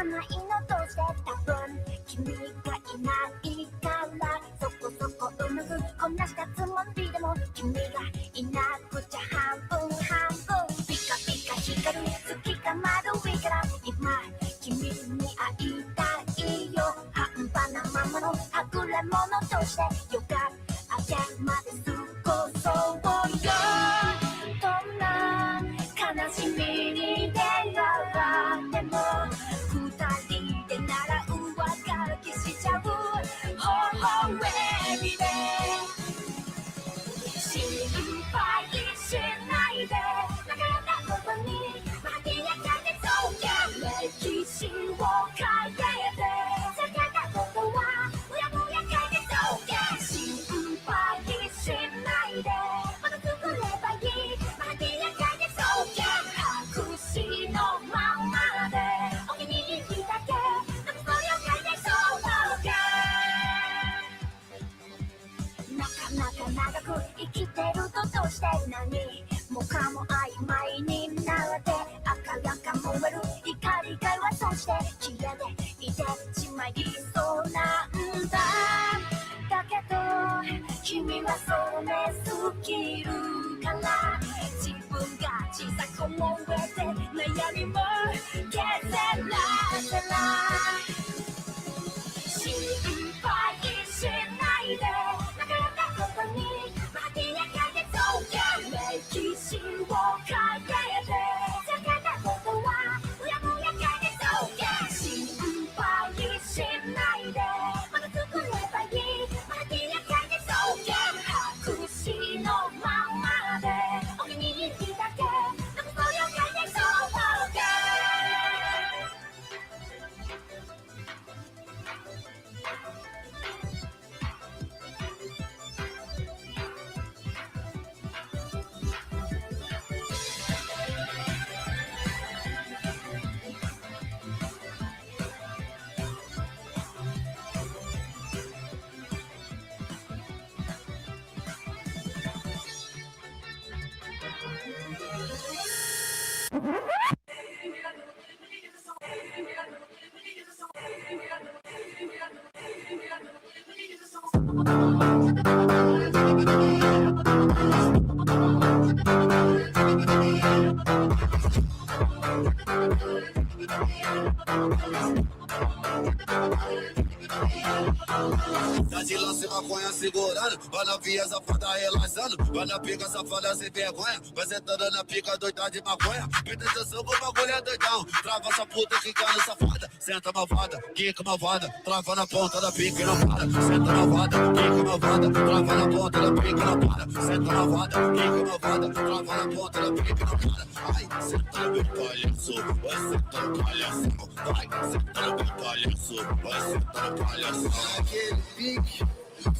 ないのどうして多分君がいないからそこそこうまくこなしたつもりでも君がいなくちゃ半分半分ピカピカ光る月が丸いから今君に会いたいよ半端なままのはぐれ者としてよかあげまで過ごそうよどんな悲しみに出会っても二人でなら上書きしちゃうほほえみで心配しないで流れたことに艶やかでそうや歴史を変えて避けたことはうやむやかでそうや心配しないでまた作ればいい艶やかでそうや白紙のままでお気に入りだけでもそれを変えてそうやなかなか長く生きてるとどうして何もかも曖昧になって赤らか燃える怒りがはそして消えていてしまいそうなんだだけど君はそれ好きるから自分が小さく思えて悩みも消せらせら心配しないで流れたことに艶やかでそうや歴史を変えて避けたことはうやむやかでそうや心配しないでまた作ればいい艶やかでそうや白紙のままでお気に入りだけでもそれを変えてそうやTá de lance maconha segurando, vai na via safada relaxando, vai na pica safada sem vergonha, vai sentando na pica doida de maconha. Peterson, o bagulho é doidão, trava essa puta quicando safada, senta malvada, quica malvada, trava na ponta da pica e não para, senta malvada, quica malvada, trava na ponta da pica e não para, senta malvada, quica malvada, trava na ponta da pica e não para. Ai, senta no meu palhaço, vai sentar no palhaço, vai sentar no meu palhaço, vai sentar no palhaço. Aquele pique,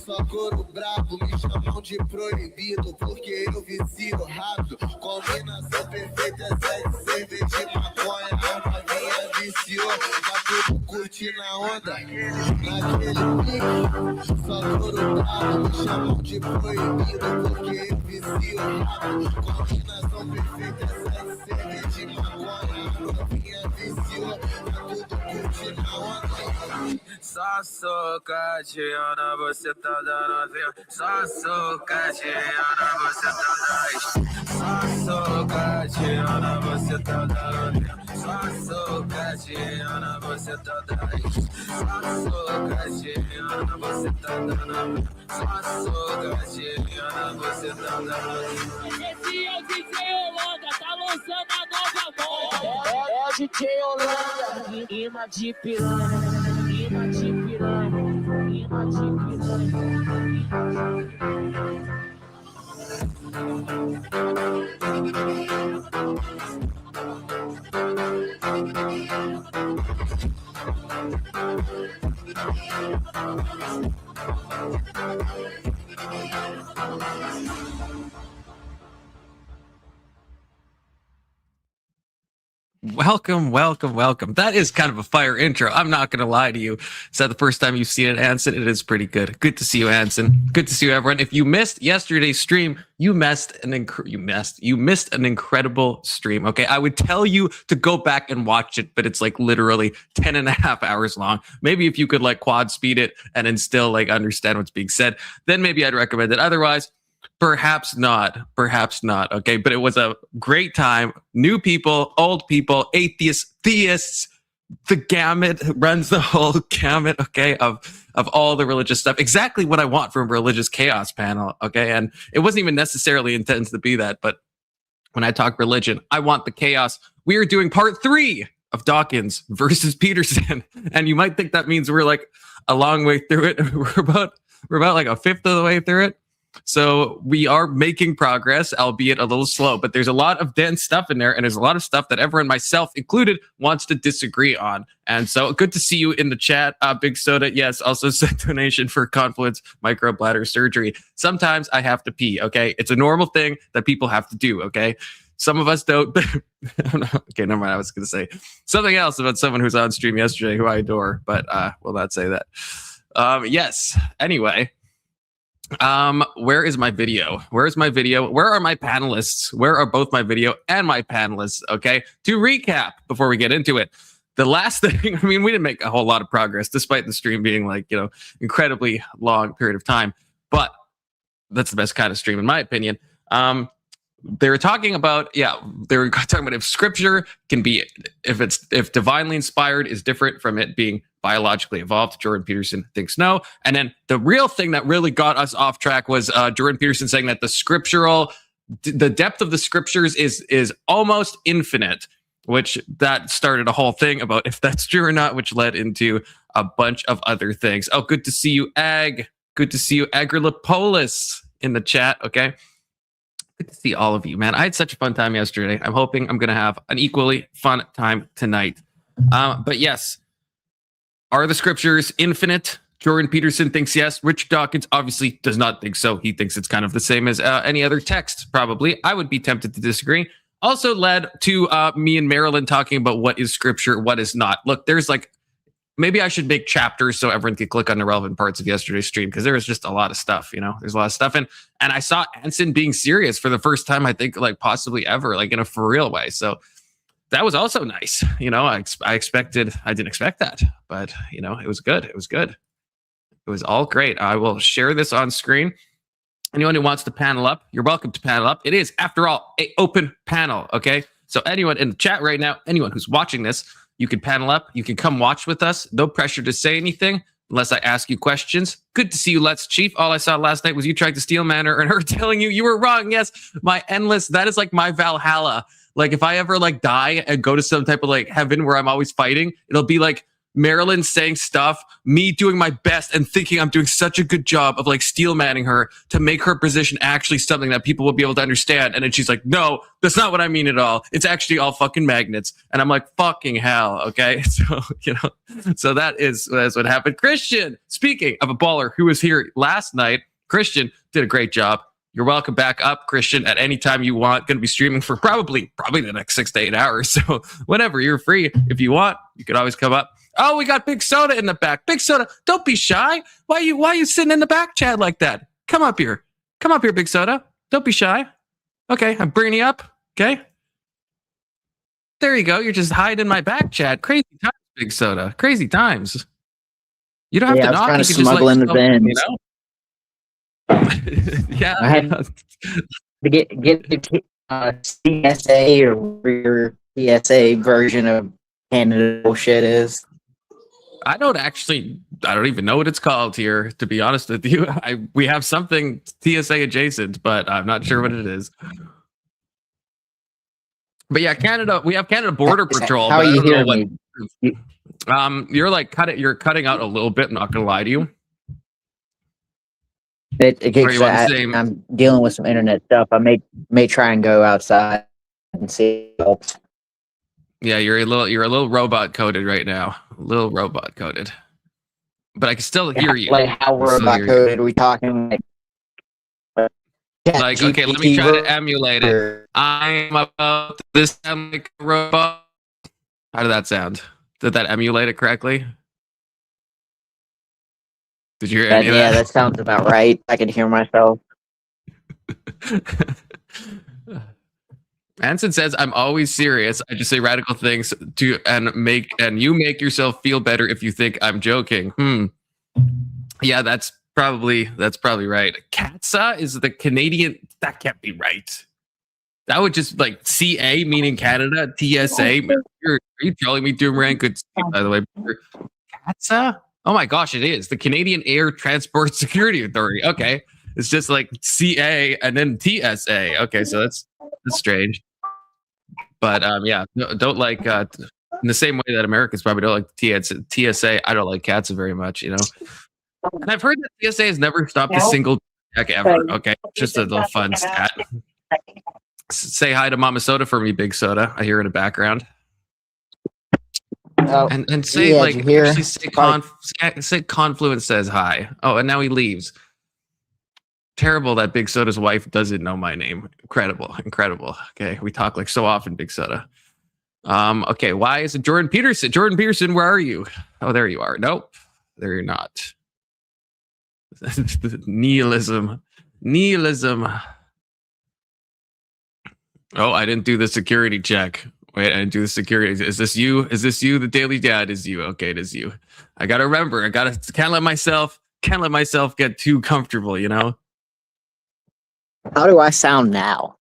só couro brabo, me chamam de proibido, porque eu vicio rápido. Combinação perfeita, sete cerveja de maconha, a novinha viciou, tá tudo curtindo a onda. Naquele pique, só couro brabo, me chamam de proibido, porque eu vicio rápido. Combinação perfeita, sete cerveja de maconha, a novinha viciou, tá tudo curtindo a onda. Só socadinha, você tá dando vinho. Só socadinha, você tá dando. Só socadinha, você tá dando vinho. Só socadinha, você tá dando. Só socadinha, você tá dando vinho. Só socadinha, você tá dando. Esse é o DJ Holanda, tá lançando a nova moda. É o DJ Holanda, imã de piranha. Imã de piranha, imã de Welcome, welcome, welcome. That is kind of a fire intro. I'm not going to lie to you. Is that the first time you've seen it, Anson? It is pretty good. Good to see you, Anson. Good to see you, everyone. If you missed yesterday's stream, you missed an incredible stream. Okay, I would tell you to go back and watch it, but it's like literally 10 and a half hours long. Maybe if you could like quad speed it and then still like understand what's being said, then maybe I'd recommend it. Otherwise, perhaps not. Okay, but it was a great time. New people, old people, atheists, theists. The gamut runs the whole gamut. Okay, of all the religious stuff. Exactly what I want from a religious chaos panel. Okay, and it wasn't even necessarily intended to be that, but when I talk religion, I want the chaos. We are doing part 3 of Dawkins versus Peterson, and you might think that means we're like a long way through it. We're about like a fifth of the way through it. So we are making progress, albeit a little slow, but there's a lot of dense stuff in there, and there's a lot of stuff that everyone, myself included, wants to disagree on. And so good to see you in the chat. Big Soda, yes, also sent donation for Confluence microbladder surgery. Sometimes I have to pee, okay? It's a normal thing that people have to do, okay? Some of us don't. Okay, never mind. I was going to say something else about someone who's on stream yesterday who I adore, but will not say that. Yes, anyway. Where is my video? Where are my panelists? Where are both my video and my panelists? Okay, to recap before we get into it, the last thing, I mean, we didn't make a whole lot of progress despite the stream being like, incredibly long period of time, but that's the best kind of stream in my opinion. They were talking about, if scripture can be, if divinely inspired is different from it being biologically evolved. Jordan Peterson thinks no. And then the real thing that really got us off track was Jordan Peterson saying that the depth of the scriptures is almost infinite, which that started a whole thing about if that's true or not, which led into a bunch of other things. Oh, good to see you, Ag. Good to see you, Agrilopolis, in the chat. Okay. Good to see all of you, man. I had such a fun time yesterday. I'm hoping I'm going to have an equally fun time tonight. But yes, are the scriptures infinite? Jordan Peterson thinks yes. Richard Dawkins obviously does not think so. He thinks it's kind of the same as any other text, probably. I would be tempted to disagree. Also led to me and Marilyn talking about what is scripture, what is not. Look, there's like, maybe I should make chapters so everyone can click on the relevant parts of yesterday's stream, because there was just a lot of stuff, there's a lot of stuff. And I saw Anson being serious for the first time, I think, like possibly ever, like in a for real way. So that was also nice. I didn't expect that, but it was good. It was good. It was all great. I will share this on screen. Anyone who wants to panel up, you're welcome to panel up. It is, after all, an open panel. Okay. So anyone in the chat right now, anyone who's watching this, you can panel up. You can come watch with us. No pressure to say anything unless I ask you questions. Good to see you, Let's Chief. All I saw last night was you trying to steal Manor and her telling you were wrong. Yes, that is like my Valhalla. Like if I ever like die and go to some type of like heaven where I'm always fighting, it'll be like Marilyn saying stuff, me doing my best and thinking I'm doing such a good job of like steel manning her to make her position actually something that people will be able to understand. And then she's like, no, that's not what I mean at all. It's actually all fucking magnets. And I'm like, fucking hell. Okay. So, so that's what happened. Christian, speaking of a baller who was here last night, Christian did a great job. You're welcome back up, Christian, at any time you want. Going to be streaming for probably the next 6 to 8 hours. So whenever you're free, if you want, you could always come up. Oh, we got Big Soda in the back. Big Soda, don't be shy. Why you sitting in the back, Chad, like that? Come up here. Come up here, Big Soda. Don't be shy. Okay, I'm bringing you up. Okay. There you go. You're just hiding in my back, Chad. Crazy times, Big Soda. Crazy times. You don't have to knock. I was You trying to can smuggle in the vents. Yeah. I had to get the CSA or your PSA version of Canada bullshit is. I don't even know what it's called here, to be honest with you. We have something TSA adjacent, but I'm not sure what it is. But yeah, Canada, we have Canada Border Patrol. How are you hearing me? You're cutting out a little bit, I'm not gonna lie to you. I'm dealing with some internet stuff. I may try and go outside and see. Yeah, you're a little robot coded right now. A little robot coded. But I can still hear you. Like how robot coded? Are we talking like okay, let me try to emulate it. I'm about this like a robot. How did that sound? Did that emulate it correctly? Did you hear any of Yeah, that? that sounds about right. I can hear myself. Anson says, "I'm always serious. I just say radical things and you make yourself feel better if you think I'm joking." Yeah, that's probably right. CATSA is the Canadian. That can't be right. That would just like CA meaning Canada, TSA. Are you trolling me, Doomerang? Good, by the way. CATSA? Oh my gosh, it is the Canadian Air Transport Security Authority. Okay, it's just like CA and then TSA. Okay, so that's strange. But yeah, don't like in the same way that Americans probably don't like TSA. I don't like CATSA very much, you know. And I've heard that TSA has never stopped a single check ever. Okay, just a little fun stat. Say hi to Mama Soda for me, Big Soda. I hear in the background. Oh, And say yeah, like did you hear? actually say Confluence says hi. Oh, and now he leaves. Terrible that Big Soda's wife doesn't know my name. Incredible. Okay, we talk like so often, Big Soda. Okay, why is it Jordan Peterson? Jordan Peterson, where are you? Oh, there you are. Nope, there you're not. Nihilism. Oh, I didn't do the security check. Wait, I didn't do the security. Is this you? The Daily Dad is you. Okay, it is you. I gotta remember. Can't let myself get too comfortable, you know? How do I sound now?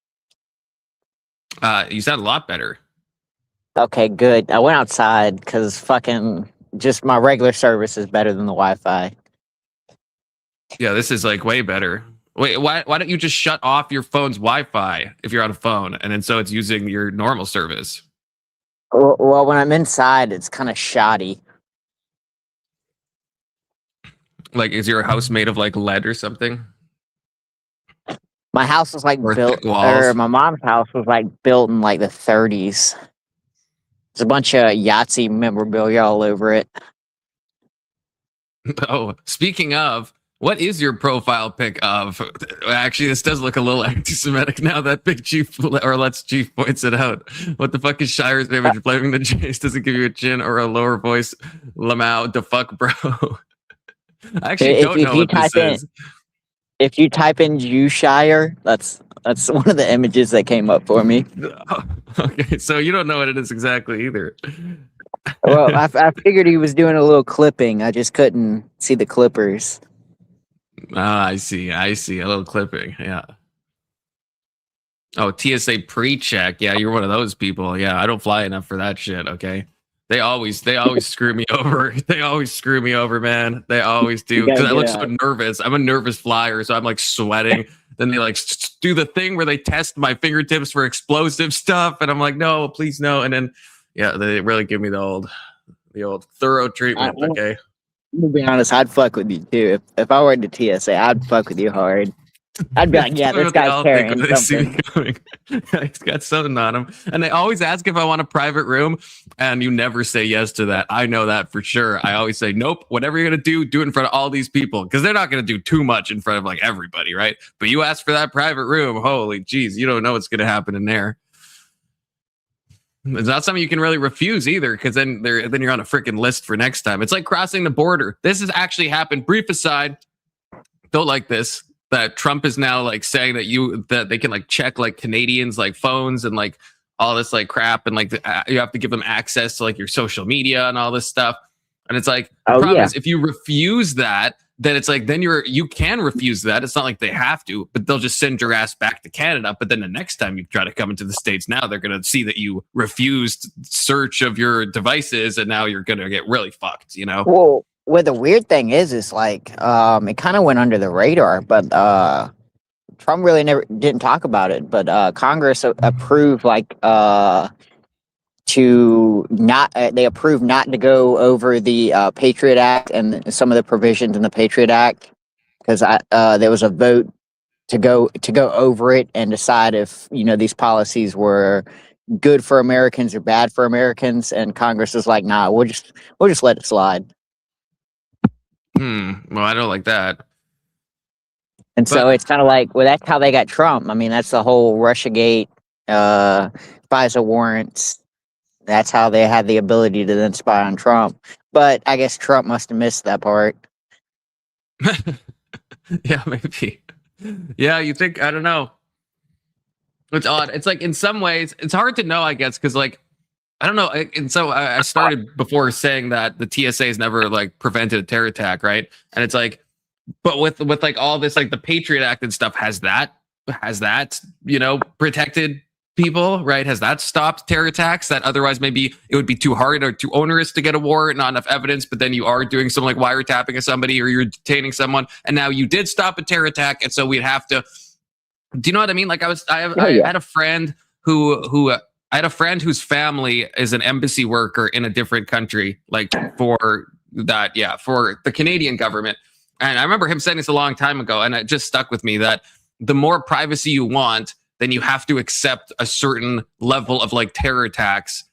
You sound a lot better. Okay, good. I went outside because fucking just my regular service is better than the Wi-Fi. Yeah, this is like way better. Wait, why don't you just shut off your phone's Wi-Fi if you're on a phone, and then so it's using your normal service? Well, when I'm inside, it's kind of shoddy. Like, is your house made of like lead or something? My house was like Or built, thick walls? or my mom's house was like built in like the 30s. There's a bunch of Yahtzee memorabilia all over it. Oh, speaking of, what is your profile pic of? Actually, this does look a little anti-Semitic now that Big Chief or Let's Chief points it out. What the fuck is Shire's image? Blaming the Jace doesn't give you a chin or a lower voice. Lamau, the fuck, bro. I actually don't know what this is. If you type in Shire, that's one of the images that came up for me. Okay, so you don't know what it is exactly either. Well, I figured he was doing a little clipping. I just couldn't see the clippers. Ah, I see. A little clipping. Yeah. Oh, TSA pre-check. Yeah, you're one of those people. Yeah, I don't fly enough for that shit. Okay. They always screw me over. They always screw me over, man. They always do. Because I look so nervous. I'm a nervous flyer, so I'm like sweating. Then they like do the thing where they test my fingertips for explosive stuff, and I'm like, no, please no. And then, yeah, they really give me the old thorough treatment. Okay. To be honest, I'd fuck with you too. If I were to TSA, I'd fuck with you hard. I'd be like, yeah, this guy's carrying something. He's got something on him. And they always ask if I want a private room, and you never say yes to that. I know that for sure. I always say, nope, whatever you're going to do it in front of all these people, because they're not going to do too much in front of like everybody, right? But you ask for that private room, holy jeez, you don't know what's going to happen in there. It's not something you can really refuse either, because then you're on a freaking list for next time. It's like crossing the border. This has actually happened. Brief aside, don't like this, that Trump is now like saying that they can like check like Canadians like phones and like all this like crap, and like you have to give them access to like your social media and all this stuff. And it's like, the problem is if you refuse that, then it's like, then you can refuse that. It's not like they have to, but they'll just send your ass back to Canada. But then the next time you try to come into the States, now they're going to see that you refused search of your devices, and now you're going to get really fucked, you know? Well, the weird thing is like, it kind of went under the radar, but Trump really didn't talk about it. But Congress approved like they approved not to go over the Patriot Act and some of the provisions in the Patriot Act, because there was a vote to go over it and decide if these policies were good for Americans or bad for Americans, and Congress is like, nah, we'll just let it slide. Well, I don't like that. And so it's kind of like, well, that's how they got Trump. I mean, that's the whole Russiagate, FISA warrants. that's how they had the ability to then spy on Trump. But I guess Trump must have missed that part. Yeah, maybe. Yeah, you think, I don't know. It's odd. It's like in some ways, it's hard to know, I guess, because like, I don't know. And so I started before saying that the TSA has never like prevented a terror attack, right? And it's like, but with like all this, like the Patriot Act and stuff, has that, protected people, right? Has that stopped terror attacks that otherwise maybe it would be too hard or too onerous to get a warrant, not enough evidence, but then you are doing some like wiretapping of somebody or you're detaining someone, and now you did stop a terror attack, and so we'd have to. Do you know what I mean? Like I had a friend I had a friend whose family is an embassy worker in a different country, like for the Canadian government. And I remember him saying this a long time ago, and it just stuck with me that the more privacy you want, then you have to accept a certain level of like terror attacks.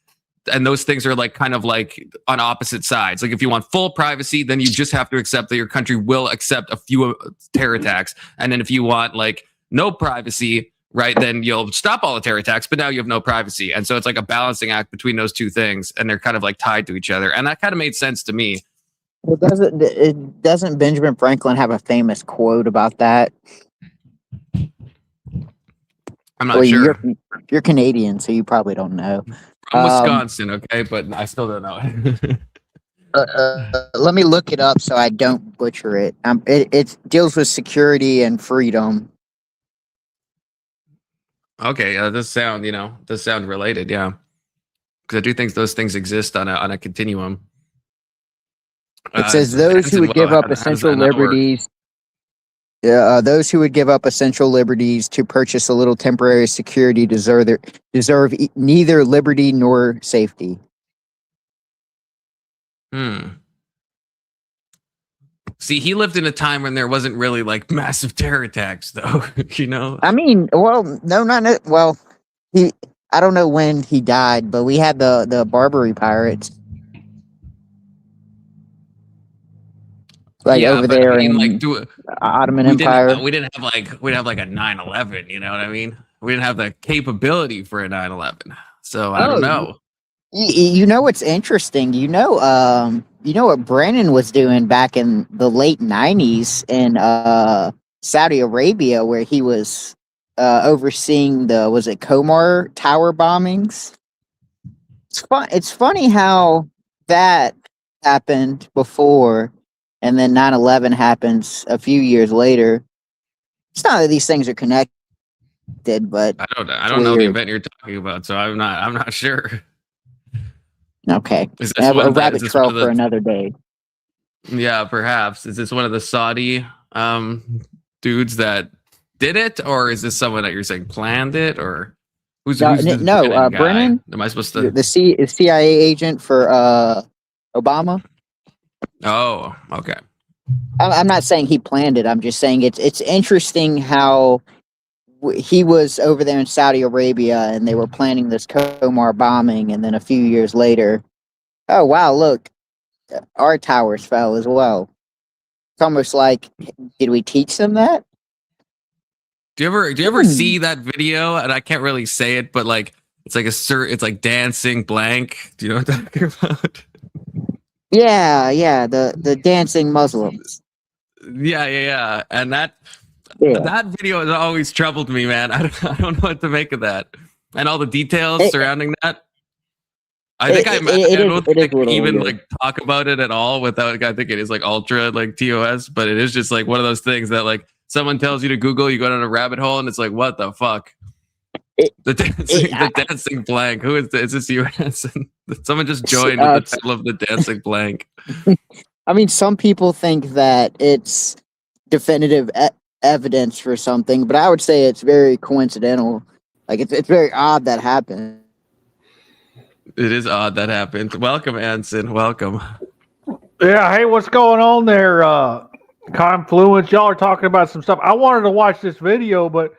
And those things are like kind of like on opposite sides. Like if you want full privacy, then you just have to accept that your country will accept a few terror attacks. And then if you want like no privacy, right, then you'll stop all the terror attacks, but now you have no privacy. And so it's like a balancing act between those two things, and they're kind of like tied to each other. And that kind of made sense to me. Well, doesn't Benjamin Franklin have a famous quote about that? I'm not sure. You're Canadian, so you probably don't know. From Wisconsin, okay, but I still don't know it. Let me look it up so I don't butcher it. It deals with security and freedom. Okay, does sound related, yeah. Because I do think those things exist on a continuum. It says those who would give up essential liberties. Those who would give up essential liberties to purchase a little temporary security deserve neither liberty nor safety. See, he lived in a time when there wasn't really like massive terror attacks, though. I mean, well, no, not well. I don't know when he died, but we had the Barbary pirates, like over there in like Ottoman Empire. We didn't have like a 9/11. You know what I mean? We didn't have the capability for a 9/11. So I don't know. You know what's interesting? You know what Brennan was doing back in the late 90s in Saudi Arabia, where he was overseeing was it Komar Tower bombings? It's funny how that happened before, and then 9/11 happens a few years later. It's not that these things are connected, but I don't know the event you're talking about, so I'm not sure. Okay, a rabbit trail for another day. Yeah, perhaps. Is this one of the Saudi dudes that did it, or is this someone that you're saying planned it, or who's Brennan? Am I supposed to the CIA agent for Obama? Oh, okay. I'm not saying he planned it. I'm just saying it's interesting how he was over there in Saudi Arabia and they were planning this Komar bombing, and then a few years later, oh wow, look, our towers fell as well. It's almost like, did we teach them that? Do you ever see that video? And I can't really say it, but like it's like dancing blank. Do you know what I'm talking about? Yeah, the dancing Muslims. Yeah. And that video has always troubled me, man. I don't know what to make of that, and all the details surrounding that. I think I don't think even like talk about it at all without. I think it is like ultra like TOS, but it is just like one of those things that like someone tells you to Google, you go down a rabbit hole, and it's like, what the fuck? The dancing blank. Who is this? Is this US? Someone just joined with the title of the dancing blank. I mean, some people think that it's definitive evidence for something, but I would say it's very coincidental. Like it's very odd that happened. It is odd that happened. Welcome, Anson. Welcome. Yeah, hey, what's going on there? Confluence, y'all are talking about some stuff. I wanted to watch this video, but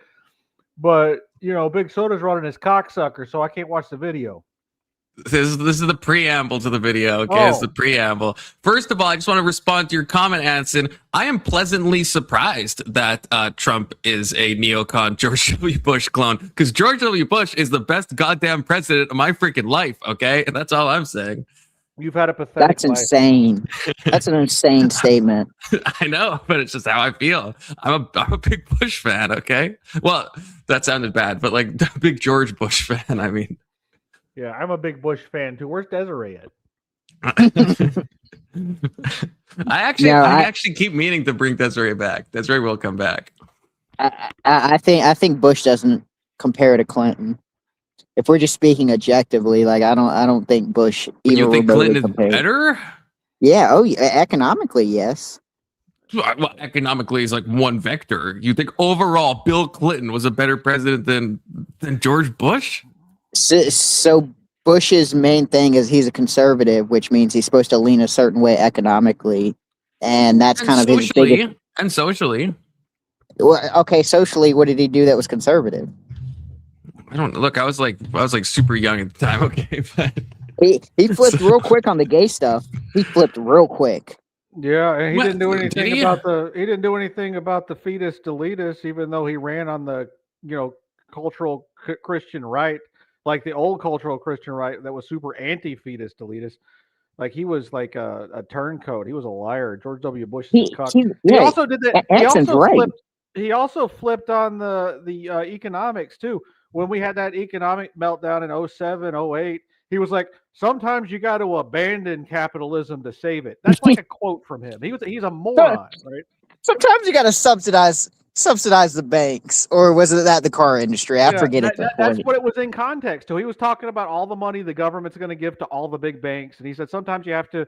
you know, Big Soda's running his cocksucker, so I can't watch the video. This is the preamble to the video. Okay, it's the preamble. First of all, I just want to respond to your comment, Anson. I am pleasantly surprised that Trump is a neocon George W. Bush clone, because George W. Bush is the best goddamn president of my freaking life. Okay, and that's all I'm saying. You've had a pathetic That's life. insane. That's an insane statement. I know, but it's just how I feel. I'm a big Bush fan. Okay, well, that sounded bad, but like a big George Bush fan. I mean. Yeah, I'm a big Bush fan too. Where's Desiree at? I actually keep meaning to bring Desiree back. Desiree will come back. I think Bush doesn't compare to Clinton. If we're just speaking objectively, like I don't think Bush even You think remotely Clinton is compares. better? Yeah. Oh, yeah, economically, yes. Well, economically is like one vector. You think overall Bill Clinton was a better president than George Bush? So Bush's main thing is he's a conservative, which means he's supposed to lean a certain way economically, and that's kind of his biggest. And socially. Well, okay, socially, what did he do that was conservative? I don't look. I was like super young at the time. Okay, but he flipped real quick on the gay stuff. He flipped real quick. Yeah, and he What? didn't do Did anything he? about the fetus deletus, even though he ran on the cultural Christian right, like the old cultural Christian right that was super anti-fetus deletus. Like he was like a turncoat. He was a liar. George W. Bush is caught. He also did that. He also flipped on the economics too. When we had that economic meltdown in 07, 08, he was like, sometimes you got to abandon capitalism to save it. That's like a quote from him. He's a moron, right? Sometimes you got to subsidize the banks, or was it that the car industry? I forget it. That's what it was in context to. He was talking about all the money the government's going to give to all the big banks, and he said sometimes you have to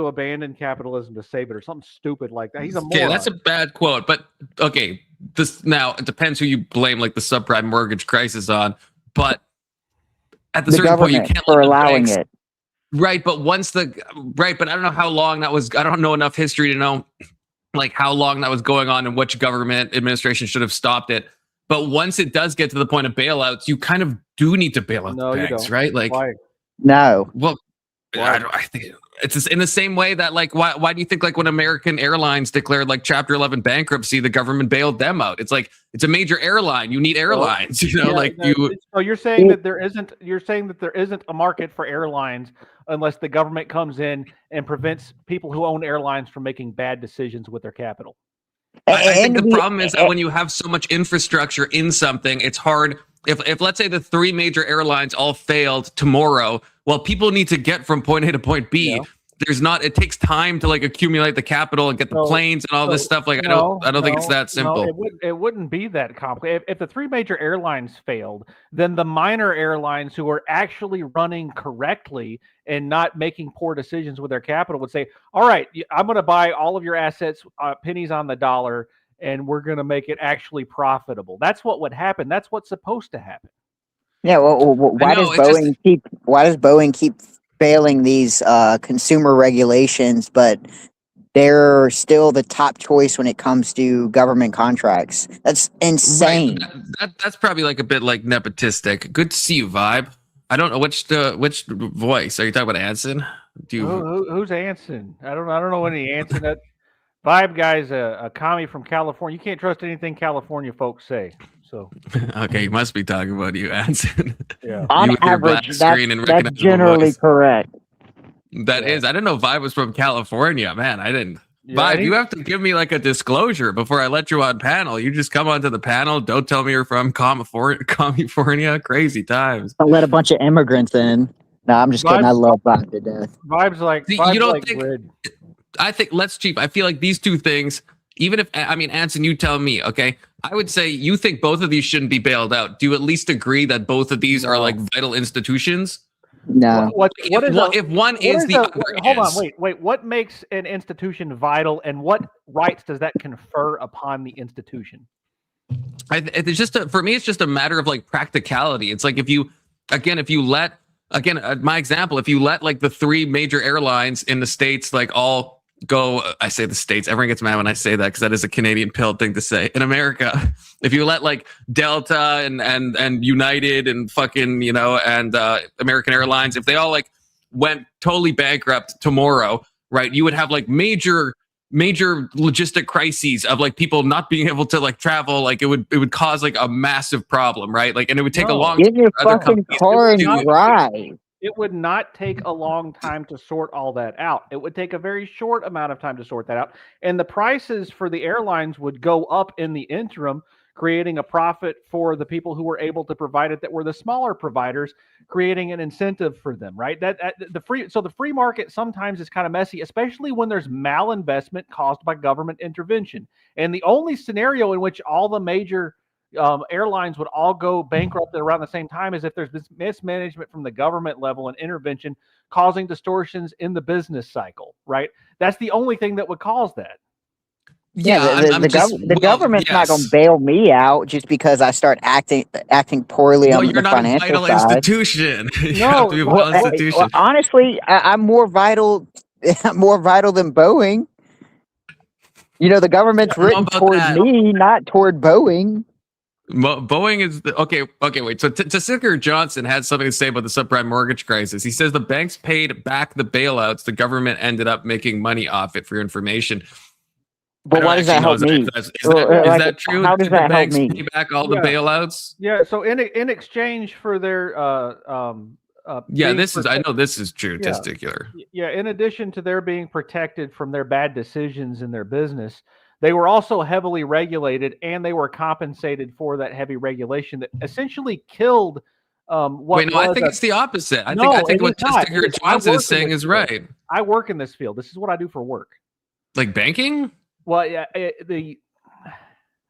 abandon capitalism to save it, or something stupid like that. He's a moron. Okay, that's a bad quote, but okay. This now it depends who you blame, like the subprime mortgage crisis on, but at the certain point you can't for allowing it. Right, but but I don't know how long that was. I don't know enough history to know like how long that was going on and which government administration should have stopped it. But once it does get to the point of bailouts, you kind of do need to bail out the banks, right? Like, why? No. Well, I think it's in the same way that like why do you think like when American Airlines declared like Chapter 11 bankruptcy, the government bailed them out? It's like it's a major airline. You need airlines, So you're saying that there isn't a market for airlines unless the government comes in and prevents people who own airlines from making bad decisions with their capital. I think the problem is that when you have so much infrastructure in something, it's hard. If let's say the three major airlines all failed tomorrow, well, people need to get from point A to point B. Yeah. It takes time to like accumulate the capital and get the planes and all this stuff. Like I don't think it's that simple. No, it wouldn't be that complicated. If the three major airlines failed, then the minor airlines who are actually running correctly and not making poor decisions with their capital would say, all right, I'm going to buy all of your assets, pennies on the dollar, and we're going to make it actually profitable. That's what would happen. That's what's supposed to happen. Yeah. Well, why does Boeing keep failing these consumer regulations, but they're still the top choice when it comes to government contracts? That's insane. Right. That's probably like a bit like nepotistic. Good to see you, Vibe. I don't know which voice are you talking about, Anson? Who's Anson? I don't know any Anson. That Vibe guy's a commie from California. You can't trust anything California folks say. So okay, you must be talking about you, Anson. Yeah. On average, that's generally correct. That is. I didn't know Vibe was from California. Man, I didn't. Yeah, Vibe, you have to give me like a disclosure before I let you on panel. You just come onto the panel. Don't tell me you're from California. Crazy times. I'll let a bunch of immigrants in. No, I'm just kidding. I love Vibe to death. Vibe's like, you don't think? I think let's cheap. I feel like these two things, even if, I mean, Anson, you tell me, okay? I would say you think both of these shouldn't be bailed out. Do you at least agree that both of these are like vital institutions? No. If one is the other hold on, wait. What makes an institution vital, and what rights does that confer upon the institution? It's just for me, it's just a matter of like practicality. It's like if you let my example, if you let like the three major airlines in the States like all I say the States, everyone gets mad when I say that because that is a Canadian pill thing to say. In America, if you let like Delta and United and fucking, and American Airlines, if they all like went totally bankrupt tomorrow, right, you would have like major logistic crises of like people not being able to like travel. Like it would cause like a massive problem, right? Like, and it would take a long Get your for other fucking companies car to and drive. It would not take a long time to sort all that out. It would take a very short amount of time to sort that out. And the prices for the airlines would go up in the interim, creating a profit for the people who were able to provide it that were the smaller providers, creating an incentive for them, right? The free market sometimes is kind of messy, especially when there's malinvestment caused by government intervention. And the only scenario in which all the major airlines would all go bankrupt at around the same time is if there's this mismanagement from the government level and intervention causing distortions in the business cycle, right? That's the only thing that would cause that. The government's not going to bail me out just because I start acting poorly on the financial you're not a vital side. institution. You have to be a vital institution. Well, honestly, I'm more vital. More vital than Boeing. The government's written toward me, not toward Boeing. Boeing is okay. Wait. So Tessiker Johnson had something to say about the subprime mortgage crisis. He says the banks paid back the bailouts. The government ended up making money off it. For your information. But why does that help me? Is that true? How does that help me? Pay back all the bailouts? Yeah. So in exchange for their I know this is true. Testicular. Yeah. In addition to their being protected from their bad decisions in their business, they were also heavily regulated, and they were compensated for that heavy regulation that essentially killed I think it's the opposite. I think what Testicular Johnson is saying is right. I work in this field. This is what I do for work. Like banking? Well, yeah,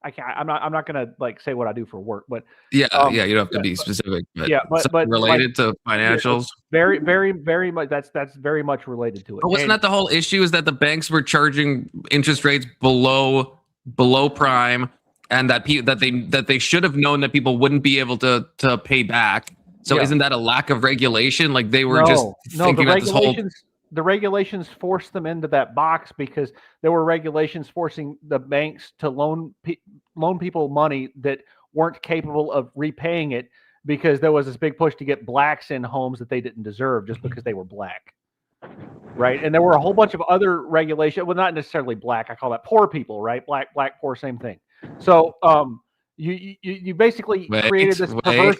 I'm not gonna like say what I do for work, but you don't have to be specific. But related to financials, very, very, very much. That's very much related to it. But wasn't that the whole issue? Is that the banks were charging interest rates below prime, and that they should have known that people wouldn't be able to pay back. So isn't that a lack of regulation? Like they were thinking about this whole. The regulations forced them into that box because there were regulations forcing the banks to loan people money that weren't capable of repaying it because there was this big push to get blacks in homes that they didn't deserve just because they were black. Right. And there were a whole bunch of other regulations. Well, not necessarily black. I call that poor people, right? Black, poor, same thing. So you basically created this perverse.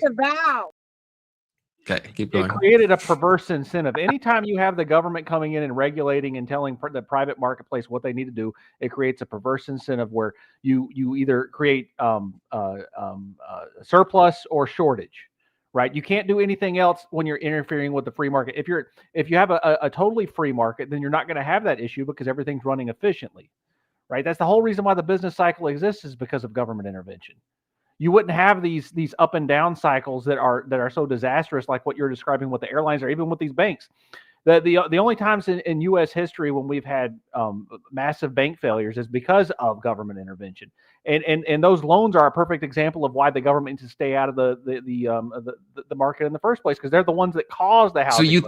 Okay, keep going. It created a perverse incentive. Anytime you have the government coming in and regulating and telling the private marketplace what they need to do, it creates a perverse incentive where you either create surplus or shortage, right? You can't do anything else when you're interfering with the free market. If you have a totally free market, then you're not going to have that issue because everything's running efficiently, right? That's the whole reason why the business cycle exists is because of government intervention. You wouldn't have these up and down cycles that are so disastrous, like what you're describing with the airlines or even with these banks. The only times in U.S. history when we've had massive bank failures is because of government intervention, and those loans are a perfect example of why the government needs to stay out of the market in the first place because they're the ones that cause the housing.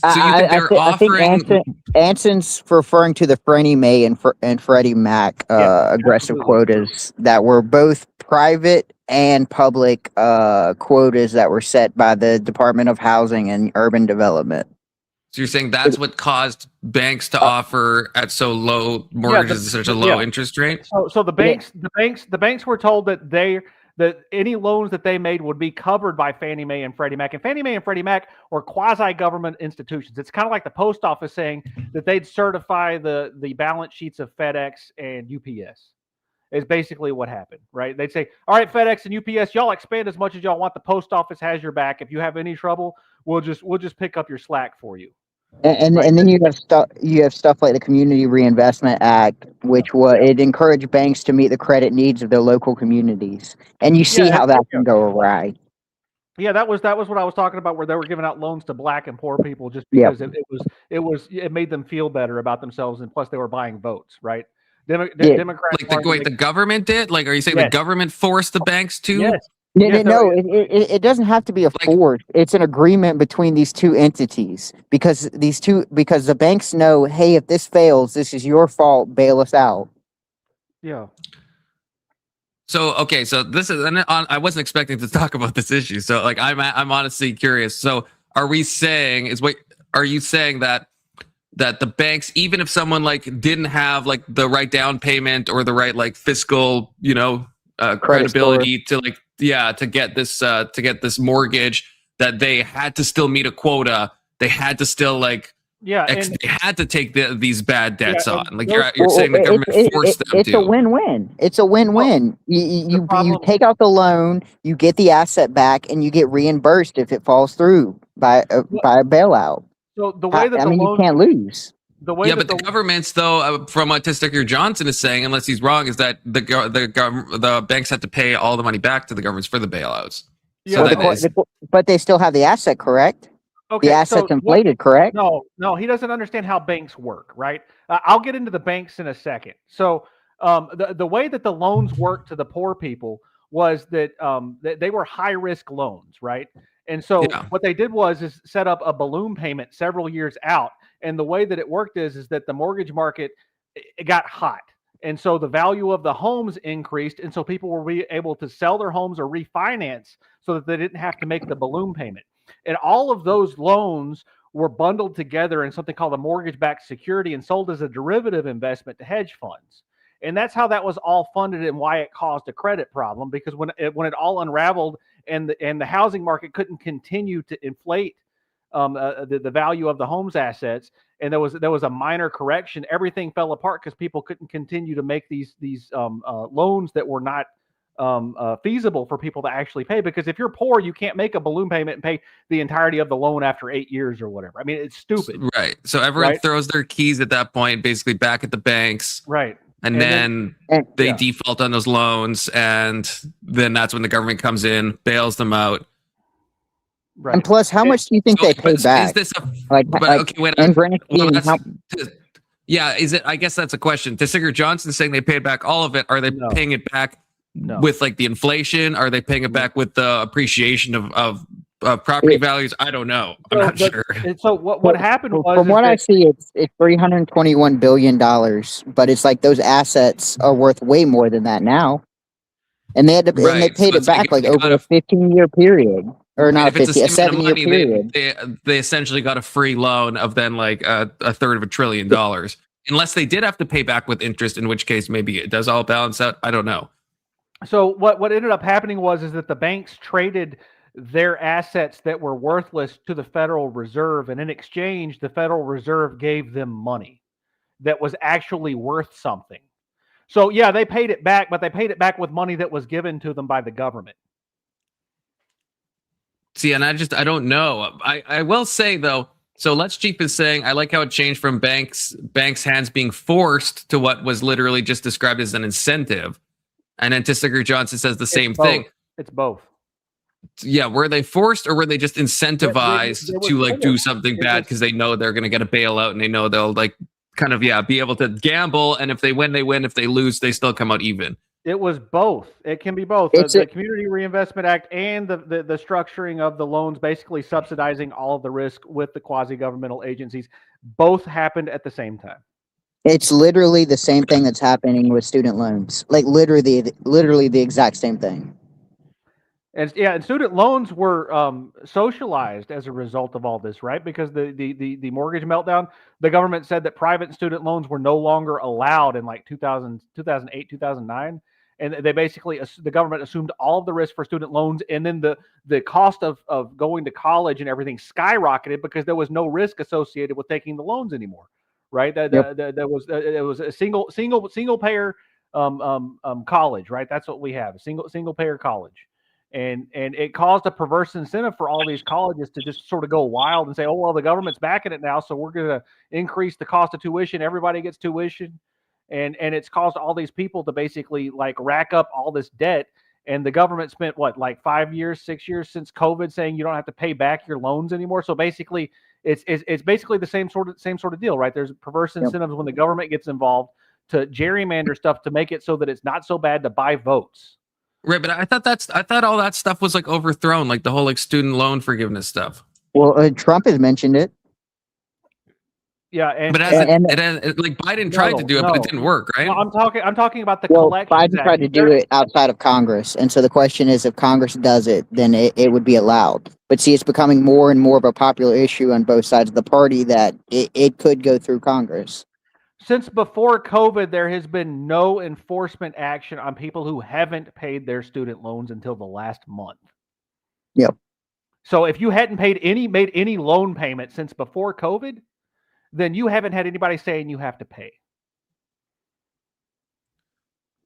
I think Anson's referring to the Fannie Mae and Freddie Mac aggressive quotas that were both private and public quotas that were set by the Department of Housing and Urban Development. So you're saying that's what caused banks to offer at so low mortgages at such a low interest rate? So the banks were told that any loans that they made would be covered by Fannie Mae and Freddie Mac. And Fannie Mae and Freddie Mac were quasi-government institutions. It's kind of like the post office saying that they'd certify the balance sheets of FedEx and UPS. Is basically what happened, right? They'd say, all right, FedEx and UPS, y'all expand as much as y'all want. The post office has your back. If you have any trouble, we'll just pick up your slack for you. And then you have stuff like the Community Reinvestment Act, which it encouraged banks to meet the credit needs of their local communities. And you see how that can go awry. Yeah, that was what I was talking about, where they were giving out loans to black and poor people just because it made them feel better about themselves, and plus they were buying votes, right? Democrats. The government did? Like, are you saying the government forced the banks to? Yes. Yeah, so No, it doesn't have to be a Like, force. It's an agreement between these two entities because the banks know, hey, if this fails, this is your fault. Bail us out. yeah. so okay, so this is, and I wasn't expecting to talk about this issue. So like, I'm honestly curious. So are we saying are you saying that the banks, even if someone like didn't have like the right down payment or the right like fiscal, credibility to like, to get this mortgage, that they had to still meet a quota, they had to still like, Yeah, they had to take these bad debts Yeah, on. and Like those- you're saying the government forced them It's to. a win-win. It's a win-win. You problem- take out the loan, you get the asset back, and you get reimbursed if it falls through by a bailout. So the way that I the mean, you loans, can't lose. the way Yeah, that but the governments, though, from what Sticker Johnson is saying, unless he's wrong, is that the banks had to pay all the money back to the governments for the bailouts. Yeah, So Well, that is, but they still have the asset, correct? okay, The asset's so inflated, correct? No, he doesn't understand how banks work, right? I'll get into the banks in a second. So, the way that the loans work to the poor people was that they were high risk loans, right? And so Yeah. what they did is set up a balloon payment several years out. And the way that it worked is that the mortgage market, it got hot. And so the value of the homes increased, and so people were able to sell their homes or refinance so that they didn't have to make the balloon payment. And all of those loans were bundled together in something called a mortgage-backed security and sold as a derivative investment to hedge funds. And that's how that was all funded and why it caused a credit problem, because when it all unraveled and the housing market couldn't continue to inflate the value of the homes assets, and there was a minor correction, everything fell apart because people couldn't continue to make these loans that were not feasible for people to actually pay. Because if you're poor, you can't make a balloon payment and pay the entirety of the loan after 8 years or whatever. I mean, it's stupid. right. So everyone Right. throws their keys at that point, basically back at the banks, Right. and then And- they yeah. default on those loans, and then that's when the government comes in, bails them out. And Right. plus, how much do you think So, they but paid is back? this a Like, but like okay, wait. in Greenwich, Well, that's, how, yeah, is it? I guess that's a question. Sticker Johnson saying they paid back all of it. Are they No. paying it back No. with like the inflation? Are they paying it back with the appreciation of property values? I don't know. I'm not sure. And so what happened was from is what I that- see, it's $321 billion, but it's like those assets are worth way more than that now. And they had to, and they Right, paid so it it's like back if like they over got a 15-year period, or not if it's a the same amount 7-year of money, period. they essentially got a free loan of then like a third of $1 trillion, unless they did have to pay back with interest, in which case maybe it does all balance out. I don't know. So what ended up happening is that the banks traded their assets that were worthless to the Federal Reserve, and in exchange, the Federal Reserve gave them money that was actually worth something. So yeah, they paid it back, but they paid it back with money that was given to them by the government. See, and I don't know. I will say though. So Let's Cheap is saying, I like how it changed from banks' hands being forced to what was literally just described as an incentive. And then Sticker Johnson says the same thing. It's both. Yeah, were they forced or were they just incentivized they were to like do forced. something It bad was- because they know they're going to get a bailout and they know they'll like kind of be able to gamble, and if they win, they win. If they lose, they still come out even. It was both. It can be both. It's The a- Community Reinvestment Act and the structuring of the loans, basically subsidizing all of the risk with the quasi-governmental agencies, both happened at the same time. It's literally the same thing that's happening with student loans. Like literally the exact same thing. And student loans were socialized as a result of all this, right? Because the mortgage meltdown, the government said that private student loans were no longer allowed in like 2008, 2009. And they basically, the government assumed all of the risk for student loans. And then the cost of going to college and everything skyrocketed because there was no risk associated with taking the loans anymore, right? There was a single payer college, right? That's what we have, a single payer college. And it caused a perverse incentive for all these colleges to just sort of go wild and say, oh, well, the government's backing it now, so we're going to increase the cost of tuition. Everybody gets tuition. And it's caused all these people to basically like rack up all this debt. And the government spent like 5 years, 6 years since COVID saying you don't have to pay back your loans anymore. So basically it's basically the same sort of deal, right? There's perverse incentives when the government gets involved to gerrymander stuff to make it so that it's not so bad to buy votes. Right, but I thought all that stuff was like overthrown, like the whole like student loan forgiveness stuff. Well, Trump has mentioned it. Yeah, and But like Biden tried to do it, but it didn't work, right? No, I'm talking about the Well, collections Biden tried to do it outside of Congress, and so the question is, if Congress does it, then it would be allowed. But see, it's becoming more and more of a popular issue on both sides of the party that it could go through Congress. Since before COVID, there has been no enforcement action on people who haven't paid their student loans until the last month. Yep. So if you hadn't made any loan payment since before COVID, then you haven't had anybody saying you have to pay.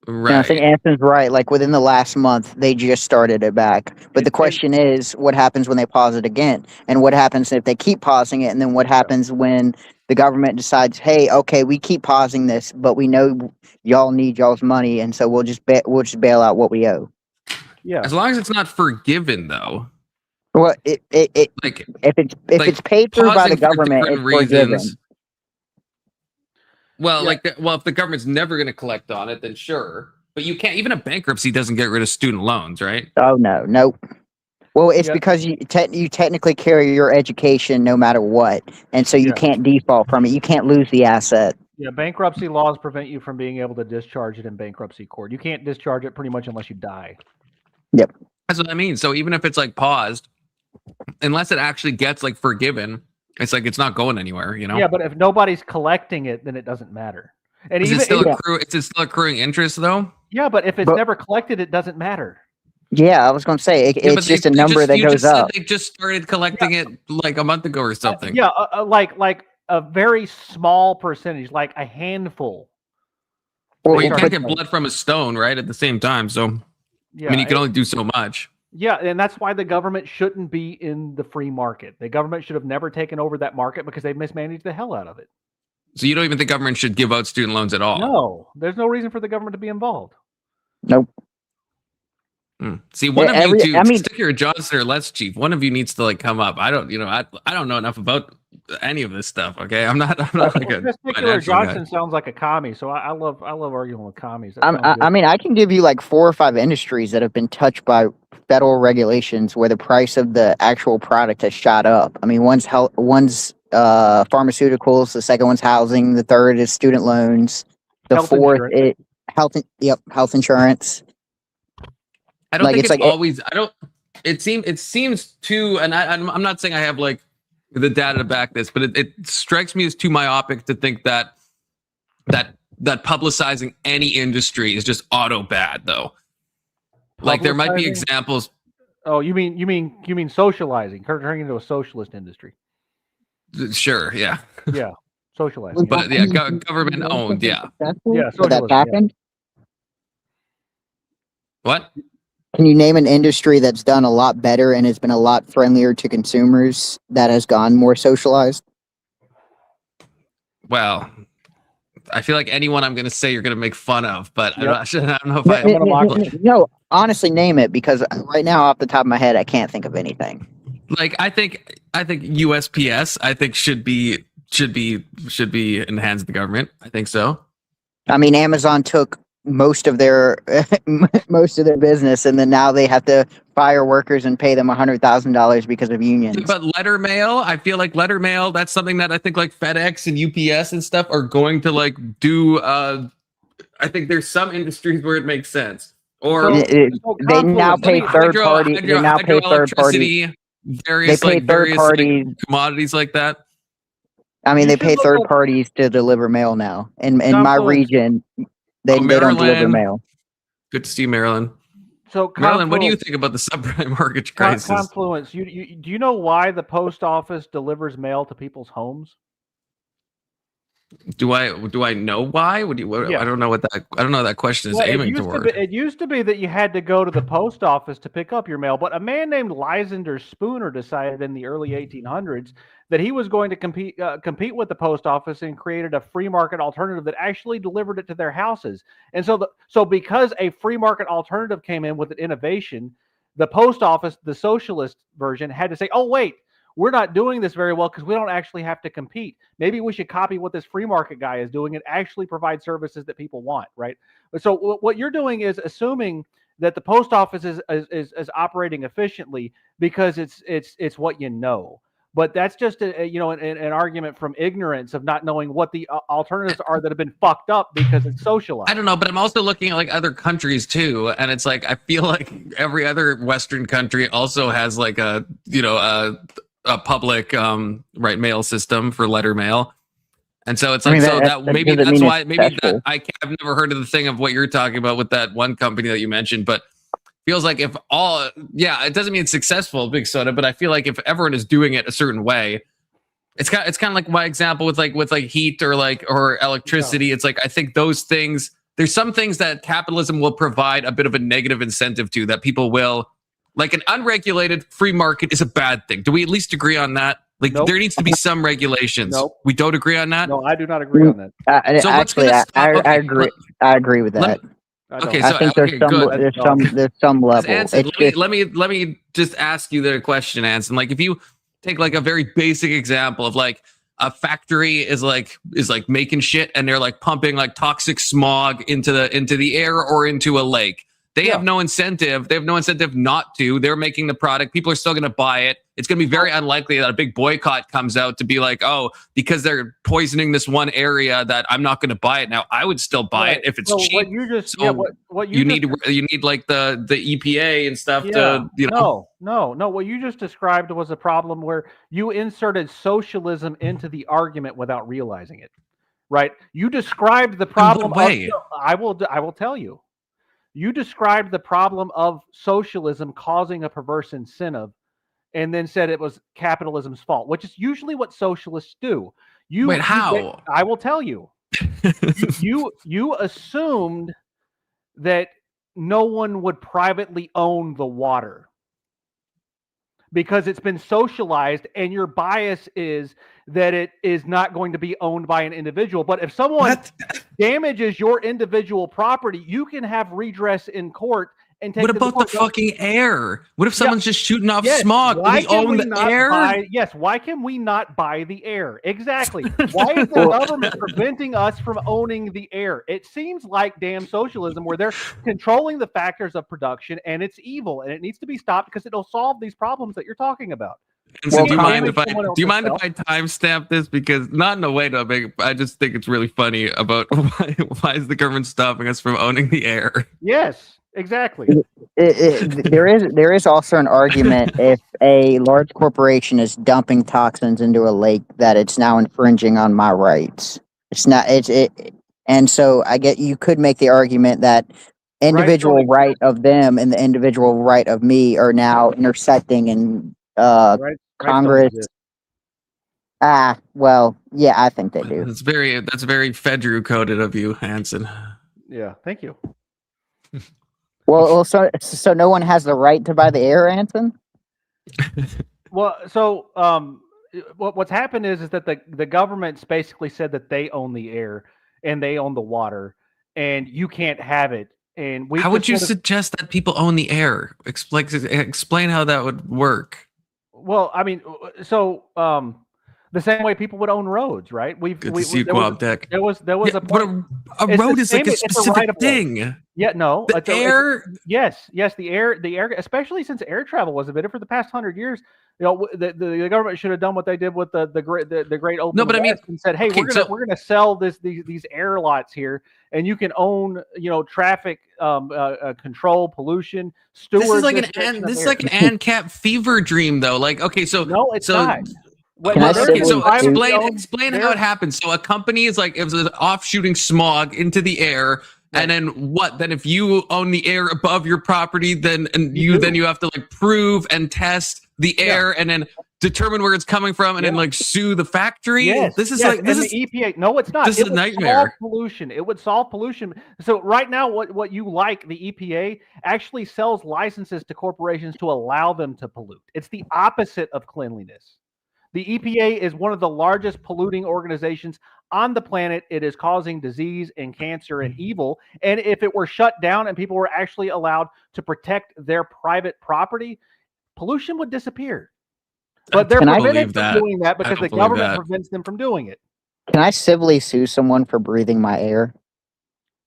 Right. And I think Anthony's right. Like within the last month, they just started it back. But the question is, what happens when they pause it again? And what happens if they keep pausing it? And then what happens when the government decides, hey, okay, we keep pausing this, but we know y'all need y'all's money, and so we'll just bail out what we owe. Yeah. As long as it's not forgiven, though. Well, if it's paid through by the government, it's forgiven. Well, if the government's never going to collect on it, then sure. But you can't. Even a bankruptcy doesn't get rid of student loans, right? Oh no, nope. Well, it's because you technically carry your education no matter what, and so you can't default from it. You can't lose the asset. Yeah, bankruptcy laws prevent you from being able to discharge it in bankruptcy court. You can't discharge it pretty much unless you die. Yep. That's what I mean. So even if it's like paused, unless it actually gets like forgiven, it's like it's not going anywhere, you know? Yeah, but if nobody's collecting it, then it doesn't matter. And is it still accruing interest though? Yeah, but if it's never collected, it doesn't matter. Yeah, I was going to say it's just a number that goes up. They just started collecting it like a month ago or something. Like a very small percentage, like a handful. Well, you can't get blood from a stone, right? At the same time, so I mean, you can only do so much. Yeah, and that's why the government shouldn't be in the free market. The government should have never taken over that market because they've mismanaged the hell out of it. So you don't even think government should give out student loans at all? No, there's no reason for the government to be involved. Nope. See, one of you two, stick your Johnson or Les Chief. One of you needs to like come up. I don't know enough about any of this stuff. Okay, I'm not like a particular Johnson guy. Sounds like a commie, so I love arguing with commies. I mean, I can give you like 4 or 5 industries that have been touched by federal regulations where the price of the actual product has shot up. I mean, one's pharmaceuticals, the second one's housing, the third is student loans, the fourth is health insurance. I don't think it's always. I don't. It seems too, and I'm not saying I have like the data to back this, but it strikes me as too myopic to think that publicizing any industry is just auto bad though. Like there might be examples. Oh, you mean socializing, turning into a socialist industry? Sure, yeah. Yeah, socializing. But yeah, government owned, yeah. Yeah, that happened. What? Can you name an industry that's done a lot better and has been a lot friendlier to consumers that has gone more socialized? Well, I feel like anyone I'm going to say you're going to make fun of, but I don't know if No, honestly, name it, because right now, off the top of my head, I can't think of anything. Like I think USPS I think should be in the hands of the government. I think so. I mean, Amazon took most of their business, and then now they have to fire workers and pay them $100,000 because of unions. But letter mail, I feel like letter mail, that's something that I think like FedEx and UPS and stuff are going to like do. I think there's some industries where it makes sense. Or they now pay third party. They now pay third party. Various commodities like that. I mean, they pay third parties to deliver mail now. In my region, they don't deliver mail. Good to see Maryland. So, Maryland, what do you think about the subprime mortgage crisis? Confluence. Do you know why the post office delivers mail to people's homes? Do I know why? I don't know what that question is aiming toward. It used to be that you had to go to the post office to pick up your mail, but a man named Lysander Spooner decided in the early 1800s that he was going to compete with the post office and created a free market alternative that actually delivered it to their houses. And so because a free market alternative came in with an innovation, the post office, the socialist version, had to say, "Oh wait, we're not doing this very well because we don't actually have to compete. Maybe we should copy what this free market guy is doing and actually provide services that people want," right? So what you're doing is assuming that the post office is operating efficiently because it's what you know. But that's just an argument from ignorance of not knowing what the alternatives are that have been fucked up because it's socialized. I don't know, but I'm also looking at like other countries too, and it's like I feel like every other Western country also has like a public mail system for letter mail, and so it's like maybe that's why I've never heard of the thing of what you're talking about with that one company that you mentioned, but feels like if it doesn't mean it's successful, Big Soda, but I feel like if everyone is doing it a certain way, it's kind of like my example with heat or electricity. Yeah. It's like I think those things, there's some things that capitalism will provide a bit of a negative incentive to, that people will, like an unregulated free market is a bad thing. Do we at least agree on that? Like there needs to be some regulations. We don't agree on that. No, I do not agree on that. I agree. I agree with that. Okay, I think there's some level. Anson, let me just ask you the question, Anson. Like if you take like a very basic example of like a factory is like making shit and they're like pumping like toxic smog into the air or into a lake. They have no incentive. They have no incentive not to. They're making the product. People are still going to buy it. It's going to be very unlikely that a big boycott comes out to be like, oh, because they're poisoning this one area that I'm not going to buy it. Now, I would still buy it if it's cheap. What you just, you need like the EPA and stuff to, No. What you just described was a problem where you inserted socialism into the argument without realizing it. Right? You described the problem. I will tell you. You described the problem of socialism causing a perverse incentive and then said it was capitalism's fault, which is usually what socialists do. How? I will tell you. you assumed that no one would privately own the water because it's been socialized, and your bias is that it is not going to be owned by an individual. But if someone damages your individual property, you can have redress in court. And take what about the fucking air? What if someone's just shooting off smog? Do we own the air? Yes. Why can we not buy the air? Exactly. Why is the government preventing us from owning the air? It seems like damn socialism, where they're controlling the factors of production, and it's evil, and it needs to be stopped because it'll solve these problems that you're talking about. And so do you mind if I timestamp this? Because not in a way to make, I just think it's really funny about why is the government stopping us from owning the air? Yes. Exactly. There is also an argument if a large corporation is dumping toxins into a lake that it's now infringing on my rights. It's not. And so I get you could make the argument that individual right of them and the individual right of me are now intersecting in Congress. Well, yeah, I think they do. That's very Fedru coded of you, Hanson. Yeah, thank you. Well, so no one has the right to buy the air, Anson? Well, so what's happened is that the government's basically said that they own the air and they own the water, and you can't have it. And how would you suggest that people own the air? Explain how that would work. Well, I mean, so the same way people would own roads, right? Good to see you, Quab Deck. There was a point. A road is like a specific thing. Yeah, no. The air. Yes, the air, especially since air travel was invented for the past 100 years. You know, the government should have done what they did with the great open. No, but I mean, and said, hey, we're gonna sell these air lots here, and you can own traffic control, pollution, steward. This is like an ANCAP fever dream, though. Like, okay, so no, it's not. Explain how it happens. So a company is like, it was offshooting smog into the air, and then what? Then if you own the air above your property, then you have to like prove and test the air, and then determine where it's coming from, and then like sue the factory. Yes, this is the EPA. No, it's not. This is a nightmare. It would solve pollution. So right now, what you like, the EPA actually sells licenses to corporations to allow them to pollute. It's the opposite of cleanliness. The EPA is one of the largest polluting organizations on the planet. It is causing disease and cancer and evil. And if it were shut down and people were actually allowed to protect their private property, pollution would disappear. But they're prevented from doing that because the government prevents them from doing it. Can I civilly sue someone for breathing my air?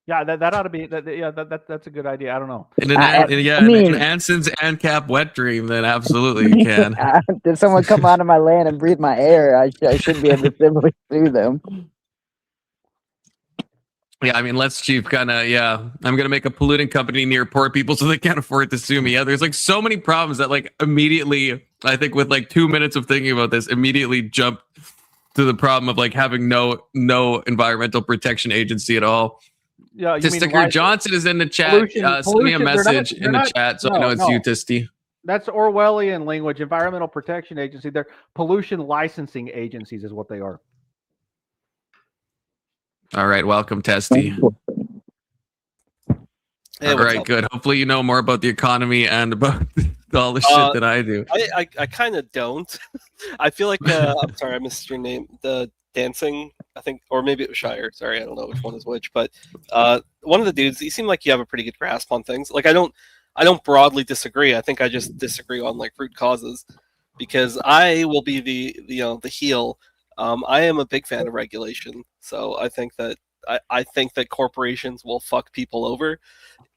Yeah, that ought to be that's a good idea. I don't know. In I in mean, Anson's ANCAP wet dream, then absolutely you can. Did someone come onto my land and breathe my air? I should be able to civilly sue them. Yeah, I mean, let's chief kind of, yeah. I'm gonna make a polluting company near poor people so they can't afford to sue me. Yeah, there's like so many problems that like immediately, I think with like 2 minutes of thinking about this, immediately jump to the problem of like having no environmental protection agency at all. Yeah, you mean Tisticker Johnson is in the chat. Send me a message in the chat so I know it's you, Tisty. That's Orwellian language. Environmental Protection Agency. They're pollution licensing agencies, is what they are. All right, welcome, Testy. Hey, all right, good. Hopefully you know more about the economy and about all the shit than I do. I kind of don't. I feel like I'm sorry, I missed your name. The dancing, I think, or maybe it was Shire. Sorry, I don't know which one is which. But one of the dudes, you seem like you have a pretty good grasp on things. Like I don't broadly disagree. I think I just disagree on like root causes, because I will be the heel. I am a big fan of regulation, so I think that corporations will fuck people over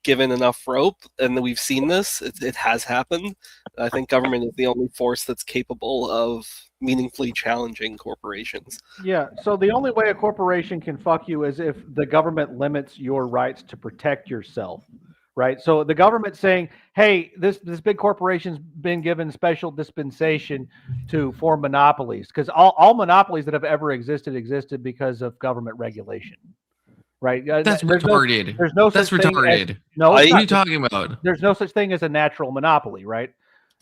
given enough rope, and we've seen this. It has happened. I think government is the only force that's capable of meaningfully challenging corporations. Yeah, so the only way a corporation can fuck you is if the government limits your rights to protect yourself, right? So the government saying, hey, this big corporation's been given special dispensation to form monopolies, because all monopolies that have ever existed because of government regulation. Right. That's retarded. There's no That's such retarded. thing as, no, what are you talking about? There's no such thing as a natural monopoly, right?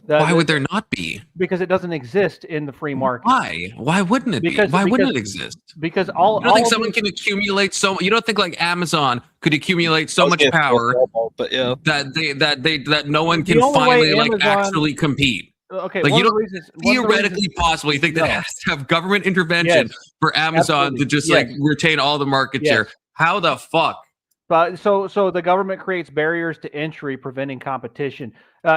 Why would there not be? Because it doesn't exist in the free market. Why? Why wouldn't it be? Why wouldn't it exist? Because you don't think someone can accumulate so? You don't think like Amazon could accumulate so much power, but yeah, that no one can finally like actually compete. Okay, like you don't theoretically possible. You think that has to have government intervention for Amazon to just like retain all the market share? How the fuck? But so the government creates barriers to entry, preventing competition.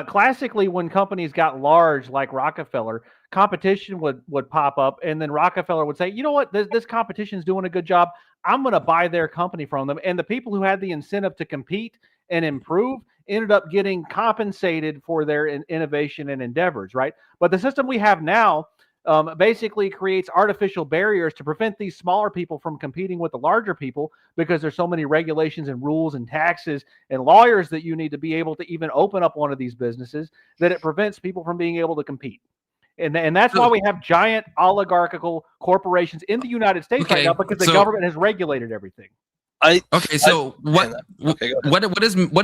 Classically, when companies got large, like Rockefeller, competition would pop up, and then Rockefeller would say, "You know what? This competition is doing a good job. I'm going to buy their company from them." And the people who had the incentive to compete and improve ended up getting compensated for their innovation and endeavors, right? But the system we have now basically creates artificial barriers to prevent these smaller people from competing with the larger people, because there's so many regulations and rules and taxes and lawyers that you need to be able to even open up one of these businesses, that it prevents people from being able to compete. And that's why we have giant oligarchical corporations in the United States right now, because the government has regulated everything. What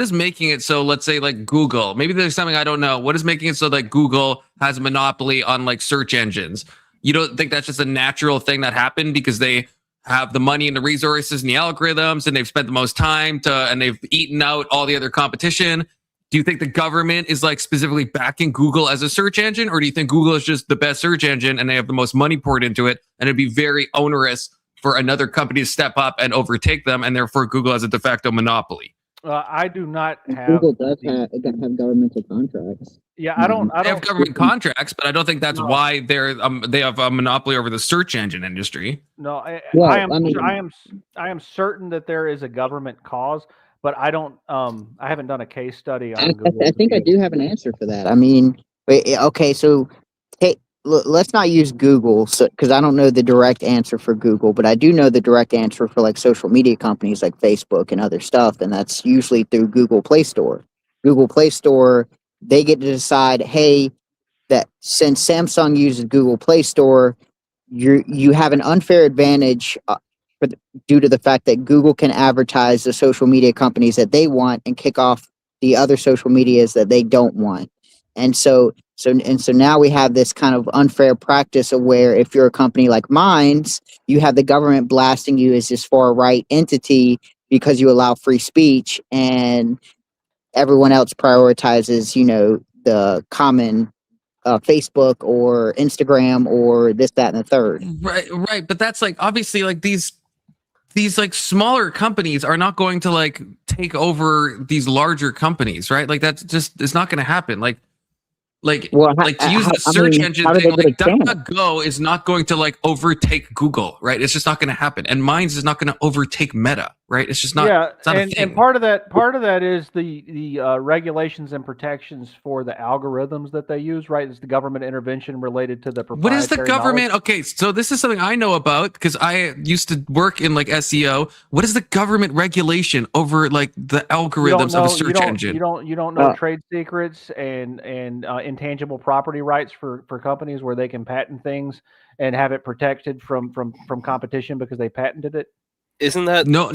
is making it so? Let's say like Google. Maybe there's something I don't know. What is making it so that Google has a monopoly on like search engines? You don't think that's just a natural thing that happened because they have the money and the resources and the algorithms, and they've spent the most time and they've eaten out all the other competition? Do you think the government is like specifically backing Google as a search engine, or do you think Google is just the best search engine and they have the most money poured into it, and it'd be very onerous for another company to step up and overtake them, and therefore Google has a de facto monopoly? I do not have. Google does have governmental contracts. Yeah, I don't. They have government contracts, but I don't think that's why they have a monopoly over the search engine industry. No, I am certain that there is a government cause, but I don't. I haven't done a case study on Google. I think I do have an answer for that. I mean, okay, so let's not use Google, because I don't know the direct answer for Google, but I do know the direct answer for like social media companies like Facebook and other stuff, and that's usually through Google Play Store. Google Play Store, they get to decide, hey, that since Samsung uses Google Play Store, you have an unfair advantage due to the fact that Google can advertise the social media companies that they want and kick off the other social medias that they don't want. And so now we have this kind of unfair practice of where if you're a company like Minds, you have the government blasting you as this far right entity because you allow free speech, and everyone else prioritizes, the common Facebook or Instagram or this, that, and the third. Right. But that's like obviously like these like smaller companies are not going to like take over these larger companies, right? Like that's just, it's not going to happen. To use the search engine thing, like DuckDuckGo is not going to like overtake Google, right? It's just not going to happen. And Minds is not going to overtake Meta. right? It's just not. Yeah, It's not a and thing. part of that is the regulations and protections for the algorithms that they use, right? It's the government intervention related to the What is the proprietary government? knowledge. Okay, so this is something I know about because I used to work in like SEO. What is the government regulation over like the algorithms of a search engine? You don't know trade secrets and intangible property rights for companies where they can patent things and have it protected from competition because they patented it. Isn't that No.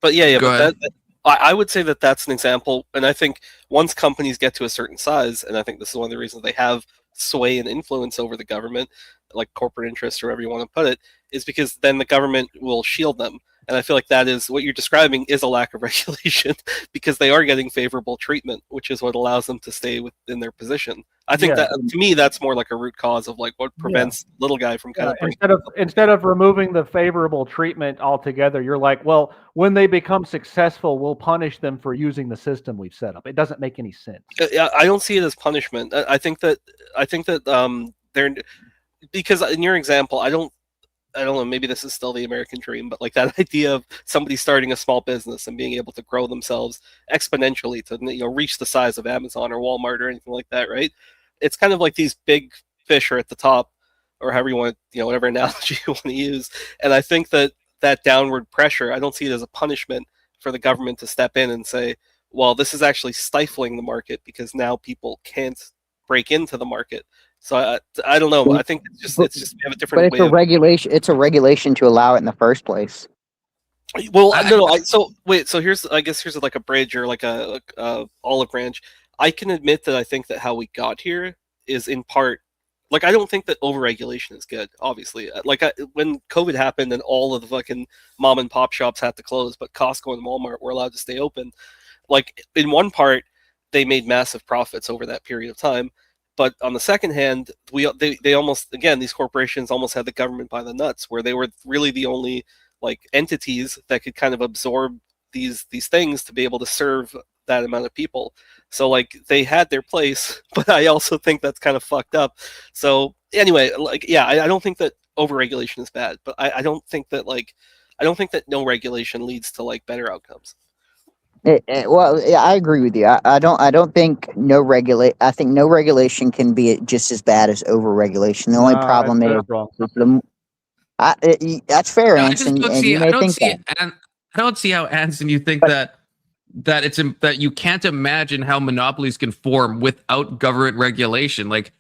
But yeah, Go but ahead. I would say that that's an example, and I think once companies get to a certain size, and I think this is one of the reasons they have sway and influence over the government, like corporate interest or whatever you want to put it, is because then the government will shield them. And I feel like that is what you're describing is a lack of regulation because they are getting favorable treatment, which is what allows them to stay within their position. I think that to me that's more like a root cause of like what prevents little guy from kind of instead of removing the favorable treatment altogether, you're like, well, when they become successful, we'll punish them for using the system we've set up. It doesn't make any sense. I don't see it as punishment. I think that they're because in your example, I don't know, maybe this is still the American dream, but like that idea of somebody starting a small business and being able to grow themselves exponentially to reach the size of Amazon or Walmart or anything like that, right? It's kind of like these big fish are at the top, or however you want, whatever analogy you want to use. And I think that downward pressure, I don't see it as a punishment for the government to step in and say, well, this is actually stifling the market because now people can't break into the market. So I don't know. I think it's just we have a different. But it's a regulation. It's a regulation to allow it in the first place. Well, no. So here's like a bridge or like a olive branch. I can admit that I think that how we got here is in part, like, I don't think that overregulation is good. Obviously, like when COVID happened and all of the fucking mom and pop shops had to close, but Costco and Walmart were allowed to stay open. Like in one part, they made massive profits over that period of time. But on the second hand, they almost, again, these corporations almost had the government by the nuts, where they were really the only like entities that could kind of absorb these things to be able to serve that amount of people. So like they had their place, but I also think that's kind of fucked up. So anyway, like I don't think that overregulation is bad, but I don't think that no regulation leads to like better outcomes. Well, yeah, I agree with you. I don't think I think no regulation can be just as bad as overregulation. The only problem is that's fair, Anson. I don't see how, Anson, you think that you can't imagine how monopolies can form without government regulation. Like,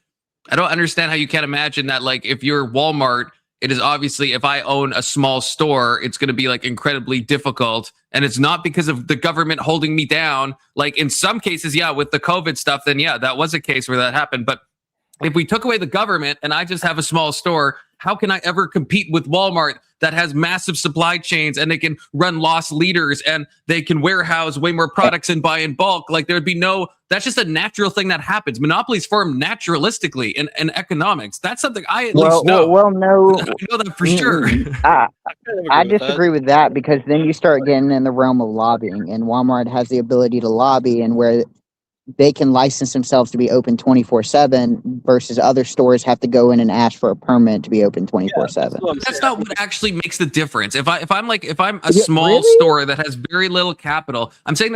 I don't understand how you can't imagine that. Like, if you're Walmart, it is obviously, if I own a small store, it's going to be like incredibly difficult. And it's not because of the government holding me down. Like in some cases, yeah, with the COVID stuff, then yeah, that was a case where that happened. But if we took away the government and I just have a small store, how can I ever compete with Walmart that has massive supply chains and they can run loss leaders and they can warehouse way more products and buy in bulk? Like there'd be that's just a natural thing that happens. Monopolies form naturalistically in economics. That's something I at least know. Well, no. I know that for sure. I disagree with that because then you start getting in the realm of lobbying, and Walmart has the ability to lobby and where they can license themselves to be open 24/7 versus other stores have to go in and ask for a permit to be open 24/7. That's not what actually makes the difference. If I'm a small store that has very little capital, I'm saying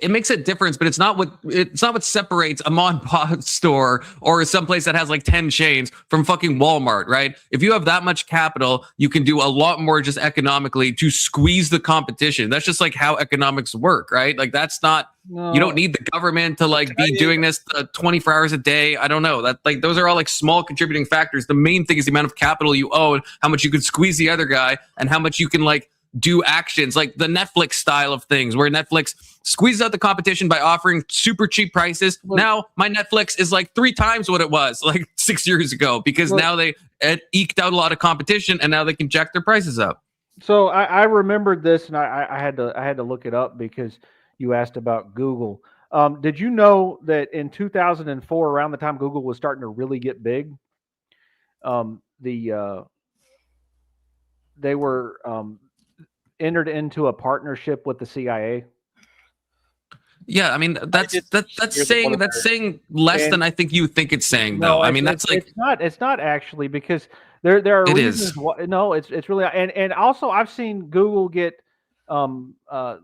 it makes a difference, but it's not what separates a mom and pop store or someplace that has like 10 chains from fucking Walmart, right? If you have that much capital, you can do a lot more just economically to squeeze the competition. That's just like how economics work, right? Like that's not. No. You don't need the government to like be doing this 24 hours a day. I don't know. That like those are all like small contributing factors. The main thing is the amount of capital you own, how much you can squeeze the other guy, and how much you can like do actions like the Netflix style of things where Netflix squeezes out the competition by offering super cheap prices. Now my Netflix is like 3 times what it was like 6 years ago because now they eked out a lot of competition and now they can jack their prices up. So I remembered this and I had to look it up because you asked about Google. Did you know that in 2004, around the time Google was starting to really get big, they were entered into a partnership with the CIA? Yeah, I mean that's saying less than I think you think it's saying though. I mean that's like it's not actually because There are It reasons. is. No, it's really, and also I've seen Google get um, uh,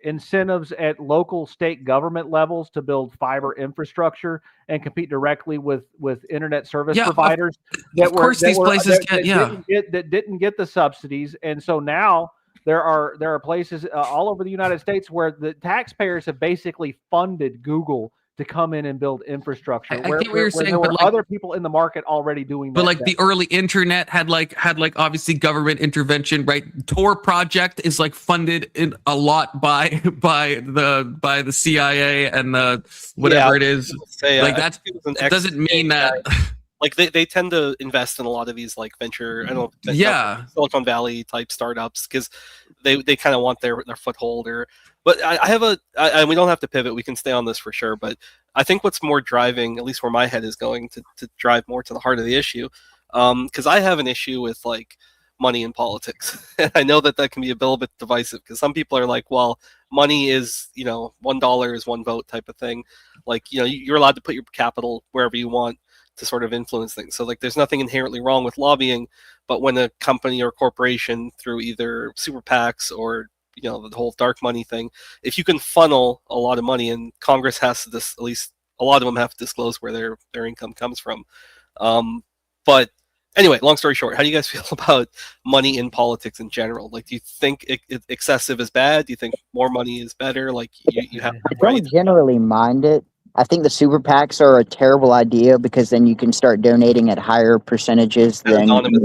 incentives at local state government levels to build fiber infrastructure and compete directly with internet service Yeah, providers of course these places get, yeah. that didn't get the subsidies, and so now there are places all over the United States where the taxpayers have basically funded Google to come in and build infrastructure. I get what you're saying, there were but like, other people in the market already doing that. but like the early internet had like obviously government intervention, right? Tor project is like funded in a lot by the CIA and the whatever it is. Like that doesn't mean that. Like they tend to invest in a lot of these like venture, I don't know, Silicon Valley type startups because they kind of want their foothold. But I have and we don't have to pivot. We can stay on this for sure. But I think what's more driving, at least where my head is going, to drive more to the heart of the issue, because I have an issue with like money in politics. And I know that can be a little bit divisive because some people are like, well, money is, $1 is one vote type of thing. Like, you're allowed to put your capital wherever you want to sort of influence things. So like there's nothing inherently wrong with lobbying, but when a company or corporation through either super PACs or the whole dark money thing, if you can funnel a lot of money, and Congress has to at least a lot of them have to disclose where their income comes from. But anyway, long story short, how do you guys feel about money in politics in general? Like, do you think excessive is bad? Do you think more money is better? Like, you have I don't generally mind it. I think the super PACs are a terrible idea because then you can start donating at higher percentages than for me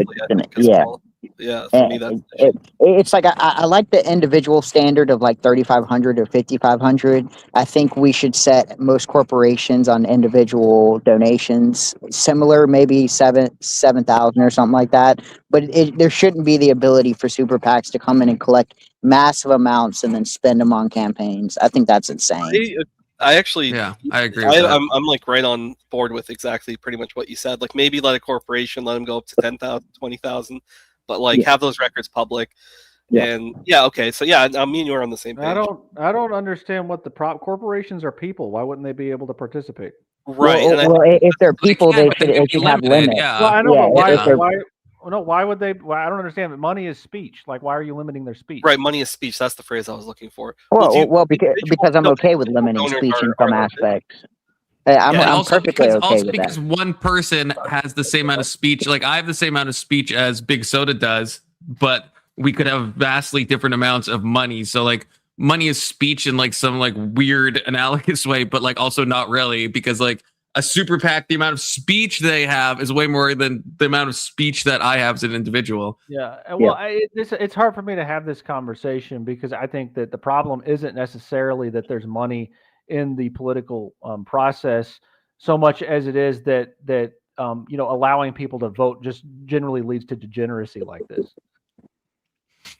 it's like I like the individual standard of like 3,500 or 5,500. I think we should set most corporations on individual donations, similar maybe 7,000 or something like that. But there shouldn't be the ability for super PACs to come in and collect massive amounts and then spend them on campaigns. I think that's insane. I actually, I agree with that. I'm like right on board with exactly pretty much what you said. Like maybe let a corporation, let them go up to 10,000, 20,000, but like have those records public. And okay. So me and you are on the same page. I don't understand what the corporations are people. Why wouldn't they be able to participate? Right. Well, if they're people, they should have limits. Well, I know, but why? No, why would they? I don't understand. But money is speech. Like, why are you limiting their speech? Right, money is speech. That's the phrase I was looking for. Well, because I'm okay with limiting speech in some aspects. I'm perfectly okay with because one person has the same amount of speech. Like, I have the same amount of speech as Big Soda does, but we could have vastly different amounts of money. So, like, money is speech in like some like weird analogous way, but like also not really, because like a super PAC, the amount of speech they have is way more than the amount of speech that I have as an individual. Yeah. Well, it's hard for me to have this conversation because I think that the problem isn't necessarily that there's money in the political process so much as it is that allowing people to vote just generally leads to degeneracy like this.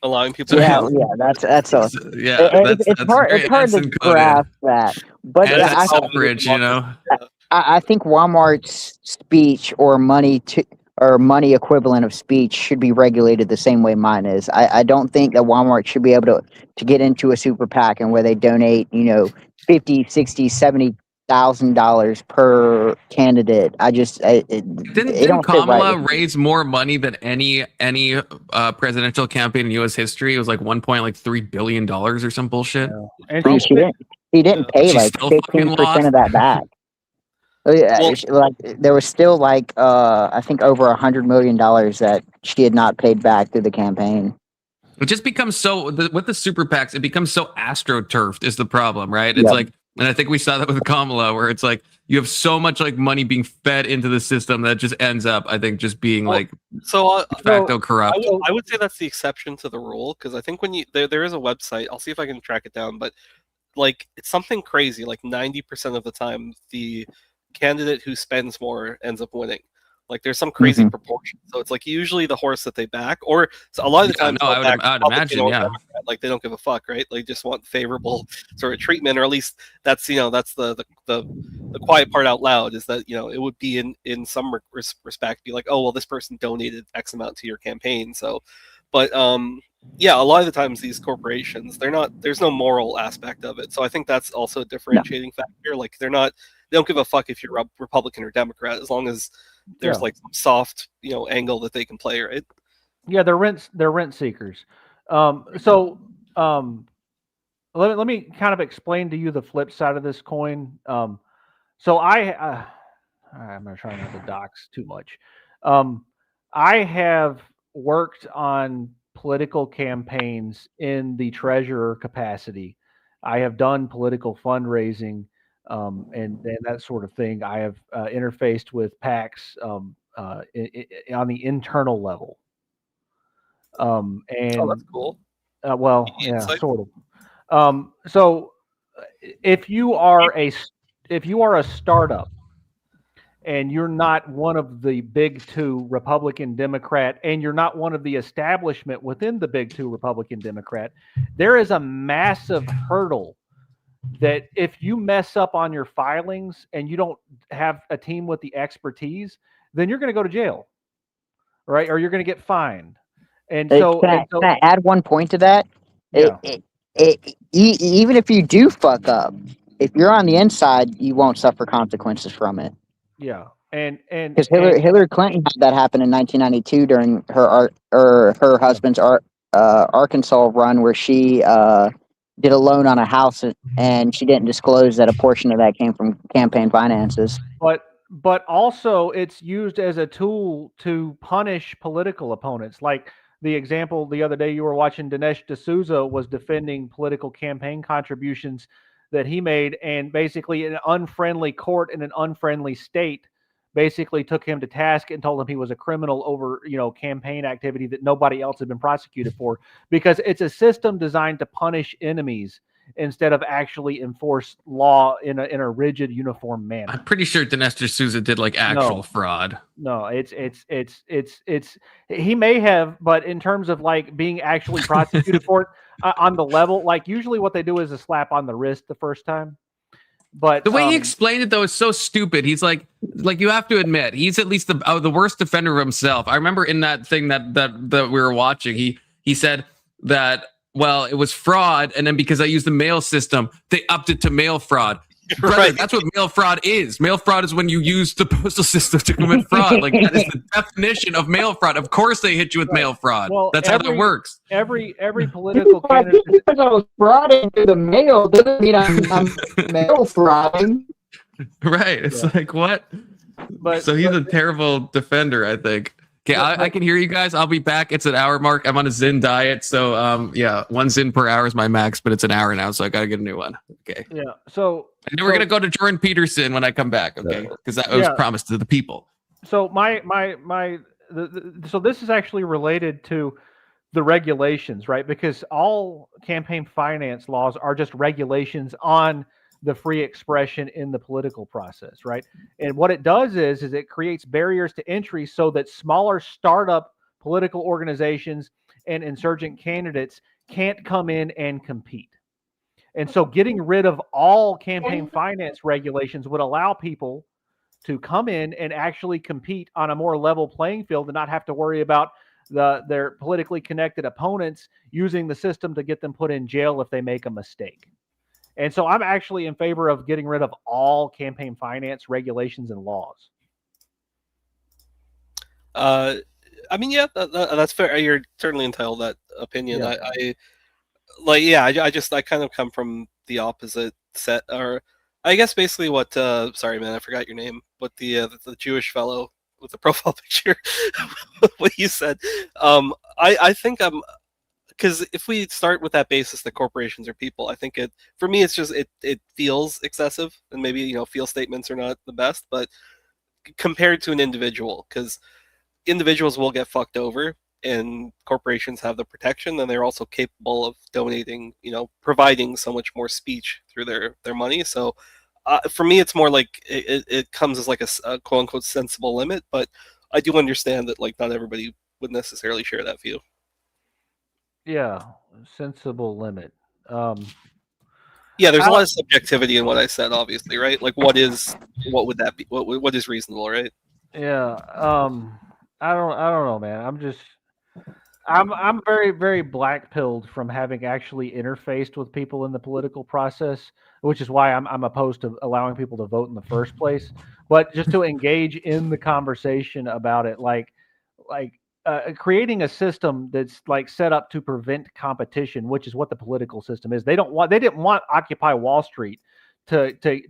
Allowing people it's hard to grasp that, but I think Walmart's speech or money equivalent of speech should be regulated the same way mine is. I don't think that Walmart should be able to get into a super PAC and where they donate, $50,000, $60,000, $70,000 per candidate. Didn't Kamala raise more money than any presidential campaign in U.S. history? It was like $1.3 billion or some bullshit. Yeah. And she didn't pay like 15% of that back. Like there was still like I think over $100 million that she had not paid back through the campaign. It just becomes with the super PACs, it becomes so astroturfed is the problem, right? It's like, and I think we saw that with Kamala, where it's like you have so much like money being fed into the system that just ends up, I think, just being de facto corrupt. I would say that's the exception to the rule, because I think when there is a website, I'll see if I can track it down, but like it's something crazy, like 90% of the time the candidate who spends more ends up winning. Like there's some crazy proportion. So it's like usually the horse that they back, or so a lot of the time, I would imagine, like they don't give a fuck, right? They just want favorable sort of treatment, or at least that's the quiet part out loud is that it would be in some respect be like, oh well, this person donated X amount to your campaign, so. But a lot of the times these corporations, there's no moral aspect of it. So I think that's also a differentiating factor. Like they don't give a fuck if you're a Republican or Democrat, as long as there's Yeah. like some soft, angle that they can play, right? Yeah, they're rent seekers. So let me kind of explain to you the flip side of this coin. So I'm gonna try not to dox too much. I have worked on political campaigns in the treasurer capacity. I have done political fundraising and that sort of thing. I have interfaced with PACs on the internal level. Oh, And that's cool. well, Any yeah, insight? sort of. So if you are a startup and you're not one of the big two Republican Democrat, and you're not one of the establishment within the big two Republican Democrat, there is a massive hurdle that if you mess up on your filings and you don't have a team with the expertise, then you're going to go to jail, right? Or you're going to get fined. And so, Can I add one point to that? yeah, Even if you do fuck up, if you're on the inside, you won't suffer consequences from it. yeah, and Because Hillary Clinton had that happen in 1992 during her husband's Arkansas run, where she did a loan on a house and she didn't disclose that a portion of that came from campaign finances. but also it's used as a tool to punish political opponents. Like the example the other day you were watching, Dinesh D'Souza was defending political campaign contributions that he made, and basically an unfriendly court in an unfriendly state basically took him to task and told him he was a criminal over, campaign activity that nobody else had been prosecuted for, because it's a system designed to punish enemies instead of actually enforce law in a rigid, uniform manner. I'm pretty sure Dinesh D'Souza did like actual fraud. No, it's he may have, but in terms of like being actually prosecuted for it on the level, like usually what they do is a slap on the wrist the first time. But the way he explained it though is so stupid. He's like you have to admit he's at least the worst defender of himself. I remember in that thing that we were watching, he said that, well, it was fraud, and then because I used the mail system, they upped it to mail fraud. Brother, Right. that's what mail fraud is. Mail fraud is when you use the postal system to commit fraud. Like that is the definition of mail fraud. Of course, they hit you with mail fraud. Well, That's how that works. Every political candidate. Because I was frauding through the mail doesn't mean I'm mail frauding. Right. It's like what? But So he's a terrible defender, I think. Okay, I can hear you guys. I'll be back. It's an hour mark. I'm on a Zyn diet, so yeah, 1 Zyn per hour is my max, but it's an hour now, so I gotta get a new one. Okay. Yeah. So And then we're gonna go to Jordan Peterson when I come back. Okay, because that was promised to the people. So so this is actually related to the regulations, right? Because all campaign finance laws are just regulations on the free expression in the political process, right? And what it does is it creates barriers to entry so that smaller startup political organizations and insurgent candidates can't come in and compete. And so getting rid of all campaign finance regulations would allow people to come in and actually compete on a more level playing field and not have to worry about their politically connected opponents using the system to get them put in jail if they make a mistake. And so I'm actually in favor of getting rid of all campaign finance regulations and laws. I mean, yeah, that's fair. You're certainly entitled to that opinion. Yeah. I kind of come from the opposite set, or I guess basically what. Sorry, man, I forgot your name. But the Jewish fellow with the profile picture, what you said. I think I'm. Because if we start with that basis that corporations are people, I think for me it's just it feels excessive, and maybe feel statements are not the best, but compared to an individual, because individuals will get fucked over and corporations have the protection, and they're also capable of donating, providing so much more speech through their money. So for me it's more like it comes as like a quote unquote sensible limit, but I do understand that like not everybody would necessarily share that view. Yeah, sensible limit. Yeah, there's a lot of subjectivity in what I said, obviously, right? Like, what would that be? What is reasonable, right? Yeah. I don't know, man. I'm very, very black pilled from having actually interfaced with people in the political process, which is why I'm opposed to allowing people to vote in the first place. But just to engage in the conversation about it, like creating a system that's like set up to prevent competition, which is what the political system is. They didn't want Occupy Wall Street to take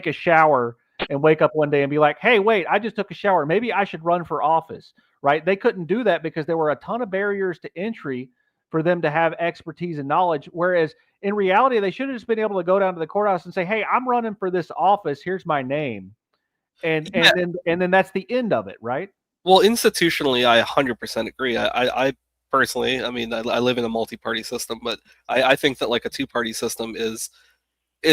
a shower and wake up one day and be like, hey, wait, I just took a shower. Maybe I should run for office. Right? They couldn't do that because there were a ton of barriers to entry for them to have expertise and knowledge. Whereas in reality, they should have just been able to go down to the courthouse and say, hey, I'm running for this office. Here's my name. And then that's the end of it, right? Well, institutionally, I 100% agree. I personally, I mean, I live in a multi-party system, but I think that like a two-party system is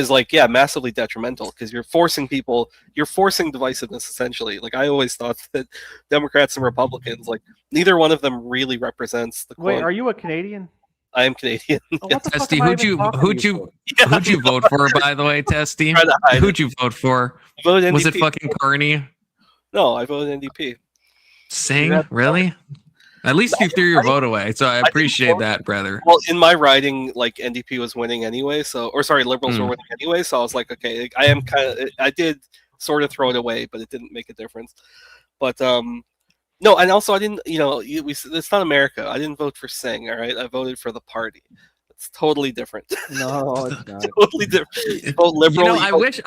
like, yeah, massively detrimental because you're forcing divisiveness essentially. Like I always thought that Democrats and Republicans, like neither one of them really represents the. Wait, are you a Canadian? I am Canadian. Oh, what the fuck Testy, am I who'd even you talking to who'd you vote for, by the way, Testy? Who'd you vote for? Voted Was it NDP. fucking Carney? No, I voted NDP. Sing? Really? At least you threw your vote away, so I appreciate that, brother. Well, in my riding, like NDP was winning anyway, Liberals were winning anyway, so I was like, okay, I did sort of throw it away, but it didn't make a difference. But no, and also I didn't, it's not America. I didn't vote for Singh, all right? I voted for the party. It's totally different. No, it's not. Totally different. Vote liberal. I wish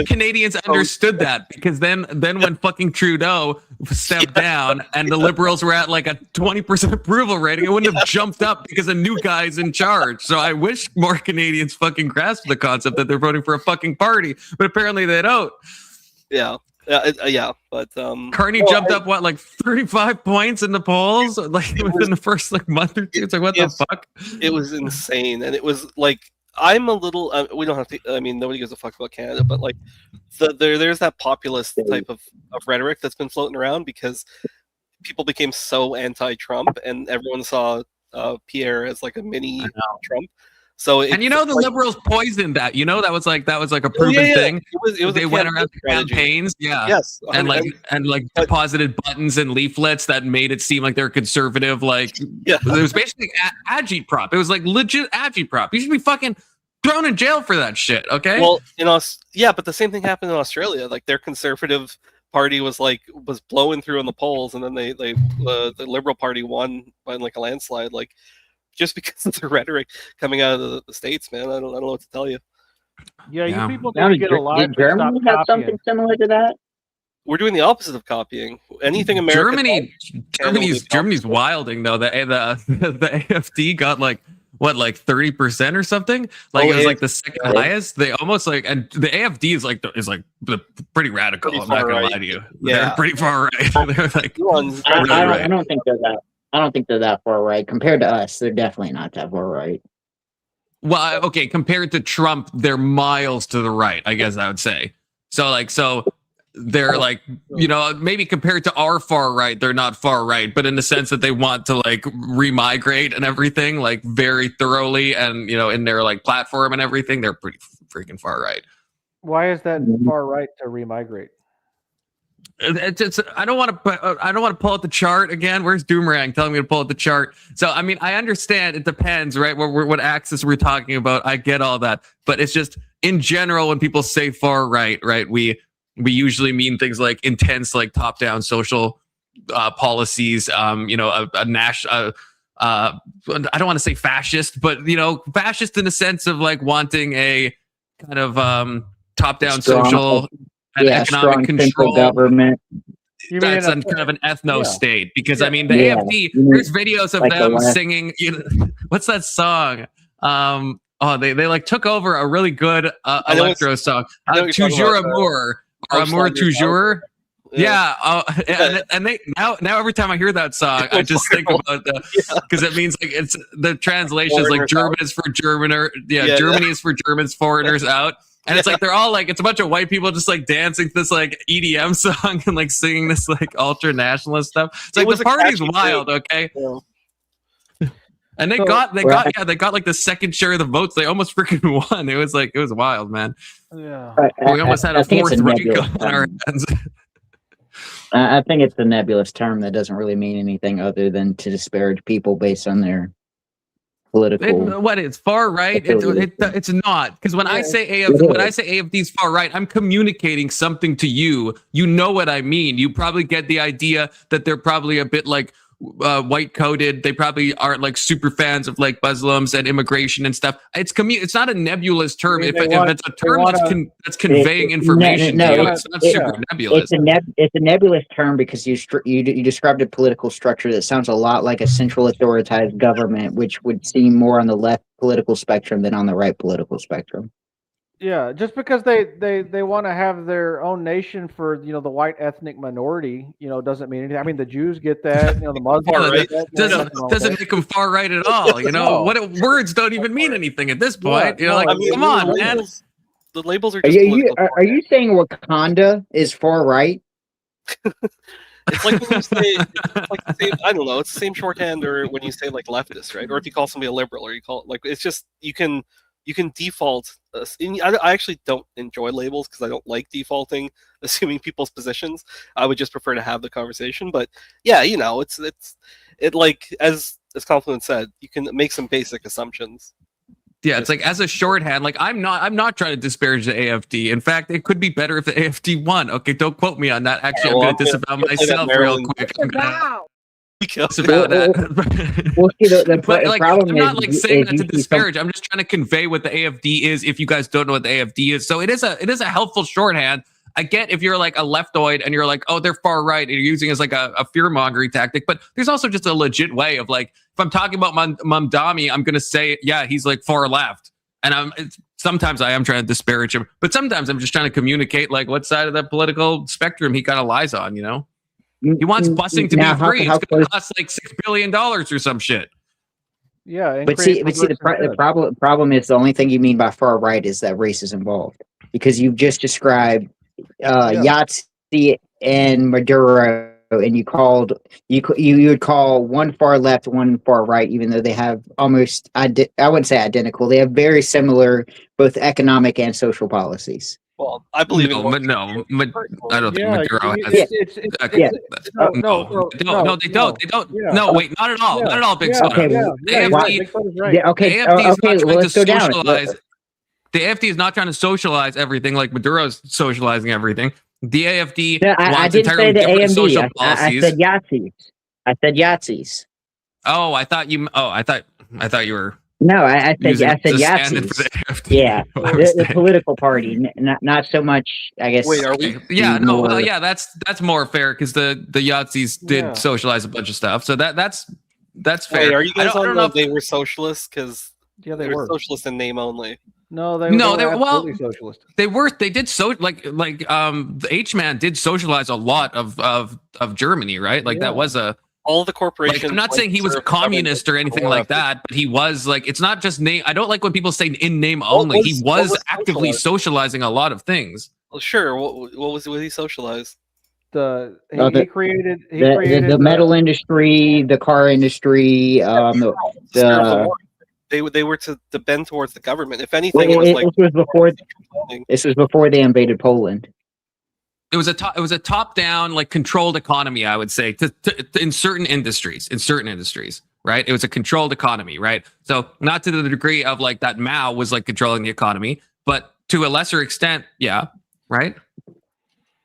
Canadians understood that because then when fucking Trudeau stepped down and the Liberals were at like a 20% approval rating, it wouldn't have jumped up because a new guy's in charge. So I wish more Canadians fucking grasp the concept that they're voting for a fucking party, but apparently they don't. Yeah. But Carney jumped up like 35 points in the polls like within the first like month or two. It's like what the fuck? It was insane, and it was like I'm a little. We don't have to. I mean, nobody gives a fuck about Canada, but like there's that populist type of rhetoric that's been floating around because people became so anti-Trump, and everyone saw Pierre as like a mini Trump. So the Liberals poisoned that. That was like a proven thing. It was they went around campaigns, yes, and deposited buttons and leaflets that made it seem like they're conservative. Like it was basically agitprop. It was like legit agitprop. You should be fucking thrown in jail for that shit. Okay. Well, but the same thing happened in Australia. Like their conservative party was blowing through in the polls, and then the Liberal Party won by like a landslide. Like. Just because of the rhetoric coming out of the States, man. I don't know what to tell you. Yeah, you people need to get a lot. Did Germany have something similar to that? We're doing the opposite of copying. Anything American. Germany's wilding though. The AFD got like 30% or something. Like it was like the second highest. They almost and the AFD is like pretty radical. I'm not gonna lie to you. Yeah. They're pretty far right. They're like I don't think they're that. I don't think they're that far right compared to us. They're definitely not that far right. Well, okay, compared to Trump, they're miles to the right, I guess I would say. So they're like, maybe compared to our far right, they're not far right, but in the sense that they want to like remigrate and everything, like very thoroughly, and in their like platform and everything, they're pretty freaking far right. Why is that far right to remigrate? I don't want to pull out the chart again. Where's Doomerang telling me to pull out the chart? So I mean, I understand it depends, right? What axis we're talking about. I get all that, but it's just in general when people say far right, we usually mean things like intense, like top down social policies. A national. I don't want to say fascist, but fascist in the sense of like wanting a kind of top down social. Economic control government. That's kind of an ethno state because I mean the AFD. There's videos of them singing. What's that song? They like took over a really good electro song. Toujours amour or amour toujours. Yeah, and they now every time I hear that song, I just think about because it means like it's the translation is like German is for Germaner. Germany is for Germans, foreigners out. And it's like they're all like it's a bunch of white people just like dancing to this like EDM song and like singing this like ultra nationalist stuff. It's like the party's wild, okay? Yeah. And they got like the second share of the votes. They almost freaking won. It was wild, man. Yeah. We almost had a fourth right on our hands. I think it's a nebulous term that doesn't really mean anything other than to disparage people based on their political. What it's far right? It's not, because when I say AFD is far right, I'm communicating something to you. You know what I mean. You probably get the idea that they're probably a bit like white coated. They probably aren't like super fans of like Muslims and immigration and stuff. It's not a nebulous term. If it's a term that's conveying information to you, it's not super nebulous. It's a nebulous term because you described a political structure that sounds a lot like a central authoritized government, which would seem more on the left political spectrum than on the right political spectrum. Yeah, just because they want to have their own nation for the white ethnic minority, doesn't mean anything. I mean, the Jews get that, the Muslims doesn't make them far right at all. What words don't even mean anything at this point. Come on, man. The labels are. Are you saying Wakanda is far right? It's like when you say, I don't know. It's the same shorthand, or when you say like leftist, right? Or if you call somebody a liberal, or you call it it's just you can default. I actually don't enjoy labels because I don't like defaulting, assuming people's positions. I would just prefer to have the conversation. But yeah, it's like as Confluent said, you can make some basic assumptions. Yeah, it's like as a shorthand. Like I'm not trying to disparage the AFD. In fact, it could be better if the AFD won. Okay, don't quote me on that. Actually, I'm going to disavow myself real quick. It's about that. Well, see, the problem I'm not like saying that to disparage. I'm just trying to convey what the AFD is. If you guys don't know what the AFD is, so it is a helpful shorthand. I get if you're like a leftoid and you're like, oh, they're far right, and you're using it as like a fear mongering tactic. But there's also just a legit way of like, if I'm talking about Mamdani, I'm gonna say, yeah, he's like far left, and sometimes I am trying to disparage him, but sometimes I'm just trying to communicate like what side of the political spectrum he kind of lies on. He wants busing to be free. It's going to cost like $6 billion or some shit. Yeah, but the problem is the only thing you mean by far right is that race is involved, because you've just described Yahtzee and Maduro, and you would call one far left, one far right, even though they have almost I wouldn't say identical. They have very similar both economic and social policies. Well, I believe I don't think Maduro has. No, they don't. They don't. No, wait, not at all. Not at all, Big Soda. The AFD is not trying to socialize. The AFD is not trying to socialize everything like Maduro's socializing everything. The AFD wants entirely different social policies. I said Yahtzees. Yahtzees. Oh, I thought you were. No, I said Yahtzees. Yeah, the political party, not so much. I guess. Wait, are we? Yeah, no, well, yeah, that's more fair because the Yahtzees did socialize a bunch of stuff, so that's fair. Wait, are you guys on the they were socialists? Because they were socialists in name only. No, they were socialist. They did so the H-Man did socialize a lot of Germany, right? Like that was all the corporations. I'm not saying he was a communist or anything like that, but he was like, it's not just name. I don't like when people say in name only. He was actively socializing a lot of things. Well, sure. What was he socialized? He created the metal industry, the car industry, They were to bend towards the government. If anything, it was like this was before they invaded Poland. It was a top-down, like controlled economy, I would say, in certain industries, right? It was a controlled economy, right? So not to the degree of like that Mao was like controlling the economy, but to a lesser extent, yeah, right?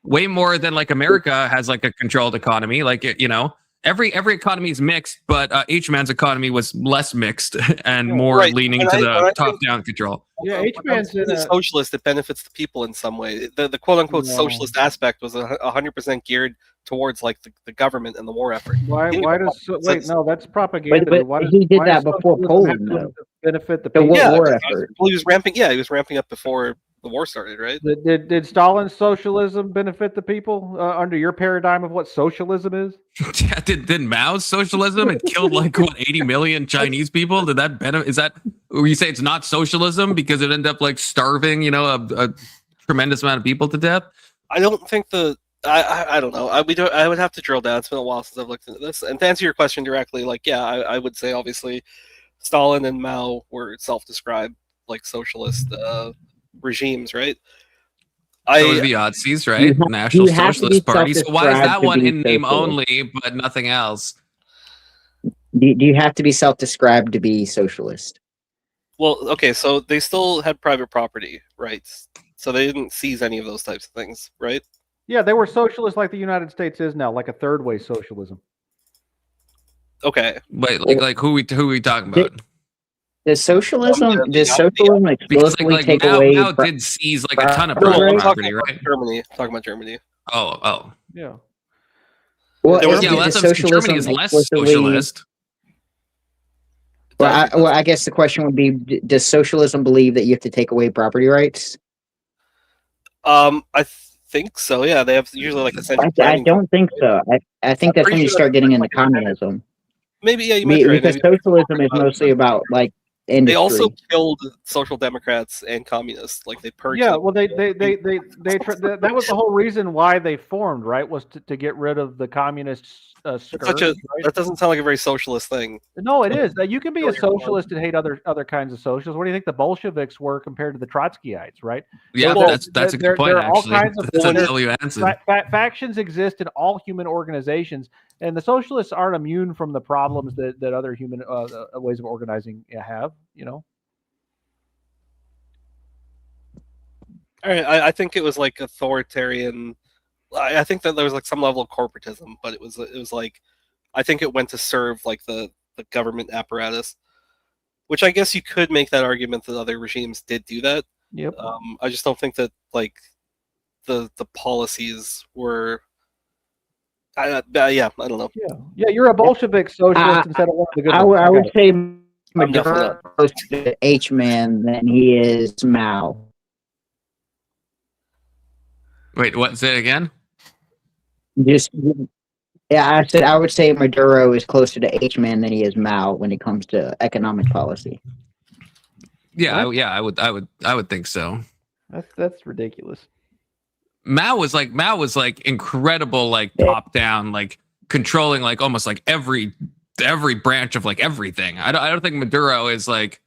Way more than like America has like a controlled economy, like every economy is mixed, but H-Man's economy was less mixed and more leaning to the top-down control. Yeah, H-Man's a socialist that benefits the people in some way. The quote-unquote socialist aspect was 100% geared towards like the government and the war effort. No, that's propaganda. But he did that before Poland, though. Benefit the people. war effort. Well, he was ramping up before the war started, right? Did Stalin's socialism benefit the people under your paradigm of what socialism is? Yeah, did Mao's socialism? It killed like 80 million Chinese people. Did that benefit? Is that where you say it's not socialism because it ended up like starving, a tremendous amount of people to death? I don't think I don't know. I would have to drill down. It's been a while since I've looked into this. And to answer your question directly, I would say obviously Stalin and Mao were self-described like socialist regimes, right? So is the Nazis, right? You National have to Socialist be Party. So why is self-described that to one be in name socialist. only, but nothing else? Do you have to be self-described to be socialist? Well, okay, so they still had private property rights, so they didn't seize any of those types of things, right? Yeah, they were socialist like the United States is now, like a third way socialism. Okay. Wait, like who we talking about? Does socialism Because explicitly like take Mao, away? Mao did seize like a ton of No, private I'm property, talking right? about Germany. I'm talking about Germany. Oh. Yeah. Well, There was- Yeah, well, is that's what I'm saying. Germany is socialism less explicitly? socialist. Well, I guess the question would be: does socialism believe that you have to take away property rights? I think so. Yeah, they have usually like essential. I don't think so. I think that's when you start getting into communism. Maybe you might be right. Because Maybe socialism is mostly about like industry. they also killed social democrats and communists. Like they purged. Yeah, them. well, that was the whole reason why they formed, right? Was to get rid of the communist scourge, right? That doesn't sound like a very socialist thing. No, it is. You can be a socialist and hate other kinds of socialists. What do you think the Bolsheviks were compared to the Trotskyites, right? Yeah, Well, that's a good point. there are all Actually, kinds of that's until you answered. factions exist in all human organizations, and the socialists aren't immune from the problems that other human ways of organizing have. You know. All right, I think it was like authoritarian. I think that there was like some level of corporatism, but it was like I think it went to serve like the government apparatus, which I guess you could make that argument that other regimes did do that. Yep. I just don't think that like the policies were. Yeah, I don't know. Yeah, you're a Bolshevik socialist instead of one of the good. I would say definitely Maduro is closer to H-man than he is Mao. Wait, what? Say it again. I said I would say Maduro is closer to H-man than he is Mao when it comes to economic policy. Yeah, I would think so. That's ridiculous. Mao was like incredible, like top down, like controlling like almost like every branch of like everything. I don't think Maduro is like.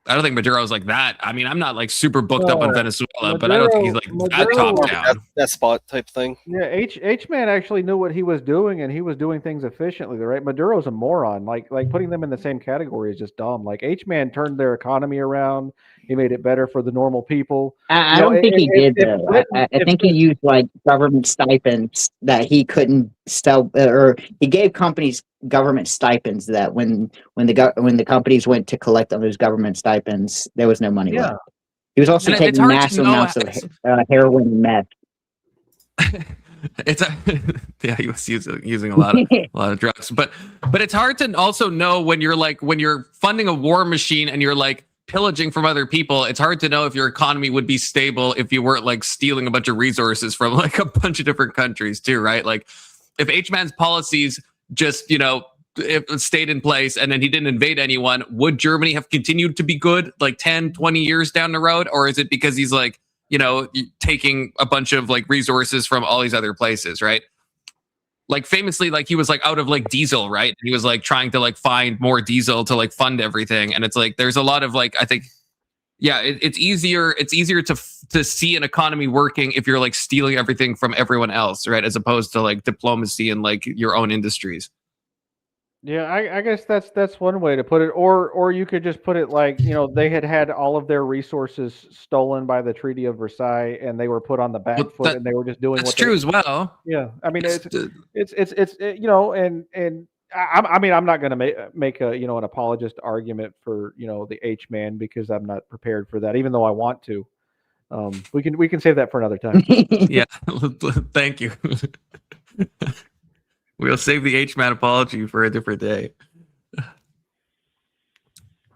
I don't think Maduro's like that. I mean, I'm not like super booked up on Venezuela, but I don't think he's like that top down. That spot type thing. Yeah, H-man actually knew what he was doing, and he was doing things efficiently. Right? Maduro's a moron. Like putting them in the same category is just dumb. Like H-man turned their economy around. He made it better for the normal people. I don't think he did though. I think he used like government stipends that he couldn't sell, or he gave companies government stipends that when the companies went to collect on those government stipends, there was no money left. He was also taking massive amounts of heroin and meth. He was using a lot of drugs, but it's hard to also know when you're funding a war machine and you're like pillaging from other people. It's hard to know if your economy would be stable if you weren't like stealing a bunch of resources from like a bunch of different countries too, right? Like if H-man's policies just, if it stayed in place and then he didn't invade anyone, would Germany have continued to be good like 10, 20 years down the road? Or is it because he's like, taking a bunch of like resources from all these other places, right? Like famously, like he was like out of like diesel, right? He was like trying to like find more diesel to like fund everything. And it's like, there's a lot of like, I think, it's easier to see an economy working if you're like stealing everything from everyone else, right? As opposed to like diplomacy and like your own industries. Yeah, I guess that's one way to put it, or you could just put it like they had all of their resources stolen by the Treaty of Versailles, and they were put on the back foot, and they were just doing. That's true as well. Yeah, I mean it's I'm not going to make a an apologist argument for the H-man because I'm not prepared for that, even though I want to. We can save that for another time. Yeah, thank you. We'll save the H-man apology for a different day.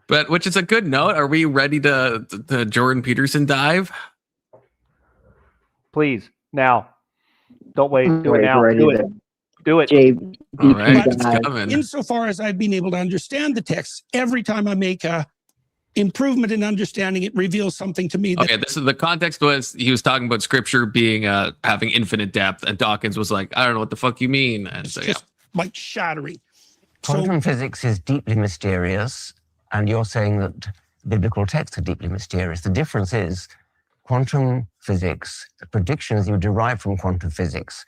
But which is a good note. Are we ready to Jordan Peterson dive? Please, now. Don't wait. Do it now. Do it. All right, insofar as I've been able to understand the text, every time I make a improvement in understanding, it reveals something to me. Okay, this is the context was he was talking about scripture being having infinite depth, and Dawkins was like, I don't know what the fuck you mean, and so just like shattering. Quantum physics is deeply mysterious, and you're saying that biblical texts are deeply mysterious. The difference is quantum physics, the predictions you derive from quantum physics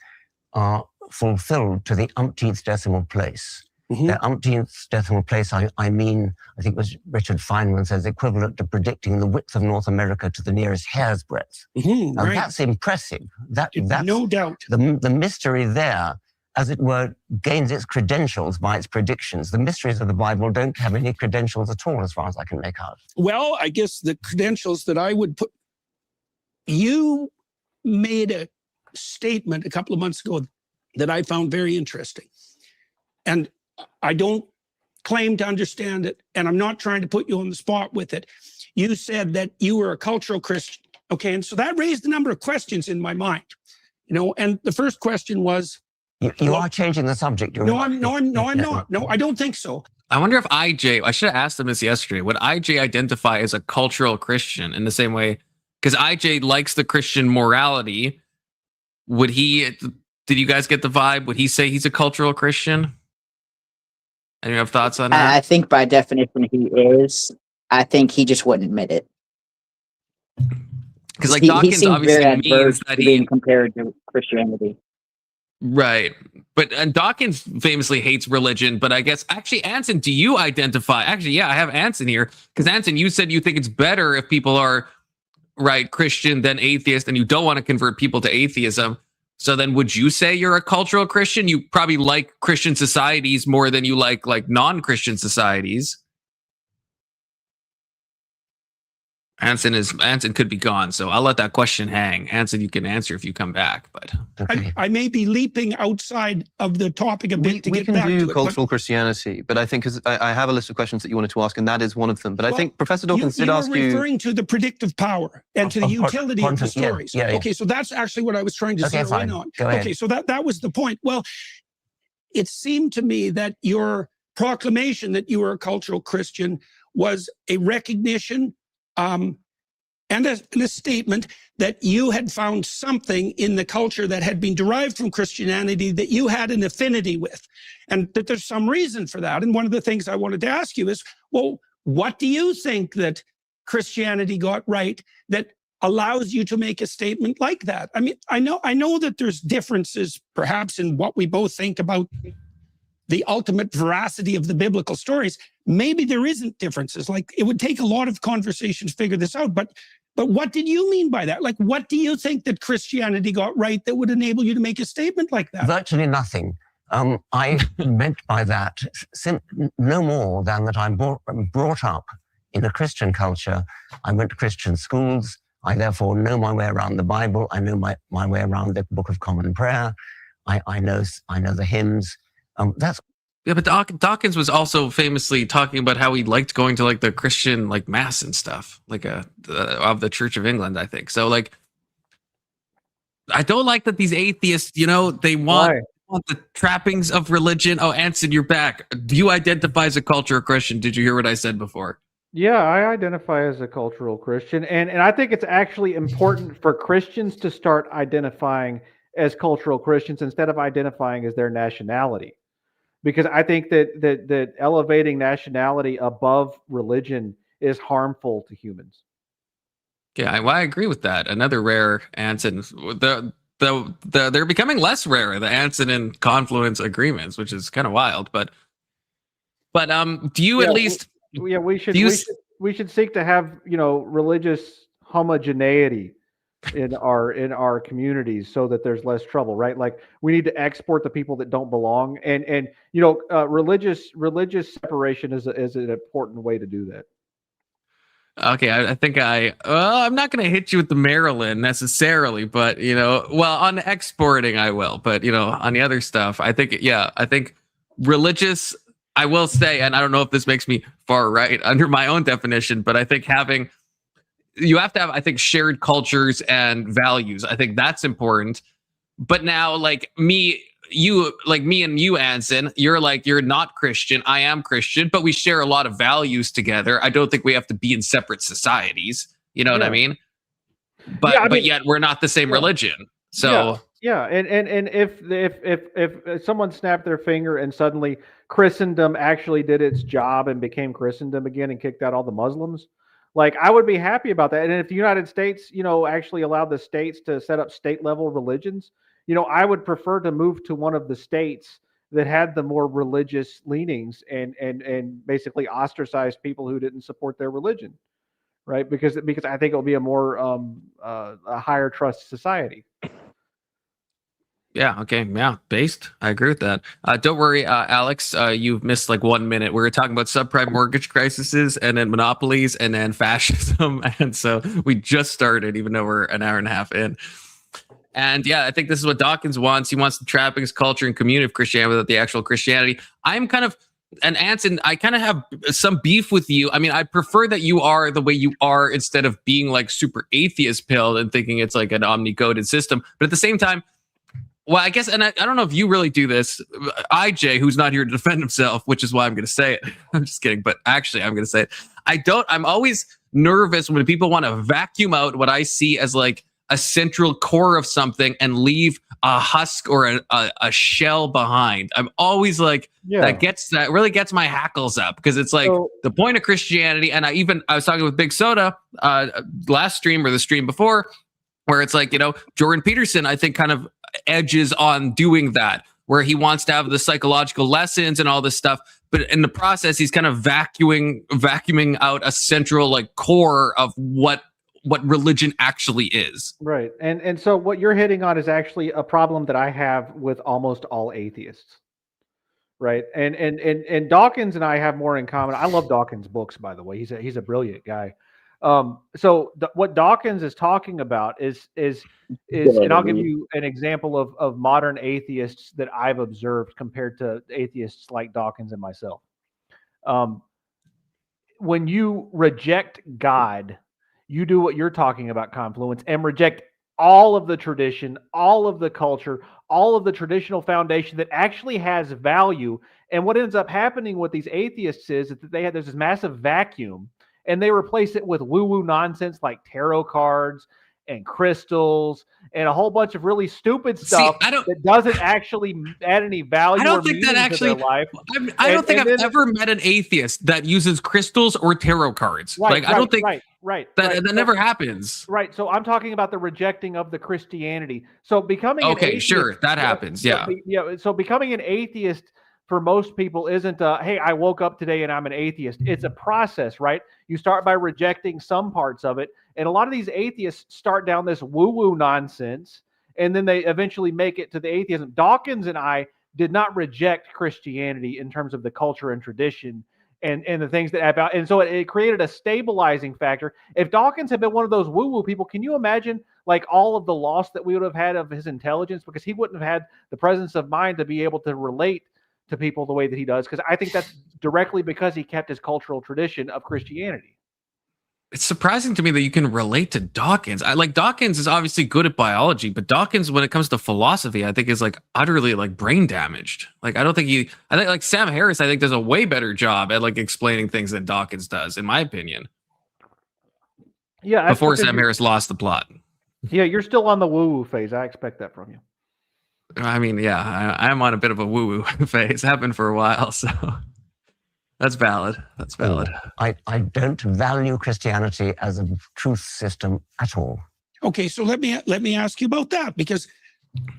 are fulfilled to the umpteenth decimal place. The umpteenth decimal place, I mean, I think it was Richard Feynman says, equivalent to predicting the width of North America to the nearest hair's breadth. Now, Right. that's impressive. That's No doubt. the mystery there, as it were, gains its credentials by its predictions. The mysteries of the Bible don't have any credentials at all, as far as I can make out. Well, I guess the credentials that I would put, you made a statement a couple of months ago that I found very interesting. And I don't claim to understand it, and I'm not trying to put you on the spot with it. You said that you were a cultural Christian. Okay, and so that raised a number of questions in my mind. And the first question was, you are changing the subject. No, I'm not. No, I don't think so. I wonder if I should have asked him this yesterday. Would IJ identify as a cultural Christian in the same way? Because IJ likes the Christian morality. Did you guys get the vibe? Would he say he's a cultural Christian? Any have thoughts on that? I think by definition he is. I think he just wouldn't admit it. Because like he Dawkins seems obviously very means adverse that to being compared to Christianity. Right. And Dawkins famously hates religion, but I guess actually, Anson, do you identify? Actually, yeah, I have Anson here. Because Anson, you said you think it's better if people are Christian than atheist, and you don't want to convert people to atheism. So then would you say you're a cultural Christian? You probably like Christian societies more than you like non-Christian societies. Anson could be gone, so I'll let that question hang. Anson, you can answer if you come back, but I may be leaping outside of the topic a bit to get back to it. We can do cultural Christianity, but I think I have a list of questions that you wanted to ask, and that is one of them. But I think Professor Dawkins did ask you... You're referring to the predictive power and to the utility of the stories. Yeah. Okay, so that's actually what I was trying to zero in on. Okay, so that was the point. Well, it seemed to me that your proclamation that you were a cultural Christian was a recognition and a statement that you had found something in the culture that had been derived from Christianity that you had an affinity with, and that there's some reason for that. And one of the things I wanted to ask you is, well, what do you think that Christianity got right that allows you to make a statement like that? I mean, I know that there's differences perhaps in what we both think about the ultimate veracity of the biblical stories. Maybe there isn't differences. Like, it would take a lot of conversation to figure this out. But what did you mean by that? Like, what do you think that Christianity got right that would enable you to make a statement like that? Virtually nothing. I meant by that no more than that I'm brought up in a Christian culture. I went to Christian schools. I therefore know my way around the Bible. I know my way around the Book of Common Prayer. I know the hymns. Yeah, but Dawkins was also famously talking about how he liked going to the Christian mass and stuff, of the Church of England, I think. So I don't like that these atheists, they want the trappings of religion. Oh, Anson, you're back. Do you identify as a cultural Christian? Did you hear what I said before? Yeah, I identify as a cultural Christian, and I think it's actually important for Christians to start identifying as cultural Christians instead of identifying as their nationality. Because I think that elevating nationality above religion is harmful to humans. Yeah, I agree with that. Another rare Anson. They're becoming less rare, the Anson and Confluence agreements, which is kind of wild. But do you at least? Yeah, we should seek to have religious homogeneity in our communities so that there's less trouble, right? Like, we need to export the people that don't belong, and religious separation is an important way to do that. Okay, I think I'm not going to hit you with the Maryland necessarily, but on exporting I will, but on the other stuff, I think religious, I will say, and I don't know if this makes me far right under my own definition, but I think you have to have, I think, shared cultures and values. I think that's important. But now, me and you, Anson, you're not Christian. I am Christian, but we share a lot of values together. I don't think we have to be in separate societies. You know what I mean? But yet we're not the same religion. So yeah. And if someone snapped their finger and suddenly Christendom actually did its job and became Christendom again and kicked out all the Muslims, Like, I would be happy about that. And if the United States, actually allowed the states to set up state level religions, I would prefer to move to one of the states that had the more religious leanings and basically ostracize people who didn't support their religion, right? Because I think it'll be a more a higher trust society. Yeah. Okay. Yeah. Based. I agree with that. Don't worry, Alex. You've missed like 1 minute. We were talking about subprime mortgage crises and then monopolies and then fascism. And so we just started, even though we're an hour and a half in. And yeah, I think this is what Dawkins wants. He wants the trappings, culture, and community of Christianity without the actual Christianity. I'm kind of and Anson, I kind of have some beef with you. I mean, I prefer that you are the way you are instead of being like super atheist pilled and thinking it's like an omni-coded system. But at the same time, well, I guess, and I don't know if you really do this, IJ, who's not here to defend himself, which is why I'm going to say it. I'm just kidding, but actually, I'm going to say it. I'm always nervous when people want to vacuum out what I see as like a central core of something and leave a husk or a shell behind. I'm always like, that really gets my hackles up, because it's like the point of Christianity. And I was talking with Big Soda last stream or the stream before, where it's like, Jordan Peterson, I think, kind of edges on doing that, where he wants to have the psychological lessons and all this stuff, but in the process he's kind of vacuuming out a central like core of what religion actually is. Right. And so what you're hitting on is actually a problem that I have with almost all atheists. Right. And Dawkins and I have more in common. I love Dawkins' books, by the way. He's a brilliant guy. What Dawkins is talking about is and I'll give you an example of modern atheists that I've observed compared to atheists like Dawkins and myself. When you reject God, you do what you're talking about, Confluence, and reject all of the tradition, all of the culture, all of the traditional foundation that actually has value. And what ends up happening with these atheists is that there's this massive vacuum, and they replace it with woo-woo nonsense like tarot cards and crystals and a whole bunch of really stupid stuff that doesn't actually add any value. I don't think that actually. To their life. I don't think I've ever met an atheist that uses crystals or tarot cards. I don't think that never happens. Right. So I'm talking about the rejecting of the Christianity. So becoming an atheist, sure, that happens. Yeah. So becoming an atheist for most people isn't hey, I woke up today and I'm an atheist. It's a process, right? You start by rejecting some parts of it. And a lot of these atheists start down this woo-woo nonsense, and then they eventually make it to the atheism. Dawkins and I did not reject Christianity in terms of the culture and tradition and the things that about. And so it created a stabilizing factor. If Dawkins had been one of those woo-woo people, can you imagine like all of the loss that we would have had of his intelligence? Because he wouldn't have had the presence of mind to be able to relate to people the way that he does. Because I think that's directly because he kept his cultural tradition of Christianity. It's surprising to me that you can relate to Dawkins. Dawkins is obviously good at biology, but Dawkins, when it comes to philosophy, I think is like utterly like brain damaged. I think like Sam Harris, I think does a way better job at like explaining things than Dawkins does, in my opinion. Yeah. Before Sam Harris lost the plot. Yeah. You're still on the woo-woo phase. I expect that from you. I mean, yeah, I'm on a bit of a woo-woo phase. Happened for a while, so that's valid. That's valid. I don't value Christianity as a truth system at all. Okay, so let me ask you about that, because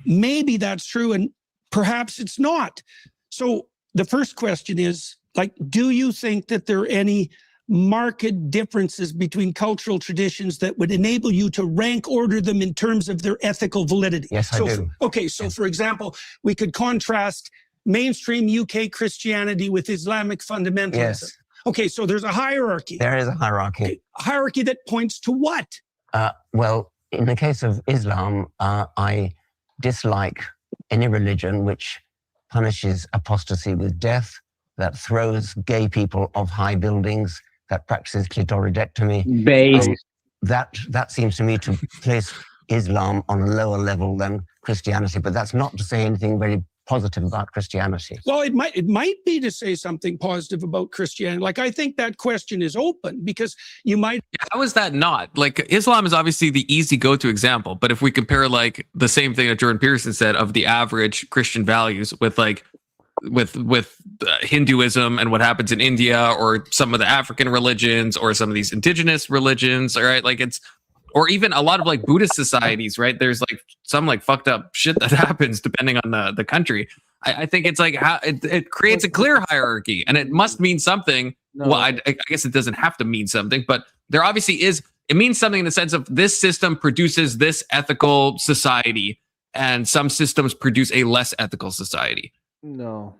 maybe that's true and perhaps it's not. So the first question is, do you think that there are any marked differences between cultural traditions that would enable you to rank order them in terms of their ethical validity? Yes, I do. Okay, so for example, we could contrast mainstream UK Christianity with Islamic fundamentalism. Yes. Okay, so there's a hierarchy. There is a hierarchy. Okay, a hierarchy that points to what? Well, in the case of Islam, I dislike any religion which punishes apostasy with death, that throws gay people off high buildings, that practices clitoridectomy. That seems to me to place Islam on a lower level than Christianity, but that's not to say anything very positive about Christianity. Well, it might be to say something positive about Christianity. I think that question is open, because you might. How is that not? Islam is obviously the easy go-to example, but if we compare the same thing that Jordan Peterson said of the average Christian values with Hinduism and what happens in India, or some of the African religions, or some of these indigenous religions, all right? Like or even a lot of like Buddhist societies, right? There's like some like fucked up shit that happens depending on the country. I think it's like how it creates a clear hierarchy, and it must mean something. No. Well, I guess it doesn't have to mean something, but there obviously is. It means something in the sense of this system produces this ethical society, and some systems produce a less ethical society. No.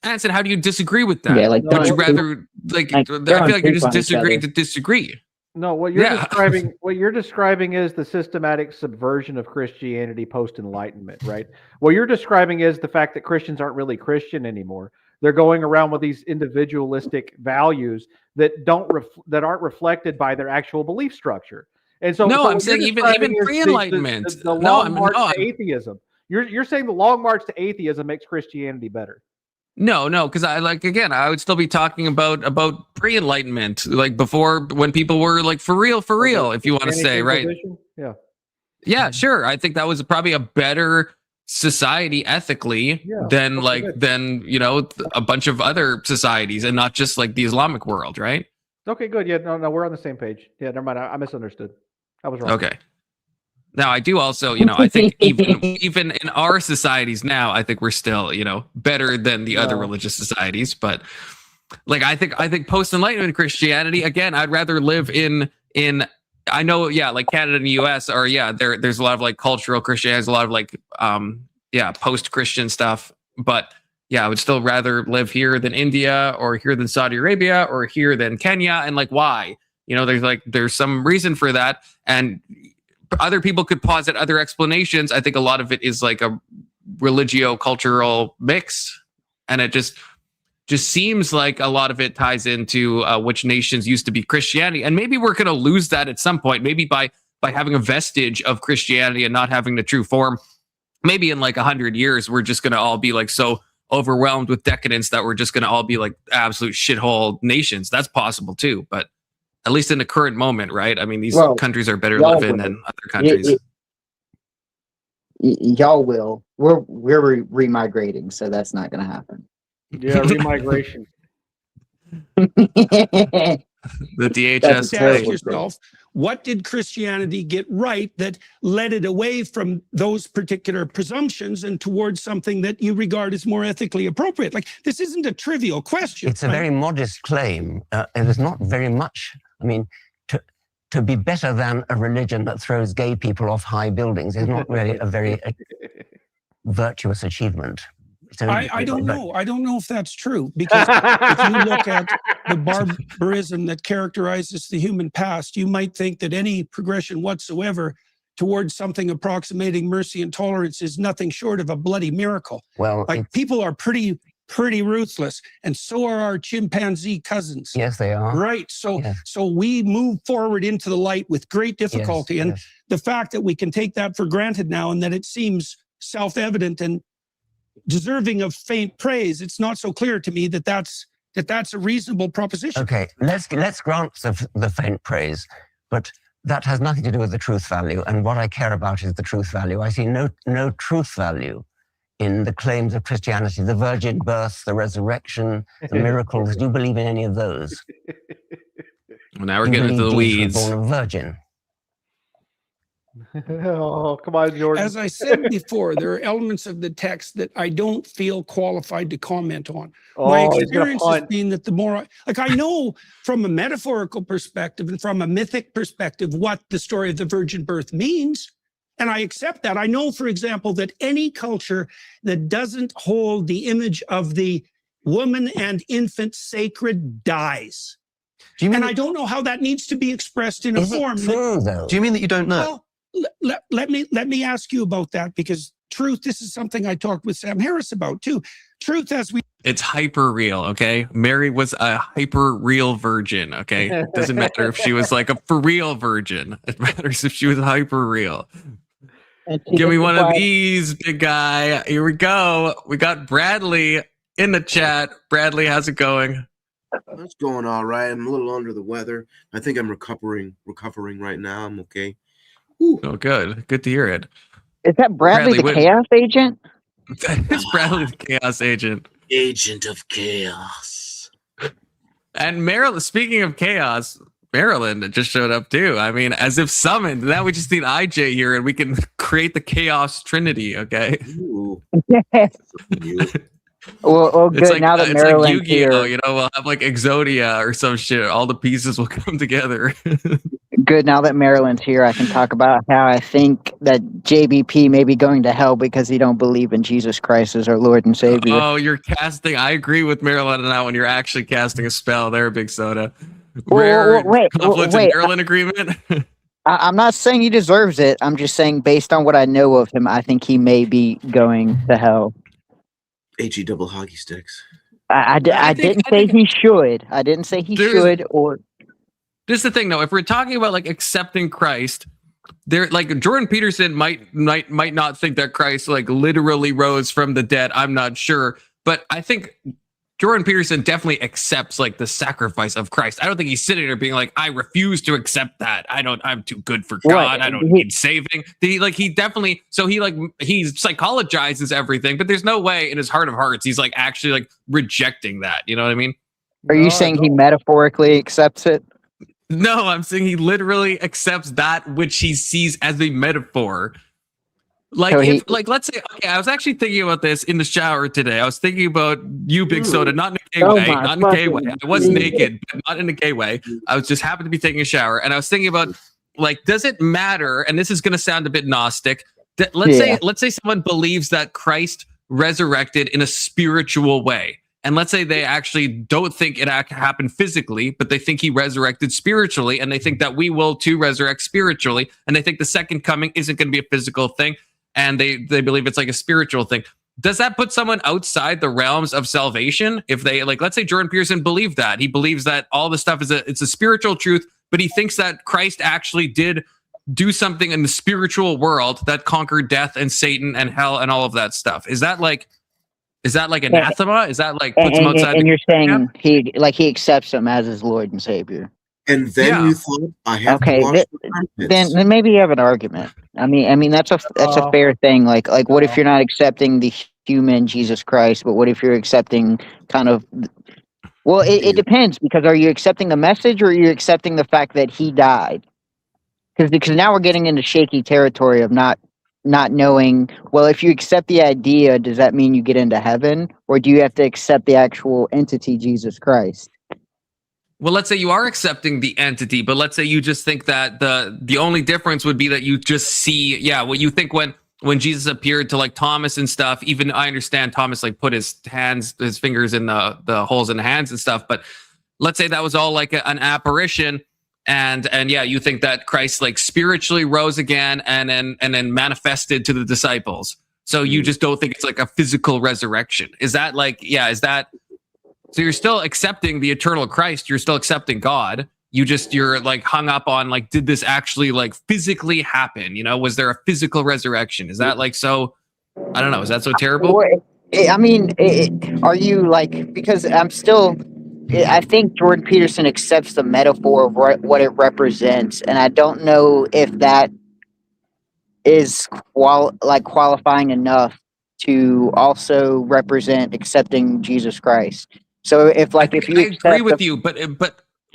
Anson, how do you disagree with that? Yeah, like, would you rather like I feel like you're just disagreeing to disagree. No, what you're describing is the systematic subversion of Christianity post-Enlightenment, right? What you're describing is the fact that Christians aren't really Christian anymore. They're going around with these individualistic values that aren't reflected by their actual belief structure. And so, I'm saying even pre-Enlightenment. The long march to atheism. You're saying the long march to atheism makes Christianity better. No, because I would still be talking about pre-Enlightenment, like before, when people were like for real, if you want to say, right? Yeah, sure. I think that was probably a better society ethically than a bunch of other societies, and not just like the Islamic world, right? Okay, good. Yeah, no, we're on the same page. Yeah, never mind. I misunderstood. I was wrong. Okay. Now, I do also, I think even in our societies now, I think we're still, better than the other religious societies. But like, I think post-Enlightenment Christianity, again, I'd rather live in I know, like Canada and the US are, there's a lot of like cultural Christianity, there's a lot of like, post-Christian stuff. But I would still rather live here than India, or here than Saudi Arabia, or here than Kenya. And like, why? There's some reason for that. And other people could posit other explanations. I think a lot of it is like a religio-cultural mix, and it just seems like a lot of it ties into which nations used to be Christianity, and maybe we're going to lose that at some point. Maybe by having a vestige of Christianity and not having the true form, maybe in like 100 years, we're just going to all be like so overwhelmed with decadence that we're just going to all be like absolute shithole nations. That's possible too, but at least in the current moment, right? I mean, these countries are better to live in than other countries. Y'all will. We're remigrating, so that's not going to happen. Yeah, remigration. The DHS. Ask yourself, what did Christianity get right that led it away from those particular presumptions and towards something that you regard as more ethically appropriate? Like, this isn't a trivial question. It's a very modest claim. There's not very much. I mean, to be better than a religion that throws gay people off high buildings is not really a very virtuous achievement. So I don't know. I don't know if that's true, because if you look at the barbarism that characterizes the human past, you might think that any progression whatsoever towards something approximating mercy and tolerance is nothing short of a bloody miracle. Well, like, people are pretty ruthless, and so are our chimpanzee cousins. Yes, they are. Right. So we move forward into the light with great difficulty. And the fact that we can take that for granted now, and that it seems self-evident and deserving of faint praise, it's not so clear to me that that's a reasonable proposition. Okay, let's grant the faint praise, but that has nothing to do with the truth value. And what I care about is the truth value. I see no truth value in the claims of Christianity, the virgin birth, the resurrection, the miracles. Do you believe in any of those? Well, now we're getting into the weeds. Born a virgin. Oh, come on, Jordan. As I said before, there are elements of the text that I don't feel qualified to comment on. My experience has been that the more, I know from a metaphorical perspective and from a mythic perspective what the story of the virgin birth means, and I accept that. I know, for example, that any culture that doesn't hold the image of the woman and infant sacred dies. And I don't know how that needs to be expressed in a form. Do you mean that you don't know? Well, let me ask you about that, because truth, this is something I talked with Sam Harris about too. Truth, it's hyper real, okay? Mary was a hyper real virgin, okay? It doesn't matter if she was like a for real virgin. It matters if she was hyper real. Give me one of these, big guy. Here we go. We got Bradley in the chat. Bradley, how's it going? It's going all right. I'm a little under the weather. I think I'm recovering right now. I'm okay. Ooh. Oh, good. Good to hear it. Is that Bradley the Chaos Agent? That is Bradley the Chaos Agent. Agent of Chaos. And Marilyn, speaking of chaos, Maryland just showed up too. I mean, as if summoned. Now we just need IJ here and we can create the Chaos Trinity, okay? Well, good. It's like, now that it's like Maryland's Yu-Gi-Oh, here, you know, we'll have like Exodia or some shit. All the pieces will come together. good. Now that Maryland's here, I can talk about how I think that JBP may be going to hell because he don't believe in Jesus Christ as our Lord and Savior. Oh, you're casting. I agree with Maryland on that one. You're actually casting a spell there, Big Soda. Rare conflict in Maryland agreement. I'm not saying he deserves it. I'm just saying, based on what I know of him, I think he may be going to hell. HE double hockey sticks. I didn't say he should. I didn't say he should. Or this is the thing, though. If we're talking about like accepting Christ, there, like Jordan Peterson might not think that Christ like literally rose from the dead. I'm not sure, but I think Jordan Peterson definitely accepts like the sacrifice of Christ. I don't think he's sitting there being like, I refuse to accept that. I'm too good for God. I don't need saving. He definitely, so he psychologizes everything, but there's no way in his heart of hearts he's like actually like rejecting that. You know what I mean? Are you saying he metaphorically accepts it? No, I'm saying he literally accepts that which he sees as a metaphor. Like, so let's say, okay, I was actually thinking about this in the shower today. I was thinking about you, Big Soda, not in a gay way, not in a gay way. I was naked, but not in a gay way. I was just happened to be taking a shower, and I was thinking about, like, does it matter? And this is going to sound a bit Gnostic. That let's say someone believes that Christ resurrected in a spiritual way, and let's say they actually don't think it happened physically, but they think he resurrected spiritually, and they think that we will too resurrect spiritually, and they think the second coming isn't going to be a physical thing. And they believe it's like a spiritual thing. Does that put someone outside the realms of salvation? If they, like, let's say Jordan Peterson believed that. He believes that all the stuff it's a spiritual truth, but he thinks that Christ actually did do something in the spiritual world that conquered death and Satan and hell and all of that stuff. Is that like anathema? Is that like puts him outside? And you're saying he accepts him as his Lord and Savior. And then you thought I have to wash then maybe you have an argument. I mean that's a fair thing. Like what if you're not accepting the human Jesus Christ, but what if you're accepting kind of? Well, it depends, because are you accepting the message or are you accepting the fact that he died? Because now we're getting into shaky territory of not knowing. Well, if you accept the idea, does that mean you get into heaven, or do you have to accept the actual entity Jesus Christ? Well, let's say you are accepting the entity, but let's say you just think that the only difference would be that you just see, what you think when Jesus appeared to like Thomas and stuff. Even I understand Thomas like put his fingers in the holes in the hands and stuff, but let's say that was all like an apparition, and you think that Christ like spiritually rose again and then manifested to the disciples. So you just don't think it's like a physical resurrection. Is that like is that? So you're still accepting the eternal Christ. You're still accepting God. You're like hung up on like, did this actually like physically happen? You know, was there a physical resurrection? Is that like so? I don't know. Is that so terrible? I mean, are you like, because I think Jordan Peterson accepts the metaphor of what it represents, and I don't know if that is qualifying enough to also represent accepting Jesus Christ. So if you agree with you, but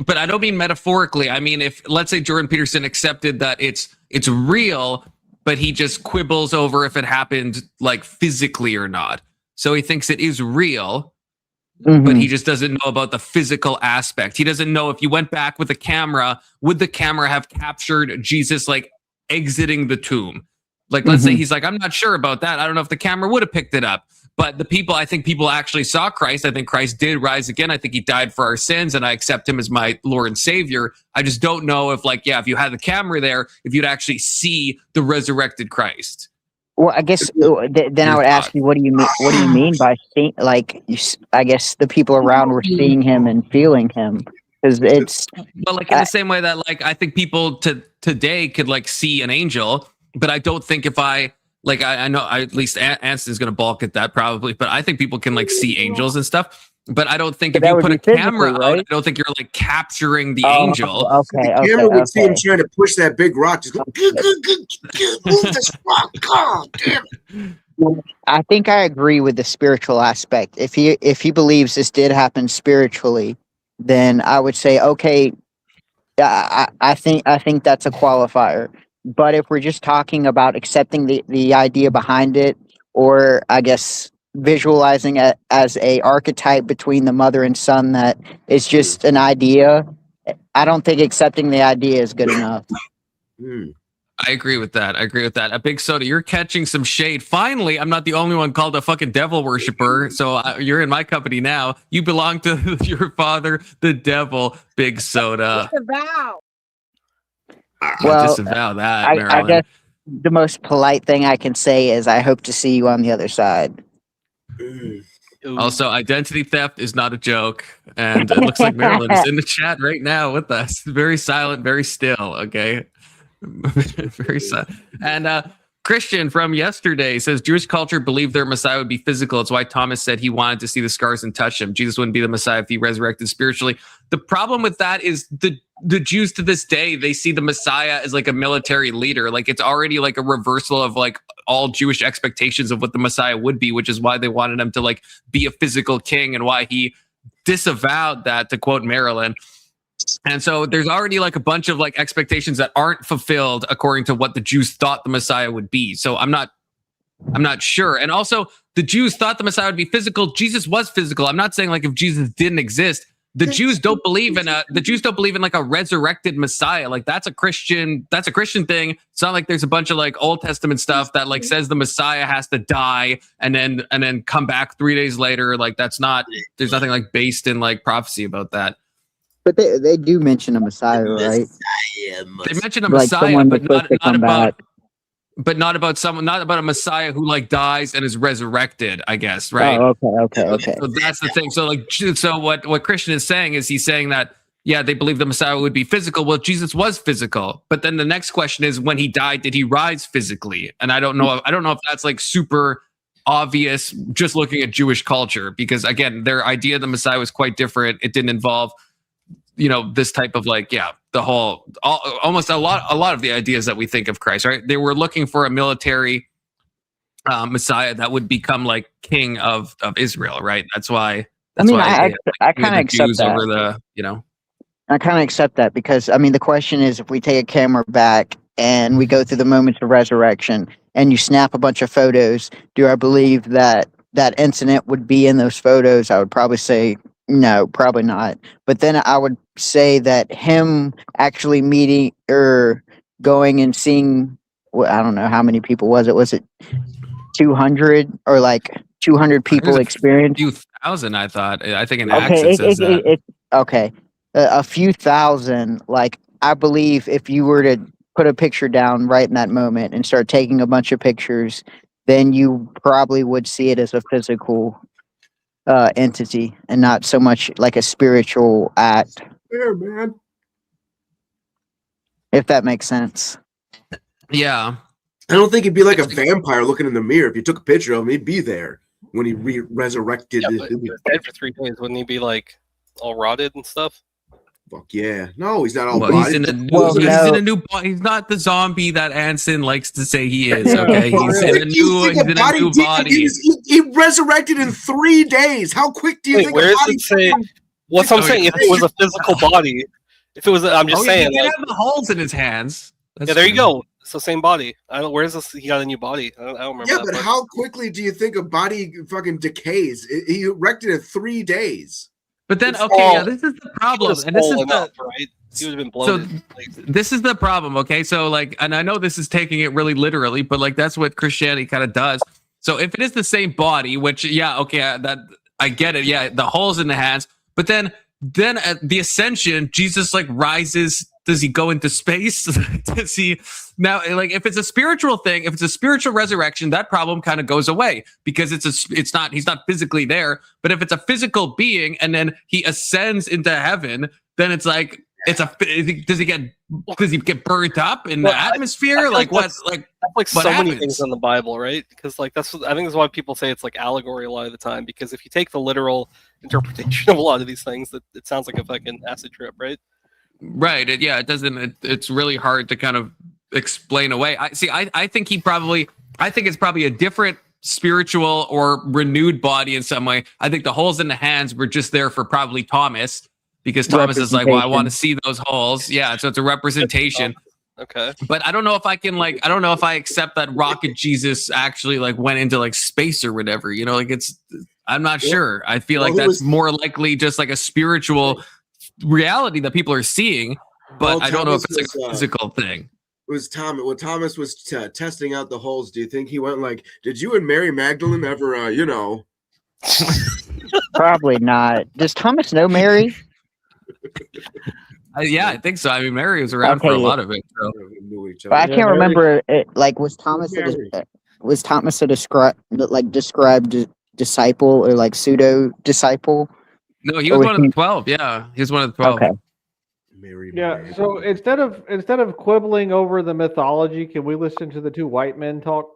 I don't mean metaphorically. I mean, if let's say Jordan Peterson accepted that it's real, but he just quibbles over if it happened like physically or not. So he thinks it is real, but he just doesn't know about the physical aspect. He doesn't know if you went back with a camera, would the camera have captured Jesus like exiting the tomb? Like, let's say he's like, I'm not sure about that. I don't know if the camera would have picked it up. But I think people actually saw Christ. I think Christ did rise again. I think he died for our sins, and I accept him as my Lord and Savior. I just don't know if if you had the camera there, if you'd actually see the resurrected Christ. Well, I guess then I would ask you, what do you mean by seeing? Like, I guess the people around were seeing him and feeling him, because it's. Well, like in the same way that like I think people today could like see an angel, but I don't think if I know at least Anston's going to balk at that probably, but I think people can like see angels and stuff. But I don't think if you put a camera out, I don't think you're like capturing the angel. Okay. The camera would see him trying to push that big rock. Just go, move this rock. God damn it. I think I agree with the spiritual aspect. If he believes this did happen spiritually, then I would say okay. I think that's a qualifier. But if we're just talking about accepting the idea behind it, or I guess visualizing it as a archetype between the mother and son that is just an idea, I don't think accepting the idea is good enough. I agree with that. A Big Soda, you're catching some shade. Finally, I'm not the only one called a fucking devil worshiper. So you're in my company now. You belong to your father, the devil, Big Soda. Disavow. Well, disavow that, I Marilyn. guess the most polite thing I can say is I hope to see you on the other side. Also, identity theft is not a joke. And it looks like Marilyn is in the chat right now with us. Very silent, very still. Okay. Very sad. And Christian from yesterday says Jewish culture believed their Messiah would be physical. It's why Thomas said he wanted to see the scars and touch him. Jesus wouldn't be the Messiah if he resurrected spiritually. The problem with that is the Jews to this day, they see the Messiah as like a military leader. Like it's already like a reversal of like all Jewish expectations of what the Messiah would be, which is why they wanted him to like be a physical king and why he disavowed that, to quote Marilyn. And so there's already like a bunch of like expectations that aren't fulfilled according to what the Jews thought the Messiah would be. So I'm not sure. And also the Jews thought the Messiah would be physical. Jesus was physical. I'm not saying like if Jesus didn't exist, the Jews don't believe in like a resurrected Messiah. Like that's a Christian thing. It's not like there's a bunch of like Old Testament stuff that like says the Messiah has to die and then come back 3 days later. Like there's nothing like based in like prophecy about that. But they do mention a Messiah, right? They mention a Like Messiah, someone but that's supposed to come back. not about a Messiah who like dies and is resurrected, I guess, right? Oh, okay. So that's the thing. So what Christian is saying is he's saying that yeah, they believe the Messiah would be physical. Well, Jesus was physical, but then the next question is when he died, did he rise physically? And I don't know if that's like super obvious just looking at Jewish culture, because again, their idea of the Messiah was quite different. It didn't involve this type of like, almost a lot of the ideas that we think of Christ, right? They were looking for a military Messiah that would become like king of Israel, right? That's why. I kind of accept that. Over the, I kind of accept that because the question is if we take a camera back and we go through the moments of resurrection and you snap a bunch of photos, do I believe that incident would be in those photos? I would probably say no, probably not. But then I would say that him actually meeting or going and seeing, I don't know how many people was it? Was it 200 or like 200 people experience? A few thousand, I thought. I think in Acts it says that. Okay, a few thousand. Like I believe if you were to put a picture down right in that moment and start taking a bunch of pictures, then you probably would see it as a physical entity and not so much like a spiritual act. Fair, man. If that makes sense. Yeah. I don't think he'd be like a vampire looking in the mirror. If you took a picture of him, he'd be there when he resurrected. Yeah, but he was dead for 3 days. Wouldn't he be like all rotted and stuff? Fuck yeah. No, he's not all he's in a new body. He's not the zombie that Anson likes to say he is. Okay. He's in a new body. He resurrected in 3 days. How quick do you think? Where does it say? What's I'm saying? If it was a physical body, I'm just saying. He have the holes in his hands. Yeah, there you go. So same body. Where's this? He got a new body. I don't remember. Yeah, but how quickly do you think a body fucking decays? He erected in 3 days. But then, this is the problem, and this is the right. He would have been bloated. So this is the problem. Okay, so like, and I know this is taking it really literally, but like that's what Christianity kind of does. So if it is the same body, which that I get it. Yeah, the holes in the hands, but then at the ascension, Jesus like rises. Does he go into space? Does he now like if it's a spiritual thing, if it's a spiritual resurrection, that problem kind of goes away because he's not physically there. But if it's a physical being and then he ascends into heaven, then it's like does he get burned up in the atmosphere? Like what? Like what so happens? Many things in the Bible, right? Because like I think that's why people say it's like allegory a lot of the time. Because if you take the literal interpretation of a lot of these things, it sounds like a fucking acid trip, right? Right. It doesn't. It's really hard to kind of explain away. I think it's probably a different spiritual or renewed body in some way. I think the holes in the hands were just there for probably Thomas, because Thomas is like, well, I want to see those holes. Yeah, so it's a representation. Okay. But I don't know if I can like, I don't know if I accept that rocket Jesus actually like went into like space or whatever, you know, like I'm not sure. I feel like that's more likely just like a spiritual reality that people are seeing, but I don't know if it's like a physical thing. Was Tom when Thomas was testing out the holes? Do you think he went like, "Did you and Mary Magdalene ever, you know?" Probably not. Does Thomas know Mary? Yeah, I think so. I mean, Mary was around for a lot of it. So. But I can't remember. Like, was Thomas a described disciple or like pseudo disciple? No, he was one of the 12. Yeah, he was one of the 12. Okay. Yeah. So instead of quibbling over the mythology, can we listen to the two white men talk?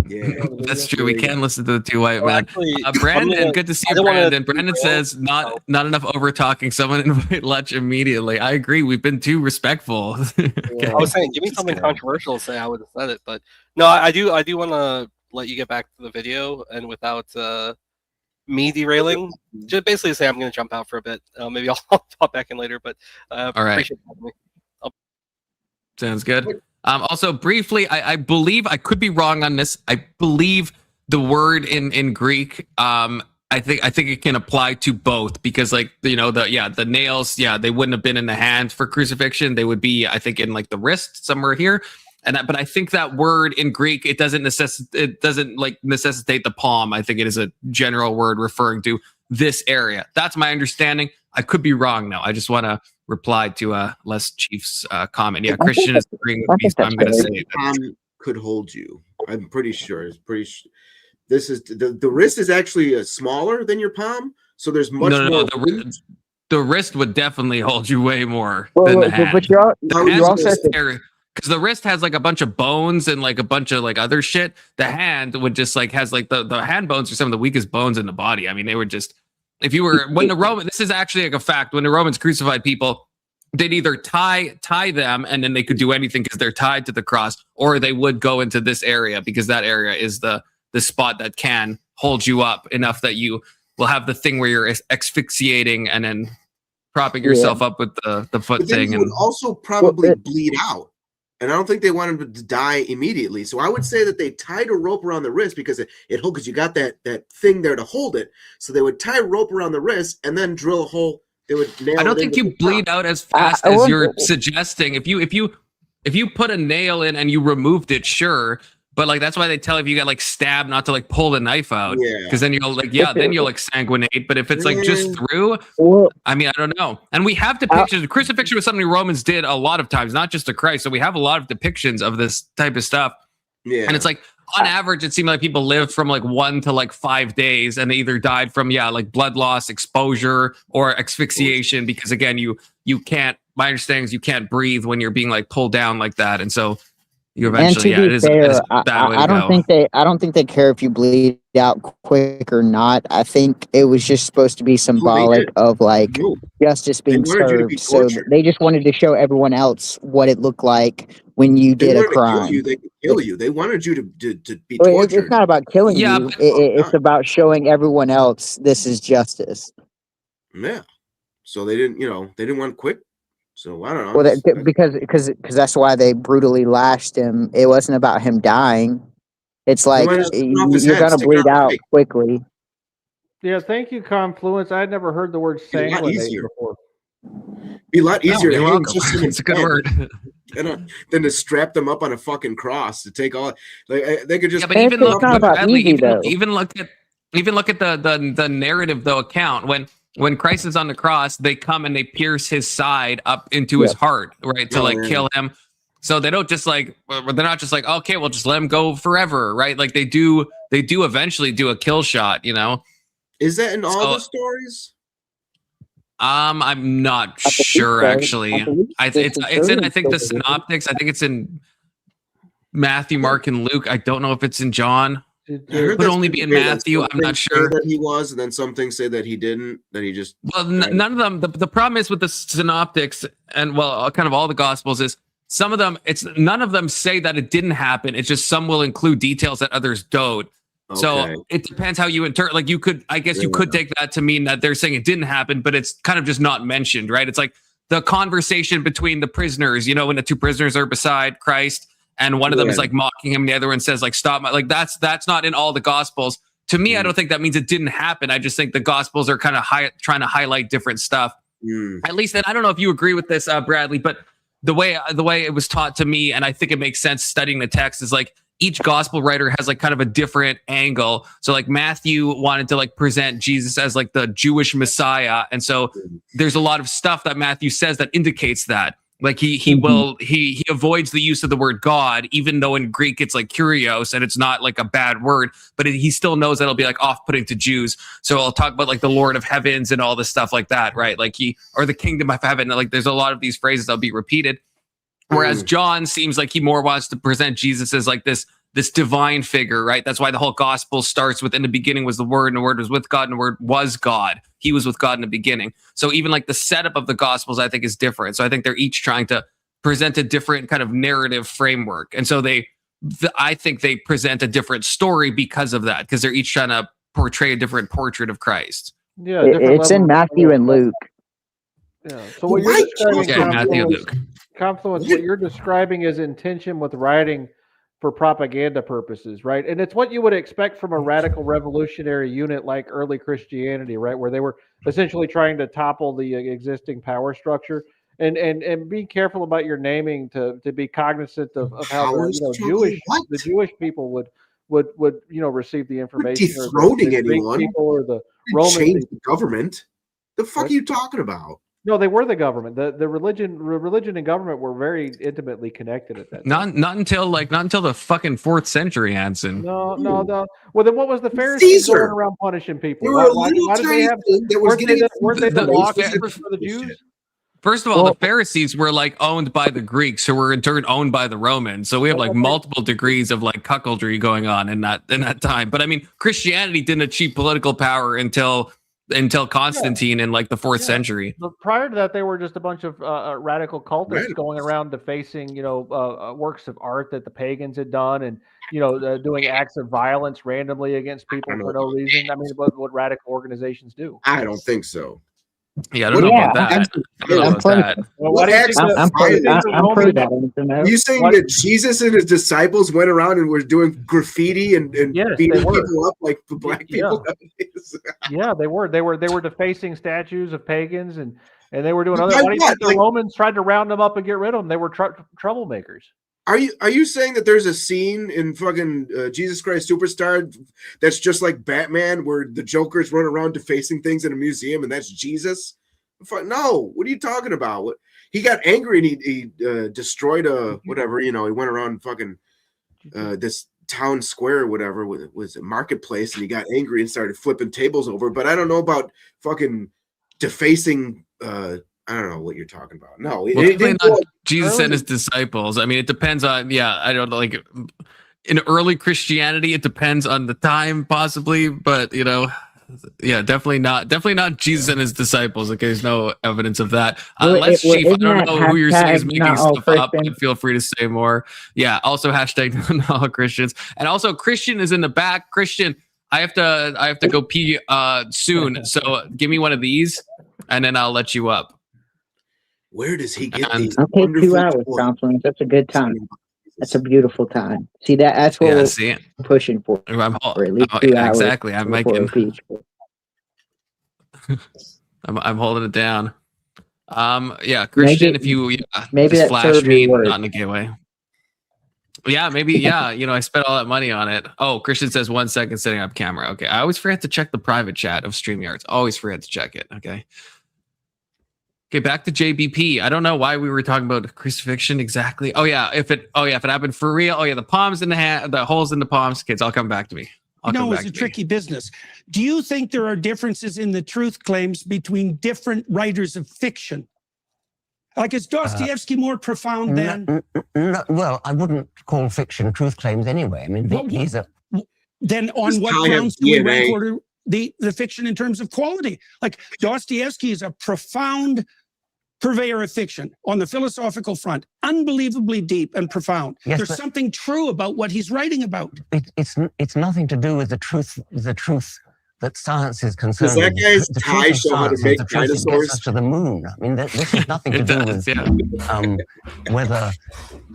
Yeah, that's true. We can listen to the two white men. Brandon, good to see you, Brandon. Brandon says not enough over talking. Someone invite Lutch immediately. I agree. We've been too respectful. Okay. I was saying, give me something controversial to say. I would have said it, but no, I do want to let you get back to the video, and without me derailing, just basically say I'm going to jump out for a bit. Maybe I'll pop back in later, but all right. Appreciate me. Sounds good. Also, briefly, I believe, I could be wrong on this. I believe the word in Greek, I think it can apply to both, because like, you know, the nails, they wouldn't have been in the hand for crucifixion. They would be, I think, in like the wrist somewhere here. But I think that word in Greek, it doesn't necessitate the palm. I think it is a general word referring to this area. That's my understanding. I could be wrong now. I just want to reply to Les Chief's comment. Yeah, Christian is agreeing with me, so I'm going to say palm could hold you. I'm pretty sure. This is the wrist is actually smaller than your palm, so there's much more. The wrist would definitely hold you way more than the hand. But you're also because the wrist has like a bunch of bones and like a bunch of like other shit. The hand would just like has like the hand bones are some of the weakest bones in the body. I mean, they were just, if you were, when the Roman, this is actually like a fact, when the Romans crucified people, they'd either tie them and then they could do anything because they're tied to the cross, or they would go into this area because that area is the spot that can hold you up enough that you will have the thing where you're asphyxiating and then propping yourself up with the foot thing. And would also probably bleed out. And I don't think they wanted him to die immediately. So I would say that they tied a rope around the wrist because it holds, because you got that thing there to hold it. So they would tie a rope around the wrist and then drill a hole. They would nail I don't think you bleed out as fast as you're suggesting. If you put a nail in and you removed it, sure. But like, that's why they tell if you get like stabbed not to like pull the knife out, because then you'll like, then you'll like sanguinate. But if it's like just through, I mean, I don't know. And we have depictions. Crucifixion was something Romans did a lot of times, not just to Christ. So we have a lot of depictions of this type of stuff. Yeah. And it's like, on average, it seemed like people lived from like 1 to like 5 days, and they either died from like blood loss, exposure, or asphyxiation. Because again, you can't. My understanding is you can't breathe when you're being like pulled down like that, and so. You eventually, and to be fair, I don't think they care if you bleed out quick or not. I think it was just supposed to be symbolic of like justice being served. So they just wanted to show everyone else what it looked like when you did a crime. They could kill you. They wanted you to be tortured. It's not about killing you. It's about showing everyone else this is justice. Yeah. So they didn't want quick. So I don't know. Well, because that's why they brutally lashed him. It wasn't about him dying. It's like you're gonna bleed out quickly. Yeah, thank you, Confluence. I had never heard the word sanguinate before. Be a lot easier to hang just it's a good word. Than to strap them up on a fucking cross to take all. Like they could just. Yeah, but even look at the narrative though account when Christ is on the cross, they come and they pierce his side up into his heart, right, to like kill him. So they don't just like, they're not just like, okay, we'll just let him go forever, right? Like they do eventually do a kill shot, you know? Is that in all the stories? I'm not sure actually. It's in I think the synoptics. I think it's in Matthew, Mark, and Luke. I don't know if it's in John. It would only be in Matthew. I'm not sure that he was, and then some things say that he didn't. That he just. Well, none of them. The problem is with the synoptics, and kind of all the gospels is none of them say that it didn't happen. It's just some will include details that others don't. So it depends how you interpret. Like you could take that to mean that they're saying it didn't happen, but it's kind of just not mentioned, right? It's like the conversation between the prisoners, when the two prisoners are beside Christ and one of them is like mocking him, and the other one says like, stop. Like that's not in all the gospels. To me, I don't think that means it didn't happen. I just think the gospels are kind of trying to highlight different stuff. At least, and I don't know if you agree with this, Bradley, but the way it was taught to me, and I think it makes sense studying the text, is like each gospel writer has like kind of a different angle. So like Matthew wanted to like present Jesus as like the Jewish Messiah, and so there's a lot of stuff that Matthew says that indicates that. Like he avoids the use of the word God, even though in Greek it's like kurios and it's not like a bad word, but he still knows that it'll be like off-putting to Jews. So I'll talk about like the Lord of Heavens and all this stuff like that, right? Like or the kingdom of heaven. Like there's a lot of these phrases that'll be repeated. Whereas John seems like he more wants to present Jesus as like this divine figure, right? That's why the whole gospel starts with, in the beginning was the Word, and the Word was with God, and the Word was God. He was with God in the beginning. So even like the setup of the gospels, I think, is different. So I think they're each trying to present a different kind of narrative framework. And so I think they present a different story because of that, because they're each trying to portray a different portrait of Christ. Yeah, it's in Matthew and Luke. Yeah. So what you're describing, Matthew and Luke. Confluence, what you're describing is intention with writing for propaganda purposes, right? And it's what you would expect from a radical revolutionary unit like early Christianity, right? Where they were essentially trying to topple the existing power structure. And be careful about your naming to be cognizant of how the Jewish people would receive the information. Defrauding anyone people or the Roman change the government. The fuck are you talking about? No, they were the government. The religion and government were very intimately connected at that time. Not until the fucking 4th century, Hanson. No. Well, then what was the Pharisees going around punishing people? Why did they have? Weren't they the law keepers for the Jews? First of all, the Pharisees were like owned by the Greeks, who were in turn owned by the Romans. So we have like multiple degrees of like cuckoldry going on in that time. But I mean, Christianity didn't achieve political power until Constantine in like the 4th century. But prior to that, they were just a bunch of radical cultists going around defacing, works of art that the pagans had done, and doing acts of violence randomly against people for no reason. I mean, what radical organizations do. I don't think so. Yeah, I don't know about that. Are you saying that Jesus and his disciples went around and were doing graffiti and beating people up like the black people? Yeah, they were. They were defacing statues of pagans, and they were doing other. Why do you think the Romans tried to round them up and get rid of them? They were troublemakers. Are you saying that there's a scene in fucking Jesus Christ Superstar that's just like Batman, where the Joker's running around defacing things in a museum, and that's Jesus? No, what are you talking about? He got angry and he destroyed whatever, he went around fucking this town square or whatever, was a marketplace, and he got angry and started flipping tables over. But I don't know about fucking defacing. I don't know what you're talking about. No, Jesus and his disciples. I mean, it depends on. Yeah, I don't know. Like in early Christianity, it depends on the time, possibly, but definitely not Jesus and his disciples. Like, there's no evidence of that. Unless Chief, I don't know who you're saying is making stuff up. Feel free to say more. Yeah. Also, hashtag not all Christians, and also Christian is in the back. Christian, I have to go pee soon. So give me one of these, and then I'll let you up. Where does he get these? I'll take 2 hours, Confluence. That's a good time. That's a beautiful time. See that? That's what we're pushing for. For at least 2 hours. Exactly. I'm making. I'm holding it down. Christian, if you maybe just flash me, not in a gay way. Yeah, maybe. Yeah, I spent all that money on it. Oh, Christian says 1 second setting up camera. Okay, I always forget to check the private chat of StreamYards. Always forget to check it. Okay, back to JBP. I don't know why we were talking about crucifixion exactly. If it happened for real. The palms in the hand, the holes in the palms. Kids, I'll come back to me. It's a tricky business. Do you think there are differences in the truth claims between different writers of fiction? Like, is Dostoevsky more profound than? No, well, I wouldn't call fiction truth claims anyway. I mean, then on what grounds do we rank order the fiction in terms of quality? Like, Dostoevsky is a profound purveyor of fiction on the philosophical front, unbelievably deep and profound. Yes, There's something true about what he's writing about. It's nothing to do with the truth that science is concerned Does that with. guy's The tie truth of show how to science is make the truth that gets dinosaurs? us to the moon. I mean, this has nothing to do with whether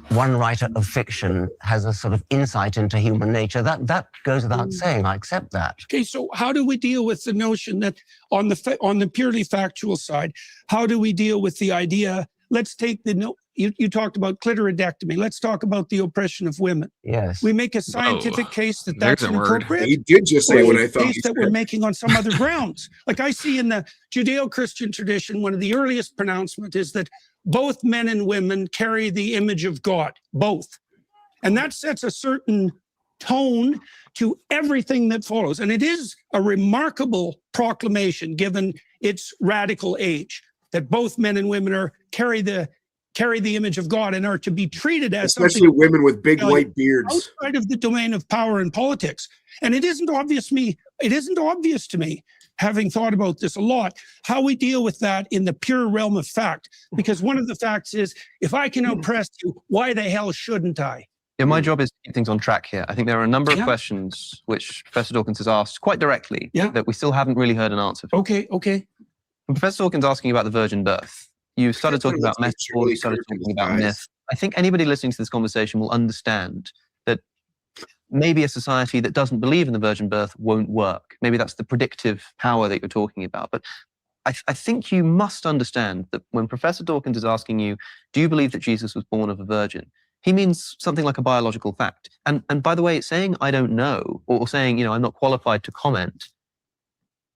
one writer of fiction has a sort of insight into human nature. That goes without saying. I accept that. Okay, so how do we deal with the notion that on the purely factual side, how do we deal with the idea? Let's take you talked about clitoridectomy. Let's talk about the oppression of women. Yes. We make a scientific case that There's that's a word. inappropriate. He did just say Or what a I thought case he that we're said. making on some other grounds. Like I see in the Judeo-Christian tradition, one of the earliest pronouncements is that both men and women carry the image of God, both. And that sets a certain tone to everything that follows. And it is a remarkable proclamation given its radical age, that both men and women carry the image of God and are to be treated as Especially something women with big white beards. outside of the domain of power and politics. And it isn't obvious to me, having thought about this a lot, how we deal with that in the pure realm of fact. Because one of the facts is, if I can oppress you, why the hell shouldn't I? Yeah, my job is to keep things on track here. I think there are a number of questions which Professor Dawkins has asked quite directly that we still haven't really heard an answer for. Okay. When Professor Dawkins asking about the virgin birth, you started talking about metaphor, you started talking about myth. I think anybody listening to this conversation will understand that maybe a society that doesn't believe in the virgin birth won't work. Maybe that's the predictive power that you're talking about. But I think you must understand that when Professor Dawkins is asking you, do you believe that Jesus was born of a virgin? He means something like a biological fact. And by the way, saying I don't know, or saying, I'm not qualified to comment,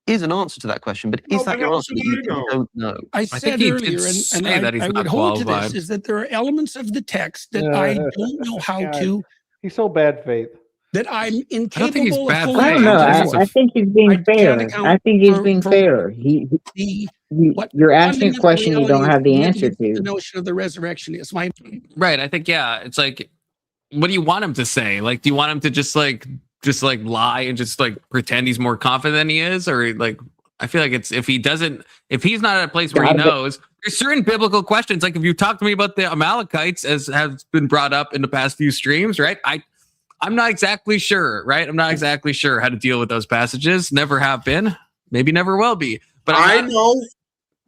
is an answer to that question, but is that your answer that you don't know? I said earlier, and I would hold to this, is that there are elements of the text that I don't know how to. He's so bad faith. That I'm incapable I don't think he's bad of faith. I don't know. I think he's being fair. I think he's being fair. You're asking a question you don't have the answer to. The notion of the resurrection is my right. I think it's like, what do you want him to say? Like, do you want him to just lie and just like pretend he's more confident than he is, or like? I feel like it's if he's not at a place where he knows. There's certain biblical questions, like if you talk to me about the Amalekites, as has been brought up in the past few streams, right? I'm not exactly sure, right? I'm not exactly sure how to deal with those passages. Never have been, maybe never will be. But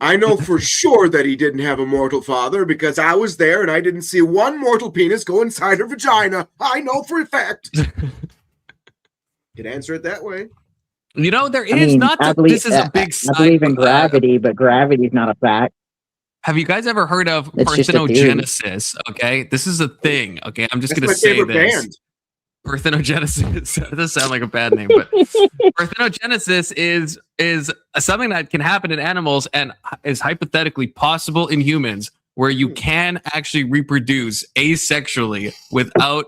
I know for sure that he didn't have a mortal father because I was there and I didn't see one mortal penis go inside her vagina. I know for a fact. Could answer it that way. This is a big side. I believe in gravity, but gravity is not a fact. Have you guys ever heard of parthenogenesis? Okay, this is a thing. Okay, I'm just going to say this. Band. Parthenogenesis. That does sound like a bad name, but parthenogenesis is something that can happen in animals and is hypothetically possible in humans, where you can actually reproduce asexually without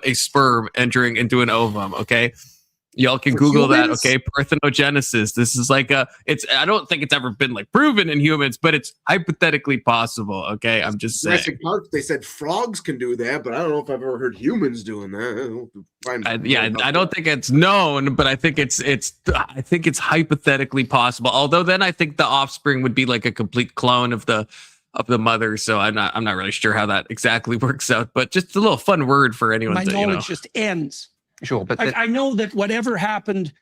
a sperm entering into an ovum. Okay. Y'all can Google that, okay? Parthenogenesis. This is like I don't think it's ever been like proven in humans, but it's hypothetically possible, okay? I'm just saying. Jurassic Park, they said frogs can do that, but I don't know if I've ever heard humans doing that. I don't think it's known, but I think it's hypothetically possible. Although then I think the offspring would be like a complete clone of the mother, so I'm not really sure how that exactly works out. But just a little fun word for anyone. My knowledge just ends. Sure, but I know that whatever happened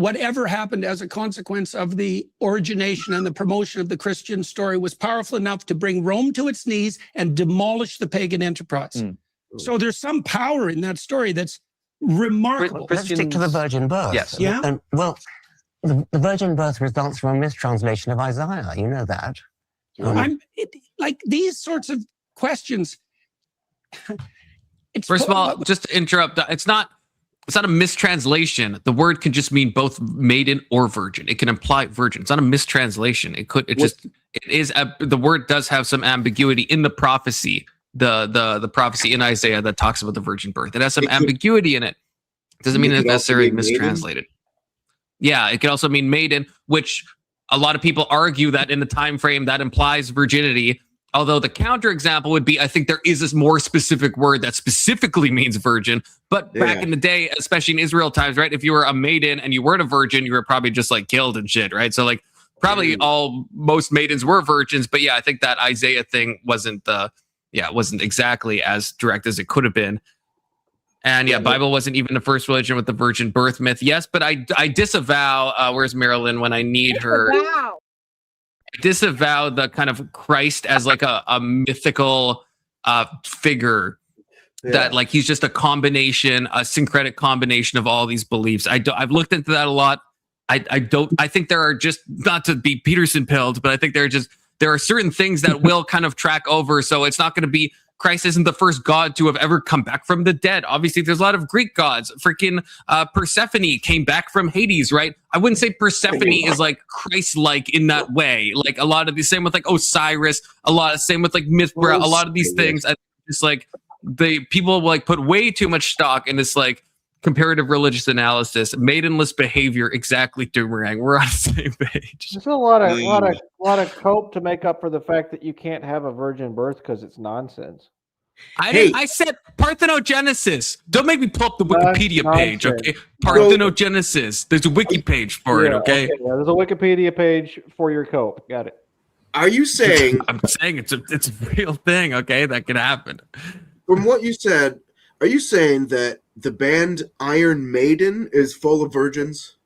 as a consequence of the origination and the promotion of the Christian story was powerful enough to bring Rome to its knees and demolish the pagan enterprise. So there's some power in that story that's remarkable. Let's stick to the virgin birth. Yes. Yeah. And, well, the virgin birth results from a mistranslation of Isaiah. You know that. Like these sorts of questions. First of all, just to interrupt, it's not a mistranslation. The word can just mean both maiden or virgin. It can imply virgin. It's not a mistranslation. The word does have some ambiguity in the prophecy. The prophecy in Isaiah that talks about the virgin birth. It has some ambiguity in it. Doesn't mean it's necessarily mistranslated. Yeah, it can also mean maiden, which a lot of people argue that in the time frame that implies virginity. Although the counterexample would be, I think there is this more specific word that specifically means virgin. But back in the day, especially in Israel times, right? If you were a maiden and you weren't a virgin, you were probably just like killed and shit, right? So like Probably most maidens were virgins, but yeah, I think that Isaiah thing wasn't exactly as direct as it could have been. And yeah, Bible wasn't even the first religion with the virgin birth myth. Yes, but I disavow. Where's Marilyn when I need her? I disavow the kind of Christ as like a mythical figure. Yeah. That like he's just a syncretic combination of all these beliefs. I've looked into that a lot. I think there are just, not to be Peterson pilled, but I think there are certain things that will kind of track over. So it's not going to be, Christ isn't the first god to have ever come back from the dead. Obviously, there's a lot of Greek gods. Freaking Persephone came back from Hades, right? I wouldn't say Persephone is like Christ-like in that way. Like a lot of the same with like Osiris, same with like Mithra, a lot of these things. I just like people like put way too much stock in this like comparative religious analysis, maidenless behavior, exactly, Doomerang. We're on the same page. There's a lot of cope to make up for the fact that you can't have a virgin birth because it's nonsense. I said parthenogenesis. Don't make me pull up the Wikipedia page, okay? Parthenogenesis. There's a wiki page for it, okay? There's a Wikipedia page for your cope. Got it. Are you saying? I'm saying it's a real thing, okay? That could happen. From what you said, are you saying that the band Iron Maiden is full of virgins?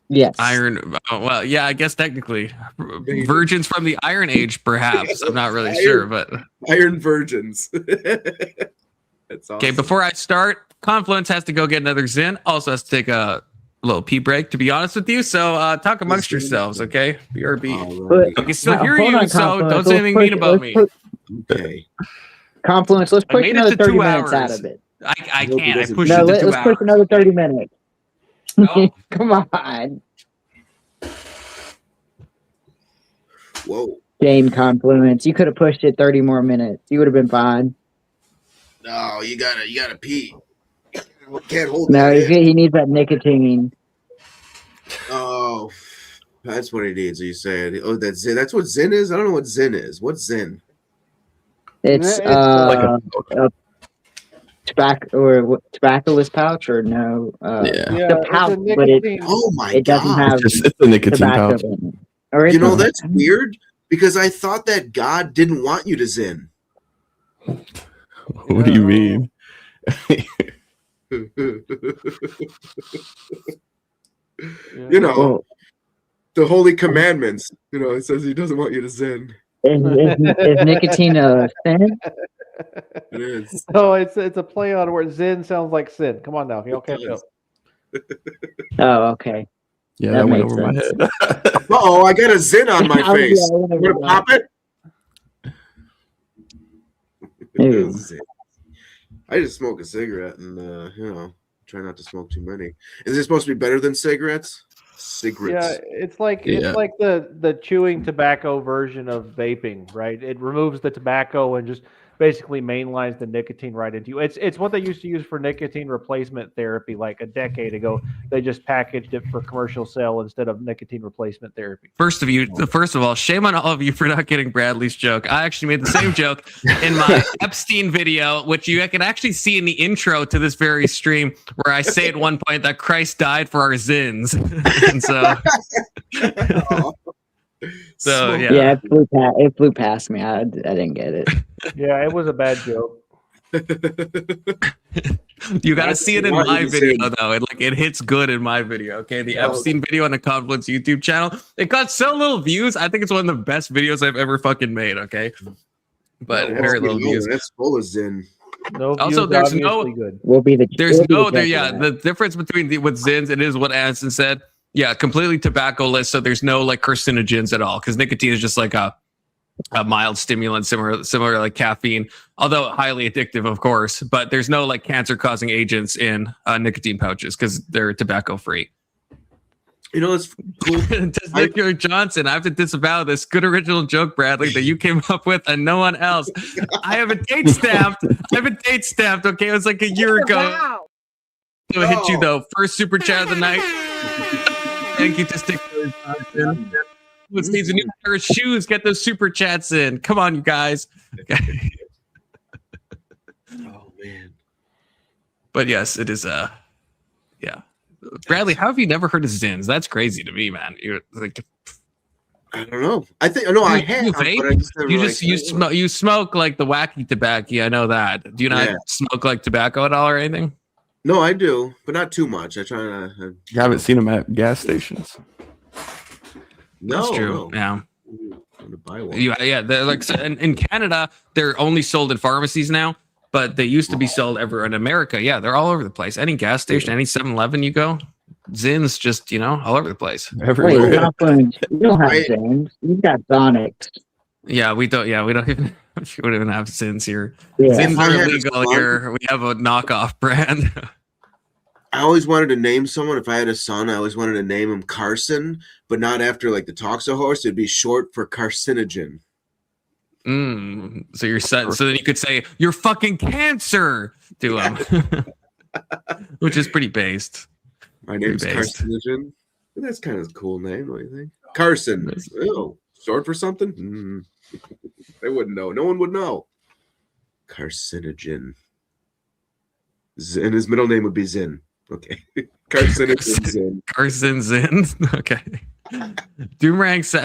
Yes. Oh, I guess technically. Virgins from the Iron Age, perhaps. I'm not really sure, but Iron virgins. That's awesome. Okay, before I start, Confluence has to go get another Zin. Also has to take a little pee break, to be honest with you. So talk amongst yourselves, okay? BRB. I can still hear you, so don't say anything mean about me. Okay. Confluence, let's push another 30 minutes out of it. I can't. I pushed it to 2 hours. Let's push another 30 minutes. No. Come on. Whoa. Game Confluence. You could have pushed it 30 more minutes. You would have been fine. No, you gotta pee. Can't hold No, it. he needs that nicotine. Oh, that's what he needs. Are you saying? Oh, that's Zin. That's what Zin is? I don't know what Zin is. What's Zin? It's a tobaccoless pouch or no? The pouch, but it doesn't have. It's a nicotine pouch. You know, that's weird because I thought that God didn't want you to Zin. What do you mean? You know, the holy commandments. You know, it says he doesn't want you to Zin. Is nicotine a sin? It is. Oh, it's a play on where Zin sounds like sin. Come on now, you'll catch up. Oh, okay. Yeah, that went over my head. Oh, I got a Zin on my face. You want to pop it? I just smoke a cigarette and try not to smoke too many. Is it supposed to be better than cigarettes? Cigarettes. Yeah, it's like the chewing tobacco version of vaping, right? It removes the tobacco and just basically mainlines the nicotine right into you. It's what they used to use for nicotine replacement therapy like a decade ago. They just packaged it for commercial sale instead of nicotine replacement therapy. First of all, shame on all of you for not getting Bradley's joke. I actually made the same joke in my Epstein video, which you can actually see in the intro to this very stream, where I say at one point that Christ died for our sins. And so yeah, it flew past me. I didn't get it. Yeah, it was a bad joke. You got to see it in my video though. It hits good in my video. Okay, the Epstein video on the Confluence YouTube channel. It got so little views. I think it's one of the best videos I've ever fucking made. Okay, but very little views. That's full of Zin. Also, there's no. The difference between with Zins, it is what Aniston said. Yeah, completely tobacco-less, so there's no like carcinogens at all, because nicotine is just like a mild stimulant, similar like caffeine, although highly addictive, of course. But there's no like cancer-causing agents in nicotine pouches because they're tobacco-free. You know, it's cool. Nick Johnson, I have to disavow this good original joke, Bradley, that you came up with and no one else. I have a date stamped. Okay, it was like a year ago. Wow. It'll hit you though. First super chat of the night. Thank you to Stick Johnson. Who needs a new pair of shoes? Get those super chats in. Come on, you guys. Okay. Oh man. But yes, it is Bradley, how have you never heard of Zins? That's crazy to me, man. You're like, I don't know. I think no, I have. You But vape? I just never, You like, just you smoke like the wacky tobacco. I know that. Do you not smoke like tobacco at all or anything? No, I do, but not too much. I try to. You haven't seen them at gas stations. No, That's true. no. Yeah. I'm gonna buy one. Yeah. They're like in Canada, they're only sold in pharmacies now, but they used to be sold everywhere in America. Yeah, they're all over the place. Any gas station, any 7-Eleven you go, Zins just all over the place. Wait, you don't have Zins. You've got Sonics. Yeah, we don't even have Zins here. Yeah. Zins If I are had a illegal son- here. We have a knockoff brand. I always wanted to name someone. If I had a son, I always wanted to name him Carson, but not after like the Toxa horse. It'd be short for carcinogen. So you're set. So then you could say you're fucking cancer to him, which is pretty based. My name's Carcinogen. That's kind of a cool name. What do you think? Carson. Oh, short for something? They wouldn't know. No one would know. Carcinogen. And his middle name would be Zin. Okay. Carcinogen Zin. Carson Zin. Okay. Doomerang says,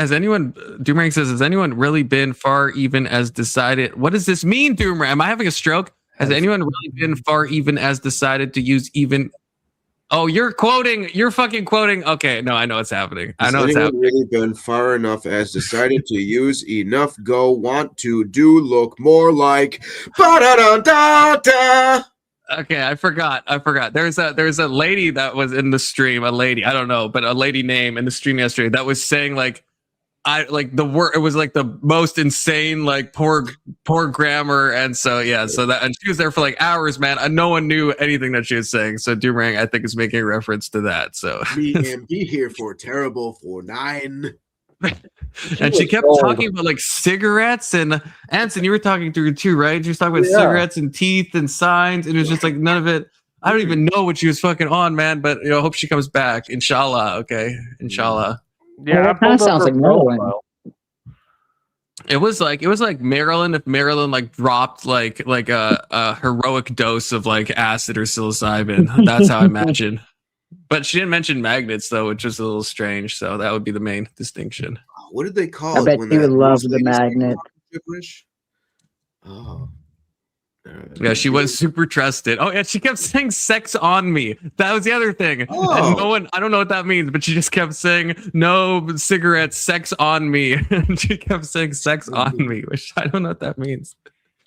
has anyone really been far even as decided? What does this mean, Doomerang? Am I having a stroke? Has anyone really been far even as decided to use even? Oh, you're fucking quoting. Okay, no, I know what's happening. I know Has it's anyone happening. really been far enough as decided to use enough go want to do look more like ba-da-da-da-da. Okay, I forgot. There's a lady that was in the stream. A lady, I don't know, but a lady name in the stream yesterday that was saying like, the word. It was like the most insane, like poor grammar, and so and she was there for like hours, man. And no one knew anything that she was saying. So Doomerang, I think, is making a reference to that. So Me and be here for terrible for 9. And she kept talking about like cigarettes, and Anson, you were talking to her too, right? She was talking about cigarettes and teeth and signs, and it was just like none of it. I don't even know what she was fucking on, man. But I hope she comes back, inshallah. Okay, inshallah. Yeah, that kind of sounds like Maryland. It was like Maryland if Maryland like dropped like a heroic dose of like acid or psilocybin. That's how I imagine. But she didn't mention magnets though, which is a little strange. So that would be the main distinction. What did they call I it? bet when you would that love first the lady started magnet. talking gibberish? Oh. Yeah, she was super trusted. Oh, yeah, she kept saying "sex on me." That was the other thing. Oh. And no one, I don't know what that means, but she just kept saying "no cigarettes, sex on me," and she kept saying "sex on me," which I don't know what that means.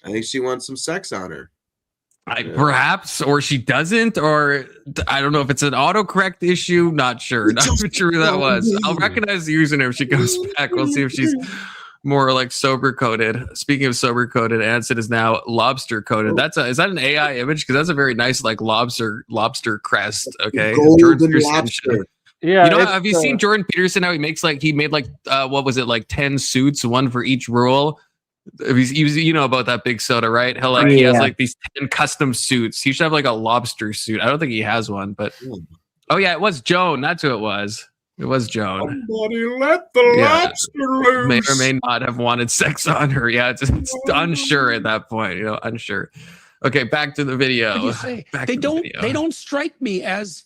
I think she wants some sex on her. Perhaps, or she doesn't, or I don't know if it's an autocorrect issue. Not sure. Not sure who that was. I'll recognize the username if she comes back. We'll see if she's more like sober coded. Speaking of sober coded, Anson is now lobster coded. Is that an AI image? Because that's a very nice like lobster crest. Okay, Golden lobster. Yeah, have you seen Jordan Peterson? How he made like what was it, like 10 suits, one for each rule. You know about that big soda, right? He has like these 10 custom suits. He should have like a lobster suit. I don't think he has one, but oh yeah, it was Joan. That's who it was. It was Joan. Somebody let the lobster loose. May or may not have wanted sex on her. Yeah, it's unsure at that point. Unsure. Okay, back to the video. They don't strike me as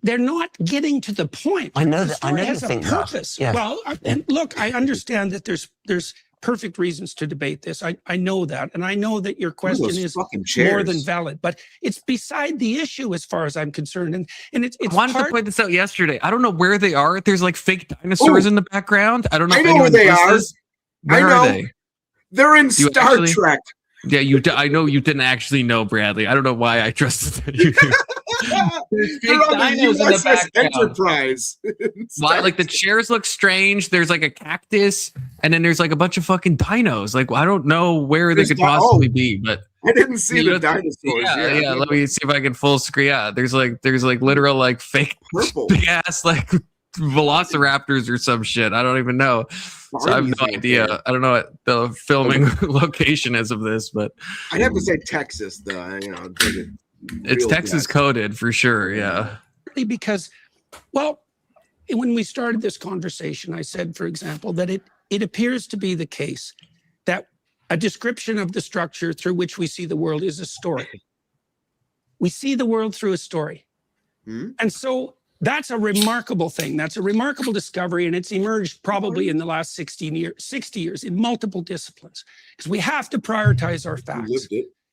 they're not getting to the point. I know The that. I story know has you a think purpose. that. Yeah. Well, and look, I understand that there's perfect reasons to debate this. I know that, and I know that your question is more than valid. But it's beside the issue as far as I'm concerned. And it's I wanted to point this out yesterday. I don't know where they are. There's like fake dinosaurs in the background. I don't know. I know where they are. Where are they? They're in Star Trek. Yeah, I know you didn't actually know, Bradley. I don't know why I trusted you. There's fake dinos in the background. Enterprise. Why? Like the chairs look strange. There's like a cactus, and then there's like a bunch of fucking dinos. Like I don't know where they could possibly be, but I didn't see the dinosaurs. Yeah. Let me see if I can full screen. Yeah, there's like literal like fake big ass like velociraptors or some shit. I don't even know. So I have no idea. I don't know what the filming location is of this, but I'd have to say Texas, though. It's Texas coded for sure. Yeah. Because, well, when we started this conversation, I said, for example, that it appears to be the case that a description of the structure through which we see the world is a story. We see the world through a story. And so that's a remarkable thing. That's a remarkable discovery, and it's emerged probably in the last 60 years in multiple disciplines, because we have to prioritize our facts.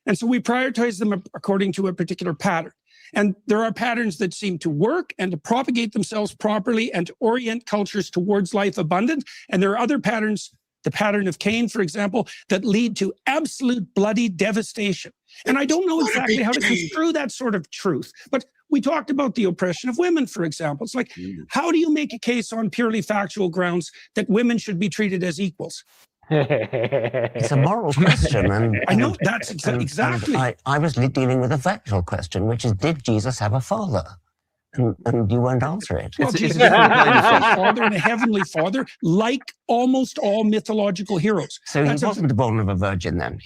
And so we prioritize them according to a particular pattern. And there are patterns that seem to work and to propagate themselves properly and to orient cultures towards life abundant. And there are other patterns, the pattern of Cain, for example, that lead to absolute bloody devastation. And I don't know exactly how to construe that sort of truth. But we talked about the oppression of women, for example. It's like, how do you make a case on purely factual grounds that women should be treated as equals? It's a moral question. And, I know, that's exactly. I was dealing with a factual question, which is, did Jesus have a father? And you won't answer it. Well, Jesus had a father and a heavenly father, like almost all mythological heroes. So he wasn't born of a virgin then?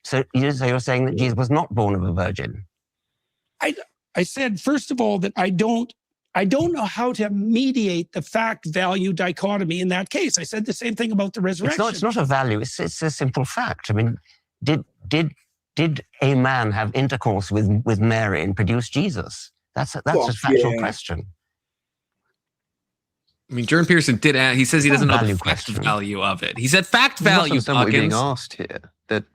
So you're saying that Jesus was not born of a virgin? I said, first of all, that I don't know how to mediate the fact-value dichotomy in that case. I said the same thing about the resurrection. It's not a value. It's a simple fact. I mean, did a man have intercourse with Mary and produce Jesus? That's a factual question. I mean, Jordan Peterson did add, he says he doesn't know the fact value of it. He said fact value. That's what we're being asked here. That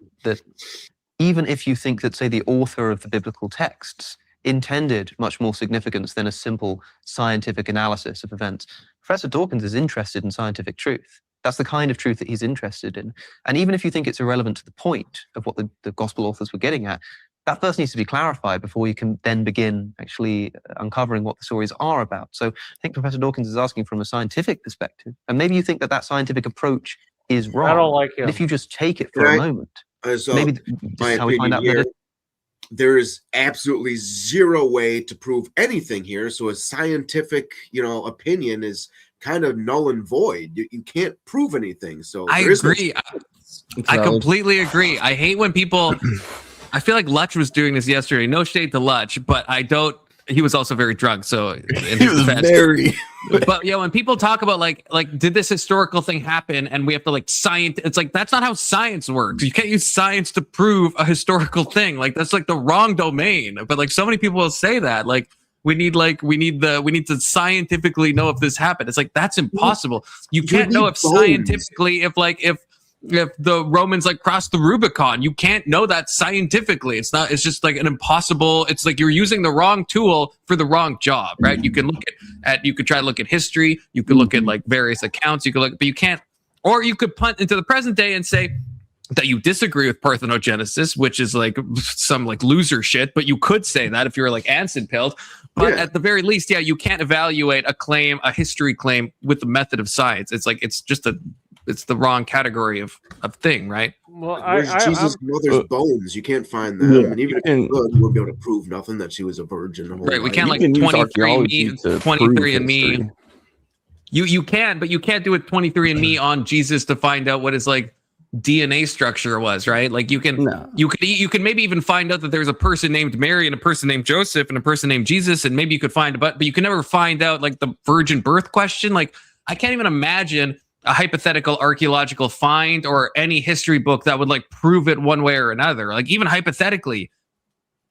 even if you think that, say, the author of the biblical texts intended much more significance than a simple scientific analysis of events, Professor Dawkins is interested in scientific truth. That's the kind of truth that he's interested in. And even if you think it's irrelevant to the point of what the gospel authors were getting at, that first needs to be clarified before you can then begin actually uncovering what the stories are about. So I think Professor Dawkins is asking from a scientific perspective, and maybe you think that scientific approach is wrong. I don't like him. And if you just take it for a moment, maybe this is how we find out that there is absolutely zero way to prove anything here. So a scientific, opinion is kind of null and void. You can't prove anything. So I agree. I completely agree. I hate when people. I feel like Lutch was doing this yesterday. No shade to Lutch, but I don't. He was also very drunk, so he was very. But yeah, when people talk about like did this historical thing happen, and we have to science, it's like that's not how science works. You can't use science to prove a historical thing. Like that's the wrong domain. But so many people will say that we need to scientifically know if this happened. It's like that's impossible. You can't know if scientifically if the Romans crossed the Rubicon. You can't know that scientifically. It's just an impossible. It's like you're using the wrong tool for the wrong job, right? You can look you could try to look at history. You could look at various accounts. You could look, but you can't, or you could punt into the present day and say that you disagree with parthenogenesis, which is some loser shit, but you could say that if you're Anson pilled. But at the very least, you can't evaluate a history claim with the method of science. It's the wrong category of thing, right? Well, Jesus' mother's bones. You can't find them. And even if you could, you won't be able to prove nothing that she was a virgin. Right, we can't 23andMe. You can, but you can't do it 23andMe on Jesus to find out what his DNA structure was, right? You can maybe even find out that there's a person named Mary and a person named Joseph and a person named Jesus, and maybe you could find but you can never find out the virgin birth question. I can't even imagine a hypothetical archaeological find or any history book that would prove it one way or another. Even hypothetically,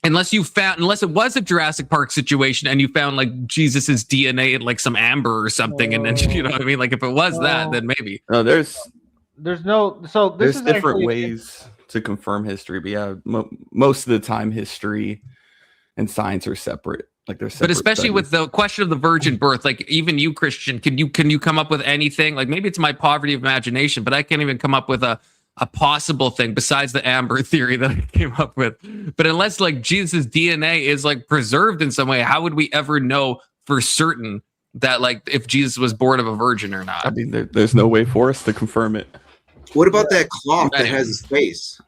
unless it was a Jurassic Park situation and you found Jesus's DNA in some amber or something, and then you know what I mean. If it was that, then maybe. No, there's different actually ways to confirm history, but most of the time, history and science are separate. But especially with the question of the virgin birth, even you, Christian, can you come up with anything? Maybe it's my poverty of imagination, but I can't even come up with a possible thing besides the amber theory that I came up with. But unless Jesus' DNA is preserved in some way, how would we ever know for certain that if Jesus was born of a virgin or not? I mean, there's no way for us to confirm it. What about that cloth that has his face?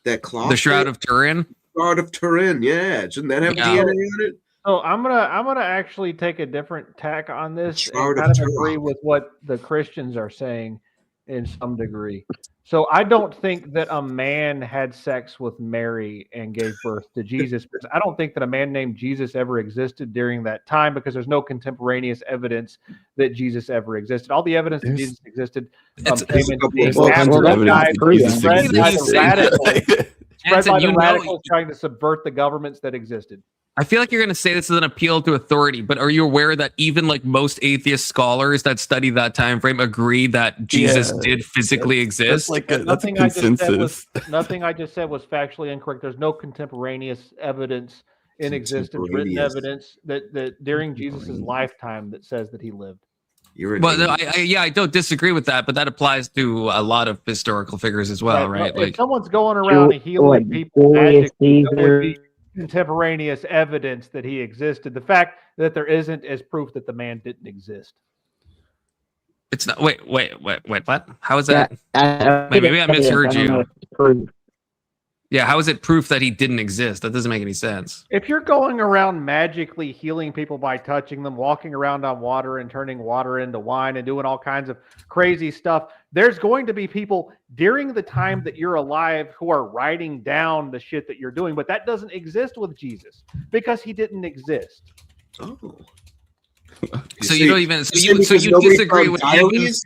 That cloth, the Shroud of Turin. Shroud of Turin, yeah. Shouldn't that have DNA on it? So I'm gonna actually take a different tack on this and kind of agree with what the Christians are saying in some degree. So I don't think that a man had sex with Mary and gave birth to Jesus, because I don't think that a man named Jesus ever existed during that time, because there's no contemporaneous evidence that Jesus ever existed. All the evidence that Jesus existed came into being after the guy spread by the radicals trying to subvert the governments that existed. I feel like you're going to say this is an appeal to authority, but are you aware that even like most atheist scholars that study that time frame agree that Jesus did physically exist? That's a consensus. Nothing I just said was factually incorrect. There's no contemporaneous evidence in existence, written evidence that during Jesus' lifetime that says that he lived. I don't disagree with that, but that applies to a lot of historical figures as well, right? If Like someone's going around and healing people magically, that would be contemporaneous evidence that he existed. The fact that there isn't is proof that the man didn't exist. It's not. Wait. What? How is that? Wait, maybe I misheard you. Yeah, how is it proof that he didn't exist? That doesn't make any sense. If you're going around magically healing people by touching them, walking around on water and turning water into wine and doing all kinds of crazy stuff, there's going to be people during the time that you're alive who are writing down the shit that you're doing, but that doesn't exist with Jesus because he didn't exist. Oh. So you don't even. So you disagree with diaries?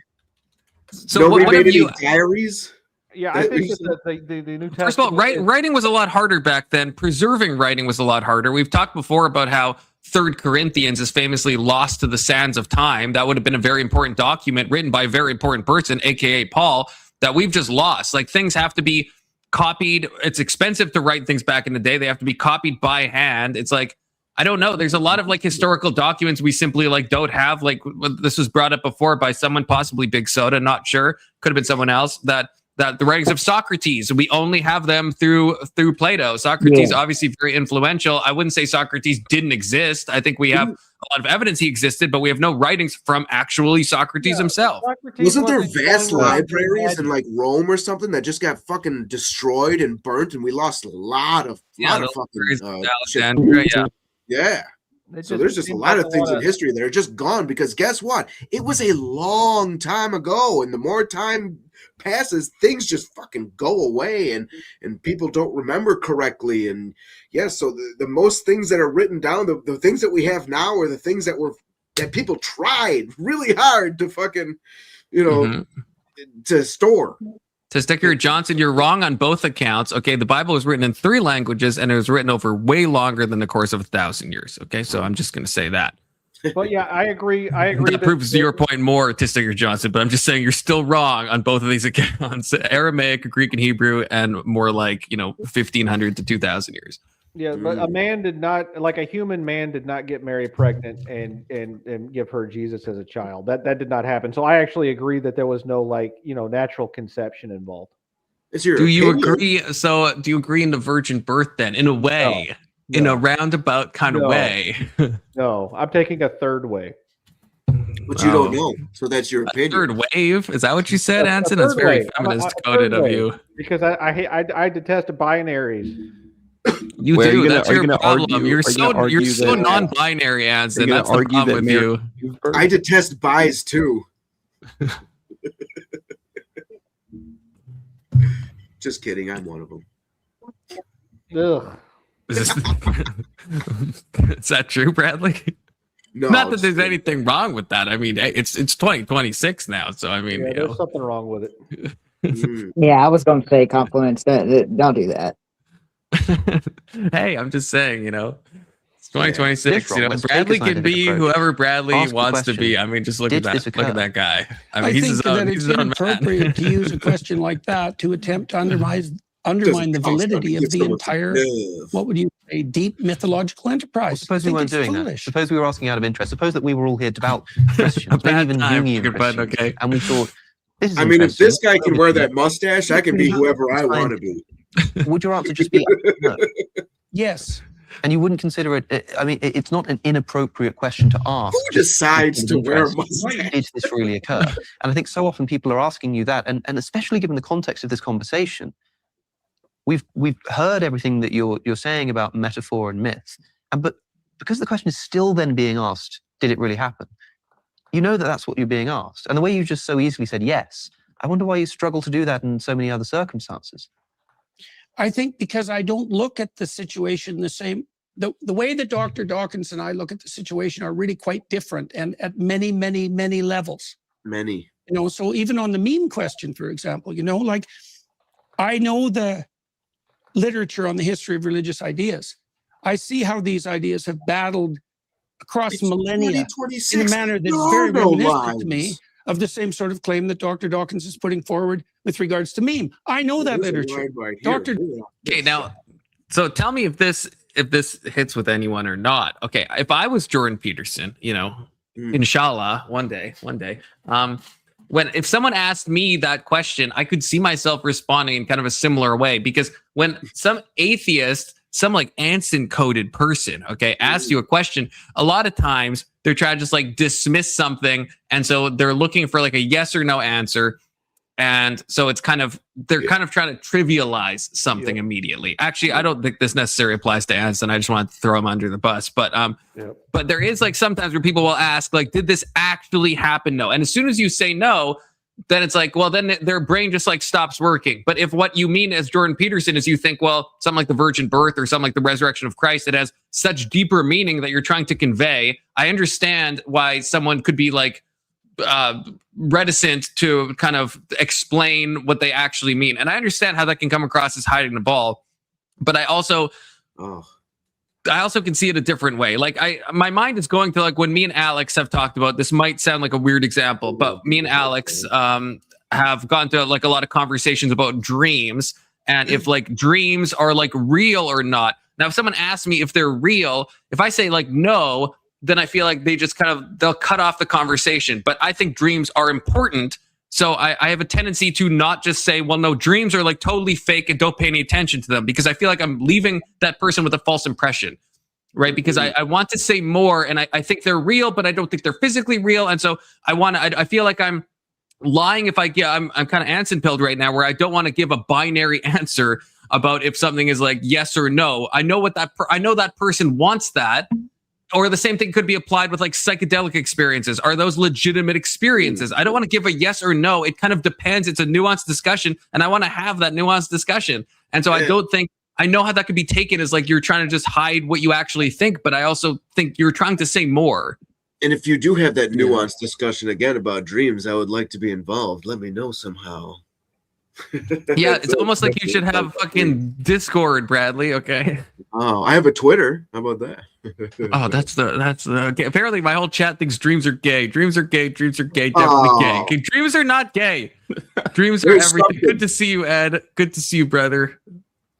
So what have you? Diaries? Yeah, I think that the New Testament. First of all, writing was a lot harder back then. Preserving writing was a lot harder. We've talked before about how 3 Corinthians is famously lost to the sands of time. That would have been a very important document written by a very important person, aka Paul, that we've just lost. Like things have to be copied. It's expensive to write things back in the day. They have to be copied by hand. It's like, I don't know. There's a lot of like historical documents we simply like don't have. Like this was brought up before by someone, possibly Big Soda, not sure. Could have been someone else, that the writings of Socrates, we only have them through Plato. Socrates, obviously very influential. I wouldn't say Socrates didn't exist. I think we have a lot of evidence he existed, but we have no writings from actually Socrates himself. Wasn't there vast libraries in like Rome or something that just got fucking destroyed and burnt, and we lost a lot of fucking shit. Yeah. So there's just a lot of things in history that are just gone because guess what? It was a long time ago, and the more time passes, things just fucking go away, and people don't remember correctly. And so the most things that are written down, the things that we have now are the things that people tried really hard to fucking, to store. To Sticker Johnson, you're wrong on both accounts. Okay, the Bible was written in 3 languages, and it was written over way longer than the course of 1,000 years. Okay, so I'm just going to say that. But yeah, I agree. That proves your point more, to Sticker Johnson. But I'm just saying you're still wrong on both of these accounts: Aramaic, Greek, and Hebrew, and more like 1,500 to 2,000 years. Yeah, but a man did not, like a human man, did not get Mary pregnant and give her Jesus as a child. That did not happen. So I actually agree that there was no natural conception involved. Do you agree? So do you agree in the virgin birth then, in a way, in a roundabout kind of way? No, I'm taking a third way. But you don't know, so that's your opinion. Third wave? Is that what you said, Anson? That's very feminist coded of you. Because I detest binaries. You do. That's your problem. You're so non-binary, Anson. That's the problem with you. I detest buys too. Just kidding. I'm one of them. Ugh. Is that true, Bradley? No. Not that there's anything wrong with that. I mean, it's 2026 now, so I mean, there's something wrong with it. Yeah, I was going to say compliments. Don't do that. Hey, I'm just saying, it's 2026. Bradley can be whoever Bradley wants to be. I mean, just look at that. Look at that guy. I mean, he's it's inappropriate to use a question like that to attempt to undermine the validity of the entire, what would you say, deep mythological enterprise. Suppose we weren't doing that. Suppose we were asking out of interest. Suppose that we were all here devout Christians, maybe even Jungian Christians, and we thought, this is if this guy can wear that mustache, I can be whoever I want to be. Would your answer just be no? Yes. And you wouldn't consider it, I mean, it's not an inappropriate question to ask. Who decides to wear a mustache? Did this really occur? And I think so often people are asking you that, and especially given the context of this conversation, we've heard everything that you're saying about metaphor and myth, but because the question is still then being asked, did it really happen? You know that that's what you're being asked. And the way you just so easily said yes, I wonder why you struggle to do that in so many other circumstances. I think because I don't look at the situation the same. The way that Dr. Dawkins and I look at the situation are really quite different, and at many, many, many levels. Many. So even on the meme question, for example, I know the literature on the history of religious ideas. I see how these ideas have battled across It's millennia in 2026. a manner that's There are very no reminiscent to me lives. of the same sort of claim that Dr. Dawkins is putting forward with regards to meme. I know that There's a literature. line right here. Dr. Okay, now, so tell me if this hits with anyone or not. Okay, if I was Jordan Peterson, inshallah, one day, if someone asked me that question, I could see myself responding in kind of a similar way, because when some atheist, some like Anson coded person, asks you a question, a lot of times they're trying to just like dismiss something, and so they're looking for like a yes or no answer. And so it's kind of, they're kind of trying to trivialize something immediately. Actually, I don't think this necessarily applies to Anson. I just want to throw him under the bus. But there is like sometimes where people will ask, like, did this actually happen? No. And as soon as you say no, then it's like, well, then their brain just like stops working. But if what you mean as Jordan Peterson is you think, well, something like the virgin birth or something like the resurrection of Christ, it has such deeper meaning that you're trying to convey. I understand why someone could be like, reticent to kind of explain what they actually mean, and I understand how that can come across as hiding the ball, but I also can see it a different way. Like my mind is going to like when me and Alex have talked about this. Might sound like a weird example, but me and Alex have gone to like a lot of conversations about dreams and if like dreams are like real or not. Now, if someone asks me if they're real, if I say like no, then I feel like they just they'll cut off the conversation. But I think dreams are important. So I have a tendency to not just say, well, no, dreams are like totally fake and don't pay any attention to them, because I feel like I'm leaving that person with a false impression, right? Because I want to say more, and I think they're real, but I don't think they're physically real. And so I feel like I'm lying if I'm kind of Anson pilled right now, where I don't want to give a binary answer about if something is like yes or no. I know I know that person wants that. Or the same thing could be applied with like psychedelic experiences. Are those legitimate experiences? I don't want to give a yes or no. It kind of depends. It's a nuanced discussion, and I want to have that nuanced discussion. And so I don't think, I know how that could be taken as like you're trying to just hide what you actually think, but I also think you're trying to say more. And if you do have that nuanced discussion again about dreams, I would like to be involved. Let me know somehow. Yeah, it's almost like you should have fucking Discord, Bradley. Okay. Oh, I have a Twitter. How about that? Oh, that's the okay. Apparently my whole chat thinks dreams are gay. Dreams are gay. Dreams are gay. Definitely gay. Okay, dreams are not gay. Dreams are everything. Something. Good to see you, Ed. Good to see you, brother.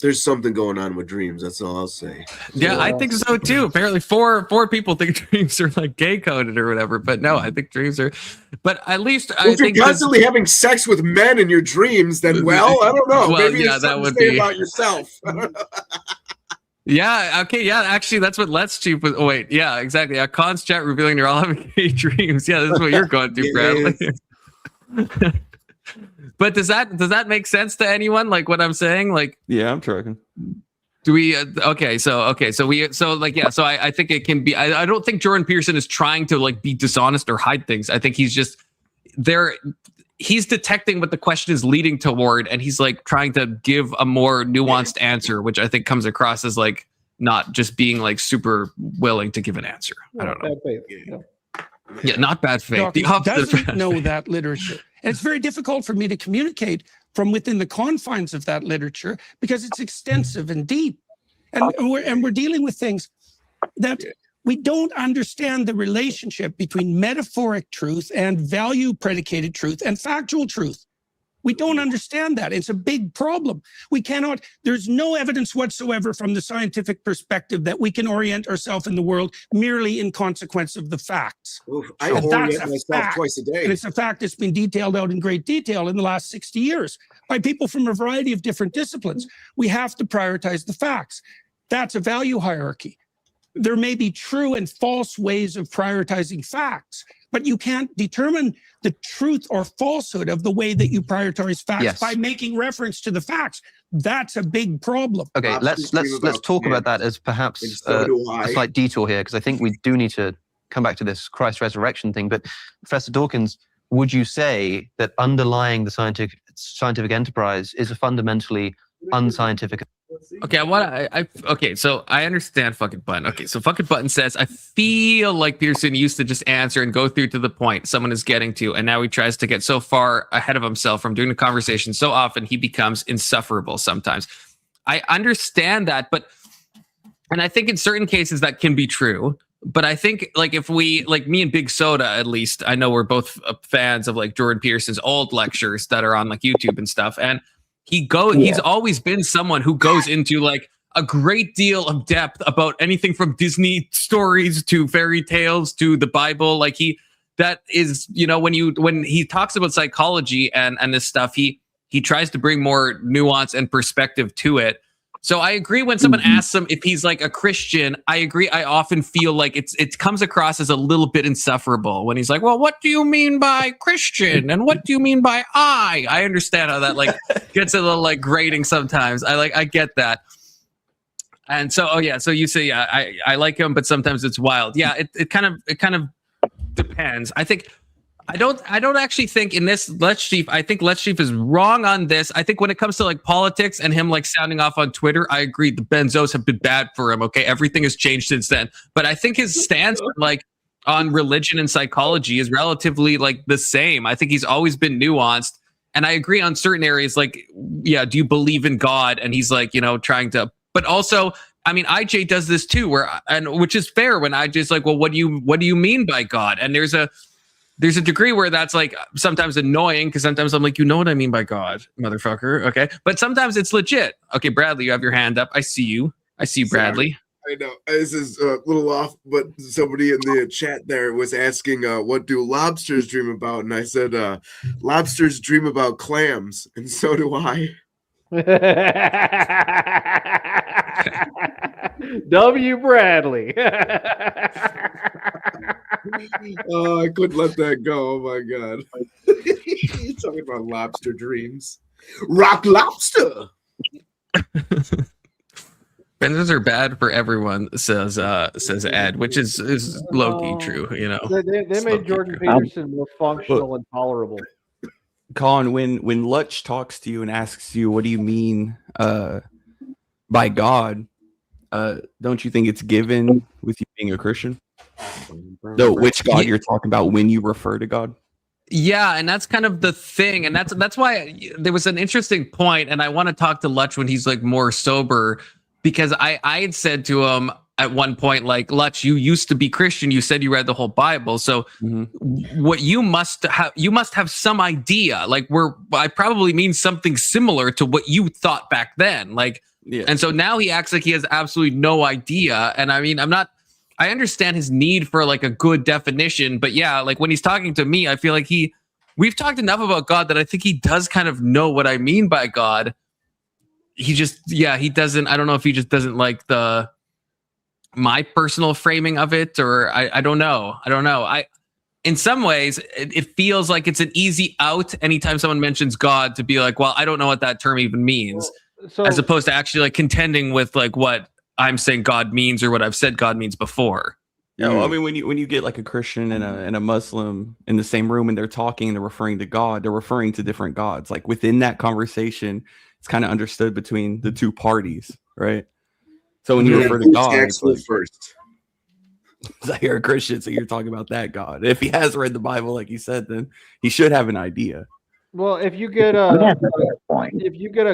There's something going on with dreams. That's all I'll say. Yeah, I think so too. Apparently, four people think dreams are like gay coded or whatever. But no, I think dreams are. But at least I think you're constantly having sex with men in your dreams, then well, I don't know. Well, maybe yeah, it's that something would to say be about yourself. I don't know. Yeah. Okay. Yeah. Actually, that's what Let's Cheap was. Oh, wait. Yeah. Exactly. Yeah. Con's chat revealing you're all having gay dreams. Yeah. That's what you're going through, Bradley. But does that make sense to anyone? Like what I'm saying? Like, yeah, I'm tracking. Do we? So I think it can be. I don't think Jordan Peterson is trying to like be dishonest or hide things. I think he's just there. He's detecting what the question is leading toward, and he's like trying to give a more nuanced answer, which I think comes across as like not just being like super willing to give an answer. I don't know. Yeah, not bad faith. The doesn't know that literature. And it's very difficult for me to communicate from within the confines of that literature because it's extensive and deep. And we're dealing with things that we don't understand the relationship between metaphoric truth and value predicated truth and factual truth. We don't understand that. It's a big problem. There's no evidence whatsoever from the scientific perspective that we can orient ourselves in the world merely in consequence of the facts. I orient myself twice a day. And it's a fact that's been detailed out in great detail in the last 60 years by people from a variety of different disciplines. We have to prioritize the facts. That's a value hierarchy. There may be true and false ways of prioritizing facts, but you can't determine the truth or falsehood of the way that you prioritize facts by making reference to the facts. That's a big problem. Okay, let's talk about that as perhaps a slight detour here, because I think we do need to come back to this Christ resurrection thing. But Professor Dawkins, would you say that underlying the scientific enterprise is a fundamentally unscientific? Okay, so I understand fucking Button. Okay, so fucking Button says, I feel like Peterson used to just answer and go through to the point someone is getting to, and now he tries to get so far ahead of himself from doing the conversation so often he becomes insufferable sometimes. I understand that, but And I think in certain cases that can be true. But I think like if we like me and Big Soda, at least I know we're both fans of like Jordan Peterson's old lectures that are on like YouTube and stuff. And he's always been someone who goes into like a great deal of depth about anything from Disney stories to fairy tales to the Bible. Like that is, you know, when he talks about psychology and this stuff, he tries to bring more nuance and perspective to it. So I agree when someone asks him if he's like a Christian. I agree. I often feel like it comes across as a little bit insufferable when he's like, well, what do you mean by Christian? And what do you mean by I? I understand how that like gets a little like grating sometimes. I get that. And so, so you say, I like him, but sometimes it's wild. Yeah, it kind of depends. I don't actually think in this Let's Chief, I think Let's Chief is wrong on this. I think when it comes to like politics and him like sounding off on Twitter, I agree the benzos have been bad for him. Okay, everything has changed since then. But I think his stance like on religion and psychology is relatively like the same. I think he's always been nuanced. And I agree on certain areas, like, yeah, do you believe in God? And he's like, you know, trying to, but also, I mean, IJ does this too, which is fair when IJ's like, well, what do you mean by God? And there's a degree where that's like sometimes annoying because sometimes I'm like, you know what I mean by God, motherfucker. Okay. But sometimes it's legit. Okay, Bradley, you have your hand up. I see you, Bradley. I know this is a little off, but somebody in the chat there was asking, what do lobsters dream about? And I said, lobsters dream about clams. And so do I. W. Bradley. Oh, I couldn't let that go. Oh my god. You're talking about lobster dreams. Rock lobster. Benzos are bad for everyone, says Ed, which is low-key true, you know. They made Jordan Peterson more functional and tolerable. Colin, when Lutch talks to you and asks you, what do you mean by God? Don't you think it's given with you being a Christian? No, which God you're talking about when you refer to God? Yeah, and that's kind of the thing, and that's why there was an interesting point, and I want to talk to Lutch when he's like more sober, because I had said to him at one point, like, Lutch, you used to be Christian. You said you read the whole Bible, so what you must have some idea, like I probably mean something similar to what you thought back then, like. Yeah. And so now he acts like he has absolutely no idea. And I mean, I understand his need for like a good definition, but yeah, like when he's talking to me, I feel like we've talked enough about God that I think he does kind of know what I mean by God. He just, he doesn't, I don't know if he just doesn't like my personal framing of it, or I don't know. In some ways, it feels like it's an easy out anytime someone mentions God to be like, well, I don't know what that term even means. So, as opposed to actually like contending with like what I'm saying God means or what I've said God means before. Yeah, well, I mean, when you get like a Christian and a Muslim in the same room and they're talking and they're referring to God, they're referring to different gods. Like within that conversation, it's kind of understood between the two parties, right? So when you refer to God, it's like, first, like you're a Christian, so you're talking about that God. If he has read the Bible, like you said, then he should have an idea. Well, if you get a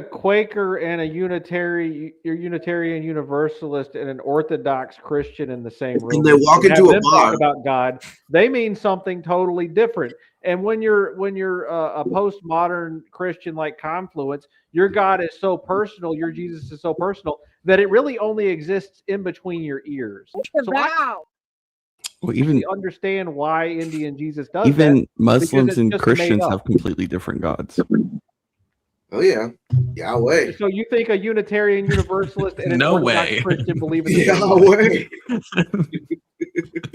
Quaker and a Unitarian Universalist and an Orthodox Christian in the same room, and they walk into a bar about God, they mean something totally different. And when you're a postmodern Christian like Confluence, your God is so personal, your Jesus is so personal that it really only exists in between your ears. So well, even understand why Indian Jesus does even that, Muslims and Christians have completely different gods. Oh yeah, Yahweh. So you think a Unitarian Universalist and an no Orthodox way Christian believe in the Yahweh?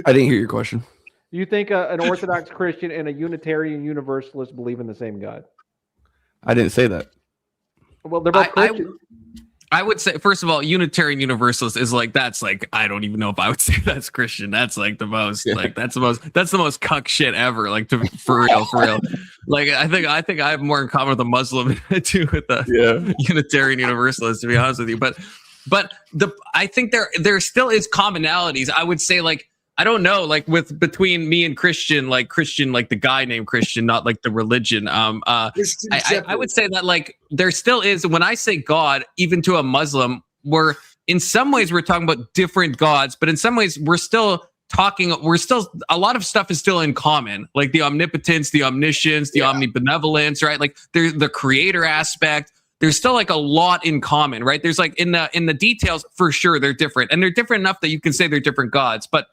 I didn't hear your question. You think an Orthodox Christian and a Unitarian Universalist believe in the same God? I didn't say that. Well, they're both Christians. I would say, first of all, Unitarian Universalist is like, that's like, I don't even know if I would say that's Christian. That's like the most, like, that's the most cuck shit ever. Like, for real. Like, I think I have more in common with a Muslim too with the Unitarian Universalist, to be honest with you. But I think there still is commonalities. I would say, like, I don't know, like between me and Christian, like the guy named Christian, not like the religion. I would say that like there still is, when I say God, even to a Muslim, in some ways we're talking about different gods, but in some ways we're still a lot of stuff is still in common, like the omnipotence, the omniscience, the omnibenevolence, right? Like there's the creator aspect. There's still like a lot in common, right? There's like in the details, for sure, they're different, and they're different enough that you can say they're different gods. But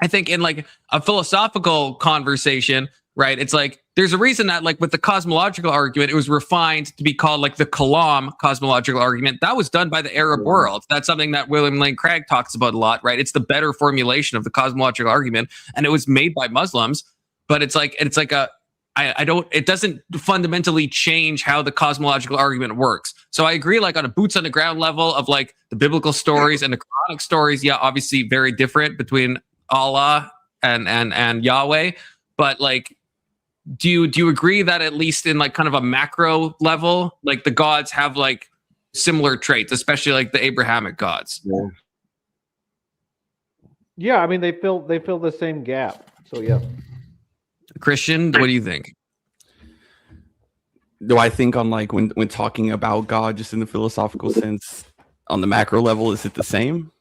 I think in like a philosophical conversation, right, it's like there's a reason that like with the cosmological argument, it was refined to be called like the Kalam cosmological argument. That was done by the Arab world. That's something that William Lane Craig talks about a lot, right? It's the better formulation of the cosmological argument, and it was made by Muslims. But it doesn't fundamentally change how the cosmological argument works. So I agree, like on a boots on the ground level of like the biblical stories and the Quranic stories, yeah, obviously very different between Allah and Yahweh. But like, do you agree that at least in like kind of a macro level, like the gods have like similar traits, especially like the Abrahamic gods? Yeah, I mean they fill the same gap. So yeah. Christian, what do you think? Do I think on like when talking about God just in the philosophical sense, on the macro level, is it the same?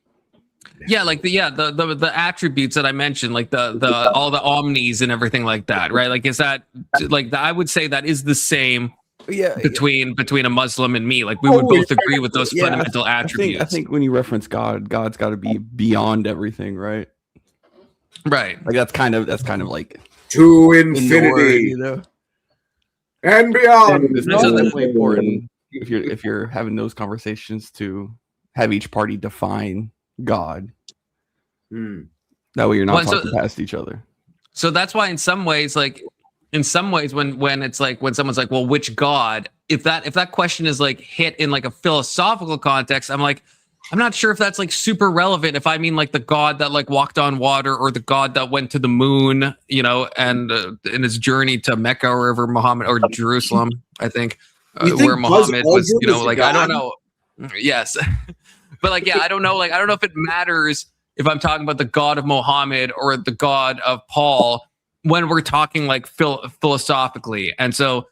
Yeah, like the attributes that I mentioned, like the all the omnis and everything like that, right? Like is that like I would say that is the same between a Muslim and me. Like we would both agree with those fundamental attributes. I think when you reference God, God's got to be beyond everything, right? Right. Like that's kind of like to infinity, you know? And beyond. It's definitely important if you're having those conversations to have each party define God. That way you're not talking past each other. So that's why in some ways when it's like when someone's like, well, which God, if that question is like hit in like a philosophical context, I'm like, I'm not sure if that's like super relevant. If I mean like the God that like walked on water, or the God that went to the moon, you know, and in his journey to Mecca or wherever Muhammad, or Jerusalem, I think, where Muhammad was, you know, like I don't know. Yes, but like I don't know. Like I don't know if it matters if I'm talking about the God of Muhammad or the God of Paul when we're talking like philosophically. And so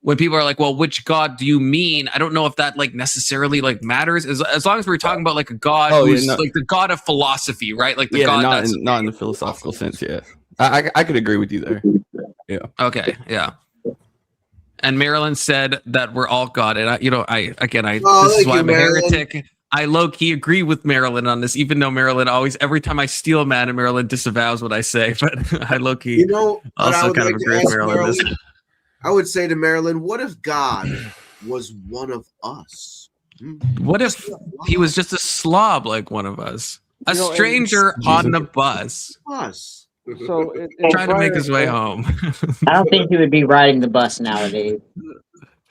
when people are like, well, which God do you mean? I don't know if that like necessarily like matters, as long as we're talking about like a God who's like the God of philosophy, right? Like the God not in the philosophical sense. Yeah, I could agree with you there. Yeah. Okay. Yeah. And Marilyn said that we're all God, and this is why I'm a heretic. I low-key agree with Marilyn on this, even though Marilyn always, every time I steal a man, and Marilyn disavows what I say, but I low-key also kind of agree with Marilyn on this. I would say to Marilyn, what if God was one of us? What if he was just a slob like one of us? A stranger on the bus. So trying to make his way home. I don't think he would be riding the bus nowadays.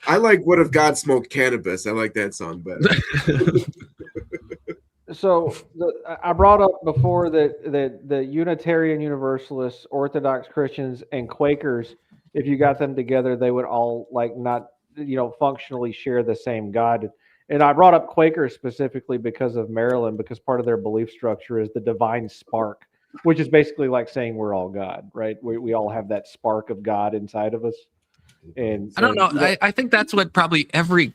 I like What If God Smoked Cannabis. I like that song better. So I brought up before that the Unitarian Universalists, Orthodox Christians, and Quakers, if you got them together, they would all like not, functionally share the same God. And I brought up Quakers specifically because of Maryland, because part of their belief structure is the divine spark, which is basically like saying we're all God, right? We all have that spark of God inside of us. And I don't know. I think that's what probably every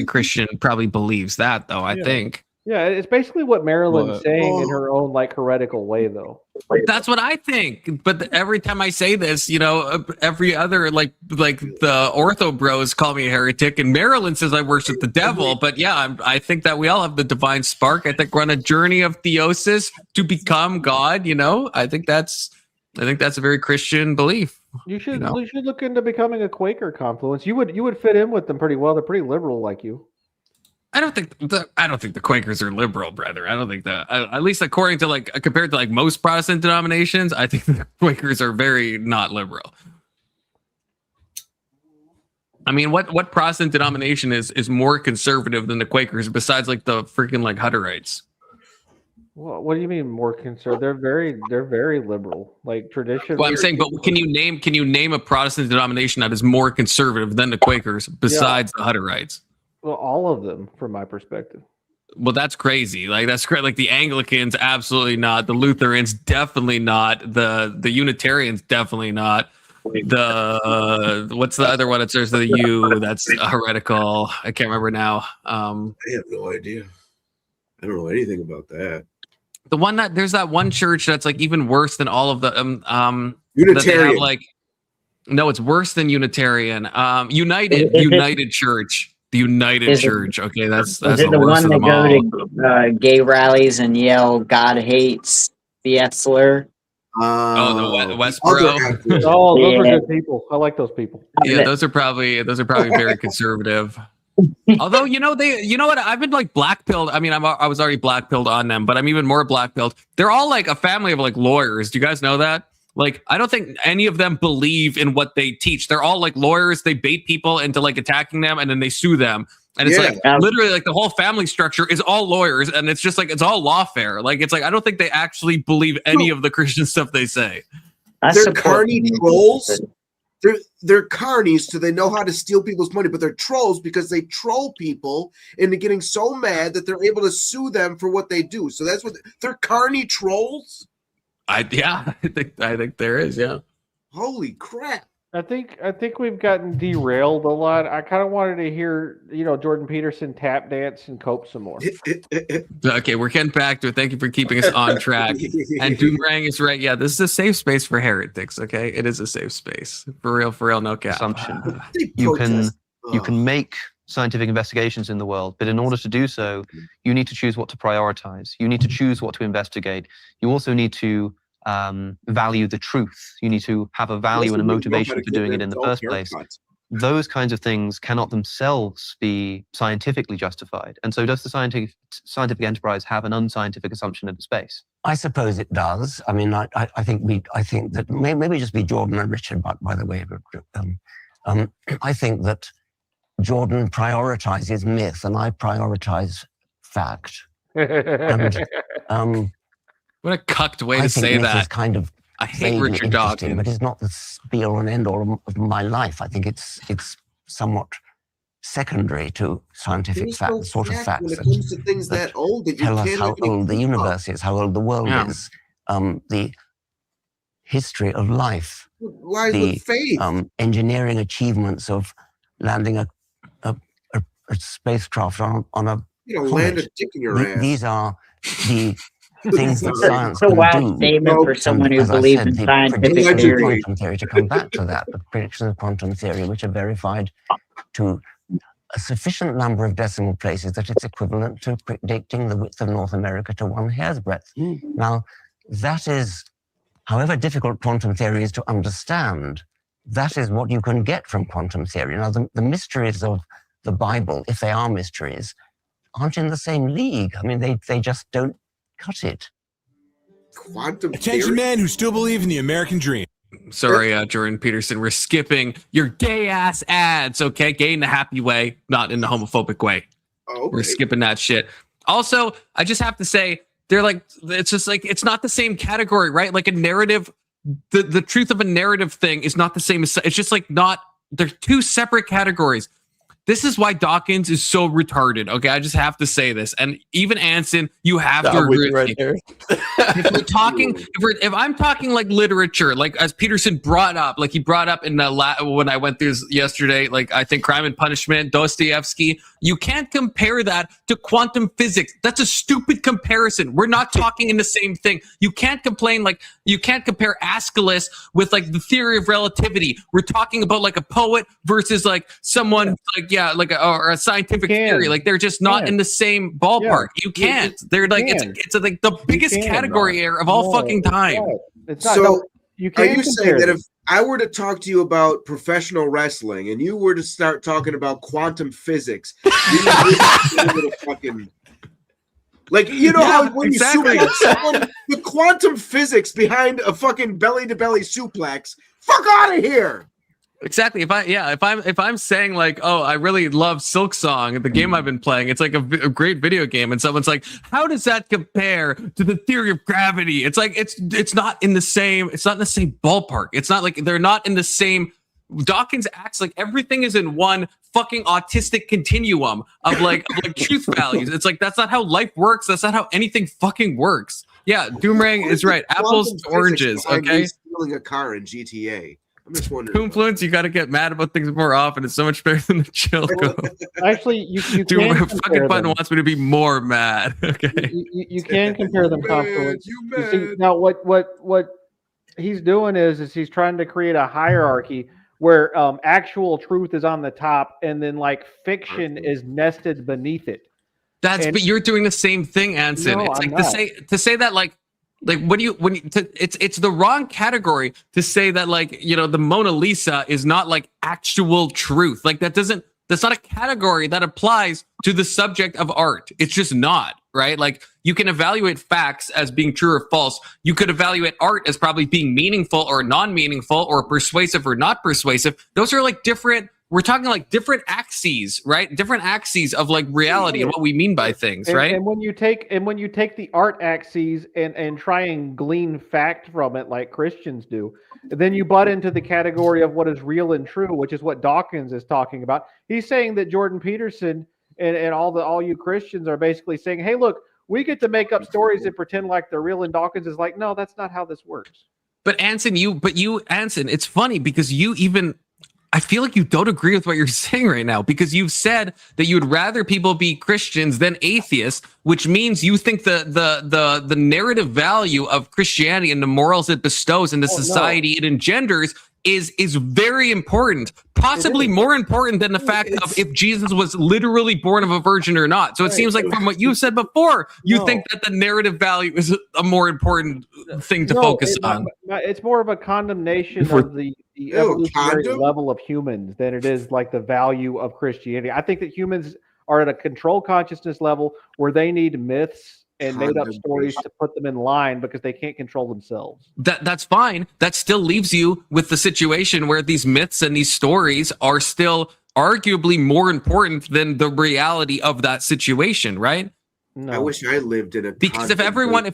Christian probably believes that, though. I think. Yeah, it's basically what Marilyn's saying in her own like heretical way, though. That's what I think. But every time I say this, every other like the ortho bros call me a heretic, and Marilyn says I worship the devil. But yeah, I think that we all have the divine spark. I think we're on a journey of theosis to become God. I think that's a very Christian belief. You should look into becoming a Quaker Confluence. You would fit in with them pretty well. They're pretty liberal like you. I don't think the Quakers are liberal, brother. I don't think that, at least according to compared to most Protestant denominations, I think the Quakers are very not liberal. I mean, what Protestant denomination is more conservative than the Quakers besides the freaking Hutterites? Well, what do you mean more conservative? They're very liberal, like tradition. Well, I'm saying, but can you name a Protestant denomination that is more conservative than the Quakers besides the Hutterites? Well, all of them, from my perspective. Well, that's crazy. That's great. Like the Anglicans, absolutely not. The Lutherans, definitely not. The Unitarians, definitely not. The what's the other one? It starts with a U. That's heretical. I can't remember now. I have no idea. I don't know anything about that. The one that there's that one church that's like even worse than all of the Unitarian. that they have, like, no, it's worse than Unitarian. United Church. The United Church. Okay, that's Is it the the worst one of that them go all. to gay rallies and yell "God hates the Etzler"? The Westboro. Oh, those are good people. I like those people. Yeah, those are probably very conservative. Although, you know what? I've been like black-pilled. I mean, I was already black-pilled on them, but I'm even more black-pilled. They're all like a family of like lawyers. Do you guys know that? Like, I don't think any of them believe in what they teach. They're all like lawyers. They bait people into like attacking them, and then they sue them. And it's like literally like the whole family structure is all lawyers, and it's just like it's all lawfare. Like, it's like I don't think they actually believe any of the Christian stuff they say. They're carny trolls. They're carnies, so they know how to steal people's money, but they're trolls because they troll people into getting so mad that they're able to sue them for what they do. So that's what they're carny trolls. I think there is, yeah. Holy crap. I think we've gotten derailed a lot. I kind of wanted to hear, Jordan Peterson tap dance and cope some more. Okay, we're getting back to it. Thank you for keeping us on track. And Doomerang is right. Yeah, this is a safe space for heretics. Okay, it is a safe space for real. No cap. Assumption. You can make scientific investigations in the world, but in order to do so, you need to choose what to prioritize. You need to choose what to investigate. You also need to value the truth. You need to have a value and a motivation for doing it in the first place. Those kinds of things cannot themselves be scientifically justified. And so does the scientific enterprise have an unscientific assumption of space? I suppose it does. I mean, I think that maybe just be Jordan and Richard, by the way. I think that Jordan prioritizes myth and I prioritize fact. And, what a cucked way to say that. Is kind of I hate Richard Dawkins, but it's not the be all and end all of my life. I think it's somewhat secondary to scientific facts, sort of facts. When it comes to things that old, that you tell us how old the universe is, how old the world is, the history of life, the engineering achievements of landing a spacecraft on a land a dick in your ass. These are the things that science can do. Statement for someone who believes in scientific theory. Quantum theory, to come back to that, the predictions of quantum theory, which are verified to a sufficient number of decimal places that it's equivalent to predicting the width of North America to one hair's breadth. Now, that is, however difficult quantum theory is to understand, that is what you can get from quantum theory. Now, the mysteries of the Bible, if they are mysteries, aren't in the same league. I mean, they just don't cut it. Quantum Attention, theory? men who still believe in the American dream. Sorry, Jordan Peterson, we're skipping your gay ass ads, okay? Gay in the happy way, not in the homophobic way. Okay. We're skipping that shit. Also, I just have to say, they're like, it's just like, it's not the same category, right? Like a narrative, the truth of a narrative thing is not the same as, it's just like not, they're two separate categories. This is why Dawkins is so retarded. Okay, I just have to say this, and even Anson, you have to agree with me. If we're talking, if I'm talking like literature, like as Peterson brought up, like he brought up in the when I went through yesterday, like I think Crime and Punishment, Dostoevsky, you can't compare that to quantum physics. That's a stupid comparison. We're not talking in the same thing. You can't you can't compare Aeschylus with like the theory of relativity. We're talking about like a poet versus like someone like or a scientific theory. Like they're just not in the same ballpark. You can't. They're like it's like the biggest category error of all fucking time. It's not, so you are can't you saying that them. if I were to talk to you about professional wrestling and you were to start talking about quantum physics, you would fucking like how when you suplex someone, the quantum physics behind a fucking belly to belly suplex, fuck out of here. Exactly. If I'm saying like, oh, I really love Silk Song, the game I've been playing, it's like a great video game, and someone's like, how does that compare to the theory of gravity? It's like it's not in the same ballpark. It's not like they're not in the same. Dawkins acts like everything is in one fucking autistic continuum of like truth values. It's like that's not how life works. That's not how anything fucking works. Yeah, Doomerang is right. Apples to oranges. Okay. Stealing a car in GTA. I'm just wondering. Influence, you got to get mad about things more often. It's so much better than the chill go. Actually, you Dude, can my compare fucking button them. wants me to be more mad. Okay. You can compare them, Confluence. You see, now what he's doing is he's trying to create a hierarchy where actual truth is on the top, and then like fiction is nested beneath it. But you're doing the same thing, Anson. No, It's I'm like not. to say that like it's the wrong category to say that like, you know, the Mona Lisa is not like actual truth. Like that's not a category that applies to the subject of art. It's just not, right? Like you can evaluate facts as being true or false. You could evaluate art as probably being meaningful or non-meaningful or persuasive or not persuasive. Those are like different. We're talking like different axes, right? Different axes of like reality and what we mean by things, right? And when you take the art axes and try and glean fact from it like Christians do, then you butt into the category of what is real and true, which is what Dawkins is talking about. He's saying that Jordan Peterson and all you Christians are basically saying, hey, look, we get to make up stories and pretend like they're real, and Dawkins is like, no, that's not how this works. But Anson, it's funny because I feel like you don't agree with what you're saying right now, because you've said that you would rather people be Christians than atheists, which means you think the narrative value of Christianity and the morals it bestows and the society it engenders is very important, possibly more important than the fact of if Jesus was literally born of a virgin or not. So it seems like from what you said before, you think that the narrative value is a more important thing to focus on. It's more of a condemnation of the evolutionary level of humans than it is like the value of Christianity. I think that humans are at a control consciousness level where they need myths and made up stories to put them in line because they can't control themselves. That's fine. That still leaves you with the situation where these myths and these stories are still arguably more important than the reality of that situation, right? No. I wish I lived in a because if everyone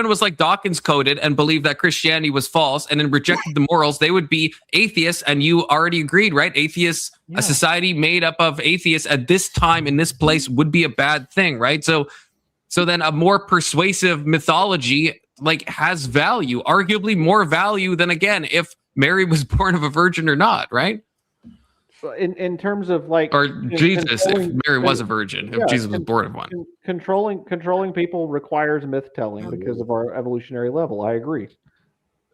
was like Dawkins coded and believed that Christianity was false and then rejected the morals, they would be atheists. And you already agreed, right? Atheists, a society made up of atheists at this time in this place would be a bad thing, right? So then a more persuasive mythology like has value, arguably more value than, again, if Mary was born of a virgin or not, right? In terms of like, or Jesus, if Mary was a virgin, if Jesus was born of one. Controlling people requires myth telling because of our evolutionary level. I agree.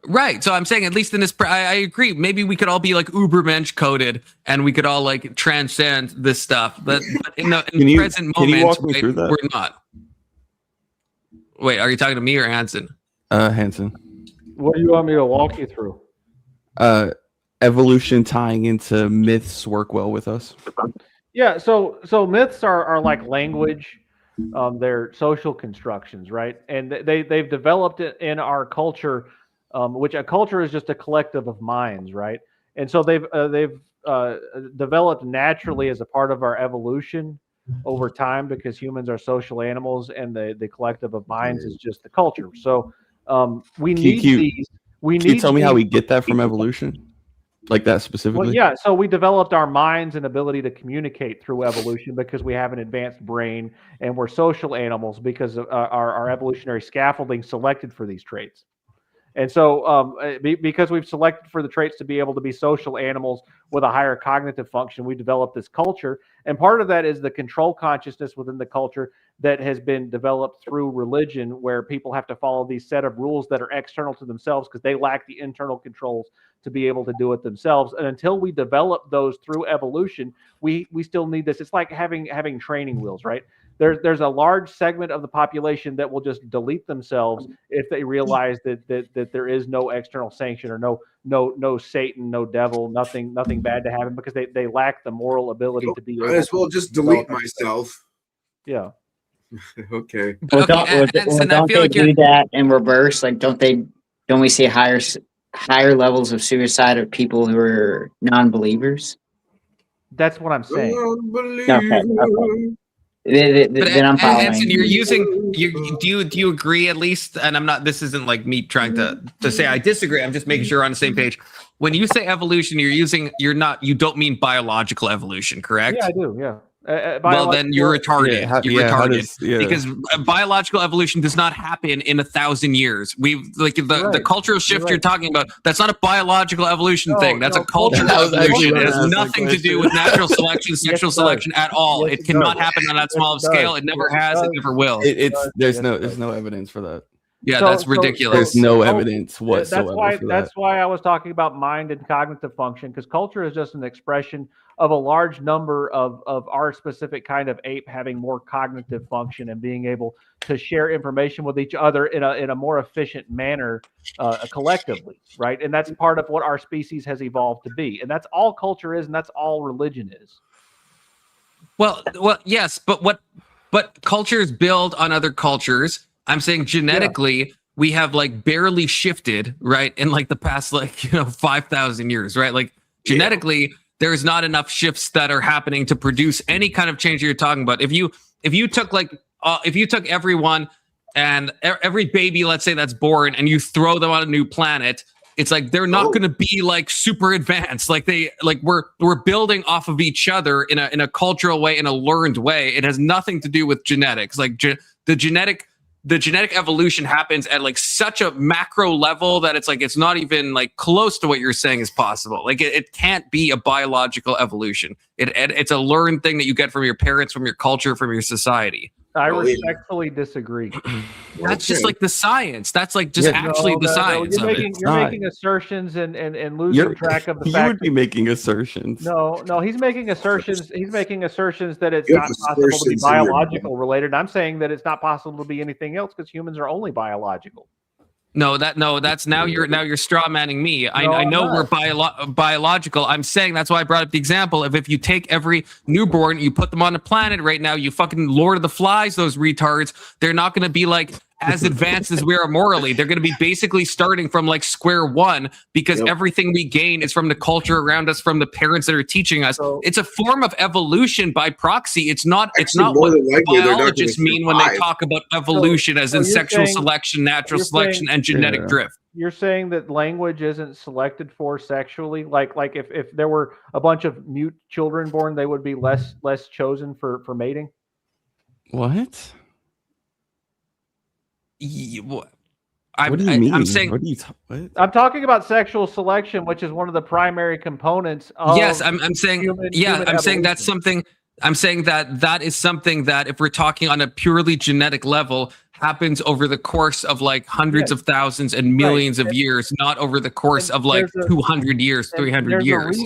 Right. So I'm saying, at least in this, I agree. Maybe we could all be like Ubermensch coded and we could all like transcend this stuff. But in the present moment, we're not. Wait, are you talking to me or Hanson? Hanson. What do you want me to walk you through? Evolution tying into myths work well with us. Yeah, so myths are like language. They're social constructions, right? And they've developed it in our culture, which a culture is just a collective of minds, right? And so they've developed naturally as a part of our evolution over time because humans are social animals and the collective of minds is just the culture. So we need these. Can you tell me how we get that from evolution? Like that specifically? Well, yeah. So we developed our minds and ability to communicate through evolution because we have an advanced brain and we're social animals because of our evolutionary scaffolding selected for these traits. And so because we've selected for the traits to be able to be social animals with a higher cognitive function, we developed this culture. And part of that is the control consciousness within the culture that has been developed through religion, where people have to follow these set of rules that are external to themselves because they lack the internal controls to be able to do it themselves. And until we develop those through evolution, we still need this. It's like having training wheels, right? There's a large segment of the population that will just delete themselves if they realize that there is no external sanction or no Satan, no devil, nothing bad to happen because they lack the moral ability to be. Might as well just delete myself. Yeah. Okay. Well, don't they do that in reverse? Like, don't we see higher levels of suicide of people who are non-believers? That's what I'm saying. Okay. Then I'm following. Hanson, you're using. Do you agree at least? And I'm not. This isn't like me trying to say I disagree. I'm just making sure we're on the same page. When you say evolution, you don't mean biological evolution, correct? Yeah, I do. Yeah. Well, then you're retarded. Yeah, You're how retarded does- yeah. because biological evolution does not happen in 1,000 years. We've like the cultural shift you're talking about. That's not a biological evolution thing. That's a cultural evolution. It has nothing to do with natural selection, sexual selection at all. It cannot happen on that small of scale. It never has. It never will. There's no evidence for that. Yeah, that's ridiculous. There's no evidence whatsoever for that. That's why I was talking about mind and cognitive function, because culture is just an expression of a large number of our specific kind of ape having more cognitive function and being able to share information with each other in a more efficient manner collectively, right? And that's part of what our species has evolved to be. And that's all culture is, and that's all religion is. Well, yes, but cultures build on other cultures. I'm saying genetically, we have like barely shifted, right? In like the past, 5,000 years, right? Like genetically, there's not enough shifts that are happening to produce any kind of change you're talking about. If you took everyone and every baby, let's say that's born, and you throw them on a new planet, it's like they're not going to be like super advanced. We're building off of each other in a cultural way, in a learned way. It has nothing to do with genetics. Like the genetic evolution happens at like such a macro level that it's not even like close to what you're saying is possible. Like it can't be a biological evolution. It's a learned thing that you get from your parents, from your culture, from your society. I respectfully disagree. That's just like the science. That's like just the science. You're making assertions and losing track of the fact. You would be making assertions. No, he's making assertions. He's making assertions that it's not possible to be biological related. I'm saying that it's not possible to be anything else because humans are only biological. That's now you're straw manning me. I know we're biological. I'm saying that's why I brought up the example of if you take every newborn, you put them on a planet right now, you fucking Lord of the Flies those retards. They're not going to be like as advanced as we are morally. They're going to be basically starting from like square one because everything we gain is from the culture around us, from the parents that are teaching us. It's a form of evolution by proxy. It's not what biologists mean when they talk about evolution as in sexual selection, natural selection, and genetic drift. You're saying that language isn't selected for sexually? Like if there were a bunch of mute children born, they would be less chosen for mating? What? What do you mean? I'm saying I'm talking about sexual selection, which is one of the primary components of I'm saying that's something. I'm saying that is something that if we're talking on a purely genetic level happens over the course of like hundreds of thousands and millions of years, not over the course of like 200 years, 300 years.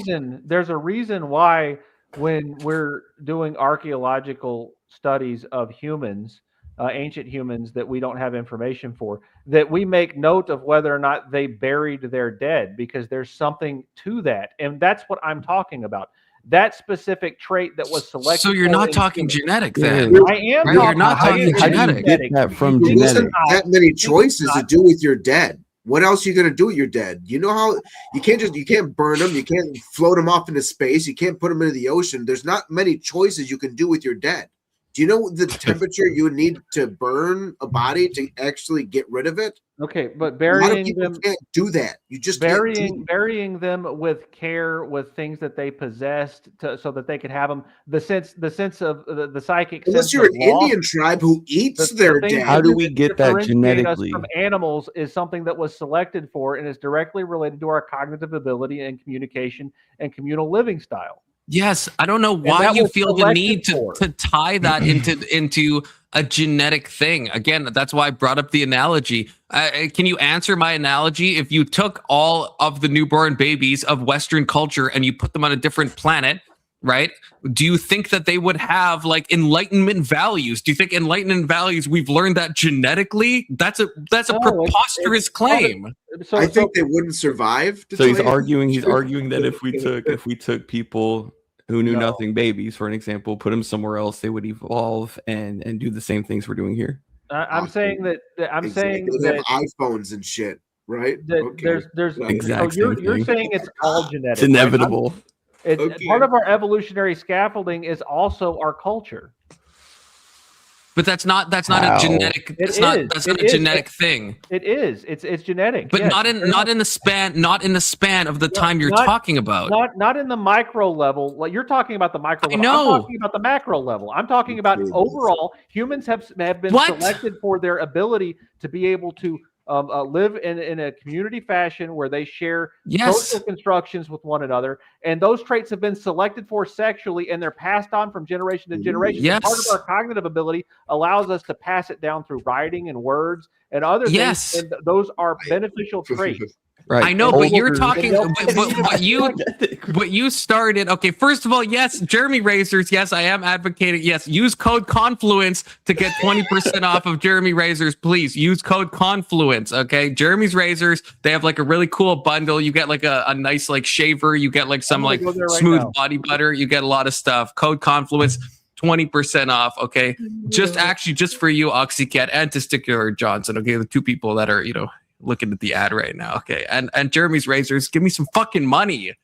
There's a reason why when we're doing archaeological studies of humans, ancient humans that we don't have information for, that we make note of whether or not they buried their dead, because there's something to that. And that's what I'm talking about. That specific trait that was selected. So you're not talking genetic then? I am. Right? You're not talking genetic. Get that from genetic. That many choices to do with your dead. What else are you going to do with your dead? You know how you can't burn them. You can't float them off into space. You can't put them into the ocean. There's not many choices you can do with your dead. Do you know the temperature you would need to burn a body to actually get rid of it? Okay, but burying them can't do that. You just burying them with care, with things that they possessed, so that they could have them. The sense of the psychic. Unless you're an Indian tribe who eats their dead. How do we get that genetically? From animals is something that was selected for and is directly related to our cognitive ability and communication and communal living style. Yes, I don't know why you feel the need to tie that into a genetic thing. Again, that's why I brought up the analogy. Can you answer my analogy? If you took all of the newborn babies of Western culture and you put them on a different planet, right? Do you think that they would have like Enlightenment values? Do you think Enlightenment values, we've learned that genetically? That's a preposterous claim. I think they wouldn't survive. So he's arguing that if we took people who knew nothing, babies, for an example, put them somewhere else, they would evolve and do the same things we're doing here. I'm saying that they have iPhones and shit, right? There's exact so you're saying it's all genetic. It's inevitable. Part of our evolutionary scaffolding is also our culture. But that's not Wow. a genetic. That's not a genetic thing. It is. It's genetic. But yes. not in the span of the time you're talking about. Not in the micro level. Like you're talking about the micro level. know. I'm talking about the macro level. I'm talking about overall. Humans have been selected for their ability to be able to live in a community fashion where they share social constructions with one another, and those traits have been selected for sexually, and they're passed on from generation to generation. Yes. Part of our cognitive ability allows us to pass it down through writing and words and other things, and those are beneficial traits. Right. I know, but you're talking. What you started. Okay, first of all, yes, Jeremy Razors. Yes, I am advocating. Yes, use code Confluence to get 20% off of Jeremy Razors. Please use code Confluence. Okay, Jeremy's Razors. They have like a really cool bundle. You get like a nice like shaver. You get like some like smooth body butter. You get a lot of stuff. Code Confluence. 20% off. Okay, just for you, Oxycat and Testicular Johnson. Okay, the two people that are looking at the ad right now. Okay. And Jeremy's Razors, give me some fucking money.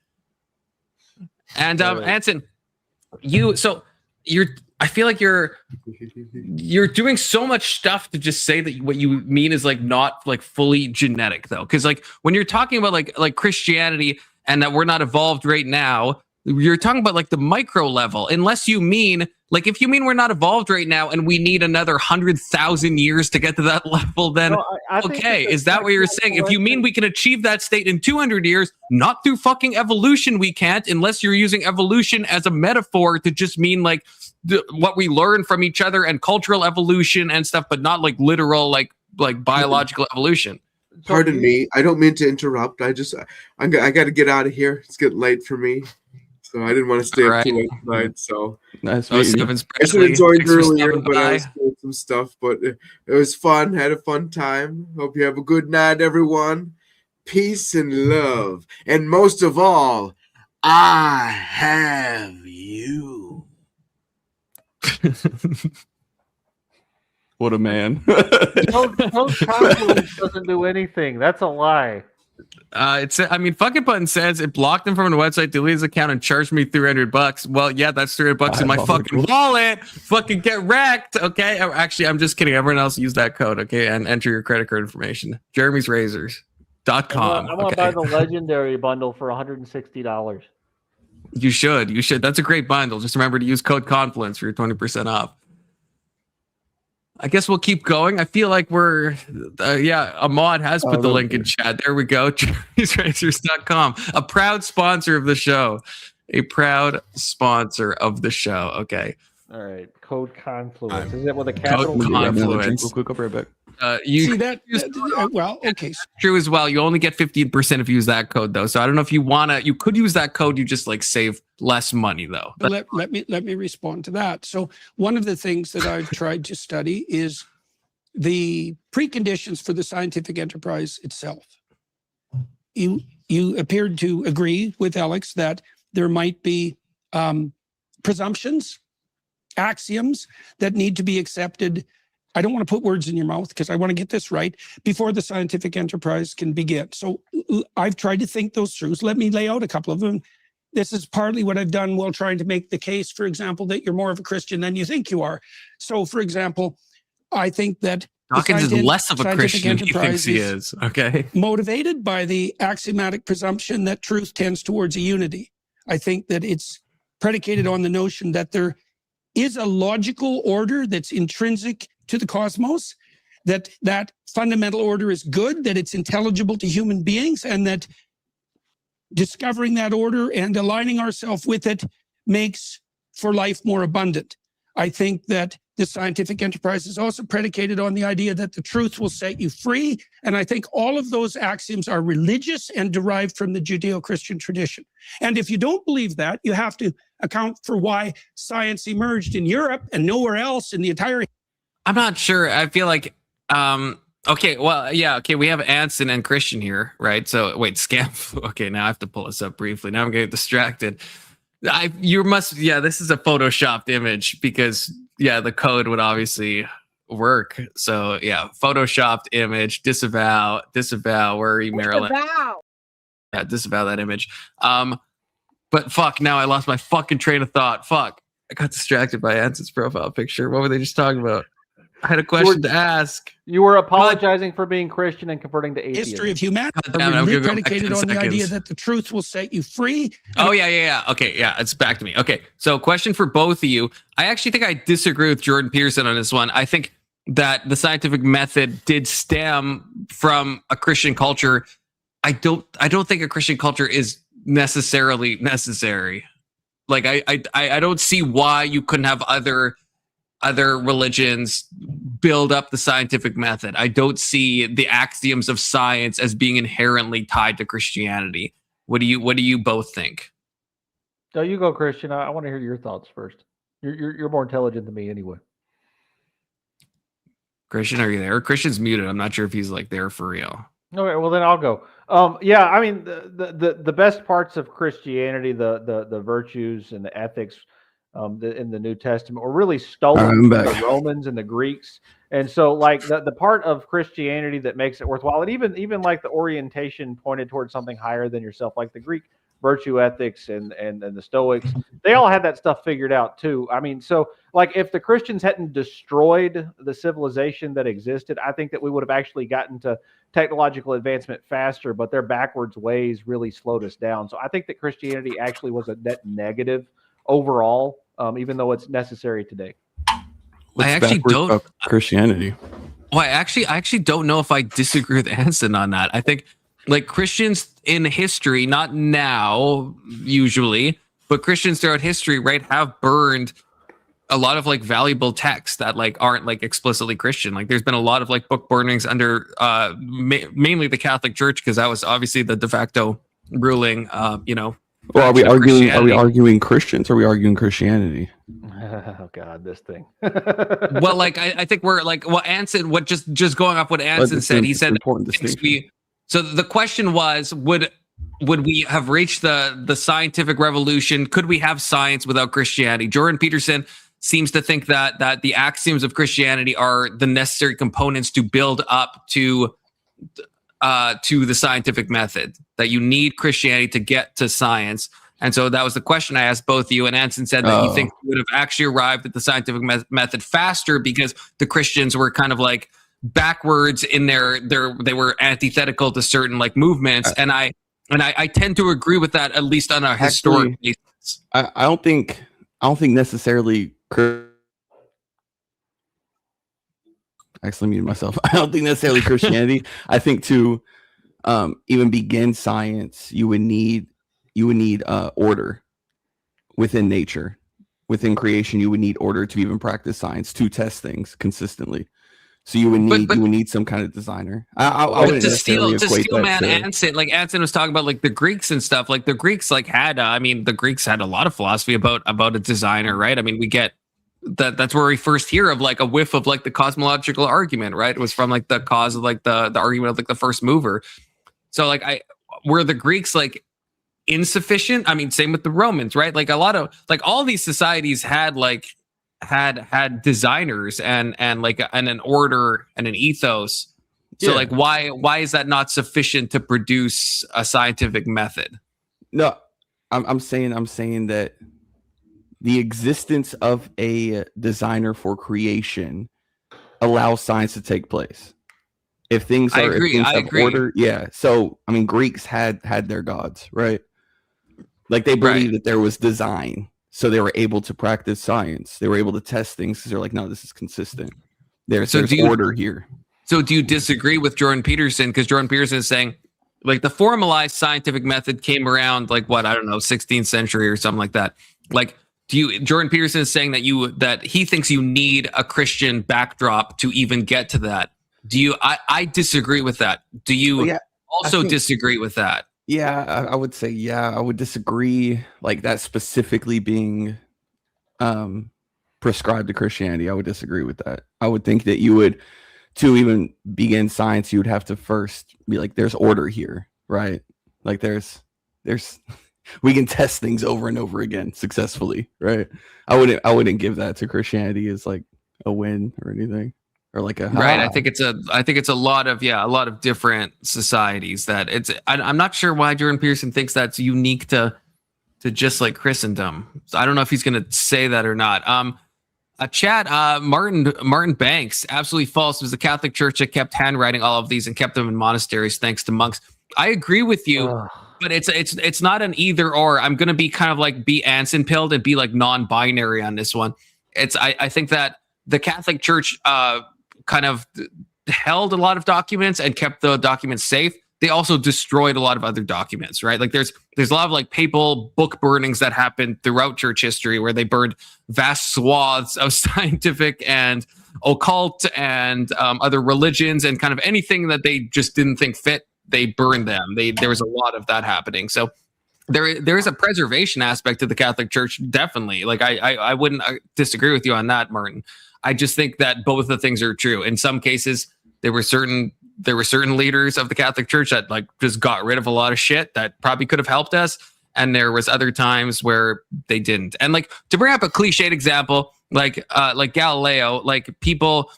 And Anson, I feel like you're doing so much stuff to just say that what you mean is like not like fully genetic though. Cause like when you're talking about like Christianity and that we're not evolved right now, you're talking about like the micro level, unless you mean like if you mean we're not evolved right now and we need another 100,000 years to get to that level, then okay, is that what you're saying? If you mean we can achieve that state in 200 years, not through fucking evolution, we can't, unless you're using evolution as a metaphor to just mean like what we learn from each other and cultural evolution and stuff, but not like literal like biological evolution. Pardon me, I don't mean to interrupt. I got to get out of here. It's getting late for me. So I didn't want to stay up too late tonight. So nice. I should have joined earlier, but I was doing some stuff. But it was fun. Had a fun time. Hope you have a good night, everyone. Peace and love, and most of all, I have you. What a man. Code Confluence doesn't do anything. That's a lie. Fucking Button says it blocked him from the website, deleted his account, and charged me $300. Well, yeah, that's $300 in my fucking wallet. Fucking get wrecked. Okay. Actually, I'm just kidding. Everyone else use that code. Okay. And enter your credit card information. Jeremy's Razors.com. I want to buy the legendary bundle for $160. You should. That's a great bundle. Just remember to use code Confluence for your 20% off. I guess we'll keep going. I feel like we're, Ahmad has put the link in chat. There we go. Jeremy'sRazors.com. A proud sponsor of the show. Okay. All right. Code Confluence. Is it with a capital? Code Confluence. Real quick, I'll be right back. You see that? Well, okay. True as well. You only get 15% if you use that code, though. So I don't know if you you could use that code. You just like save less money, though. But let me respond to that. So one of the things that I've tried to study is the preconditions for the scientific enterprise itself. You appeared to agree with Alex that there might be presumptions, axioms that need to be accepted. I don't want to put words in your mouth because I want to get this right before the scientific enterprise can begin. So I've tried to think those through. So let me lay out a couple of them. This is partly what I've done while trying to make the case, for example, that you're more of a Christian than you think you are. So, for example, I think that Dawkins is less of a Christian than he thinks he is. Okay. Motivated by the axiomatic presumption that truth tends towards a unity. I think that it's predicated on the notion that there is a logical order that's intrinsic to the cosmos, that fundamental order is good, that it's intelligible to human beings, and that discovering that order and aligning ourselves with it makes for life more abundant. I think that the scientific enterprise is also predicated on the idea that the truth will set you free. And I think all of those axioms are religious and derived from the Judeo-Christian tradition. And if you don't believe that, you have to account for why science emerged in Europe and nowhere else in the entire... I'm not sure. I feel like, okay, well, yeah, okay, we have Anson and Christian here, right? So, wait, scam. Okay, now I have to pull this up briefly. Now I'm getting distracted. This is a photoshopped image because, the code would obviously work. So, photoshopped image, disavow, where are you, Marilyn? Yeah, disavow that image. But fuck, now I lost my fucking train of thought. Fuck, I got distracted by Anson's profile picture. What were they just talking about? I had a question to ask. You were apologizing for being Christian and converting to atheism. History of humanity Damn it, I'm gonna go back predicated 10 on the idea seconds. that the truth will set you free. Oh, yeah. Okay, yeah, it's back to me. Okay, so question for both of you. I actually think I disagree with Jordan Peterson on this one. I think that the scientific method did stem from a Christian culture. I don't think a Christian culture is necessarily necessary. Like I don't see why you couldn't have other religions build up the scientific method. I don't see the axioms of science as being inherently tied to Christianity. What do you both think? No, you go, Christian. I want to hear your thoughts first. You're more intelligent than me anyway. Christian, are you there? Christian's muted. I'm not sure if he's like there for real. Okay, well then I'll go. Yeah, I mean the best parts of Christianity, the virtues and the ethics, in the New Testament were really stolen from the Romans and the Greeks. And so like the part of Christianity that makes it worthwhile, and even like the orientation pointed towards something higher than yourself, like the Greek virtue ethics and the Stoics, they all had that stuff figured out too. I mean, so like if the Christians hadn't destroyed the civilization that existed, I think that we would have actually gotten to technological advancement faster, but their backwards ways really slowed us down. So I think that Christianity actually was a net negative overall, even though it's necessary today. I actually don't Christianity. Well, I actually don't know if I disagree with Anson on that. I think like Christians in history, not now usually, but Christians throughout history, right, have burned a lot of like valuable texts that like aren't like explicitly Christian. Like there's been a lot of like book burnings under mainly the Catholic Church, because that was obviously the de facto ruling. Well, are we arguing Christians, or are we arguing Christianity? Oh God, this thing. Well, like I think we're like, well, Anson, just going off what Anson said, he said so the question was, would we have reached the scientific revolution? Could we have science without Christianity? Jordan Peterson seems to think that the axioms of Christianity are the necessary components to build up to the scientific method, that you need Christianity to get to science. And so that was the question I asked both of you, and Anson said that you think we would have actually arrived at the scientific method faster because the Christians were kind of like backwards in they were antithetical to certain like movements, and I tend to agree with that, at least on a historic basis. I don't think necessarily. Actually, muted myself. I don't think necessarily Christianity. I think to even begin science, you would need order within nature, within creation. You would need order to even practice science, to test things consistently. So you would need some kind of designer. I wouldn't necessarily equate that to Anson, like Anson was talking about, like the Greeks and stuff. Like the Greeks, like had the Greeks had a lot of philosophy about a designer, right? I mean, we get that's where we first hear of like a whiff of like the cosmological argument, right? It was from like the cause of like the argument of like the first mover. So like were the Greeks like insufficient? I mean, same with the Romans, right? Like a lot of like all these societies had designers and an order and an ethos. So like why is that not sufficient to produce a scientific method? No, I'm saying that the existence of a designer for creation allows science to take place. If things are order, yeah. So I mean, Greeks had their gods, right? Like they believed that there was design. So they were able to practice science. They were able to test things because they're like, no, this is consistent. There's order here. So do you disagree with Jordan Peterson? Because Jordan Peterson is saying, like, the formalized scientific method came around, like, what, I don't know, 16th century or something like that. Like, Jordan Peterson is saying that he thinks you need a Christian backdrop to even get to that. I disagree with that. Do you disagree with that? Yeah, I would say, I would disagree, like that specifically being prescribed to Christianity. I would disagree with that. I would think that you would, to even begin science, you would have to first be like, there's order here, right? Like there's we can test things over and over again successfully, right? I wouldn't give that to Christianity as like a win or anything. Or like right. I think it's a lot of different societies that I'm not sure why Jordan Peterson thinks that's unique to just like Christendom. So I don't know if he's going to say that or not. Chad, Martin Banks, absolutely false. It was the Catholic Church that kept handwriting all of these and kept them in monasteries thanks to monks. I agree with you, but it's not an either or. I'm going to be kind of like be Anson pilled and be like non-binary on this one. I think that the Catholic Church kind of held a lot of documents and kept the documents safe. They also destroyed a lot of other documents, right? Like there's a lot of like papal book burnings that happened throughout church history where they burned vast swaths of scientific and occult and other religions and kind of anything that they just didn't think fit. They burned them. There was a lot of that happening. So there is a preservation aspect to the Catholic Church, definitely. Like I wouldn't disagree with you on that, Martin. I just think that both the things are true. In some cases, there were certain leaders of the Catholic Church that like just got rid of a lot of shit that probably could have helped us, and there was other times where they didn't. And like to bring up a cliched example, like Galileo, like people.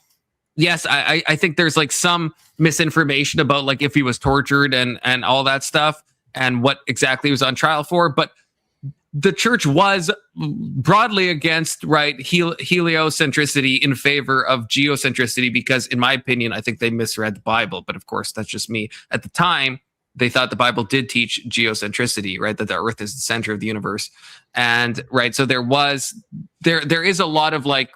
Yes, I think there's like some misinformation about like if he was tortured and all that stuff and what exactly he was on trial for, but the church was broadly against heliocentricity in favor of geocentricity because, in my opinion, I think they misread the Bible. But of course, that's just me. At the time, they thought the Bible did teach geocentricity, right? That the Earth is the center of the universe, and right. So there is a lot of like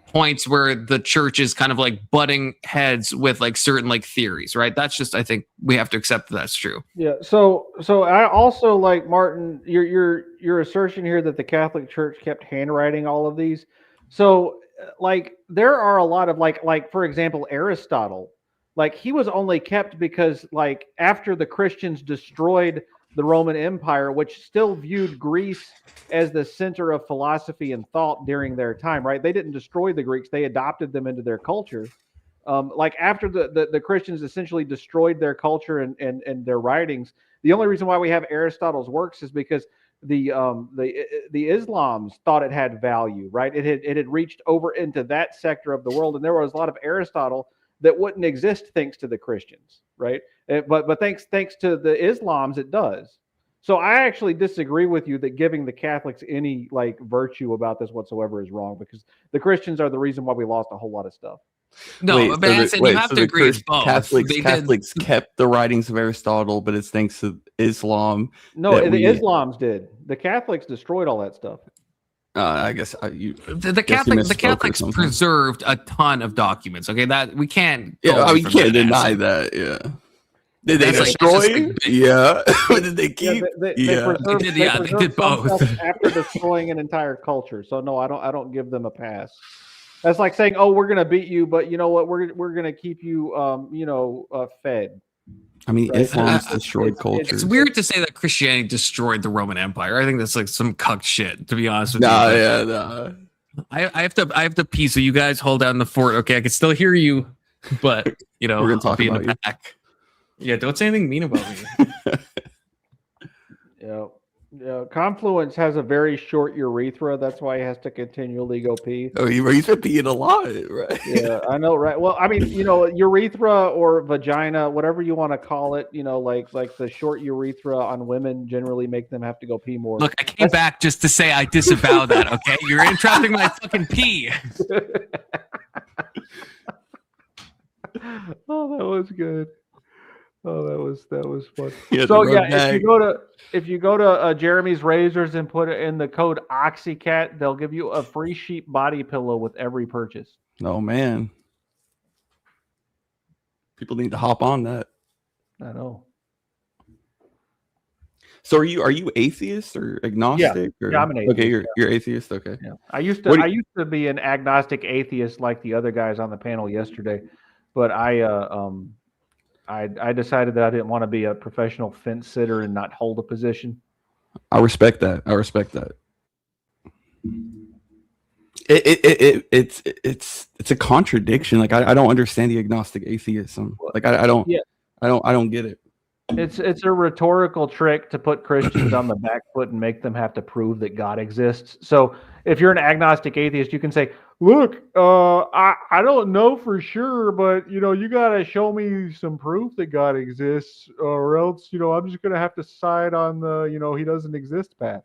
points where the church is kind of like butting heads with like certain like theories, right? That's just, I think we have to accept that that's true. Yeah. So I also like Martin, your assertion here that the Catholic Church kept handwriting all of these. So like there are a lot of like for example, Aristotle, like he was only kept because like after the Christians destroyed the Roman Empire, which still viewed Greece as the center of philosophy and thought during their time, right? They didn't destroy the Greeks. They adopted them into their culture. Like after the Christians essentially destroyed their culture and their writings, the only reason why we have Aristotle's works is because the Islams thought it had value, right? It had reached over into that sector of the world, and there was a lot of Aristotle that wouldn't exist thanks to the Christians, right? But thanks to the Islams, it does. So I actually disagree with you that giving the Catholics any like virtue about this whatsoever is wrong, because the Christians are the reason why we lost a whole lot of stuff. No, you have to agree it's both. Catholics kept the writings of Aristotle, but it's thanks to Islam. No, the Islams did. The Catholics destroyed all that stuff. I guess the Catholics preserved a ton of documents. Okay, that we can't. Yeah, I mean, you can't deny that. Yeah. Did they destroy? Yeah. Did they keep? They did both after destroying an entire culture. So no, I don't give them a pass. That's like saying, "Oh, we're gonna beat you, but you know what? We're gonna keep you, fed." I mean, right? Islam's destroyed culture. It's weird to say that Christianity destroyed the Roman Empire. I think that's like some cucked shit, to be honest with you. Yeah. I have to pee, so you guys hold down the fort. Okay, I can still hear you, but we're gonna talk about you. Back. Yeah, don't say anything mean about me. Yeah. Confluence has a very short urethra. That's why he has to continually go pee. Oh, he's been peeing a lot, right? Yeah, I know, right? Well, I mean, urethra or vagina, whatever you want to call it, like the short urethra on women generally make them have to go pee more. Look, I came back just to say I disavow that, okay? You're interrupting my fucking pee. Oh, that was good. Oh, that was fun. Yeah, so yeah, if you go to Jeremy's Razors and put it in the code OxyCat, they'll give you a free sheep body pillow with every purchase. Oh man, people need to hop on that. I know. So are you atheist or agnostic? Yeah, I'm an atheist. Okay, you're atheist. Okay. Yeah, I used to be an agnostic atheist like the other guys on the panel yesterday, but I decided that I didn't want to be a professional fence sitter and not hold a position. I respect that. It's a contradiction. Like I don't understand the agnostic atheism. Like I don't get it. It's a rhetorical trick to put Christians on the back foot and make them have to prove that God exists. So if you're an agnostic atheist, you can say, look, I don't know for sure, but you gotta show me some proof that God exists, or else I'm just gonna have to side on the he doesn't exist path,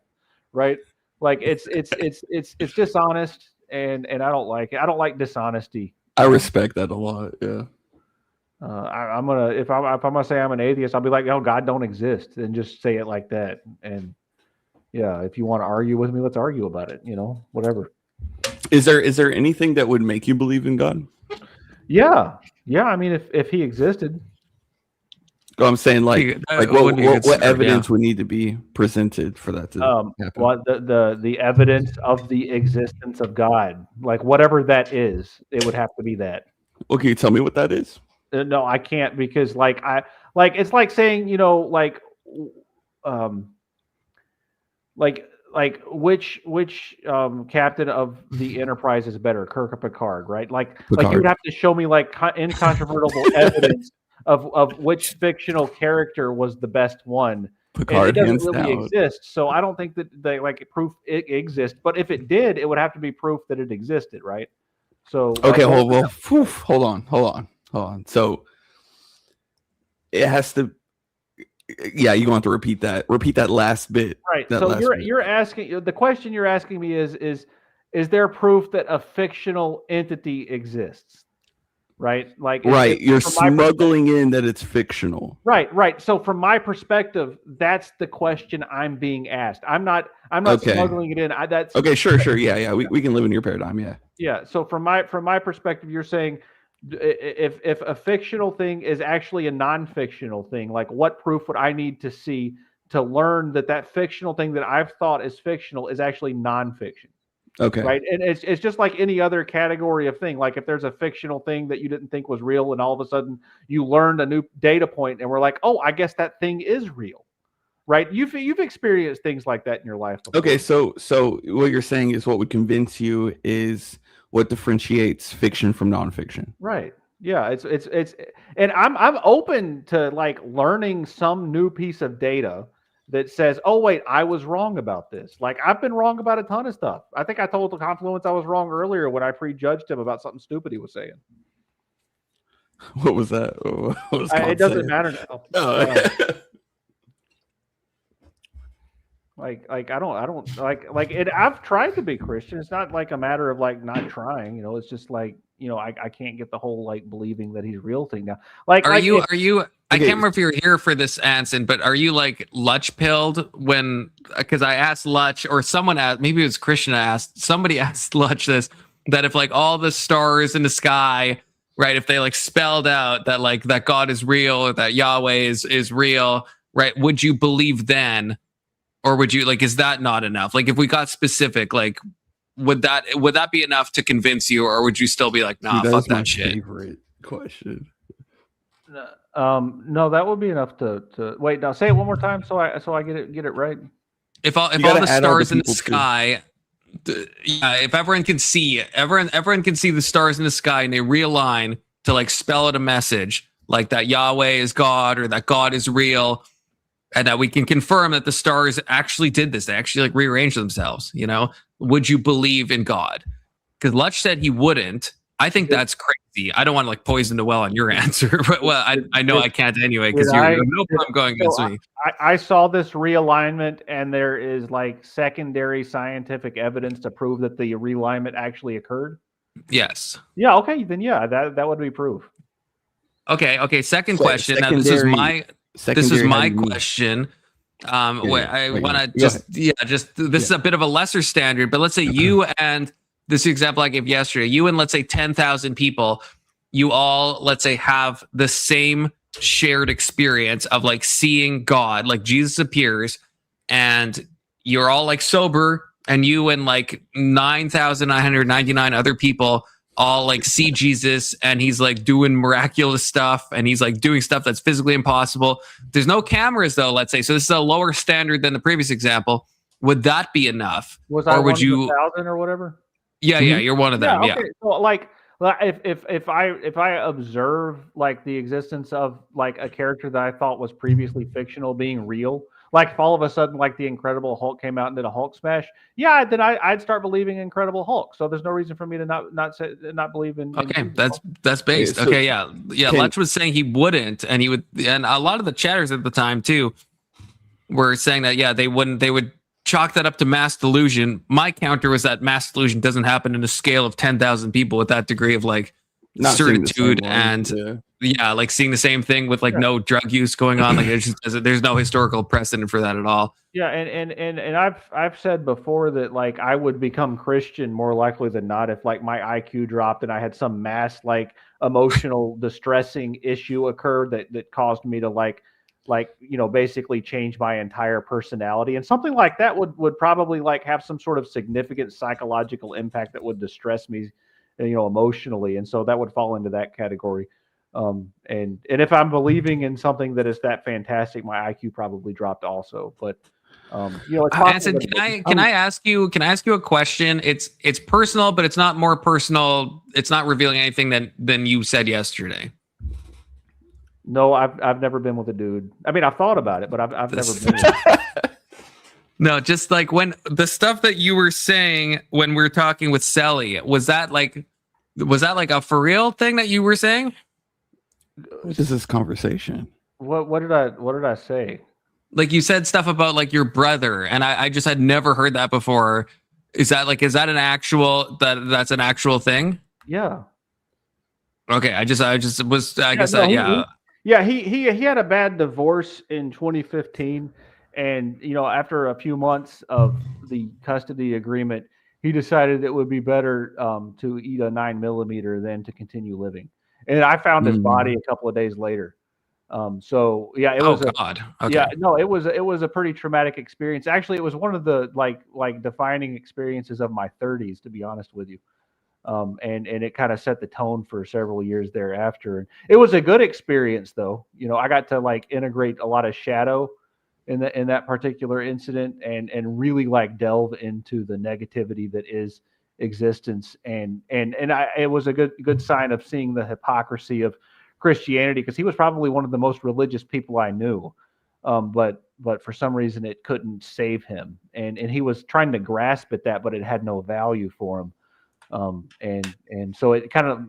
right? Like it's dishonest. and I don't like it. I don't like dishonesty. I respect that a lot. Yeah. I'm gonna if I'm gonna say I'm an atheist, I'll be like, "Oh, God don't exist," and just say it like that. And yeah, if you want to argue with me, let's argue about it. Whatever. Is there anything that would make you believe in God? Yeah. I mean, if he existed. I'm saying like what evidence would need to be presented for that to happen? Well, the evidence of the existence of God, like whatever that is, it would have to be that. Well, can you tell me what that is? No, I can't, because it's like saying, which captain of the Enterprise is better, Kirk or Picard, right? Like you would have to show me like incontrovertible evidence of which fictional character was the best one. Picard, and it doesn't really exist, so I don't think that they proof it exists. But if it did, it would have to be proof that it existed, right? So okay, hold on. So it has to. Yeah, you want to repeat that. Repeat that last bit. Right. So you're asking, the question you're asking me is there proof that a fictional entity exists? Right. Right. You're smuggling in that it's fictional. Right. So from my perspective, that's the question I'm being asked. I'm not smuggling it in. That's okay. Sure. Yeah. We can live in your paradigm. Yeah. Yeah. So from my perspective, you're saying if a fictional thing is actually a non-fictional thing, like what proof would I need to see to learn that fictional thing that I've thought is fictional is actually non-fiction? Okay. Right. And it's just like any other category of thing. Like if there's a fictional thing that you didn't think was real, and all of a sudden you learned a new data point and we're like, oh, I guess that thing is real. Right. You've experienced things like that in your life before. Okay. So what you're saying is what would convince you is what differentiates fiction from nonfiction. Right. Yeah. It's and I'm open to like learning some new piece of data that says, oh, wait, I was wrong about this. Like, I've been wrong about a ton of stuff. I think I told the Confluence I was wrong earlier when I prejudged him about something stupid he was saying. What was that? It doesn't matter now. Oh. I don't like it. I've tried to be Christian. It's not like a matter of like not trying, it's just like, I can't get the whole like believing that he's real thing now. Like, are you I can't remember if you're here for this, Anson, but are you like Lutch pilled because I asked Lutch, or someone asked, maybe it was Christian somebody asked Lutch this, that if like all the stars in the sky, right, if they like spelled out that like that God is real, or that Yahweh is real, right, would you believe then? Or would you is that not enough? Like if we got specific, like would that be enough to convince you, or would you still be like, nah, fuck that shit? Favorite question. No, that would be enough to wait. Now say it one more time so I get it right. If all the stars in the sky, if everyone can see the stars in the sky and they realign to like spell out a message like that Yahweh is God, or that God is real, and that we can confirm that the stars actually did this, they actually like rearranged themselves, would you believe in God? Because Lutch said he wouldn't. I think that's crazy. I don't want to like poison the well on your answer, but I know I can't anyway, because you're no problem going against me. I saw this realignment, and there is like secondary scientific evidence to prove that the realignment actually occurred. Yes. Yeah. Okay. Then yeah, that would be proof. Okay. Second question. Now this is my question. I want to this is a bit of a lesser standard, but let's say you and this example I gave yesterday, you and let's say 10,000 people, you all, let's say, have the same shared experience of like seeing God, like Jesus appears, and you're all like sober, and you and like 9,999 other people all like see Jesus, and he's like doing miraculous stuff, and he's like doing stuff that's physically impossible. There's no cameras though, let's say. So this is a lower standard than the previous example. Would that be enough? Or would you 1,000 or whatever? Yeah, you're one of them. Yeah. Okay. So like if I observe like the existence of like a character that I thought was previously fictional being real, like if all of a sudden like the Incredible Hulk came out and did a Hulk smash, then I'd start believing Incredible Hulk. So there's no reason for me to not believe in. Okay, that's based. Okay, yeah. Lutch was saying he wouldn't, and he would, and a lot of the chatters at the time too were saying that they wouldn't. They would chalk that up to mass delusion. My counter was that mass delusion doesn't happen in a scale of 10,000 people with that degree of like Not seeing the certitude same and one, like seeing the same thing with like no drug use going on. Like there's no historical precedent for that at all. Yeah, and I've said before that like I would become Christian more likely than not if like my IQ dropped and I had some mass like emotional distressing issue occur that caused me to like basically change my entire personality, and something like that would probably like have some sort of significant psychological impact that would distress me, emotionally, and so that would fall into that category. And if I'm believing in something that is that fantastic, my IQ probably dropped also. But it's Anson, can I ask you a question? It's personal, but it's not more personal. It's not revealing anything than you said yesterday. No, I've never been with a dude. I mean, I've thought about it, but I've never been. No, just like when the stuff that you were saying when we were talking with Sally, was that like a for real thing that you were saying? What is this conversation? What did I say? Like you said stuff about like your brother, and I just had never heard that before. Is that an actual that's an actual thing? Yeah. Okay, He had a bad divorce in 2015, and after a few months of the custody agreement, he decided it would be better to eat a 9mm than to continue living. And I found his body a couple of days later. So yeah, it was. God. Okay. Yeah, no, it was a pretty traumatic experience. Actually, it was one of the like defining experiences of my 30s, to be honest with you. And it kind of set the tone for several years thereafter. And it was a good experience, though. I got to like integrate a lot of shadow in that particular incident, and really like delve into the negativity that is existence. And it was a good sign of seeing the hypocrisy of Christianity, because he was probably one of the most religious people I knew. But for some reason it couldn't save him, and he was trying to grasp at that, but it had no value for him. And so it kind of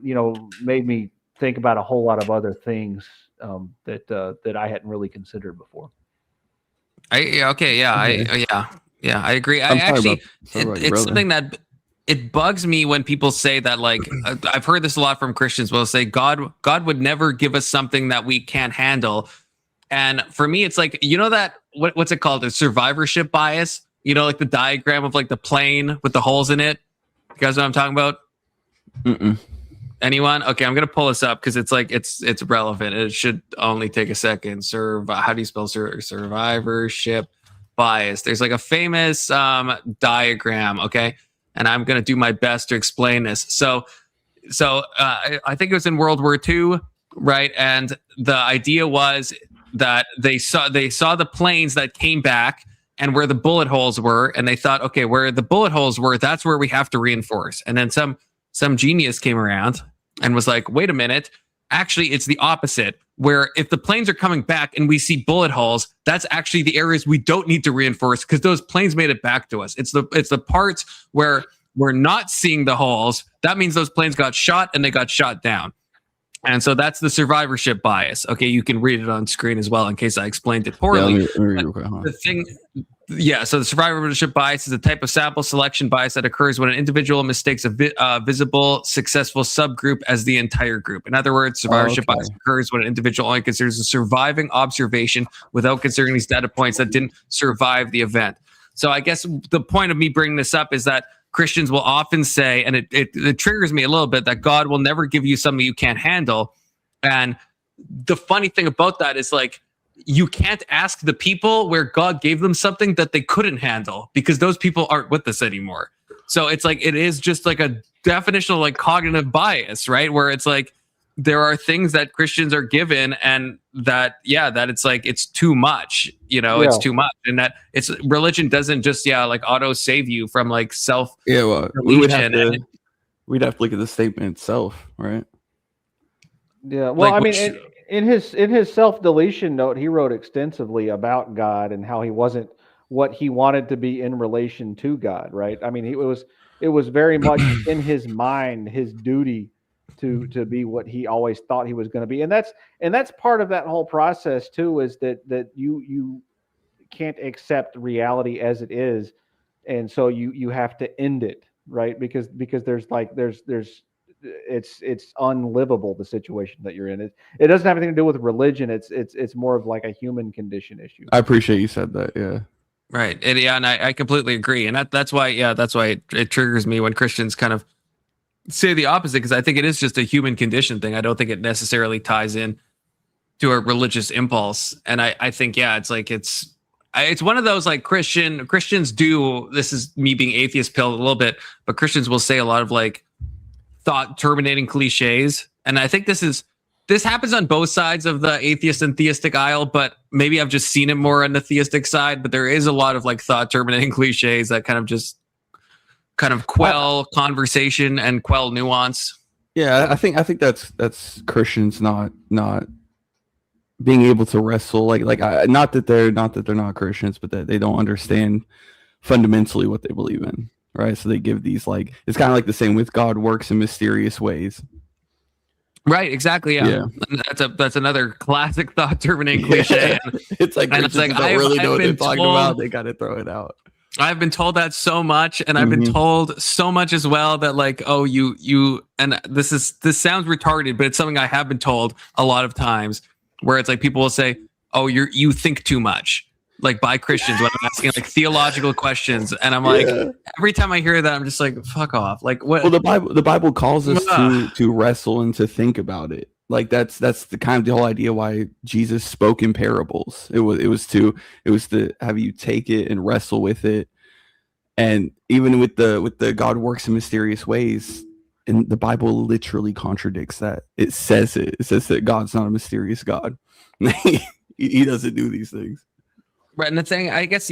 made me think about a whole lot of other things that I hadn't really considered before. I agree. It's something that it bugs me when people say that, like, I've heard this a lot from Christians. Will say God would never give us something that we can't handle. And for me, it's like, that what's it called? A survivorship bias. Like the diagram of like the plane with the holes in it. You guys know what I'm talking about? Anyone? Okay, I'm gonna pull this up because it's like it's relevant. It should only take a second. How do you spell survivorship bias? There's like a famous diagram. Okay, and I'm gonna do my best to explain this. So I think it was in World War II, right? And the idea was that they saw the planes that came back and where the bullet holes were, and they thought, okay, where the bullet holes were, that's where we have to reinforce. And then some genius came around and was like, wait a minute, actually it's the opposite, where if the planes are coming back and we see bullet holes, that's actually the areas we don't need to reinforce because those planes made it back to us. It's the parts where we're not seeing the holes. That means those planes got shot and they got shot down. And so that's the survivorship bias. Okay, you can read it on screen as well in case I explained it poorly. Let me read real quick, huh? So the survivorship bias is a type of sample selection bias that occurs when an individual mistakes a visible, successful subgroup as the entire group. In other words, survivorship bias occurs when an individual only considers a surviving observation without considering these data points that didn't survive the event. So I guess the point of me bringing this up is that Christians will often say, and it triggers me a little bit, that God will never give you something you can't handle. And the funny thing about that is, like, you can't ask the people where God gave them something that they couldn't handle because those people aren't with us anymore. So it's like, it is just like a definitional like cognitive bias, right? Where it's like, there are things that Christians are given and that it's like, it's too much, it's too much. And that it's religion doesn't just, like auto save you from like self. Yeah. Well, we'd have to look at the statement itself, right? Yeah. Well, I mean, in his self-deletion note, he wrote extensively about God and how he wasn't what he wanted to be in relation to God. Right. I mean, it was very much in his mind, his duty to be what he always thought he was going to be. And that's part of that whole process too, is that you can't accept reality as it is, and so you have to end it, right? Because there's it's unlivable, the situation that you're in. It doesn't have anything to do with religion. It's more of like a human condition issue. I appreciate you said that. Yeah. Right. And I completely agree. And that's why it triggers me when Christians kind of say the opposite, because I think it is just a human condition thing. I don't think it necessarily ties in to a religious impulse. And I think, it's one of those like Christians do, this is me being atheist pilled a little bit, but Christians will say a lot of like thought terminating cliches. And I think this happens on both sides of the atheist and theistic aisle, but maybe I've just seen it more on the theistic side. But there is a lot of like thought terminating cliches that kind of quell conversation and quell nuance. Yeah, I think that's Christians not being able to wrestle not that they're not Christians, but that they don't understand fundamentally what they believe in, right? So they give these like, it's kind of like the same with God works in mysterious ways. Right, exactly. Yeah. That's another classic thought terminating cliche. Yeah. It's like I really know what they're talking about. They got to throw it out. I've been told that so much, and I've been told so much as well that like, oh, you, and this sounds retarded, but it's something I have been told a lot of times, where it's like people will say, oh, you think too much, like by Christians when I'm asking like theological questions, and I'm like, every time I hear that, I'm just like, fuck off. Like what? Well, the Bible calls us to wrestle and to think about it. Like that's the kind of the whole idea why Jesus spoke in parables. It was to have you take it and wrestle with it. And even with the God works in mysterious ways, and the Bible literally contradicts that. It says that God's not a mysterious God. He doesn't do these things. Right. And the thing, I guess,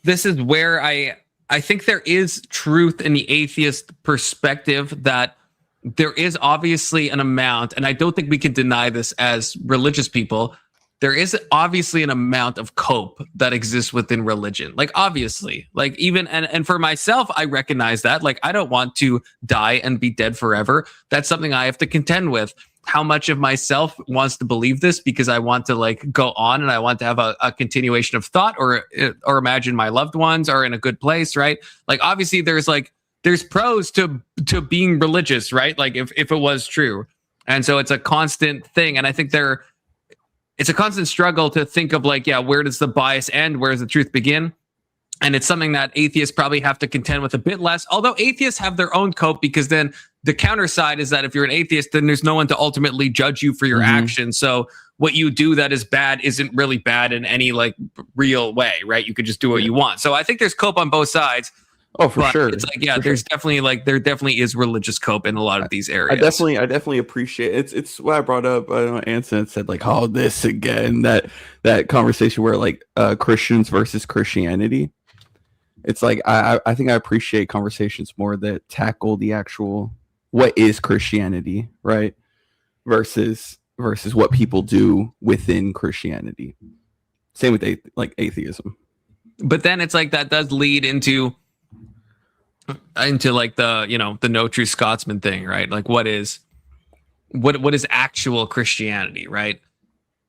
this is where I think there is truth in the atheist perspective, that there is obviously an amount, and I don't think we can deny this as religious people, there is obviously an amount of cope that exists within religion. Like, obviously, like even, and for myself, I recognize that, like, I don't want to die and be dead forever. That's something I have to contend with. How much of myself wants to believe this because I want to like go on and I want to have a continuation of thought, or imagine my loved ones are in a good place, right? Like, obviously there's pros to being religious, right? Like if it was true. And so it's a constant thing. And I think it's a constant struggle to think of like, where does the bias end? Where does the truth begin? And it's something that atheists probably have to contend with a bit less, although atheists have their own cope, because then the counter side is that if you're an atheist, then there's no one to ultimately judge you for your actions. So what you do that is bad isn't really bad in any like real way, right? You could just do what you want. So I think there's cope on both sides. Oh, for sure. It's like, there definitely is religious cope in a lot of these areas. I definitely appreciate it. It's what I brought up. I don't know, Anson said like, oh, this again, that conversation where like Christians versus Christianity. It's like, I think I appreciate conversations more that tackle the actual, what is Christianity, right? Versus what people do within Christianity. Same with atheism. But then it's like, that does lead into like the no true Scotsman thing, right? Like what is actual Christianity, right?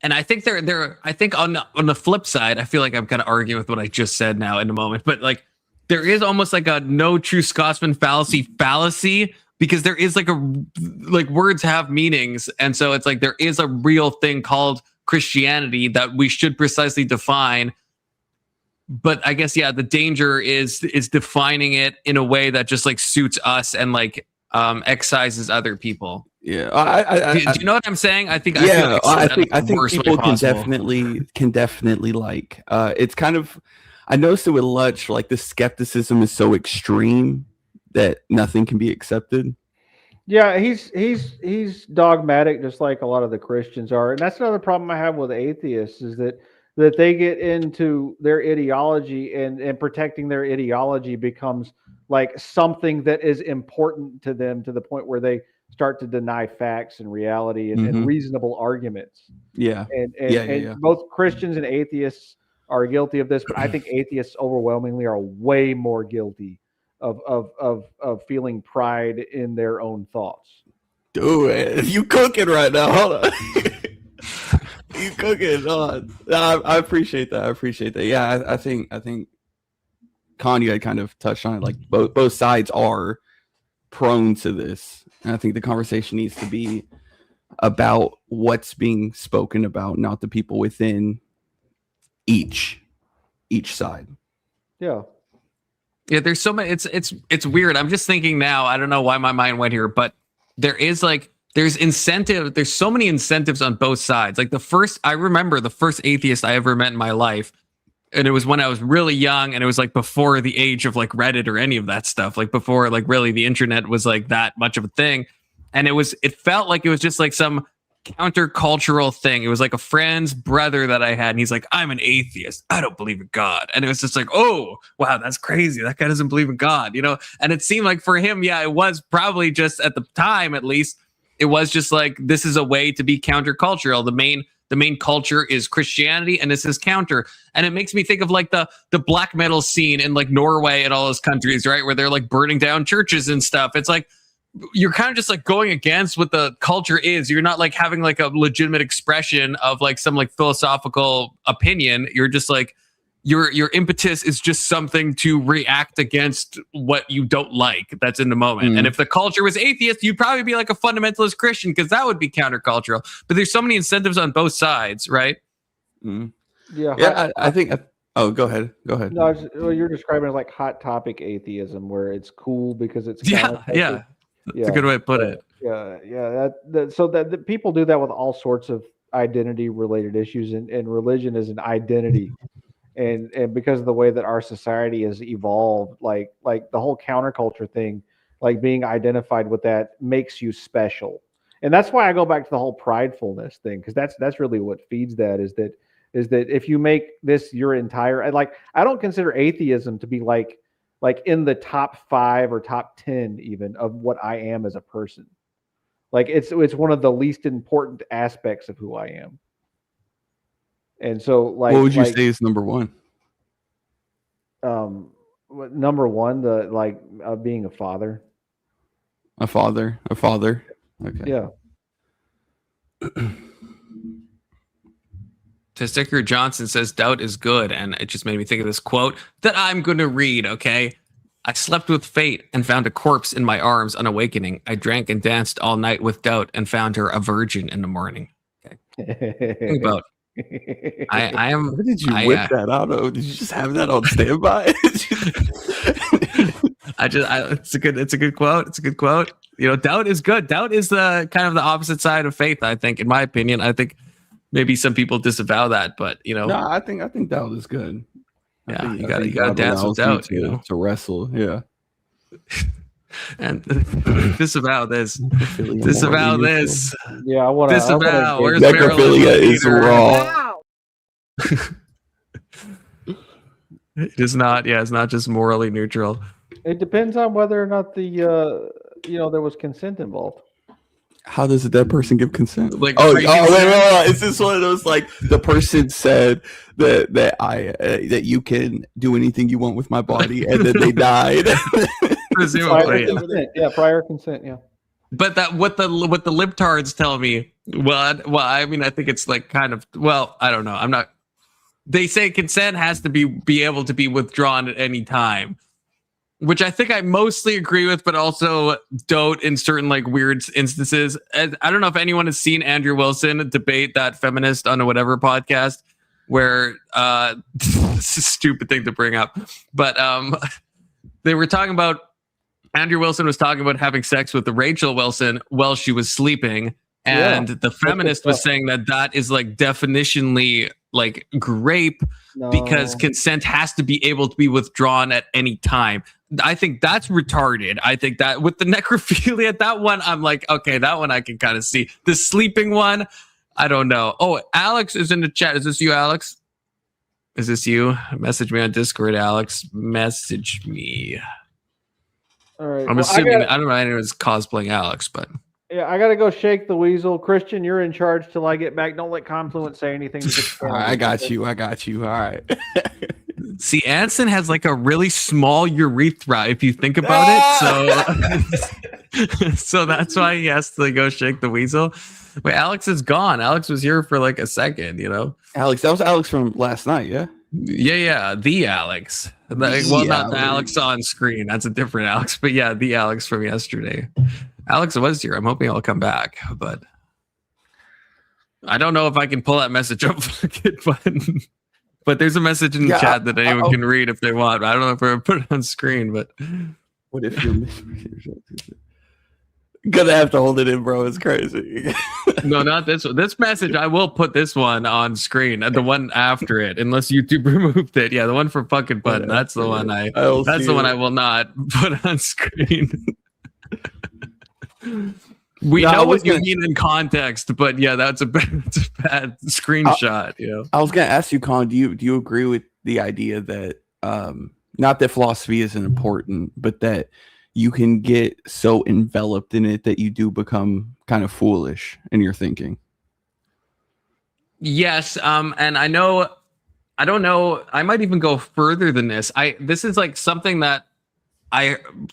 And I think I think on the flip side, I feel like I'm kind of arguing with what I just said now in a moment, but like there is almost like a no true Scotsman fallacy, because there is like words have meanings, and so it's like there is a real thing called Christianity that we should precisely define. But I guess, the danger is defining it in a way that just like suits us and like excises other people. Yeah, do you know what I'm saying? I think people can definitely like. It's kind of, I noticed it with Lutch, like the skepticism is so extreme that nothing can be accepted. Yeah, he's dogmatic, just like a lot of the Christians are, and that's another problem I have with atheists, is that they get into their ideology, and protecting their ideology becomes like something that is important to them, to the point where they start to deny facts and reality and reasonable arguments. Yeah. And both Christians and atheists are guilty of this, but I think atheists overwhelmingly are way more guilty of feeling pride in their own thoughts. Do it. You cooking right now. Hold on. You cooking. I appreciate that. I appreciate that. Yeah, I think Kanye had kind of touched on it. Like both sides are prone to this, and I think the conversation needs to be about what's being spoken about, not the people within each side. Yeah. Yeah, there's so many. It's weird. I'm just thinking now. I don't know why my mind went here, but there's incentive. There's so many incentives on both sides. Like I remember the first atheist I ever met in my life, and it was when I was really young, and it was like before the age of like Reddit or any of that stuff. Like before, like really the internet was like that much of a thing, and it felt like it was just like some countercultural thing. It was like a friend's brother that I had, and he's like, I'm an atheist, I don't believe in God. And it was just like, oh wow, that's crazy, that guy doesn't believe in God, you know. And it seemed like for him, yeah, it was probably just at the time, at least, it was just like, this is a way to be countercultural. The main culture is Christianity, and this is counter. And it makes me think of like the black metal scene in like Norway and all those countries, right, where they're like burning down churches and stuff. It's like you're kind of just like going against what the culture is. You're not like having like a legitimate expression of like some like philosophical opinion. You're just like your impetus is just something to react against what you don't like that's in the moment. And if the culture was atheist, you'd probably be like a fundamentalist Christian, because that would be countercultural. But there's so many incentives on both sides, right? Yeah. I think oh, go ahead. No, you're describing it like hot topic atheism, where it's cool because it's That's a good way to put it. So that people do that with all sorts of identity related issues, and religion is an identity, and because of the way that our society has evolved, like the whole counterculture thing, like being identified with that makes you special. And that's why I go back to the whole pridefulness thing, because that's really what feeds that, is that if you make this your entire, like, I don't consider atheism to be like in the top 5 or top 10 even of what I am as a person. Like it's one of the least important aspects of who I am. And so like, what would you say is number one? Number one, being a father. A father. Okay. Yeah. Testicular Johnson says doubt is good, and it just made me think of this quote that I'm going to read, okay? I slept with fate and found a corpse in my arms on awakening. I drank and danced all night with doubt and found her a virgin in the morning. Okay. Think about I am. Where did you whip that out of? Did you just have that on standby? It's a good quote. It's a good quote. You know, doubt is good. Doubt is the kind of the opposite side of faith, I think, in my opinion. I think maybe some people disavow that, but you know, no, I think doubt is good. Yeah, you got to dance with doubt, you know, to wrestle. Yeah, and disavow this. Disavow this. Yeah, I want to disavow. Where's necrophilia is wrong. It is not. Yeah, it's not just morally neutral. It depends on whether or not there was consent involved. How does a dead person give consent? Like, wait. Is this one of those, like, the person said that you can do anything you want with my body, and then they died? Presumably, prior consent, yeah. But that what the libtards tell me. Well, I mean, I think it's like kind of. Well, I don't know. I'm not. They say consent has to be able to be withdrawn at any time, which I think I mostly agree with, but also don't in certain like weird instances. I don't know if anyone has seen Andrew Wilson debate that feminist on a whatever podcast, where this is a stupid thing to bring up, but they were talking about, Andrew Wilson was talking about having sex with Rachel Wilson while she was sleeping. And the feminist was saying that is like definitionally like rape, because consent has to be able to be withdrawn at any time. I think that's retarded. I think that with the necrophilia, that one, I'm like, okay, that one I can kind of see. The sleeping one, I don't know. Oh, Alex is in the chat. Is this you, Alex? Is this you? Message me on Discord, Alex. Message me. All right. I'm assuming, I don't know anyone's cosplaying Alex, but. Yeah, I gotta go shake the weasel. Christian, you're in charge till I get back. Don't let Confluent say anything. All right, I got you. All right. See, Anson has like a really small urethra if you think about it. So So that's why he has to go shake the weasel. Wait, Alex is gone. Alex was here for like a second, you know. Alex, that was Alex from last night, yeah? Yeah, the Alex. Well, not the Alex on screen. That's a different Alex, but yeah, the Alex from yesterday. Alex was here. I'm hoping he'll come back, but I don't know if I can pull that message up. But there's a message in the chat that anyone can read if they want. I don't know if we're gonna put it on screen, but what if you're gonna have to hold it in, bro? It's crazy. No, not this one. This message, I will put this one on screen. The one after it, unless YouTube removed it. Yeah, the one for fucking button. That's the one I will not put on screen. We know what you mean in context, but yeah, that's a bad screenshot. You know, I was gonna ask you, Colin. Do you agree with the idea that not that philosophy isn't important, but that you can get so enveloped in it that you do become kind of foolish in your thinking? Yes, and I don't know. I might even go further than this. This is like something that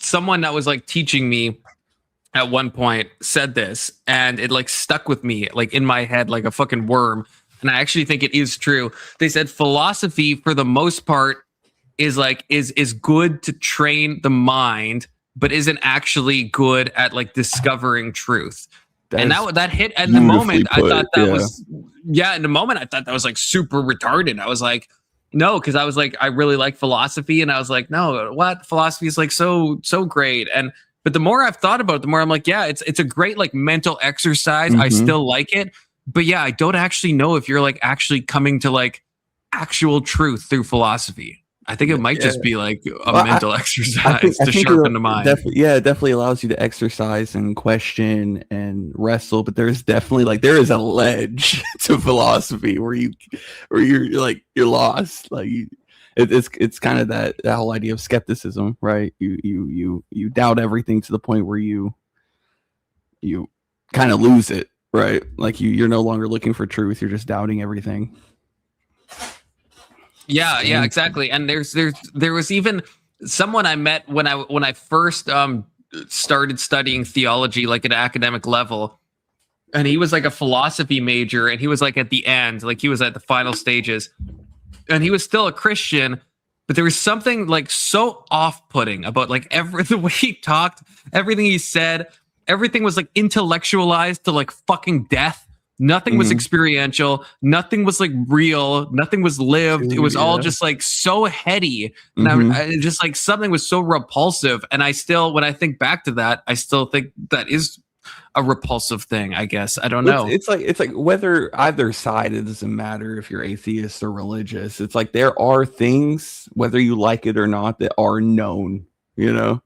someone that was like teaching me at one point said this, and it like stuck with me like in my head like a fucking worm. And I actually think it is true. They said philosophy for the most part is good to train the mind, but isn't actually good at like discovering truth. And that hit at the moment. I thought that was in the moment I thought that was like super retarded. I was like, no, because I was like, I really like philosophy, and I was like, no, what? Philosophy is like so great. But the more I've thought about it, the more I'm like, yeah, it's a great like mental exercise. I still like it. But yeah, I don't actually know if you're like actually coming to like actual truth through philosophy. I think it might just be like a mental exercise to sharpen the mind. It definitely allows you to exercise and question and wrestle. But there's definitely there is a ledge to philosophy where you're lost. Like it's kind of that whole idea of skepticism, right? You doubt everything to the point where you kind of lose it, right? Like you're no longer looking for truth. You're just doubting everything. Yeah, exactly. And there was even someone I met when I first started studying theology, like at an academic level, and he was like a philosophy major, and he was like at the end, like he was at the final stages, and he was still a Christian, but there was something like so off-putting about like the way he talked, everything he said, everything was like intellectualized to like fucking death. Nothing was experiential. Nothing was like real. Nothing was lived. It was all just like so heady. And I just like something was so repulsive. And I still, when I think back to that, I still think that is a repulsive thing, I guess. I don't know. It's like whether either side, it doesn't matter if you're atheist or religious. It's like there are things, whether you like it or not, that are known, you know?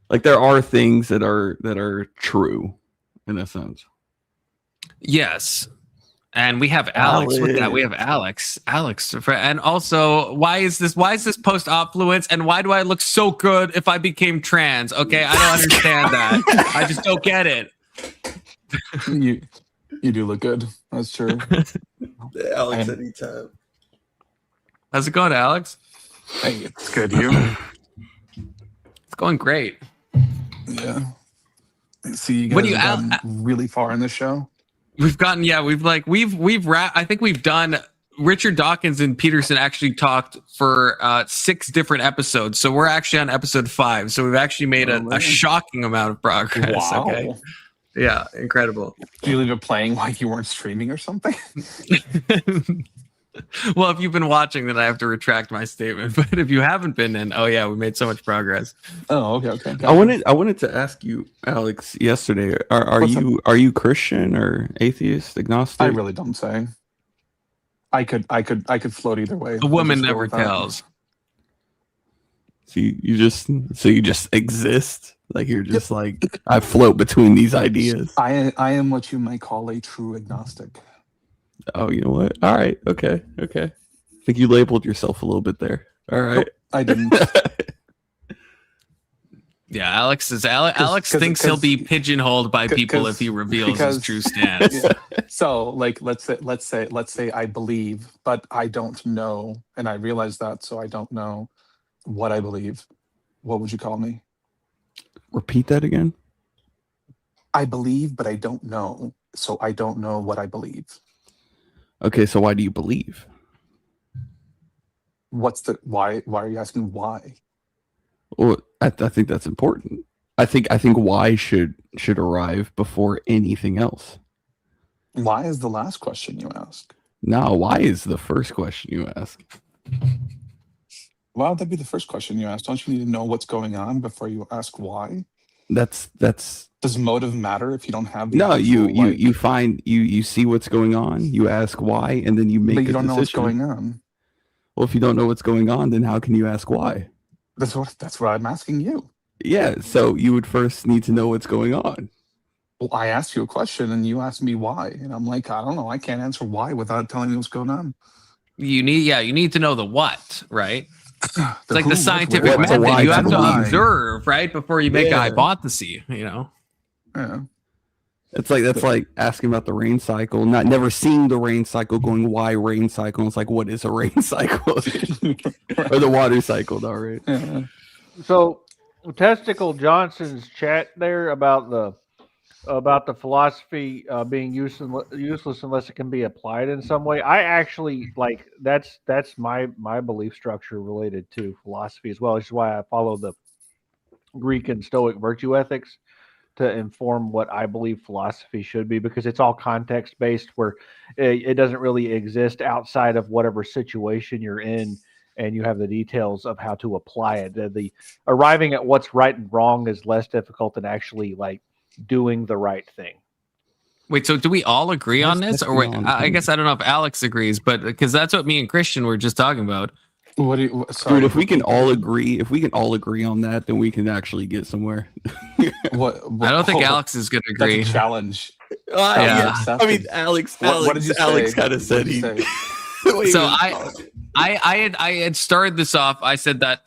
Like there are things that are true in a sense. Yes. And we have Alex with that. We have Alex. And also, why is this post-affluence, and why do I look so good if I became trans? Okay, I don't understand that. I just don't get it. You do look good. That's true. Alex anytime. How's it going, Alex? Hey, it's good. You? It's going great. Yeah. See, you guys have gotten really far in this show. We've gotten, I think we've done, Richard Dawkins and Peterson actually talked for 6 different episodes. So we're actually on episode 5. So we've actually made a shocking amount of progress. Wow. Okay. Yeah, incredible. Did you leave it playing like you weren't streaming or something? Well, if you've been watching, then I have to retract my statement. But if you haven't been, then we made so much progress. Oh, okay. I wanted to ask you, Alex, yesterday. Are you Christian or atheist, agnostic? I really don't say. I could float either way. A woman never tells. So you just exist. Like you're just like, I float between these ideas. I am what you might call a true agnostic. Oh, you know what? All right. Okay. I think you labeled yourself a little bit there. All right. Nope, I didn't. Yeah, Alex thinks he'll be pigeonholed by people if he reveals his true stance. Yeah. So, like, let's say I believe, but I don't know, and I realize that, so I don't know what I believe. What would you call me? Repeat that again. I believe, but I don't know. So I don't know what I believe. Okay, so why do you believe? What's the why? Why are you asking why? Well, I think that's important. I think why should arrive before anything else. Why is the last question you ask? No, why is the first question you ask? Why would that be the first question you ask? Don't you need to know what's going on before you ask why? That's Does motive matter if you don't have the no. actual, You find you see what's going on. You ask why, and then you make. But you a don't know what's decision. going on. Well, if you don't know what's going on, then how can you ask why? That's what I'm asking you. Yeah, so you would first need to know what's going on. Well, I asked you a question and you asked me why, and I'm like, I don't know. I can't answer why without telling you what's going on. You need to know the what, right? It's like who, the what, scientific where, method. why You to have to believe. observe, right, before you make a Yeah. hypothesis. You know. Yeah. It's like that's like asking about the rain cycle, never seeing the rain cycle, going why rain cycle. It's like what is a rain cycle or the water cycle, though, right? Yeah. So, Testicle Johnson's chat there about the philosophy being useless unless it can be applied in some way. I actually like that's my belief structure related to philosophy as well. Which is why I follow the Greek and Stoic virtue ethics to inform what I believe philosophy should be, because it's all context based, where it doesn't really exist outside of whatever situation you're in, and you have the details of how to apply it. The arriving at what's right and wrong is less difficult than actually like doing the right thing. Wait, so do we all agree on this, or wait, on I guess I don't know if Alex agrees, but because that's what me and Christian were just talking about. What do you? Sorry. Dude, if we can all agree on that, then we can actually get somewhere. What I don't think Alex is going to agree. That's a challenge. Yeah. I mean, Alex What did you say? kind of said he. So I had started this off. I said that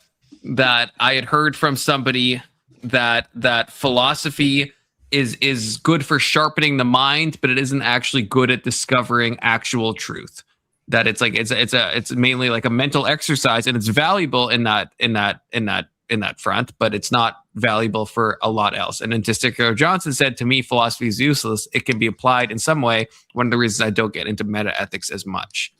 I had heard from somebody that philosophy is good for sharpening the mind, but it isn't actually good at discovering actual truth. That it's like it's mainly like a mental exercise, and it's valuable in that front, but it's not valuable for a lot else. And then Testicular Johnson said to me, philosophy is useless. It can be applied in some way. One of the reasons I don't get into meta ethics as much.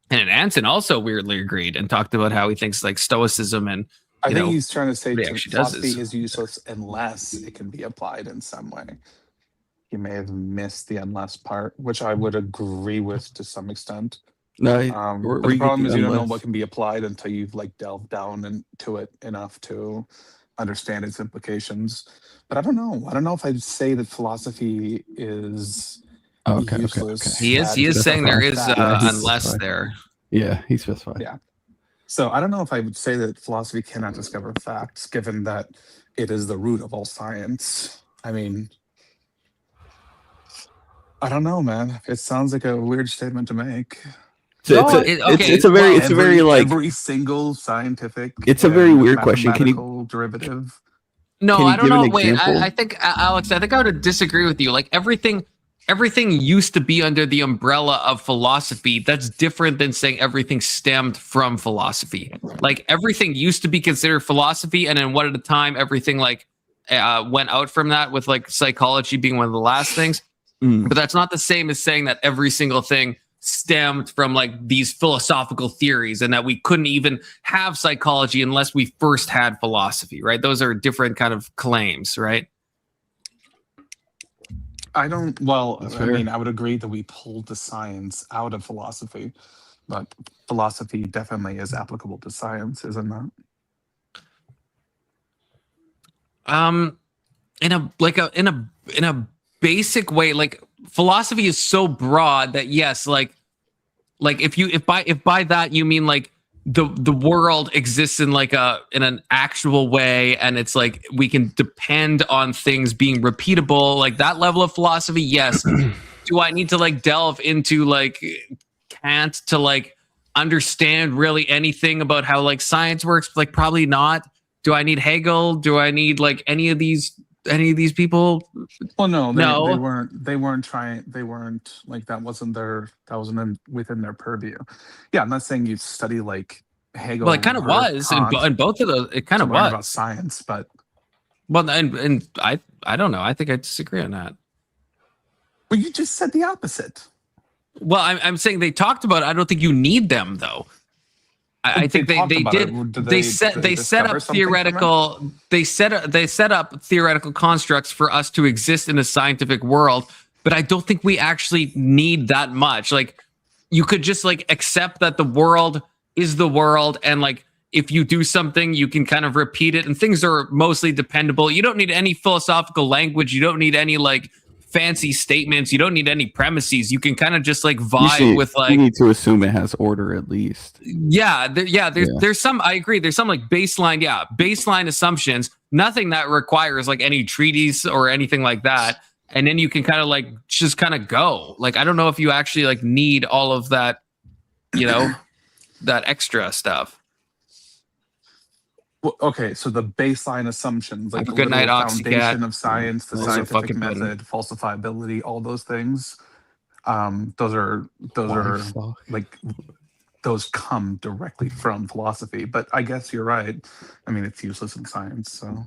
And then Anson also weirdly agreed and talked about how he thinks like Stoicism and I think he's trying to say philosophy does is useless unless it can be applied in some way. He may have missed the unless part, which I would agree with to some extent. No, but the problem is you don't know what can be applied until you've like delved down into it enough to understand its implications. But I don't know. I don't know if I'd say that philosophy is useless. He is saying there is unless there. Yeah, he specified. Yeah. So I don't know if I would say that philosophy cannot discover facts, given that it is the root of all science. I mean, I don't know, man. It sounds like a weird statement to make. It's a very like every single scientific. It's a very weird question. Can you derivative? No, I don't know. Wait, example? I think Alex, I think I would disagree with you. Like everything used to be under the umbrella of philosophy. That's different than saying everything stemmed from philosophy. Like everything used to be considered philosophy, and then one at a time, everything like went out from that, with like psychology being one of the last things. But that's not the same as saying that every single thing stemmed from like these philosophical theories, and that we couldn't even have psychology unless we first had philosophy, right? Those are different kind of claims, right? I don't. Well, I mean, I would agree that we pulled the science out of philosophy, but philosophy definitely is applicable to science, isn't that? In a basic way, like philosophy is so broad that yes, like if by that you mean like the world exists in like in an actual way, and it's like we can depend on things being repeatable, like that level of philosophy, yes. Do I need to like delve into like Kant to like understand really anything about how like science works? Like probably not. Do I need Hegel? Do I need like any of these people? Well, no, they weren't trying. They weren't like that. Wasn't within their purview. Yeah, I'm not saying you study like Hegel. Well, it kind of was in both of those. It kind of was about science, but Well, and I don't know. I think I disagree on that. Well, you just said the opposite. Well, I'm saying they talked about it. I don't think you need them though. I think they did. They set up theoretical. They set up theoretical constructs for us to exist in a scientific world. But I don't think we actually need that much. Like, you could just like accept that the world is the world, and like if you do something, you can kind of repeat it, and things are mostly dependable. You don't need any philosophical language. You don't need any like fancy statements. You don't need any premises. You can kind of just like vibe with like. You need to assume it has order at least. There's some. I agree. There's some like baseline assumptions. Nothing that requires like any treaties or anything like that. And then you can kind of like just kind of go. Like, I don't know if you actually like need all of that, that extra stuff. Well, okay, so the baseline assumptions, like the good night, foundation of science, the scientific method, falsifiability, all those things, those are like those come directly from philosophy. But I guess you're right. I mean, it's useless in science, so.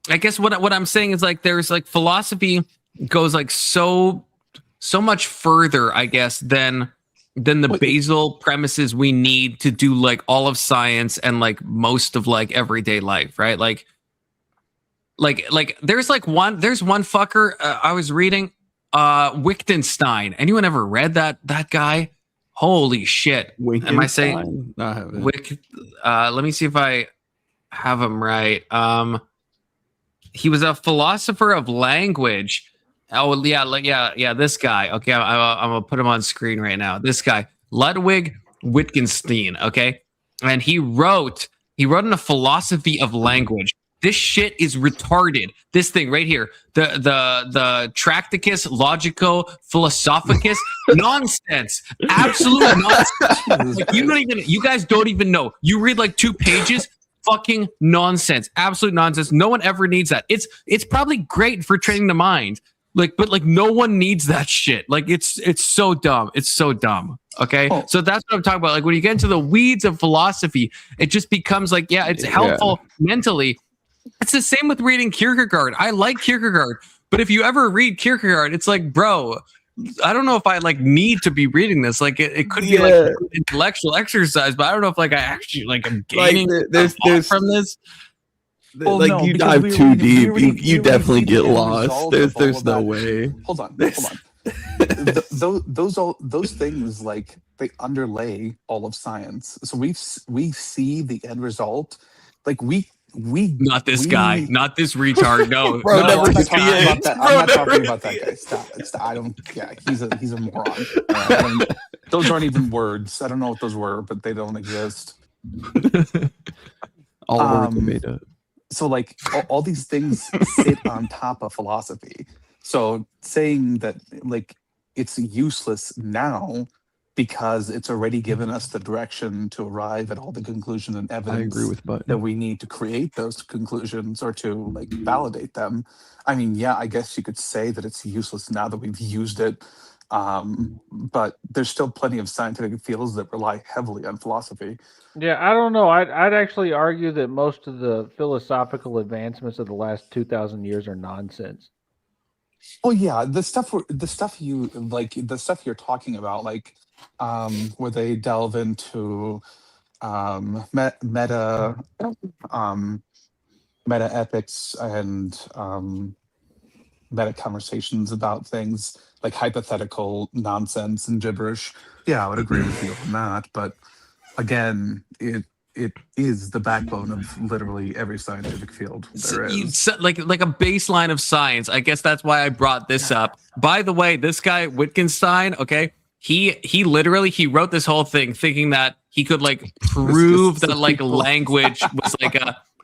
I guess what I'm saying is like there's like philosophy goes like so much further, I guess, than the basal premises we need to do like all of science and like most of like everyday life, right? Like there's one fucker I was reading, Wittgenstein. Anyone ever read that guy? Holy shit! Am I saying? No, I haven't. Let me see if I have him right. He was a philosopher of language. Oh yeah. This guy. Okay, I'm gonna put him on screen right now. This guy, Ludwig Wittgenstein. Okay, and he wrote in a philosophy of language. This shit is retarded. This thing right here, the Tracticus Logico Philosophicus, nonsense, absolute nonsense. Like, you guys don't even know. You read like 2 pages. Fucking nonsense, absolute nonsense. No one ever needs that. It's probably great for training the mind, like, but like no one needs that shit. Like it's so dumb. It's so dumb. Okay, so that's what I'm talking about. Like when you get into the weeds of philosophy, it just becomes like, yeah, it's helpful mentally. It's the same with reading Kierkegaard. I like Kierkegaard, but if you ever read Kierkegaard, it's like, bro, I don't know if I like need to be reading this. Like it could be like an intellectual exercise, but I don't know if like I actually like I'm gaining there's from this. Like you dive too deep, you definitely get lost. There's no way. Hold on. Those things like they underlay all of science. So we see the end result. Like we not this guy, not this retard. No, bro, no, I'm not talking about that guy. Stop. I don't. Yeah, he's a moron. Those aren't even words. I don't know what those were, but they don't exist. All words are made up. So like all these things sit on top of philosophy. So saying that like it's useless now because it's already given us the direction to arrive at all the conclusions and evidence I agree with Button. that we need to create those conclusions or to like validate them. I mean, yeah, I guess you could say that it's useless now that we've used it. But there's still plenty of scientific fields that rely heavily on philosophy. Yeah, I don't know. I'd actually argue that most of the philosophical advancements of the last 2,000 years are nonsense. Oh yeah, the stuff you're talking about, like where they delve into meta ethics and meta conversations about things like hypothetical nonsense and gibberish. Yeah, I would agree with you on that. But again, it is the backbone of literally every scientific field there is. Like a baseline of science. I guess that's why I brought this up. By the way, this guy Wittgenstein, okay, he literally wrote this whole thing thinking that he could like prove that like language was like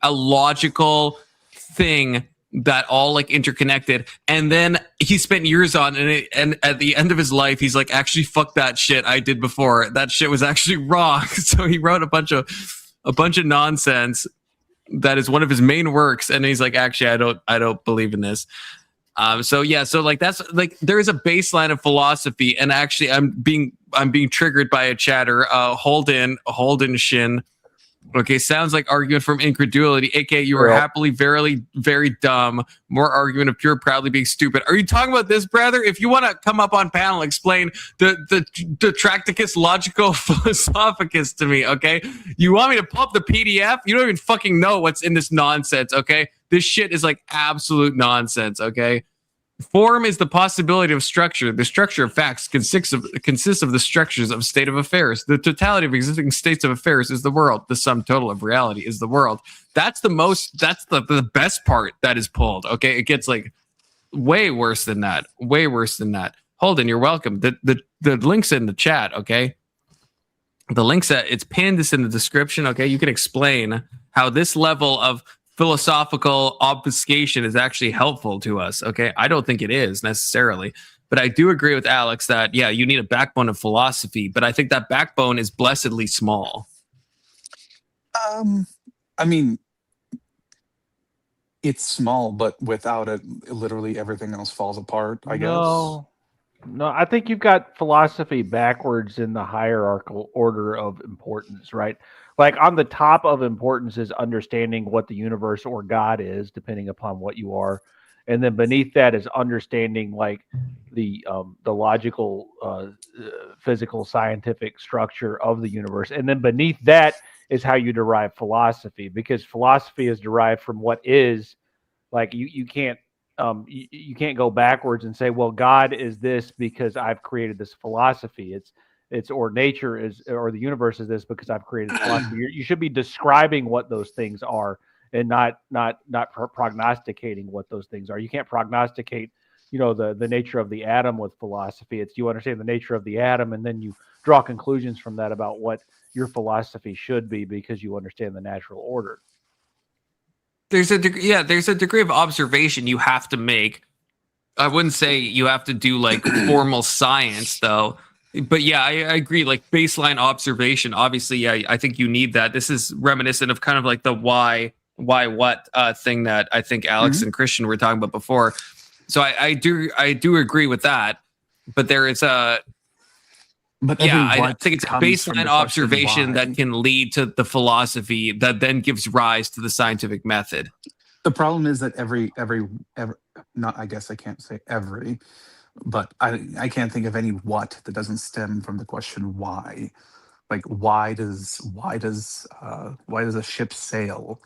a logical thing that all like interconnected, and then he spent years on it, and at the end of his life he's like, actually fuck that shit I did before, that shit was actually wrong. So he wrote a bunch of nonsense that is one of his main works, and he's like, actually I don't believe in this. So like that's like there is a baseline of philosophy, and actually I'm being triggered by a chatter. Holden Shin Okay, sounds like argument from incredulity, aka you were happily, very, very dumb. More argument of pure proudly being stupid. Are you talking about this, brother? If you want to come up on panel, explain the Tracticus Logico Philosophicus to me, okay? You want me to pull up the PDF? You don't even fucking know what's in this nonsense, okay? This shit is like absolute nonsense, okay? Form is the possibility of structure. The structure of facts consists of the structures of state of affairs. The totality of existing states of affairs is the world. The sum total of reality is the world. That's the best part that is pulled. Okay. It gets like way worse than that. Way worse than that. Holden, you're welcome. The link's in the chat. Okay. The link's it's pinned. It's in the description. Okay. You can explain how this level of philosophical obfuscation is actually helpful to us. Okay. I don't think it is necessarily, but I do agree with Alex that, yeah, you need a backbone of philosophy, but I think that backbone is blessedly small. I mean, it's small, but without it, literally everything else falls apart, I guess. No, I think you've got philosophy backwards in the hierarchical order of importance, right? Like on the top of importance is understanding what the universe or God is, depending upon what you are, and then beneath that is understanding like the logical, physical, scientific structure of the universe, and then beneath that is how you derive philosophy, because philosophy is derived from what is. Like you can't you can't go backwards and say, well, God is this because I've created this philosophy. It's or nature is or the universe is this because I've created philosophy. You should be describing what those things are and not prognosticating what those things are. You can't prognosticate, the nature of the atom with philosophy. It's you understand the nature of the atom and then you draw conclusions from that about what your philosophy should be because you understand the natural order. There's a degree of observation you have to make. I wouldn't say you have to do like formal science though. But yeah, I agree. Like baseline observation, obviously, yeah, I think you need that. This is reminiscent of kind of like the why what thing that I think Alex and Christian were talking about before. So I do agree with that. But there is a I think it's a baseline observation that can lead to the philosophy that then gives rise to the scientific method. The problem is that every not I guess I can't say every. But I can't think of any what that doesn't stem from the question why. Like why does a ship sail?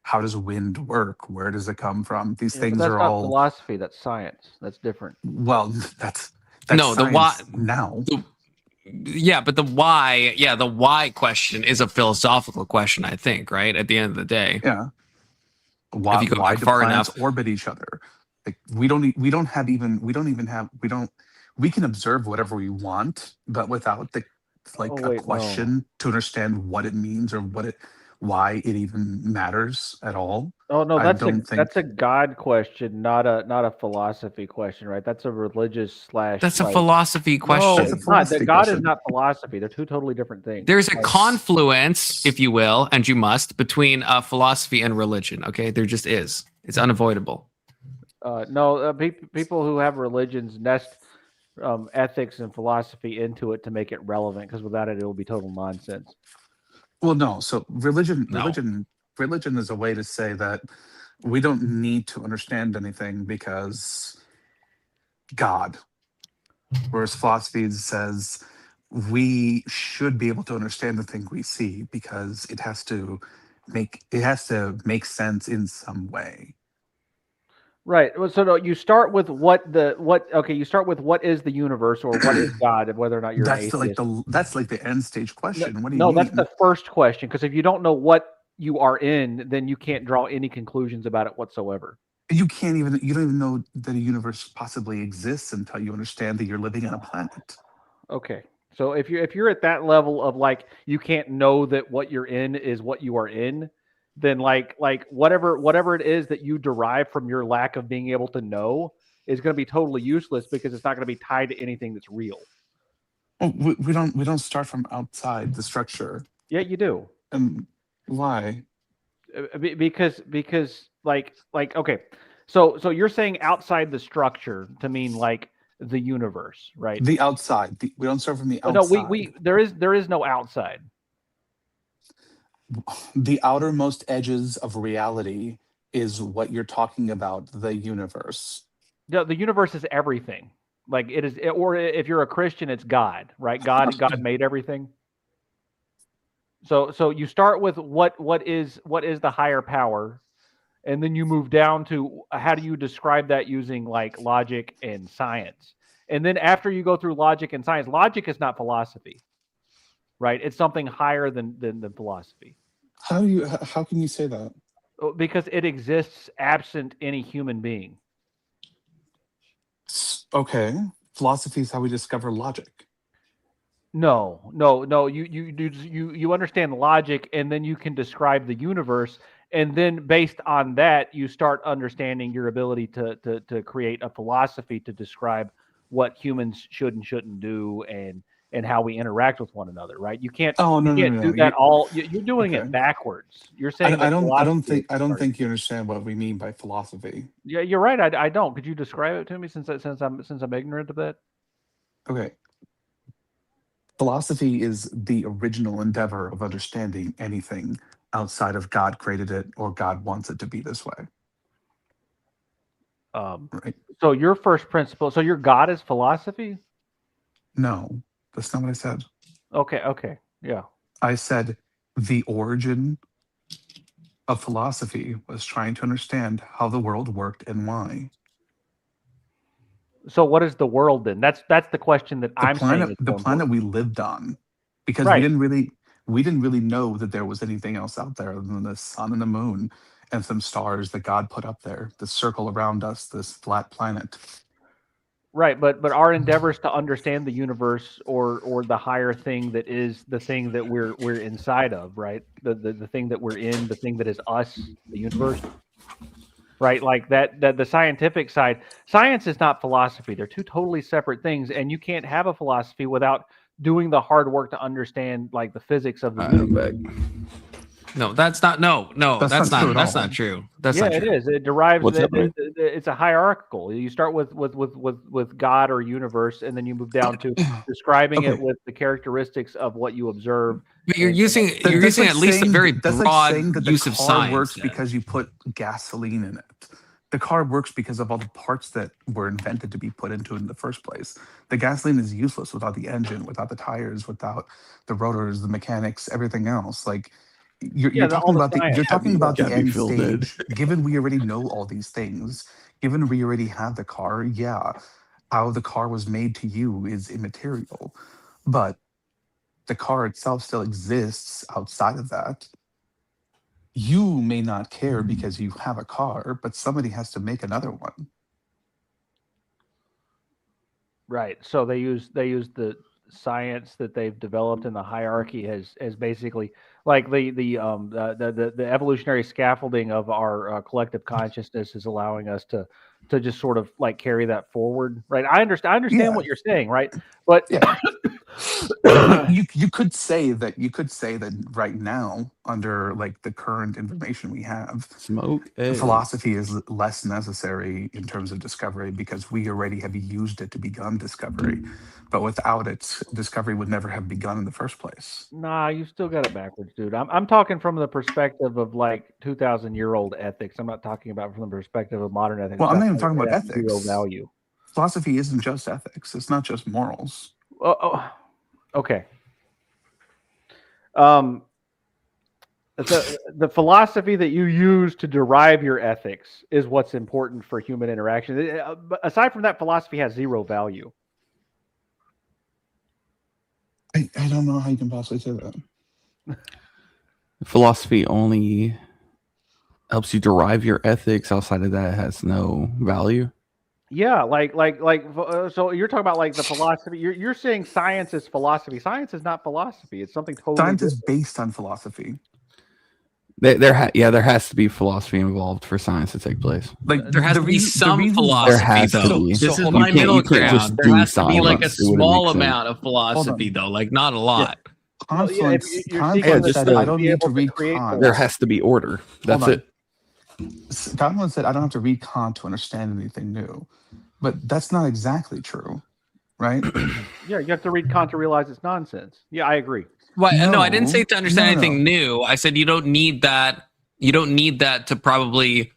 How does wind work? Where does it come from? These things are all philosophy. That's science. That's different. Well, that's no the why now. But the why question is a philosophical question, I think, right? At the end of the day. Yeah. Why do planets orbit each other? Like we can observe whatever we want, but without a question to understand what it means or why it even matters at all. Oh no, that's a God question, not a philosophy question, right? That's a religious / That's a philosophy question. No, it's not. God is not philosophy. They're two totally different things. There's a confluence, if you will, and you must, between philosophy and religion. Okay, there just is. It's unavoidable. People who have religions nest ethics and philosophy into it to make it relevant, because without it, it will be total nonsense. Well, no. So religion is a way to say that we don't need to understand anything because God. Whereas philosophy says we should be able to understand the thing we see because it has to make sense in some way. Right. So no, you start with you start with what is the universe or what is God, and whether or not you're an atheist. That's like the end stage question. What do you mean? No, that's the first question, because if you don't know what you are in, then you can't draw any conclusions about it whatsoever. You don't even know that a universe possibly exists until you understand that you're living on a planet. Okay. So if you're at that level of like you can't know that what you're in is what you are in, then like whatever it is that you derive from your lack of being able to know is going to be totally useless because it's not going to be tied to anything that's real. Well, we don't start from outside the structure. Yeah, you do. Why? Because like okay, so you're saying outside the structure to mean like the universe, right? The outside. We don't start from the outside. No, there is no outside. the outermost edges of reality is what you're talking about, the universe. The universe is everything. Like it is, or if you're a Christian, it's God, right? God made everything. So you start with what is the higher power, and then you move down to how do you describe that using like logic and science. And then after you go through logic and science, logic is not philosophy, right? It's something higher than philosophy. How can you say that? Because it exists absent any human being. Okay, philosophy is how we discover logic. No. You understand logic, and then you can describe the universe, and then based on that, you start understanding your ability to create a philosophy to describe what humans should and shouldn't do, and how we interact with one another. Right? You can't. You can't do that all. You're doing it backwards. You're saying I don't think you understand what we mean by philosophy. Yeah, you're right. I don't. Could you describe it to me since I'm ignorant of that? Okay. Philosophy is the original endeavor of understanding anything outside of God created it or God wants it to be this way. Right. So your first principle, so your God is philosophy? No, that's not what I said. Okay, yeah. I said the origin of philosophy was trying to understand how the world worked and why. So what is the world then? That's the question that I'm saying. The planet we lived on, because Right. we didn't really know that there was anything else out there other than the sun and the moon and some stars that God put up there, the circle around us, this flat planet. Right, but our endeavors to understand the universe or the higher thing that is the thing that we're inside of, right? The thing that we're in, the thing that is us, the universe. Right, like that the scientific side. Science is not philosophy. They're two totally separate things, and you can't have a philosophy without doing the hard work to understand like the physics of the universe. No, that's not. No, that's not true. That's not it true. is. It derives. What's happening? It's a hierarchical. You start with God or universe, and then you move down to describing it with the characteristics of what you observe. But you're using at least a very broad use of science. Works because you put gasoline in it. The car works because of all the parts that were invented to be put into it in the first place. The gasoline is useless without the engine, without the tires, without the rotors, the mechanics, everything else. Like. You're talking about the end stage. Given we already know all these things, given we already have the car, how the car was made to you is immaterial. But the car itself still exists outside of that. You may not care because you have a car, but somebody has to make another one. Right. So they use the science that they've developed in the hierarchy as basically like the evolutionary scaffolding of our collective consciousness is allowing us to just sort of like carry that forward, right? I understand what you're saying, right? But you could say that right now, under like the current information we have, philosophy is less necessary in terms of discovery because we already have used it to begun discovery. But without it, discovery would never have begun in the first place. Nah, you still got it backwards, dude. I'm talking from the perspective of like 2,000-year-old ethics. I'm not talking about from the perspective of modern ethics. Well, I'm not even talking about ethics. Zero value. Philosophy isn't just ethics. It's not just morals. Okay. The philosophy that you use to derive your ethics is what's important for human interaction. Aside from that, philosophy has zero value. I don't know how you can possibly say that. Philosophy only helps you derive your ethics. Outside of that, it has no value. Yeah, so you're talking about like the philosophy. You're saying science is philosophy. Science is not philosophy. It's something totally Science different. is based on philosophy. There has to be philosophy involved for science to take place. Like there has to be some philosophy, though. This is my middle ground. There has to be like a small amount of philosophy, though, like not a lot. There has to be order. That's it. Godwin said, "I don't have to read Kant to understand anything new," but that's not exactly true, right? Yeah, you have to read Kant to realize it's nonsense. Yeah, I agree. Well, no, I didn't say to understand anything new. I said you don't need that. You don't need that to probably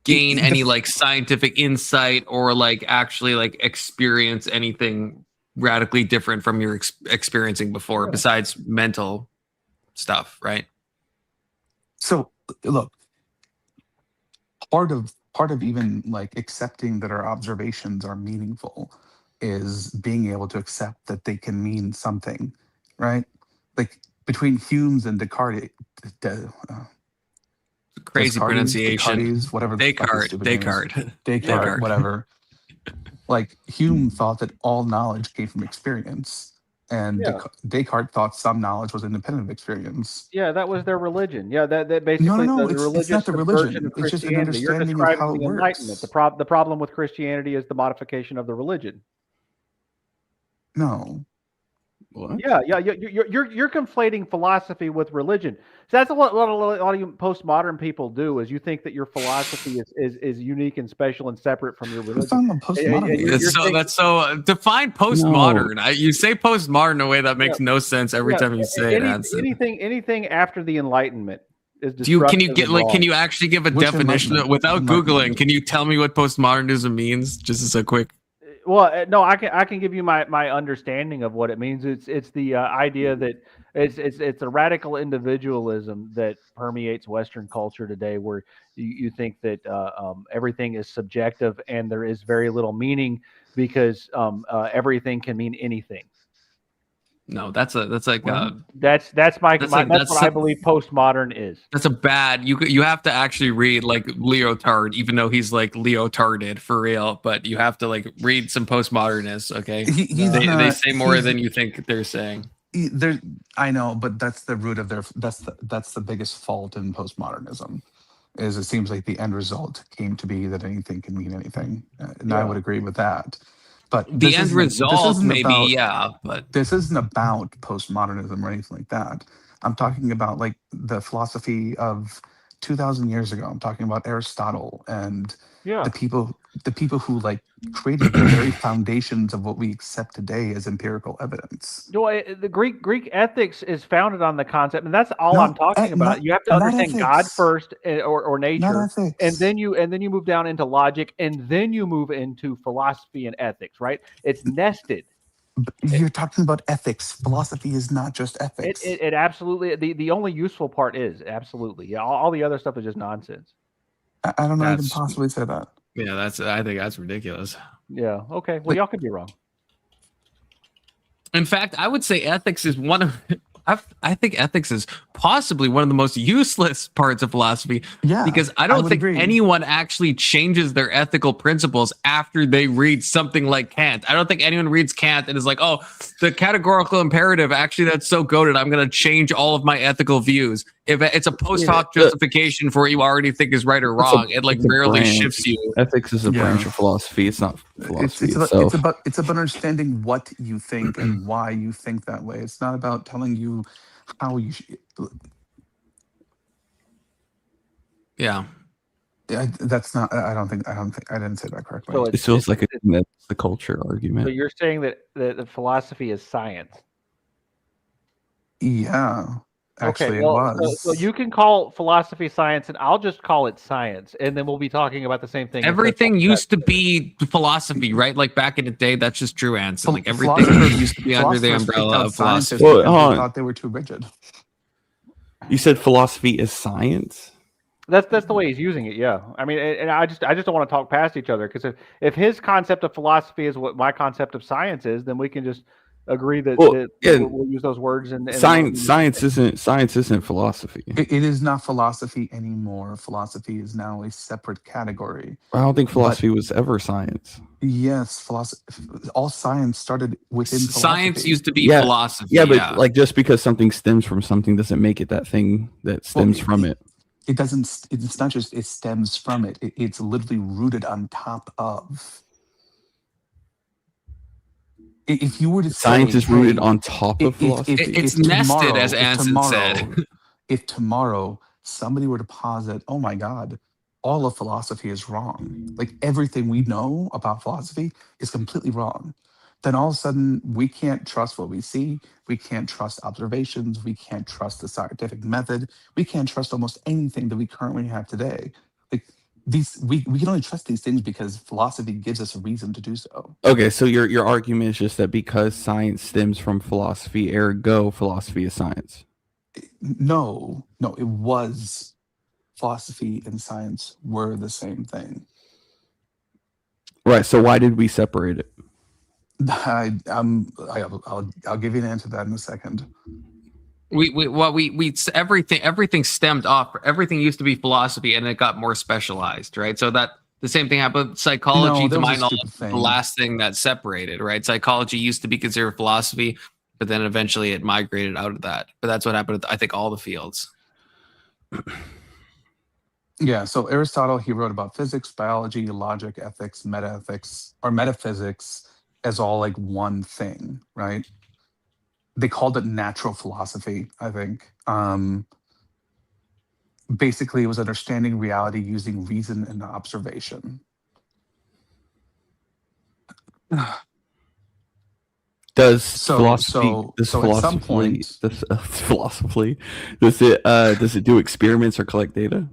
gain any like scientific insight or like actually like experience anything radically different from your experiencing before, besides mental stuff, right? So look, part of even like accepting that our observations are meaningful is being able to accept that they can mean something, right? Like between Hume's and Descartes, crazy pronunciation. Whatever. Descartes, whatever. Like Hume thought that all knowledge came from experience, and Descartes thought some knowledge was independent of experience. Yeah, that was their religion. Yeah, that basically No, the religious it's not the subversion religion. of It's just an Christianity. You're understanding of describing how it the Enlightenment. works. The problem with Christianity is the modification of the religion. No. What? Yeah. You're conflating philosophy with religion. So that's what a lot of you postmodern people do. Is you think that your philosophy is unique and special and separate from your religion. That's so define postmodern. You say postmodern in a way that makes no sense every time you say it. Anything after the Enlightenment is can you actually give a definition without Googling? Can you tell me what postmodernism means? Just as a quick. Well, no, I can give you my understanding of what it means. It's the idea that it's a radical individualism that permeates Western culture today, where you think that everything is subjective and there is very little meaning because everything can mean anything. No, that's what I believe postmodern is. That's a bad. You have to actually read like Leotard, even though he's like Leotarded for real. But you have to like read some postmodernists. Okay, they say more than you think they're saying. I know, but that's the root of their. That's the biggest fault in postmodernism. Is it seems like the end result came to be that anything can mean anything, and I would agree with that. But the end result, maybe, but this isn't about postmodernism or anything like that. I'm talking about like the philosophy of 2,000 years ago. I'm talking about Aristotle and the people who like created the very foundations of what we accept today as empirical evidence. Well, the Greek ethics is founded on the concept, and that's all I'm talking about. You have to understand God first, or nature, and then you move down into logic, and then you move into philosophy and ethics. Right? It's nested. You're talking about ethics. Philosophy is not just ethics. It absolutely the only useful part is absolutely all the other stuff is just nonsense. I don't know if I can possibly say that. Yeah, I think that's ridiculous. Yeah. Okay. Well, y'all could be wrong. In fact, I would say ethics is one of. I think ethics is possibly one of the most useless parts of philosophy. Yeah, because I don't think anyone actually changes their ethical principles after they read something like Kant. I don't think anyone reads Kant and is like, "Oh, the categorical imperative. Actually, that's so goated. I'm going to change all of my ethical views." If it's a post hoc justification for what you already think is right or wrong, it like rarely shifts you. Ethics is a branch of philosophy. It's not philosophy itself. It's about understanding what you think and why you think that way. It's not about telling you how you should. Yeah. That's not. I didn't say that correctly. So it feels like that's the culture argument. So you're saying that the philosophy is science. Yeah. Actually, okay, well, it was. So you can call philosophy science, and I'll just call it science, and then we'll be talking about the same thing. Everything used to be philosophy, right? Like back in the day, that's just true, Anson. Like everything used to be under the umbrella of philosophy. I thought they were too rigid. You said philosophy is science? That's the way he's using it. Yeah, I mean, and I just don't want to talk past each other, because if his concept of philosophy is what my concept of science is, then we can just agree that, we'll use those words. And science isn't philosophy. It is not philosophy anymore. Philosophy is now a separate category. I don't think philosophy was ever science. Yes, philosophy. All science started within philosophy. Science used to be philosophy. Yeah, but like just because something stems from something doesn't make it that thing that stems from it. It doesn't. It's not just it stems from it. It's literally rooted on top of. If you were to science is rooted on top of philosophy, it's nested, as Anson said. If tomorrow somebody were to posit, "Oh my God, all of philosophy is wrong," like everything we know about philosophy is completely wrong, then all of a sudden we can't trust what we see. We can't trust observations. We can't trust the scientific method. We can't trust almost anything that we currently have today. Like we can only trust these things because philosophy gives us a reason to do so. Okay, so your argument is just that because science stems from philosophy, ergo philosophy is science. No, it was philosophy and science were the same thing. Right. So why did we separate it? I'll give you an answer to that in a second. Everything stemmed off. Everything used to be philosophy, and it got more specialized, right? So that the same thing happened. Psychology, to my knowledge, the last thing that separated, right? Psychology used to be considered philosophy, but then eventually it migrated out of that. But that's what happened with, I think, all the fields. Yeah, so Aristotle, he wrote about physics, biology, logic, ethics, metaethics, or metaphysics as all like one thing, right? They called it natural philosophy, I think. Basically, it was understanding reality using reason and observation. Does it do experiments or collect data?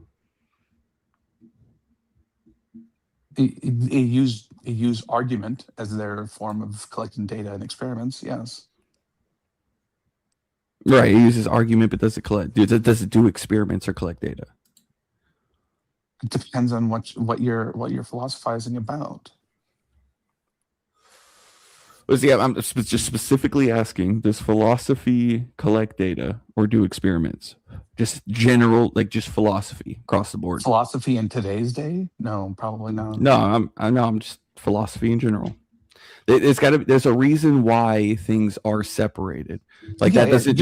It used argument as their form of collecting data and experiments. Yes. Right. It uses argument, but does it do experiments or collect data? It depends on what you're philosophizing about. I'm just specifically asking: does philosophy collect data or do experiments? Just general, like just philosophy across the board. Philosophy in today's day? No, probably not. No, I'm just philosophy in general. There's a reason why things are separated. Like that doesn't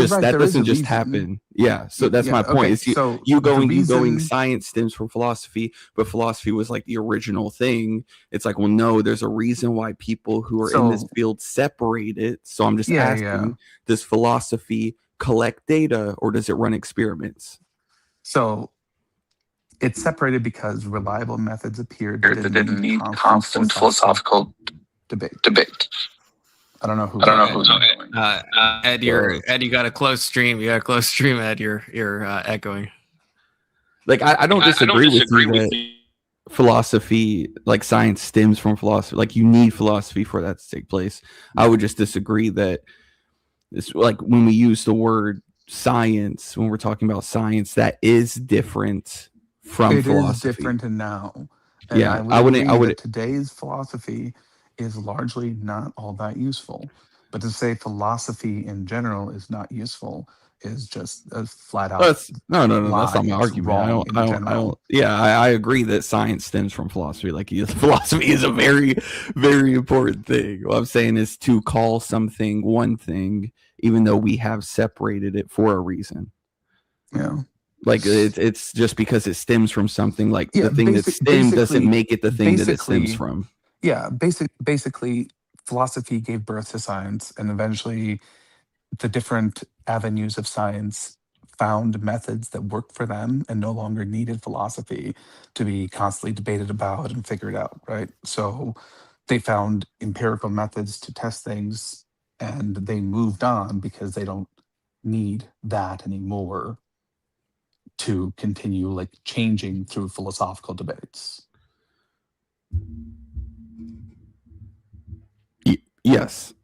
just happen. Yeah. So that's my point. Okay, Is you going science stems from philosophy, but philosophy was like the original thing. It's like, well, no, there's a reason why people who are in this field separate it. So I'm just asking, does philosophy collect data or does it run experiments? So it's separated because reliable methods appeared that didn't need constant philosophical debate. I don't know who's Ed, you got a close stream. You got a close stream, Ed. You're echoing. Like I don't disagree with you that philosophy, like science, stems from philosophy. Like you need philosophy for that to take place. I would just disagree that it's like when we use the word science, when we're talking about science, that is different from philosophy. It is different now. And Yeah, I would. Today's philosophy is largely not all that useful. But to say philosophy in general is not useful is just a flat out. No, that's not my argument. I agree that science stems from philosophy. Like philosophy is a very, very important thing. What I'm saying is to call something one thing, even though we have separated it for a reason. Yeah. Like it's just because it stems from something. Like the thing that stems doesn't make it the thing that it stems from. Yeah, basically, philosophy gave birth to science, and eventually, the different avenues of science found methods that worked for them and no longer needed philosophy to be constantly debated about and figured out. Right, so they found empirical methods to test things, and they moved on because they don't need that anymore to continue like changing through philosophical debates. Yes.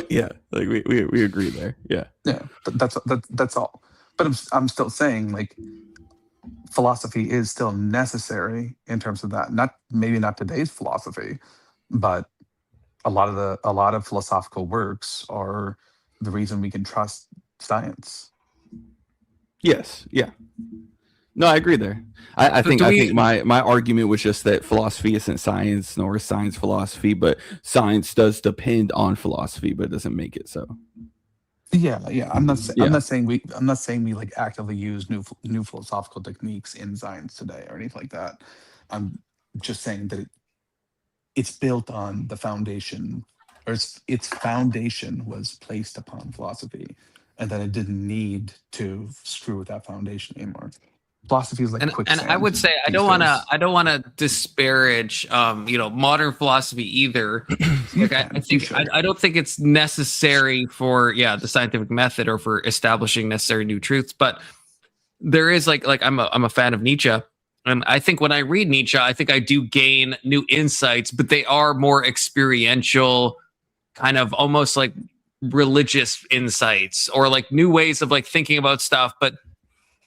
Yeah, like we agree there. Yeah. But that's all. But I'm still saying like philosophy is still necessary in terms of that. Maybe not today's philosophy, but a lot of philosophical works are the reason we can trust science. Yes. Yeah. No, I agree there. I think my argument was just that philosophy isn't science, nor is science philosophy, but science does depend on philosophy, but it doesn't make it so. Yeah. I'm not saying we like actively use new philosophical techniques in science today or anything like that. I'm just saying that it's built on the foundation, or its foundation was placed upon philosophy, and that it didn't need to screw with that foundation anymore. Philosophy is like quicksand. And I would say I don't want to disparage modern philosophy either. Like I don't think it's necessary for the scientific method or for establishing necessary new truths, but there is like I'm a fan of Nietzsche, and I think when I read Nietzsche, I think I do gain new insights, but they are more experiential, kind of almost like religious insights or like new ways of like thinking about stuff, but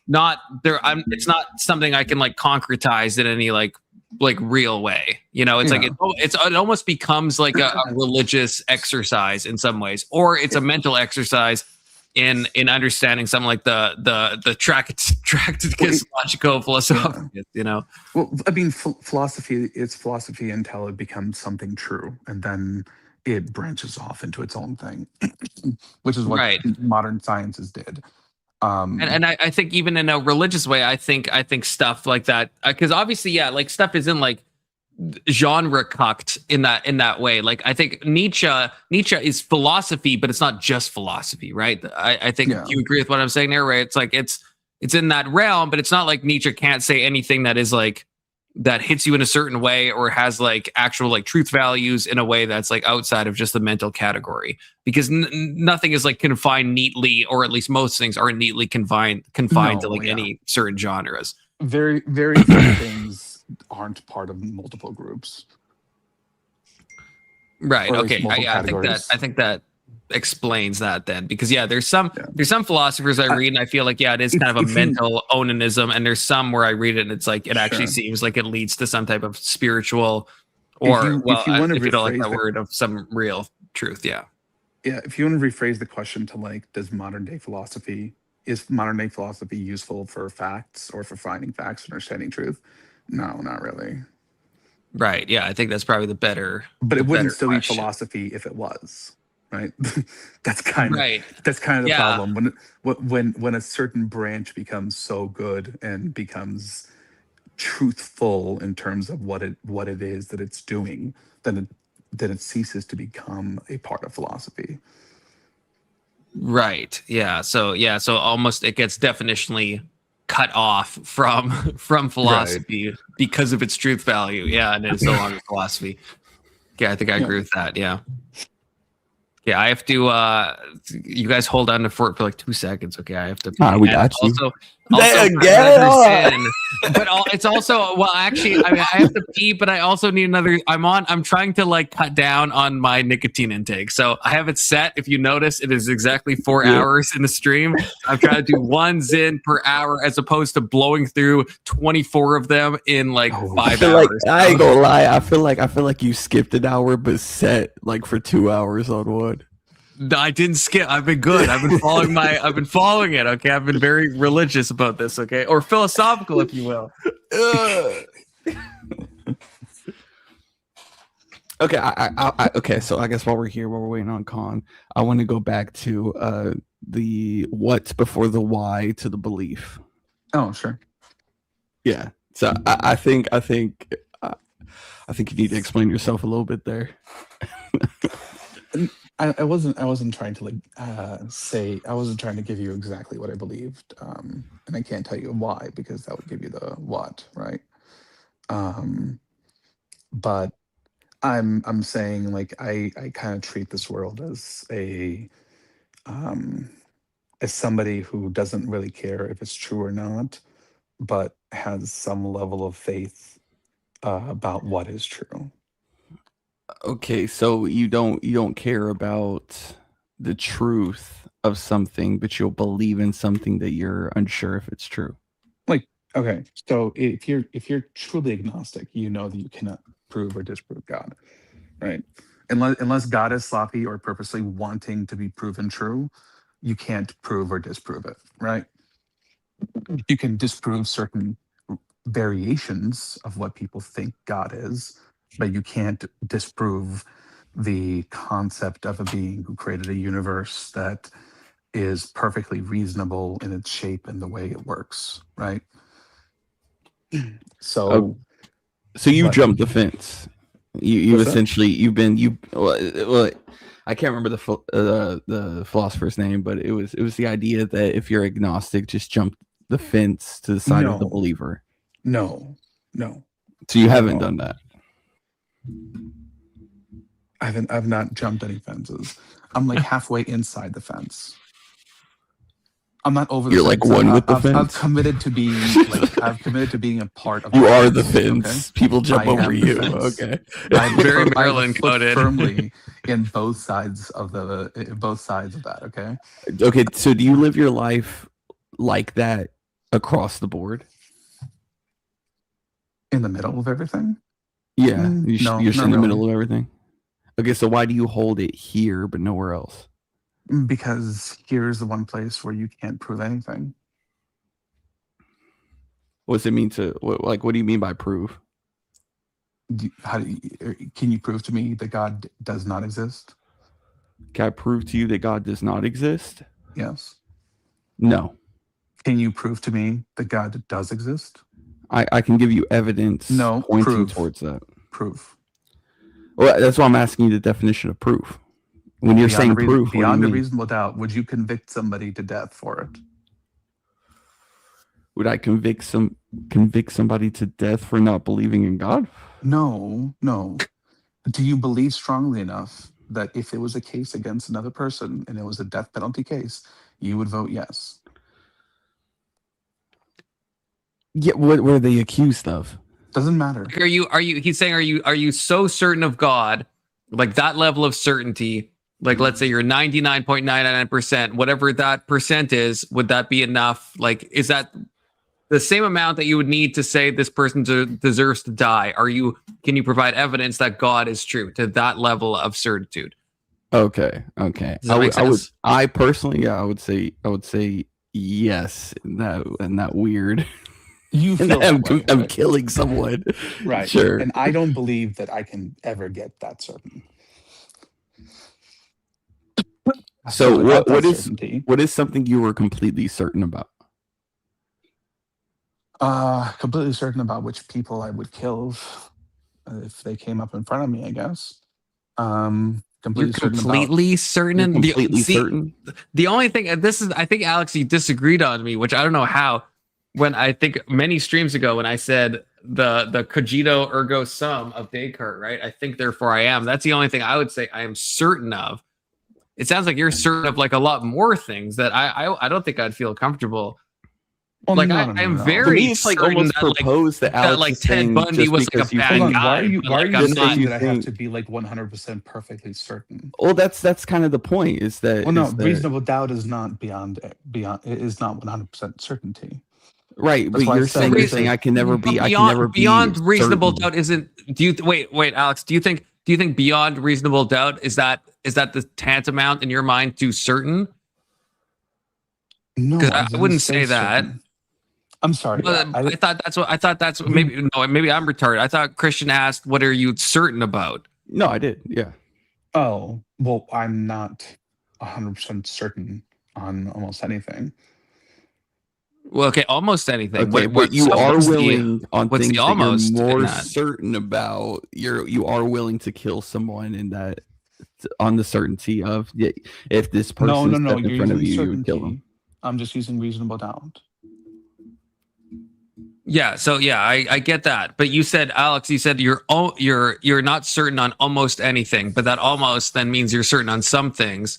not there. It's not something I can like concretize in any like real way. It's like it almost becomes like a religious exercise in some ways, or it's a mental exercise in understanding something like the Tractatus Logico Philosophicus. Well, I mean, philosophy is philosophy until it becomes something true, and then it branches off into its own thing, which is what modern sciences did. And I think even in a religious way, I think stuff like that, because obviously, like stuff isn't like genre cucked in that way. Like I think Nietzsche is philosophy, but it's not just philosophy, right? I think you agree with what I'm saying there, right? It's like it's in that realm, but it's not like Nietzsche can't say anything that is like that hits you in a certain way or has like actual like truth values in a way that's like outside of just the mental category, because nothing is like confined neatly, or at least most things aren't neatly confined to like any certain genres. Very, very few things aren't part of multiple groups. Right. Okay. I think that explains that then, because there's some philosophers I read and I feel like it is kind of a mental onanism, and there's some where I read it and it's like it actually seems like it leads to some type of spiritual or if you don't like that word, of some real truth. If you want to rephrase the question to like, is modern day philosophy useful for facts or for finding facts and understanding truth? No, not really. Right. I think that's probably the better. But it wouldn't still be philosophy if it was. Right. That's kind of the problem. When a certain branch becomes so good and becomes truthful in terms of what it is that it's doing, then it ceases to become a part of philosophy. Right. So almost it gets definitionally cut off from philosophy because of its truth value. And it's no longer philosophy. I think I agree with that. I have to. You guys hold on to for like 2 seconds, okay? I have to. We got you. But it's also actually, I have to pee, but I also need another. I'm trying to like cut down on my nicotine intake, so I have it set. If you notice, it is exactly 4 hours in the stream. I'm trying to do 1 Zin per hour as opposed to blowing through 24 of them in like 5 hours. I ain't gonna lie. I feel like you skipped an hour, but set like for 2 hours on one. No, I didn't skip. I've been good. I've been following it. Okay, I've been very religious about this. Okay, or philosophical, if you will. Okay, okay. So I guess while we're waiting on Khan, I want to go back to the what's before the why to the belief. Oh, sure. Yeah. So I think you need to explain yourself a little bit there. I wasn't trying to like I wasn't trying to give you exactly what I believed, and I can't tell you why, because that would give you the what, right? But I'm saying like I kind of treat this world as as somebody who doesn't really care if it's true or not, but has some level of faith about what is true. Okay, so you don't care about the truth of something, but you'll believe in something that you're unsure if it's true. Like, okay, so if you're truly agnostic, you know that you cannot prove or disprove God, right? Unless God is sloppy or purposely wanting to be proven true, you can't prove or disprove it, right? You can disprove certain variations of what people think God is, but you can't disprove the concept of a being who created a universe that is perfectly reasonable in its shape and the way it works, right? So you jumped the fence. You essentially well, I can't remember the philosopher's name, but it was the idea that if you're agnostic, just jump the fence to the side of the No. believer. No. So you haven't No. done that. I've not jumped any fences. I'm like halfway inside the fence. I'm not over the You're fence. like one with the I've fence. committed to being I've committed to being a part of. You the are the fence, fence. People jump I over am the you. fence. Okay. I'm Very I have a Maryland foot coded. firmly in both sides of that. Okay. Okay. So do you live your life like that across the board? In the middle of everything. Yeah. No, You're not in the really. middle of everything. Okay. So why do you hold it here but nowhere else? Because here's the one place where you can't prove anything. What does it mean to what do you mean by prove? Can you prove to me that God does not exist? Can I prove to you that God does not exist? Yes. No. Can you prove to me that God does exist? I can give you evidence pointing prove. towards that. Proof. Well, that's why I'm asking you the definition of proof. When you're saying proof, beyond what a do you mean? reasonable doubt, would you convict somebody to death for it? Would I convict somebody to death for not believing in God? No. Do you believe strongly enough that if it was a case against another person and it was a death penalty case, you would vote yes? Yeah, what were they accused of? Doesn't matter. Are you he's saying are you so certain of God, like that level of certainty, like let's say you're 99.99%, whatever that percent is, would that be enough? Like, is that the same amount that you would need to say this person deserves to die? Can you provide evidence that God is true to that level of certitude? Okay. Does that make sense? I personally, I would say yes. In that weird. You feel I'm that way, right? killing someone. Right. Sure. And I don't believe that I can ever get that certain. So without that what is certainty- what is something you were completely certain about? Completely certain about which people I would kill if they came up in front of me, I guess. You're completely certain. You're completely certain. The only thing I think Alex, you disagreed on me, which I don't know how. When I think many streams ago, when I said the cogito ergo sum of Descartes, right? I think therefore I am. That's the only thing I would say I am certain of. It sounds like you're certain of like a lot more things that I don't think I'd feel comfortable. Well, like no, I'm no. very To me, it's like certain almost that, proposed that Alex like is Ted saying Bundy just was like because a you bad think- Hold on, guy. why are you but, like, I'm saying not. that I have think- to be like 100% perfectly certain? Well, that's kind of the point. Is that Well, no, is that- reasonable doubt is not beyond. It is not 100% certainty. right? That's But why I you're said saying I can never be. I can Beyond, never be beyond reasonable certain. doubt isn't. Do you wait, Alex? Do you think beyond reasonable doubt is that the tantamount in your mind to certain? No, Because I I didn't wouldn't say that. certain. I'm sorry. Well, I thought that's what maybe maybe I'm retarded. I thought Christian asked, "What are you certain about?" No, I did. Yeah. Oh, well, I'm not 100% certain on almost anything. Well, okay, almost anything. Okay, but you so are what's the- willing on what's things the that almost you're in more that? certain about. You are willing to kill someone in that on the certainty of if this person No. stepped in You're front of using you, you would kill them. certainty. I'm just using reasonable doubt. Yeah, so yeah, I get that. But you said, Alex, you're not certain on almost anything, but that almost then means you're certain on some things.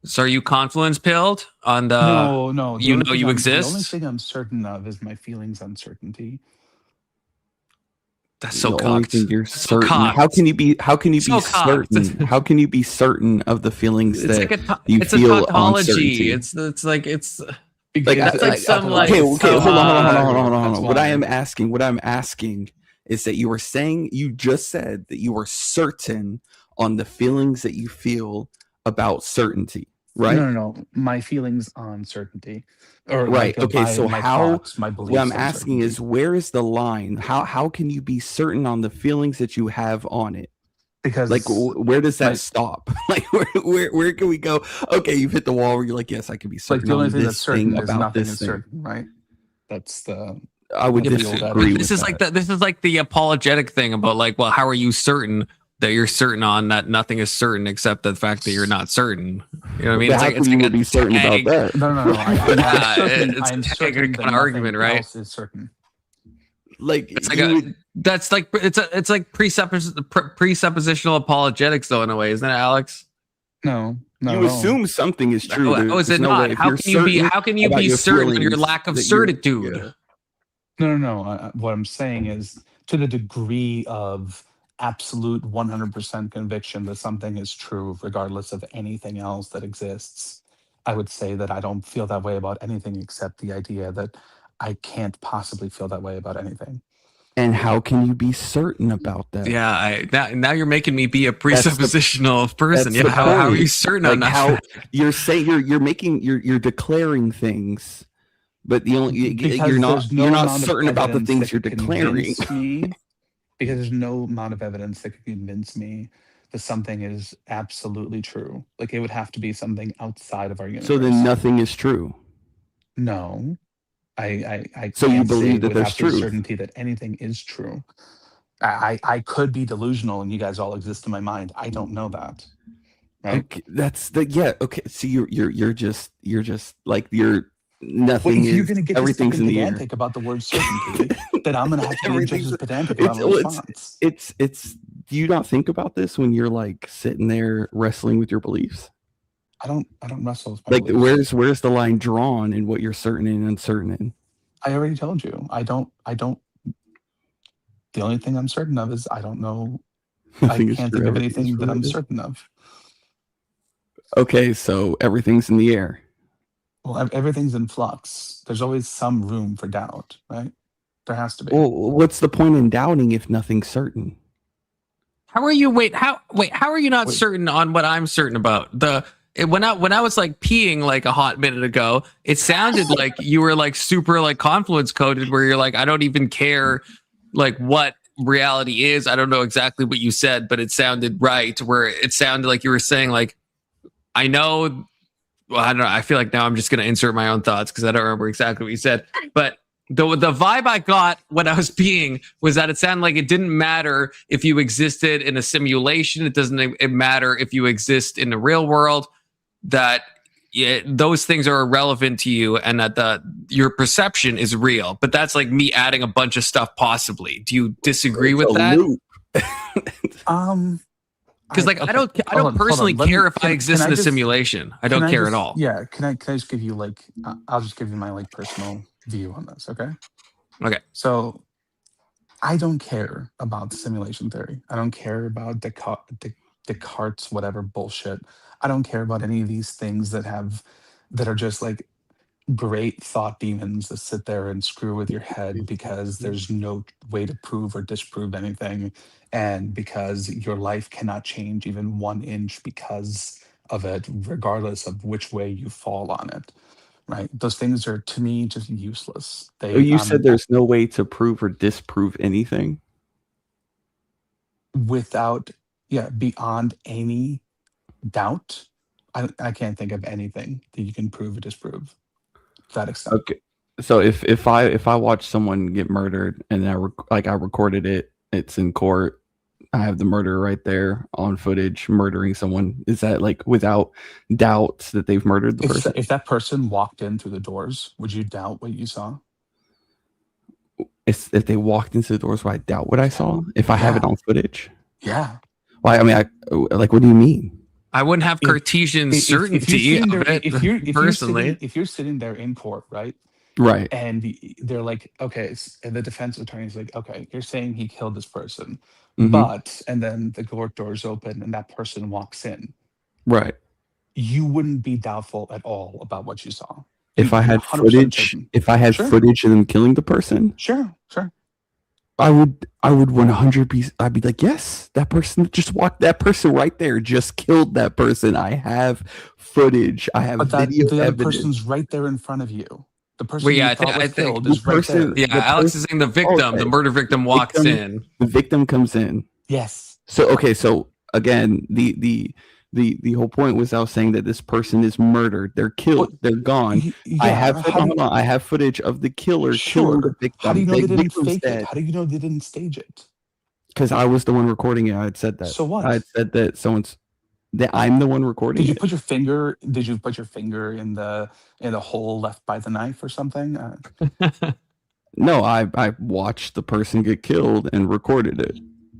So are you confluence pilled on the No. you know you The only exist? thing I'm certain of is my feelings uncertainty. That's so The only cocked. thing you're That's so certain. cocked. How can you be So cocked. certain? How can you be certain of the feelings It's that like you it's a feel on tautology. certainty? It's like it's Like, that's like some like okay, hold on. That's What why. I'm asking is that you just said that you are certain on the feelings that you feel about certainty, right? No. My feelings on certainty. Or Right. like, Okay. So my how? thoughts, my beliefs What I'm on asking is, certainty. where is the line? How can you be certain on the feelings that you have on it? Because Like, where does that my- stop? Like, where can we go? Okay, you've hit the wall where you're like, yes, I can be certain like the only on thing that's this certain thing is about nothing this is thing. certain, right? That's the. I would Yeah, but disagree with this is that. like the apologetic thing about like, well, how are you certain that you're certain on that nothing is certain except the fact that you're not certain? You know what I mean? But It's how like, can it's you like a be certain about tag. that? No. It's I'm a tag certain that kind of argument, nothing right? else is certain. Like It's like that's like it's like presuppositional apologetics, though, in a way, isn't it, Alex? No, you assume something is true. How is There's it no not? way. If How you're can you be? certain How can you about be your certain on your feelings lack of that you're- certitude? yeah. No. What I'm saying is, to the degree of absolute 100% conviction that something is true, regardless of anything else that exists, I would say that I don't feel that way about anything except the idea that I can't possibly feel that way about anything. And how can you be certain about that? Yeah, now you're making me be a presuppositional person. That's Yeah, the how are you point. certain like on that? how you're saying you're declaring things, but the only Because you're not there's no you're not amount of certain about the evidence things that you're could declaring. convince me, because there's no amount of evidence that could convince me that something is absolutely true. Like, it would have to be something outside of our universe. So then nothing is true. No, I So you can't say believe that with there's absolute truth. certainty that anything is true. I could be delusional and you guys all exist in my mind. I don't know that. Right? Okay, that's the okay. So you're just like you're nothing. Well, if you're is going to get everything's this fucking in the air. pedantic about the word certainty, then I'm going to have to be just as pedantic It's, about a response. it's. Do you not think about this when you're like sitting there wrestling with your beliefs? I don't wrestle with my Like, beliefs. where's the line drawn in what you're certain and uncertain in? I already told you. I don't. The only thing I'm certain of is I don't know. I Nothing is can't true, think of everything's anything that I'm relative. certain of. Okay, so everything's in the air. Well, everything's in flux. There's always some room for doubt, right? There has to be. Well, what's the point in doubting if nothing's certain? How are you? How are you not certain on what I'm certain about? When I was like peeing like a hot minute ago, it sounded like you were like super like confluence coded, where you're like, I don't even care like what reality is. I don't know exactly what you said, but it sounded right. Where it sounded like you were saying like, I know. Well, I don't know. I feel like now I'm just going to insert my own thoughts because I don't remember exactly what you said. But the vibe I got when I was peeing was that it sounded like it didn't matter if you existed in a simulation. It doesn't matter if you exist in the real world. That those things are irrelevant to you, and that your perception is real. But that's like me adding a bunch of stuff. Possibly, do you disagree with that? Because like I don't personally care if I exist in a simulation. I don't care at all. Yeah, can I just give you like I'll just give you my like personal view on this, okay? Okay. So I don't care about simulation theory. I don't care about Descartes whatever bullshit. I don't care about any of these things that are just like great thought demons that sit there and screw with your head because there's no way to prove or disprove anything, and because your life cannot change even 1 inch because of it, regardless of which way you fall on it. Right? Those things are, to me, just useless. You said there's no way to prove or disprove anything without, beyond any doubt. I can't think of anything that you can prove or disprove to that extent. Okay, so if I watch someone get murdered and I recorded it, it's in court. I have the murderer right there on footage murdering someone. Is that like without doubt that they've murdered the person? If that person walked in through the doors, would you doubt what you saw? If they walked into the doors, would I doubt what I saw? If I have it on footage? Yeah. Well, I mean, like, what do you mean? I wouldn't have Cartesian certainty of it personally. If you're sitting there in court, right? Right. And they're like, okay, and the defense attorney's like, okay, you're saying he killed this person, Mhm. but, and then the court doors open and that person walks in. Right. You wouldn't be doubtful at all about what you saw. If I had 100% footage, certain. if I had Sure. footage of them killing the person, Sure. I would 100%. I'd be like, yes, that person just walked. That person right there just killed that person. I have footage. I have But video the other evidence. person's right there in front of you. The person Well, yeah, you thought I was think killed the is right there. Yeah, Alex is saying the victim, the murder victim walks in. The victim comes in. Yes. So okay, so again, the whole point was I was saying that this person is murdered. They're killed. They're gone. I have I have footage of the killer killing the victim. How do you know The they didn't victim's fake dead. it? How do you know they didn't stage it? Because I was the one recording it. I had said that. So what? I had said that someone's. That I'm the one recording. Did you put your finger? Did you put your finger in the hole left by the knife or something? No, I watched the person get killed and recorded it.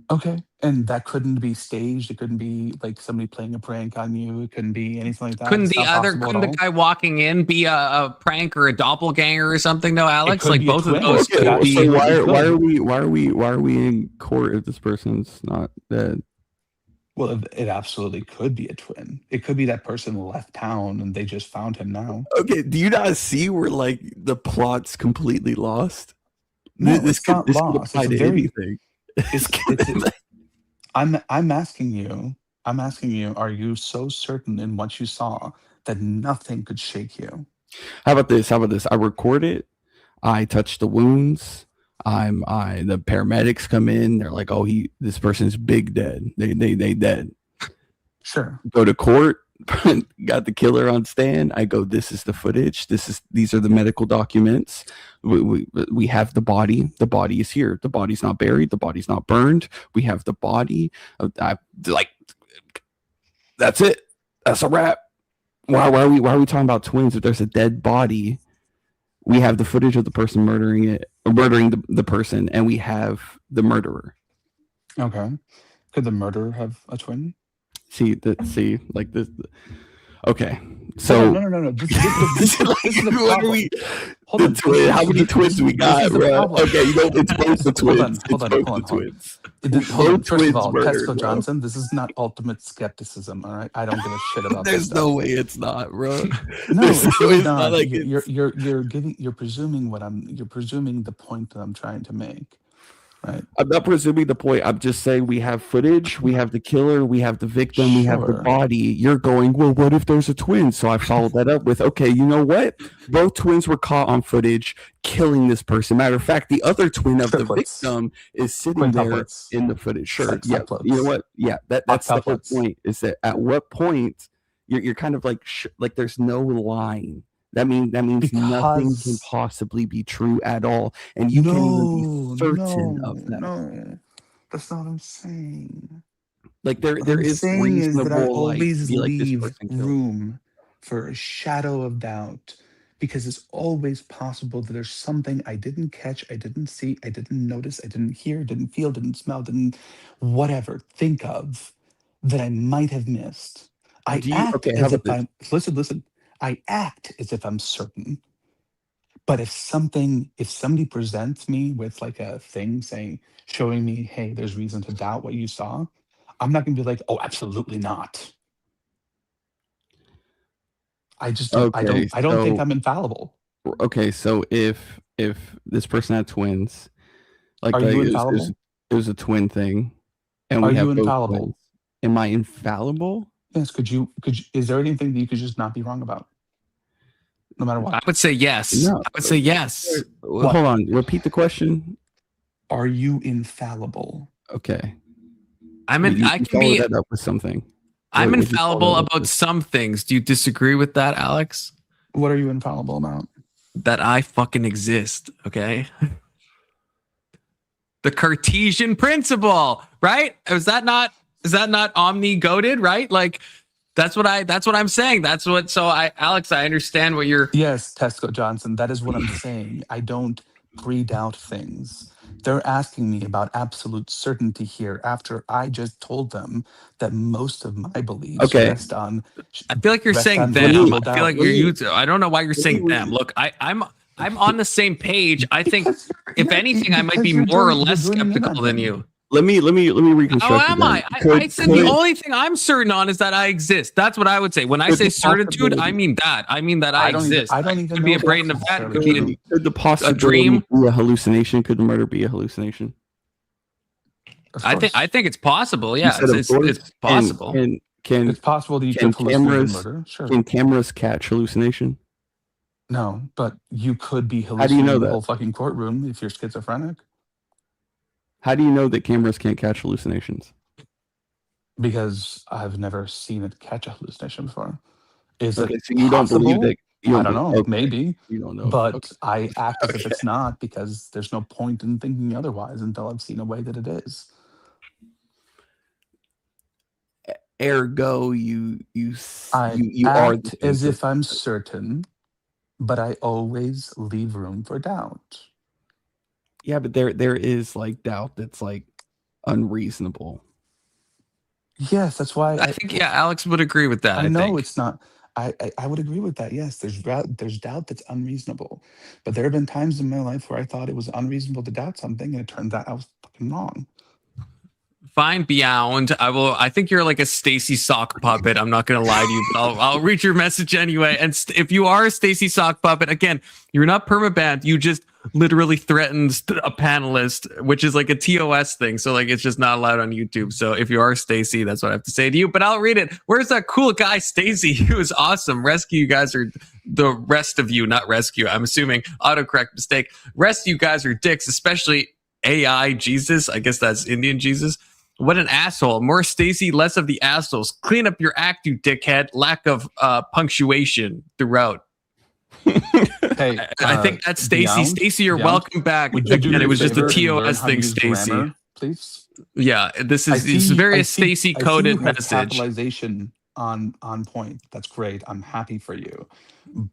Okay, and that couldn't be staged. It couldn't be like somebody playing a prank on you. It couldn't be anything like that. Couldn't It's the not other, possible at couldn't the all? guy walking in be a prank or a doppelganger or something though, Alex? could Like be a both of twin. those Okay, could well, be. So why could. are we in court if this person's not dead? Well, it absolutely could be a twin. It could be that person left town and they just found him now. Okay, do you not see where like the plot's completely lost? No, this it's not could lost. apply It's a to very. anything. I'm asking you. I'm asking you. Are you so certain in what you saw that nothing could shake you? How about this? I record it. I touch the wounds. The paramedics come in. They're like, "Oh, this person's big dead. They dead." Sure. Go to court. Got the killer on stand. I go, "This is the footage. These are the medical documents. We have the body. The body is here. The body's not buried. The body's not burned. We have the body." That's it. That's a wrap. Why are we talking about twins if there's a dead body? We have the footage of the person murdering the person, and we have the murderer. Okay. Could the murderer have a twin? Like this. Okay, so No. This is the problem. Hold on. How many twins we got, bro? Okay, you don't expose the twins. Hold on. Twins. Hold on. First of all, murdered, Tesco bro. Johnson, this is not ultimate skepticism, all right? I don't give a shit about this There's stuff. no way it's not, bro. No, There's it's no really way not. like You're presuming you're presuming the point that I'm trying to make. Right. I'm not presuming the point. I'm just saying we have footage, we have the killer, we have the victim, we have the Sure. body. You're going, well, what if there's a twin? So I followed that up with, okay, you know what? Both twins were caught on footage killing this person. Matter of fact, the other twin of Triplets. the victim is sitting there Quintuplets. in the footage. Sure. Yeah. Sextuplets. You know what? Yeah. That's the whole Octuplets. point. Is that at what point you're kind of like there's no line. That means nothing can possibly be true at all, and you can't even be certain of that. No, that's not what I'm saying. Like there What I'm is saying is that I reasonable always be like this leave person killed. room for a shadow of doubt because it's always possible that there's something I didn't catch, I didn't see, I didn't notice, I didn't hear, didn't feel, didn't smell, didn't whatever think of that I might have missed. I act as if I'm listen. I act as if I'm certain. But if somebody presents me with like a thing showing me, hey, there's reason to doubt what you saw, I'm not gonna be like, oh, absolutely not. I just don't think I'm infallible. Okay, so if this person had twins, like Are you infallible? It was a twin thing, and Are we have you both infallible? twins. Am I infallible? Yes, could you is there anything that you could just not be wrong about? No matter what. I would say yes. No. I would say yes. Hold on. Repeat the question. Are you infallible? Okay. I can follow be. that up with something. I'm What would you follow infallible that up about with? some things. Do you disagree with that, Alex? What are you infallible about? That I fucking exist. Okay. The Cartesian principle, right? Is that not omni-goated, right? Like that's what I'm saying. Alex, I understand what you're. Yes, Tesco Johnson, that is what I'm saying. I don't pre-doubt things. They're asking me about absolute certainty here after I just told them that most of my beliefs rest on. I feel like you're rest saying on them. reasonable I feel like doubt. you're I don't know why you're saying them. Look, I'm on the same page. I think if anything, I might be more or less skeptical than you. Let me reconstruct. How am I? I said the only thing I'm certain on is that I exist. That's what I would say. When I say certitude, I mean that. I mean that I exist. I don't even could be know a brain of that. Could be Could the possibility dream? be a hallucination? Could murder be a hallucination? I think it's possible. Yeah, You said of course. it's possible. It's possible that you can could hallucinate cameras murder. Sure. can cameras catch hallucination? No, but you could be How do you hallucinating know the that? whole fucking courtroom if you're schizophrenic. How do you know that cameras can't catch hallucinations? Because I've never seen it catch a hallucination before. Is Okay, it so you don't believe possible? that? You I don't know. okay. Maybe. You don't know. But Okay. I act as if it's not because there's no point in thinking otherwise until I've seen a way that it is. ergo you I are act as if I'm certain, but I always leave room for doubt. Yeah, but there is like doubt that's like unreasonable. Yes, that's why I think Alex would agree with that. I know think. it's not. I would agree with that. Yes, there's doubt that's unreasonable, but there have been times in my life where I thought it was unreasonable to doubt something, and it turns out I was fucking wrong. Fine, Beyond. I think you're like a Stacy sock puppet. I'm not gonna lie to you, but I'll read your message anyway. And if you are a Stacy sock puppet, again, you're not permabanned. You just literally threatened a panelist, which is like a TOS thing. So like it's just not allowed on YouTube. So if you are Stacy, that's what I have to say to you. But I'll read it. Where's that cool guy, Stacy? He was awesome. Rescue, you guys are the rest of you, not rescue. I'm assuming autocorrect mistake. Rest of you guys are dicks, especially AI Jesus. I guess that's Indian Jesus. What an asshole. More Stacy, less of the assholes. Clean up your act, you dickhead. Lack of punctuation throughout. Hey, I think that's Stacy. Stacy, you're welcome back. Again, it was just a TOS thing, Stacy. Please. Yeah, this is very Stacy coded message. Capitalization on point. That's great. I'm happy for you.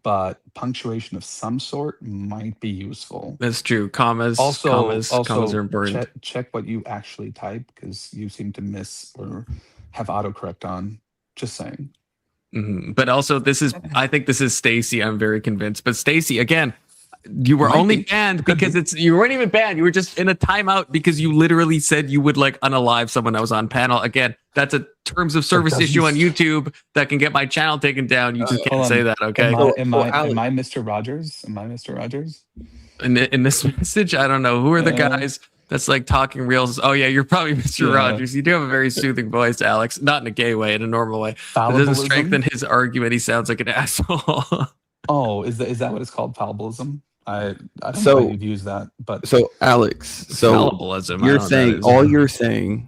But punctuation of some sort might be useful. That's true. Commas are important. Check what you actually type, because you seem to miss or have autocorrect on. Just saying. Mm-hmm. But also, I think this is Stacy. I'm very convinced. But Stacy, again, you were only banned because you weren't even banned. You were just in a timeout because you literally said you would like unalive someone that was on panel. Again, that's a terms of service issue on YouTube that can get my channel taken down. You just can't say that, okay? Am I Mr. Rogers? Am I Mr. Rogers? In this message, I don't know. Who are the guys that's like talking reels? Oh yeah, you're probably Mr. Rogers. You do have a very soothing voice, Alex. Not in a gay way, in a normal way. It doesn't strengthen his argument. He sounds like an asshole. Oh, is that what it's called? Fallibilism? I don't know how you've used that, but so Alex, fallibilism. You're saying all you're saying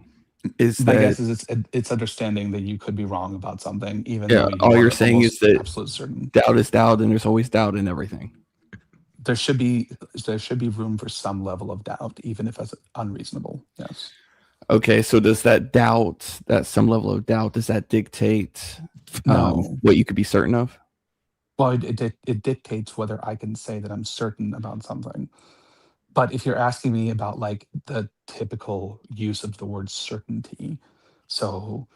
is my that guess is it's understanding that you could be wrong about something, even though all you're saying is that absolute certain doubt is doubt, and there's always doubt in everything. There should be room for some level of doubt, even if it's unreasonable. Yes. Okay, so does that doubt, that some level of doubt, does that dictate what you could be certain of? Well, it dictates whether I can say that I'm certain about something. But if you're asking me about like the typical use of the word certainty, so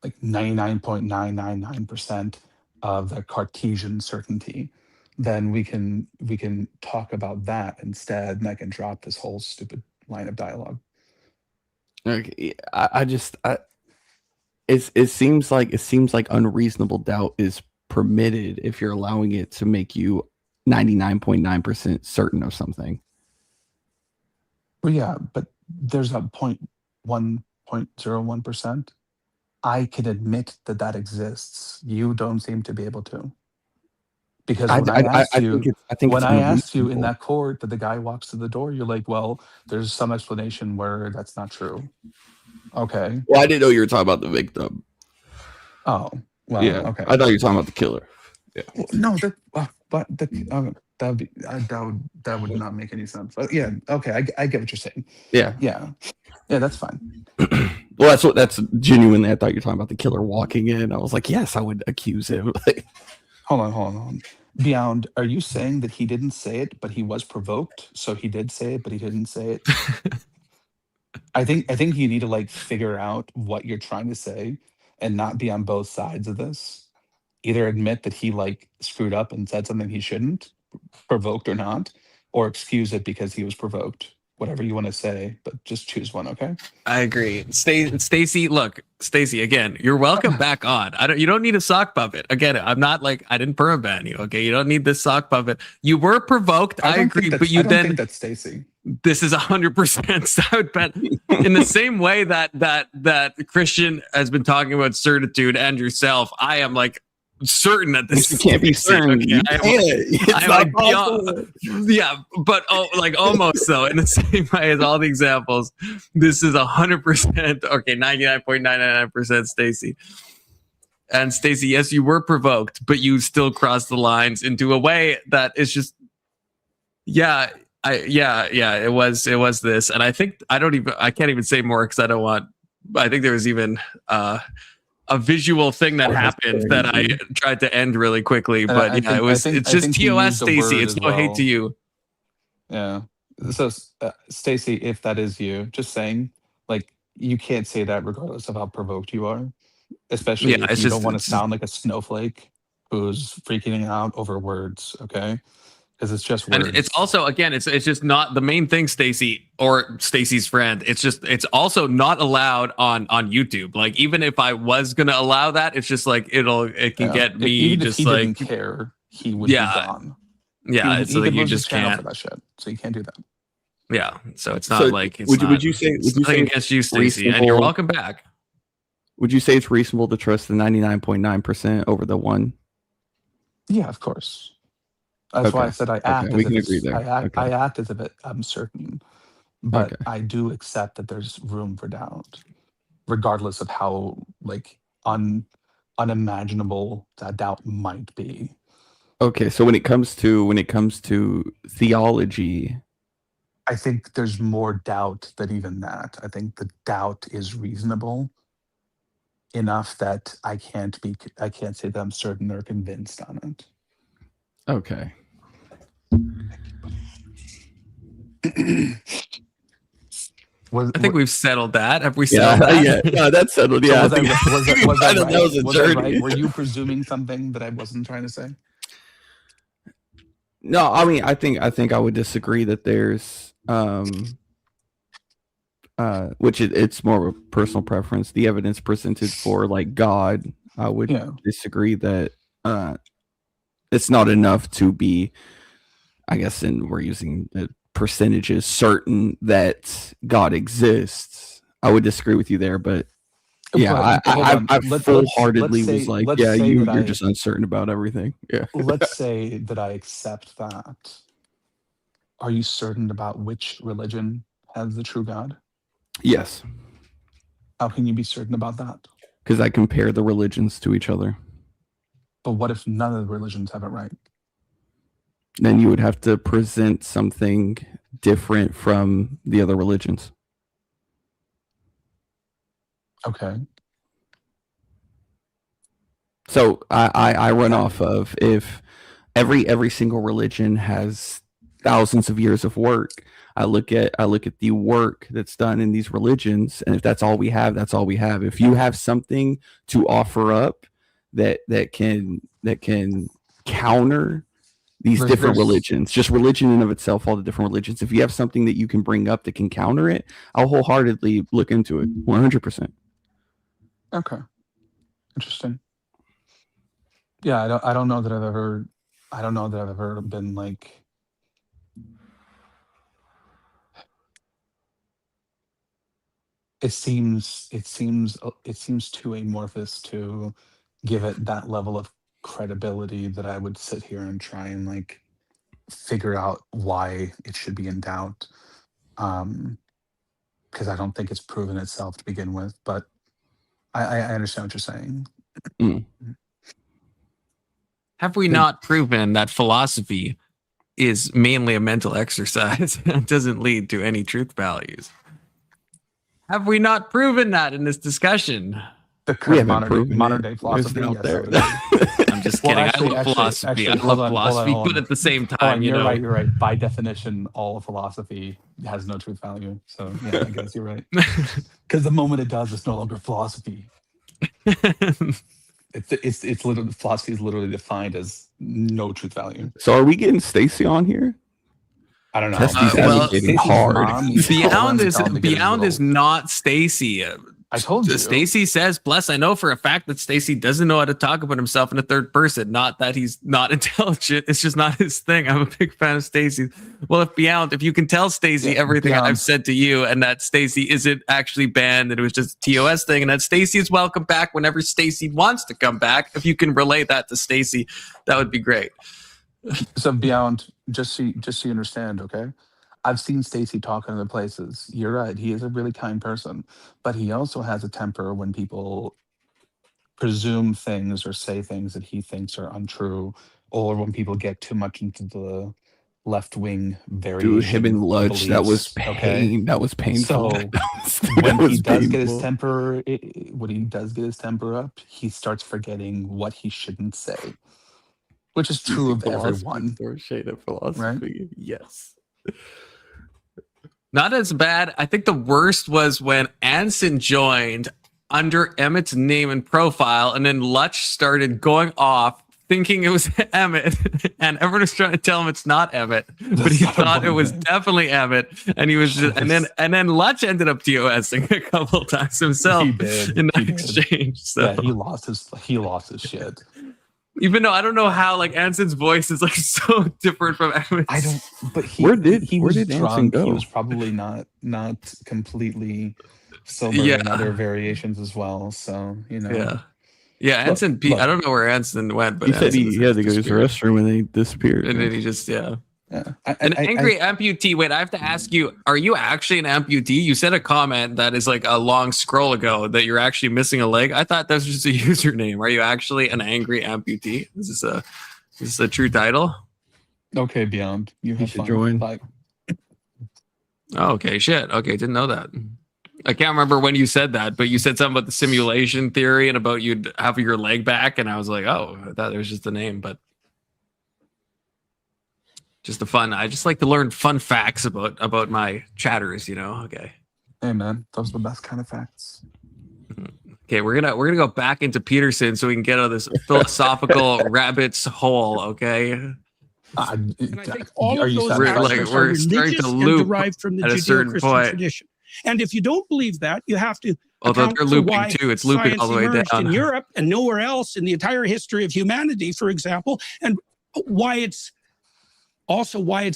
like 99.999% of the Cartesian certainty, then we can talk about that instead, and I can drop this whole stupid line of dialogue. Okay, it seems like unreasonable doubt is permitted if you're allowing it to make you 99.9% certain of something. Well, yeah, but there's a 0.01%. I can admit that exists. You don't seem to be able to. Because when I asked you in that court that the guy walks to the door, you're like, well, there's some explanation where that's not true. Okay. Well, I didn't know you were talking about the victim. Oh, well, yeah. Okay. I thought you were talking about the killer. Yeah. Well, no, that would not make any sense. But yeah, okay, I get what you're saying. Yeah, that's fine. Well, that's genuinely. I thought you were talking about the killer walking in. I was like, yes, I would accuse him. Hold on. Beyond, are you saying that he didn't say it, but he was provoked? So he did say it, but he didn't say it. I think you need to like figure out what you're trying to say and not be on both sides of this. Either admit that he like screwed up and said something he shouldn't, provoked or not, or excuse it because he was provoked. Whatever you want to say, but just choose one, okay? I agree. Stacy, look, Stacy, again, you're welcome back on. You don't need a sock puppet. Again, I'm not like I didn't permaban you, okay? You don't need this sock puppet. You were provoked. I agree, but you then think that's Stacy. This is 100% I would bet in the same way that Christian has been talking about certitude and yourself. I am like certain that this can't be certain. Okay? Yeah, but like almost though. In the same way as all the examples, this is 100%. Okay, 99.999% Stacy. And Stacy, yes, you were provoked, but you still crossed the lines into a way that is just, it was this, and I think I can't even say more because I don't want. I think there was even a visual thing that happened that I tried to end really quickly. But it's just TOS, Stacy. It's no hate to you. Yeah. So, Stacy, if that is you, just saying, like, you can't say that regardless of how provoked you are, especially if you don't want to sound like a snowflake who's freaking out over words. Okay. Because it's just words. And it's also, again, it's just not the main thing, Stacy or Stacy's friend. It's also not allowed on YouTube. Like, even if I was gonna allow that, it's just like it can get me even just if he like didn't care, he would be gone. Yeah, it's like you just channel can't for that shit. So you can't do that. Yeah, so it's not like it's would you say against you, Stacy, and you're welcome back. Would you say it's reasonable to trust the 99.9% over the 1%? Yeah, of course. That's why I said I act. We can agree there. I act as if I'm certain, but I do accept that there's room for doubt, regardless of how like unimaginable that doubt might be. Okay, so when it comes to theology, I think there's more doubt than even that. I think the doubt is reasonable enough that I can't say that I'm certain or convinced on it. Okay. I think we've settled that. Have we Yeah, settled that? yeah, no, that's settled. Yeah, So was I right? was a Right? Were you presuming something that I wasn't trying to say? No, I mean, I think I would disagree that there's which it's more of a personal preference. The evidence presented for like God, I would disagree that it's not enough to be, I guess, and we're using percentages, certain that God exists. I would disagree with you there, but yeah, I full-heartedly was like, yeah, you're just uncertain about everything. Yeah. Let's say that I accept that. Are you certain about which religion has the true God? Yes. How can you be certain about that? Because I compare the religions to each other. But what if none of the religions have it right? Then you would have to present something different from the other religions. Okay. So I run off of, if every single religion has thousands of years of work, I look at the work that's done in these religions, and if that's all we have, that's all we have. If you have something to offer up that can counter these different religions, just religion in of itself, all the different religions, if you have something that you can bring up that can counter it, I'll wholeheartedly look into it 100%. Okay. Interesting. Yeah, I don't know that I've ever been like, it seems too amorphous to give it that level of credibility that I would sit here and try and like figure out why it should be in doubt. Because I don't think it's proven itself to begin with, but I understand what you're saying. Have we not proven that philosophy is mainly a mental exercise and doesn't lead to any truth values? Have we not proven that in this discussion? The current modern day philosophy out there. I'm just kidding. I love philosophy. I love philosophy, but at the same time, you're right. You're right. By definition, all philosophy has no truth value. So yeah, I guess you're right. Because the moment it does, it's no longer philosophy. It's literally, philosophy is literally defined as no truth value. So are we getting Stacy on here? I don't know. Advocating hard. Beyond is not Stacy. I told you. Stacy says, bless, I know for a fact that Stacy doesn't know how to talk about himself in a third person. Not that he's not intelligent. It's just not his thing. I'm a big fan of Stacy. Well, if you can tell Stacy everything I've said to you, and that Stacy isn't actually banned, and it was just a TOS thing, and that Stacy is welcome back whenever Stacy wants to come back. If you can relay that to Stacy, that would be great. So Beyond, just so you understand, okay? I've seen Stacy talk in other places. You're right. He is a really kind person, but he also has a temper when people presume things or say things that he thinks are untrue, or when people get too much into left-wing Dude, him and variation Lutch, that was beliefs. Okay, pain. That was painful. so That when was he does get his painful. temper, when he does get his temper up, he starts forgetting what he shouldn't say, which is true of everyone. Or shade of philosophy. Right? Yes. Not as bad. I think the worst was when Anson joined under Emmett's name and profile, and then Lutch started going off thinking it was Emmett, and everyone was trying to tell him it's not Emmett, but he thought it was definitely Emmett, and he was just, and then Lutch ended up TOSing a couple of times himself He did. in that He did. exchange. So Yeah, he lost his shit. even though I don't know how like Anson's voice is like so different from Emmett's. I don't. But he Where did drunk. Anson go? He was probably not completely sober Yeah. in other variations as well. So Yeah. Yeah, Anson. I don't know where Anson went, but He said Anson he had to go to the disappeared. restroom and they disappeared. And then he just Yeah. An angry amputee. Wait, I have to ask you: are you actually an amputee? You said a comment that is like a long scroll ago that you're actually missing a leg. I thought that was just a username. Are you actually an angry amputee? Is this a true title? Okay, Beyond. You have should fun. join. Bye. Oh, okay, shit. Okay, didn't know that. I can't remember when you said that, but you said something about the simulation theory and about you'd have your leg back, and I was like, oh, I thought it was just a name, but just I just like to learn fun facts about my chatters, Okay. Hey man, those are the best kind of facts. Okay, we're gonna go back into Peterson so we can get out of this philosophical rabbit's hole, okay? And I think all Are of you those satisfied? aspects We're are starting religious to and loop derived from the at a certain Judeo-Christian point. tradition. And if you don't believe that, you have to Although account they're for looping why too, it's looping all the way science emerged down. in Europe and nowhere else in the entire history of humanity, for example, and why it's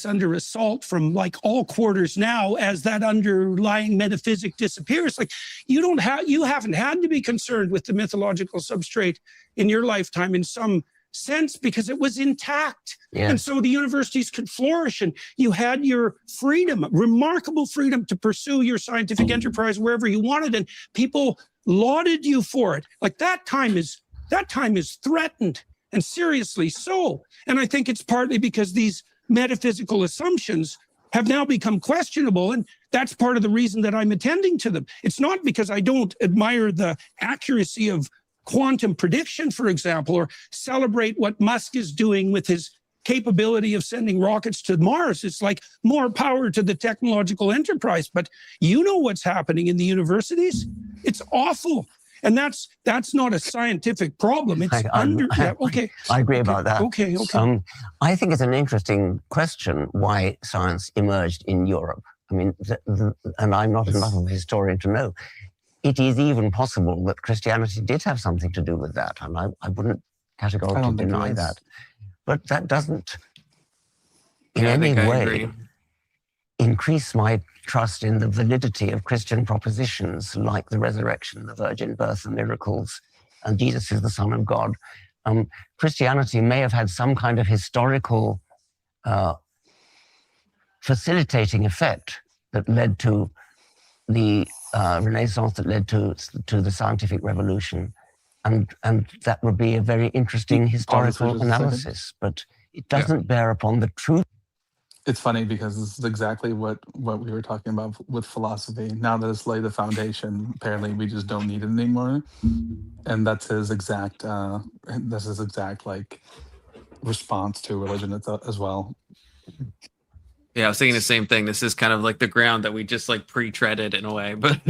under assault from like all quarters now as that underlying metaphysic disappears. Like you haven't had to be concerned with the mythological substrate in your lifetime in some sense because it was intact. Yeah. And so the universities could flourish and you had your freedom, remarkable freedom to pursue your scientific enterprise wherever you wanted. And people lauded you for it. Like that time is threatened, and seriously so. And I think it's partly because these metaphysical assumptions have now become questionable. And that's part of the reason that I'm attending to them. It's not because I don't admire the accuracy of quantum prediction, for example, or celebrate what Musk is doing with his capability of sending rockets to Mars. It's like more power to the technological enterprise. But you know what's happening in the universities? It's awful. And that's not a scientific problem. It's okay. I agree about that. Okay. I think it's an interesting question why science emerged in Europe. I mean, and I'm not enough of a historian to know. It is even possible that Christianity did have something to do with that, and I wouldn't categorically deny that. But that doesn't in any way increase my trust in the validity of Christian propositions like the resurrection, the virgin birth, the miracles, and Jesus is the Son of God. Christianity may have had some kind of historical facilitating effect that led to the Renaissance, that led to the scientific revolution, and that would be a very interesting historical analysis, but it doesn't bear upon the truth. It's funny because this is exactly what we were talking about with philosophy. Now that it's laid the foundation, apparently we just don't need it anymore, and that's his exact like response to religion as well. Yeah, I was thinking the same thing. This is kind of like the ground that we just like pre-treaded in a way, but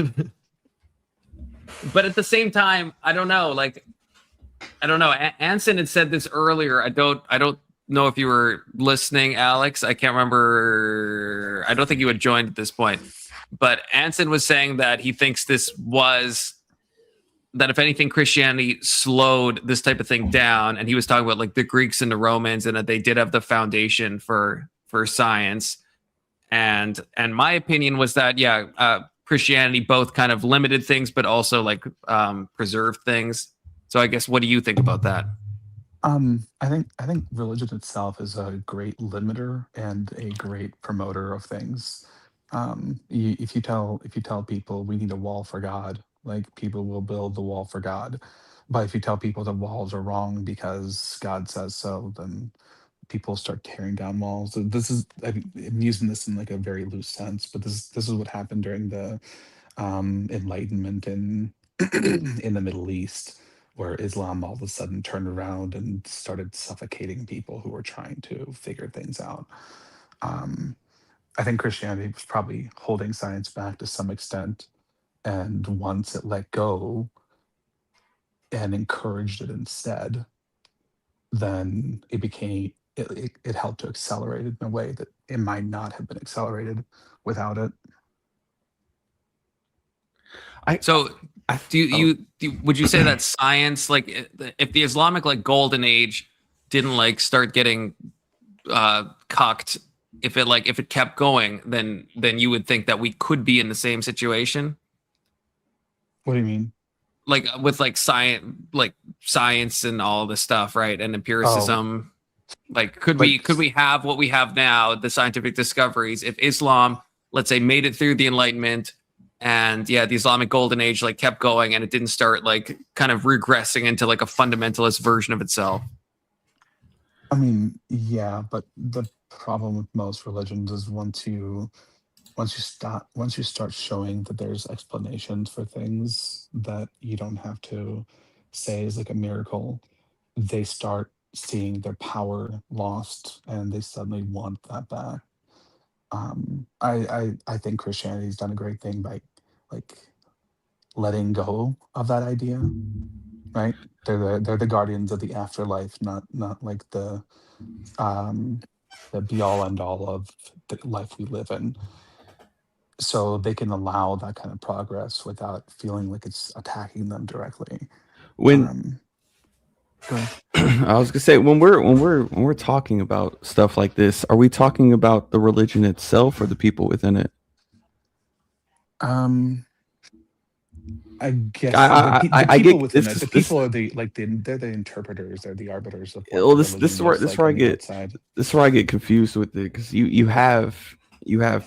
at the same time, I don't know. Anson had said this earlier. I don't know if you were listening, Alex. I can't remember. I don't think you had joined at this point, but Anson was saying that he thinks that if anything, Christianity slowed this type of thing down. And he was talking about like the Greeks and the Romans, and that they did have the foundation for science. And my opinion was that, Christianity both kind of limited things, but also like preserved things. So I guess, what do you think about that? I think religion itself is a great limiter and a great promoter of things. If you tell people we need a wall for God, like people will build the wall for God. But if you tell people the walls are wrong because God says so, then people start tearing down walls. This is, I'm using this in like a very loose sense, but this is what happened during the Enlightenment in in the Middle East, where Islam all of a sudden turned around and started suffocating people who were trying to figure things out. I think Christianity was probably holding science back to some extent, and once it let go and encouraged it instead, then it helped to accelerate it in a way that it might not have been accelerated without it. Would you say that science, like if the Islamic like golden age didn't like start getting cucked, if it kept going, then you would think that we could be in the same situation? What do you mean? Like with like science and all this stuff, right? And empiricism. Like could we have what we have now, the scientific discoveries, if Islam, let's say, made it through the Enlightenment and the Islamic golden age like kept going and it didn't start like kind of regressing into like a fundamentalist version of itself? I mean, yeah, but the problem with most religions is once you start showing that there's explanations for things that you don't have to say is like a miracle, they start seeing their power lost and they suddenly want that back. I think Christianity's done a great thing by like letting go of that idea, right? They're the guardians of the afterlife, not like the be all end all of the life we live in. So they can allow that kind of progress without feeling like it's attacking them directly. When I was gonna say, when we're talking about stuff like this, are we talking about the religion itself or the people within it? I guess I people get within this. it. The people are they're the interpreters, they're the arbiters of what Well, the this religion is where looks like on the outside. this is where I get confused with it, because you have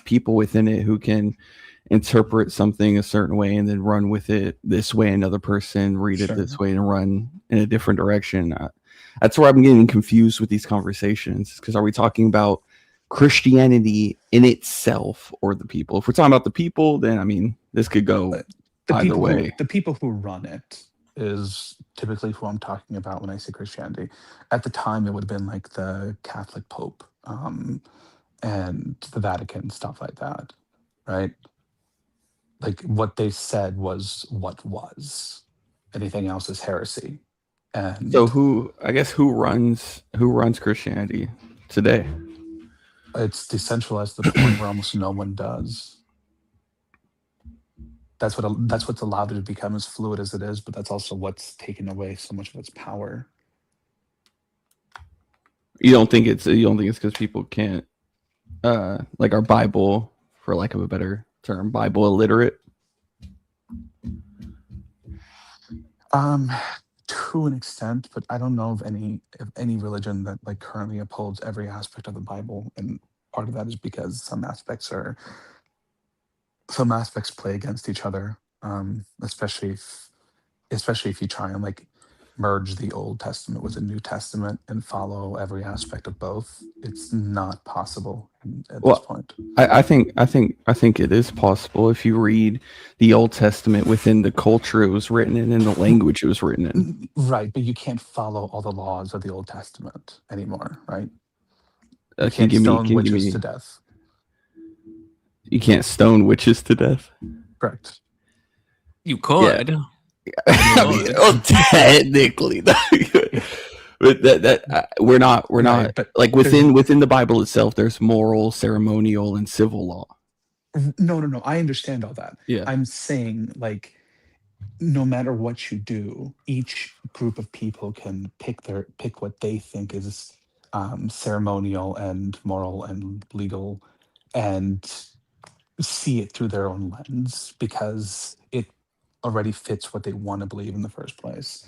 people within it who can interpret something a certain way and then run with it this way. Another person read it this way and run in a different direction. That's where I'm getting confused with these conversations, because are we talking about Christianity in itself or the people? If we're talking about the people, then I mean this could go either way. The people who run it is typically who I'm talking about when I say Christianity. At the time, it would have been like the Catholic Pope and the Vatican, stuff like that, right? Like what they said was what was. Anything else is heresy. And So who runs Christianity today? it's decentralized to the point where almost no one does. That's what's allowed it to become as fluid as it is, but that's also what's taken away so much of its power. You don't think it's because people can't like our Bible, for lack of a better term, Bible illiterate? To an extent, but I don't know of any religion that like currently upholds every aspect of the Bible, and part of that is because some aspects play against each other, especially if you try and like merge the Old Testament with the New Testament and follow every aspect of both. It's not possible at this point. I think it is possible if you read the Old Testament within the culture it was written in and the language it was written in. Right, but you can't follow all the laws of the Old Testament anymore, right? You can't stone witches to death. You can't stone witches to death? Correct. You could. Yeah. I mean, technically, but we're not Right, but like within the Bible itself. There's moral, ceremonial, and civil law. No. I understand all that. Yeah. I'm saying like, no matter what you do, each group of people can pick what they think is ceremonial and moral and legal, and see it through their own lens because it already fits what they want to believe in the first place.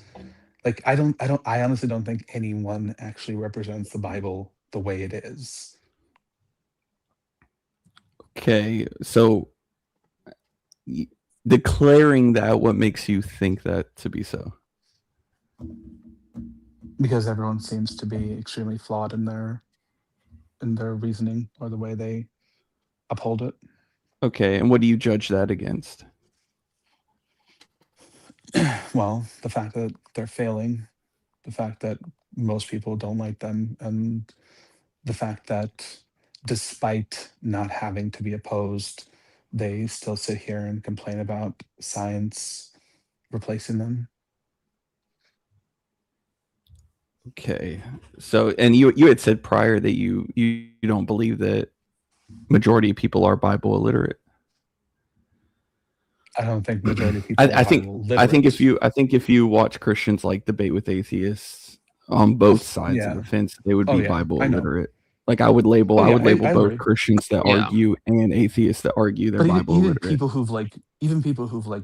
Like I honestly don't think anyone actually represents the Bible the way it is. Okay, so declaring that, what makes you think that to be so? Because everyone seems to be extremely flawed in their in their reasoning or the way they uphold it. Okay, and what do you judge that against? Well, the fact that they're failing, the fact that most people don't like them, and the fact that despite not having to be opposed, they still sit here and complain about science replacing them. Okay, so and you had said prior that you don't believe that majority of people are Bible illiterate. I don't think majority of people I think if you watch Christians like debate with atheists on both sides of the fence, they would be Bible illiterate. Like I would label both agree. Christians that argue and atheists that argue they're But Bible even illiterate. people who've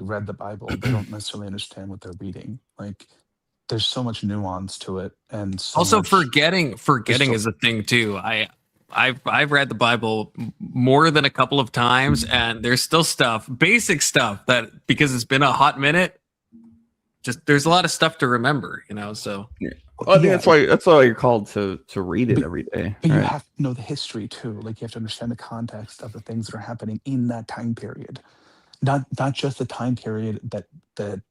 read the Bible, they don't necessarily understand what they're reading. Like there's so much nuance to it, and so Also, much, forgetting is a thing too. I've read the Bible more than a couple of times, and there's still basic stuff that because it's been a hot minute, just there's a lot of stuff to remember, So I think that's why you're called to read it every day. But you have to know the history too. Like you have to understand the context of the things that are happening in that time period, not just the time period that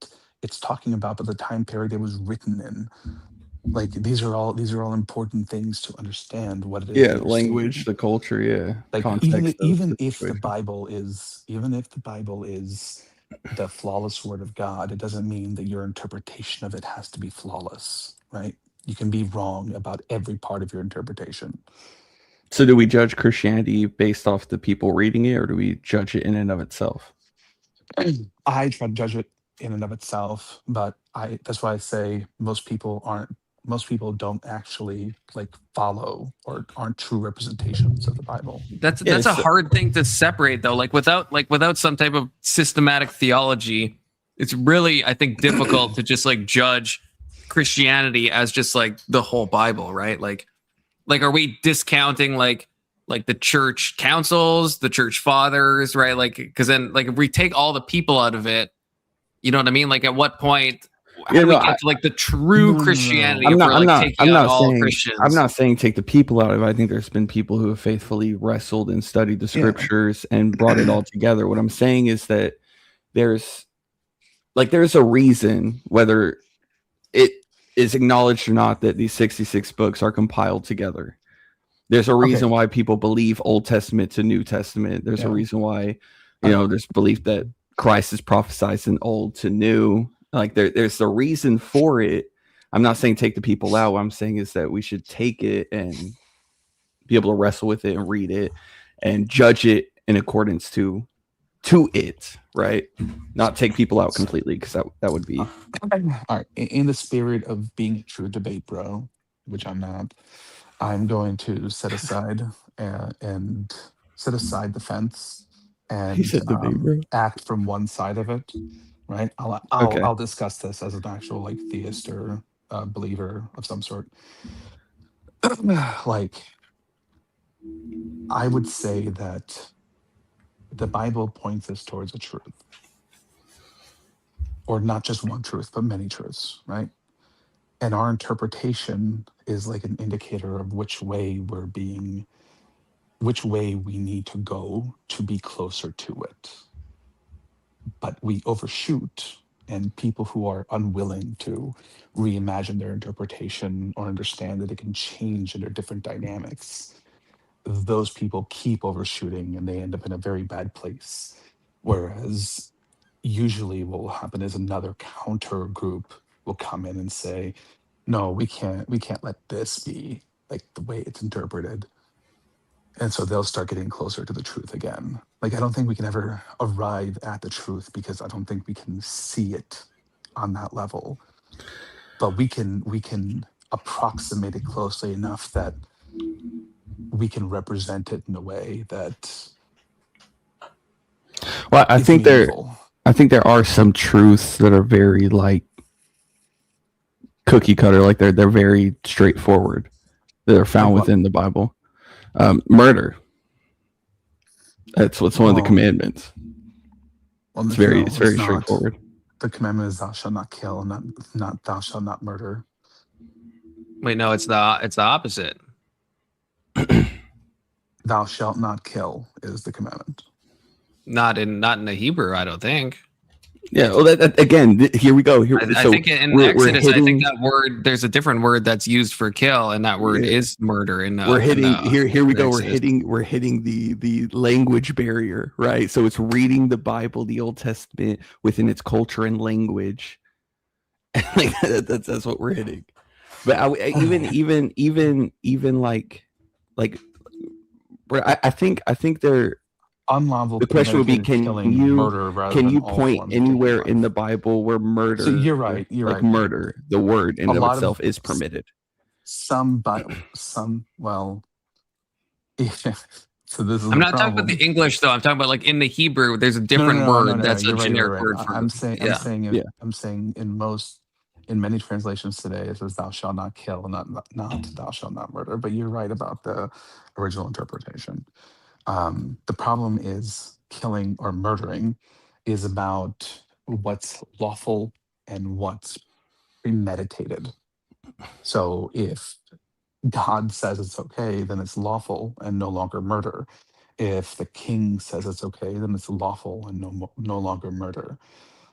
it's talking about, but the time period it was written in. Like these are all important things to understand what it is. Yeah, language, the culture, Like context. even if the Bible is the flawless word of God, it doesn't mean that your interpretation of it has to be flawless, right? You can be wrong about every part of your interpretation. So do we judge Christianity based off the people reading it, or do we judge it in and of itself? I try to judge it in and of itself, but that's why I say most people don't actually like follow or aren't true representations of the Bible. That's a hard thing to separate though. Like without some type of systematic theology, it's really, I think, difficult to just like judge Christianity as just like the whole Bible, right? Like are we discounting like the church councils, the church fathers, right? Like because then like if we take all the people out of it, you know what I mean? Like at what point how do we get to like the true Christianity? I'm I'm not saying take the people out of it. I think there's been people who have faithfully wrestled and studied the scriptures and brought it all together. What I'm saying is that there's a reason, whether it is acknowledged or not, that these 66 books are compiled together. There's a reason why people believe Old Testament to New Testament. There's a reason why, there's belief that Christ is prophesied in Old to New. Like there's a reason for it. I'm not saying take the people out. What I'm saying is that we should take it and be able to wrestle with it and read it and judge it in accordance to it, right? Not take people out completely, because that would be. All right. In the spirit of being a true debate bro, which I'm not, I'm going to set aside the fence and act from one side of it. Right, I'll discuss this as an actual like theist or believer of some sort. Like, I would say that the Bible points us towards a truth, or not just one truth, but many truths, right? And our interpretation is like an indicator of which way we need to go to be closer to it. But we overshoot, and people who are unwilling to reimagine their interpretation or understand that it can change under different dynamics, those people keep overshooting and they end up in a very bad place. Whereas usually what will happen is another counter group will come in and say, no, we can't let this be like the way it's interpreted. And so they'll start getting closer to the truth again. Like, I don't think we can ever arrive at the truth because I don't think we can see it on that level. But we can approximate it closely enough that we can represent it in a way that. Well, I think there are some truths that are very like cookie cutter, like they're very straightforward, that are found within the Bible. Murder. That's what's one of the commandments. Well, it's very straightforward. The commandment is thou shalt not kill, not thou shalt not murder. Wait, no, it's the opposite. Thou shalt not kill is the commandment. Not in the Hebrew, I don't think. Yeah. Well, again, here we go. I think in Exodus, I think that word, there's a different word that's used for kill, and that word is murder. We're hitting here we go. We're hitting the language barrier, right? So it's reading the Bible, the Old Testament, within its culture and language. Like that's what we're hitting. But even like I think they're unlawful. The question would be, can you point anywhere in the Bible where murder? So you're right. You're like right. Murder, the word in and of itself is permitted. Well. So this is. I'm not talking about the English though. I'm talking about like in the Hebrew. There's a different word that's a generic word for. I'm saying in many translations today it says "thou shalt not kill," not "thou shalt not murder." But you're right about the original interpretation. The problem is killing or murdering is about what's lawful and what's premeditated. So if God says it's okay, then it's lawful and no longer murder. If the king says it's okay, then it's lawful and no longer murder.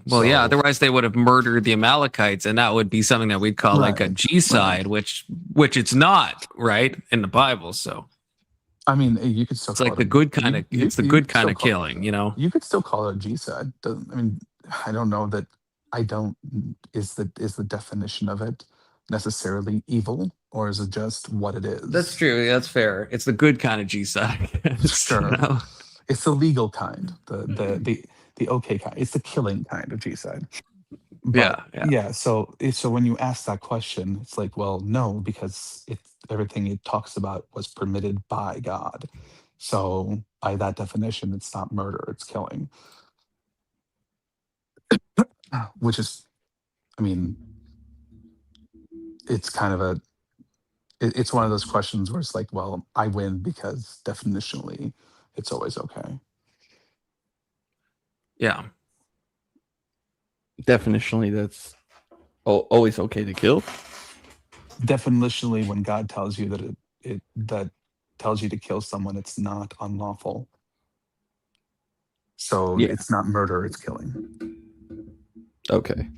Well, yeah, otherwise they would have murdered the Amalekites, and that would be something that we'd call like a G-side, which it's not, right, in the Bible. So I mean, you could still. It's like the good kind of. It's the good kind of killing, you know. You could still call it a G-side. I mean, I don't know that. I don't. Is the definition of it necessarily evil, or is it just what it is? That's true. That's fair. It's the good kind of G-side. Sure. You know? It's the legal kind. The okay kind. It's the killing kind of G-side. But, yeah. So when you ask that question, it's like, well, no, because everything it talks about was permitted by God. So by that definition, it's not murder; it's killing. Which is, I mean, it's kind of it's one of those questions where it's like, well, I win because definitionally, it's always okay. Yeah. Definitionally, that's always okay to kill. Definitionally, when God tells you that tells you to kill someone, it's not unlawful. So it's not murder; it's killing. Okay.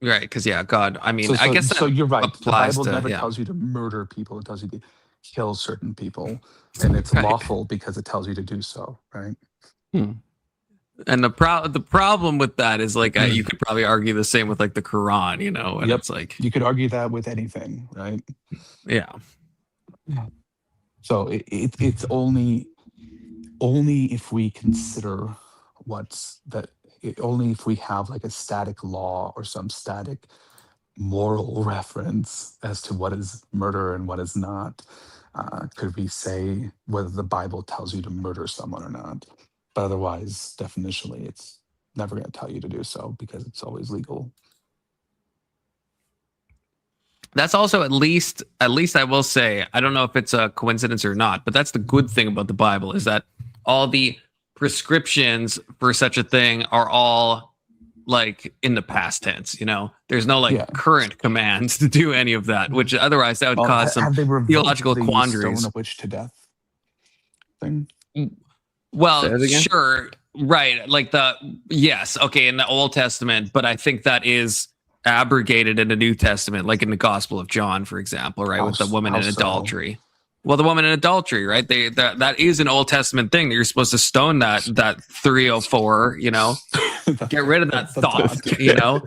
Right, because God. I mean, I guess so. You're right. The Bible never tells you to murder people; it tells you to kill certain people, and it's lawful because it tells you to do so. Right. And the problem with that is like you could probably argue the same with like the Quran, you know, and it's like you could argue that with anything, right? Yeah. So it's only if we consider only if we have like a static law or some static moral reference as to what is murder and what is not, could we say whether the Bible tells you to murder someone or not. But otherwise, definitionally, it's never going to tell you to do so because it's always legal. That's also at least I will say, I don't know if it's a coincidence or not, but that's the good thing about the Bible is that all the prescriptions for such a thing are all like in the past tense, you know. There's no current commands to do any of that, which otherwise that would cause some theological quandaries. Stone a witch to death thing? Well, sure, right. Like in the Old Testament, but I think that is abrogated in the New Testament, like in the Gospel of John, for example, right, with the woman in adultery. Well, the woman in adultery, right? That is an Old Testament thing that you're supposed to stone that 304, you know, get rid of that thought, you know,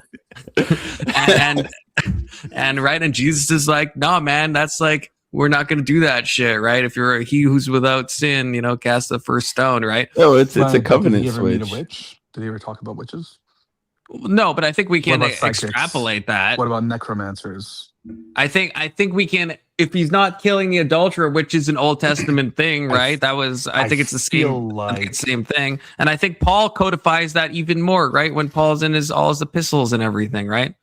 and right, and Jesus is like, no, man, that's like. We're not going to do that shit, right? If you're he who's without sin, you know, cast the first stone, right? Oh, it's a covenant Did he ever switch. meet a witch? Did he ever talk about witches? No, but I think we can extrapolate that. What about necromancers? I think we can. If he's not killing the adulterer, which is an Old Testament thing, right? I think it's the same thing. And I think Paul codifies that even more, right? When Paul's in all his epistles and everything, right?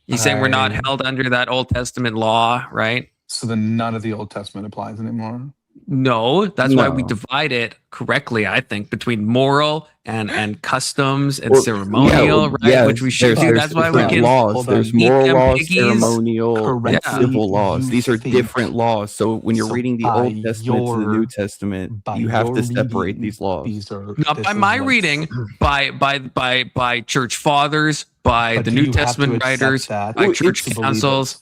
He's saying we're not held under that Old Testament law, right? So then none of the Old Testament applies anymore? No, that's why we No. divide it correctly, I think, between moral and customs and Well, ceremonial, right? yes, Which we should do. there's That's why we different can laws. Hold There's on. eat moral them laws, piggies. ceremonial, and Correctly, civil laws. you These are think- different laws. So when you're So reading the by Old Testament to the New your- Testament, by you have your to separate reading, these laws. These are Not this by is my what's- reading, by church fathers, by But the do New you have to Testament accept writers, that by Well, church to believe councils.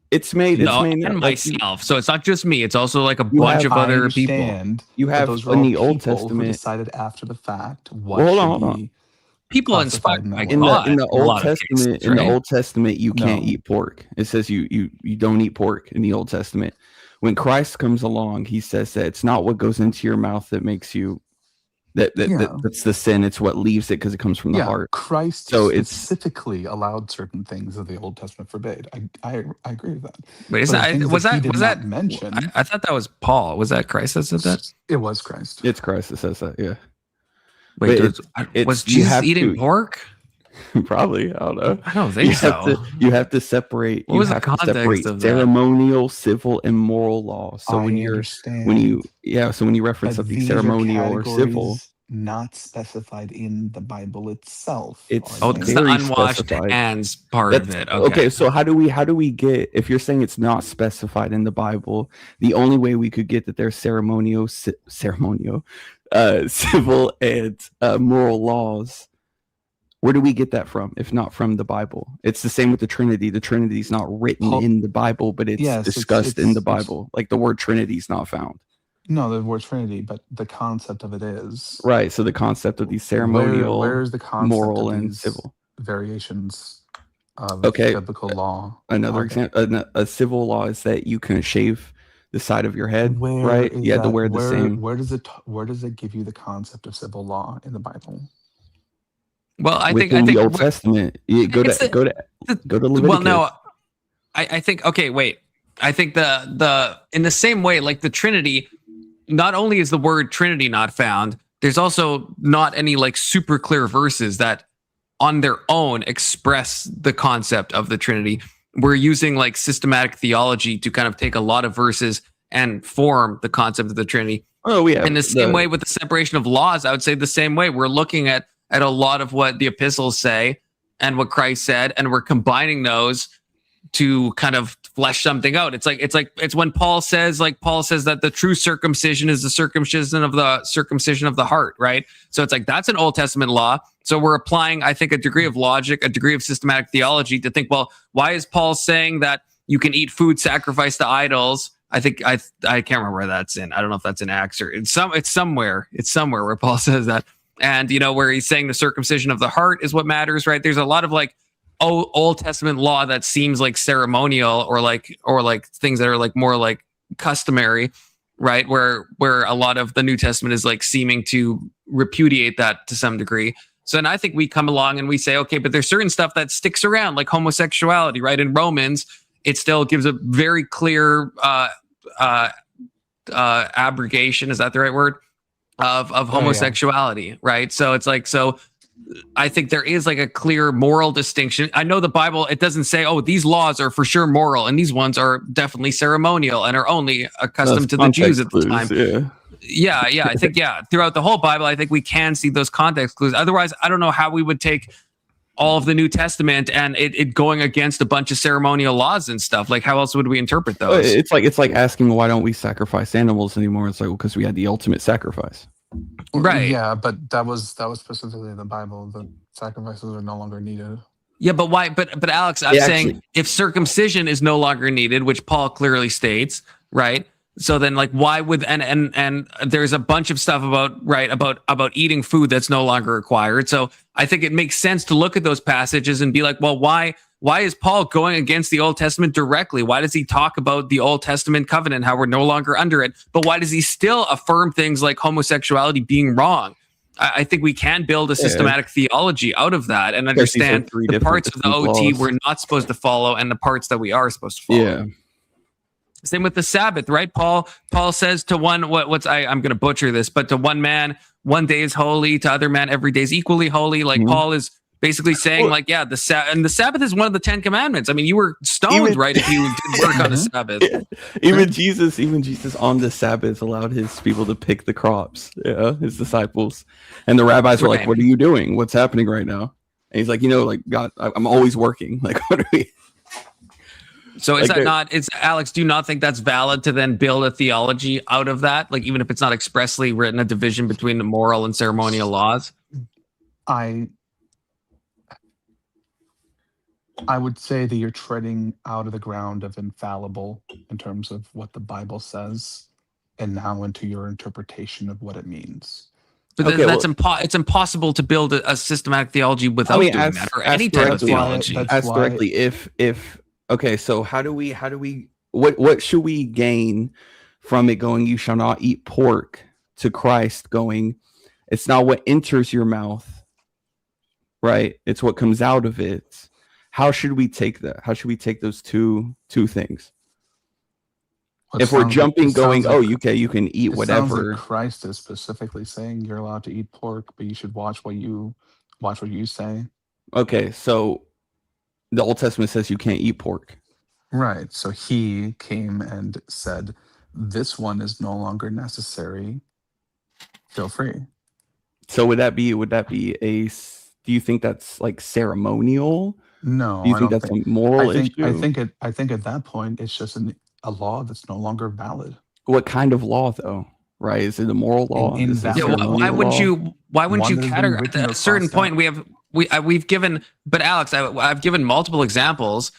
It's made. It's No, made and like, myself. So it's not just me. It's also like a You bunch have- of I other people. understand, You but have those were in all the Old people who Testament. decided after the fact what Well, hold should on, hold on. be People classified inspired in by that In way. the God in the in a Old lot of Testament, cases, in the right? Old Testament, you can't No. eat pork. It says you don't eat pork in the Old Testament. When Christ comes along, he says that it's not what goes into your mouth that makes you Yeah. that's the sin. It's what leaves it because it comes from the Yeah, heart. Christ So it's specifically allowed certain things that the Old Testament forbade. I agree with that. Wait, is But the that things was that he that did was not that? mention? I thought that was Paul. Was that Christ that said that? It was Christ. It's Christ that says that. Yeah. Wait, But was you Jesus have eating to- pork? Probably. I don't know. I don't think You so. have to, you have to separate. What you was the have to context separate of that? ceremonial, civil, and moral law. So I when you understand, so when you reference but something these are ceremonial or civil, categories not specified in the Bible itself. it's Oh, it's the very unwashed specified. hands part of it. Okay, so how do we get, if you're saying it's not specified in the Bible, the only way we could get that there's ceremonial, civil and moral laws, where do we get that from if not from the Bible? It's the same with the Trinity. The Trinity is not written in the Bible, but it's Yes, discussed in the it's- Bible. Like the word Trinity is not found. No, the word Trinity, but the concept of it is Right. So the concept of these ceremonial, Where is the concept moral, of and these civil. variations of Okay. biblical law? Another are there? example, a civil law is that you can shave the side of your head, Where right? is You had to that- wear the same. Where does it give you the concept of civil law in the Bible? Well, I think Within the Old what- Testament. You go It's to go to Leviticus. Well, no, I think okay, wait. I think the in the same way, like the Trinity, not only is the word Trinity not found, there's also not any like super clear verses that on their own express the concept of the Trinity. We're using like systematic theology to kind of take a lot of verses and form the concept of the Trinity. Oh, yeah. In the same way with the separation of laws, I would say the same way. We're looking at a lot of what the epistles say and what Christ said, and we're combining those to kind of flesh something out. It's when Paul says that the true circumcision is the circumcision of the heart, right? So it's like that's an Old Testament law. So we're applying, I think, a degree of logic, a degree of systematic theology to think, well, why is Paul saying that you can eat food sacrificed to idols? I think I can't remember where that's in. I don't know if that's in Acts or it's somewhere where Paul says that. And where he's saying the circumcision of the heart is what matters, right? There's a lot of like Old Testament law that seems like ceremonial or like things that are like more like customary, right? Where a lot of the New Testament is like seeming to repudiate that to some degree. So then I think we come along and we say, okay, but there's certain stuff that sticks around, like homosexuality, right? In Romans, it still gives a very clear abrogation. Is that the right word? Of homosexuality, right? So it's like, so I think there is like a clear moral distinction. I know the Bible, it doesn't say, oh, these laws are for sure moral and these ones are definitely ceremonial and are only accustomed to the Jews at the time. Yeah, I think, throughout the whole Bible, I think we can see those context clues. Otherwise, I don't know how we would take all of the New Testament and it going against a bunch of ceremonial laws and stuff. Like, how else would we interpret those? It's like asking, why don't we sacrifice animals anymore? It's like, well, because we had the ultimate sacrifice. Right. Yeah, but that was specifically in the Bible. The sacrifices are no longer needed. Yeah, but why? But Alex, I'm saying if circumcision is no longer needed, which Paul clearly states, right? So then, like, why would and there's a bunch of stuff about eating food that's no longer required. So I think it makes sense to look at those passages and be like, well, why is Paul going against the Old Testament directly? Why does he talk about the Old Testament covenant, how we're no longer under it? But why does he still affirm things like homosexuality being wrong? I think we can build a systematic theology out of that and understand the parts of the OT we're not supposed to follow and the parts that we are supposed to follow. Yeah. Same with the Sabbath, right? Paul says to one, I'm going to butcher this, but to one man, one day is holy, to other man, every day is equally holy. Like Paul is basically saying like, yeah, the Sabbath is one of the 10 commandments. I mean, you were stoned, right, if you did work on the Sabbath. Even Jesus on the Sabbath allowed his people to pick the crops, his disciples. And the rabbis were like, what are you doing? What's happening right now? And he's like, like, God, I'm always working. Like, what are we? So is that not, Alex, do you not think that's valid to then build a theology out of that? Like, even if it's not expressly written, a division between the moral and ceremonial laws? I would say that you're treading out of the ground of infallible in terms of what the Bible says, and now into your interpretation of what it means. But it's impossible to build a systematic theology without doing that, or any type of theology. Ask directly if okay, so how do we what should we gain from it going, you shall not eat pork, to Christ going, it's not what enters your mouth, right? It's what comes out of it. How should we take that? How should we take those two things? If we're jumping, going, you can eat whatever. Sounds like Christ is specifically saying you're allowed to eat pork, but you should watch what you say. Okay, so the Old Testament says you can't eat pork. Right. So he came and said, this one is no longer necessary. Feel free. So would that be do you think that's like ceremonial? No. Do you think that's a moral issue? I think at that point it's just a law that's no longer valid. What kind of law though? Right? Is it a moral law? Why wouldn't you categorize at a certain point? We've given, but Alex, I've given multiple examples,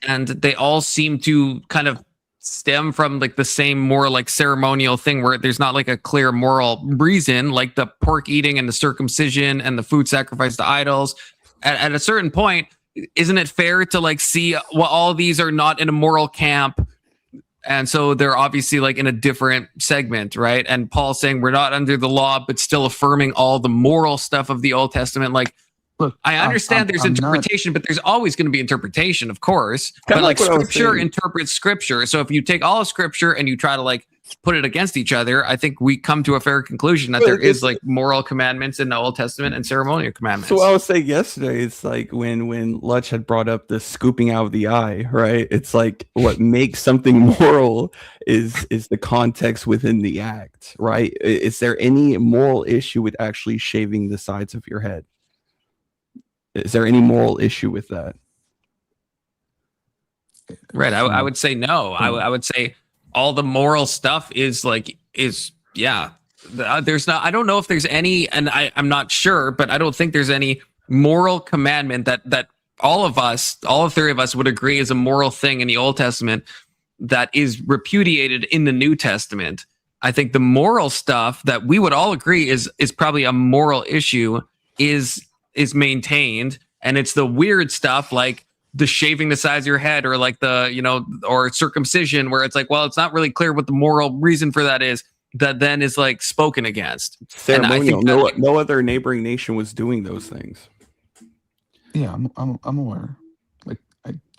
and they all seem to kind of stem from like the same more like ceremonial thing where there's not like a clear moral reason, like the pork eating and the circumcision and the food sacrifice to idols. At a certain point, isn't it fair to like see all these are not in a moral camp? And so they're obviously like in a different segment, right? And Paul's saying we're not under the law, but still affirming all the moral stuff of the Old Testament. Like, look, I understand there's interpretation, but there's always going to be interpretation, of course. But like Scripture interprets Scripture. So if you take all of Scripture and you try to like put it against each other, I think we come to a fair conclusion that there is like moral commandments in the Old Testament and ceremonial commandments. So I was saying yesterday, it's like when Lutch had brought up the scooping out of the eye, right? It's like what makes something moral is the context within the act, right? Is there any moral issue with actually shaving the sides of your head? Is there any moral issue with that? Right. I would say no. I would say all the moral stuff is yeah. There's not. I don't know if there's any, and I'm not sure, but I don't think there's any moral commandment that all three of us would agree is a moral thing in the Old Testament that is repudiated in the New Testament. I think the moral stuff that we would all agree is probably a moral issue is maintained, and it's the weird stuff like the shaving the sides of your head or like the or circumcision where it's like, well, it's not really clear what the moral reason for that is, that then is like spoken against. Ceremonial. No other neighboring nation was doing those things. Yeah, I'm aware.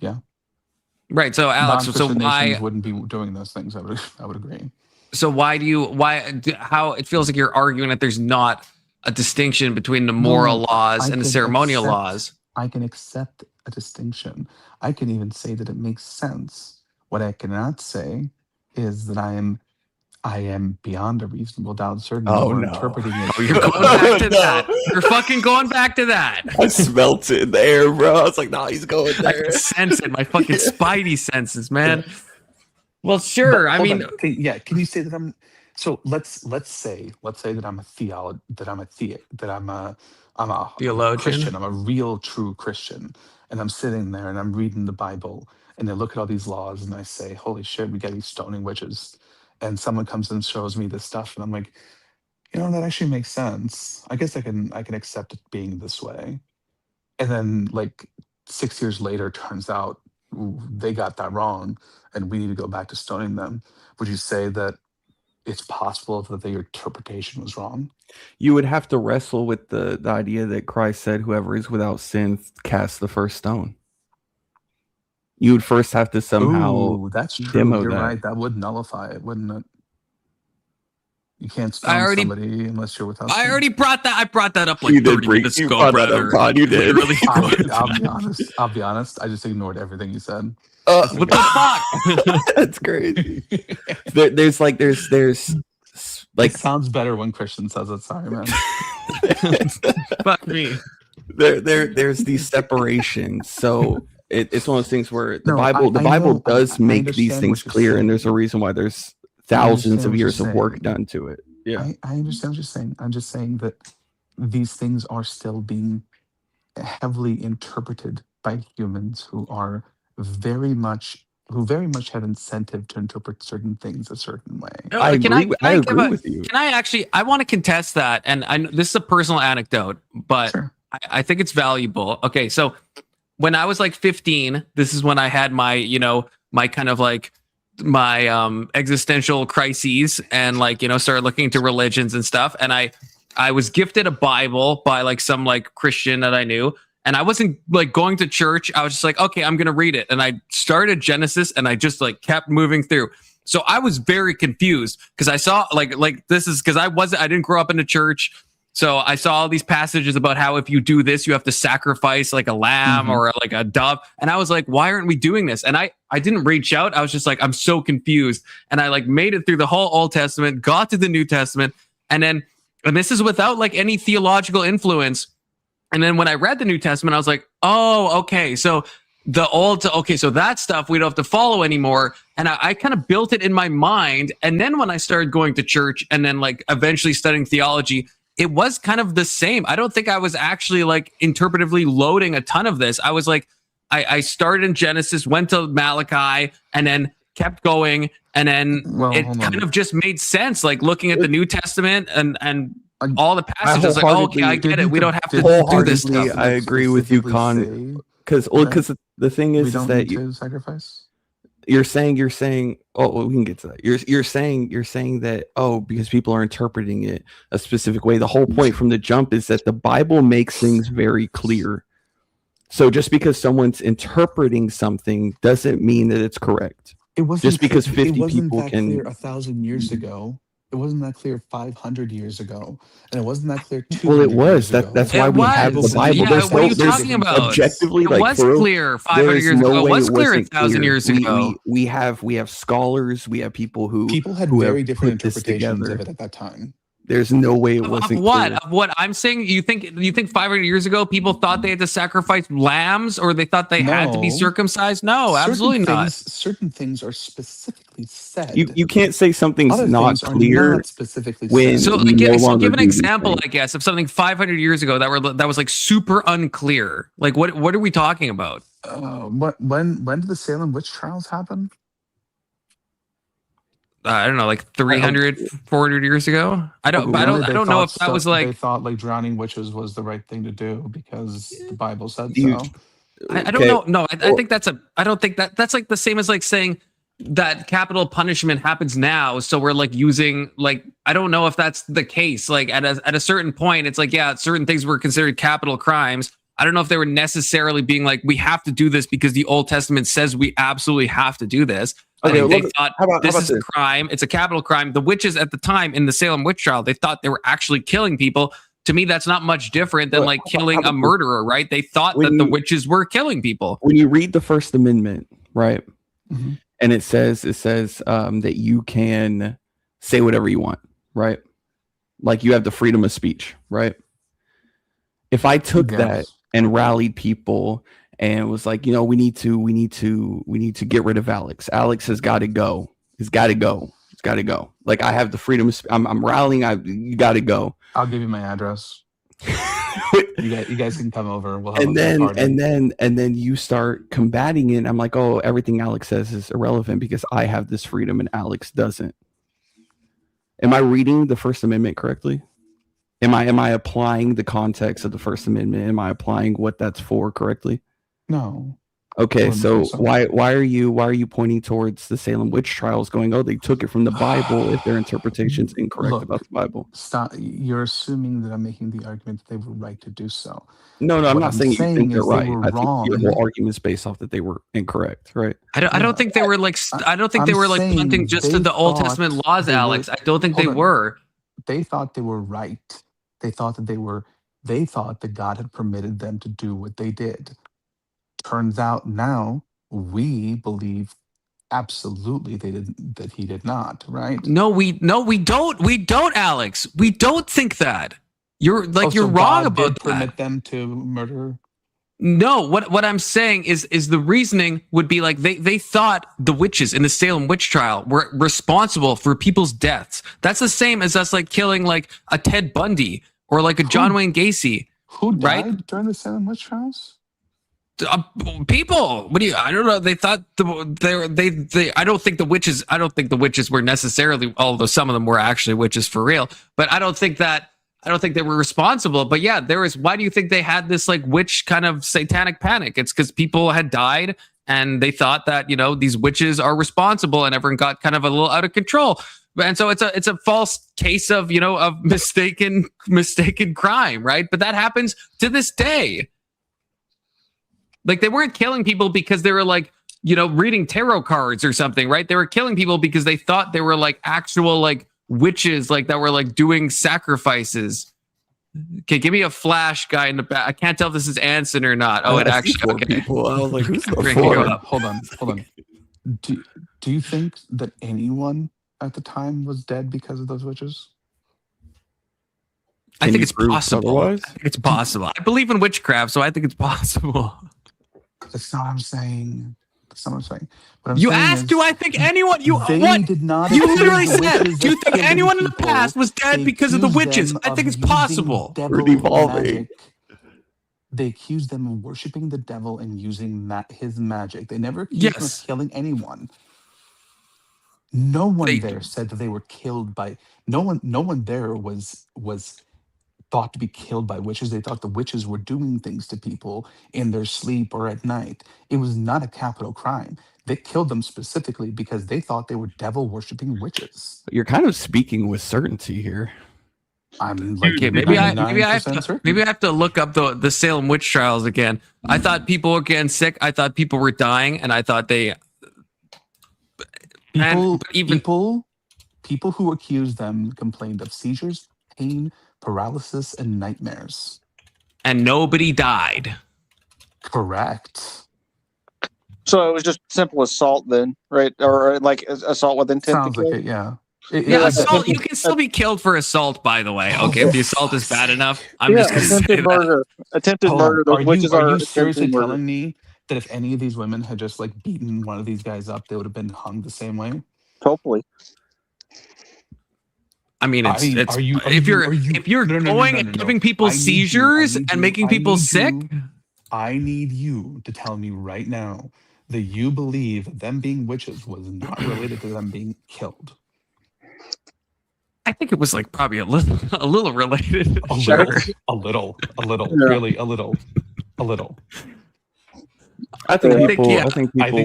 Yeah. Right. So Alex, so why wouldn't be doing those things? I would agree. So how it feels like you're arguing that there's not a distinction between the moral laws and the ceremonial laws. I can accept a distinction. I can even say that it makes sense. What I cannot say is that I am beyond a reasonable doubt certain that we're interpreting it. Oh, you're going back to that. You're fucking going back to that. I smelt it in the air, bro. I was like, nah, he's going there. I can sense it. My fucking spidey senses, man. Well, sure. I mean, can you say that I'm? So let's say that I'm a theologian. Christian. I'm a real true Christian, and I'm sitting there and I'm reading the Bible, and I look at all these laws and I say, "Holy shit, we got these stoning witches." And someone comes and shows me this stuff, and I'm like, that actually makes sense. I guess I can accept it being this way. And then like 6 years later, turns out they got that wrong, and we need to go back to stoning them. Would you say that it's possible that their interpretation was wrong? You would have to wrestle with the idea that Christ said, whoever is without sin, cast the first stone. You would first have to somehow that's true. demo You're that. right. That would nullify it, wouldn't it? You can't stone somebody unless you're without. I already brought that. I brought that up like You did 30 bring- minutes you ago, brought that brother. up, Todd, you did. Really I'll be honest. I just ignored everything you said. What the fuck? That's crazy. There's like It sounds better when Christian says it. Sorry, man. Fuck me. There's these separations. So it's one of those things where the Bible know, does I make these understand things what you're clear, and saying. there's a reason why there's I thousands understand of what years you're of work saying. done to it. Yeah. I understand what you're saying. I'm just saying that these things are still being heavily interpreted by humans who very much have incentive to interpret certain things a certain way. I agree with you. Can I actually? I want to contest that, and this is a personal anecdote, but Sure. I think it's valuable. Okay, so when I was like 15, this is when I had my, my kind of like my existential crises, and like started looking into religions and stuff, and I was gifted a Bible by like some like Christian that I knew. And I wasn't like going to church. I was just like, okay, I'm going to read it. And I started Genesis and I just like kept moving through. So I was very confused because I saw like this is because I didn't grow up in the church. So I saw all these passages about how if you do this, you have to sacrifice like a lamb or like a dove. And I was like, why aren't we doing this? And I didn't reach out. I was just like, I'm so confused. And I like made it through the whole Old Testament, got to the New Testament. And this is without like any theological influence. And then when I read the New Testament, I was like, oh, okay. So so that stuff we don't have to follow anymore. And I kind of built it in my mind. And then when I started going to church and then like eventually studying theology, it was kind of the same. I don't think I was actually like interpretively loading a ton of this. I was like, I started in Genesis, went to Malachi, and then kept going. And then it kind of just made sense, like looking at the New Testament and all the passages, like, oh, okay, I get it. We don't have to do this stuff. I agree with you, Con. Because the thing is that you sacrifice. You're saying. Oh, well, we can get to that. You're saying that because people are interpreting it a specific way. The whole point from the jump is that the Bible makes things very clear. So just because someone's interpreting something doesn't mean that it's correct. It wasn't just because 50 people can. Clear 1,000 years ago. It wasn't that clear 500 years ago, and it wasn't that clear 200 Well, it was. years ago. That's why we have the Bible. Yeah, there's what are you talking about? Objectively, it like, was clear 500 years ago. It was clear 1,000 years ago. We have scholars. We have people who had very different interpretations of it at that time. There's no way it wasn't. Of what I'm saying? You think 500 years ago people thought they had to sacrifice lambs, or they thought they had to be circumcised? No, absolutely not. Certain things are specifically said. You can't say something's Other not things are clear not specifically when said. So give an example, I guess, of something 500 years ago that was like super unclear. Like what are we talking about? When did the Salem witch trials happen? I don't know, like 300, 400 years ago. I don't know if that was like. They thought like drowning witches was the right thing to do because the Bible said so. I don't know. No, I think I don't think that's like the same as like saying that capital punishment happens now. So we're like using like, I don't know if that's the case. Like at a certain point, it's like, yeah, certain things were considered capital crimes. I don't know if they were necessarily being like, we have to do this because the Old Testament says we absolutely have to do this. I think they thought this is a crime. It's a capital crime. The witches at the time in the Salem witch trial, they thought they were actually killing people. To me, that's not much different than like killing a murderer, right? They thought that the witches were killing people. When you read the First Amendment, right, and it says that you can say whatever you want, right? Like you have the freedom of speech, right? If I took that and rallied people and was like, we need to get rid of Alex. Alex has got to go. He's got to go. It's got to go. Like I have the freedom. I'm rallying. You got to go. I'll give you my address. you guys can come over. We'll have and then you start combating it. I'm like, oh, everything Alex says is irrelevant because I have this freedom and Alex doesn't. Am I reading the First Amendment correctly? Am I applying the context of the First Amendment? Am I applying what that's for correctly? No. Okay, so why are you pointing towards the Salem witch trials going, oh, they took it from the Bible if their interpretation's incorrect about the Bible? Stop. You're assuming that I'm making the argument that they were right to do so. No, I'm not saying you think they're right. I wrong. think your whole argument is based off that they were incorrect, right? I don't think they were like punting just to the Old Testament laws, Alex. I don't think they were. they were right. They thought that God had permitted them to do what they did. Turns out now we believe absolutely that he did not, right? No, we don't. We don't, Alex. We don't think that. You're So wrong God about did that. permit them to murder. No, what I'm saying is the reasoning would be like they thought the witches in the Salem witch trial were responsible for people's deaths. That's the same as us like killing like a Ted Bundy or like a John Wayne Gacy. Who died right? during the Salem witch trials? People. What do you? I don't know. They thought they. I don't think the witches. I don't think the witches were necessarily. Although some of them were actually witches for real. But I don't think that. I don't think they were responsible. But yeah, there was. Why do you think they had this like witch kind of satanic panic? It's because people had died and they thought that these witches are responsible, and everyone got kind of a little out of control. And so it's a false case of of mistaken crime, right? But that happens to this day. Like they weren't killing people because they were like, reading tarot cards or something, right? They were killing people because they thought they were like actual like witches, like that were like doing sacrifices. Okay, give me a flash guy in the back. I can't tell if this is Anson or not. Oh, it actually okay. People. I was like, who's the Bring you four? up. Hold on. Do you think that anyone at the time was dead because of those witches? I think it's prove possible. otherwise? I think it's possible. I believe in witchcraft, so I think it's possible. That's not what I'm saying. That's not what I'm saying. What I'm You saying asked, is, do I think anyone? they What? did not You accuse literally the said, witches do you of think killing anyone in the people. past was dead They because of the accused witches? them I think of it's using possible. devil We're devolving. magic. They accused them of worshiping the devil and using his magic. They never accused them Yes. of killing anyone. No one They- there said that they were killed by. No one there was thought to be killed by witches. They thought the witches were doing things to people in their sleep or at night. It was not a capital crime. They killed them specifically because they thought they were devil worshipping witches. You're kind of speaking with certainty here. I'm like Okay, maybe I 99% certain. have to look up the Salem witch trials again. I thought people were getting sick. I thought people were dying, and I thought they. People who accused them complained of seizures, pain, paralysis, and nightmares. And nobody died. Correct. So it was just simple assault then, right? Or like assault with intent Sounds to kill? like it, yeah. Yeah, assault. You can still be killed for assault, by the way. Okay, if the assault is bad enough, I'm just going to say attempted that. murder. Attempted Hold on. murder. Those witches are you attempted seriously murder. telling me that if any of these women had just like beaten one of these guys up, they would have been hung the same way? Hopefully. I mean, it's if you're going and giving people seizures and making people sick. I need you to tell me right now that you believe them being witches was not related to them being killed. I think it was like probably a little related. A Sure. little, Yeah. really a little. I think people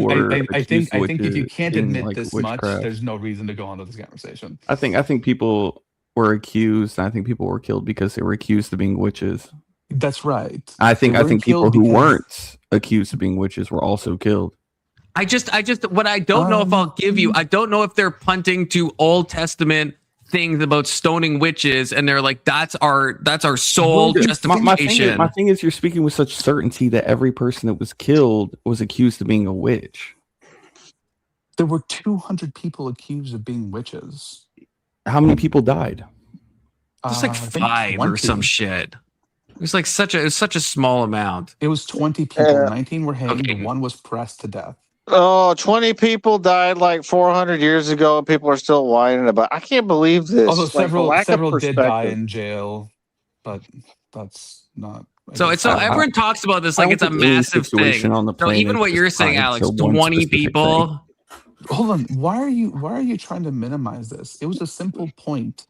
were. I think if you witches can't in, admit like, this much, witchcraft. there's no reason to go on to this conversation. I think people were accused. And I think people were killed because they were accused of being witches. That's right. I think They weren't people killed who because- weren't accused of being witches were also killed. I just what I don't know if I'll give you. I don't know if they're punting to Old Testament things about stoning witches, and they're like, that's our sole justification. My thing is, you're speaking with such certainty that every person that was killed was accused of being a witch. There were 200 people accused of being witches. How many people died? It's like I think 5 or 20. some shit. It was like such a small amount. It was 20 people. 19 were hanged. Okay. One was pressed to death. Oh, 20 people died like 400 years ago, and people are still whining about. I can't believe this. Although Like, the several lack of several did die perspective. in jail, but that's not. So it's everyone talks about this like it's a massive thing. On the So even planet what you're is saying, tied Alex, to one 20 specific people. thing. Hold on. Why are you trying to minimize this? It was a simple point.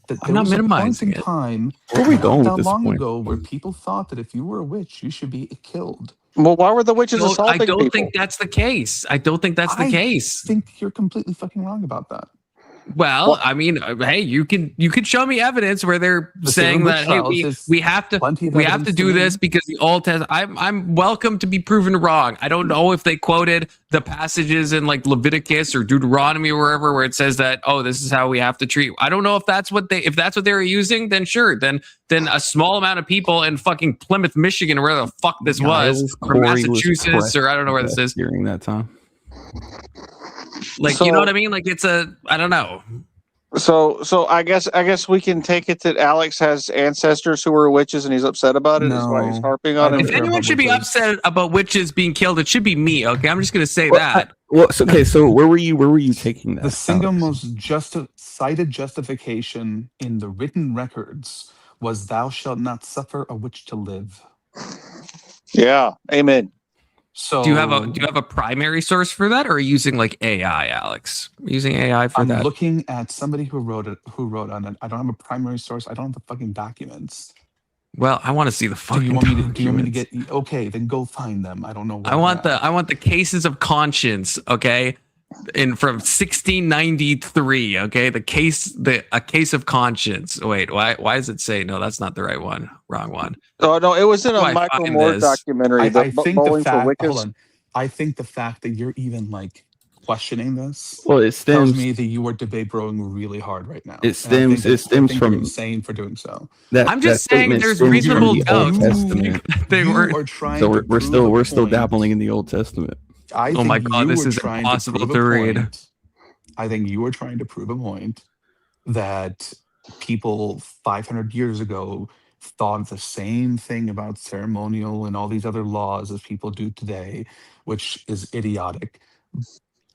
That I'm not was a point minimizing in it. time Where are we not going with that this long point? ago where people thought that if you were a witch, you should be killed. Well, why were the witches I assaulting don't people? think that's the case. I don't think that's the case. I think you're completely fucking wrong about that. Well, I mean, hey, you can show me evidence where they're saying that hey, we have to do this because the Old Testament. I'm welcome to be proven wrong. I don't know if they quoted the passages in like Leviticus or Deuteronomy or wherever where it says that this is how we have to treat. I don't know if that's what they were using. Then sure, then a small amount of people in fucking Plymouth, Michigan, or where the fuck this was, or Massachusetts, or I don't know where this is during that time. Like, you know what I mean? Like, I don't know. So I guess we can take it that Alex has ancestors who were witches and he's upset about it. Is why he's harping on it. If anyone should be upset about witches being killed, it should be me. Okay, I'm just gonna say that. So where were you taking that? The single most cited justification in the written records was, "Thou shalt not suffer a witch to live." Yeah, amen. So do you have a primary source for that, or are you using like AI, Alex? Using AI for that? I'm looking at somebody who wrote on it. I don't have a primary source. I don't have the fucking documents. Well, I want to see the fucking. Do you want me to get? Okay, then go find them. I don't know. I want the cases of conscience. Okay, from 1693. Okay, a case of conscience. Wait, why does it say no? That's not the right one. Wrong one. Oh no, it was in a Michael Moore documentary. I think the fact that you're even like questioning this, tells me that you are debate broing really hard right now. It stems from insane for doing so. I'm just saying there's reasonable doubt. We're still dabbling in the Old Testament. Oh my God, this is impossible to read. I think you were trying to prove a point that people 500 years ago thought the same thing about ceremonial and all these other laws as people do today, which is idiotic.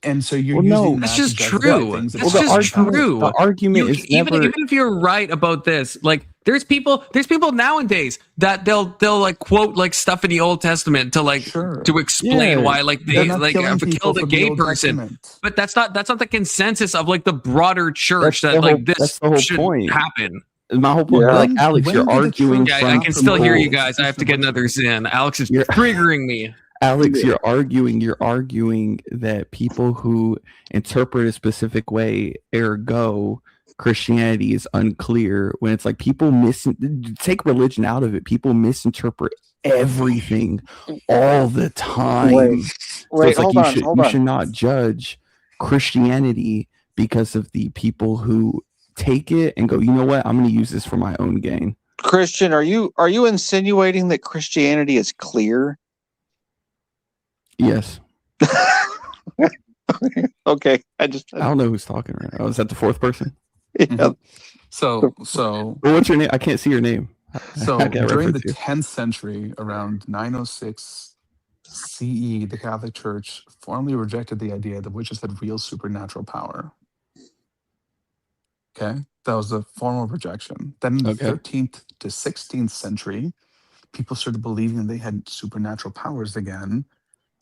And so you're using that's just true. That's just true. The argument is even if you're right about this, like there's people nowadays that they'll like quote like stuff in the Old Testament to like to explain why like they like killed a gay person. But that's not the consensus of like the broader church that like this should happen. My whole point, like Alex, you're arguing. Yeah, I can still hear you guys. I have to get another Zin. Alex is triggering me. Alex, you're arguing that people who interpret a specific way, ergo Christianity is unclear, when it's like people take religion out of it. People misinterpret everything all the time. Wait, so it's hold you on. should not judge Christianity because of the people who take it and go, you know what, I'm going to use this for my own gain. Christian, are you insinuating that Christianity is clear? Yes. Okay. I don't know who's talking right now. Is that the fourth person? Yeah. So well, what's your name? I can't see your name. So during the 10th century, around 906 CE, the Catholic Church formally rejected the idea that witches had real supernatural power. Okay, that was a formal rejection. Then in the 13th to 16th century, people started believing they had supernatural powers again,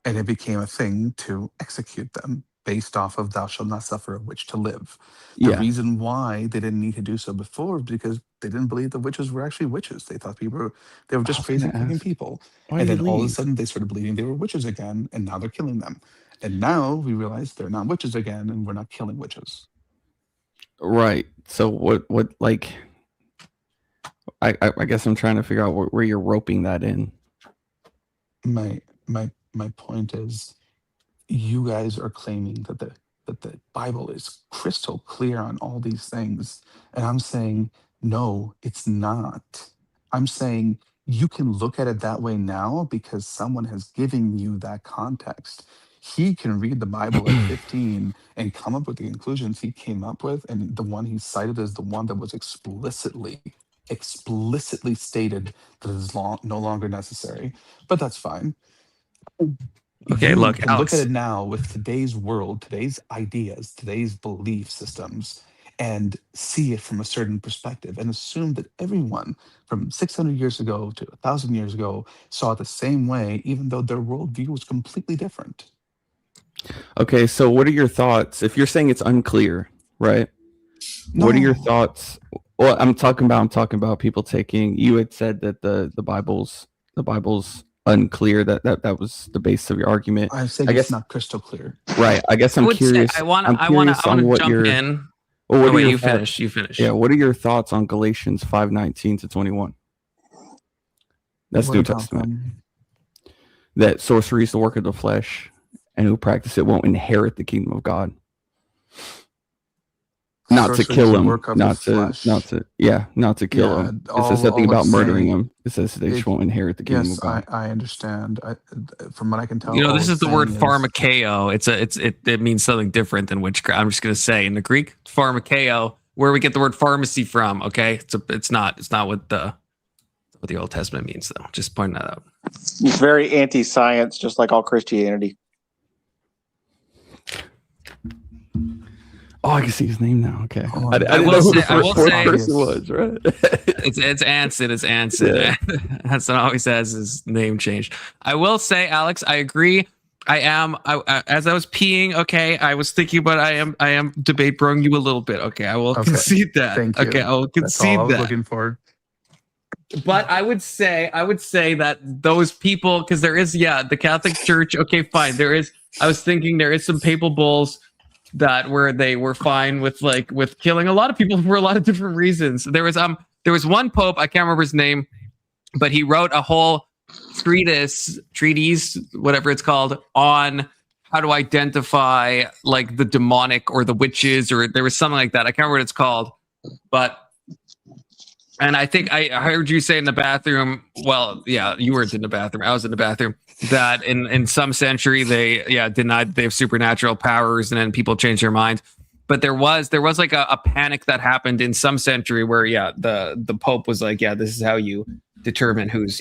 and it became a thing to execute them based off of "Thou shalt not suffer a witch to live." The reason why they didn't need to do so before was because they didn't believe the witches were actually witches. They thought they were just crazy fucking people. And then all of a sudden they started believing they were witches again, and now they're killing them. And now we realize they're not witches again, and we're not killing witches. Right. So what like I guess I'm trying to figure out where you're roping that in. My point is, you guys are claiming that the Bible is crystal clear on all these things, and I'm saying no, it's not. I'm saying you can look at it that way now because someone has given you that context. He can read the Bible at 15 and come up with the conclusions he came up with, and the one he cited is the one that was explicitly stated that it is no longer necessary. But that's fine. Okay, you look, can Alex. Look at it now with today's world, today's ideas, today's belief systems, and see it from a certain perspective, and assume that everyone from 600 years ago to 1,000 years ago saw it the same way, even though their worldview was completely different. Okay, so what are your thoughts? If you're saying it's unclear, right? No. What are your thoughts? Well, I'm talking about people taking. You had said that the Bible's unclear. That was the base of your argument. I guess it's not crystal clear. Right. I guess I'm curious. I want to jump in. Well, what Oh, are wait, your you thoughts- finish. You finish. Yeah, what are your thoughts on Galatians 5:19-21? That's What New about Testament. them? That sorcery is the work of the flesh, and who practice it won't inherit the kingdom of God. Not Sorcery to is kill the him, work of not the to, flesh. not to kill him. It says all nothing about it's murdering saying- him. It says they just won't inherit the kingdom Yes, of God. I understand. From what I can tell, You know, all this is it's the word saying is- pharmakeo. It means something different than witchcraft. I'm just gonna say in the Greek, pharmakeo, where we get the word pharmacy from. Okay, it's not what the Old Testament means, though. Just pointing that out. It's very anti-science, just like all Christianity. Oh, I can see his name now. Okay, I I didn't will know who say, the I will fourth say, person was. Right? it's Anson. It's Anson. Yeah. Anson always has his name changed. I will say, Alex, I agree. As I was peeing, okay, I was thinking about I am debate broing you a little bit. Okay, I will concede that. Thank you. Okay, I will That's all concede I was that. looking for. But I would say that those people, because there is, the Catholic Church. Okay, fine. I was thinking there is some papal bulls that where they were fine with killing a lot of people for a lot of different reasons. There was one pope, I can't remember his name, but he wrote a whole treatise, whatever it's called, on how to identify like the demonic or the witches, or there was something like that. I can't remember what it's called, and I think I heard you say in the bathroom. Well, yeah, you weren't in the bathroom. I was in the bathroom. That in some century they denied they have supernatural powers, and then people changed their mind. But there was like a panic that happened in some century where the Pope was like, this is how you determine who's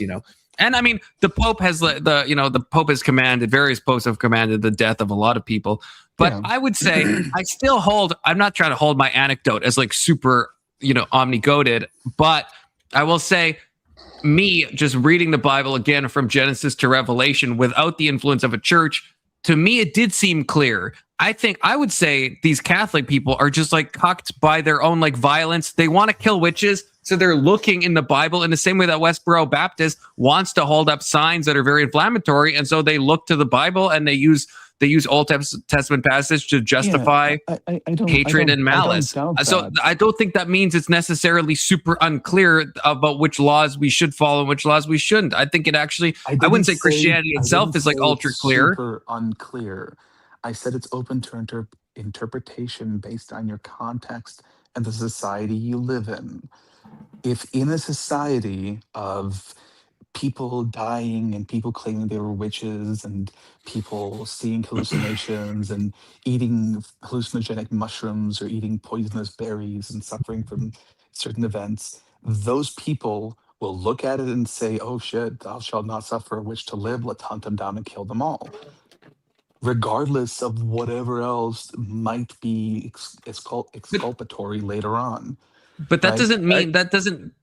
And I mean, the Pope has the Pope has commanded, various popes have commanded the death of a lot of people. But I would say I'm not trying to hold my anecdote as like super omnigoted, but I will say, me just reading the Bible again from Genesis to Revelation without the influence of a church, to me it did seem clear. I would say these Catholic people are just like cucked by their own like violence. They want to kill witches, so they're looking in the Bible in the same way that Westboro Baptist wants to hold up signs that are very inflammatory, and so they look to the Bible and they use Old Testament passage to justify hatred and malice. So I don't think that means it's necessarily super unclear about which laws we should follow and which laws we shouldn't. I think it actually, I wouldn't say Christianity itself is like ultra clear. Super unclear. I said it's open to interpretation based on your context and the society you live in. If in a society of people dying and people claiming they were witches and people seeing hallucinations and eating hallucinogenic mushrooms or eating poisonous berries and suffering from certain events, those people will look at it and say, oh shit, thou shalt not suffer a witch to live, let's hunt them down and kill them all. Regardless of whatever else might be exculpatory later on. But that doesn't mean that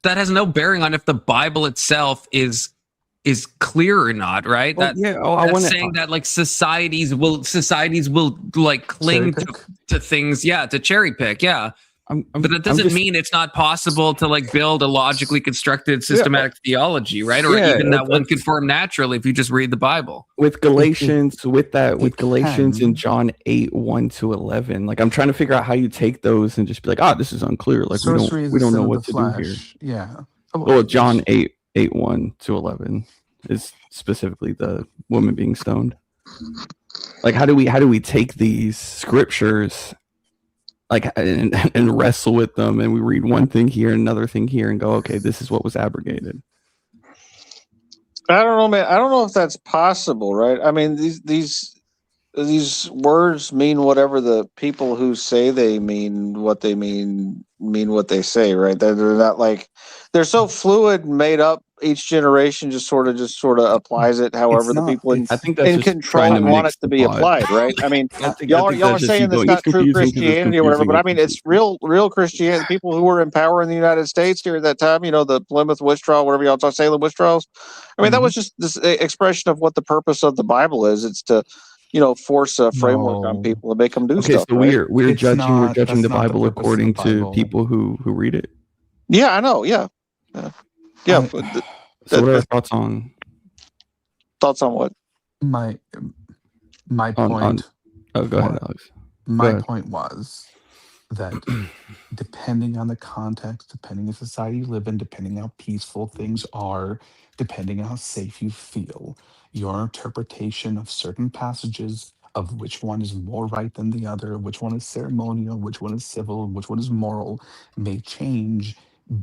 has no bearing on if the Bible itself is clear or not, right? Well, That's saying that like societies will like cling to things, to cherry pick, but that doesn't mean it's not possible to like build a logically constructed systematic theology, right? Or even that one could form naturally if you just read the Bible. With Galatians, Galatians in John 8:1-11, like I'm trying to figure out how you take those and just be like, this is unclear. Like we don't know what to do here. Yeah. Well, John 8:1-11 is specifically the woman being stoned. Like how do we take these scriptures like and wrestle with them, and we read one thing here, another thing here, and go, okay, this is what was abrogated. I don't know, man. I don't know if that's possible, right? I mean, these words mean whatever the people who say they mean what they mean what they say, right? They're not like they're so fluid and made up. Each generation just sort of applies it however the people in control want it to be applied, right? I mean, y'all are saying that's not true Christianity or whatever, but I mean, it's real Christianity. People who were in power in the United States during that time, the Plymouth Witch Trial, whatever y'all talk, Salem Witch Trials. I mean, that was just this expression of what the purpose of the Bible is. It's to force a framework on people and make them do stuff. So right? we're judging the Bible according to people who read it. Yeah, I know. Yeah. So what are your thoughts on what? My point. Oh, go ahead, Alex. My point was that depending on the context, depending on the society you live in, depending how peaceful things are, depending on how safe you feel, your interpretation of certain passages of which one is more right than the other, which one is ceremonial, which one is civil, which one is moral, may change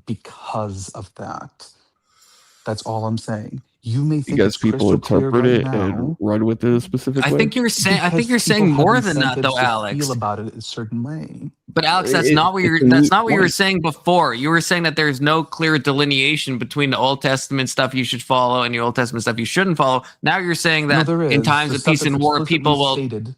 because of that. That's all I'm saying. You may think Because it's people crystal clear interpret right it and now. run with it a specific I way. think you're saying. I think Because you're people saying have more than that, though, incentives to Alex. feel about it a certain way. But Alex, that's It- not what it's you're. a That's neat not what you were point. saying before. You were saying that there's no clear delineation between the Old Testament stuff you should follow and the Old Testament stuff you shouldn't follow. Now you're saying No, that there is. in times The of stuff peace that's and war, explicitly people will. stated,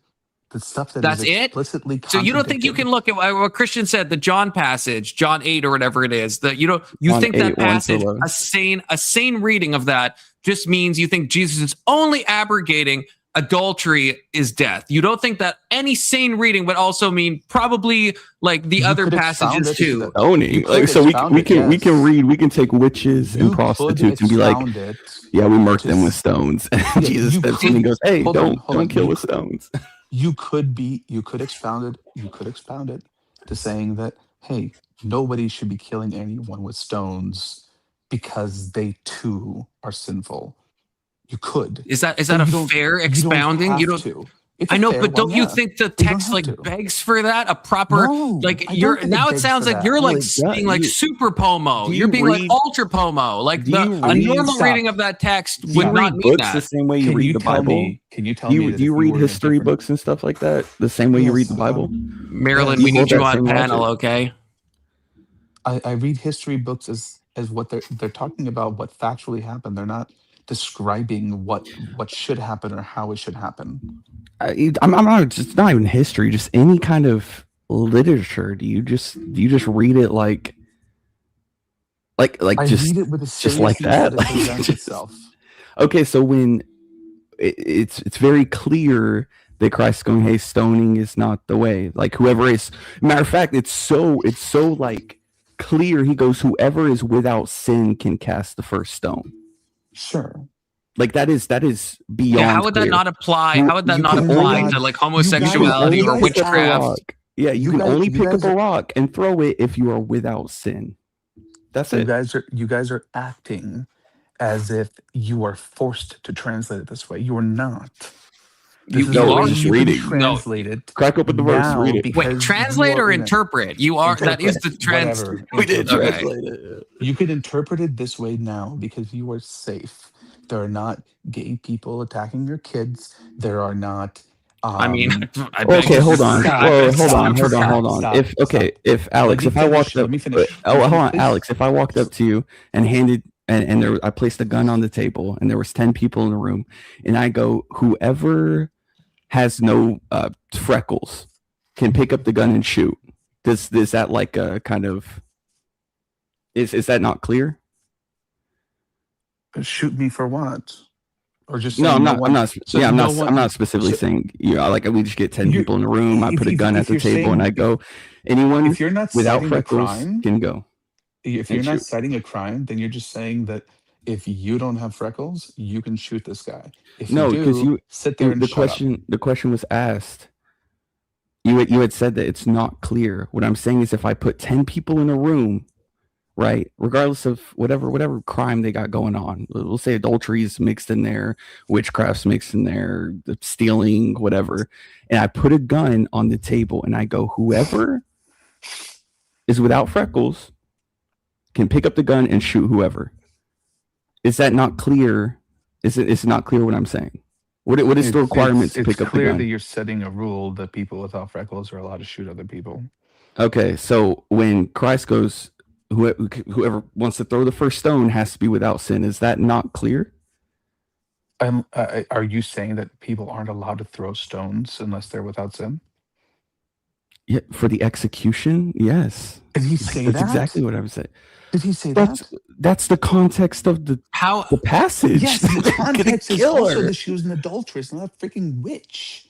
the stuff that That's is it. explicitly So you don't think you contradicted. can look at what Christian said, the John passage, John 8 or whatever it is. That you don't. You John think 8, that 1 to passage, 11. a sane reading of that, just means you think Jesus is only abrogating adultery is death. You don't think that any sane reading would also mean probably like the You other could expound passages it to too. the- Owning, You like, could so we expound it, can yes. read, we can take witches and You could prostitutes and be like, expound it yeah, we mark to them with s- stones. And Yeah, Jesus you steps in could- and goes, hey, hold on, don't hold on. kill You with could- stones. You could expound it to saying that, hey, nobody should be killing anyone with stones because they too are sinful. You could. Is that But a you don't- fair you don't expounding? You have don't. to. It's a I know, fair but don't one, you yeah. think the But you don't text have like to. begs for that? A proper No, like I you're don't think it now it begs sounds for like that. you're Well, like it does. being like You- super pomo. do You're you being like read- ultra pomo. Like do you a read- normal Stop. reading of that text Do you would not read mean books that. the same way you Can read you the tell Bible? me? Can you tell Do me you, that do you if read were in a history different- books and stuff like that the same way you read the Bible? Marilyn, You we hold need you that on same panel, logic? okay? I read history books as what they're talking about what factually happened. They're not describing what should happen or how it should happen. I'm not. It's not even history. Just any kind of literature. Do you just read it like I just read it with the just like seriousness that? that it Like, presents just- itself. Okay, so when it's very clear that Christ's going, hey, stoning is not the way. Like whoever is, matter of fact, it's so like clear. He goes, whoever is without sin can cast the first stone. Sure. Like that is beyond. Yeah, how would that clear. not apply? You- How would that you not can apply only- to like you can homosexuality only or pick up a witchcraft? rock. Yeah, you can only pick up a rock and throw it if you are without sin. That's You it. guys are acting as if you are forced to translate it this way. You are not. This is no, the way we're just you can reading. translate it. Crack open the verse, now read it. because Wait, translate you are or in a- interpret? You are that is the trans. Whatever. We did Interpret. translate it. You could interpret it this way now because you are safe. There are not gay people attacking your kids. There are not. I mean, I beg Okay, to hold on. disagree. Whoa, Stop. hold on. Stop. If Alex, Let me if I walked finish. up, Let me finish. oh, Let me hold finish, on, please. Alex. If I walked up to you and handed and there, I placed a gun on the table and there was 10 people in the room, and I go, whoever has no freckles can pick up the gun and shoot. Is that like a kind of? Is that not clear? Shoot me for what? Or just No, saying I'm not. one- I'm not. so Yeah, I'm no not. one- I'm not specifically so- saying. Like we just get 10 You- people in the room. I if- put a if- gun if at the you're table saying- and I go, anyone If you're not without citing a freckles crime, can go. if and you're not shoot. citing a crime, then you're just saying that if you don't have freckles, you can shoot this guy. If No, you because do, sit there and the shut question. The question was asked. You had said that it's not clear. What I'm saying is, if I put 10 people in a room, right, regardless of whatever crime they got going on, we'll say adultery's mixed in there, witchcraft's mixed in there, the stealing, whatever, and I put a gun on the table and I go, whoever is without freckles can pick up the gun and shoot whoever. Is that not clear? Is it not clear what I'm saying? What is the requirement to pick up the clear gun? that you're setting a rule that people without freckles are allowed to shoot other people. Okay, so when Christ goes, whoever wants to throw the first stone has to be without sin. Is that not clear? Are you saying that people aren't allowed to throw stones unless they're without sin? Yeah, for the execution, yes. Did he say That's that? exactly what I was saying. Did he say that? That's the context of the passage. Yes, the They're gonna context is kill also her. that she was an adulteress, not a freaking witch.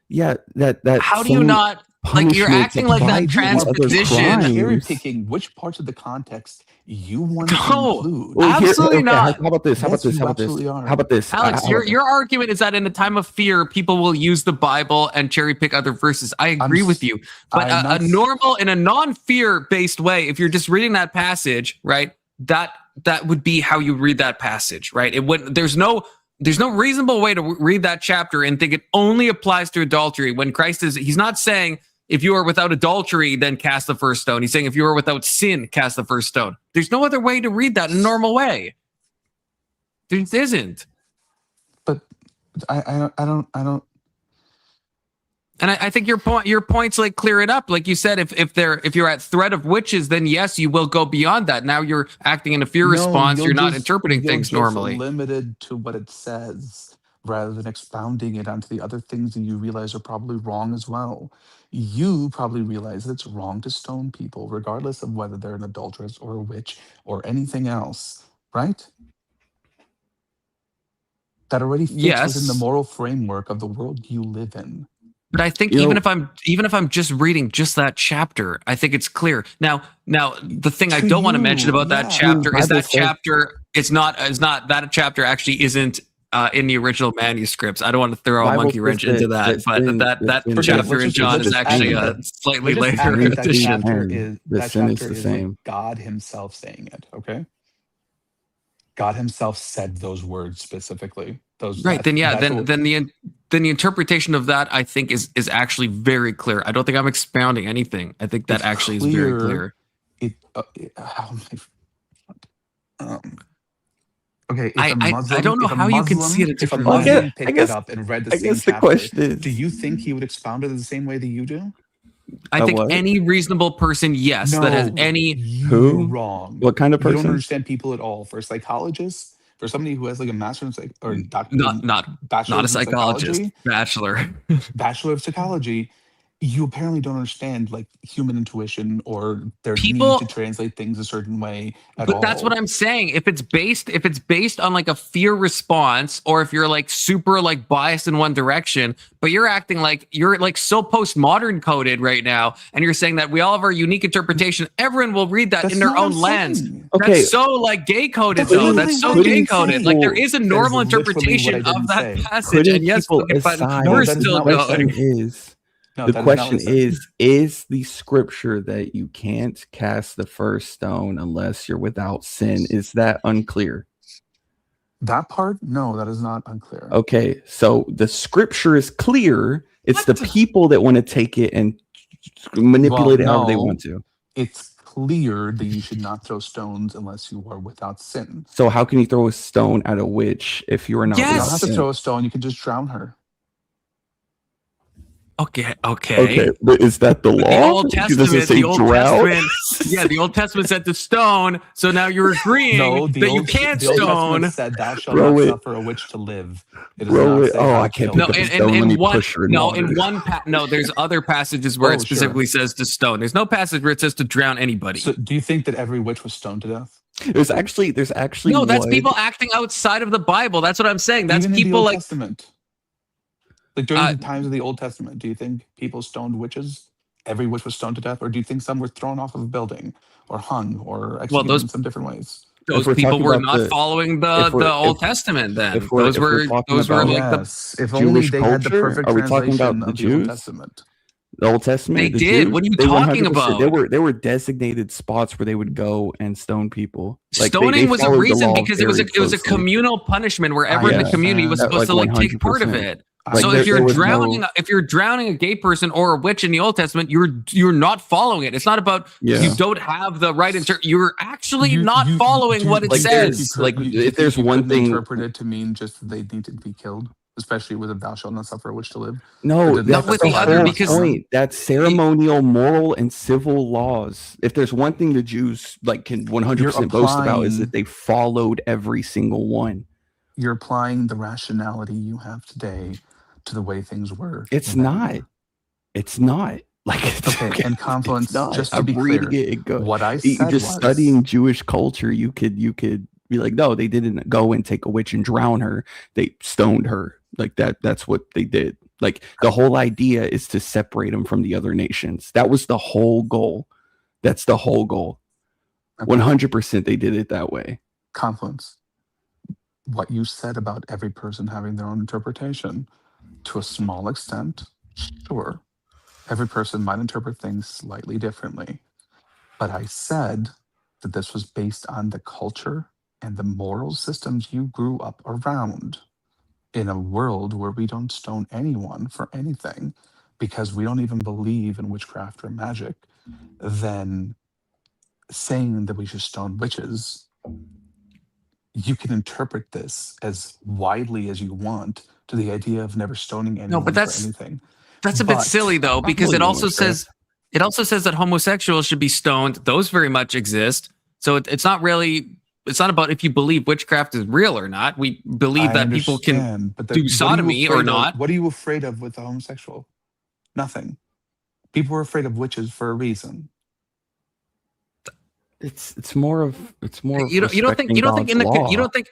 Yeah, that. How do you not Like you're acting like that You're transposition. cherry picking which parts of the context you want to No, include. absolutely not. How about this? How about Yes, this? you How about this? absolutely are. How about this? Alex, your argument is that in a time of fear, people will use the Bible and cherry pick other verses. I agree with you, but a normal, in a non-fear based way, if you're just reading that passage, right? That would be how you read that passage, right? It wouldn't. There's no reasonable way to read that chapter and think it only applies to adultery. When Christ he's not saying if you are without adultery, then cast the first stone. He's saying if you are without sin, cast the first stone. There's no other way to read that in a normal way. There isn't. But I don't. And I think your points like clear it up. Like you said, if you're at threat of witches, then yes, you will go beyond that. Now you're acting in a fear response. You're not interpreting things normally. Limited to what it says, rather than expounding it onto the other things that you realize are probably wrong as well. You probably realize that it's wrong to stone people, regardless of whether they're an adulteress or a witch or anything else, right? That already fits within the moral framework of the world you live in. But I think even if I'm just reading just that chapter, I think it's clear. Now the thing I don't want to mention about that chapter is that chapter that chapter actually isn't in the original manuscripts. I don't want to throw a monkey wrench into that, but that chapter in John is actually a slightly later edition. That chapter is like God himself saying it, okay? God himself said those words specifically. Then the interpretation of that, I think, is actually very clear. I don't think I'm expounding anything. I think that actually is very clear. Okay, I don't know how you can see it a different way. If a Muslim picked it up and read the same chapter, do you think he would expound it the same way that you do? I think any reasonable person, yes, that has any. You're wrong. What kind of person? You don't understand people at all. For a psychologist, for somebody who has like a master's or doctor, not a psychologist, bachelor of psychology, you apparently don't understand like human intuition or their need to translate things a certain way at all. But that's what I'm saying. If it's based on like a fear response, or if you're like super like biased in one direction, but you're acting like you're like so postmodern coded right now, and you're saying that we all have our unique interpretation. Everyone will read that in their own lens. Okay. That's so like gay coded though. That's so gay coded. Like there is a normal interpretation of that passage, and yes, we're still going. The question is the scripture that you can't cast the first stone unless you're without sin, is that unclear? That part? No, that is not unclear. Okay, so the scripture is clear. It's the people that want to take it and manipulate it however they want to. It's clear that you should not throw stones unless you are without sin. So how can you throw a stone at a witch if you are not without sin? You don't have to throw a stone. You can just drown her. Okay. But is that the law? The Old Testament, the Old Testament said to stone. So now you're agreeing that you can't stone. The Old Testament said, "Thou shalt not suffer a witch to live." It I can't pick up a stone. There's other passages where it specifically says to stone. There's no passage where it says to drown anybody. So, do you think that every witch was stoned to death? There's actually no. That's people acting outside of the Bible. That's what I'm saying. That's Even people in the Old like. Testament. Like during the times of the Old Testament, do you think people stoned witches? Every witch was stoned to death? Or do you think some were thrown off of a building or hung or executed in some different ways? Those people were not following the Old Testament then. Those were like if only they had the perfect translation of the Old Testament. The Old Testament? They did. What are you talking about? There were designated spots where they would go and stone people. Like Stoning was a reason because it was a communal punishment where everyone in the community was supposed to like take part of it. Like so if you're drowning a gay person or a witch in the Old Testament, you're not following it. It's not about you don't have the right you're actually not following what it says. Like if there's one thing interpreted to mean just that they need to be killed, especially with a "thou shalt not suffer a witch to live." No, that's with the other point. That's ceremonial, moral, and civil laws. If there's one thing the Jews like can 100% boast about is that they followed every single one. You're applying the rationality you have today to the way things were. It's not. Like okay, and Confluence. Just to be clear, what I said just studying Jewish culture, you could be like, no, they didn't go and take a witch and drown her. They stoned her. Like that. That's what they did. Like the whole idea is to separate them from the other nations. That was the whole goal. That's the whole goal. 100% they did it that way. Confluence. What you said about every person having their own interpretation, to a small extent, sure. Every person might interpret things slightly differently. But I said that this was based on the culture and the moral systems you grew up around. In a world where we don't stone anyone for anything because we don't even believe in witchcraft or magic, then saying that we should stone witches, you can interpret this as widely as you want to the idea of never stoning anyone for anything. That's a bit silly though, because it also says that homosexuals should be stoned. Those very much exist. So it's not really. It's not about if you believe witchcraft is real or not. We believe that people can do sodomy or not. What are you afraid of with a homosexual? Nothing. People are afraid of witches for a reason. It's more of you don't think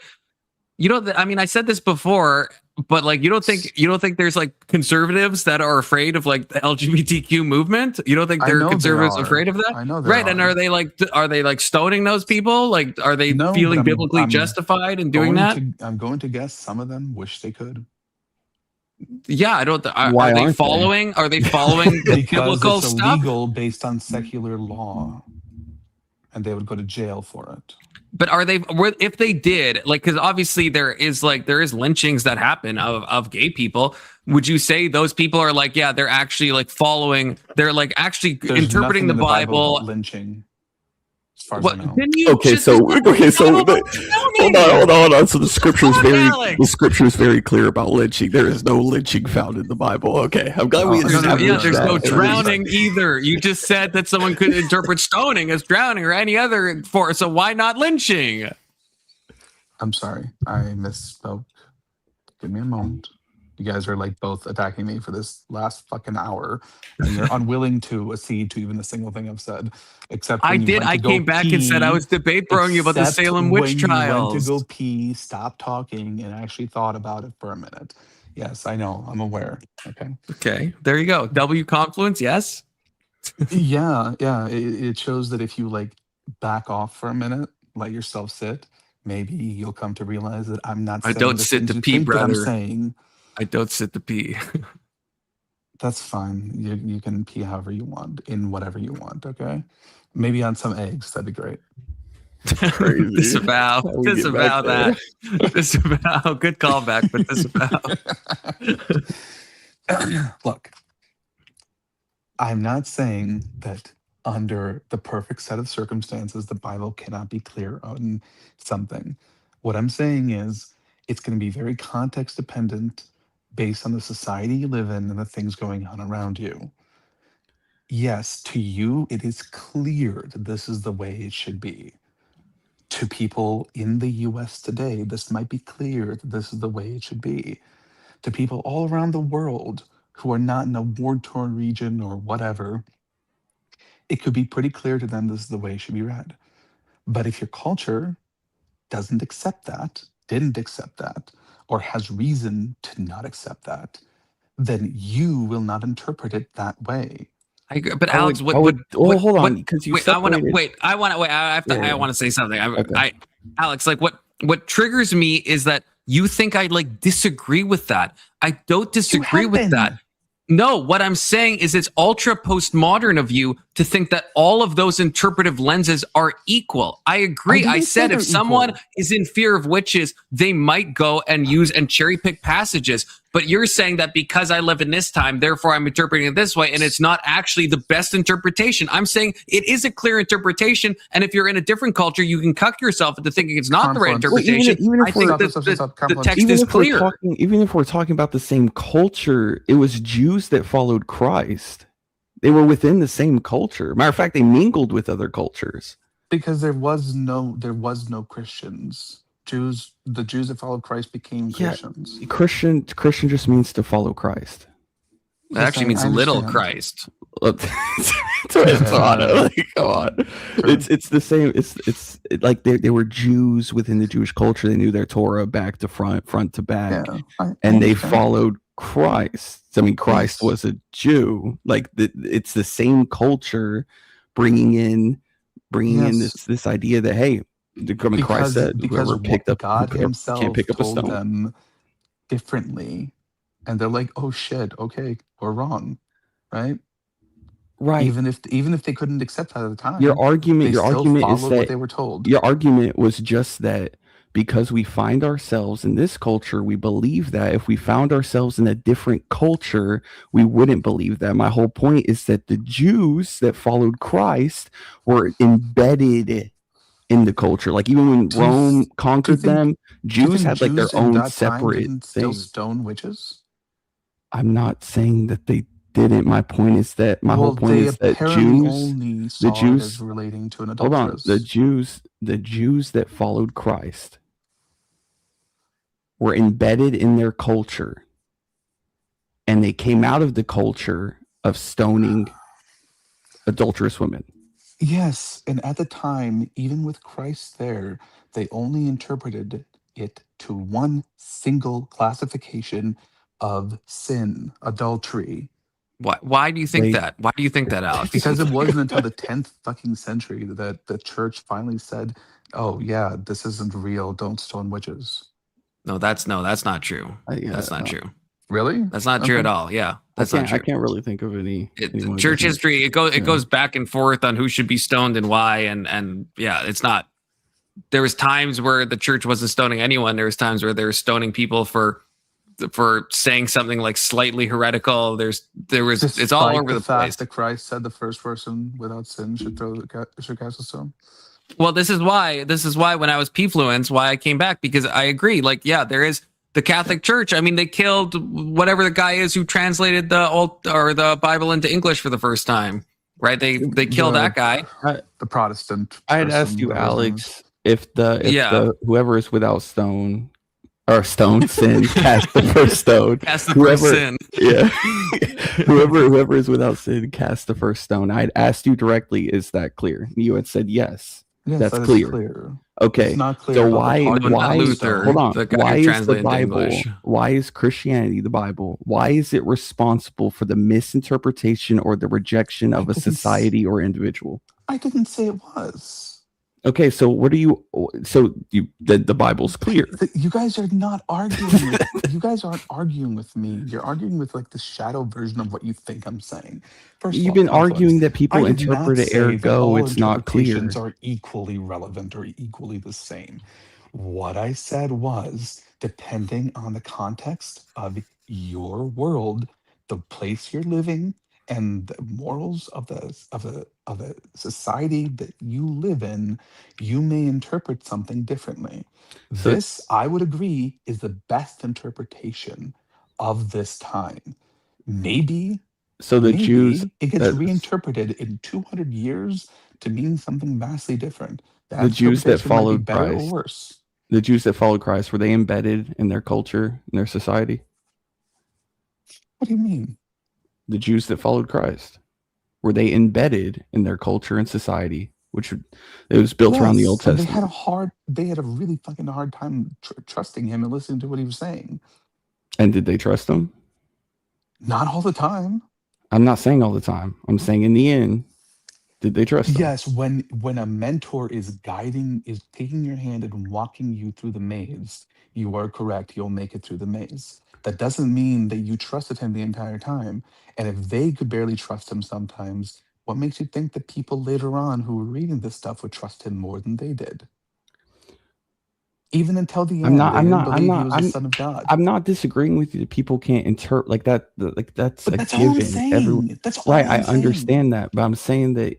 I mean, I said this before, but like you don't think there's like conservatives that are afraid of like the LGBTQ movement? You don't think there are conservatives afraid of that? I know, right? And are they like stoning those people? Like, are they feeling biblically justified in doing that? I'm going to guess some of them wish they could. Yeah, I don't. Are they following? Are they following the biblical it's stuff? Illegal based on secular law, and they would go to jail for it. But are they? If they did, like, because obviously there is lynchings that happen of gay people. Would you say those people are like, yeah, they're actually like following? They're like actually interpreting the Bible. Lynching. As far as I know. Hold on. So the scripture is very clear about lynching. There is no lynching found in the Bible. Okay, I'm glad we understand. Yeah, there's no drowning either. You just said that someone could interpret stoning as drowning or any other form. So why not lynching? I'm sorry, I misspoke. Give me a moment. You guys are like both attacking me for this last fucking hour, and you're unwilling to accede to even a single thing I've said. Except I did. I came back and said I was debate throwing you about the Salem witch trials. You went to go pee, stop talking, and actually thought about it for a minute. Yes, I know. I'm aware. Okay. Okay. There you go. W confluence. Yes. Yeah. It shows that if you like back off for a minute, let yourself sit, maybe you'll come to realize that I'm not. I don't sit to pee, brother. I'm saying. I don't sit to pee. That's fine. You can pee however you want, in whatever you want, okay? Maybe on some eggs, that'd be great. Disavow that. Disavow. Good callback, but disavow. Look, I'm not saying that under the perfect set of circumstances, the Bible cannot be clear on something. What I'm saying is it's going to be very context dependent based on the society you live in and the things going on around you. Yes, to you, it is clear that this is the way it should be. To people in the US today, this might be clear that this is the way it should be. To people all around the world who are not in a war-torn region or whatever, it could be pretty clear to them this is the way it should be read. But if your culture doesn't accept that, didn't accept that, or has reason to not accept that, then you will not interpret it that way. I agree, but Alex, hold on, because you. I want to say something. Alex, like what triggers me is that you think I like disagree with that. I don't disagree with that. No, what I'm saying is it's ultra postmodern of you to think that all of those interpretive lenses are equal. I agree. I said if someone is in fear of witches, they might go and use and cherry pick passages. But you're saying that because I live in this time, therefore I'm interpreting it this way, and it's not actually the best interpretation. I'm saying it is a clear interpretation, and if you're in a different culture, you can cuck yourself into thinking it's not the right interpretation. I think the text is clear. Even if we're talking about the same culture, it was Jews that followed Christ. They were within the same culture. Matter of fact, they mingled with other cultures. Because there was no Christians. The Jews that followed Christ became Christians. Christian just means to follow Christ. It actually means little Christ. Come on. It's the same. It's like they were Jews within the Jewish culture. They knew their Torah back to front to back, and they followed Christ. I mean, Christ Yes. was a Jew. Like it's the same culture bringing in Yes. this idea that hey, I mean, Christ said whoever picked up God can't himself pick up a told stone. them differently, and they're like, "Oh shit, okay, we're wrong," right? Right. Even if they couldn't accept that at the time, Your argument they still is followed what that they were told. your argument was just that because we find ourselves in this culture, we believe that. If we found ourselves in a different culture, we wouldn't believe that. My whole point is that the Jews that followed Christ were embedded in the culture. Like even when Do you Rome th- conquered them, do you Jews think had like their Jews in own that time separate didn't still thing. stone witches? I'm not saying that they didn't. My point is that Well, they that apparently Jews, only the saw it as Jews, relating to an hold on, the adulteress. Jews that followed Christ were embedded in their culture, and they came out of the culture of stoning adulterous women. Yes, and at the time, even with Christ there, they only interpreted it to one single classification of sin, adultery. Why do you think that? Why do you think that, Alex? Because it wasn't until the 10th fucking century that the church finally said, "Oh yeah, this isn't real. Don't stone witches." No, that's not true. That's not true. Really? That's not true at all. Yeah, that's not true. I can't really think of any. Church history, it goes back and forth on who should be stoned and why, and yeah, it's not. There was times where the church wasn't stoning anyone. There was times where they were stoning people for saying something like slightly heretical. It's all over the fact place. that Christ said the first person without sin should cast a stone. Well, this is why when I was P-fluence, why I came back, because I agree. Like, yeah, there is the Catholic Church. I mean, they killed whatever the guy is who translated the Bible into English for the first time, right? They killed that guy. The Protestant. I had asked you, Alex, if whoever is without stone or stone sin cast the first stone. Cast the first sin. Yeah. whoever is without sin cast the first stone. I'd asked you directly, is that clear? You had said yes. Yes, that's that clear. is clear. Okay. It's not clear So about why Luther, hold on. the guy Why who is the translated into Bible? English. Why is Christianity the Bible? Why is it responsible for the misinterpretation or the rejection of a society or individual? I didn't say it was. Okay, so the Bible's clear. You guys are not arguing. You guys aren't arguing with me. You're arguing with like the shadow version of what you think I'm saying. First You've of all, been arguing that people I did interpret not it, say that ergo all it's not clear. interpretations are equally relevant or equally the same. What I said was, depending on the context of your world, the place you're living, and the morals of the society that you live in, you may interpret something differently. This, I would agree, is the best interpretation of this time. Maybe Jews, it gets reinterpreted in 200 years to mean something vastly different. The Jews that interpretation might be followed better Christ, or worse. the Jews that followed Christ, were they embedded in their culture, in their society? What do you mean? The Jews that followed Christ, were they embedded in their culture and society, which it was built around the Old and Testament? they had a really fucking hard time trusting him and listening to what he was saying. And did they trust him? Not all the time. I'm not saying all the time. I'm saying in the end, did they trust him? Yes, when a mentor is taking your hand and walking you through the maze, you are correct. You'll make it through the maze. That doesn't mean that you trusted him the entire time. And if they could barely trust him sometimes, what makes you think that people later on who were reading this stuff would trust him more than they did? Even until the end, they didn't believe he was the Son of God. I'm not disagreeing with you that people can't interpret like that. Like that's But a that's all I'm given. saying. That's all Right, I'm I saying. understand that, but I'm saying that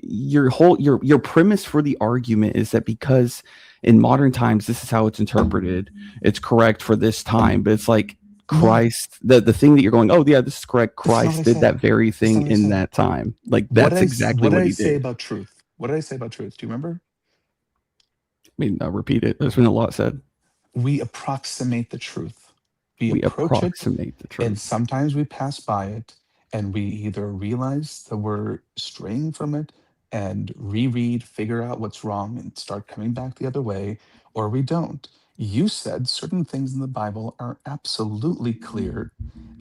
your premise for the argument is that because in modern times this is how it's interpreted, it's correct for this time. But it's like Christ, the thing that you're going, oh yeah, this is correct. Christ did that very thing in that time. Like that's exactly what he did I say did. about truth? What did I say about truth? Do you remember? I mean, I'll repeat it. There's been a lot said. We approximate the truth. We approach approximate the truth. And sometimes we pass by it and we either realize that we're straying from it and reread, figure out what's wrong, and start coming back the other way, or we don't. You said certain things in the Bible are absolutely clear,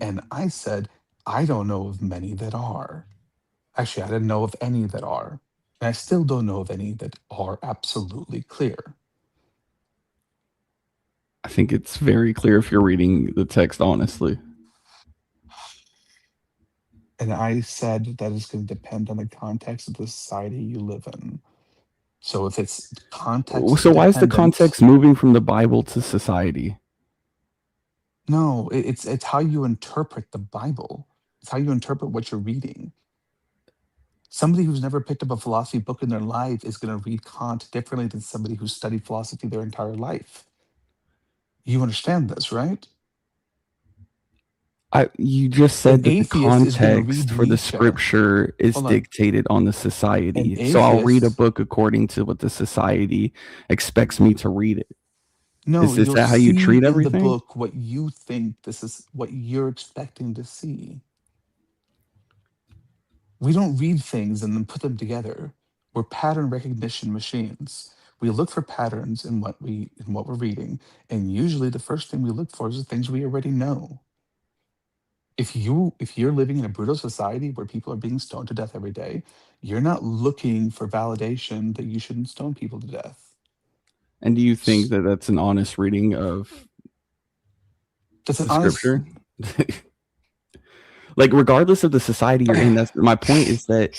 and I said, I don't know of many that are. Actually, I didn't know of any that are. And I still don't know of any that are absolutely clear. I think it's very clear if you're reading the text honestly. And I said that is going to depend on the context of the society you live in. So if it's context So why is the dependent, context moving from the Bible to society? no, it's how you interpret the Bible. It's how you interpret what you're reading. Somebody who's never picked up a philosophy book in their life is going to read Kant differently than somebody who's studied philosophy their entire life. You understand this, right? You just said An that the atheist is going to context read for the Nietzsche. scripture is Hold on. dictated on the An society. So I'll read a atheist, book according to what the society expects me to read it. no, Is you'll that how you see treat in the everything? book what you think this is, what you're expecting to see. We don't read things and then put them together. We're pattern recognition machines. We look for patterns in what we're reading, and usually the first thing we look for is the things we already know. If you're living in a brutal society where people are being stoned to death every day, you're not looking for validation that you shouldn't stone people to death. And do you think that that's an honest reading of That's the an honest. scripture? Like, regardless of the society you're in, that's my point, is that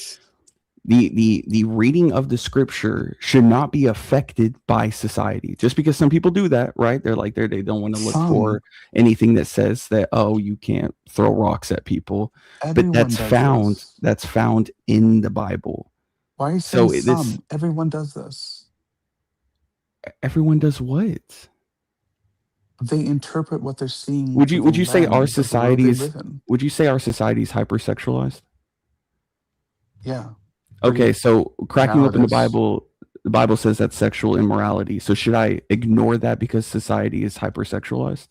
the reading of the scripture should not be affected by society. Just because some people do that, right? They're like they don't want to look for anything that says that, oh, you can't throw rocks at people. Everyone But does that's found in the Bible. Why are you saying some? Everyone does this. Everyone does what? They interpret what they're seeing. Would you say our societies? Would you say our society's hypersexualized? Yeah. Okay, so cracking open the Nowadays. Bible says that's sexual immorality. So should I ignore that because society is hypersexualized?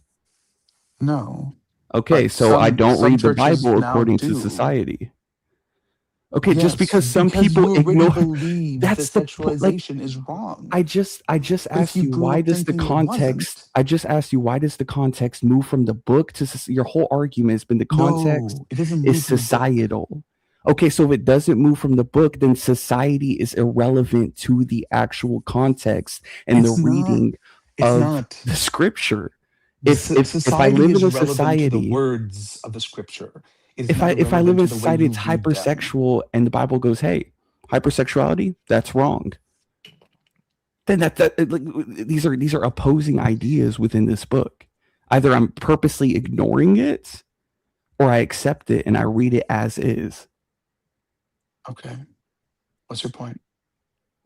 No. Okay, But so I don't some read the churches Bible now according to do. society. Okay, just Yes, because some because people you already ignore believe that that's the like sexualization is wrong. I just But if asked you you grew why up does the thinking it context wasn't, I just asked you why does the context move from the book to your whole argument has been the context no, it doesn't is move from the book. societal. Okay, so if it doesn't move from the book, then society is irrelevant to the actual context and It's the not. reading It's of not. the scripture. If I Society live is in a relevant to the society, words of the scripture. It is if not I live in relevant a to the way society you that's read them. hypersexual and the Bible goes, hey, hypersexuality, that's wrong. Then these are opposing ideas within this book. Either I'm purposely ignoring it or I accept it and I read it as is. Okay. What's your point?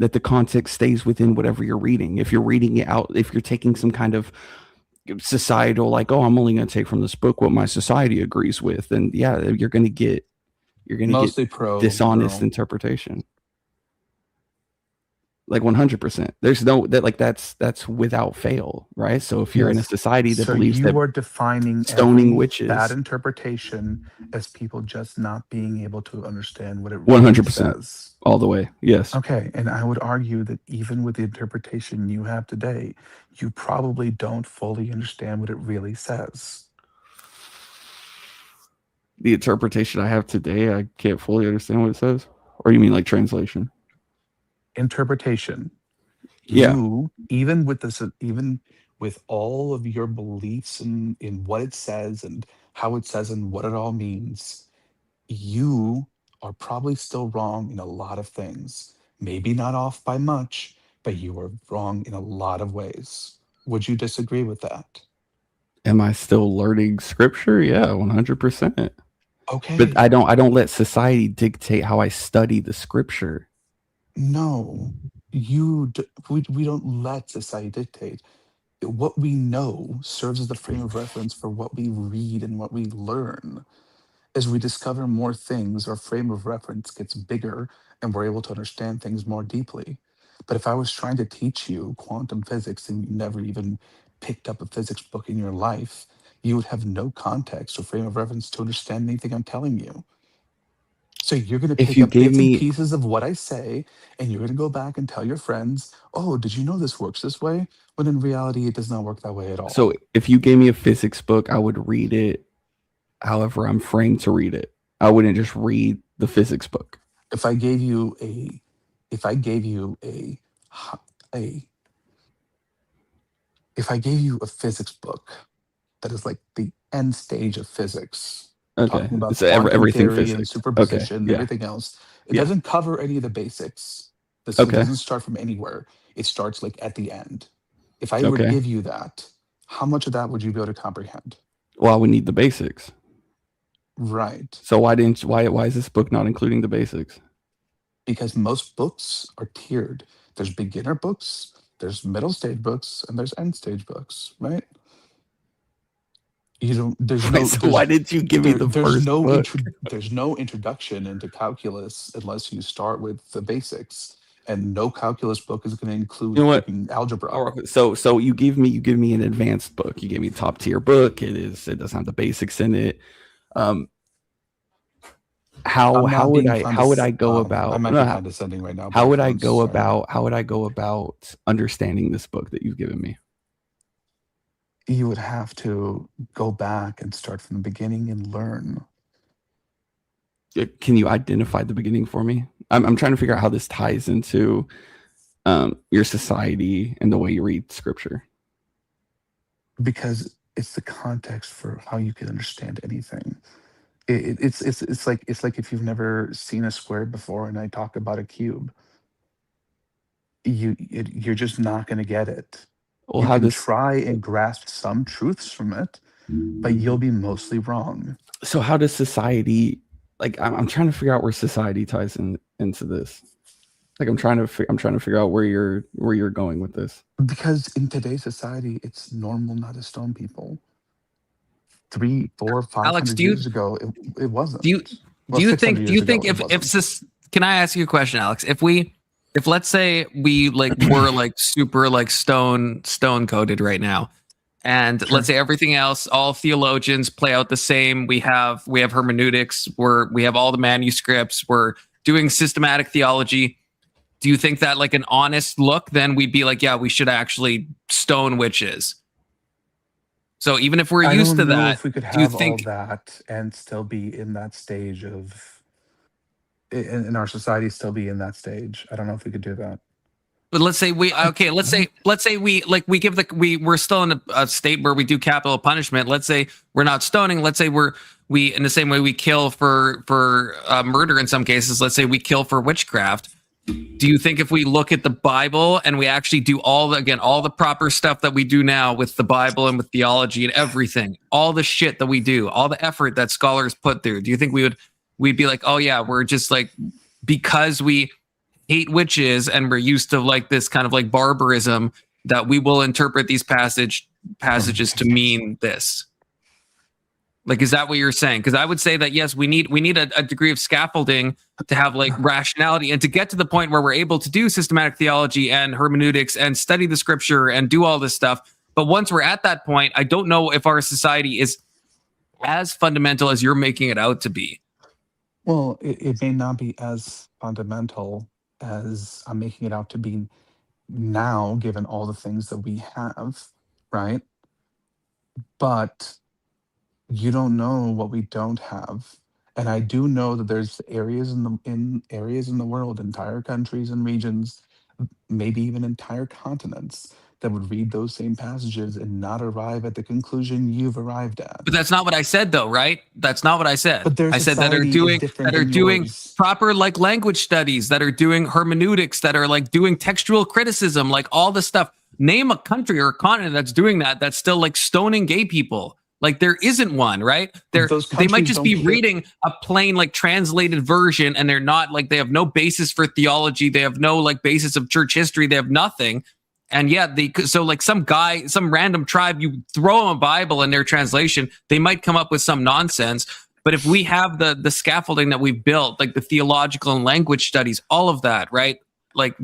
That the context stays within whatever you're reading. If you're reading it out, if you're taking some kind of societal, like, oh, I'm only going to take from this book what my society agrees with, then yeah, you're going to get Mostly pro dishonest girl. interpretation. Like 100%. There's no that's without fail, right? So if you're in a society that believes that you are defining stoning every witches, bad interpretation as people just not being able to understand what it 100% says. all the way. Yes. Okay, and I would argue that even with the interpretation you have today, you probably don't fully understand what it really says. The interpretation I have today, I can't fully understand what it says. Or you mean like translation? Interpretation. Yeah. You, even with all of your beliefs in what it says and how it says and what it all means, you are probably still wrong in a lot of things. Maybe not off by much, but you are wrong in a lot of ways. Would you disagree with that? Am I still learning scripture? Yeah, 100%. Okay. But I don't let society dictate how I study the scripture. No, we don't let society dictate. What we know serves as the frame of reference for what we read and what we learn. As we discover more things, our frame of reference gets bigger and we're able to understand things more deeply. But if I was trying to teach you quantum physics and you never even picked up a physics book in your life, you would have no context or frame of reference to understand anything I'm telling you. So you're going to If pick you up gave bits and me pieces of what I say, and you're going to go back and tell your friends, "Oh, did you know this works this way?" When in reality, it does not work that way at all. so if you gave me a physics book, I would read it however I'm framed to read it. I wouldn't just read the physics book. If I gave you a, if I gave you a, if I gave you a physics book that is like the end stage of physics, Okay. talking about So quantum everything theory and physics. Okay. superposition and Yeah. everything else, it Yeah. doesn't cover any of the basics. It Okay. doesn't start from anywhere. It starts like at the end. If I were to Okay. give you that, how much of that would you be able to comprehend? Well, I would need the basics. Right. So why is this book not including the basics? Because most books are tiered. There's beginner books, there's middle stage books, and there's end stage books, right? You don't. There's no. So why did you give me the there's first no book? there's no introduction into calculus unless you start with the basics, and no calculus book is going to include You know what? freaking algebra. All right, so you give me an advanced book. You gave me a top tier book. It doesn't have the basics in it. How would I go about? I might be condescending right now. How but would I I'm go sorry. about? How would I go about understanding this book that you've given me? You would have to go back and start from the beginning and learn. Can you identify the beginning for me? I'm trying to figure out how this ties into your society and the way you read scripture. Because it's the context for how you can understand anything. It's like if you've never seen a square before and I talk about a cube, you're just not going to get it. Well, You how can does try and grasp some truths from it, but you'll be mostly wrong. so how does society, like I'm trying to figure out where society ties into this. Like I'm trying to figure out where you're going with this. Because in today's society, it's normal not to stone people. 300, 400, 500 Alex, years ago, it wasn't. Do you Well, 600 think years ago, it if wasn't. this, can I ask you a question, Alex? If let's say we like were like super like stone coded right now, and let's say everything else, all theologians play out the same. We have hermeneutics, we have all the manuscripts, we're doing systematic theology. Do you think that like an honest look, then we'd be like, yeah, we should actually stone witches? So even if we're I used to don't know that, if we could do you have think all that and still be in that stage of in our society still be in that stage. I don't know if we could do that. But let's say we're still in a state where we do capital punishment. Let's say we're not stoning. Let's say we in the same way we kill for murder in some cases. Let's say we kill for witchcraft. Do you think if we look at the Bible and we actually do all the proper stuff that we do now with the Bible and with theology and everything, all the shit that we do, all the effort that scholars put through, do you think we'd be like, oh yeah, we're just like, because we hate witches and we're used to like this kind of like barbarism, that we will interpret these passages to mean this? Like, is that what you're saying? Because I would say that yes, we need a degree of scaffolding to have like rationality and to get to the point where we're able to do systematic theology and hermeneutics and study the scripture and do all this stuff. But once we're at that point, I don't know if our society is as fundamental as you're making it out to be. Well, it may not be as fundamental as I'm making it out to be now, given all the things that we have, right? But you don't know what we don't have. And I do know that there's areas in areas in the world, entire countries and regions, maybe even entire continents, that would read those same passages and not arrive at the conclusion you've arrived at. But that's not what I said, though, right? That's not what I said. But their I said that are society is doing different than yours. proper like language studies, that are doing hermeneutics, that are like doing textual criticism, like all this stuff. Name a country or a continent that's doing that, that's still like stoning gay people. Like there isn't one, right? They might just be reading a plain like translated version, and they're not like, they have no basis for theology, they have no like basis of church history, they have nothing. And yeah, so like some random tribe, you throw them a Bible in their translation, they might come up with some nonsense. But if we have the scaffolding that we've built, like the theological and language studies, all of that, right? Like,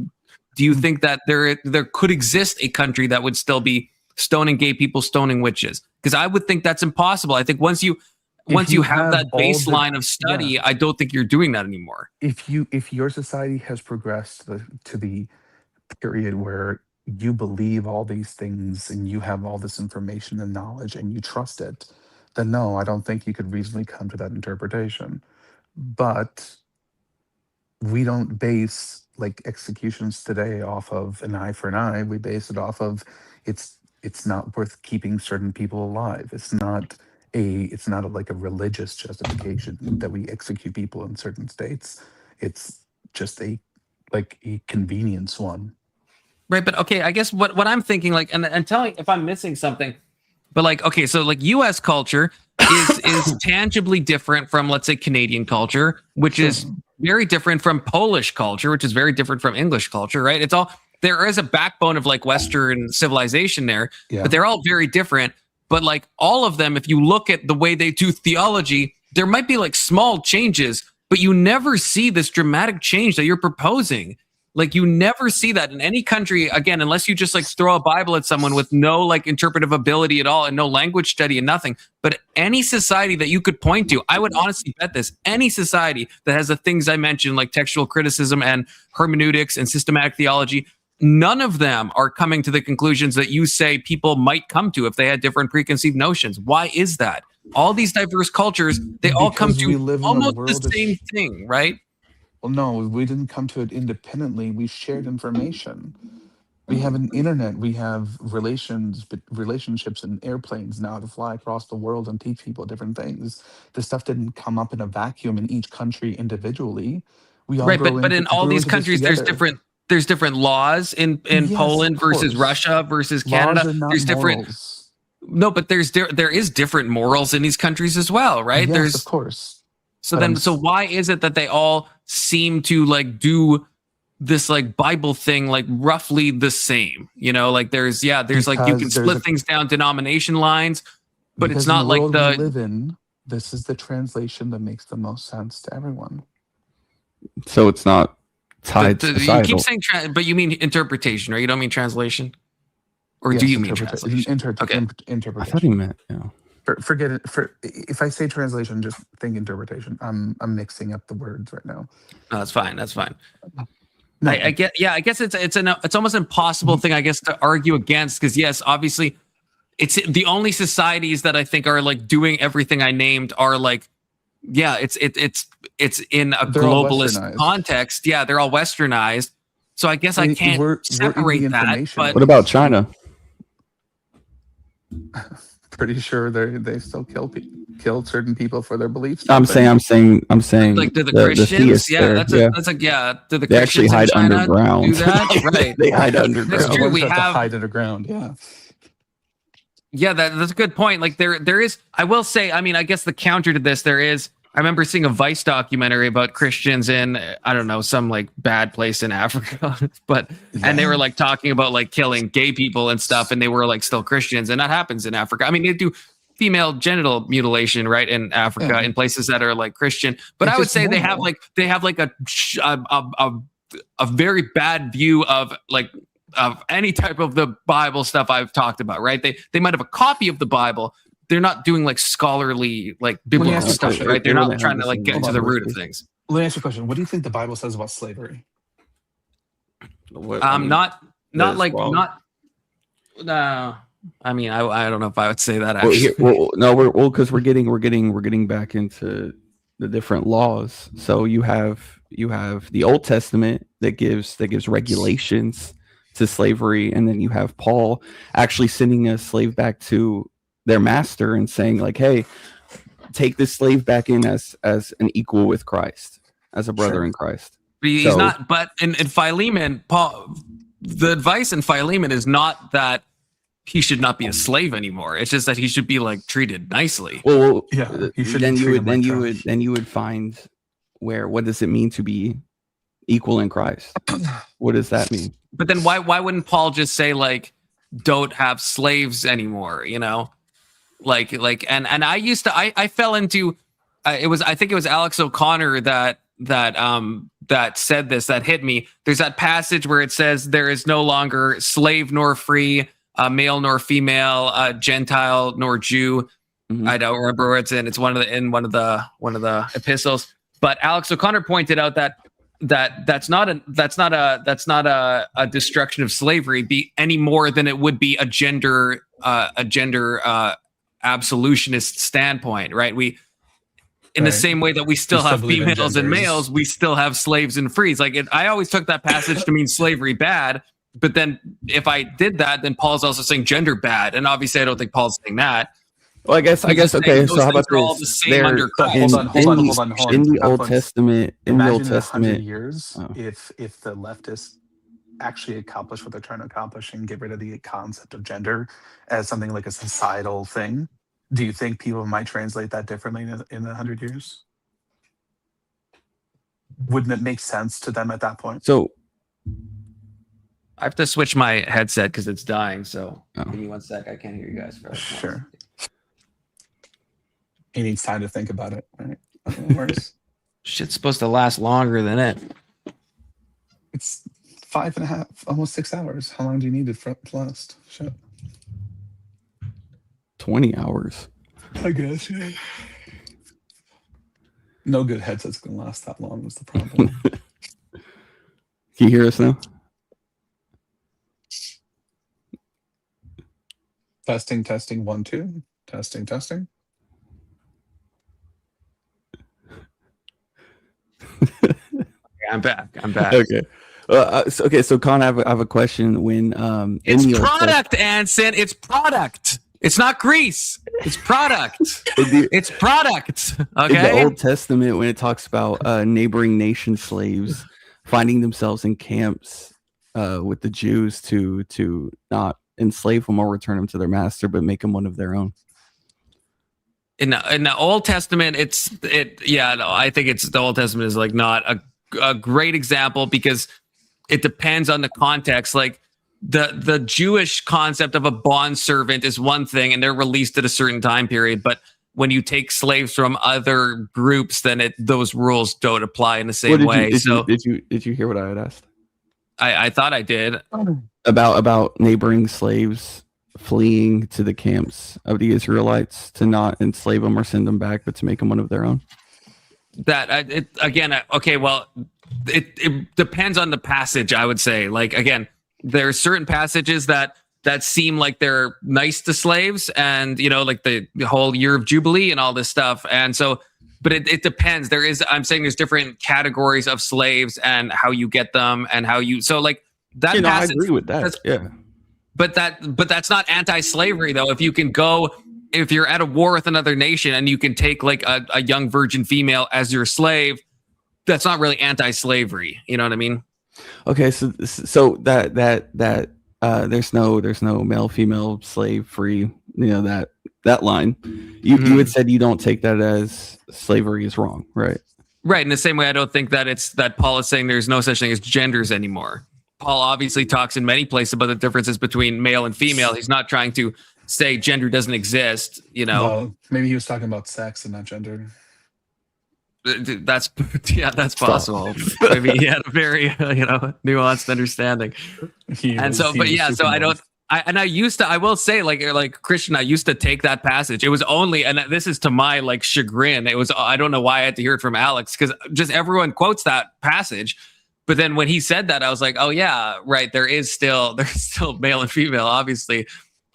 do you think that there could exist a country that would still be stoning gay people, stoning witches? Because I would think that's impossible. I think once you, once you have that all the- baseline of study, yeah. I don't think you're doing that anymore. If your society has progressed to the period where you believe all these things and you have all this information and knowledge and you trust it, then no, I don't think you could reasonably come to that interpretation. But we don't base like executions today off of an eye for an eye. We base it off of it's not worth keeping certain people alive. It's not like a religious justification that we execute people in certain states. It's just a convenience one. Right, but okay, I guess what I'm thinking, like, and tell me if I'm missing something, but like, okay, so like U.S. culture is tangibly different from, let's say, Canadian culture, which is very different from Polish culture, which is very different from English culture, right? It's all, there is a backbone of like Western civilization there, but they're all very different. But like all of them, if you look at the way they do theology, there might be like small changes, but you never see this dramatic change that you're proposing. Like you never see that in any country, again, unless you just like throw a Bible at someone with no like interpretive ability at all and no language study and nothing. But any society that you could point to, I would honestly bet this, any society that has the things I mentioned, like textual criticism and hermeneutics and systematic theology, none of them are coming to the conclusions that you say people might come to if they had different preconceived notions. Why is that? All these diverse cultures, they all come to almost the same thing, right? Well, no, we didn't come to it independently. We shared information. We have an internet. We have relationships and airplanes now to fly across the world and teach people different things. This stuff didn't come up in a vacuum in each country individually. We all but in all these countries, there's different laws in Poland versus Russia versus Canada. There's different morals. No, but there is different morals in these countries as well, right? Yes, of course. So why is it that they all seem to like do this like Bible thing like roughly the same? You know, like there's like you can split things down denomination lines, but it's not like the we live in. This is the translation that makes the most sense to everyone. So it's not tied to you keep saying but you mean interpretation, right? You don't mean translation, or do you mean translation? Interpretation. I thought he meant Forget it. If I say translation, just think interpretation. I'm mixing up the words right now. No, that's fine. That's fine. No. I get. Yeah, I guess it's almost impossible thing, I guess, to argue against, because yes, obviously, it's the only societies that I think are like doing everything I named are like, yeah, it's in a globalist context. Yeah, they're all westernized. So I guess I can't separate that. But what about China? Pretty sure they still kill certain people for their beliefs. I'm saying like to the Christians, that's like to the they Christians actually hide in China underground. Do that? Right. They hide underground. That's true. We have to hide underground. Yeah, that's a good point. Like there is, I will say, I mean, I guess the counter to this, I remember seeing a Vice documentary about Christians in, I don't know, some like bad place in Africa, and they were like talking about like killing gay people and stuff, and they were like still Christians, and that happens in Africa. I mean, they do female genital mutilation, right, in Africa, in places that are like Christian, but I would say they have like a very bad view of any type of the Bible stuff I've talked about, right? They might have a copy of the Bible. They're not doing like scholarly, like biblical stuff, right? They're not trying to like get to the root of things. Let me ask you a question. What do you think the Bible says about slavery? I mean, I mean, I don't know if I would say that actually. Because we're getting back into the different laws. So you have the Old Testament that gives regulations to slavery, and then you have Paul actually sending a slave back to their master and saying like, hey, take this slave back in as an equal with Christ, as a brother in Christ. But he's not, but in Philemon, Paul, the advice in Philemon is not that he should not be a slave anymore. It's just that he should be like treated nicely. Well, yeah. Then you would find what does it mean to be equal in Christ? What does that mean? But then why wouldn't Paul just say like, don't have slaves anymore, you know? Like, and I fell into, I think it was Alex O'Connor that said this, that hit me. There's that passage where it says there is no longer slave nor free, male nor female, Gentile nor Jew. I don't remember where it's in. It's one of the epistles. But Alex O'Connor pointed out that's not a destruction of slavery any more than it would be a gender absolutionist standpoint, right? In the same way that we still have females and males, we still have slaves and frees. Like I always took that passage to mean slavery bad, but then if I did that, then Paul's also saying gender bad, and obviously I don't think Paul's saying that. Well, I guess okay. So how about this? Hold on. In the Old Testament, Imagine 100 years, if the leftists actually accomplish what they're trying to accomplish and get rid of the concept of gender as something like a societal thing. Do you think people might translate that differently in 100 years? Wouldn't it make sense to them at that point? So I have to switch my headset because it's dying. So give me 1 sec. I can't hear you guys. Sure. He needs time to think about it. Right? Shit's supposed to last longer than it. It's 5.5, almost 6 hours. How long do you need it to last? Shit. 20 hours. I guess, yeah. No good headset's gonna last that long is the problem. Can you hear us now? Testing, 1, 2. Testing. I'm back. Okay. So Con, I have a question. When it's product, Anson. It's product. It's not grease. It's product. It's product. Okay. In the Old Testament, when it talks about neighboring nation slaves finding themselves in camps with the Jews to not enslave them or return them to their master, but make them one of their own. In the Old Testament, I think it's the Old Testament is like not a great example because it depends on the context. Like the Jewish concept of a bond servant is one thing, and they're released at a certain time period. But when you take slaves from other groups, then those rules don't apply in the same way. Did you hear what I had asked? I thought I did about neighboring slaves fleeing to the camps of the Israelites to not enslave them or send them back, but to make them one of their own. It depends on the passage. I would say, like, again, there are certain passages that seem like they're nice to slaves, and like the whole year of Jubilee and all this stuff. And so, but it depends. I'm saying there's different categories of slaves and how you get them and how you. So like that. I agree with that. Yeah. But that's not anti-slavery though. If you're at a war with another nation and you can take like a young virgin female as your slave, that's not really anti-slavery. You know what I mean? Okay, so that there's no male female slave free. That line. You had said you don't take that as slavery is wrong, right? Right. In the same way, I don't think that Paul is saying there's no such thing as genders anymore. Paul obviously talks in many places about the differences between male and female. He's not trying to say gender doesn't exist, Well, maybe he was talking about sex and not gender. That's possible. Maybe he had a very nuanced understanding. I will say like Christian, I used to take that passage. It was only, and this is to my like chagrin, I don't know why I had to hear it from Alex, because just everyone quotes that passage. But then when he said that, I was like, oh yeah, right. There's still male and female, obviously.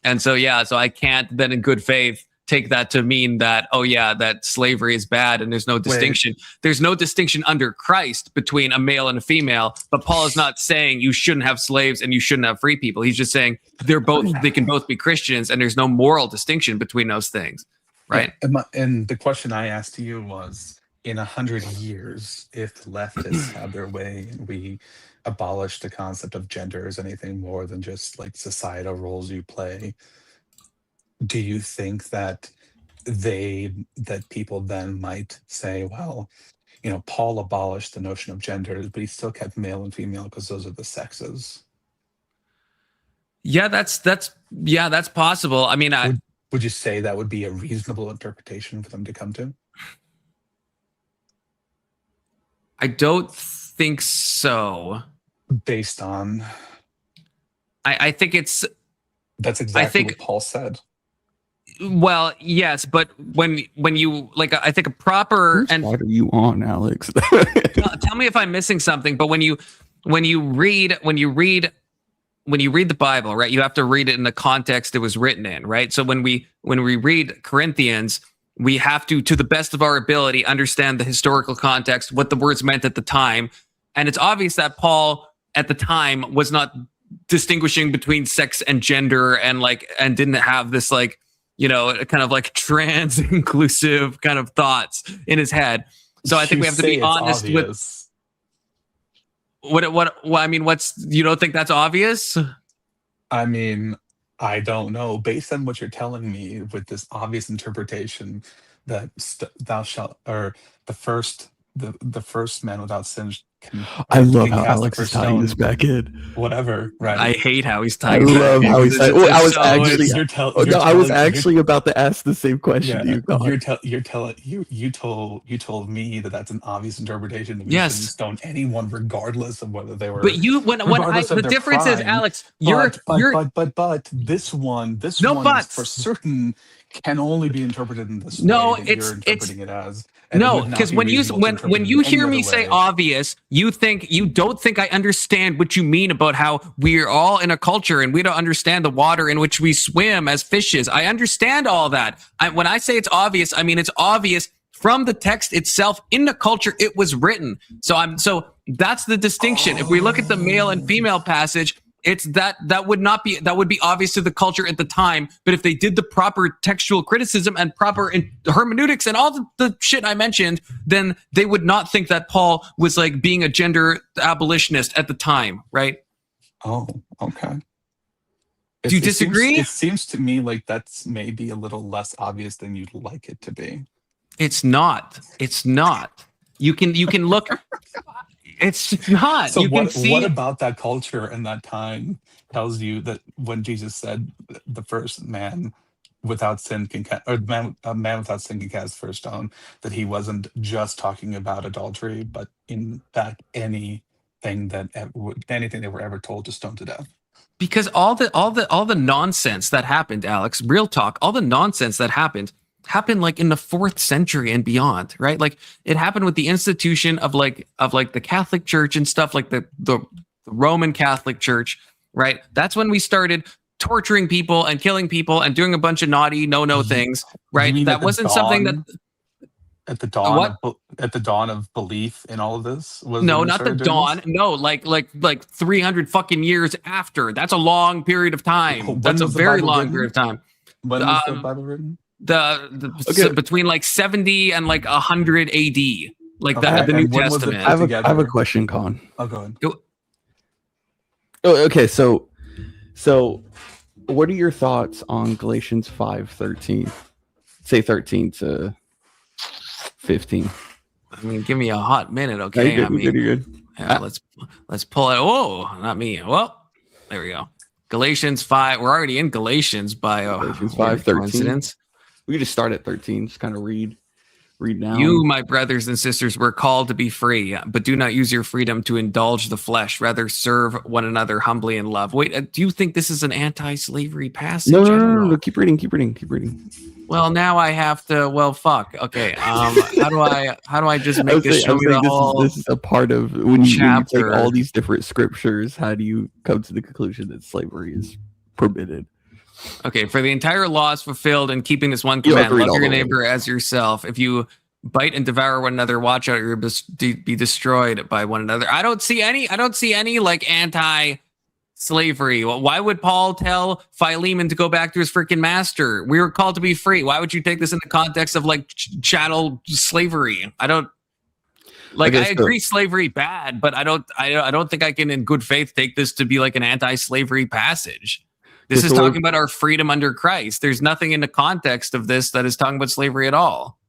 And so I can't then in good faith take that to mean that, oh yeah, that slavery is bad and there's no distinction. There's no distinction under Christ between a male and a female, but Paul is not saying you shouldn't have slaves and you shouldn't have free people. He's just saying they can both be Christians and there's no moral distinction between those things. Right. And the question I asked to you was, in 100 years, if leftists have their way and we abolish the concept of gender as anything more than just like societal roles you play, do you think that people then might say, well, Paul abolished the notion of gender, but he still kept male and female because those are the sexes? Yeah, that's possible. I mean, would you say that would be a reasonable interpretation for them to come to? I don't think so. Based on, I think that's exactly what Paul said. Well, yes, but when you like, I think a proper Whose side are you on, Alex? tell me if I'm missing something. But when you read the Bible, right, you have to read it in the context it was written in, right? So when we read Corinthians, we have to the best of our ability, understand the historical context, what the words meant at the time, and it's obvious that Paul at the time was not distinguishing between sex and gender, and didn't have this kind of like trans inclusive kind of thoughts in his head. So I think we have to be honest with what I mean. You don't think that's obvious? I mean, I don't know. Based on what you're telling me, with this obvious interpretation that thou shalt, or the first man without sin can. I love how cast Alex the is first tying this stone. back in. Whatever, right? I hate how he's I tying. love how he's tying. I was actually. I was actually you're, about to ask the same question to you. You told me that that's an obvious interpretation. That Yes. shouldn't stone anyone, regardless of whether they were. But you, the difference is, Alex, but this one is for certain can only be interpreted in this way that you're interpreting it as. And no, because when you hear me say obvious, you don't think I understand what you mean about how we're all in a culture and we don't understand the water in which we swim as fishes. I understand all that. When I say it's obvious, I mean it's obvious from the text itself in the culture it was written. So that's the distinction. If we look at the male and female passage, it's that would be obvious to the culture at the time. But if they did the proper textual criticism and proper hermeneutics and all the shit I mentioned, then they would not think that Paul was like being a gender abolitionist at the time, right? Oh, okay. Do you disagree? It seems to me like that's maybe a little less obvious than you'd like it to be. It's not. You can look. It's not. So you what about that culture and that time tells you that when Jesus said the first man without sin can a man without sin can cast the first stone, that he wasn't just talking about adultery, but in fact anything they were ever told to stone to death. Because all the nonsense that happened, Alex, real talk, all the nonsense that happened like in the 4th century and beyond, right? Like it happened with the institution of the Catholic Church and stuff, like the Roman Catholic Church, right? That's when we started torturing people and killing people and doing a bunch of naughty no things, right? That wasn't something that at the dawn of belief in all of this was no, not the dawn. This? No, like 300 fucking years after. That's a long period of time. That's a very long period of time. When was the Bible written? Between like 70 and like 100 AD, like the New Testament. I have a question, Con. Oh, go ahead. Oh, okay. So what are your thoughts on Galatians 5:13? Say 13 to 15. I mean, give me a hot minute, okay? You're good. Yeah, let's pull it. Whoa, not me. Well, there we go. Galatians 5. We're already in Galatians by Galatians 5:13. We could just start at 13. Just kind of read now. You, my brothers and sisters, were called to be free, but do not use your freedom to indulge the flesh. Rather, serve one another humbly in love. Wait, do you think this is an anti-slavery passage? No. Keep reading. Well, now I have to. Well, fuck. Okay. How do I just make this show me the whole? This is a part of when you take all these different scriptures. How do you come to the conclusion that slavery is permitted? Okay, for the entire law is fulfilled in keeping this one command: love your neighbor as yourself. If you bite and devour one another, watch out, you'll be destroyed by one another. I don't see any like anti-slavery. Well, why would Paul tell Philemon to go back to his freaking master? We were called to be free. Why would you take this in the context of like chattel slavery? I don't. Like, I agree slavery bad, but I don't think I can in good faith take this to be like an anti-slavery passage. This is talking about our freedom under Christ. There's nothing in the context of this that is talking about slavery at all.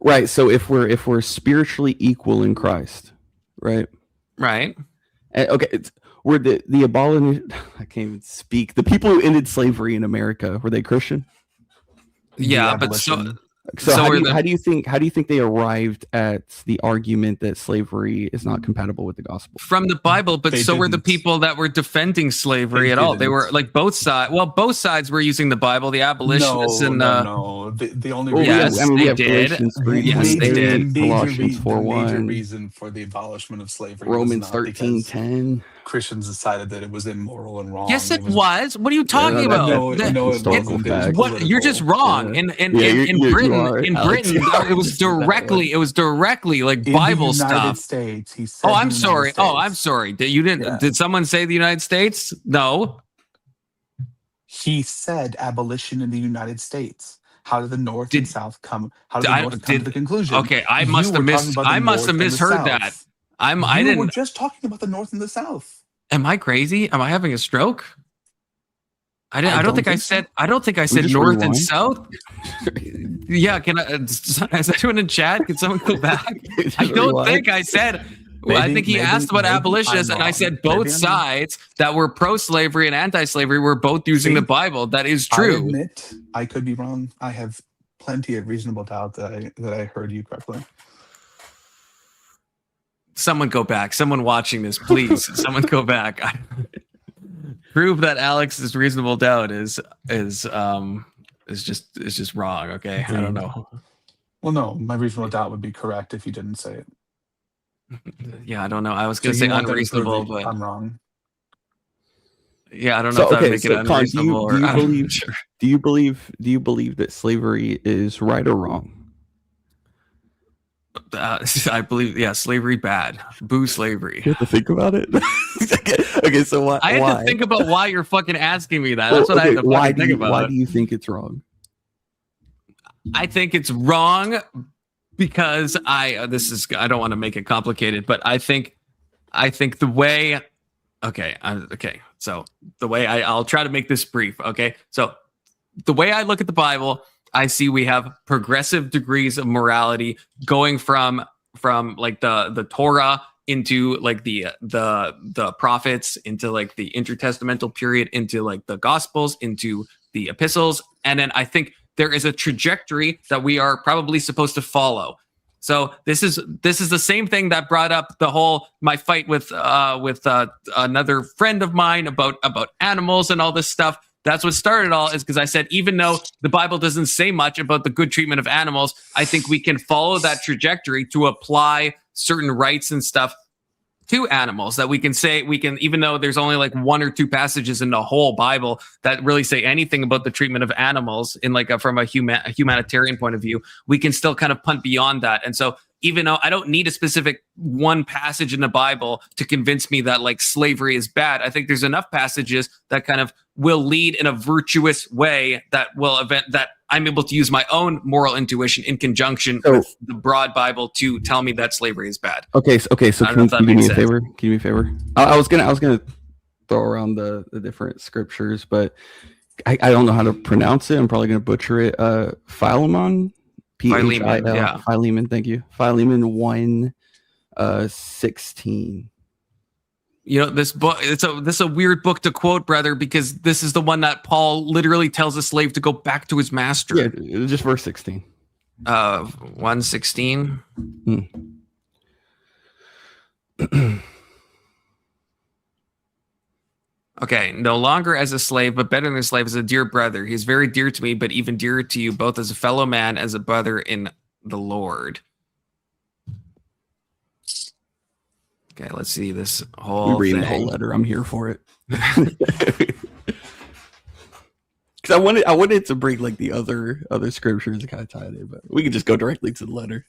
Right. So if we're spiritually equal in Christ, right? Right. Okay. Were the abolition? I can't even speak. The people who ended slavery in America, were they Christian? Yeah, but so So, So how, are do you, the- how do you think they arrived at the argument that slavery is not compatible with the gospel? From the Bible, but They so were the didn't. people that were defending slavery They at all. They were didn't. like both sides. Well, both sides were using the Bible. The abolitionists and No. The only Well, yes, we they have did. Galatians 3, Yes, they did. Colossians the 4:1, reason for the abolishment of slavery Romans was not because 13:10. Christians decided that it was immoral and wrong. Yes, it was. What are you talking about? No, That- no, it historical wasn't. It was fact. What you're just wrong. Yeah. In Yeah, you Britain, are, in Alex. Britain, it was directly like In Bible the United stuff. States, he said Oh, the I'm United sorry. Oh, I'm States. sorry. You didn't? Yeah. Did someone say the United States? No. He said abolition in the United States. How did the North and South come? How did the I- North come to the conclusion? Okay, I You must have were talking about the I must have North and the misheard that. South. I You didn't. were just talking about the North and the South. Am I crazy? Am I having a stroke? I don't think I said. I don't think I said just north and rewind. south. Yeah, can I? Is anyone in chat? Can someone go back? I don't rewind. think I said. I think he asked about abolitionists, and I said both sides that were pro-slavery and anti-slavery were both using the Bible. That is I true. admit I could be wrong. I have plenty of reasonable doubt that I heard you correctly. Someone go back. Someone watching this, please. Someone go back. Prove that Alex's reasonable doubt is just wrong. Okay, I don't know. Well, no, my reasonable doubt would be correct if you didn't say it. Yeah, I don't know. I was So going to you say want that to prove unreasonable, that but I'm wrong. yeah, I don't know So, if that would okay, make so it Con, unreasonable. do you I'm believe? not sure. Do you believe that slavery is right or wrong? I believe, yeah, slavery bad. Boo slavery. You have to think about it. okay, so why? I had why? to think about why you're fucking asking me that. That's what I had to why fucking think about. Why do you think it's wrong? I think it's wrong because I don't want to make it complicated, but I think the way so the way I'll try to make this brief. Okay, so the way I look at the Bible, I see we have progressive degrees of morality going from like the Torah into like the prophets, into like the intertestamental period, into like the Gospels, into the epistles, and then I think there is a trajectory that we are probably supposed to follow. So this is the same thing that brought up the whole my fight with another friend of mine about animals and all this stuff. That's what started it all, is because I said, even though the Bible doesn't say much about the good treatment of animals, I think we can follow that trajectory to apply certain rights and stuff to animals, that we can say, even though there's only like one or two passages in the whole Bible that really say anything about the treatment of animals in like from a humanitarian point of view, we can still kind of punt beyond that. And so even though I don't need a specific one passage in the Bible to convince me that like slavery is bad, I think there's enough passages that kind of will lead in a virtuous way that I'm able to use my own moral intuition in conjunction with the broad Bible to tell me that slavery is bad. Okay, so I don't know if that can you do me makes a sense. favor? Can you do me a favor? I was gonna throw around the different scriptures, but I don't know how to pronounce it. I'm probably gonna butcher it. Philemon, Philemon, yeah. Philemon. Thank you. Philemon 1:16. You know, this book, this is a weird book to quote, brother, because this is the one that Paul literally tells a slave to go back to his master. Yeah, just verse 16. 1:16. Okay, no longer as a slave, but better than a slave, as a dear brother. He is very dear to me, but even dearer to you, both as a fellow man, as a brother in the Lord. Okay, let's see this whole reading thing. the whole letter. I'm here for it. Because I wanted to bring like the other scriptures to kind of tie it in, but we can just go directly to the letter.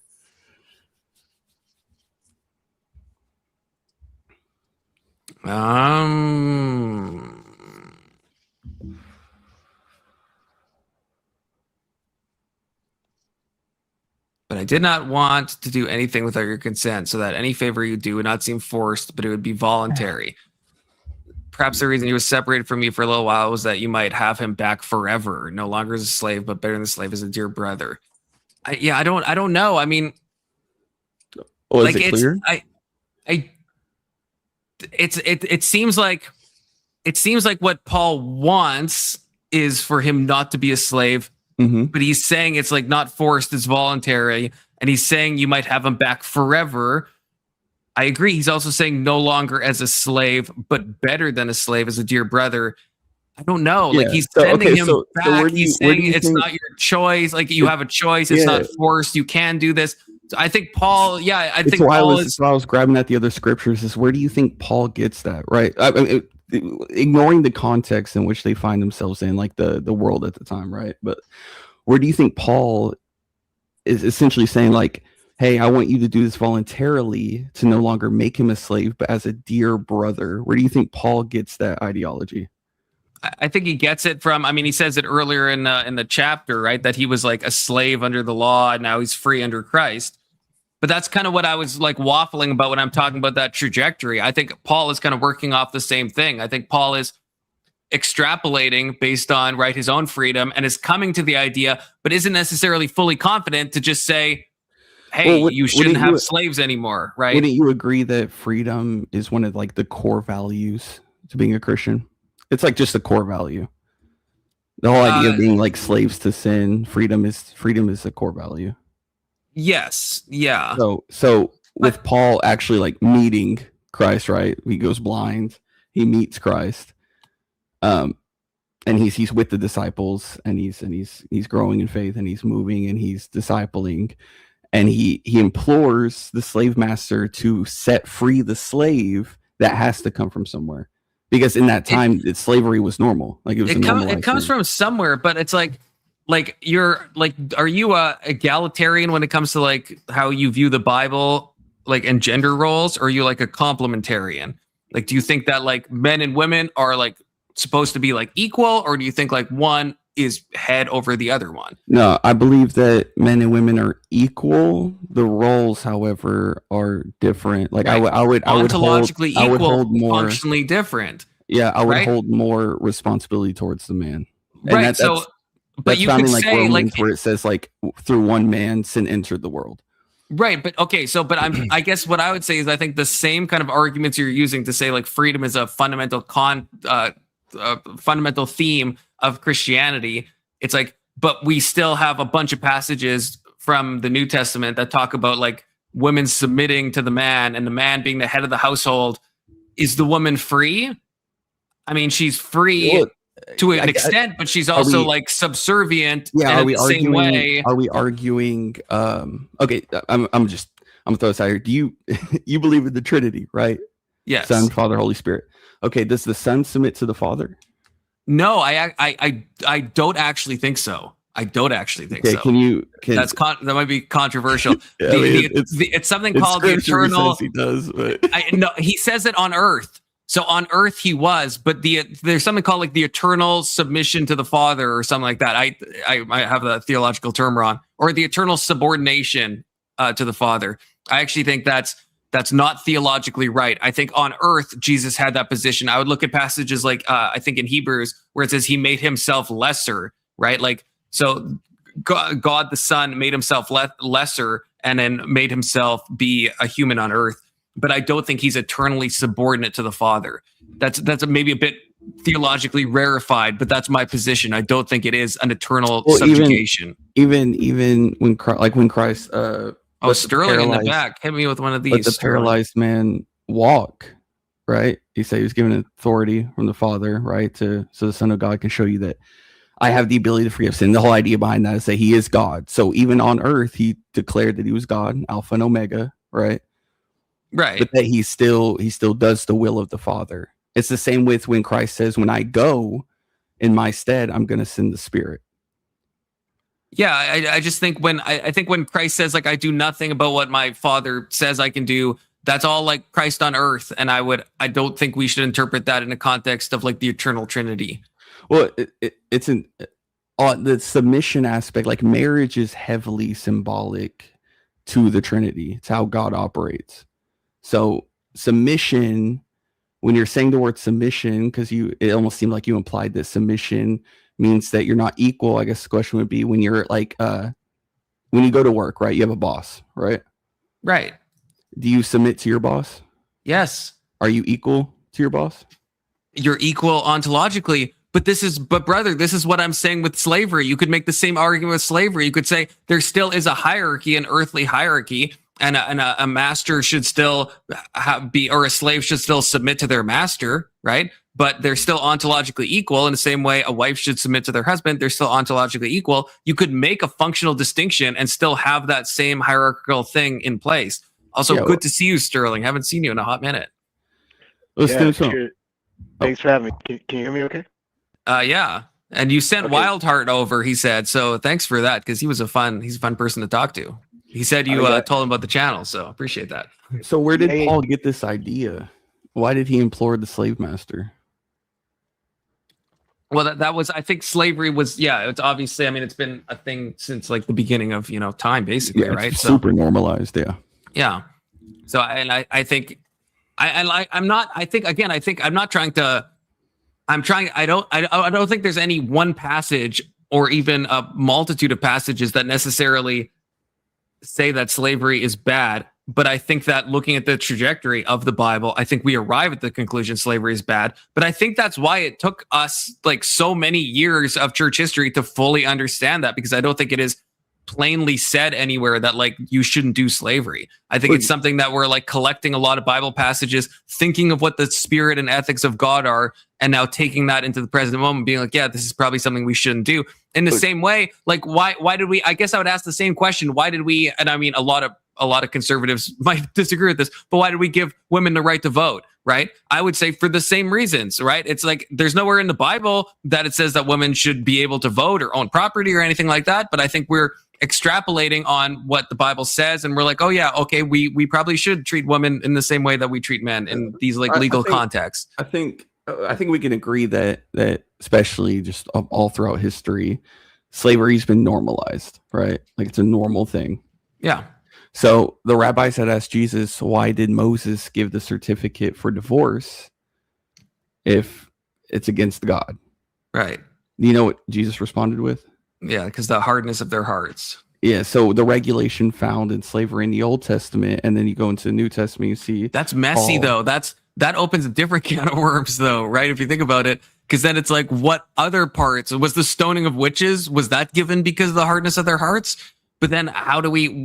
But I did not want to do anything without your consent, so that any favor you do would not seem forced, but it would be voluntary. Perhaps the reason he was separated from you for a little while was that you might have him back forever, no longer as a slave, but better than a slave, as a dear brother. I don't know. I mean, Oh, like is it clear? It seems like what Paul wants is for him not to be a slave, but he's saying it's like not forced, it's voluntary, and he's saying you might have him back forever. I agree. He's also saying no longer as a slave, but better than a slave, as a dear brother. I don't know. Like he's sending him back. He's saying it's not your choice. Like you have a choice. It's not forced. You can do this. So I think Paul. Yeah, I think Paul is. I was grabbing at the other scriptures. Is where do you think Paul gets that? Right. I mean, ignoring the context in which they find themselves in, like the world at the time, right? But where do you think Paul is essentially saying, like, hey, I want you to do this voluntarily to no longer make him a slave, but as a dear brother? Where do you think Paul gets that ideology? I think he gets it from, I mean, he says it earlier in the chapter, right? That he was like a slave under the law and now he's free under Christ. But that's kind of what I was like waffling about when I'm talking about that trajectory. I think Paul is kind of working off the same thing. I think Paul is extrapolating based on, right, his own freedom and is coming to the idea, but isn't necessarily fully confident to just say, hey, you shouldn't have slaves anymore, right? Wouldn't you agree that freedom is one of like the core values to being a Christian? It's like just a core value. The whole idea of being like slaves to sin, freedom is a core value. Yes. Yeah. So with Paul actually like meeting Christ, right? He goes blind, he meets Christ. And he's with the disciples and he's growing in faith and he's moving and he's discipling. And he implores the slave master to set free the slave that has to come from somewhere, because in that time, slavery was normal. Like it comes from somewhere, but it's like you're like, are you a egalitarian when it comes to like how you view the Bible, like and gender roles, or are you like a complementarian? Like, do you think that like men and women are like supposed to be like equal, or do you think like one is head over the other one? No, I believe that men and women are equal. The roles, however, are different. Like right. I would ontologically equal, I would hold more, functionally different. Yeah, I would hold more responsibility towards the man. And right. But you could like say Romans, like where it says like through one man sin entered the world. Right, but okay, I guess what I would say is I think the same kind of arguments you're using to say like freedom is a fundamental fundamental theme of Christianity. It's like, but we still have a bunch of passages from the New Testament that talk about like women submitting to the man and the man being the head of the household. Is the woman free? I mean, she's free to an extent, but she's also like subservient. Yeah, in the same way. Are we arguing? Okay, I'm gonna throw this out here. Do you believe in the Trinity, right? Yes. Son, Father, Holy Spirit. Okay, does the Son submit to the Father? No, I don't actually think so. I don't actually think so. That might be controversial. Yeah, it's something called the eternal. He does, but no, he says it on earth. So on earth he was, but there's something called like the eternal submission to the Father or something like that. I might have the theological term wrong, or the eternal subordination to the Father. I actually think that's not theologically right. I think on earth, Jesus had that position. I would look at passages like, I think in Hebrews, where it says he made himself lesser, right? Like, so God the Son made himself lesser and then made himself be a human on earth. But I don't think he's eternally subordinate to the Father. That's maybe a bit theologically rarefied, but that's my position. I don't think it is an eternal subjugation. Even when Christ, Sterling in the back. Hit me with one of these. Let the paralyzed man walk, right? He said he was given authority from the Father, right? So the Son of God can show you that I have the ability to forgive sin. The whole idea behind that is that he is God. So even on earth, he declared that he was God, Alpha and Omega, right? Right. But that he still does the will of the Father. It's the same with when Christ says, when I go in my stead, I'm going to send the Spirit. Yeah, I just think when Christ says like I do nothing about what my Father says I can do, that's all like Christ on earth, and I don't think we should interpret that in the context of like the eternal Trinity. Well, it's the submission aspect. Like marriage is heavily symbolic to the Trinity. It's how God operates. So submission, when you're saying the word submission, because it almost seemed like you implied that submission means that you're not equal. I guess the question would be when you're like, when you go to work, right? You have a boss, right? Right. Do you submit to your boss? Yes. Are you equal to your boss? You're equal ontologically, But brother, this is what I'm saying with slavery. You could make the same argument with slavery. You could say there still is a hierarchy, an earthly hierarchy, and a master should still or a slave should still submit to their master, right? But they're still ontologically equal in the same way a wife should submit to their husband. They're still ontologically equal. You could make a functional distinction and still have that same hierarchical thing in place. Also, good to see you, Sterling. Haven't seen you in a hot minute. Let's do something. Thanks for having me. Can you hear me okay? Yeah. And you sent Wildheart over, he said. So thanks for that, because he's a fun person to talk to. He said you told him about the channel, so appreciate that. So where did Paul get this idea? Why did he implore the slave master? Well, that was, I think slavery was, it's obviously, I mean, it's been a thing since like the beginning of, time, basically, right? Super normalized, yeah. Yeah. So, and I think, I don't think there's any one passage or even a multitude of passages that necessarily say that slavery is bad. But I think that looking at the trajectory of the Bible, I think we arrive at the conclusion slavery is bad. But I think that's why it took us like so many years of church history to fully understand that, because I don't think it is plainly said anywhere that like you shouldn't do slavery. I think it's something that we're like collecting a lot of Bible passages, thinking of what the spirit and ethics of God are, and now taking that into the present moment, being like, yeah, this is probably something we shouldn't do. In the same way, like why did we? I guess I would ask the same question. Why did we? And I mean, a lot of conservatives might disagree with this, but why did we give women the right to vote? Right? I would say for the same reasons, right? It's like there's nowhere in the Bible that it says that women should be able to vote or own property or anything like that. But I think we're extrapolating on what the Bible says, and we're like, oh yeah, okay, we probably should treat women in the same way that we treat men in these like legal contexts. I think we can agree that especially just all throughout history, slavery's been normalized, right? Like it's a normal thing. Yeah. So the rabbis had asked Jesus, why did Moses give the certificate for divorce if it's against God? Right. You know what Jesus responded with? Yeah, because the hardness of their hearts. Yeah, so the regulation found in slavery in the Old Testament, and then you go into the New Testament, you see that's messy though. That opens a different can of worms though, right? If you think about it, because then it's like, what other parts? Was the stoning of witches, was that given because of the hardness of their hearts? But then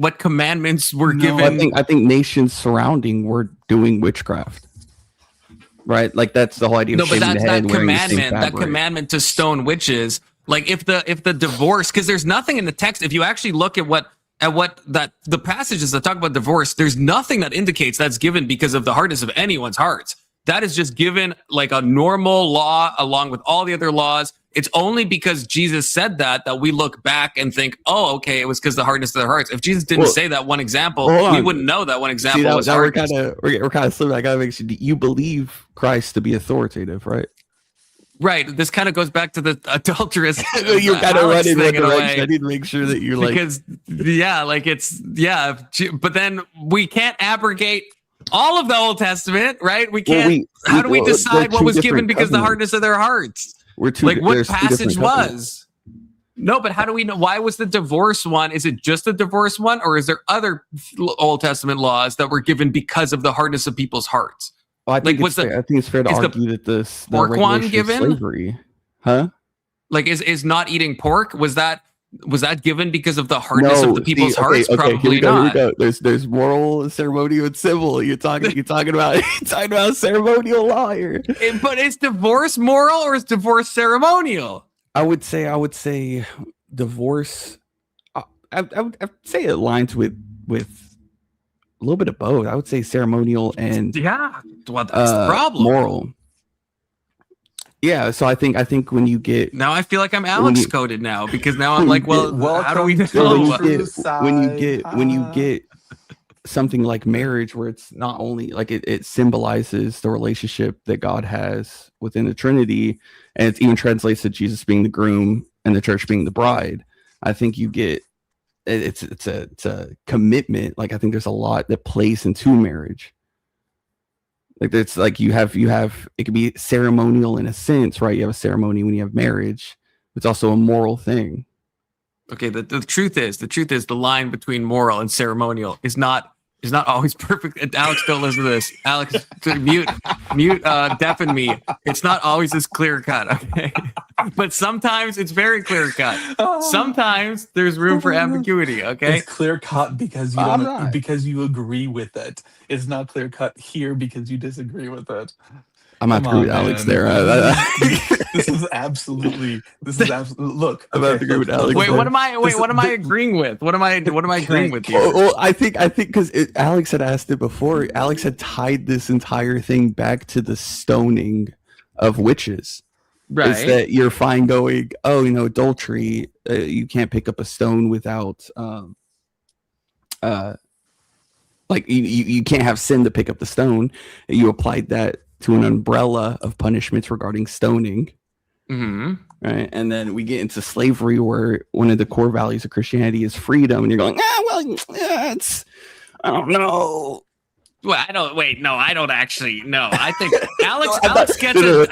what commandments were given? I think nations surrounding were doing witchcraft. Right? Like that's the whole idea of but that commandment to stone witches. Like if the divorce, because there's nothing in the text, if you actually look at the passages that talk about divorce, there's nothing that indicates that's given because of the hardness of anyone's hearts. That is just given like a normal law along with all the other laws. It's only because Jesus said that we look back and think, oh, okay, it was because the hardness of their hearts. If Jesus didn't say that one example, we wouldn't know that one example was hardness. We're kind of slipping. I gotta make sure you believe Christ to be authoritative, right? Right. This kind of goes back to the adulterous. You're kind of running one direction. I need to make sure that you're like, because but then we can't abrogate all of the Old Testament, right? We can't. How do we decide what was given because of the hardness of their hearts? Like what passage was? No, but how do we know? Why was the divorce one? Is it just the divorce one, or is there other Old Testament laws that were given because of the hardness of people's hearts? Well, I think it's fair to argue that the pork one given slavery, huh? Like is not eating pork, was that given because of the hardness of the people's hearts? Probably not. Here we go. There's moral, ceremonial, and civil. You're talking about ceremonial law here. But is divorce moral or is divorce ceremonial? I would say divorce. I would say it aligns with a little bit of both. I would say ceremonial and well, that's the problem. Moral. Yeah, so I think when you get now, I feel like I'm Alex coded now because now I'm like, well, how do we know? When you get something like marriage, where it's not only like it symbolizes the relationship that God has within the Trinity, and it even translates to Jesus being the groom and the church being the bride. I think you get it's a commitment. Like I think there's a lot that plays into marriage. Like it's like you have it can be ceremonial in a sense, right? You have a ceremony when you have marriage. It's also a moral thing. Okay, the truth is the line between moral and ceremonial is not is not always perfect. Alex, don't listen to this. Alex, mute, deafen me. It's not always as clear cut, okay? But sometimes it's very clear cut. Sometimes there's room for ambiguity, okay? It's clear cut because you don't because you agree with it. It's not clear cut here because you disagree with it. I'm not agree with Alex there. This is absolutely. Look, I'm about to agree with Alex. Wait, what am I agreeing with? What am I agreeing with here? Well, I think because Alex had asked it before. Alex had tied this entire thing back to the stoning of witches. Right. Is that you're fine going, adultery, you can't pick up a stone without like you can't have sin to pick up the stone. You applied that to an umbrella of punishments regarding stoning. Mm-hmm. Right. And then we get into slavery, where one of the core values of Christianity is freedom, and you're going, it's, I don't know. Well, I don't actually know. I think Alex gets a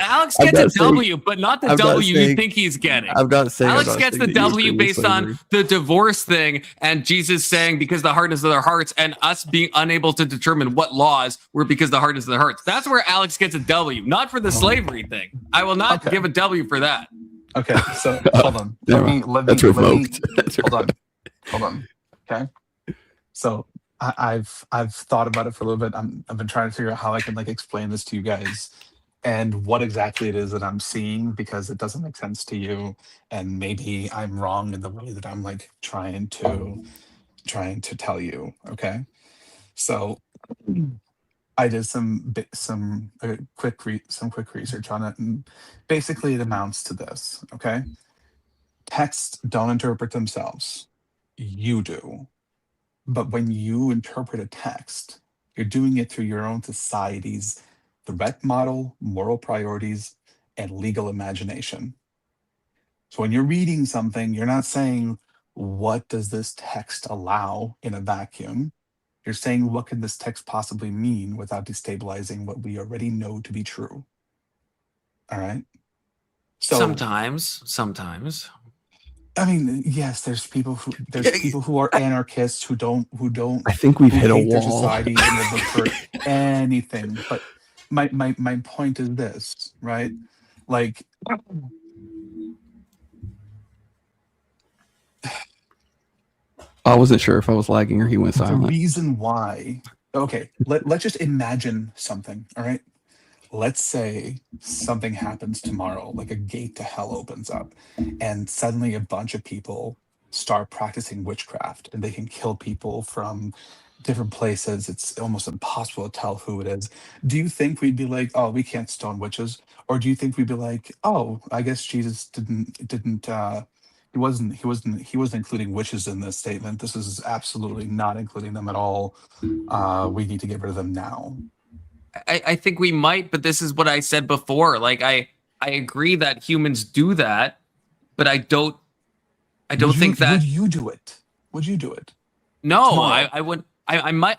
W, but not the W you think he's getting. Alex gets the W based on the divorce thing and Jesus saying because the hardness of their hearts, and us being unable to determine what laws were because the hardness of their hearts. That's where Alex gets a W, not for the slavery thing. I will not give a W for that. Okay, so hold on. That's revoked. Hold on. Okay, so. I've thought about it for a little bit. I've been trying to figure out how I can explain this to you guys and what exactly it is that I'm seeing, because it doesn't make sense to you, and maybe I'm wrong in the way that I'm trying to tell you. Okay, so I did some quick research on it, and basically it amounts to this. Okay, texts don't interpret themselves. You do. But when you interpret a text, you're doing it through your own society's threat model, moral priorities, and legal imagination. So when you're reading something, you're not saying, what does this text allow in a vacuum? You're saying, what can this text possibly mean without destabilizing what we already know to be true? All right? So Sometimes. I mean, yes, there's people who are anarchists who don't. I think we've hit a hate their wall. society and will look for anything. But my point is this, right? I wasn't sure if I was lagging or he went silent. The reason why. Okay, let's just imagine something. All right. Let's say something happens tomorrow, like a gate to hell opens up, and suddenly a bunch of people start practicing witchcraft, and they can kill people from different places. It's almost impossible to tell who it is. Do you think we'd be like, oh, we can't stone witches? Or do you think we'd be like, oh, I guess Jesus he wasn't including witches in this statement. This is absolutely not including them at all. We need to get rid of them now. I think we might, but this is what I said before. I agree that humans do that, but I don't think that. Would you do it? Would you do it? No, Tomorrow. I would. I might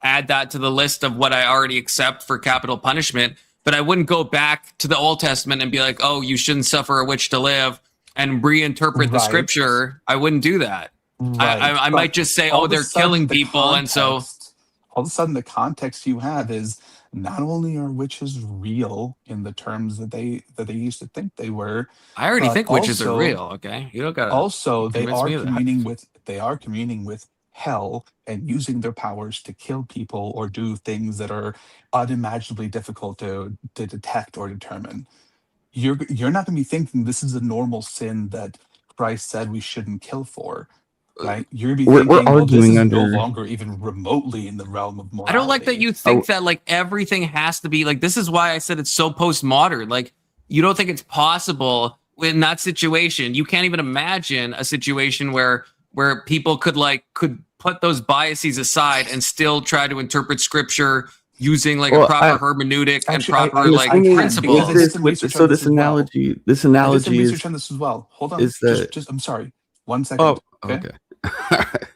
add that to the list of what I already accept for capital punishment, but I wouldn't go back to the Old Testament and be like, oh, you shouldn't suffer a witch to live, and reinterpret the scripture. I wouldn't do that. Right. I might just say, oh, they're killing people, and so. All of a sudden, the context you have is not only are witches real in the terms that they used to think they were. I already think witches are real. Okay, you don't gotta. Also, they are communing with hell and using their powers to kill people or do things that are unimaginably difficult to detect or determine. You're not going to be thinking this is a normal sin that Christ said we shouldn't kill for. Right, you're thinking, we're arguing this is under no longer even remotely in the realm of morality. I don't like that you think that everything has to be this is why I said it's so postmodern. You don't think it's possible in that situation. You can't even imagine a situation where people could put those biases aside and still try to interpret scripture using a proper hermeneutic and proper principles. So this analogy I did some is research on this as well. Hold on, just I'm sorry. 1 second. Oh, okay.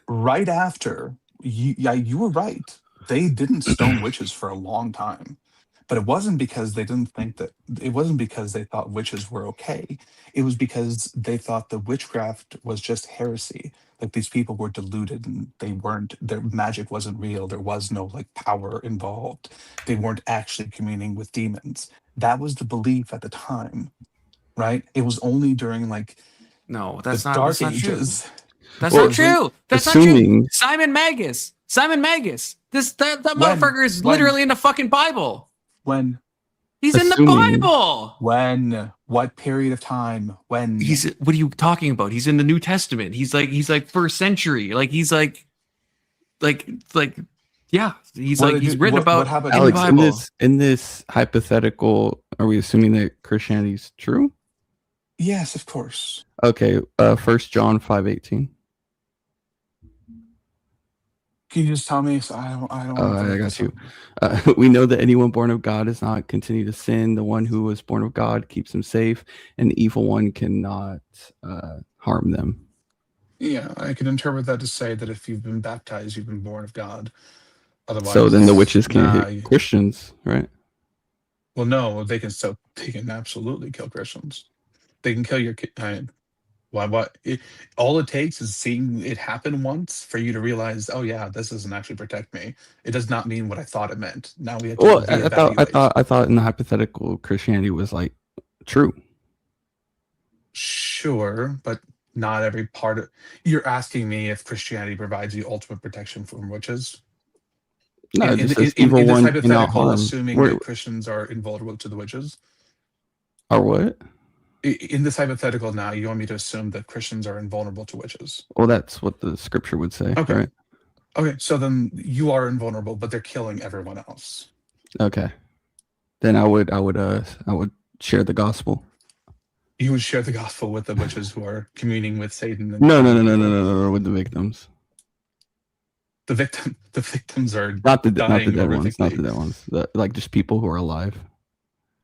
Right after you were right. They didn't stone witches for a long time. But it wasn't because they didn't think that, it wasn't because they thought witches were okay. It was because they thought the witchcraft was just heresy. Like these people were deluded and their magic wasn't real. There was no like power involved. They weren't actually communing with demons. That was the belief at the time, right? It was only during like No, the that's not Dark true. Ages. That's not true. That's not true. assuming- Simon Magus. That When? motherfucker is When? literally in the fucking Bible. When? He's in the Assuming- Bible. When? What period of time? When? What are you talking about? He's in the New Testament. He's like first century. Like he's like yeah. He's What like did he's you- written what about happened? in the Alex, Bible. in this hypothetical, are we assuming that Christianity is true? Yes, of course. Okay, 1 John 5:18. Can you just tell me? So I don't. I got you. We know that anyone born of God does not continue to sin. The one who was born of God keeps him safe, and the evil one cannot harm them. Yeah, I can interpret that to say that if you've been baptized, you've been born of God. Otherwise, So then the witches can't nah, hit Christians, right? Well, no, they can absolutely kill Christians. They can kill your kid. All it takes is seeing it happen once for you to realize, oh yeah, this doesn't actually protect me. It does not mean what I thought it meant. Now we have to Well, reevaluate. I thought in the hypothetical Christianity was like true. Sure, but not every part of. You're asking me if Christianity provides you ultimate protection from witches? No, in, it just in, says in, evil in this one cannot hypothetical, harm. assuming that Christians are invulnerable to the witches. Or what? In this hypothetical now, you want me to assume that Christians are invulnerable to witches? Well, that's what the scripture would say, Okay. right? Okay, so then you are invulnerable, but they're killing everyone else. Okay. Then I would share the gospel. You would share the gospel with the witches who are communing with Satan. And No, with the victims. The victims are Not the dying dead ones, not horrifically. the dead ones. Like just people who are alive.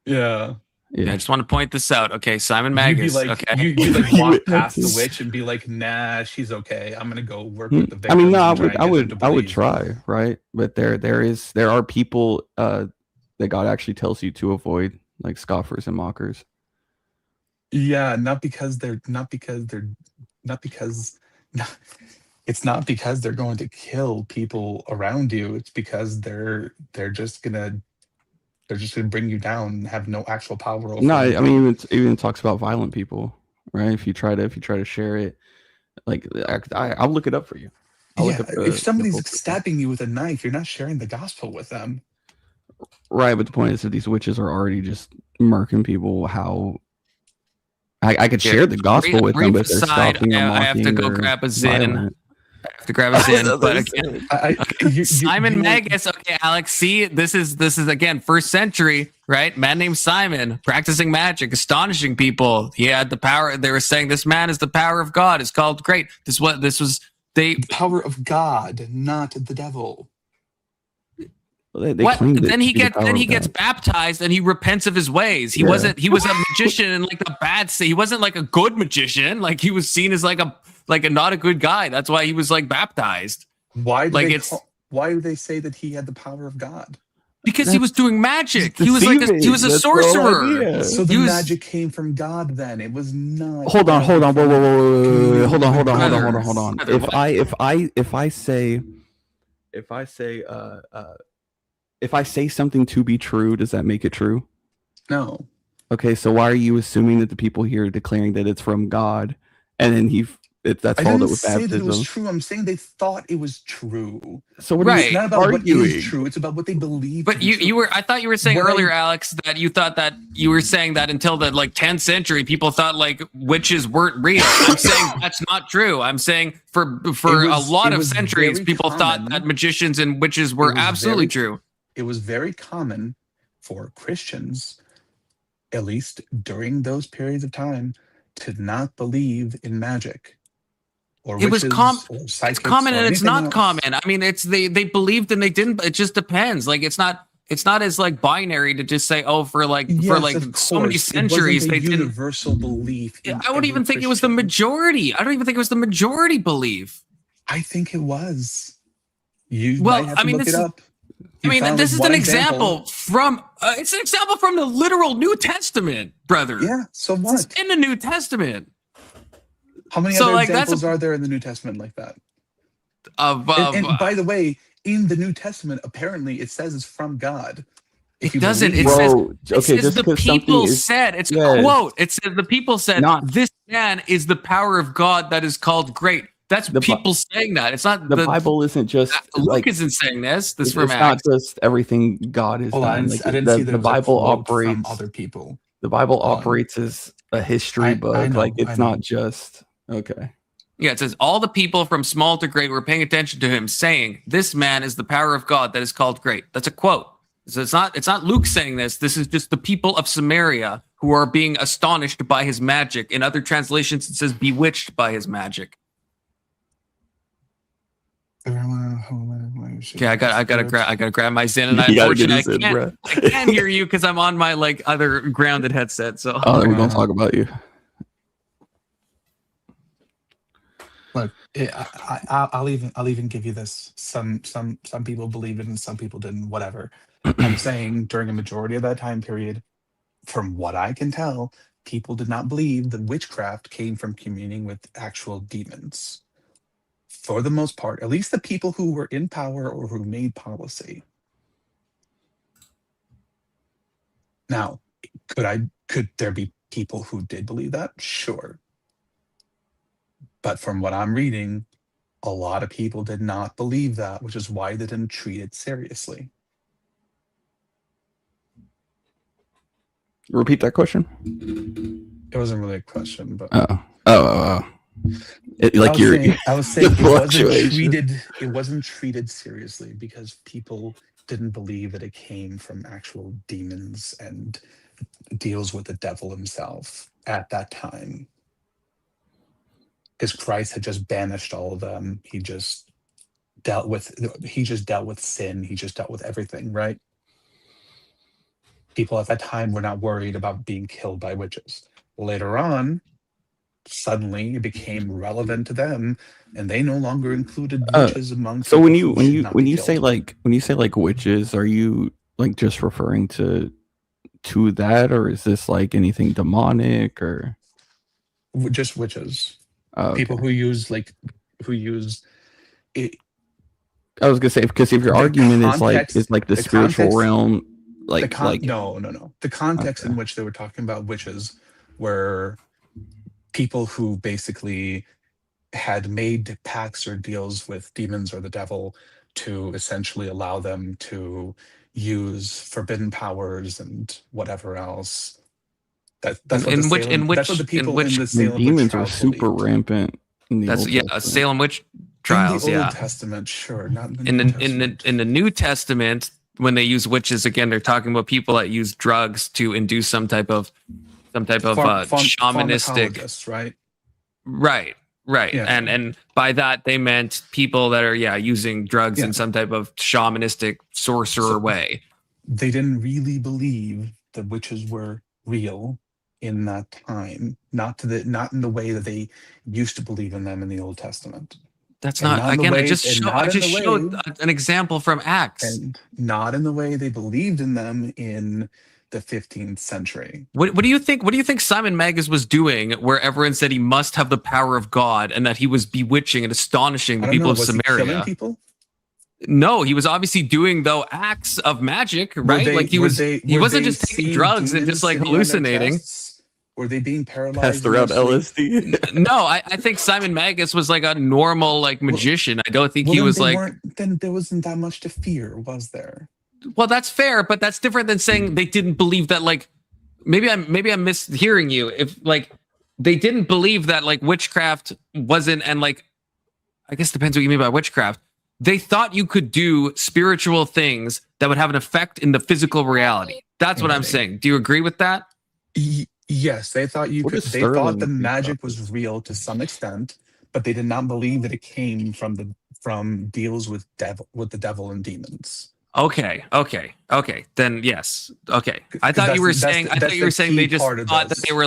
Yeah. Yeah, I just want to point this out. Okay, Simon You'd be Magus. like, Okay, you'd like walk past the witch and be like, "Nah, she's okay. I'm gonna go work with the victims." I mean, no, and try and get them to I would believe." try, right? But there are people that God actually tells you to avoid, like scoffers and mockers. Yeah, it's not because they're going to kill people around you. It's because they're just gonna bring you down and have no actual power over. No, I you. mean it even talks about violent people, right? If you try to share it, like I'll look it up for you. Yeah, if somebody's stabbing you with a knife, you're not sharing the gospel with them. Right, but the point is that these witches are already just murking people. How I could share the gospel with them, but they're stopping or I have to mocking go or grab a Zin. violent. I have to grab a Zin. But again, Simon Magus. Okay, Alex. See, this is again first century, right? Man named Simon, practicing magic, astonishing people. He had the power. They were saying this man is the power of God. It's called great. This was the power of God, not the devil. They what? claimed it Then to he be the gets power of gets God. baptized and he repents of his ways. He Yeah. wasn't. He was a magician and like a bad. He wasn't like a good magician. Like he was seen as like a not a good guy. That's why he was like baptized. Why do they say that he had the power of God? Because he was doing magic. He was like he was a sorcerer. So the magic came from God. Then it was not. Hold on, whoa, hold on. Brother, If I say something to be true, does that make it true? No. Okay, so why are you assuming that the people here are declaring that it's from God, and then that's I followed didn't up with say that it was baptism? true. I'm saying they thought it was true. So what are you It's not about what arguing? is true. It's about what they believe. But you were. I thought you were saying What I- earlier, Alex, that you thought that you were saying that until the like 10th century, people thought like witches weren't real. I'm saying that's not true. I'm saying for a lot of centuries, very people thought common. that magicians and witches were It was absolutely very- true. It was very common for Christians, at least during those periods of time, to not believe in magic. Or It was witches or it's psychics common or and it's anything not else. common. I mean, it's they believed and they didn't. It just depends. Like it's not as like binary to just say, oh, for like Yes, of so many course. centuries it wasn't a they didn't. universal belief. in I wouldn't even every think it was the Christian. majority. I don't even think it was the majority belief. I think it was. You Well, might have I to mean, look this it is- up. I mean, this is an example from it's an example from the literal New Testament, brother. Yeah. So what? It's in the New Testament. How many other examples are there in the New Testament like that? And by the way, in the New Testament, apparently it says it's from God. It doesn't. It says the people said. It's a quote. It says the people said, "This man is the power of God that is called great." That's the people saying that. It's not the Bible. Isn't just Luke isn't saying this. This from it's Acts. Not just everything God is done. I didn't see that the Bible operates from other people. The Bible operates as a history book. It's not just okay. Yeah, it says all the people from small to great were paying attention to him, saying, "This man is the power of God that is called great." That's a quote. So it's not Luke saying this. This is just the people of Samaria who are being astonished by his magic. In other translations, it says bewitched by his magic. Okay, I gotta grab my Zen, and unfortunately I can't hear you because I'm on my other grounded headset. So we don't talk about you. Look, I'll even give you this. Some people believed it and some people didn't. Whatever. I'm saying during a majority of that time period, from what I can tell, people did not believe that witchcraft came from communing with actual demons. For the most part, at least the people who were in power or who made policy. Now, could there be people who did believe that? Sure. But from what I'm reading, a lot of people did not believe that, which is why they didn't treat it seriously. Repeat that question. It wasn't really a question, but I was saying it wasn't treated seriously because people didn't believe that it came from actual demons and deals with the devil himself at that time. Because Christ had just banished all of them. He just dealt with sin. He just dealt with everything, right? People at that time were not worried about being killed by witches. Later on, suddenly it became relevant to them, and they no longer included witches among. So when you say witches, are you just referring to that, or is this anything demonic or just witches? Okay. People who use it. I was gonna say, because if your argument is the spiritual realm. No. The context in which they were talking about witches were people who basically had made pacts or deals with demons or the devil to essentially allow them to use forbidden powers and whatever else. That's what the people in the Salem demons are super rampant. Salem witch trials. In the Old Testament, sure. Not in the New Testament. When they use witches again, they're talking about people that use drugs to induce some type of shamanistic, right? Right. Yeah. And by that they meant people that are using drugs in some type of shamanistic sorcerer way. They didn't really believe that witches were real in that time, not in the way that they used to believe in them in the Old Testament. That's not again. I just showed an example from Acts, and not in the way they believed in them in the 15th century. What do you think? What do you think Simon Magus was doing, where everyone said he must have the power of God, and that he was bewitching and astonishing the people of Samaria? He killing people? No, he was obviously doing acts of magic, right? He wasn't just taking drugs and just hallucinating. Were they being paralyzed? Passed around LSD? No, I think Simon Magus was a normal magician. I don't think he was Then there wasn't that much to fear, was there? Well, that's fair, but that's different than saying they didn't believe that. Maybe I'm mishearing you. If they didn't believe that witchcraft wasn't, and I guess it depends what you mean by witchcraft. They thought you could do spiritual things that would have an effect in the physical reality. That's what I'm saying. Do you agree with that? Yes, they thought you could. They thought the magic was real to some extent, but they did not believe that it came from deals with the devil and demons. Okay. Then yes. Okay. I thought you were saying they just thought that they were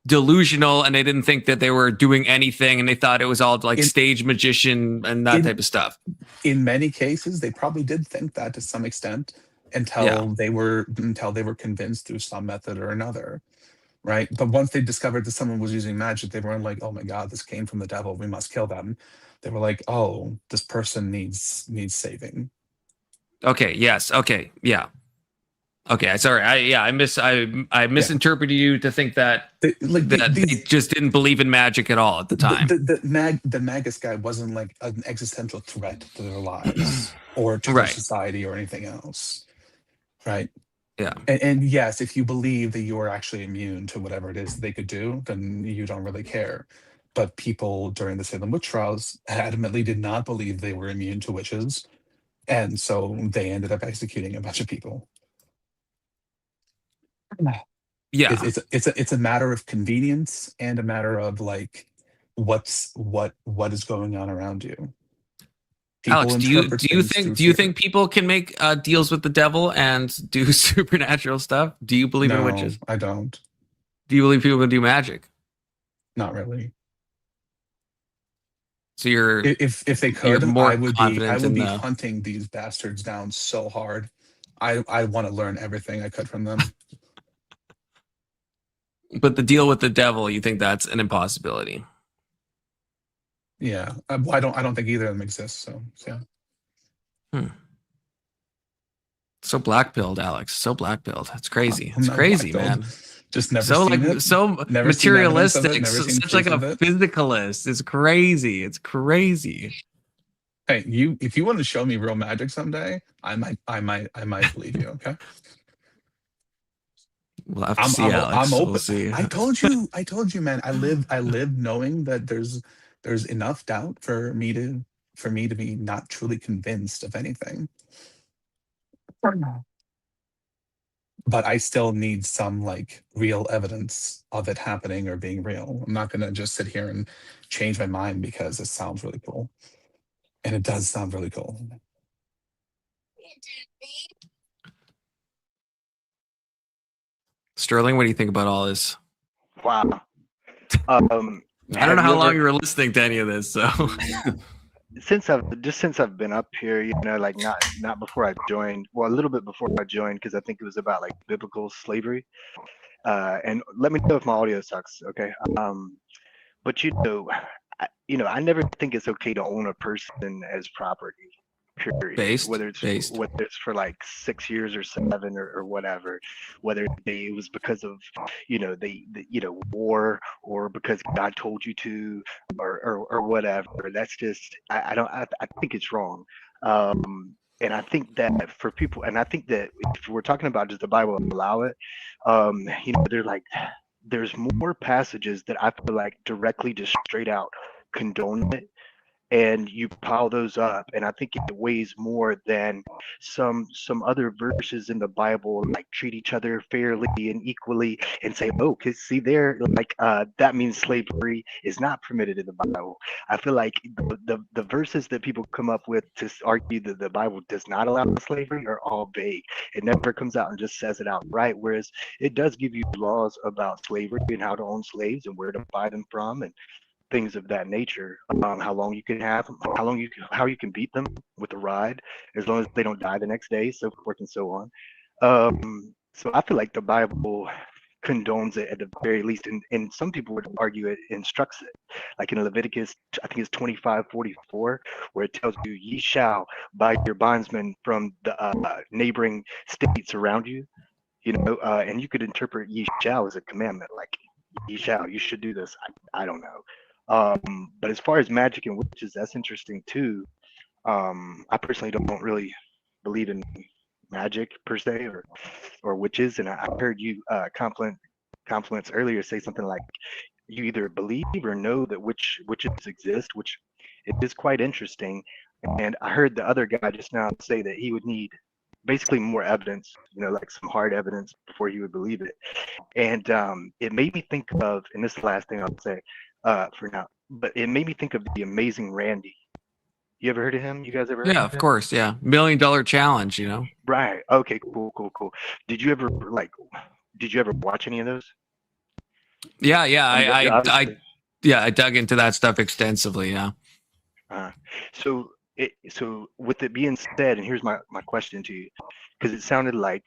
delusional and they didn't think that they were doing anything and they thought it was all like stage magician and that type of stuff. In many cases, they probably did think that to some extent until they were convinced through some method or another, right? But once they discovered that someone was using magic, they weren't like, oh my God, this came from the devil, we must kill them. They were like, oh, this person needs saving. Okay. Yes. Okay. Yeah. Okay. Sorry. I misinterpreted you to think that they just didn't believe in magic at all at the time. The Magus guy wasn't like an existential threat to their lives or to their society or anything else, right? Yeah. And yes, if you believe that you are actually immune to whatever it is they could do, then you don't really care. But people during the Salem witch trials adamantly did not believe they were immune to witches. And so they ended up executing a bunch of people. Yeah. It's a matter of convenience and a matter of like what is going on around you. Alex, do you think people can make deals with the devil and do supernatural stuff? Do you believe in witches? I don't. Do you believe people can do magic? Not really. So you're if they could, I would be hunting these bastards down so hard. I want to learn everything I could from them. But the deal with the devil, you think that's an impossibility? Yeah, I don't think either of them exists. So yeah. So black-pilled, Alex. So black-pilled. It's crazy. It's crazy, man. Just never so seen like it. So Never materialistic. seen Such like a physicalist. It's crazy. It's crazy. Hey, if you want to show me real magic someday, I might believe you. Okay. We'll have to see, Alex. I'm open. We'll see. I told you, man. I live knowing that there's enough doubt for me to be not truly convinced of anything. But I still need some like real evidence of it happening or being real. I'm not gonna just sit here and change my mind because it sounds really cool. And it does sound really cool. Sterling, what do you think about all this? Wow. I don't know how long you were listening to any of this, so since I've been up here, like not before I joined, well, a little bit before I joined, because I think it was about like biblical slavery. And let me know if my audio sucks, okay? But I never think it's okay to own a person as property. Period. Whether it's for like 6 years or 7 or whatever, whether it was because of war or because God told you to or whatever. That's just I think it's wrong. And I think that for people, and I think that if we're talking about does the Bible allow it, there's more passages that I feel like directly just straight out condone it. And you pile those up, and I think it weighs more than some other verses in the Bible, like treat each other fairly and equally, and say, oh, cause see there, like that means slavery is not permitted in the Bible. I feel like the verses that people come up with to argue that the Bible does not allow slavery are all vague. It never comes out and just says it outright. Whereas it does give you laws about slavery and how to own slaves and where to buy them from and things of that nature, how long you can have them, how you can beat them with a ride, as long as they don't die the next day, so forth and so on. So I feel like the Bible condones it at the very least, and some people would argue it instructs it, like in Leviticus, I think it's 25:44, where it tells you, ye shall buy your bondsmen from the neighboring states around you, and you could interpret ye shall as a commandment, like ye shall, you should do this. I don't know. But as far as magic and witches, that's interesting too. I personally don't really believe in magic per se or witches, and I heard you compliments earlier say something like you either believe or know that witches exist, which it is quite interesting. And I heard the other guy just now say that he would need basically more evidence, like some hard evidence before he would believe it. And it made me think of, and this is the last thing I'll say for now, but it made me think of the Amazing Randy. You ever heard of him? You guys ever heard of him? Yeah, of course, yeah. $1 Million Challenge, Right. Okay, cool. Did you ever watch any of those? Yeah, Obviously. I dug into that stuff extensively. Yeah. So with it being said, and here's my question to you, because it sounded like,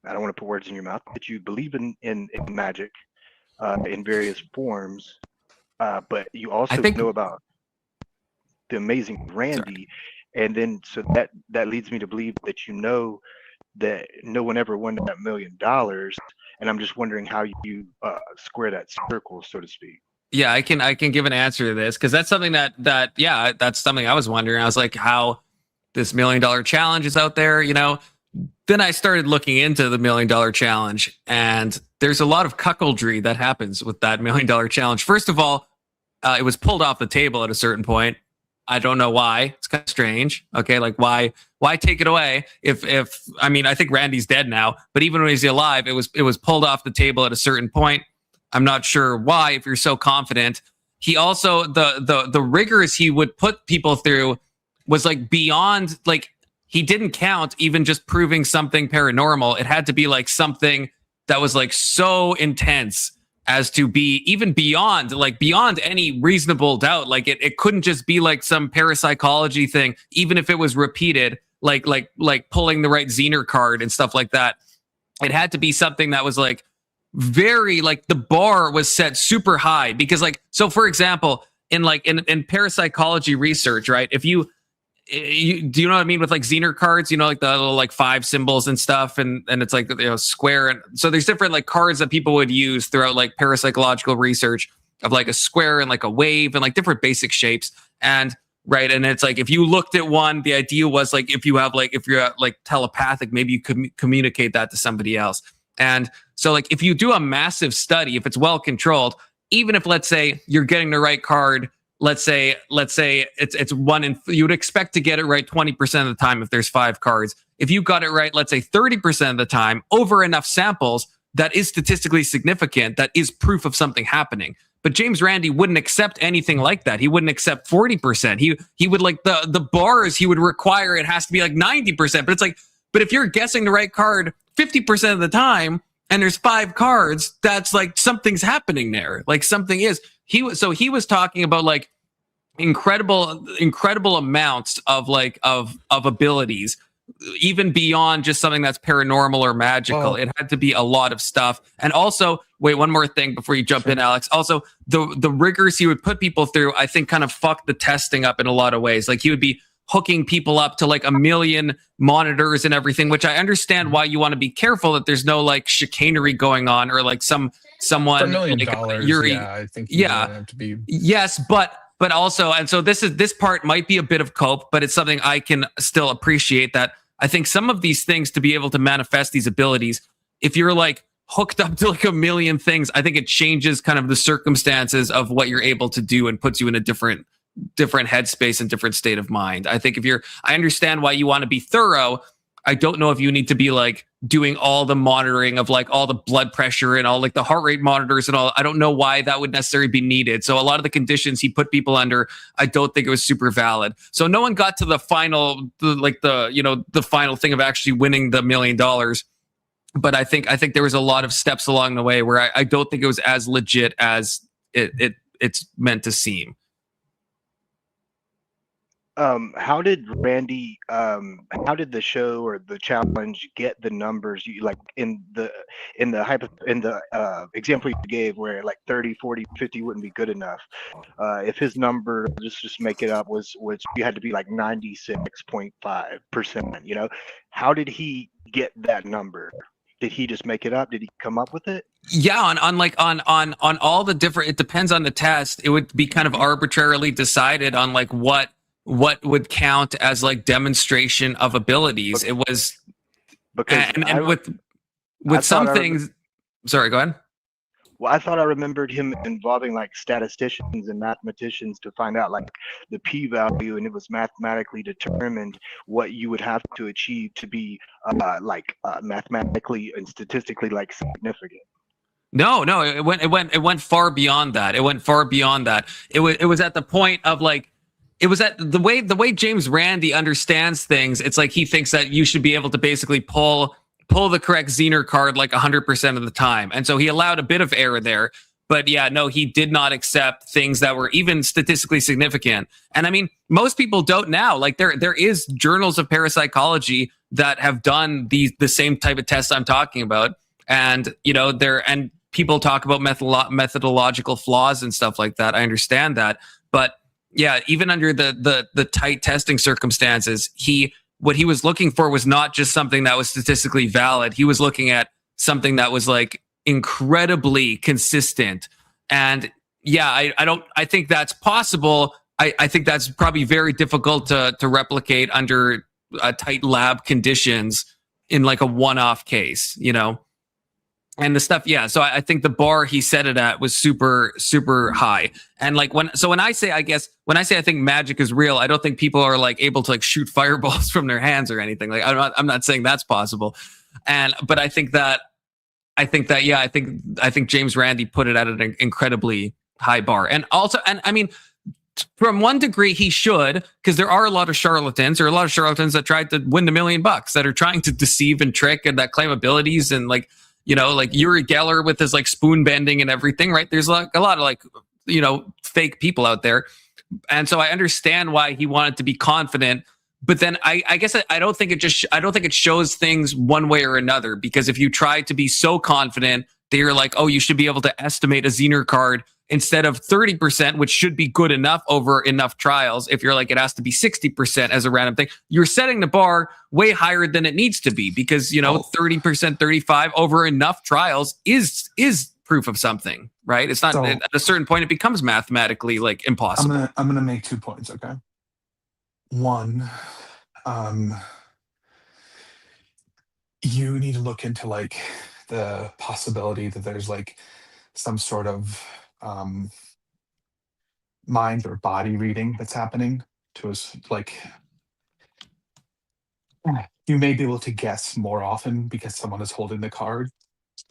I don't want to put words in your mouth, that you believe in magic in various forms, but you also know about the amazing Randy, and then so that leads me to believe that you know that no one ever won that $1 million, and I'm just wondering how you square that circle, so to speak. Yeah, I can give an answer to this, because that's something that's something I was wondering. I was like, how this $1 million challenge is out there, you know. Then I started looking into the $1 million challenge, and there's a lot of cuckoldry that happens with that $1 million challenge. First of all, it was pulled off the table at a certain point. I don't know why. It's kind of strange. Okay, like why take it away? If I mean, I think Randy's dead now, but even when he's alive, it was pulled off the table at a certain point. I'm not sure why, if you're so confident. He also, the rigors he would put people through was like beyond, like, he didn't count even just proving something paranormal. It had to be like something that was like so intense as to be even beyond any reasonable doubt. Like it couldn't just be like some parapsychology thing, even if it was repeated, like pulling the right Zener card and stuff like that. It had to be something that was like very, like, the bar was set super high, because like, so for example, in parapsychology research, right? If you do you know what I mean with like Zener cards, you know, like the little like 5 symbols and stuff, and it's like, you know, square, and so there's different like cards that people would use throughout like parapsychological research of like a square and like a wave and like different basic shapes, and right, and it's like if you looked at one, the idea was like if you're like telepathic, maybe you could communicate that to somebody else. And so like if you do a massive study, if it's well controlled, even if let's say you're getting the right card, let's say it's one in, you would expect to get it right 20% of the time if there's 5 cards. If you got it right, let's say 30% of the time over enough samples, that is statistically significant. That is proof of something happening. But James Randi wouldn't accept anything like that. He wouldn't accept 40%. He would, like, the bars he would require, it has to be like 90%. But it's like, but if you're guessing the right card 50% of the time and there's 5 cards, that's like something's happening there. Like something is. He was talking about like incredible amounts of like of abilities, even beyond just something that's paranormal or magical. Oh. It had to be a lot of stuff. And also, wait, one more thing before you jump in, Alex. Also, the rigors he would put people through, I think, kind of fucked the testing up in a lot of ways. Like he would be hooking people up to like 1 million monitors and everything, which I understand why you want to be careful that there's no like chicanery going on, or like someone For $1 million, like, I think you have to be. Yes, but also, and so this part might be a bit of cope, but it's something I can still appreciate, that I think some of these things, to be able to manifest these abilities, if you're like hooked up to like 1 million things, I think it changes kind of the circumstances of what you're able to do and puts you in a different headspace and different state of mind. I think I understand why you want to be thorough. I don't know if you need to be like doing all the monitoring of like all the blood pressure and all like the heart rate monitors and all. I don't know why that would necessarily be needed. So a lot of the conditions he put people under, I don't think it was super valid. So no one got to the final, the final thing of actually winning the $1 million. But I think there was a lot of steps along the way where I don't think it was as legit as it's meant to seem. How did Randy, how did the show or the challenge get the numbers you like in the example you gave, where like 30, 40, 50 wouldn't be good enough? If his number, just make it up, was you had to be like 96.5%, you know, how did he get that number? Did he just make it up? Did he come up with it? Yeah, on all the different, it depends on the test. It would be kind of arbitrarily decided on like what would count as like demonstration of abilities. It was because with some things. Sorry, go ahead. Well, I thought I remembered him involving like statisticians and mathematicians to find out like the p-value, and it was mathematically determined what you would have to achieve to be mathematically and statistically like significant. No, it went far beyond that. It went far beyond that. It was at the point of like, it was at the way James Randi understands things. It's like he thinks that you should be able to basically pull the correct Zener card like 100% of the time. And so he allowed a bit of error there. But yeah, no, he did not accept things that were even statistically significant. And I mean, most people don't now. Like there is journals of parapsychology that have done the same type of tests I'm talking about. And, you know, and people talk about methodological flaws and stuff like that. I understand that. But yeah, even under the tight testing circumstances, what he was looking for was not just something that was statistically valid. He was looking at something that was like incredibly consistent. And yeah, I think that's possible. I think that's probably very difficult to replicate under tight lab conditions in like a one-off case, you know? And the stuff, yeah. So I think the bar he set it at was super, super high. And like when I say I think magic is real, I don't think people are like able to like shoot fireballs from their hands or anything. Like I'm not saying that's possible. But I think James Randi put it at an incredibly high bar. And also, and I mean, from one degree, he should, because there are a lot of charlatans. There are a lot of charlatans that tried to win $1 million, that are trying to deceive and trick and that claim abilities and like, you know, like Uri Geller with his like spoon bending and everything, right? There's like a lot of like, you know, fake people out there. And so I understand why he wanted to be confident. But then I guess I don't think it shows things one way or another, because if you try to be so confident that you're like, oh, you should be able to estimate a Zener card instead of 30%, which should be good enough over enough trials. If you're like, it has to be 60% as a random thing, you're setting the bar way higher than it needs to be, because, you know, 30%, 35 over enough trials is proof of something, right? It's not, so, at a certain point, it becomes mathematically like impossible. I'm gonna make 2 points, okay? One, you need to look into like the possibility that there's like some sort of mind or body reading that's happening to us. Like you may be able to guess more often because someone is holding the card,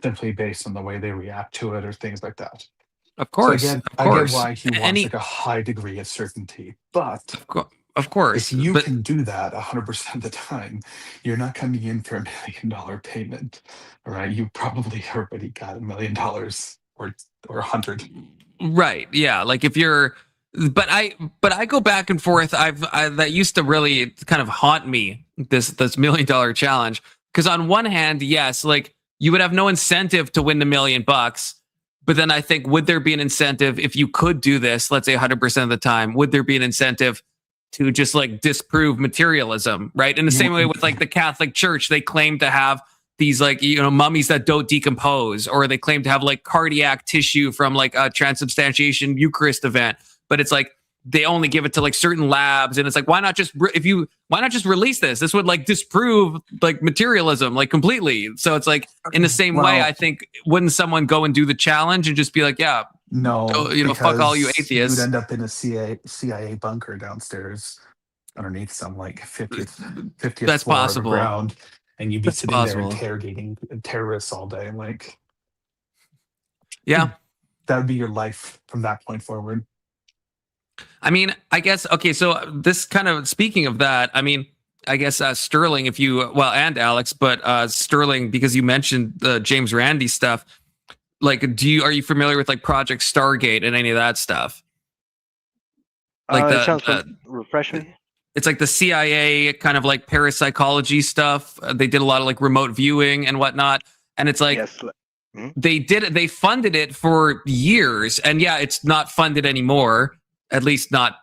simply based on the way they react to it or things like that. Of course, so again, I get why he wants like a high degree of certainty, but of course, if you can do that 100% of the time, you're not coming in for $1 million payment. All right, you probably already got $1 million or 100. Right. Yeah. Like if you're, but I go back and forth. That used to really kind of haunt me, this $1 million challenge. Because on one hand, yes, like you would have no incentive to win the $1 million. But then I think, would there be an incentive if you could do this, let's say 100% of the time, would there be an incentive to just like disprove materialism, right? In the same way with like the Catholic Church, they claim to have these like, you know, mummies that don't decompose, or they claim to have like cardiac tissue from like a transubstantiation Eucharist event. But it's like, they only give it to like certain labs. And it's like, why not just release this? This would like disprove like materialism, like completely. So it's like, in the same way, I think, wouldn't someone go and do the challenge and just be like, yeah, no, you know, fuck all you atheists. You'd end up in a CIA bunker downstairs underneath some like 50th That's floor possible. Of the ground, and you'd be sitting there interrogating terrorists all day. Like, yeah, that would be your life from that point forward. I mean, I guess, okay, so this kind of, speaking of that, I mean, I guess Sterling, and Alex, but Sterling, because you mentioned the James Randi stuff, like, are you familiar with like Project Stargate and any of that stuff? Like it sounds refreshing. It's like the CIA kind of like parapsychology stuff. They did a lot of like remote viewing and whatnot. And it's like, they funded it for years. And yeah, it's not funded anymore, at least not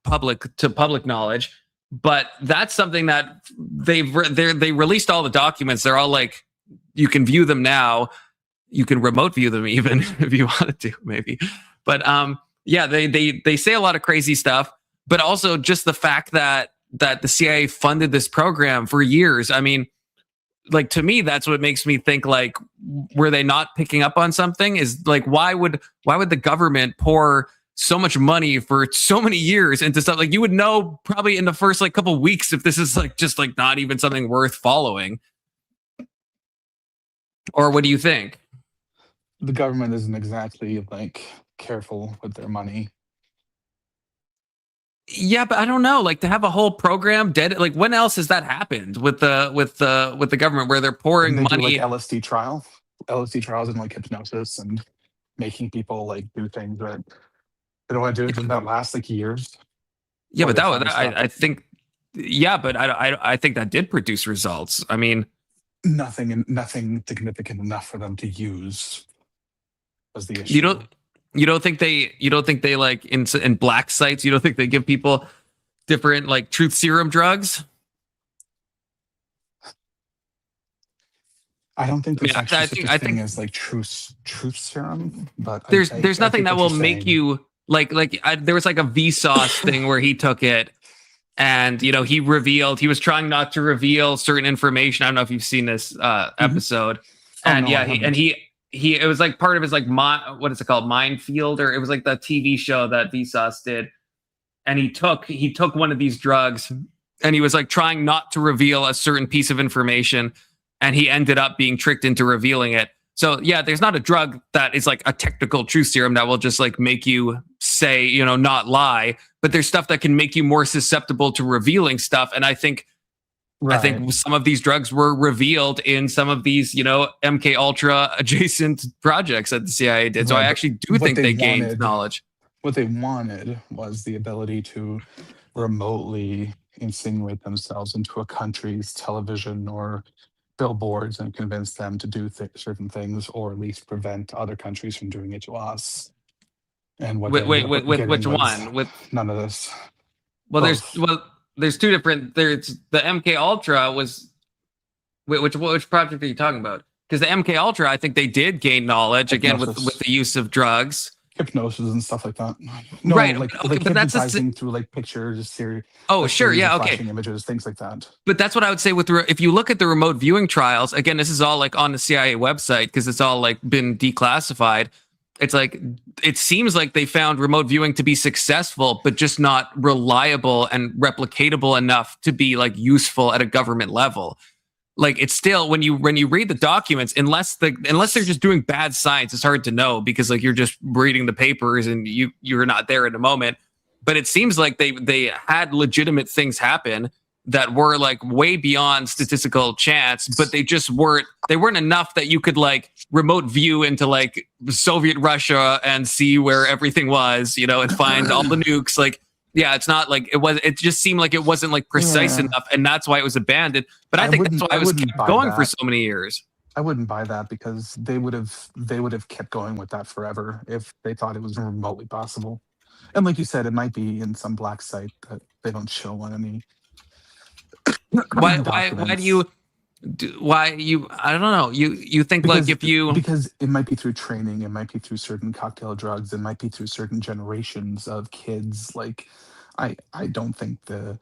public knowledge. But that's something that they released all the documents. They're all like, you can view them now. You can remote view them even if you wanted to, maybe. But yeah, they say a lot of crazy stuff. But also just the fact that the CIA funded this program for years. I mean, like, to me, that's what makes me think, like, were they not picking up on something? Is like, why would the government pour so much money for so many years into stuff? Like, you would know probably in the first like couple weeks if this is like just like not even something worth following. Or what do you think? The government isn't exactly like careful with their money. Yeah, but I don't know. Like, to have a whole program dead. Like, when else has that happened with the government where they're pouring money? Do, like LSD trials and like hypnosis and making people like do things that they don't want to do that last like years. Yeah, but I think, yeah, but I think that did produce results. I mean, nothing significant enough for them to use was the issue. You don't think they like in black sites, you don't think they give people different like truth serum drugs? I don't think there's actually such a thing as like truth serum, but there's nothing that will make you like there was like a Vsauce thing where he took it and he was trying not to reveal certain information. I don't know if you've seen this episode. And it was like part of his like what is it called, Minefield, or it was like the TV show that Vsauce did. And he took one of these drugs and he was like trying not to reveal a certain piece of information, and he ended up being tricked into revealing it. So yeah, there's not a drug that is like a technical truth serum that will just like make you say, not lie, but there's stuff that can make you more susceptible to revealing stuff. And I think some of these drugs were revealed in some of these, MK Ultra adjacent projects that the CIA did. So I actually do think they gained knowledge. What they wanted was the ability to remotely insinuate themselves into a country's television or billboards and convince them to do certain things, or at least prevent other countries from doing it to us. And what with which one? With none of this. Well, there's two different. There's the MK Ultra was. Which project are you talking about? Because the MK Ultra, I think they did gain knowledge again with the use of drugs, hypnosis and stuff like that. No, right? Like but that's through like pictures, series. Oh, sure, yeah, okay. Flashing images, things like that. But that's what I would say with if you look at the remote viewing trials. Again, this is all like on the CIA website because it's all like been declassified. It's like it seems like they found remote viewing to be successful, but just not reliable and replicatable enough to be like useful at a government level. Like it's still when you read the documents, unless they're just doing bad science, it's hard to know because like you're just reading the papers and you're not there in the moment. But it seems like they had legitimate things happen that were like way beyond statistical chance, but they weren't enough that you could like remote view into like Soviet Russia and see where everything was, and find all the nukes. Like, yeah, it's not like it just seemed like it wasn't like precise enough, and that's why it was abandoned. But I think that's why it was kept going for so many years. I wouldn't buy that because they would have kept going with that forever if they thought it was remotely possible. And like you said, it might be in some black site that they don't show on any. Why do you I don't know, you think because, like because it might be through training, it might be through certain cocktail drugs, it might be through certain generations of kids. Like I don't think a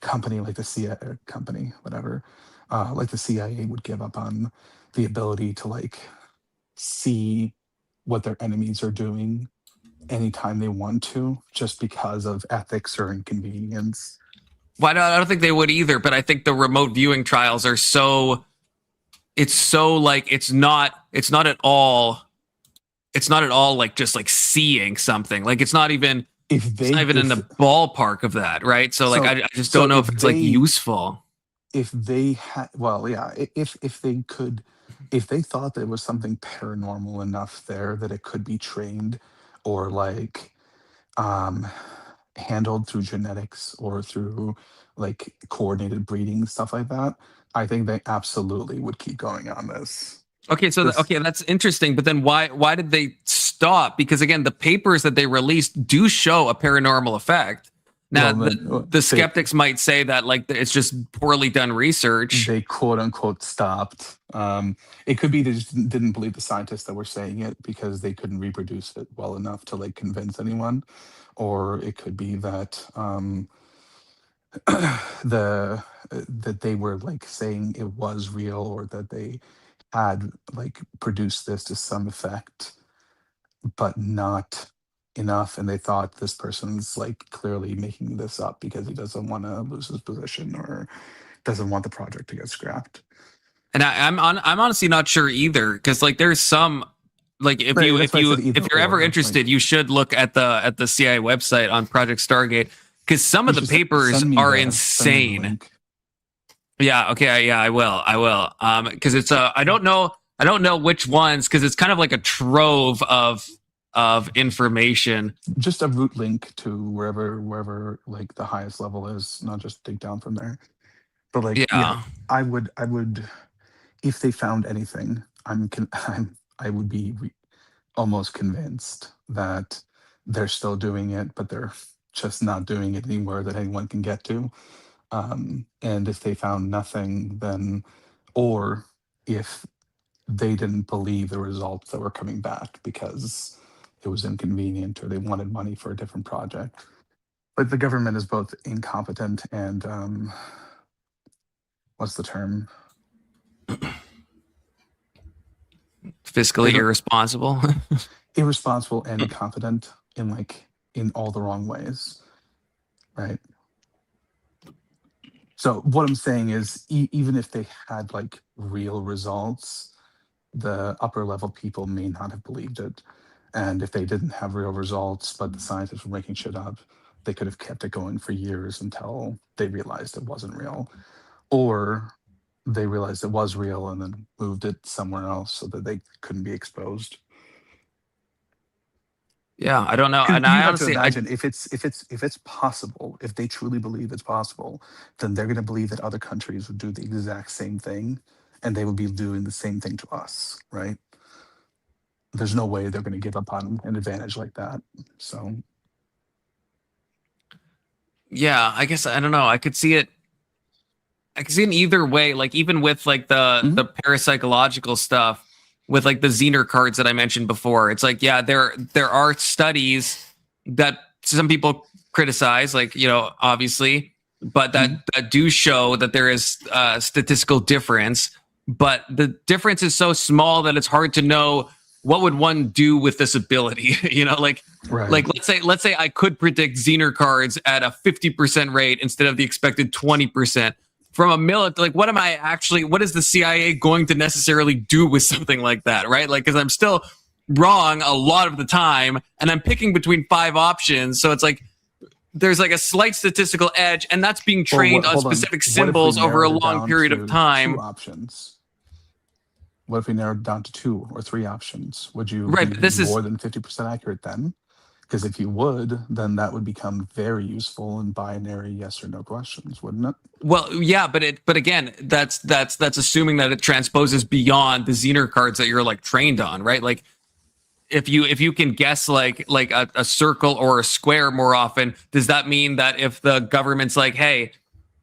company like the CIA company, whatever, like the CIA would give up on the ability to like see what their enemies are doing anytime they want to, just because of ethics or inconvenience. Well, I don't think they would either, but I think the remote viewing trials are it's not at all like just like seeing something. Like it's not even in the ballpark of that, right? So like I just don't know if it's like useful. If they had, well, yeah, if they thought there was something paranormal enough there that it could be trained or like handled through genetics or through like coordinated breeding, stuff like that, I think they absolutely would keep going on this. Okay, so that's interesting. But then why did they stop? Because again, the papers that they released do show a paranormal effect. Now, the skeptics might say that like it's just poorly done research. They quote unquote stopped. It could be they just didn't believe the scientists that were saying it because they couldn't reproduce it well enough to like convince anyone, or it could be that that they were like saying it was real, or that they had like produced this to some effect, but not enough, and they thought this person's like clearly making this up because he doesn't want to lose his position or doesn't want the project to get scrapped. And I'm honestly not sure either, because like there's some like if you're ever interested, you should look at the CIA website on Project Stargate, because some of the papers are insane. Yeah, okay, yeah, I will. Because it's I don't know I don't know which ones because it's kind of like a trove of information. Just a root link to wherever like the highest level is, not just dig down from there. But like, yeah, I would, if they found anything, I would be almost convinced that they're still doing it, but they're just not doing it anywhere that anyone can get to. And if they found nothing, then, or if they didn't believe the results that were coming back because it was inconvenient or they wanted money for a different project. Like the government is both incompetent and what's the term? Fiscally irresponsible. Irresponsible and incompetent in all the wrong ways, right? So what I'm saying is even if they had like real results, the upper level people may not have believed it. And if they didn't have real results, but the scientists were making shit up, they could have kept it going for years until they realized it wasn't real. Or they realized it was real and then moved it somewhere else so that they couldn't be exposed. Yeah, I don't know. And You I have honestly, to imagine if it's possible, if they truly believe it's possible, then they're going to believe that other countries would do the exact same thing, and they would be doing the same thing to us, right? There's no way they're going to give up on an advantage like that. So, yeah, I guess I don't know. I could see it in either way. Like even with like the parapsychological stuff, with like the Zener cards that I mentioned before, it's like, yeah, there are studies that some people criticize, like, you know, obviously, but that do show that there is statistical difference, but the difference is so small that it's hard to know what would one do with this ability. You know, like, like let's say I could predict Zener cards at a 50% rate instead of the expected 20%. From a military, like, what is the CIA going to necessarily do with something like that, right? Like, because I'm still wrong a lot of the time, and I'm picking between 5 options, so it's like there's like a slight statistical edge, and that's being trained on specific symbols over a long period of time. 2 options. What if we narrowed it down to 2 or 3 options? Would you but be this is more than 50% accurate then? Because if you would, then that would become very useful in binary yes or no questions, wouldn't it? Well, yeah, but again, that's assuming that it transposes beyond the Zener cards that you're like trained on, right? Like if you can guess like a circle or a square more often, does that mean that if the government's like, hey,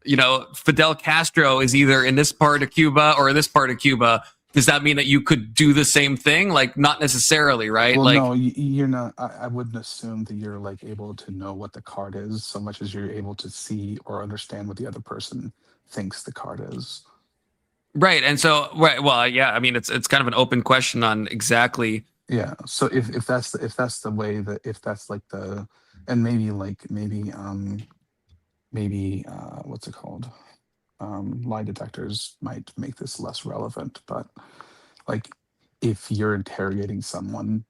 you know, Fidel Castro is either in this part of Cuba or in this part of Cuba, does that mean that you could do the same thing? Like, not necessarily, right? Well, like, no, you're not. I wouldn't assume that you're like able to know what the card is so much as you're able to see or understand what the other person thinks the card is. Right, and so well, yeah. I mean, it's kind of an open question on exactly. Yeah. So if that's the way that if that's like the and maybe what's it called? Lie detectors might make this less relevant, but like if you're interrogating someone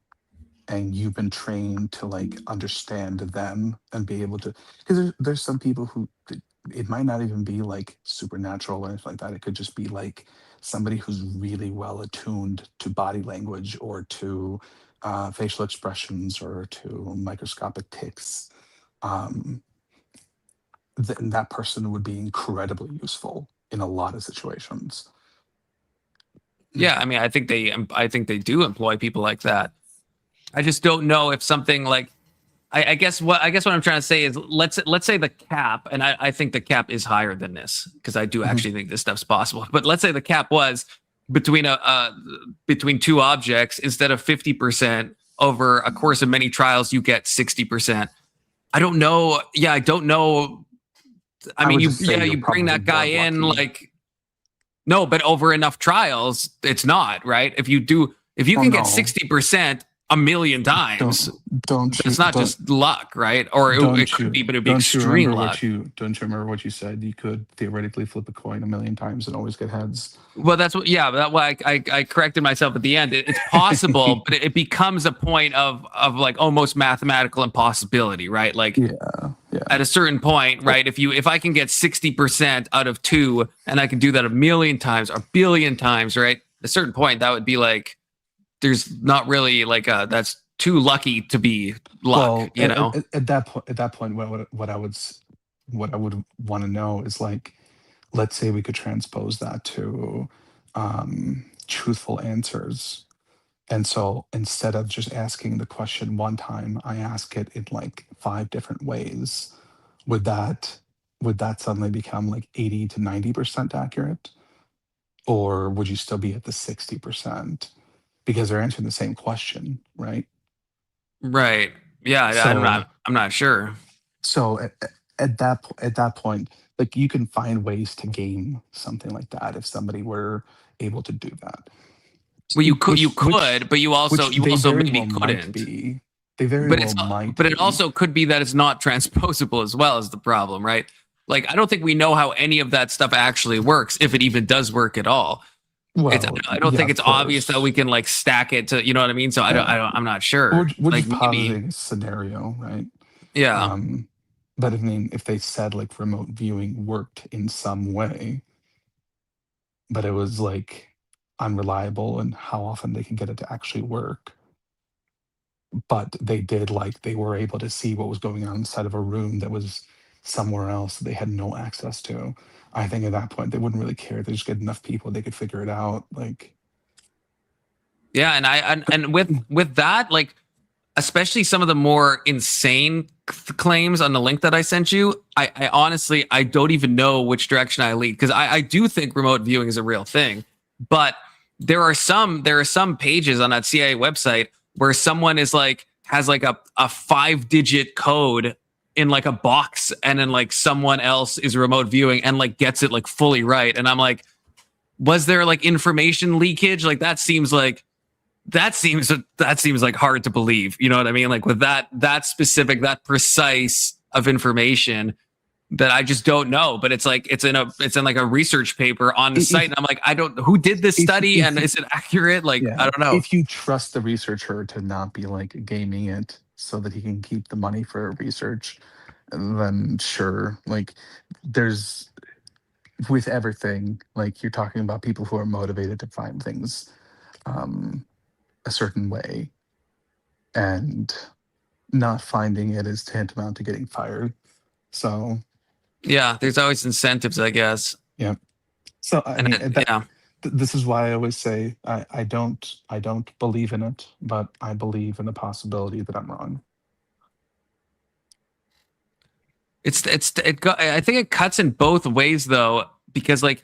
and you've been trained to like understand them and be able to, because there's some people who it might not even be like supernatural or anything like that. It could just be like somebody who's really well attuned to body language or to facial expressions or to microscopic tics. Then that person would be incredibly useful in a lot of situations. Yeah, I mean, I think they do employ people like that. I just don't know if something like, I guess what I'm trying to say is let's say the cap, and I think the cap is higher than this because I do actually think this stuff's possible. But let's say the cap was between between 2 objects, instead of 50% over a course of many trials, you get 60%. I don't know. Yeah, I don't know. I mean, you bring that guy in like, no, but over enough trials, it's not right. If you can get 60% a million times, it's not just luck, right? Or it could be, but it'd be extreme luck. Don't you remember what you said? You could theoretically flip a coin a million times and always get heads. Well, that's what. Yeah, that's why I corrected myself at the end. It's possible, but it becomes a point of like almost mathematical impossibility, right? Like, at a certain point, right? If I can get 60% out of 2, and I can do that a million times or a billion times, right? a certain point, that would be like, there's not really like that's too lucky to be luck, you know? At that point, what I would want to know is like, let's say we could transpose that to truthful answers. And so instead of just asking the question one time, I ask it in like 5 different ways. Would that suddenly become like 80 to 90% accurate? Or would you still be at the 60%? Because they're answering the same question, right? Right. Yeah, I'm not sure. So at that point, like you can find ways to game something like that if somebody were able to do that. Well, you could, but you also maybe couldn't. They very well might. But it also could be that it's not transposable as well as the problem, right? Like, I don't think we know how any of that stuff actually works, if it even does work at all. Well, I don't think it's obvious that we can like stack it to, you know what I mean? So I'm not sure. We're like, just positing a scenario, right? Yeah. But I mean, if they said like remote viewing worked in some way, but it was like unreliable and how often they can get it to actually work, but they were able to see what was going on inside of a room that was somewhere else that they had no access to. I think at that point they wouldn't really care. They just get enough people, they could figure it out. Like, yeah, and with that, like, especially some of the more insane claims on the link that I sent you, I honestly don't even know which direction I lead, because I do think remote viewing is a real thing, but there are some pages on that CIA website where someone has like a 5-digit code in like a box, and then like someone else is remote viewing and like gets it like fully right, and I'm like, was there like information leakage? Like that seems like hard to believe, you know what I mean? Like with that specific, that precise of information that I just don't know, but it's like it's in like a research paper on the site, and I'm like, who did this study, and is it accurate? Like, I don't know. If you trust the researcher to not be like gaming it so that he can keep the money for research, then sure. Like, there's, with everything, like you're talking about people who are motivated to find things a certain way, and not finding it is tantamount to getting fired. So yeah, there's always incentives, I guess. Yeah. So this is why I always say I don't believe in it, but I believe in the possibility that I'm wrong. I think it cuts in both ways though, because like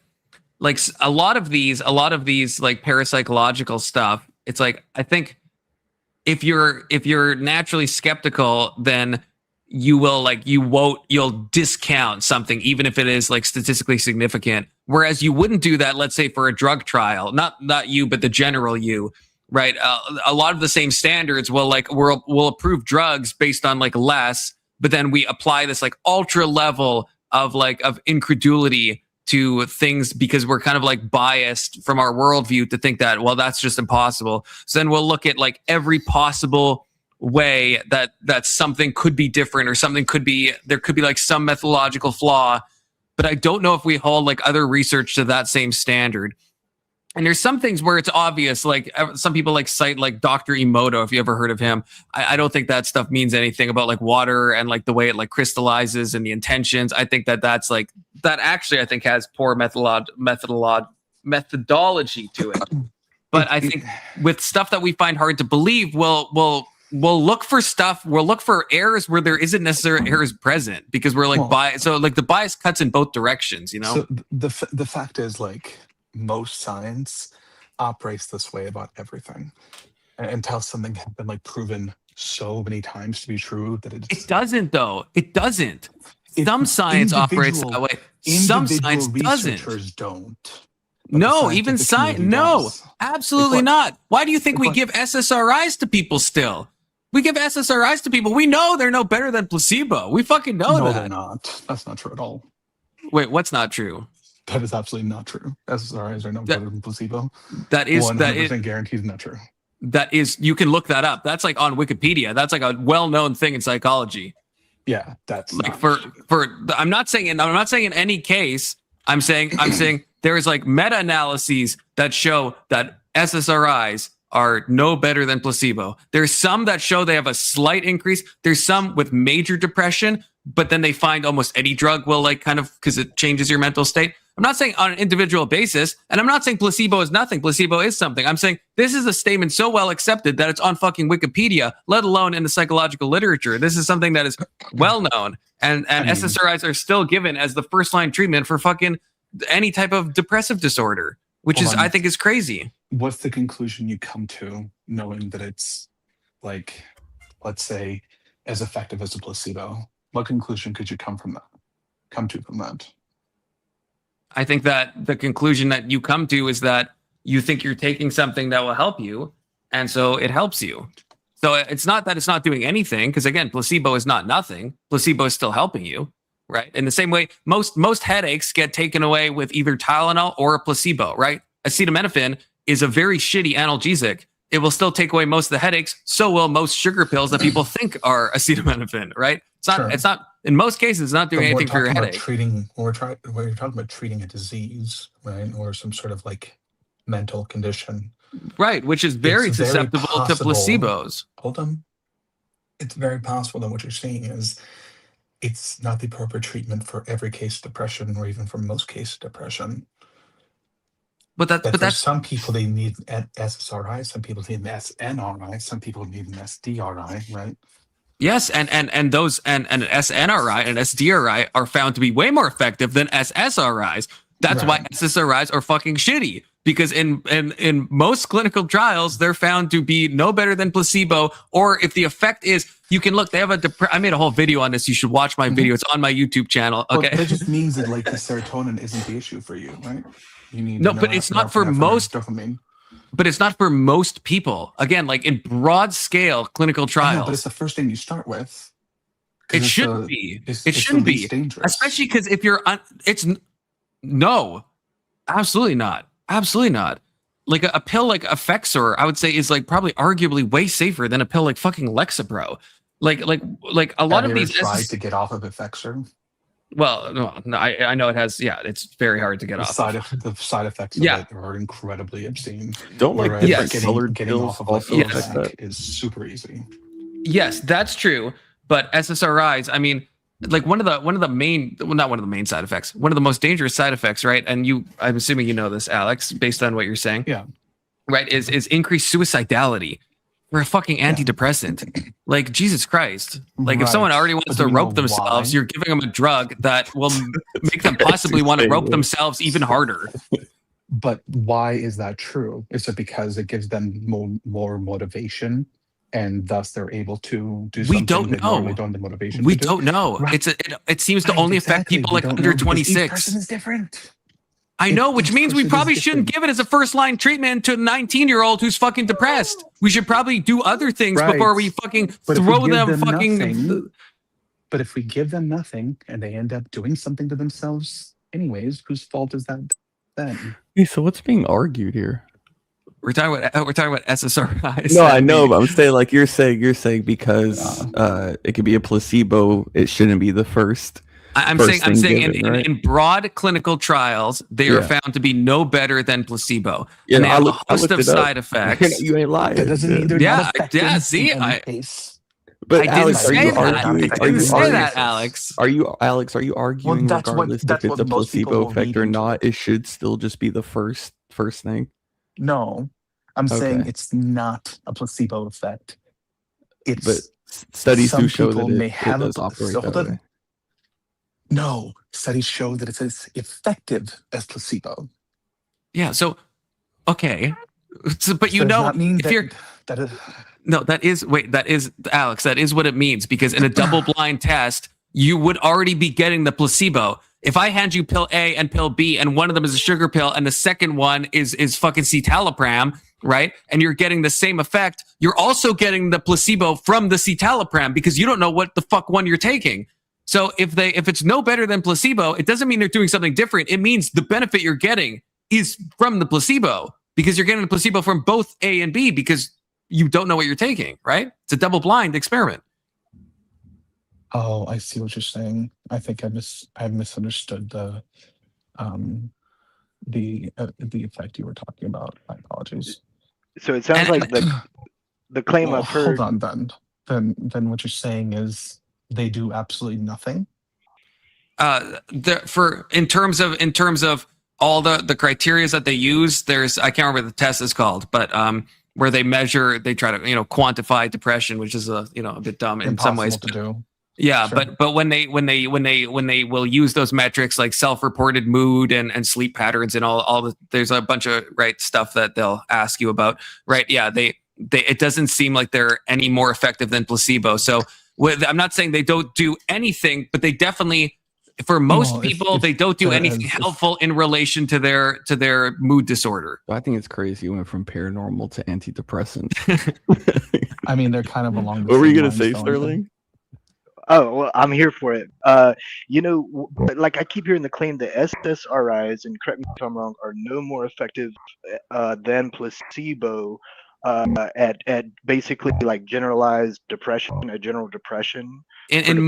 a lot of these like parapsychological stuff, it's like, I think if you're naturally skeptical, then you'll discount something even if it is like statistically significant, whereas you wouldn't do that, let's say, for a drug trial. Not you, but the general you, right? A lot of the same standards will approve drugs based on like less, but then we apply this like ultra level of incredulity to things because we're kind of like biased from our worldview to think that, well, that's just impossible. So then we'll look at like every possible way that something could be different, or there could be like some methodological flaw, but I don't know if we hold like other research to that same standard. And there's some things where it's obvious, like some people like cite like Dr. Emoto, if you ever heard of him. I don't think that stuff means anything about like water and like the way it like crystallizes and the intentions. I think that's like, that actually I think has poor methodology to it. But I think with stuff that we find hard to believe, we'll look for stuff. We'll look for errors where there isn't necessarily errors present, because we're like bias. So like the bias cuts in both directions, you know? So the fact is, like, most science operates this way about everything, until something has been like proven so many times to be true that it doesn't, though. It doesn't. Some science operates that way. Some science doesn't. Don't. No, even science. No, absolutely not. Why do you think we give SSRIs to people still? We give SSRIs to people. We know they're no better than placebo. We fucking know that. No, they're not. That's not true at all. Wait, what's not true? That is absolutely not true. SSRIs are no better than placebo. That is 100% guaranteed not true. That is, you can look that up. That's like on Wikipedia. That's like a well-known thing in psychology. Yeah, that's like I'm not saying in any case. I'm saying there is like meta-analyses that show that SSRIs are no better than placebo. There's some that show they have a slight increase. There's some with major depression, but then they find almost any drug will like kind of, because it changes your mental state. I'm not saying on an individual basis, and I'm not saying placebo is nothing. Placebo is something. I'm saying this is a statement so well accepted that it's on fucking Wikipedia, let alone in the psychological literature. This is something that is well known, and SSRIs are still given as the first line treatment for fucking any type of depressive disorder, which is, I think, is crazy. What's the conclusion you come to knowing that it's like, let's say, as effective as a placebo? What conclusion could you come to from that? I think that the conclusion that you come to is that you think you're taking something that will help you, and so it helps you. So it's not that it's not doing anything, because again, placebo is not nothing. Placebo is still helping you, right? In the same way, most headaches get taken away with either Tylenol or a placebo, right? Acetaminophen is a very shitty analgesic. It will still take away most of the headaches. So will most sugar pills that people think are acetaminophen, right? It's not. In most cases, it's not doing anything for your headache. When you're talking about treating a disease, right, or some sort of like mental condition, right, which is very susceptible to placebos. Hold on, it's very possible that what you're saying is it's not the appropriate treatment for every case of depression, or even for most cases of depression. But that's some people they need an SSRI, some people need an SNRI, some people need an SDRI, right? Yes, and those and an SNRI and SDRI are found to be way more effective than SSRIs. That's why SSRIs are fucking shitty, because in most clinical trials they're found to be no better than placebo. Or if the effect is, you can look. They have I made a whole video on this. You should watch my video. It's on my YouTube channel. Okay, well, that just means that like the serotonin isn't the issue for you, right? You need but it's not for most. But it's not for most people. Again, like in broad scale clinical trials. But it's the first thing you start with. It shouldn't be. It shouldn't be. Especially because if you're, no, absolutely not. Absolutely not. Like a pill like Effexor, I would say is like probably arguably way safer than a pill like fucking Lexapro. Like a lot of these. Tried to get off of Effexor. Well, no, I know it has. Yeah, it's very hard to get off. The side effects of it are incredibly obscene. Don't like getting off of like is super easy. Yes, that's true. But SSRIs, I mean, like one of the main, well, not one of the main side effects, one of the most dangerous side effects, right? And I'm assuming you know this, Alex, based on what you're saying. Yeah. Right, is increased suicidality. We're a fucking antidepressant. Like, Jesus Christ. Like, if someone already wants to rope themselves, you're giving them a drug that will make them possibly want to rope themselves even harder. But why is that true? Is it because it gives them more motivation, and thus they're able to do something? We don't know. They don't have the motivation. We don't know. Right. It seems to only affect people like under 26. Each person is different. I know, which means we probably shouldn't give it as a first-line treatment to a 19-year-old who's fucking depressed. We should probably do other things before we fucking throw them fucking... Nothing, but if we give them nothing and they end up doing something to themselves anyways, whose fault is that then? Hey, so what's being argued here? We're talking about SSRIs. No, I know, but I'm saying like you're saying because it could be a placebo, it shouldn't be the first. I'm saying in broad clinical trials, they are found to be no better than placebo. Yeah, and they have a host of side effects. You ain't lying. That doesn't mean they're not effective. See, I didn't say that, Alex. Are you arguing regardless if it's a placebo effect or not, it should still just be the first thing? No, I'm saying it's not a placebo effect. But studies do show that it does operate that way. No, studies show that it's as effective as placebo. Yeah. So, okay. But you know, if you're that is Alex. That is what it means, because in a double-blind test, you would already be getting the placebo. If I hand you pill A and pill B, and one of them is a sugar pill, and the second one is fucking citalopram, right? And you're getting the same effect, you're also getting the placebo from the citalopram, because you don't know what the fuck one you're taking. So if it's no better than placebo, it doesn't mean they're doing something different. It means the benefit you're getting is from the placebo, because you're getting the placebo from both A and B, because you don't know what you're taking, right? It's a double-blind experiment. Oh, I see what you're saying. I think I misunderstood the the effect you were talking about. My apologies. So it sounds like the claim Well, I've heard. Hold on, then what you're saying is they do absolutely nothing. In terms of all the criteria that they use, there's, I can't remember what the test is called, but where they try to quantify depression, which is a bit dumb in some ways. Impossible to do. Yeah, Sure. but when they will use those metrics like self-reported mood and sleep patterns and all there's a bunch of stuff that they'll ask you about, right? Yeah, they it doesn't seem like they're any more effective than placebo. So I'm not saying they don't do anything, but they definitely, for most people, they don't do anything helpful in relation to their mood disorder. I think it's crazy you went from paranormal to antidepressant. I mean, they're kind of along the What were you same gonna say, lines, Sterling? Oh, well, I'm here for it. Like I keep hearing the claim that SSRIs, and correct me if I'm wrong, are no more effective than placebo at basically like generalized depression, a general depression. In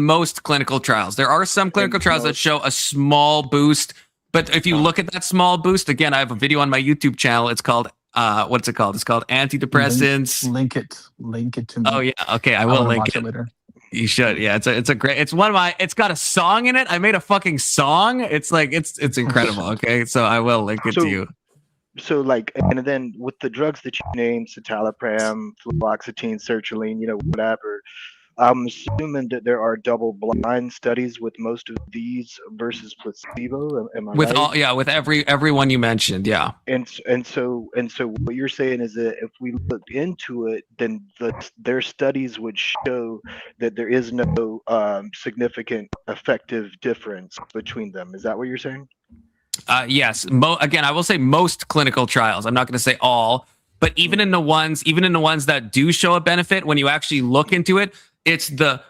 most clinical trials, there are some clinical trials that show a small boost, but if you look at that small boost, again, I have a video on my YouTube channel. It's called what's it called? It's called antidepressants. Link it to me. Oh yeah, okay, I will link it later. You should. Yeah, it's one of my, it's got a song in it. I made a fucking song. It's like it's incredible. Okay, so I will link it to you. So like, and then with the drugs that you named, citalopram, fluoxetine, sertraline, whatever, I'm assuming that there are double-blind studies with most of these versus placebo. Am I right? With everyone you mentioned, yeah. And so what you're saying is that if we looked into it, then their studies would show that there is no significant effective difference between them. Is that what you're saying? Yes. Again, I will say most clinical trials. I'm not going to say all, but even in the ones that do show a benefit, when you actually look into it, it's the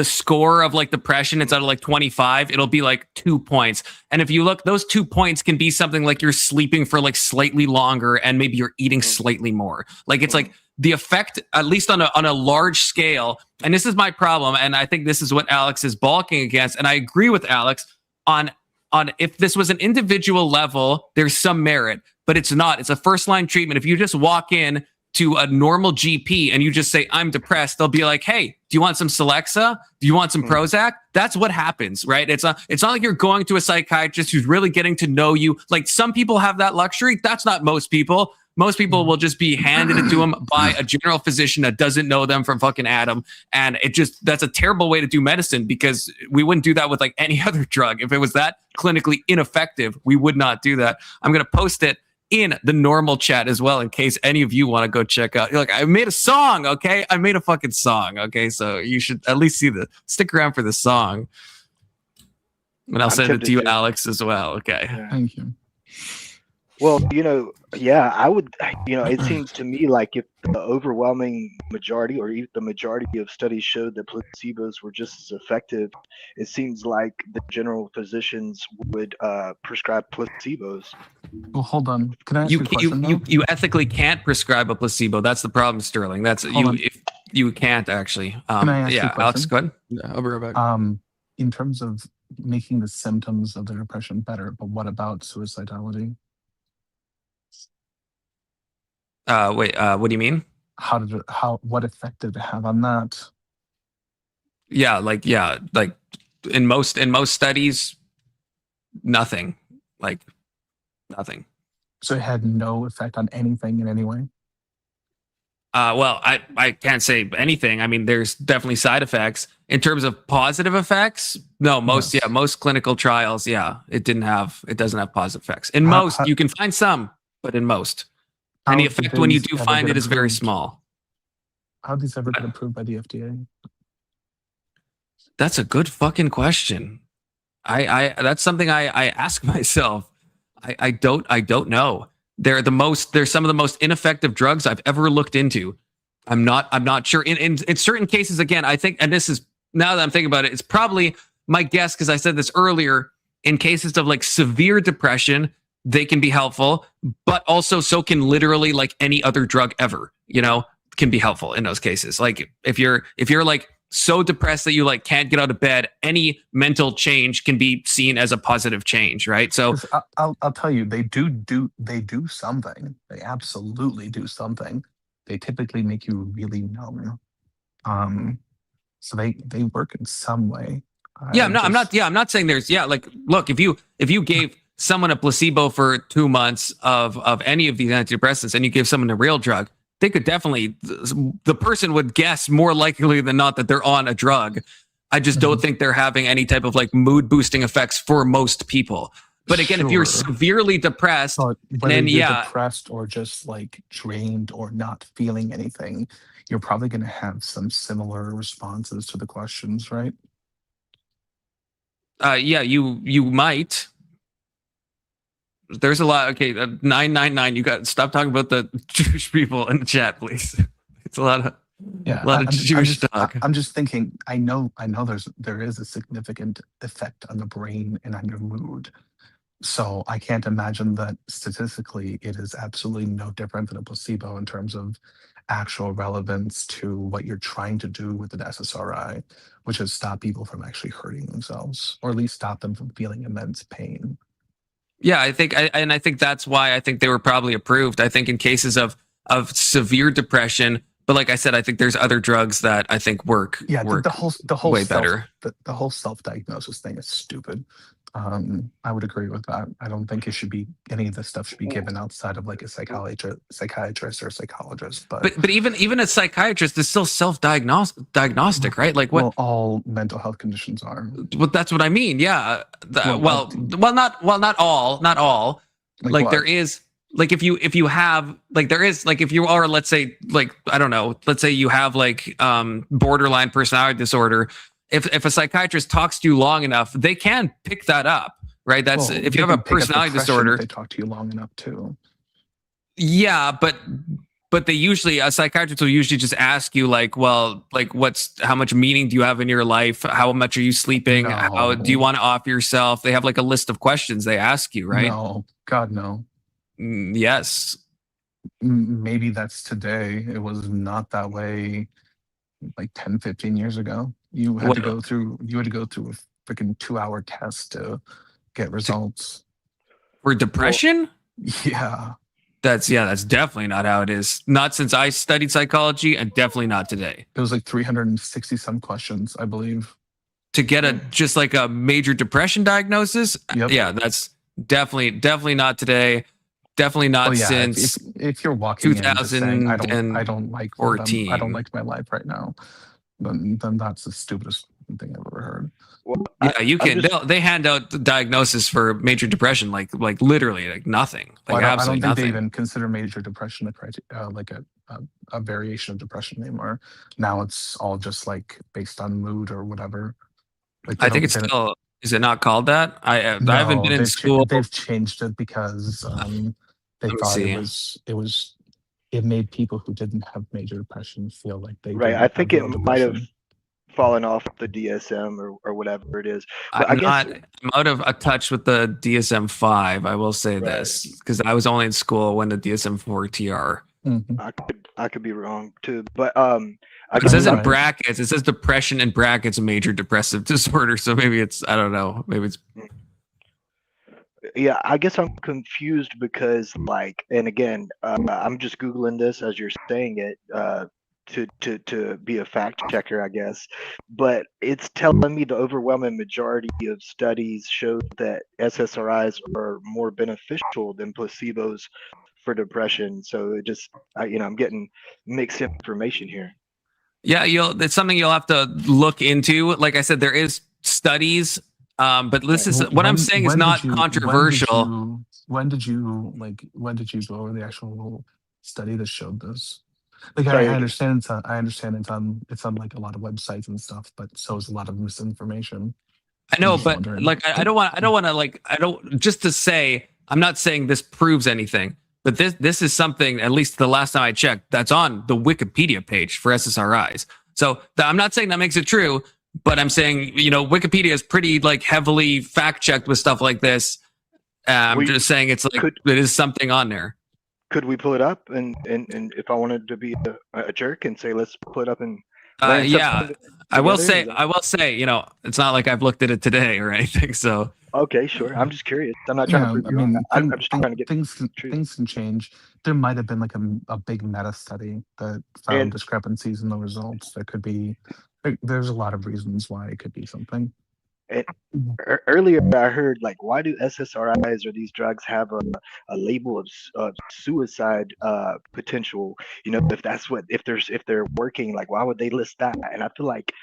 score of like depression. It's out of like 25. It'll be like 2 points. And if you look, those 2 points can be something like you're sleeping for like slightly longer, and maybe you're eating slightly more. Like it's like the effect, at least on a large scale. And this is my problem, and I think this is what Alex is balking against. And I agree with Alex on if this was an individual level, there's some merit, but it's not. It's a first line treatment. If you just walk in to a normal GP and you just say, I'm depressed, they'll be like, hey, do you want some Celexa? Do you want some Prozac? That's what happens, right? It's not like you're going to a psychiatrist who's really getting to know you. Like some people have that luxury. That's not most people. Most people will just be handed it to them by a general physician that doesn't know them from fucking Adam. And that's a terrible way to do medicine, because we wouldn't do that with like any other drug. If it was that clinically ineffective, we would not do that. I'm going to post it in the normal chat as well, in case any of you want to go check out. You're like, I made a song, okay? I made a fucking song, okay? So you should at least stick around for the song. And I'll send it to you, Alex, as well, okay? Yeah. Thank you. Well, yeah, I would, it seems to me like if the overwhelming majority or even the majority of studies showed that placebos were just as effective, it seems like the general physicians would prescribe placebos. Well, hold on. Can I ask you a question? You ethically can't prescribe a placebo. That's the problem, Sterling. That's if you can't actually. Can I ask you a question? Alex, go ahead. Yeah, I'll be right back. In terms of making the symptoms of the depression better, but what about suicidality? What do you mean? What effect did it have on that? Like in most studies, nothing. Like nothing. So it had no effect on anything in any way? Well, I can't say anything. I mean, there's definitely side effects. In terms of positive effects, no, most clinical trials, it doesn't have positive effects. In most, you can find some, but in most. And the effect when you do find it is very small. How have these ever been approved by the FDA? That's a good fucking question. That's something I ask myself. I don't know. They're some of the most ineffective drugs I've ever looked into. I'm not sure. In certain cases, again, I think, and this is, now that I'm thinking about it, it's probably my guess, because I said this earlier, in cases of like severe depression, they can be helpful, but also so can literally like any other drug ever, can be helpful in those cases. Like if you're like so depressed that you like can't get out of bed, any mental change can be seen as a positive change, right? So 'Cause I'll tell you, they do something. They absolutely do something. They typically make you really numb. So they work in some way. I'm not saying there's like, look, if you gave someone a placebo for 2 months of any of these antidepressants and you give someone a real drug, they could definitely, the person would guess more likely than not that they're on a drug. I just don't think they're having any type of like mood boosting effects for most people. But again, if you're severely depressed, whether you're depressed or just like drained or not feeling anything, you're probably going to have some similar responses to the questions, right? You might. There's a lot. Okay, 999. You got stop talking about the Jewish people in the chat, please. It's a lot of Jewish talk. I'm just thinking. I know. There is a significant effect on the brain and on your mood. So I can't imagine that statistically it is absolutely no different than a placebo in terms of actual relevance to what you're trying to do with an SSRI, which is stop people from actually hurting themselves, or at least stop them from feeling immense pain. Yeah, I think that's why I think they were probably approved. I think in cases of severe depression, but like I said, I think there's other drugs that I think work. Yeah, the whole way better. The whole self-diagnosis thing is stupid. I would agree with that. I don't think it should be any of this stuff should be given outside of like a psychiatrist or a psychologist. But even a psychiatrist is still diagnostic, right? Like what? Well, all mental health conditions are. Well, that's what I mean. Yeah. Not all. Like there is. Like if you have like there is like if you are, let's say, like I don't know, let's say you have like borderline personality disorder. If a psychiatrist talks to you long enough, they can pick that up, right? That's if you have a personality disorder. They talk to you long enough too. Yeah, but they usually, a psychiatrist will usually just ask you like, well, like how much meaning do you have in your life? How much are you sleeping? No. How do you want to off yourself? They have like a list of questions they ask you, right? No, God, no. Yes. Maybe that's today. It was not that way like 10, 15 years ago. You had to go through a freaking 2-hour test to get results. For depression? Yeah. That's definitely not how it is. Not since I studied psychology, and definitely not today. It was like 360 some questions, I believe. To get just like a major depression diagnosis? Yep. Yeah, that's definitely not today. Definitely not since if you're walking 2014. I don't like my life right now, then that's the stupidest thing I've ever heard. Well, yeah, you can. They hand out the diagnosis for major depression like literally like nothing. Like I don't think nothing. they even consider major depression a variation of depression anymore. Now it's all just like based on mood or whatever. Like I think it's still. Is it not called that? I haven't been in school. They've changed it because they thought it made people who didn't have major depression feel like they right. I think it might have fallen off the DSM or whatever it is. But I'm out of touch with the DSM-5. I will say this because I was only in school when the DSM-4 TR. Mm-hmm. I could be wrong too, but it says in brackets. It says depression in brackets, a major depressive disorder. So maybe it's I don't know. Maybe it's. Yeah, I guess I'm confused because and again, I'm just googling this as you're saying it to be a fact checker, I guess. But it's telling me the overwhelming majority of studies show that SSRIs are more beneficial than placebos for depression. So it just I'm getting mixed information here. Yeah, it's something you'll have to look into. Like I said, there is studies, but this is what I'm saying is not controversial. When did you go over the actual study that showed this? Like Sorry, I understand it's on like a lot of websites and stuff, but so is a lot of misinformation. I know, but like I don't want to just to say I'm not saying this proves anything. But this is something, at least the last time I checked, that's on the Wikipedia page for SSRIs. So I'm not saying that makes it true, but I'm saying, Wikipedia is pretty like heavily fact checked with stuff like this. I'm just saying it's like it is something on there. Could we pull it up and if I wanted to be a jerk and say let's pull it up and Yeah, I will say, you know, it's not like I've looked at it today or anything. So Okay, sure. I'm just curious. I'm not trying to prove you wrong. I'm just trying to get things can change. There might have been like a big meta study that found discrepancies in the results. There could be. There's a lot of reasons why it could be something. And earlier, I heard like, why do SSRIs or these drugs have a label of suicide potential? You know, if they're working, like, why would they list that? And I feel like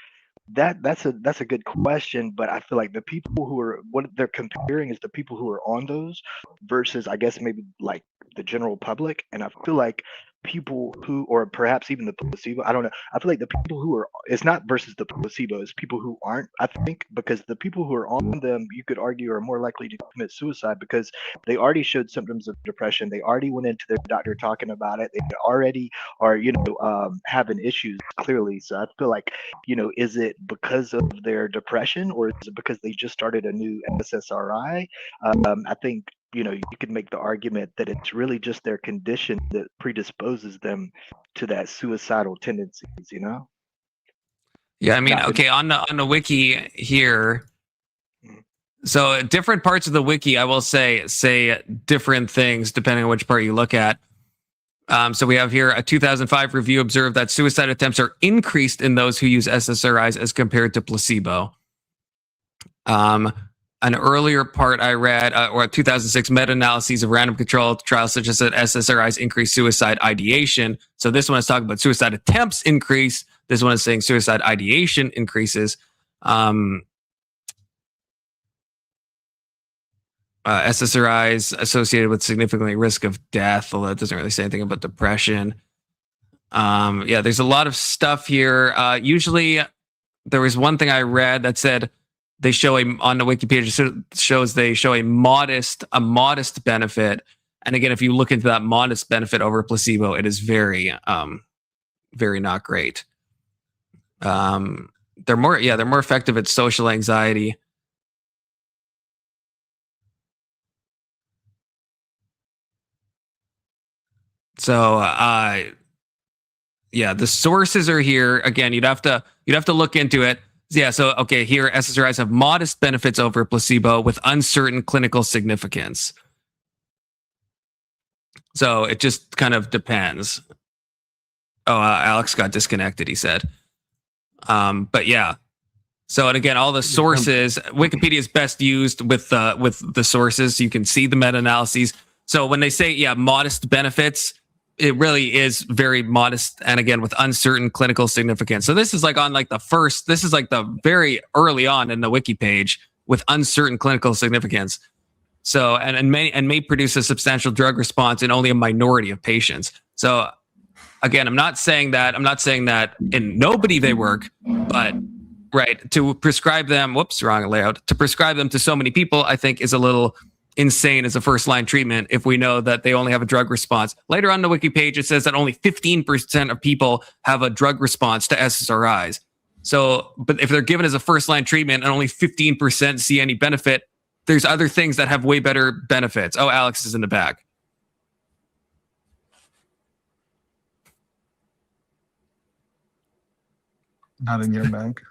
that's a good question, but I feel like the people who are what they're comparing is the people who are on those versus I guess maybe like the general public. And I feel like people who, or perhaps even the placebo, I don't know, I feel like the people who are, it's not versus the placebo, it's people who aren't, I think, because the people who are on them, you could argue, are more likely to commit suicide because they already showed symptoms of depression, they already went into their doctor talking about it, they already are, you know, having issues clearly. So I feel like, you know, is it because of their depression or is it because they just started a new SSRI? I think, you know, you could make the argument that it's really just their condition that predisposes them to that suicidal tendencies, you know? Yeah, I mean, okay, on the wiki here. So different parts of the wiki, I will say different things depending on which part you look at. So we have here a 2005 review observed that suicide attempts are increased in those who use SSRIs as compared to placebo. An earlier part I read, or a 2006 meta-analyses of random control trials such as that SSRIs increase suicide ideation. So this one is talking about suicide attempts increase. This one is saying suicide ideation increases. SSRIs associated with significantly risk of death, although it doesn't really say anything about depression. Yeah, there's a lot of stuff here. Usually there was one thing I read that said they show on the Wikipedia shows they show a modest benefit. And again, if you look into that modest benefit over placebo, it is very not great. They're more effective at social anxiety. So yeah, the sources are here. Again, you'd have to look into it. Yeah, so okay, here SSRIs have modest benefits over placebo with uncertain clinical significance. So it just kind of depends. Oh, Alex got disconnected, he said. But yeah. So, and again, all the sources, Wikipedia is best used with the sources. So you can see the meta-analyses. So when they say, yeah, modest benefits, it really is very modest. And again, with uncertain clinical significance. So this is like on like this is like the very early on in the wiki page with uncertain clinical significance. So, and may produce a substantial drug response in only a minority of patients. So again, I'm not saying that in nobody they work, but right, to prescribe them, wrong layout, to prescribe them to so many people, I think is a little insane as a first line treatment if we know that they only have a drug response. Later on the wiki page, it says that only 15% of people have a drug response to SSRIs. So, but if they're given as a first line treatment and only 15% see any benefit, there's other things that have way better benefits. Oh, Alex is in the back. Not in your bag.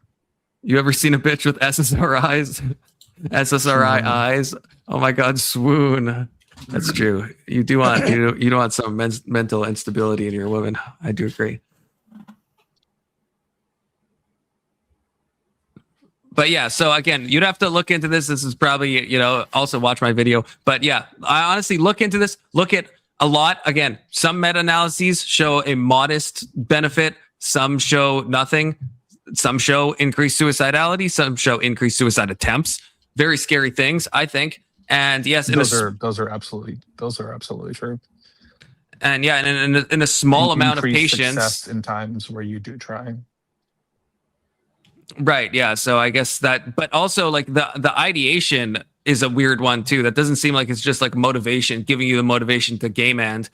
You ever seen a bitch with SSRIs? SSRI eyes? Oh my God, swoon. That's true. You do want you don't want some mental instability in your woman. I do agree. But yeah, so again, you'd have to look into this. This is probably, also watch my video. But yeah, I honestly look into this. Look at a lot. Again, some meta-analyses show a modest benefit. Some show nothing. Some show increased suicidality. Some show increased suicide attempts. Very scary things, I think. And yes, those are absolutely true. And yeah, and in a small amount of patients, success in times where you do try. Right. Yeah. So I guess that, but also like the ideation is a weird one too. That doesn't seem like it's just like motivation, giving you the motivation to game end.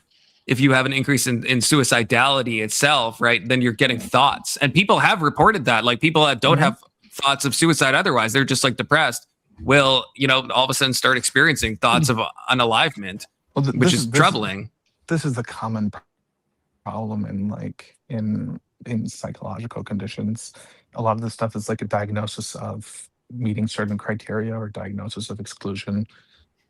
If you have an increase in suicidality itself, right, then you're getting thoughts. And people have reported that, like people that don't have thoughts of suicide otherwise, they're just like depressed, will, all of a sudden start experiencing thoughts of unalivement, which is troubling. This is the common problem in psychological conditions. A lot of this stuff is like a diagnosis of meeting certain criteria or diagnosis of exclusion.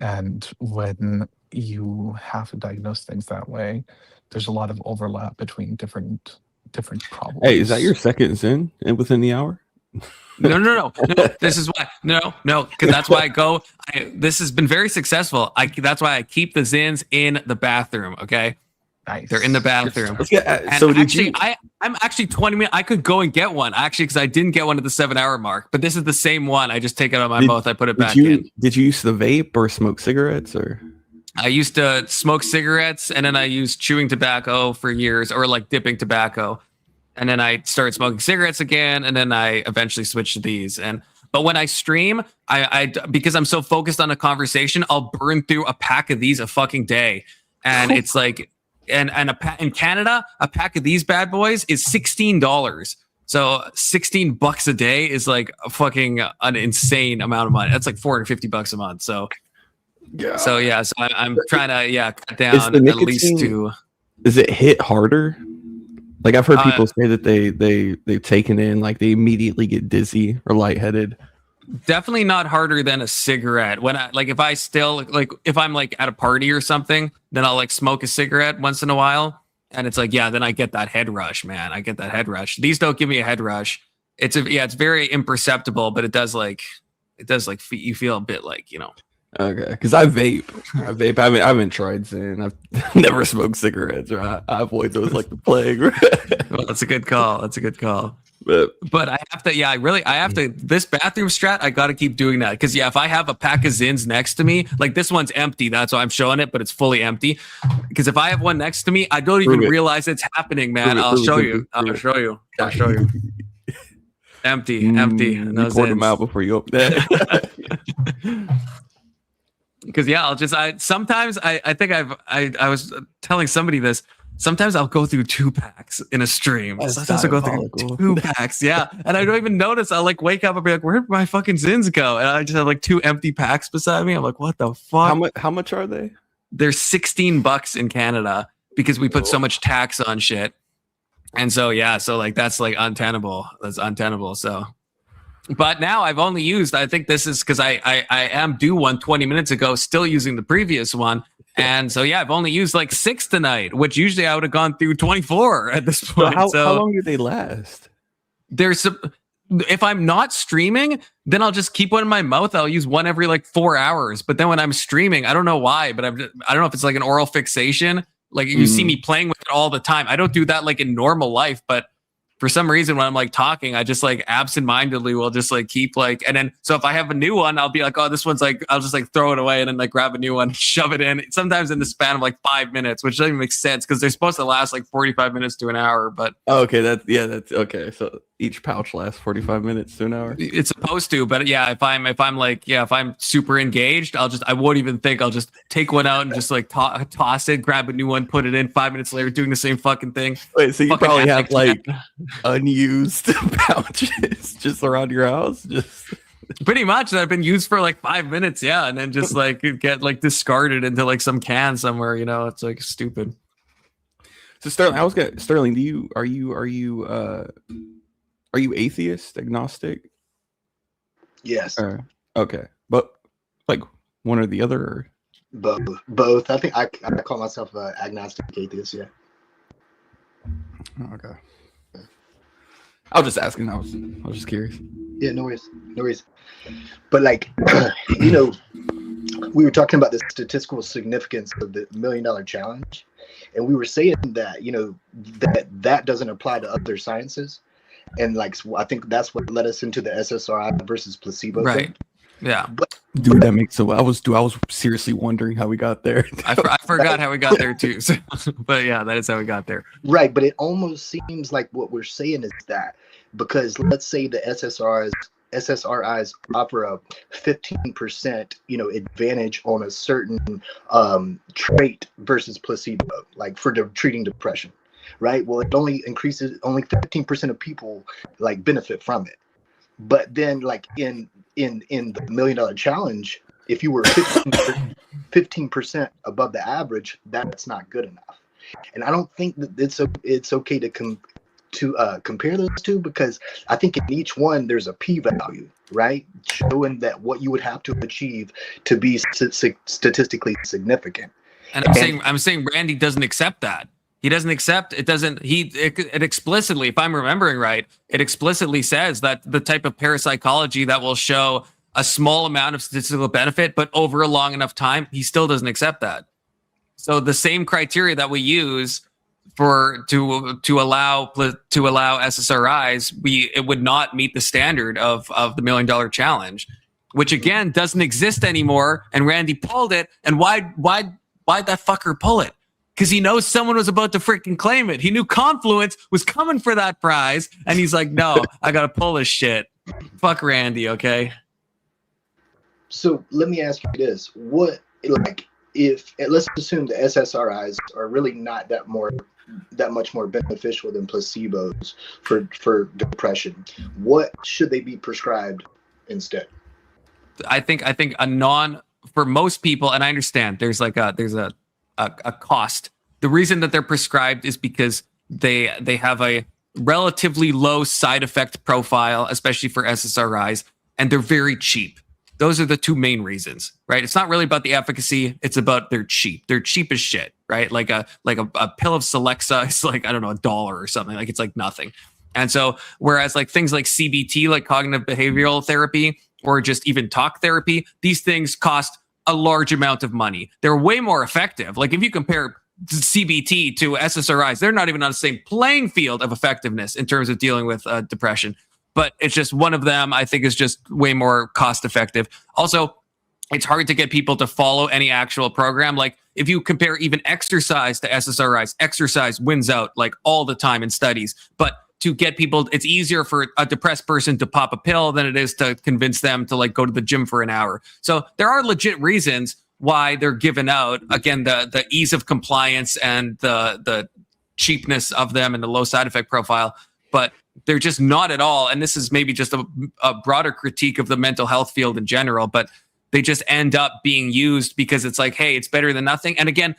And when you have to diagnose things that way, there's a lot of overlap between different problems. Hey, is that your second Zen within the hour? No. This is why. No, because that's why I go. This has been very successful. That's why I keep the Zins in the bathroom. Okay. Nice. They're in the bathroom. I'm actually 20 minutes. I could go and get one actually because I didn't get one at the 7-hour mark. But this is the same one. I just take it out of my mouth. I put it back in. Did you use the vape or smoke cigarettes or? I used to smoke cigarettes and then I used chewing tobacco for years, or like dipping tobacco. And then I started smoking cigarettes again, and then I eventually switched to these. But when I stream, I because I'm so focused on a conversation, I'll burn through a pack of these a fucking day. And it's like, in Canada, a pack of these bad boys is $16. So $16 a day is like a fucking an insane amount of money. That's like $450 a month. So I'm trying to cut down at least to. Does it hit harder? Like I've heard people say that they've taken in, like they immediately get dizzy or lightheaded. Definitely not harder than a cigarette. When if I'm like at a party or something, then I'll like smoke a cigarette once in a while, and it's like then I get that head rush, man. I get that head rush. These don't give me a head rush. It's very imperceptible, but it does you feel a bit like, you know. Okay, because I vape. I haven't tried Zen. I've never smoked cigarettes, or I avoid those like the plague. Well, that's a good call. But I have to. I have to. This bathroom strat, I got to keep doing that because if I have a pack of Zins next to me, like this one's empty. That's why I'm showing it, but it's fully empty. Because if I have one next to me, I don't even realize it's happening, man. I'll show you. Empty. No You poured them out before you open that. Because sometimes I think I was telling somebody this. Sometimes I'll go through 2 packs in a stream. Sometimes I'll go through 2 packs, and I don't even notice. I'll like wake up and be like, "Where did my fucking Zins go?" And I just have like 2 empty packs beside me. I'm like, "What the fuck?" How much are they? They're $16 in Canada because we put so much tax on shit. And so like that's like untenable. That's untenable. So. But now I've only used, I think this is because I am due one 20 minutes ago, still using the previous one. And so, I've only used like 6 tonight, which usually I would have gone through 24 at this point. So how long do they last? If I'm not streaming, then I'll just keep one in my mouth. I'll use one every like 4 hours. But then when I'm streaming, I don't know why, but I don't know if it's like an oral fixation. Like you see me playing with it all the time. I don't do that like in normal life, but for some reason, when I'm like talking, I just like absentmindedly will just like keep like, and then so if I have a new one, I'll be like, oh, this one's like, I'll just like throw it away and then like grab a new one, shove it in. Sometimes in the span of like 5 minutes, which doesn't even make sense because they're supposed to last like 45 minutes to an hour. But okay, that's okay. So each pouch lasts 45 minutes to an hour. It's supposed to, but if I'm super engaged, I won't even think. I'll just take one out and just like toss it, grab a new one, put it in. 5 minutes later, doing the same fucking thing. Wait, so you probably have like unused pouches just around your house, just pretty much that have been used for like 5 minutes, and then just like get like discarded into like some can somewhere. You know, it's like stupid. So Sterling, are you atheist, agnostic? Yes. Okay, but like one or the other. Or? Both. I think I call myself agnostic atheist. Yeah. Okay. I was just asking. I was just curious. Yeah, no worries. But like, you know, we were talking about the statistical significance of the $1 million challenge, and we were saying that, you know, that doesn't apply to other sciences, and like I think that's what led us into the SSRI versus placebo thing. Yeah. But, dude, that makes so. I was seriously wondering how we got there. I forgot how we got there too. So, but yeah, that is how we got there. Right, but it almost seems like what we're saying is that because let's say the SSRIs offer a 15%, you know, advantage on a certain trait versus placebo, like for treating depression, right? Well, it only 15% of people like benefit from it. But then like in the $1 million challenge, if you were 15% above the average, that's not good enough. And I don't think that it's okay to compare those two, because I think in each one there's a p-value, right, showing that what you would have to achieve to be statistically significant. And I'm saying Randy doesn't accept that. He doesn't accept it. It explicitly, if I'm remembering right, it explicitly says that the type of parapsychology that will show a small amount of statistical benefit, but over a long enough time, he still doesn't accept that. So the same criteria that we use to allow SSRIs, it would not meet the standard of the $1 Million Challenge, which again doesn't exist anymore. And Randy pulled it. And why'd that fucker pull it? Because he knows someone was about to freaking claim it. He knew Confluence was coming for that prize, and he's like, "No, I gotta pull this shit." Fuck Randy, okay? So let me ask you this: if let's assume the SSRIs are really not that much more beneficial than placebos for depression, what should they be prescribed instead? I think for most people, and I understand there's a cost. The reason that they're prescribed is because they have a relatively low side effect profile, especially for SSRIs, and they're very cheap. Those are the two main reasons, right? It's not really about the efficacy. It's about they're cheap. They're cheap as shit, right? Like a pill of Celexa is like, I don't know, $1 or something. Like it's like nothing. And so whereas like things like CBT, like cognitive behavioral therapy, or just even talk therapy, these things cost a large amount of money. They're way more effective. Like if you compare CBT to SSRIs, they're not even on the same playing field of effectiveness in terms of dealing with depression. But it's just one of them, I think, is just way more cost effective. Also, it's hard to get people to follow any actual program. Like if you compare even exercise to SSRIs, exercise wins out like all the time in studies. But to get people, it's easier for a depressed person to pop a pill than it is to convince them to like go to the gym for an hour. So there are legit reasons why they're given out. Again, the ease of compliance and the cheapness of them and the low side effect profile, but they're just not at all. And this is maybe just a broader critique of the mental health field in general, but they just end up being used because it's like, hey, it's better than nothing. And again,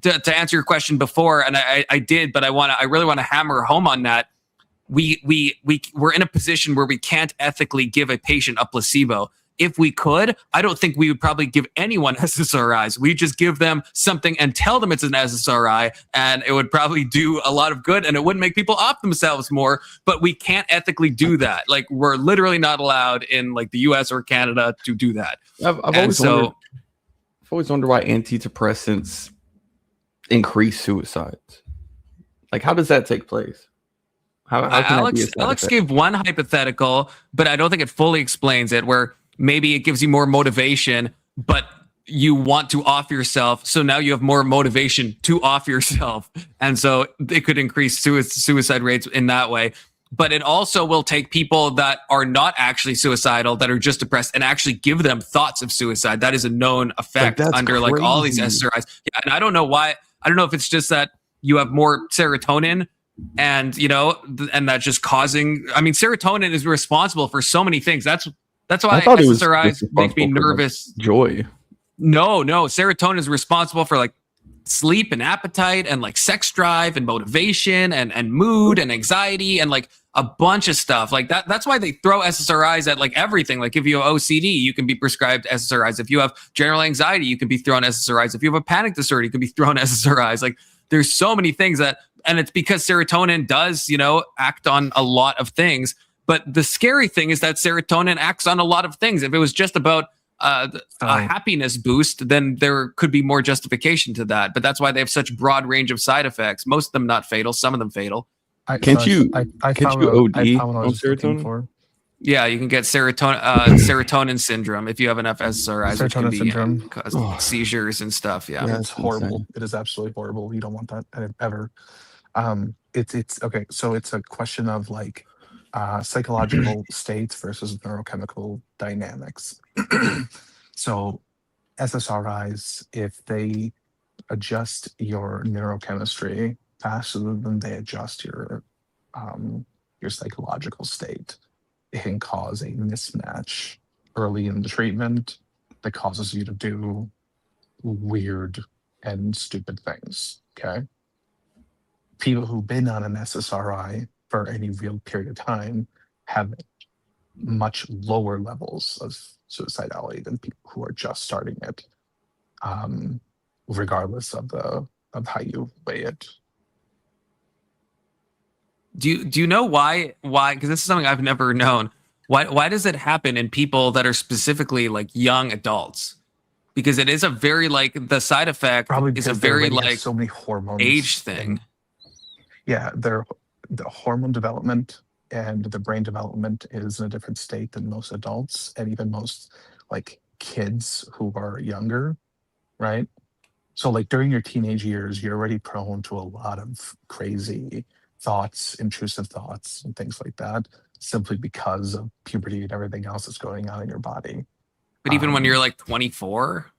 to answer your question before, and I did, but I really want to hammer home on that. We're in a position where we can't ethically give a patient a placebo. If we could, I don't think we would probably give anyone SSRIs. We just give them something and tell them it's an SSRI, and it would probably do a lot of good, and it wouldn't make people off themselves more. But we can't ethically do that. Like we're literally not allowed in like the U.S. or Canada to do that. I've always wondered why antidepressants increase suicides. Like, how does that take place? How Alex gave one hypothetical, but I don't think it fully explains it, where maybe it gives you more motivation, but you want to off yourself. So now you have more motivation to off yourself. And so it could increase suicide rates in that way. But it also will take people that are not actually suicidal, that are just depressed, and actually give them thoughts of suicide. That is a known effect under like all these SSRIs. And I don't know why. I don't know if it's just that you have more serotonin, and and that's just causing. I mean, serotonin is responsible for so many things. That's why SSRIs make me nervous. Joy. No, serotonin is responsible for like sleep and appetite and like sex drive and motivation and mood and anxiety and like a bunch of stuff like that. That's why they throw SSRIs at like everything. Like if you have OCD, you can be prescribed SSRIs. If you have general anxiety, you can be thrown SSRIs. If you have a panic disorder, you can be thrown SSRIs. Like there's so many things and it's because serotonin does, act on a lot of things. But the scary thing is that serotonin acts on a lot of things. If it was just about a happiness boost, then there could be more justification to that. But that's why they have such broad range of side effects. Most of them not fatal, some of them fatal. Can't you OD on serotonin? Yeah, you can get serotonin syndrome if you have enough SSRIs, which can be cause seizures and stuff. Yeah, it's horrible. It is absolutely horrible. You don't want that ever. It's okay. So it's a question of like psychological states versus neurochemical dynamics. So SSRIs, if they adjust your neurochemistry faster than they adjust your psychological state, it can cause a mismatch early in the treatment that causes you to do weird and stupid things. Okay. people who've been on an SSRI for any real period of time have much lower levels of suicidality than people who are just starting it, regardless of how you weigh it. Do you know why? Because this is something I've never known. Why does it happen in people that are specifically like young adults? Because it is a very like the side effect is a very like so many hormones age thing. Yeah, the hormone development and the brain development is in a different state than most adults and even most like kids who are younger, right? So like during your teenage years, you're already prone to a lot of crazy thoughts, intrusive thoughts, and things like that, simply because of puberty and everything else that's going on in your body. But even when you're like 24?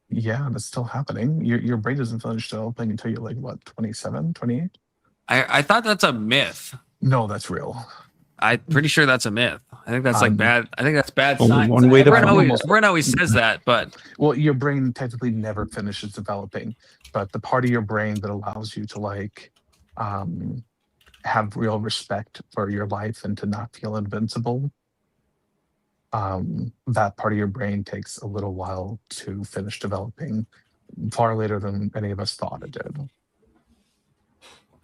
Yeah, that's still happening. Your brain doesn't finish developing until you're like, what, 27, 28? I thought that's a myth. No, that's real. I'm pretty sure that's a myth. I think that's like bad. I think that's bad only science. one way to Everyone always says that, but well, your brain technically never finishes developing, but the part of your brain that allows you to like have real respect for your life and to not feel invincible, that part of your brain takes a little while to finish developing, far later than any of us thought it did.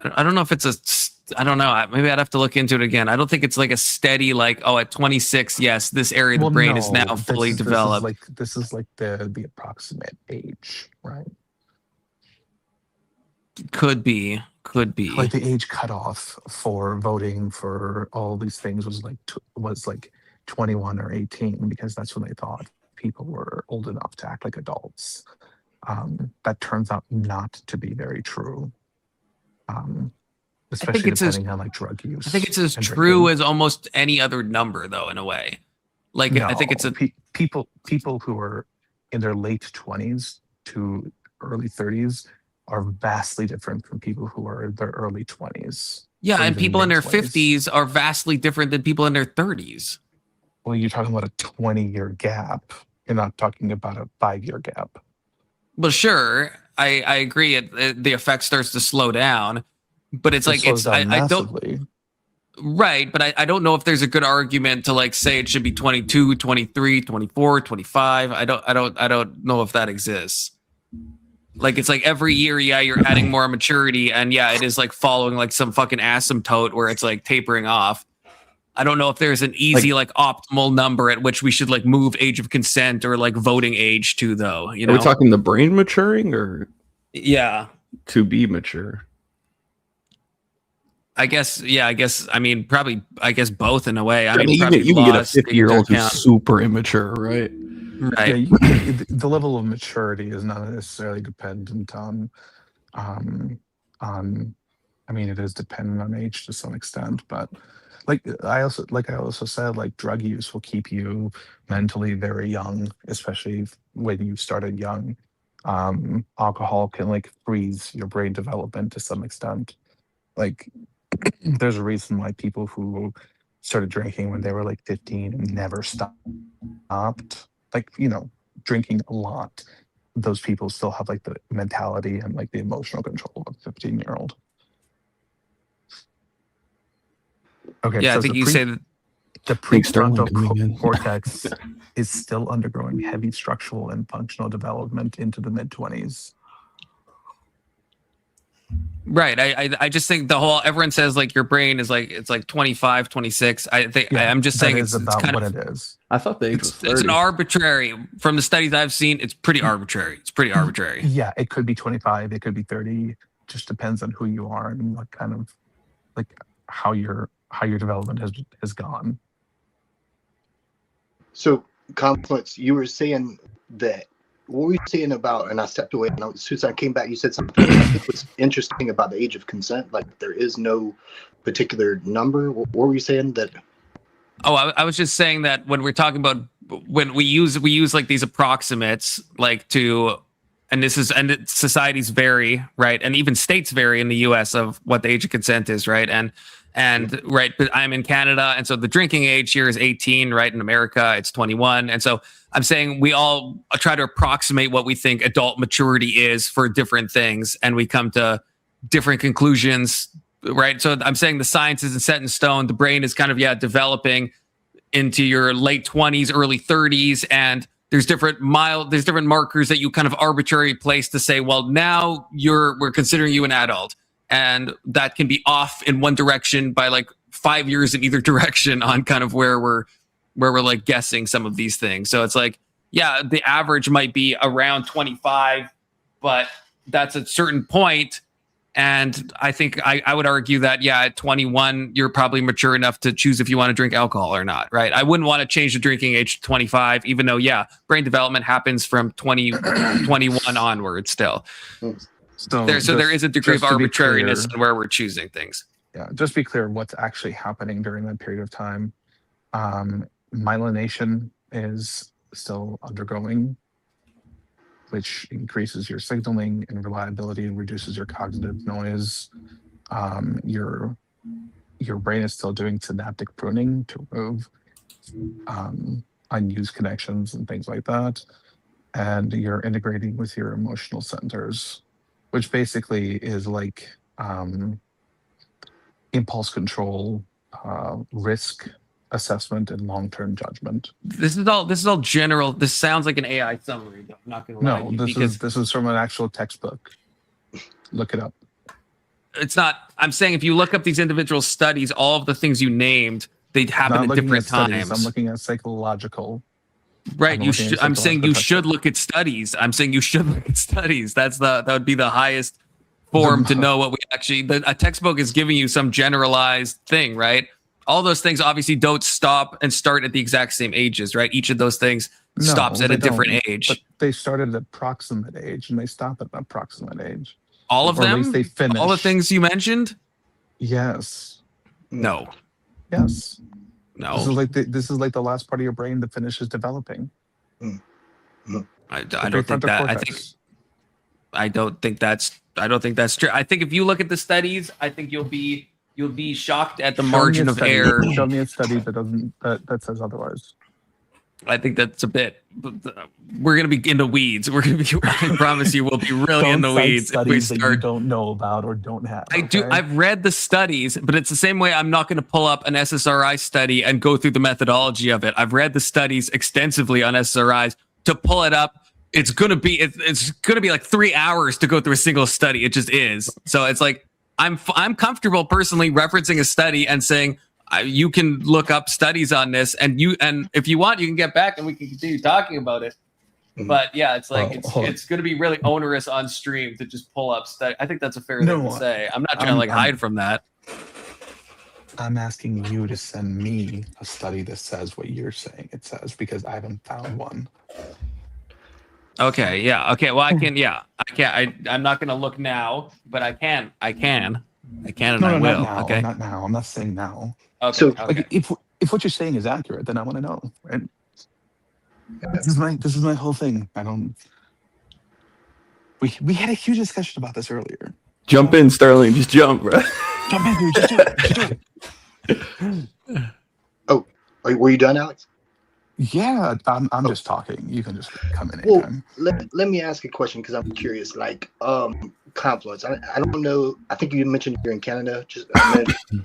I don't know if it's I don't know. Maybe I'd have to look into it again. I don't think it's like a steady, like, oh, at 26, yes, this area of the brain is now fully developed. This is like the approximate age, right? Could be. Like the age cutoff for voting for all these things was like 21 or 18, because that's when they thought people were old enough to act like adults. That turns out not to be very true. Especially depending on like drug use. I think it's as true as almost any other number, though, in a way. Like no, I think it's people who are in their late 20s to early 30s are vastly different from people who are in their early 20s. Yeah, and people in their 50s are vastly different than people in their 30s. Well, you're talking about a 20-year gap. You're not talking about a 5-year gap. Well, sure, I agree. The effect starts to slow down. But it's like I don't right, but I don't know if there's a good argument to like say it should be 22, 23, 24, 25. I don't know if that exists. Like it's like every year, yeah, you're adding more maturity, and yeah, it is like following like some fucking asymptote where it's like tapering off. I don't know if there's an easy like optimal number at which we should like move age of consent or like voting age to, though. You know, are we talking the brain maturing or to be mature? I guess, I mean, probably, both in a way. I mean, you can get a 50-year-old who's super immature, right? Right. Yeah, the level of maturity is not necessarily dependent on, I mean, it is dependent on age to some extent, but like I also said, like drug use will keep you mentally very young, especially when you started young. Alcohol can like freeze your brain development to some extent. Like, there's a reason why people who started drinking when they were like 15 and never stopped, like, you know, drinking a lot, those people still have like the mentality and like the emotional control of a 15-year-old. Okay, yeah, so I think you say that the prefrontal cortex is still undergoing heavy structural and functional development into the mid-20s. Right. I just think the whole, everyone says like your brain is like, it's like 25, 26. I think I'm just saying it's kind of, it is. I thought the age was 30. It's an arbitrary, from the studies I've seen, it's pretty arbitrary. It's pretty arbitrary. Yeah, it could be 25, it could be 30. Just depends on who you are and what kind of, like, how your development has gone. So, Confluence, you were saying that, what were you saying about, and I stepped away, and as soon as I came back, you said something I think was interesting about the age of consent, like there is no particular number. What were you saying that? Oh, I was just saying that when we're talking about, when we use like these approximates, like to, and societies vary, right? And even states vary in the US of what the age of consent is, right? And right, but I'm in Canada, and so the drinking age here is 18, right? In America, it's 21. And so I'm saying we all try to approximate what we think adult maturity is for different things, and we come to different conclusions, right? So I'm saying the science isn't set in stone. The brain is kind of developing into your late 20s, early 30s, and there's different markers that you kind of arbitrarily place to say, well, now we're considering you an adult, and that can be off in one direction by like 5 years in either direction on kind of where we're like guessing some of these things. So it's like, yeah, the average might be around 25, but that's a certain point. And I think I would argue that, at 21, you're probably mature enough to choose if you want to drink alcohol or not, right? I wouldn't want to change the drinking age to 25, even though, brain development happens from 21 onward still. So there is a degree of arbitrariness in where we're choosing things. Yeah, just be clear what's actually happening during that period of time. Myelination is still undergoing, which increases your signaling and reliability and reduces your cognitive noise. Your brain is still doing synaptic pruning to remove unused connections and things like that. And you're integrating with your emotional centers, which basically is like impulse control, risk assessment, and long-term judgment. This is all general. This sounds like an AI summary, though. I'm not going to lie to you. This is from an actual textbook. Look it up. It's not. I'm saying if you look up these individual studies, all of the things you named, they happen at different times. I'm looking at psychological. Right. I'm saying you should look at studies. I'm saying you should look at studies. That would be the highest form to know what we actually. A textbook is giving you some generalized thing, right? All those things obviously don't stop and start at the exact same ages, right? Each of those things stops at a different age. But they start at an approximate age and they stop at an approximate age. All of them? At least they finish. All the things you mentioned? Yes. No. Yes. No. This is like the last part of your brain that finishes developing. I don't think that. I don't think that's true. I think if you look at the studies, I think you'll be shocked at the margin of error. Show me a study that says otherwise. I think that's a bit. We're gonna be in the weeds. We're gonna be. I promise you, we'll be really in the weeds if we start. That you don't know about or don't have. I do. I've read the studies, but it's the same way. I'm not going to pull up an SSRI study and go through the methodology of it. I've read the studies extensively on SSRIs. To pull it up, it's gonna be like 3 hours to go through a single study. It just is. So it's like I'm comfortable personally referencing a study and saying. You can look up studies on this, and if you want, you can get back and we can continue talking about it. But yeah, it's like it's going to be really onerous on stream to just pull up study. I think that's a fair thing to say. I'm not trying to hide from that. I'm asking you to send me a study that says what you're saying it says because I haven't found one. Okay. Yeah. Okay. Well, I can. Yeah. I can't. I'm not going to look now, but I can. I will. Not Okay. Not now. I'm not saying now. Okay. So, okay. if what you're saying is accurate, then I want to know. Right? This is my whole thing. I don't. We had a huge discussion about this earlier. Jump in, Sterling. Just jump, bro. Jump in, dude. Just do it. Oh, were you done, Alex? Yeah, I'm just talking. You can just come in anytime. Well, let me ask a question because I'm curious. Like, confluence. I don't know. I think you mentioned you're in Canada. Just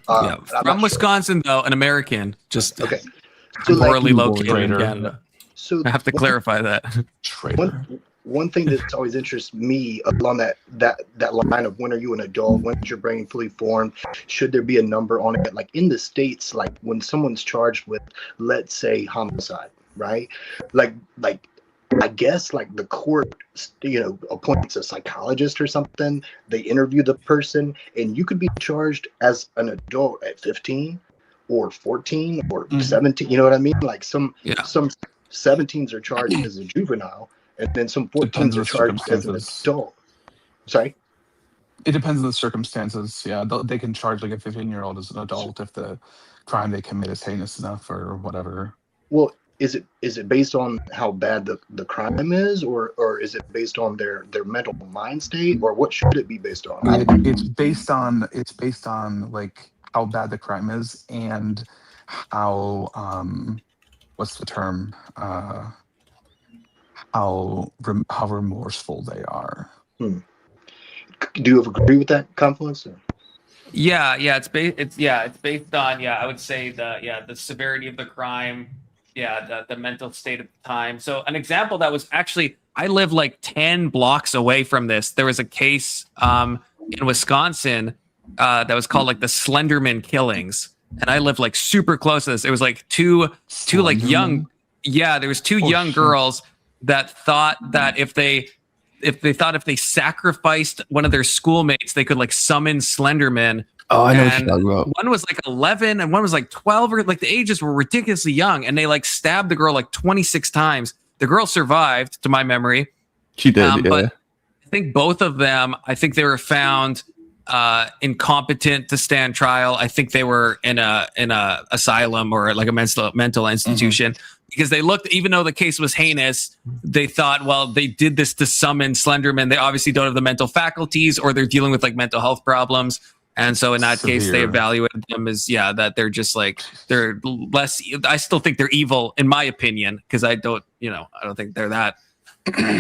from Wisconsin, though, an American. Just okay. So morally located in Canada. So I have to clarify that. One thing that's always interests me along that line of when are you an adult, when is your brain fully formed, should there be a number on it? Like in the States, like when someone's charged with, let's say, homicide, right? Like I guess like the court, appoints a psychologist or something. They interview the person, and you could be charged as an adult at 15 or 14 or 17. You know what I mean? Like some 17s are charged as a juvenile. And then some 14s are charged as an adult. Sorry? It depends on the circumstances. Yeah, they can charge like a 15-year-old as an adult if the crime they commit is heinous enough or whatever. Well, is it based on how bad the crime is, or is it based on their mental mind state, or what should it be based on? It's based on like how bad the crime is and how what's the term? How remorseful they are. Do you agree with that, Confluence? Or? Yeah, it's based on I would say the severity of the crime, the mental state at the time. So an example that was actually, I live like 10 blocks away from this. There was a case in Wisconsin that was called like the Slenderman killings, and I lived like super close to this. It was like two like young there was two young girls that thought that if they sacrificed one of their schoolmates, they could like summon Slenderman. Oh, I know what you're talking about. One was like 11 and one was like 12, or like the ages were ridiculously young, and they like stabbed the girl like 26 times. The girl survived, to my memory. She did, But I think both of them, they were found incompetent to stand trial. I think they were in a asylum or like a mental institution. Because they looked, even though the case was heinous, they thought, well, they did this to summon Slenderman. They obviously don't have the mental faculties, or they're dealing with like mental health problems. And so in that case, they evaluated them as, that they're just like, they're less, I still think they're evil in my opinion, because I don't think they're that.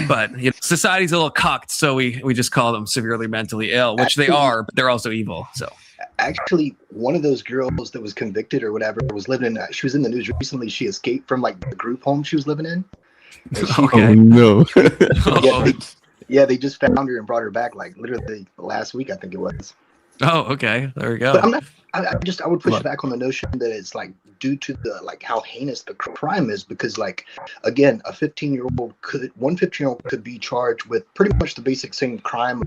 But society's a little cucked, so we just call them severely mentally ill, which they are, but they're also evil. So actually, one of those girls that was convicted or whatever was living in, she was in the news recently. She escaped from like the group home she was living in. Oh no. They just found her and brought her back like literally last week, I think it was. Oh, okay. There we go. But I'm not, I would push back on the notion that it's like due to the like how heinous the crime is, because like one 15-year-old could be charged with pretty much the basic same crime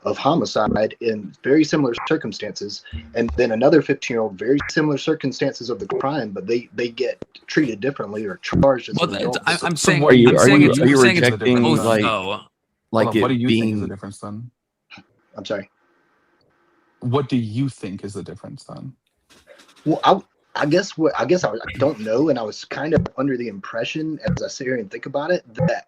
of homicide in very similar circumstances, and then another 15-year-old very similar circumstances of the crime, but they get treated differently or charged as an adult. I'm saying, are you rejecting like what do you think being is the difference then? I'm sorry. What do you think is the difference then? Well, I guess I don't know, and I was kind of under the impression as I sit here and think about it that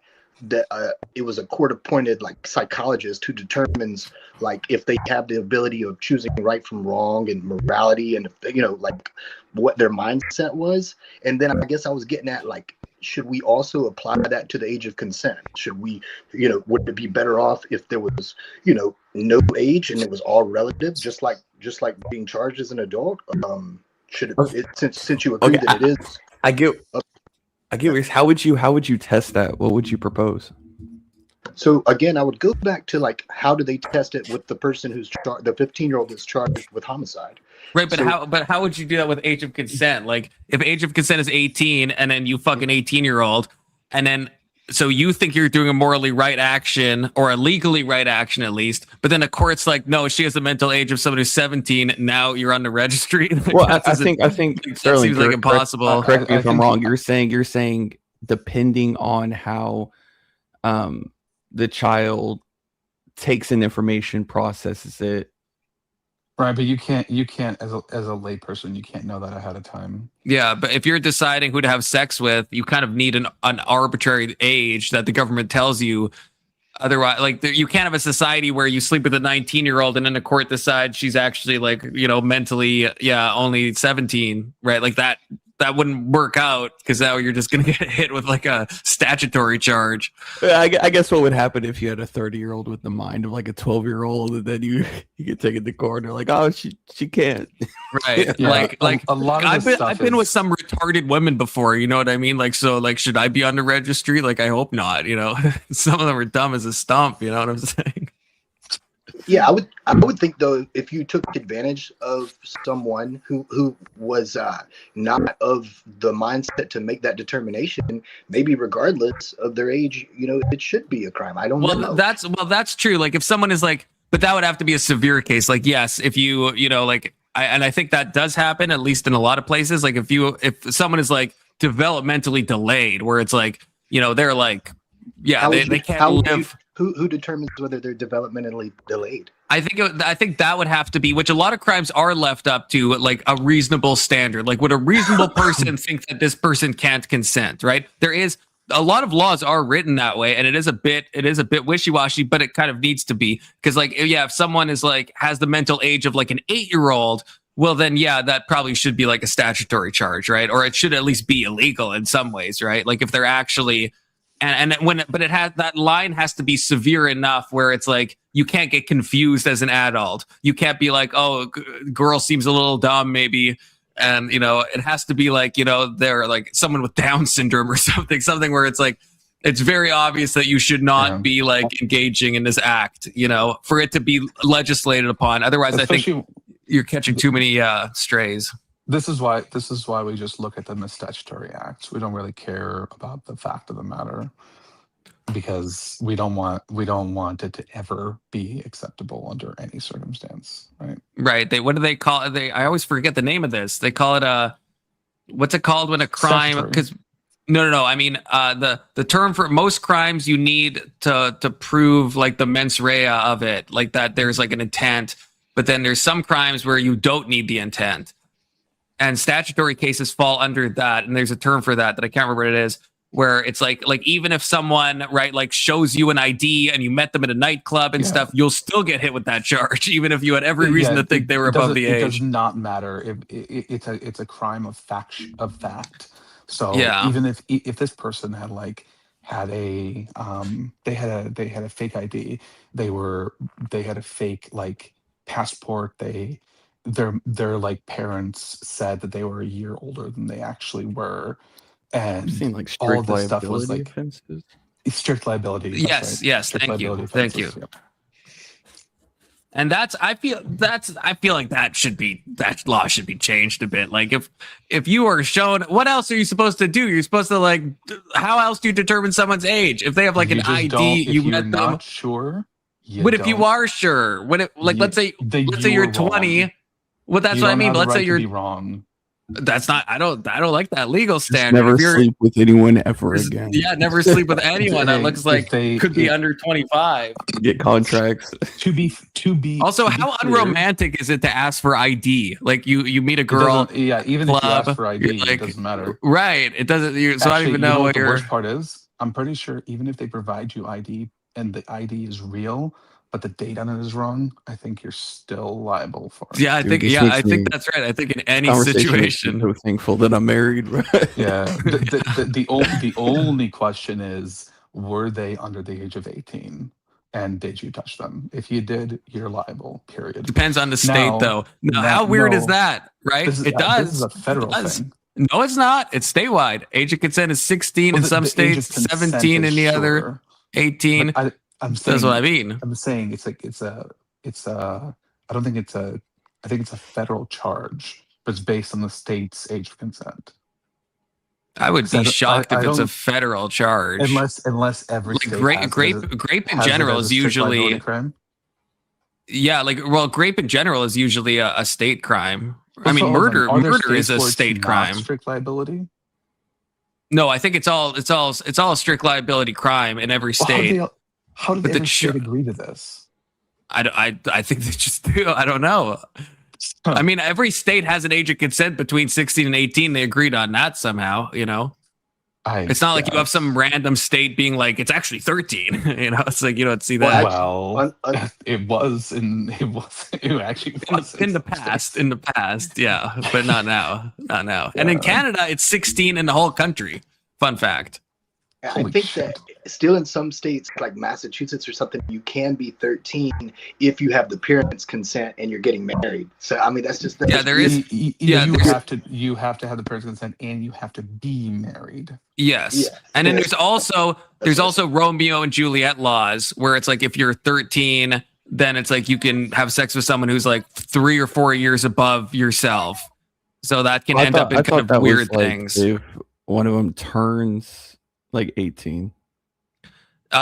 it was a court-appointed like psychologist who determines like if they have the ability of choosing right from wrong and morality, and like what their mindset was. And then I guess I was getting at like, should we also apply that to the age of consent? Should we, would it be better off if there was, no age and it was all relative, just like being charged as an adult? Should it, since you agree that it is? I get. How would you test that? What would you propose? So again, I would go back to like, how do they test it with the person who's the 15-year-old that's charged with homicide? Right, but how would you do that with age of consent? Like, if age of consent is 18, and then you fuck an 18-year-old, and then so you think you're doing a morally right action or a legally right action at least, but then the court's like, no, she has the mental age of somebody who's 17. Now you're on the registry. Like, well, I think that Sterling, seems like impossible. Correct me if I'm wrong. You're saying depending on how the child takes in information, processes it. Right, but you can't as a lay person, you can't know that ahead of time. Yeah, but if you're deciding who to have sex with, you kind of need an arbitrary age that the government tells you. Otherwise, like, you can't have a society where you sleep with a 19-year-old and then the court decides she's actually like, mentally, only 17, right? Like that wouldn't work out, because now you're just going to get hit with like a statutory charge. I guess what would happen if you had a 30-year-old with the mind of like a 12-year-old, and then you get taken to court and they're like, oh, she can't. Right. Yeah, like a lot of I've been with some retarded women before, you know what I mean? Like, so like, should I be on the registry? Like, I hope not, some of them are dumb as a stump, you know what I'm saying? Yeah, I would think though, if you took advantage of someone who was not of the mindset to make that determination, maybe regardless of their age, it should be a crime. I don't know. That's true. Like, if someone is like, but that would have to be a severe case. Like, yes, if you like, I think that does happen, at least in a lot of places. Like, if someone is like developmentally delayed, where it's like, they're like, they can't live. Who determines whether they're developmentally delayed? I think that would have to be, which a lot of crimes are left up to like a reasonable standard. Like, would a reasonable person think that this person can't consent? Right? There is a lot of laws are written that way, and it is a bit wishy-washy, but it kind of needs to be, because like, if someone is like has the mental age of like an 8-year-old, well then that probably should be like a statutory charge, right? Or it should at least be illegal in some ways, right? Like, if they're actually but it has that line has to be severe enough where it's like you can't get confused as an adult. You can't be like, oh, girl seems a little dumb maybe, and it has to be like they're like someone with Down syndrome or something where it's like it's very obvious that you should not be like engaging in this act, for it to be legislated upon. Otherwise, I think you're catching too many strays. This is why we just look at them as statutory acts. We don't really care about the fact of the matter because we don't want it to ever be acceptable under any circumstance, right? Right. What do they call it? I always forget the name of this. They call it what's it called when a crime? Because no. I mean, the term for most crimes you need to prove like the mens rea of it, like that there's like an intent. But then there's some crimes where you don't need the intent. And statutory cases fall under that, and there's a term for that I can't remember what it is, where it's like even if someone like shows you an ID and you met them at a nightclub and stuff, you'll still get hit with that charge, even if you had every reason to think they were above the age. It does not matter if it's a crime of fact. So even if this person had a fake ID, they had a fake like passport, their like parents said that they were a year older than they actually were, and like all strict this stuff was liability like offenses. Strict liability. Yes, right. yes. Strict Thank you. liability Thank you. offenses, And I feel like that law should be changed a bit. Like if you are shown, what else are you supposed to do? You're supposed to like, how else do you determine someone's age? If they have like an ID, you met them. Not sure. But if you are sure, let's say you're 20. Wrong. Well, that's what I mean. But let's say you're wrong. That's not. I don't like that legal Just standard. never sleep with anyone ever again. Yeah, never sleep with anyone that looks like could be under 25. Get contracts. To be. Also, how unromantic is it to ask for ID? Like you meet a girl. Even club, if you ask for ID, it doesn't matter. Right. It doesn't. So I don't even know what the your worst part is. I'm pretty sure even if they provide you ID and the ID is real, but the date on it is wrong, I think you're still liable for it. Yeah, I think that's right. I think in any situation. I'm so thankful that I'm married. Yeah. The only question is, were they under the age of 18? And did you touch them? If you did, you're liable, period. Depends on the state, though. No, how weird is that, right? It does. This is a federal thing. No, it's not. It's statewide. Age of consent is 16 in some states, 17 in the other, 18. That's what I mean. I'm saying I think it's a federal charge, but it's based on the state's age of consent. I would be shocked if it's a federal charge. Unless every state grape in general is usually crime. Yeah, grape in general is usually a state crime. I mean, murder is a state crime. Strict liability. No, I think it's all a strict liability crime in every state. How did every state agree to this? I think they just do. I don't know. I mean, every state has an age of consent between 16 and 18. They agreed on that somehow, It's not like you have some random state being like, it's actually 13. It's like you don't see that. Well, it actually was in the past, yeah, but not now. Yeah. And in Canada, it's 16 in the whole country. Fun fact. I think that still in some states like Massachusetts or something, you can be 13 if you have the parents' consent and you're getting married. So I mean, that's just there is. You have to have the parents' consent and you have to be married. Yes, and then there's also Romeo and Juliet laws where it's like if you're 13, then it's like you can have sex with someone who's like 3 or 4 years above yourself. So that can end up in kind of weird things. If one of them turns like 18.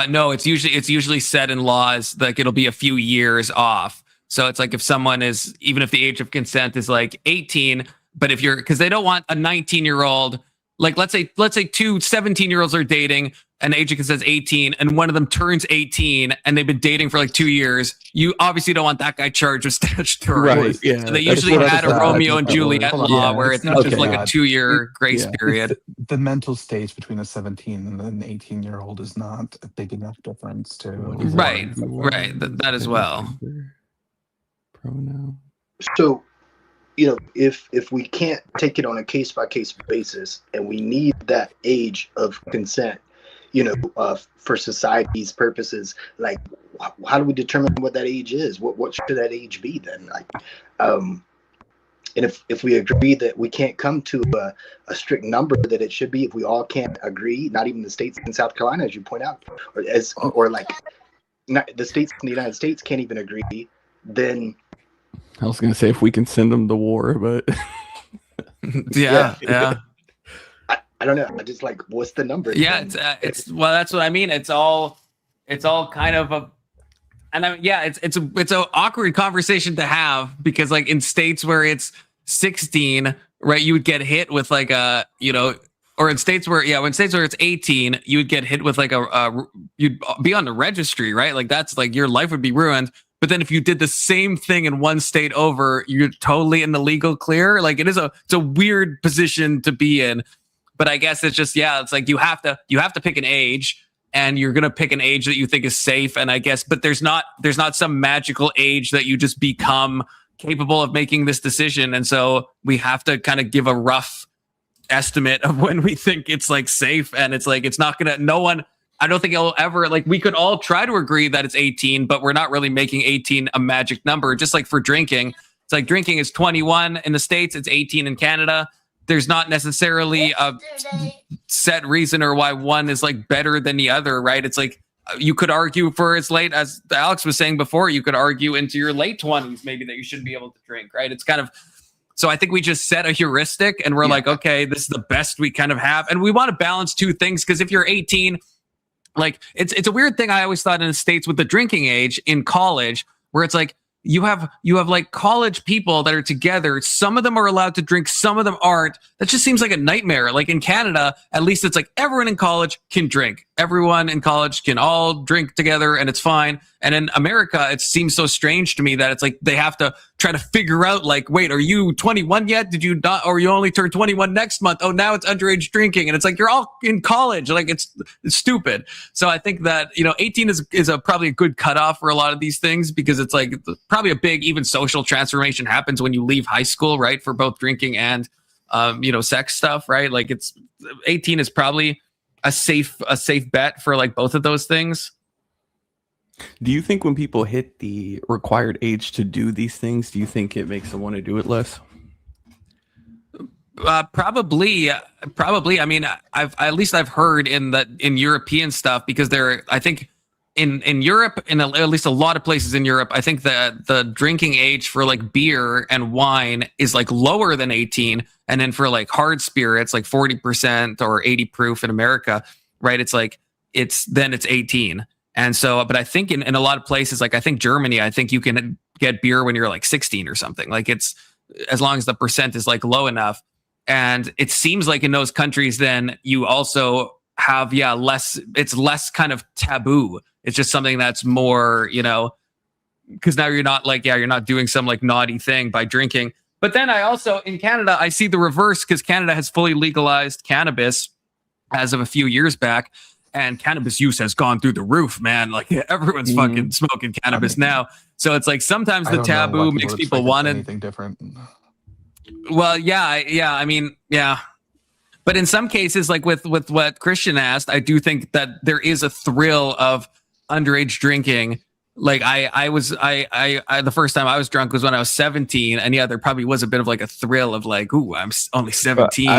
No, it's usually set in laws like it'll be a few years off. So it's like if someone is, even if the age of consent is like 18, but if you're, because they don't want a 19-year-old, like let's say two 17-year-olds are dating and the age of consent is 18 and one of them turns 18 and they've been dating for like 2 years, you obviously don't want that guy charged with statutory. Right, yeah. So they usually had a Romeo and Juliet law where it's like a 2-year grace period. The mental stage between a 17 and an 18-year-old is not a big enough difference to. Right. That as well. Pronoun. So, if we can't take it on a case-by-case basis and we need that age of consent, for society's purposes, like how do we determine what that age is? What should that age be then? Like, and if we agree that we can't come to a strict number that it should be, if we all can't agree, not even the states in South Carolina, as you point out, or like not the states in the United States can't even agree, then I was gonna say if we can send them to war, but yeah. I don't know. I just like, what's the number? Yeah, it's well, that's what I mean. It's all kind of a, and it's an awkward conversation to have, because like in states where it's 16, right, you would get hit with like a, or in states where it's 18, you would get hit with like you'd be on the registry, right? Like that's like your life would be ruined. But then if you did the same thing in one state over, you're totally in the legal clear. Like it's a weird position to be in. But I guess it's just, it's like you have to pick an age, and you're going to pick an age that you think is safe. And I guess, but there's not some magical age that you just become capable of making this decision. And so we have to kind of give a rough estimate of when we think it's like safe. And it's like, it's not going to, I don't think it'll ever, like, we could all try to agree that it's 18, but we're not really making 18 a magic number. Just like for drinking, it's like drinking is 21 in the States, it's 18 in Canada. There's not necessarily a set reason or why one is like better than the other, right? It's like you could argue for as late as Alex was saying before, you could argue into your late 20s maybe that you should be able to drink, right? It's kind of, so I think we just set a heuristic and we're like, okay, this is the best we kind of have. And we want to balance two things, because if you're 18, like it's a weird thing I always thought in the States with the drinking age in college, where it's like, you have like college people that are together. Some of them are allowed to drink, some of them aren't. That just seems like a nightmare. Like in Canada, at least it's like everyone in college can drink. Everyone in college can all drink together and it's fine. And in America, it seems so strange to me that it's like they have to try to figure out, like, wait, are you 21 yet? Did you not, or you only turn 21 next month? Oh, now it's underage drinking. And it's like, you're all in college. Like it's stupid. So I think that, 18 is probably a good cutoff for a lot of these things, because it's like probably a big, even social transformation happens when you leave high school, right? For both drinking and, sex stuff, right? Like 18 is probably a safe bet for like both of those things. Do you think when people hit the required age to do these things, do you think it makes them want to do it less? Probably. I mean, I've heard in European stuff, because I think in Europe, at least a lot of places in Europe, I think that the drinking age for like beer and wine is like lower than 18. And then for like hard spirits, like 40% or 80 proof in America, right? It's like, it's 18. And so, but I think in a lot of places, like I think Germany, I think you can get beer when you're like 16 or something. Like it's, as long as the percent is like low enough. And it seems like in those countries, then you also have, it's less kind of taboo. It's just something that's more, because now you're not like, you're not doing some like naughty thing by drinking. But then I also, in Canada, I see the reverse, because Canada has fully legalized cannabis as of a few years back. And cannabis use has gone through the roof, man. Like everyone's fucking smoking cannabis now. So it's like sometimes the taboo makes people want anything different. Well, I mean, yeah. But in some cases, like with what Christian asked, I do think that there is a thrill of underage drinking. Like the first time I was drunk was when I was 17, and there probably was a bit of like a thrill of like, ooh, I'm only 17. I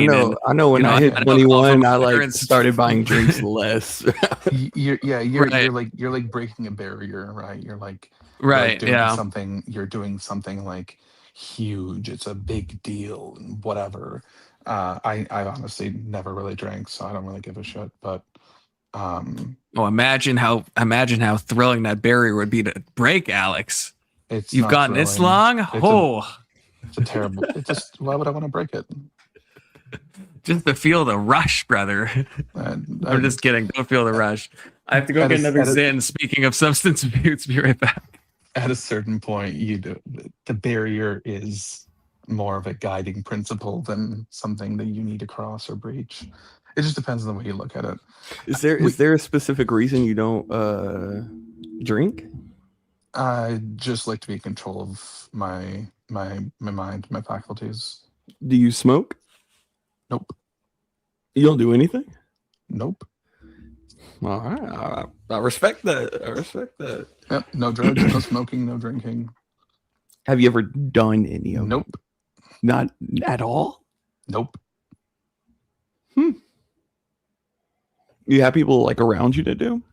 know when I hit 21, I like started buying drinks less. You're like breaking a barrier, right? You're doing something like huge. It's a big deal and whatever. I honestly never really drank, so I don't really give a shit. But imagine how thrilling that barrier would be to break, Alex. You've gotten thrilling. This long? It's a terrible. Why would I want to break it? Just to feel the rush, brother. I'm just kidding. Don't feel the rush. I have to go get another Zin. Speaking of substance abuse, be right back. At a certain point, the barrier is more of a guiding principle than something that you need to cross or breach. It just depends on the way you look at it. Is there a specific reason you don't drink? I just like to be in control of my mind, my faculties. Do you smoke? Nope. You don't do anything? Nope. All right. I respect that. I respect that. Yep. No drugs, no smoking, no drinking. Have you ever done any of them? Nope. Not at all? Nope. You have people like around you to do?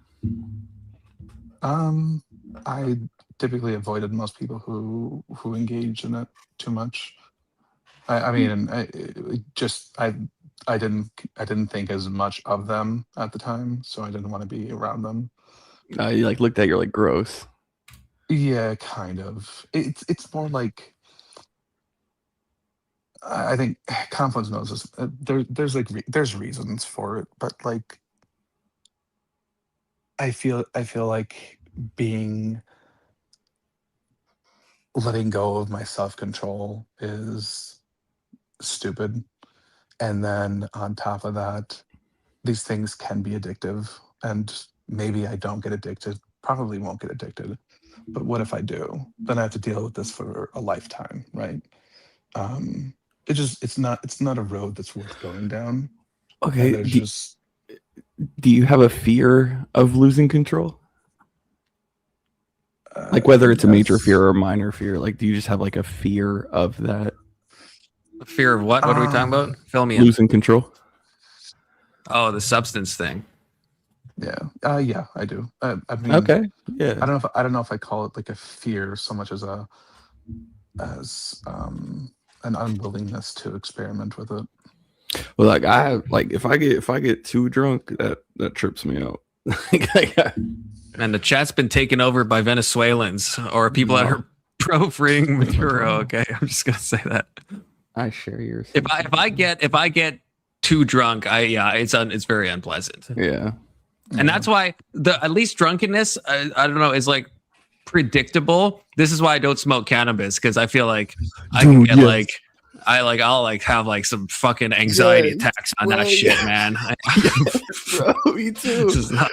I typically avoided most people who engage in it too much. I mean, I didn't think as much of them at the time, so I didn't want to be around them. You like looked at, you're like gross. Yeah, kind of. It's more like, I think Confluence knows this. There's reasons for it, but like I feel like letting go of my self-control is stupid. And then on top of that, these things can be addictive, and maybe I don't get addicted, probably won't get addicted. But what if I do? Then I have to deal with this for a lifetime, right? It's not a road that's worth going down. Okay. Do you have a fear of losing control? Like whether it's a major fear or a minor fear, like do you just have like a fear of that? A fear of what? What are we talking about? Fill me in. Losing control. Oh, the substance thing. Yeah. Yeah, I do. I mean, okay. Yeah. I don't know if I call it like a fear so much as an unwillingness to experiment with it. Well, like I have, like if I get too drunk, that trips me out. And the chat's been taken over by Venezuelans or people that are pro freeing Maduro. Okay, I'm just gonna say that. I share yours. If I get too drunk, it's very unpleasant. Yeah. And that's why at least drunkenness, I don't know, is like predictable. This is why I don't smoke cannabis, because I feel like I can get I'll like have like some fucking anxiety attacks on that shit, man. Bro, me too. It's not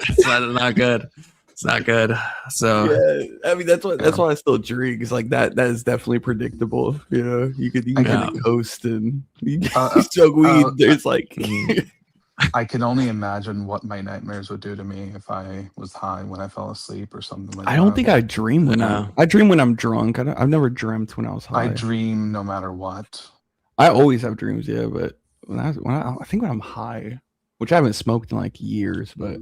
good. It's not good. So yeah, I mean that's why I still drink. It's like that is definitely predictable. You know, you can kind of coast and you smoke weed. There's like I can only imagine what my nightmares would do to me if I was high when I fell asleep or something like that. I don't think I dream when I dream when I'm drunk. I've never dreamt when I was high. I dream no matter what. I always have dreams, yeah, but I think when I'm high, which I haven't smoked in like years, but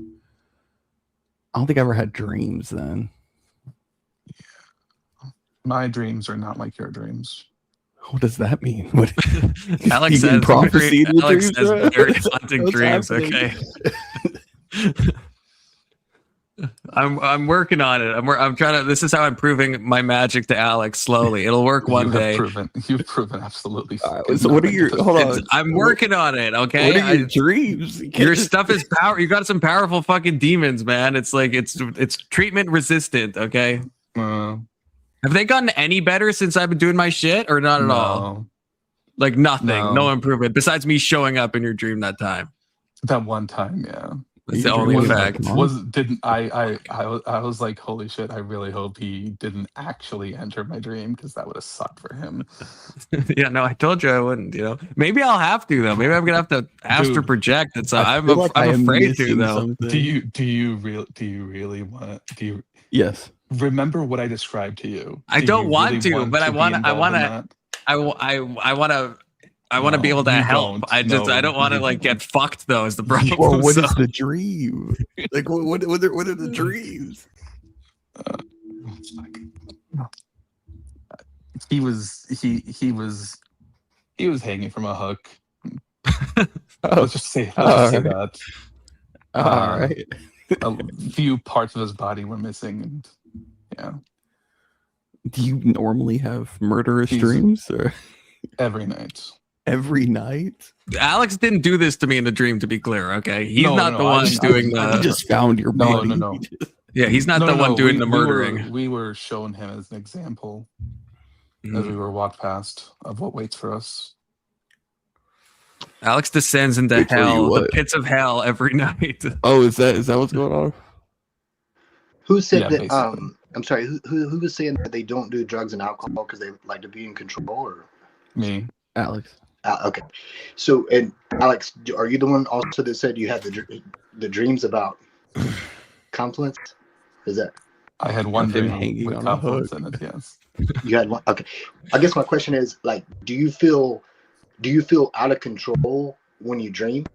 I don't think I ever had dreams then. Yeah. My dreams are not like your dreams. What does that mean? What Alex says very haunting dreams. Happening? Okay. I'm working on it. I'm trying to. This is how I'm proving my magic to Alex slowly. It'll work one day. You've proven absolutely. So what are your? Hold on. I'm working on it. Okay. What are your dreams? Your stuff is power. You got some powerful fucking demons, man. It's like it's treatment resistant. Okay. Have they gotten any better since I've been doing my shit, or not at all? Like nothing. No improvement besides me showing up in your dream that time. That one time, yeah. That's the only fact. I was like, holy shit, I really hope he didn't actually enter my dream, because that would have sucked for him. Yeah, no, I told you I wouldn't, Maybe I'll have to though. Maybe I'm gonna have to astral project it. So I'm afraid to though. Something. Do you really want to Yes. Remember what I described to you? I don't want to, but I want to be able to help. I don't want to like get fucked though. Is the problem? Well, what is the dream? Like what are the dreams? He was hanging from a hook. Let's just say that. All right. A few parts of his body were missing, and yeah. Do you normally have murderous dreams, or every night? Every night? Alex didn't do this to me in the dream, to be clear. Okay, he's not the one doing the. He just found your body. No. Yeah, he's not the one doing the murdering. We were showing him as an example as we were walked past of what waits for us. Alex descends into hell, the pits of hell, every night. Oh, is that what's going on? Who said that? Basically. I'm sorry. Who was saying that they don't do drugs and alcohol because they like to be in control? Or me, Alex. Okay. So, and Alex, are you the one also that said you had the dreams about Confluence? Is that? I had one Of him dream hanging with on a confluence hook. in it. Yes. You had one. Okay. I guess my question is like, do you feel out of control when you dream?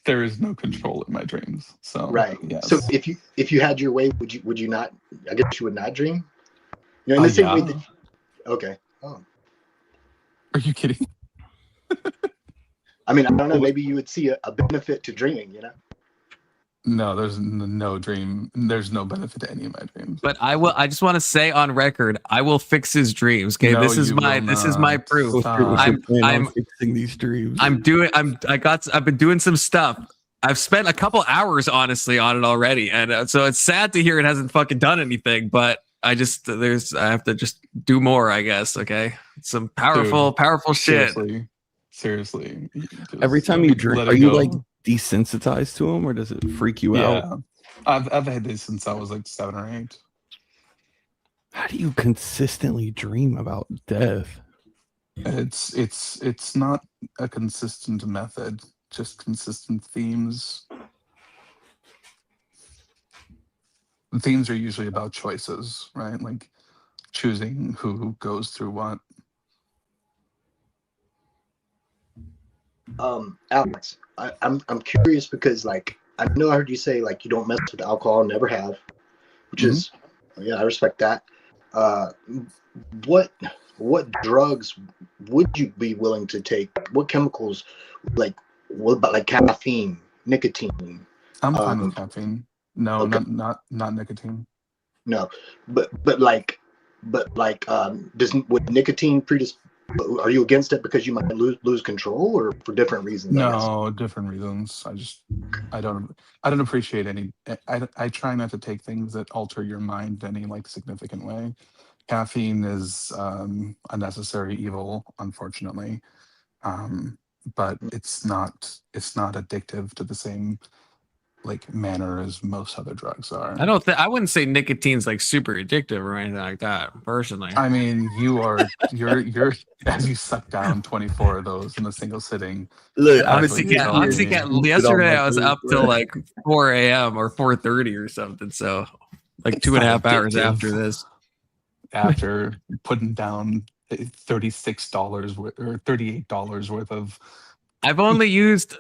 There is no control in my dreams. So Right. yes. So if you had your way, would you not? I guess you would not dream. You know, in the same way Yeah. that. Okay. Oh. Are you kidding? I mean, I don't know. Maybe you would see a benefit to dreaming. You know. No, there's no dream. There's no benefit to any of my dreams. But I just want to say on record, I will fix his dreams. Okay, No, this is you my will proof. not. Stop. I'm fixing these dreams. I've been doing some stuff. I've spent a couple hours honestly on it already, and so it's sad to hear it hasn't fucking done anything. But I have to just do more, I guess. Okay, some powerful shit. Seriously. Every time you drink, let are it you go. like desensitized to them, or does it freak you out? Yeah. I've had this since I was like 7 or 8. How do you consistently dream about death? It's not a consistent method, just consistent themes. The themes are usually about choices, right? Like choosing who goes through what. Alex, I'm curious because like I know I heard you say like you don't mess with alcohol, never have, which is yeah, I respect that. What drugs would you be willing to take? What chemicals, like what about like caffeine, nicotine? I'm fine with caffeine. No, okay. not nicotine. No, but would nicotine are you against it because you might lose control or for different reasons? No, different reasons. I don't appreciate any. I try not to take things that alter your mind in any like significant way. Caffeine is a necessary evil, unfortunately, but it's not addictive to the same like manner as most other drugs are. I wouldn't say nicotine's like super addictive or anything like that, personally. I mean, you're as you suck down 24 of those in a single sitting. Look, yesterday I was up till like 4 a.m. or 4:30 or something. So like It's 2.5 not hours addictive. after this. After putting down $36 or $38 worth of. I've only used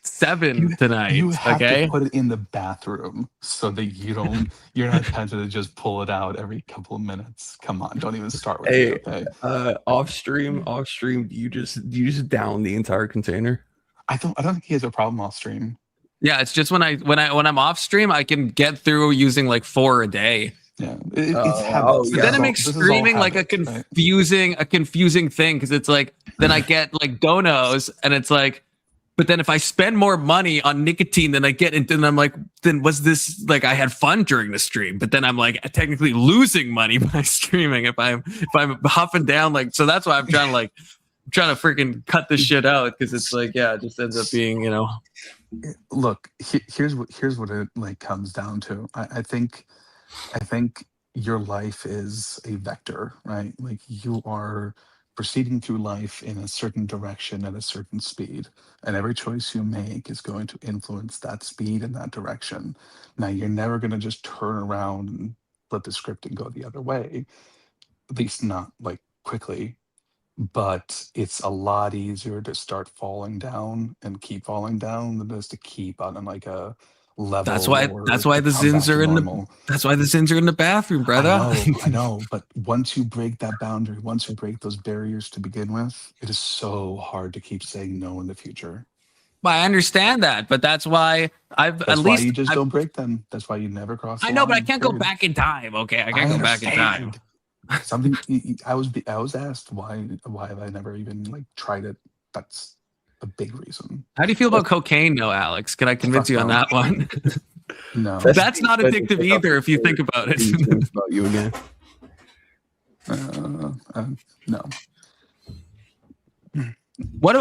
7 tonight. You have okay, to put it in the bathroom so that you're not tempted to just pull it out every couple of minutes. Come on, don't even start with Hey, it. Okay? off stream, do you just down the entire container? I don't think he has a problem off stream. yeah, it's just when I'm off stream, I can get through using like 4 a day. Yeah, it's habits. But then it makes streaming like a confusing thing because it's like then I get like donos and it's like, but then if I spend more money on nicotine than I get into, and I'm like, then was this like I had fun during the stream? But then I'm like technically losing money by streaming if I'm huffing down like. So that's why I'm trying to freaking cut this shit out because it's like it just ends up being Look, here's what it like comes down to. I think your life is a vector, right? Like you are proceeding through life in a certain direction at a certain speed, and every choice you make is going to influence that speed and that direction. Now, you're never going to just turn around and let the scripting go the other way, at least not like quickly. But it's a lot easier to start falling down and keep falling down than it is to keep on like a level. That's why the sins are in the bathroom, brother. I know, but once you break that boundary, once you break those barriers to begin with, it is so hard to keep saying no in the future. Well, I understand that, but that's why you just don't break them. That's why you never cross the I know, line, but I can't go period. back in time. Okay, I can't go back in time. Something I was asked why have I never even like tried it. That's a big reason. How do you feel about cocaine, though, Alex? Can I convince you on that one? No, that's not addictive either. If you think about it. About you again. No. What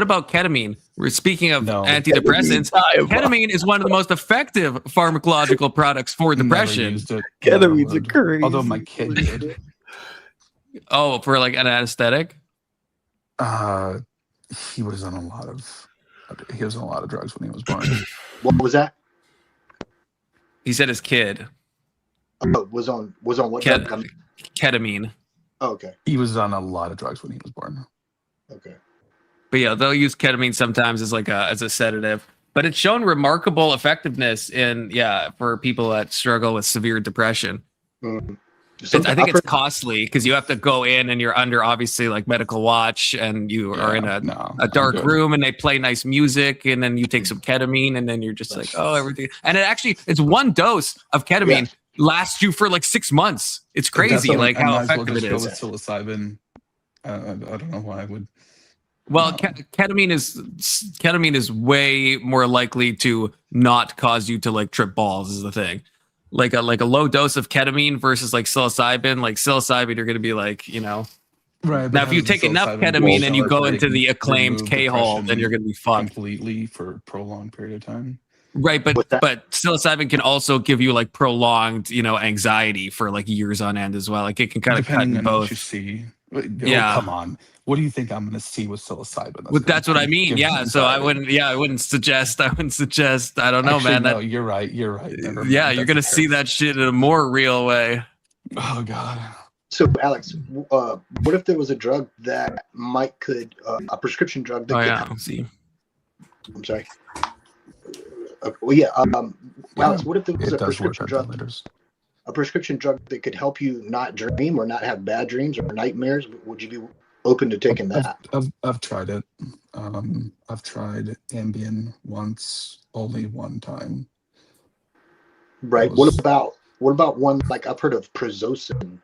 about ketamine? We're speaking of antidepressants. Ketamine is one of the most effective pharmacological products for depression. Ketamine's a crazy. Although my kid did. Oh, for like an anesthetic? He was on a lot of drugs when he was born. What was that? He said his kid. Oh, was on what drug? Ketamine. Oh, okay. He was on a lot of drugs when he was born. Okay. But yeah, they'll use ketamine sometimes as a sedative. But it's shown remarkable effectiveness for people that struggle with severe depression. Mm-hmm. I think it's costly because you have to go in and you're under obviously like medical watch, and you are in a dark room, and they play nice music, and then you take some ketamine, and then you're just like, oh, everything. And it's one dose of ketamine lasts you for like 6 months. It's crazy, like how effective it is. With psilocybin, I don't know why I would. Well, ketamine is way more likely to not cause you to like trip balls. Is the thing. Like a low dose of ketamine versus like psilocybin. Like psilocybin, you're going to be like, right. Now, if you take enough ketamine and you go into the acclaimed K-hole, then you're going to be fucked completely for a prolonged period of time. Right, but psilocybin can also give you like prolonged, anxiety for like years on end as well. Like it can kind of cut in both. What you see. Yeah, come on. What do you think I'm going to see with psilocybin? That's what I mean. Yeah, so I wouldn't suggest. I don't know, Actually, man. No, you're right. You're Yeah, you're going to see that shit in a more real way. Oh God. So, Alex, what if there was a drug that a prescription drug that Let's see. I'm sorry. Well, yeah. Alex, what if there was a prescription drug? A prescription drug that could help you not dream or not have bad dreams or nightmares? Would you be open to taking that? I've tried it. I've tried Ambien once, only one time. Right. What about one like I've heard of Peterson?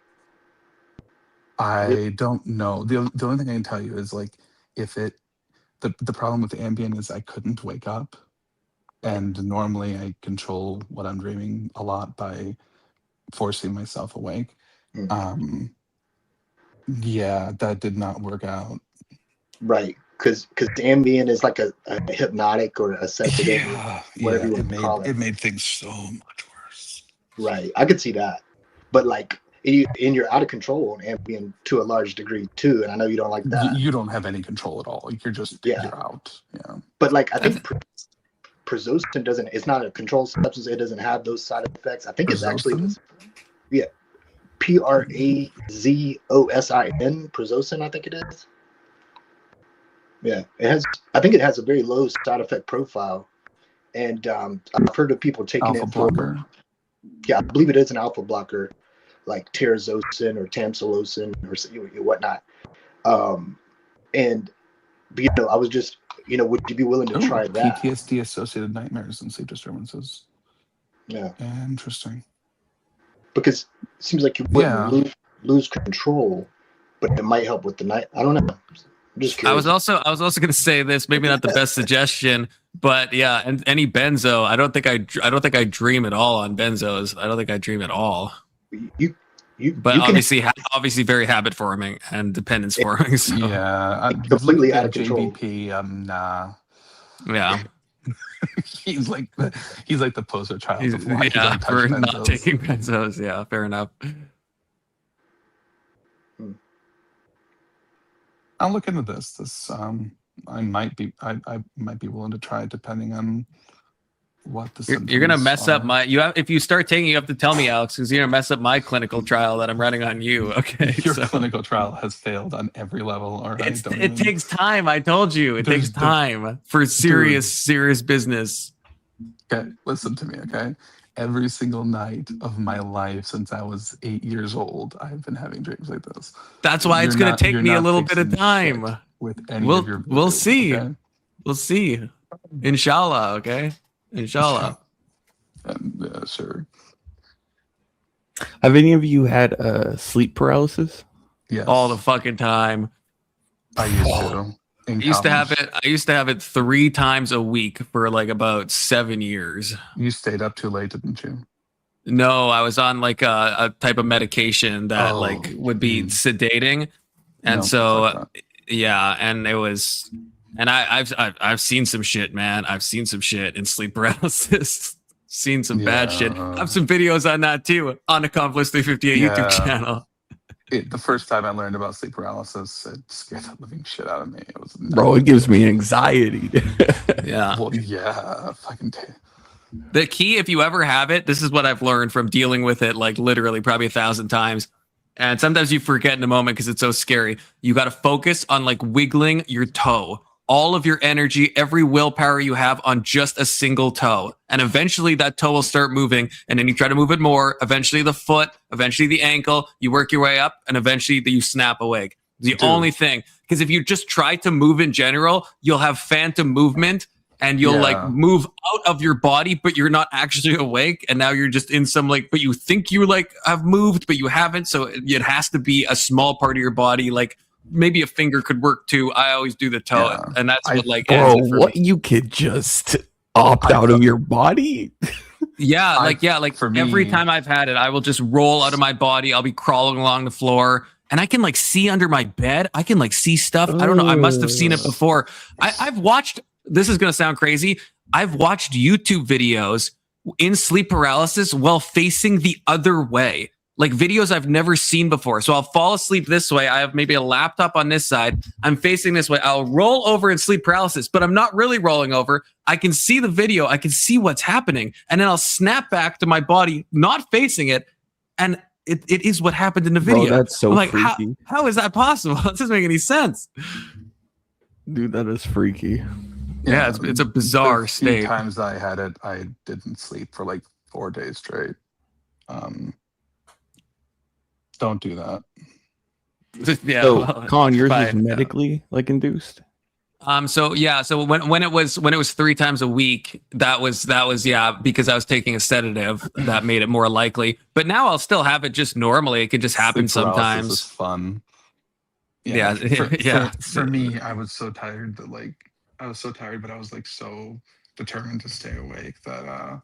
I don't know. The only thing I can tell you is like the problem with the Ambien is I couldn't wake up, and normally I control what I'm dreaming a lot by forcing myself awake. Yeah, that did not work out. Right, because Ambien is like a hypnotic or a sedative, whatever you want to call it. It made things so much worse. Right, I could see that, but like you're out of control on Ambien to a large degree too, and I know you don't like that. You don't have any control at all. You're just you're out. Yeah, but like I think Peterson doesn't. It's not a controlled substance. It doesn't have those side effects. I think it's actually Prazzosin, Peterson, I think it is. Yeah, it has. I think it has a very low side effect profile, and I've heard of people taking it for. Yeah, I believe it is an alpha blocker, like terazosin or tamsulosin or whatnot. And I was just, would you be willing to try that? PTSD associated nightmares and sleep disturbances. Yeah, interesting. Because it seems like you wouldn't lose control, but it might help with the night. I don't know. I'm just curious. I was also going to say this, maybe not the best suggestion, but yeah, and any benzo, I don't think I dream at all on benzos. I don't think I dream at all. But obviously very habit forming and dependence forming. So. Yeah, completely out of control. JVP, nah. Yeah. he's like the poster child of why for not taking benzos. Yeah, fair enough. I'll look into this. I might be willing to try it depending on what the you're gonna mess up my if you start taking, you have to tell me, Alex, because you're gonna mess up my clinical trial that I'm running on you. Okay, your clinical trial has failed on every level. All right, it takes time. I told you it takes time for serious business. Okay, listen to me. Okay, every single night of my life since I was 8 years old, I've been having dreams like this. That's why it's gonna take me a little bit of time. With any of your we'll see. Okay? We'll see. Inshallah. Okay. Inshallah. Sure. Have any of you had sleep paralysis? Yes. All the fucking time. I used to. I used to have it 3 times a week for like about 7 years. You stayed up too late, didn't you? No, I was on like a type of medication that would be sedating, and and it was. And I've seen some shit, man. I've seen some shit in sleep paralysis. Seen some bad shit. I have some videos on that too on the Accomplice 358 YouTube channel. The first time I learned about sleep paralysis, it scared the living shit out of me. It was Bro, it gives me anxiety. Yeah. Well, yeah, fucking. The key, if you ever have it, this is what I've learned from dealing with it, like literally probably 1,000 times. And sometimes you forget in a moment because it's so scary. You got to focus on like wiggling your toe. All of your energy, every willpower you have on just a single toe. And eventually that toe will start moving. And then you try to move it more. Eventually the foot, eventually the ankle. You work your way up and eventually you snap awake. The only thing. Because if you just try to move in general, you'll have phantom movement and you'll like move out of your body, but you're not actually awake. And now you're just in some like, but you think you like have moved, but you haven't. So it has to be a small part of your body, like maybe a finger could work too. I always do the toe, and that's what like. Bro, ends it for what me. You could just opt out of your body? Like for me, every time I've had it, I will just roll out of my body. I'll be crawling along the floor, and I can like see under my bed. I can like see stuff. I don't know. I must have seen it before. I've watched. This is gonna sound crazy. I've watched YouTube videos in sleep paralysis while facing the other way. Like videos I've never seen before. So I'll fall asleep this way. I have maybe a laptop on this side. I'm facing this way. I'll roll over in sleep paralysis, but I'm not really rolling over. I can see the video. I can see what's happening. And then I'll snap back to my body, not facing it. And it is what happened in the video. Bro, that's so I'm like, freaky. how is that possible? That doesn't make any sense. Dude, that is freaky. Yeah, it's a bizarre the state. few times I had it, I didn't sleep for like 4 days straight. Don't do that. Yeah. So, well, Colin, yours fine, is medically like induced. So when it was 3 times a week, that was because I was taking a sedative that made it more likely. But now I'll still have it just normally. It could just happen Sleep paralysis sometimes. is fun. For me, I was so tired that but I was like so determined to stay awake that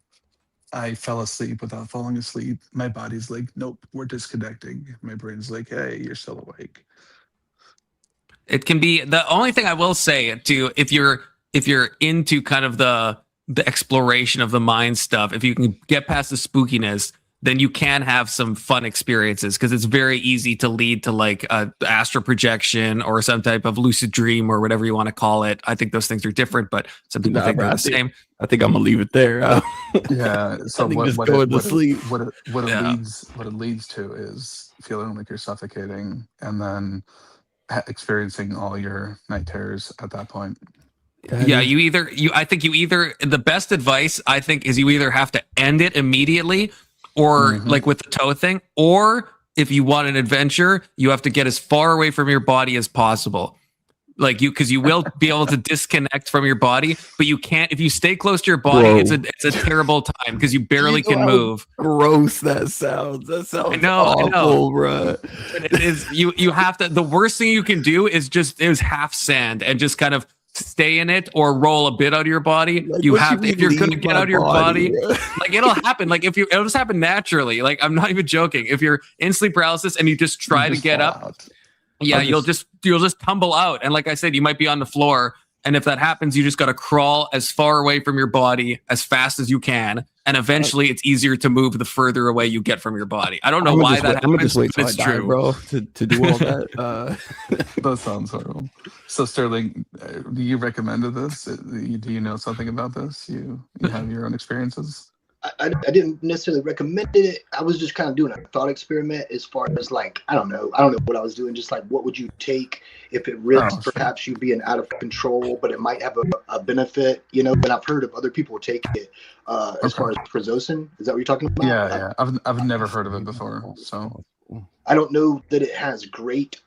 I fell asleep without falling asleep. My body's like, nope, we're disconnecting. My brain's like, hey, you're still awake. It can be the only thing I will say to if you're into kind of the exploration of the mind stuff, if you can get past the spookiness, then you can have some fun experiences because it's very easy to lead to like astral projection or some type of lucid dream or whatever you want to call it. I think those things are different, but some people think they're the same. I think I'm gonna leave it there. Yeah. So what it leads to is feeling like you're suffocating and then experiencing all your night terrors at that point. Yeah, I think the best advice I think is you either have to end it immediately or like with the toe thing, or if you want an adventure, you have to get as far away from your body as possible. Like because you will be able to disconnect from your body, but you can't if you stay close to your body. It's a terrible time because you barely can move. Gross that sounds. That sounds I know. Bro. But it is you have to. The worst thing you can do is half sand and just kind of stay in it or roll a bit out of your body. Like, if you're going to get out of your body, like it'll happen. Like it'll just happen naturally. Like I'm not even joking. If you're in sleep paralysis and you just try to get up. Yeah, you'll just tumble out. And like I said, you might be on the floor. And if that happens, you just got to crawl as far away from your body as fast as you can. And eventually it's easier to move the further away you get from your body. I don't know why that happens, but it's true. Bro, to do all that. That sounds horrible. So Sterling, do you recommended this? Do you know something about this? You have your own experiences? I didn't necessarily recommend it. I was just kind of doing a thought experiment as far as like, I don't know what I was doing. Just like, what would you take if it risks perhaps you being out of control, but it might have a benefit, you know? And I've heard of other people take it as far as Prozocin. Is that what you're talking about? Yeah. I've never heard of it before. So I don't know that it has great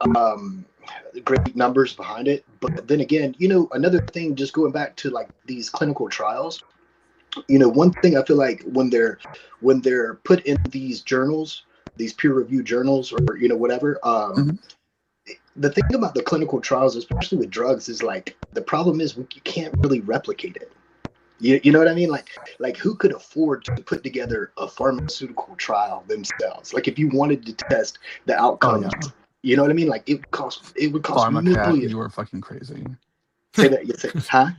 numbers behind it. But then again, you know, another thing, just going back to like these clinical trials, you know, one thing I feel like when they're put in these journals, these peer-reviewed journals, or you know whatever, the thing about the clinical trials, especially with drugs, is like the problem is you can't really replicate it. You know what I mean? Like who could afford to put together a pharmaceutical trial themselves? Like if you wanted to test the outcomes, you know what I mean? Like it would cost millions. You are fucking crazy. Say that. You say, huh?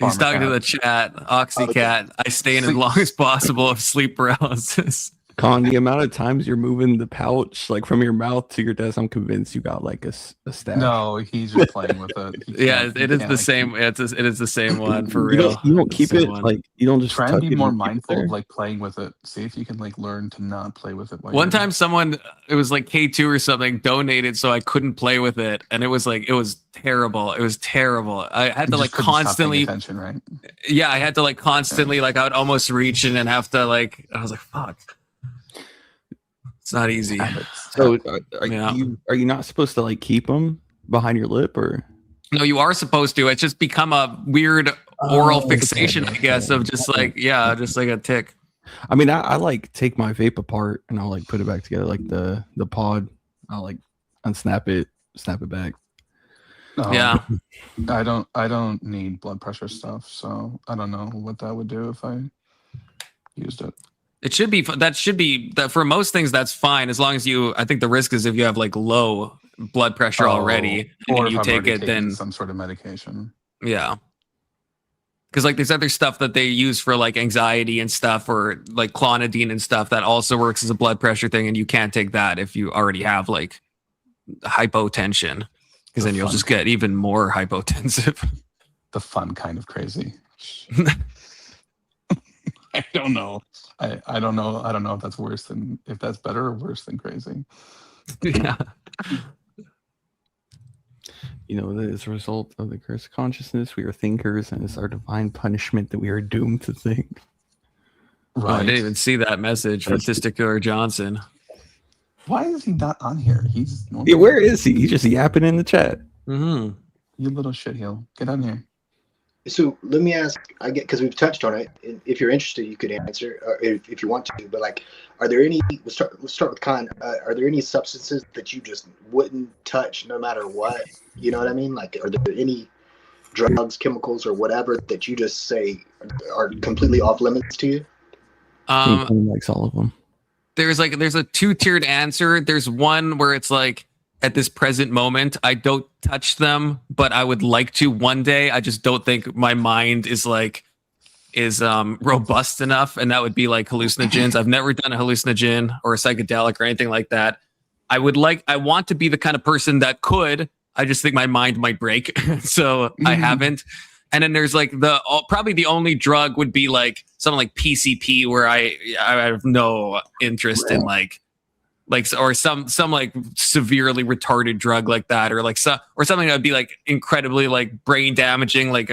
He's talking to the chat. Oxycat. I stay in as long as possible of sleep paralysis. Con, the amount of times you're moving the pouch like from your mouth to your desk, I'm convinced you got like a stash. No, he's just playing with it. Yeah, it is the same. It is the same one for You real. don't keep it like you don't just try and be tuck it more and keep it mindful there. of like playing with it. See if you can like learn to not play with it. While One you're- time someone, it was like K2 or something, donated so I couldn't play with it. And it was terrible. It was terrible. I had you to like just couldn't stop paying constantly, attention, right? yeah, I had to like constantly, like I would almost reach in and have to like, I was like, fuck. It's not easy. So are Yeah. you not supposed to like keep them behind your lip or? No, you are supposed to. It's just become a weird oral fixation, I guess, of just like, yeah, just like a tick. I mean, I like take my vape apart and I'll like put it back together, like the pod. I'll like unsnap it, snap it back. Yeah. I don't need blood pressure stuff, so I don't know what that would do if I used it. It should be that for most things that's fine as long as I think the risk is if you have like low blood pressure already or and if you I've take already it, taken then some sort of medication. yeah. Because like there's other stuff that they use for like anxiety and stuff, or like clonidine and stuff that also works as a blood pressure thing, and you can't take that if you already have like hypotension, because then you'll just get even more hypotensive. The fun kind of crazy. I don't know. I don't know. I don't know if that's worse than if that's better or worse than crazy. Yeah. You know, that is a result of the curse of consciousness. We are thinkers, and it's our divine punishment that we are doomed to think. Oh, I didn't even see that message for Testicular Johnson. Why is he not on here? He's Yeah, where is he? He's just yapping in the chat. Mm-hmm. You little shitheel. Get on here. So let me ask, I get, because we've touched on it. If you're interested, you could answer, or if you want to. But like, are there any? Let's start with Khan. Are there any substances that you just wouldn't touch no matter what? You know what I mean? Like, are there any drugs, chemicals, or whatever that you just say are completely off limits to you? He likes all of them. There's a two-tiered answer. There's one where it's like, at this present moment, I don't touch them, but I would like to one day. I just don't think my mind is robust enough, and that would be like hallucinogens. I've never done a hallucinogen or a psychedelic or anything like that. I want to be the kind of person that could. I just think my mind might break, so I haven't. And then there's like probably the only drug would be like something like PCP, where I have no interest in like or some like severely retarded drug like that, or something that would be like incredibly like brain damaging, like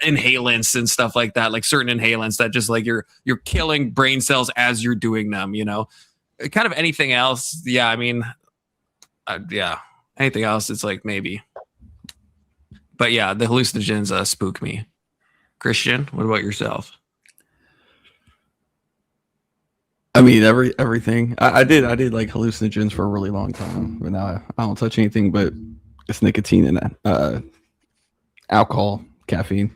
inhalants and stuff like that, like certain inhalants that just like you're killing brain cells as you're doing them, you know. Kind of anything else, yeah. I mean, yeah, anything else, it's like maybe. But yeah, the hallucinogens spook me. Christian, what about yourself? I mean, everything. I did like hallucinogens for a really long time, but now I don't touch anything but it's nicotine and alcohol, caffeine.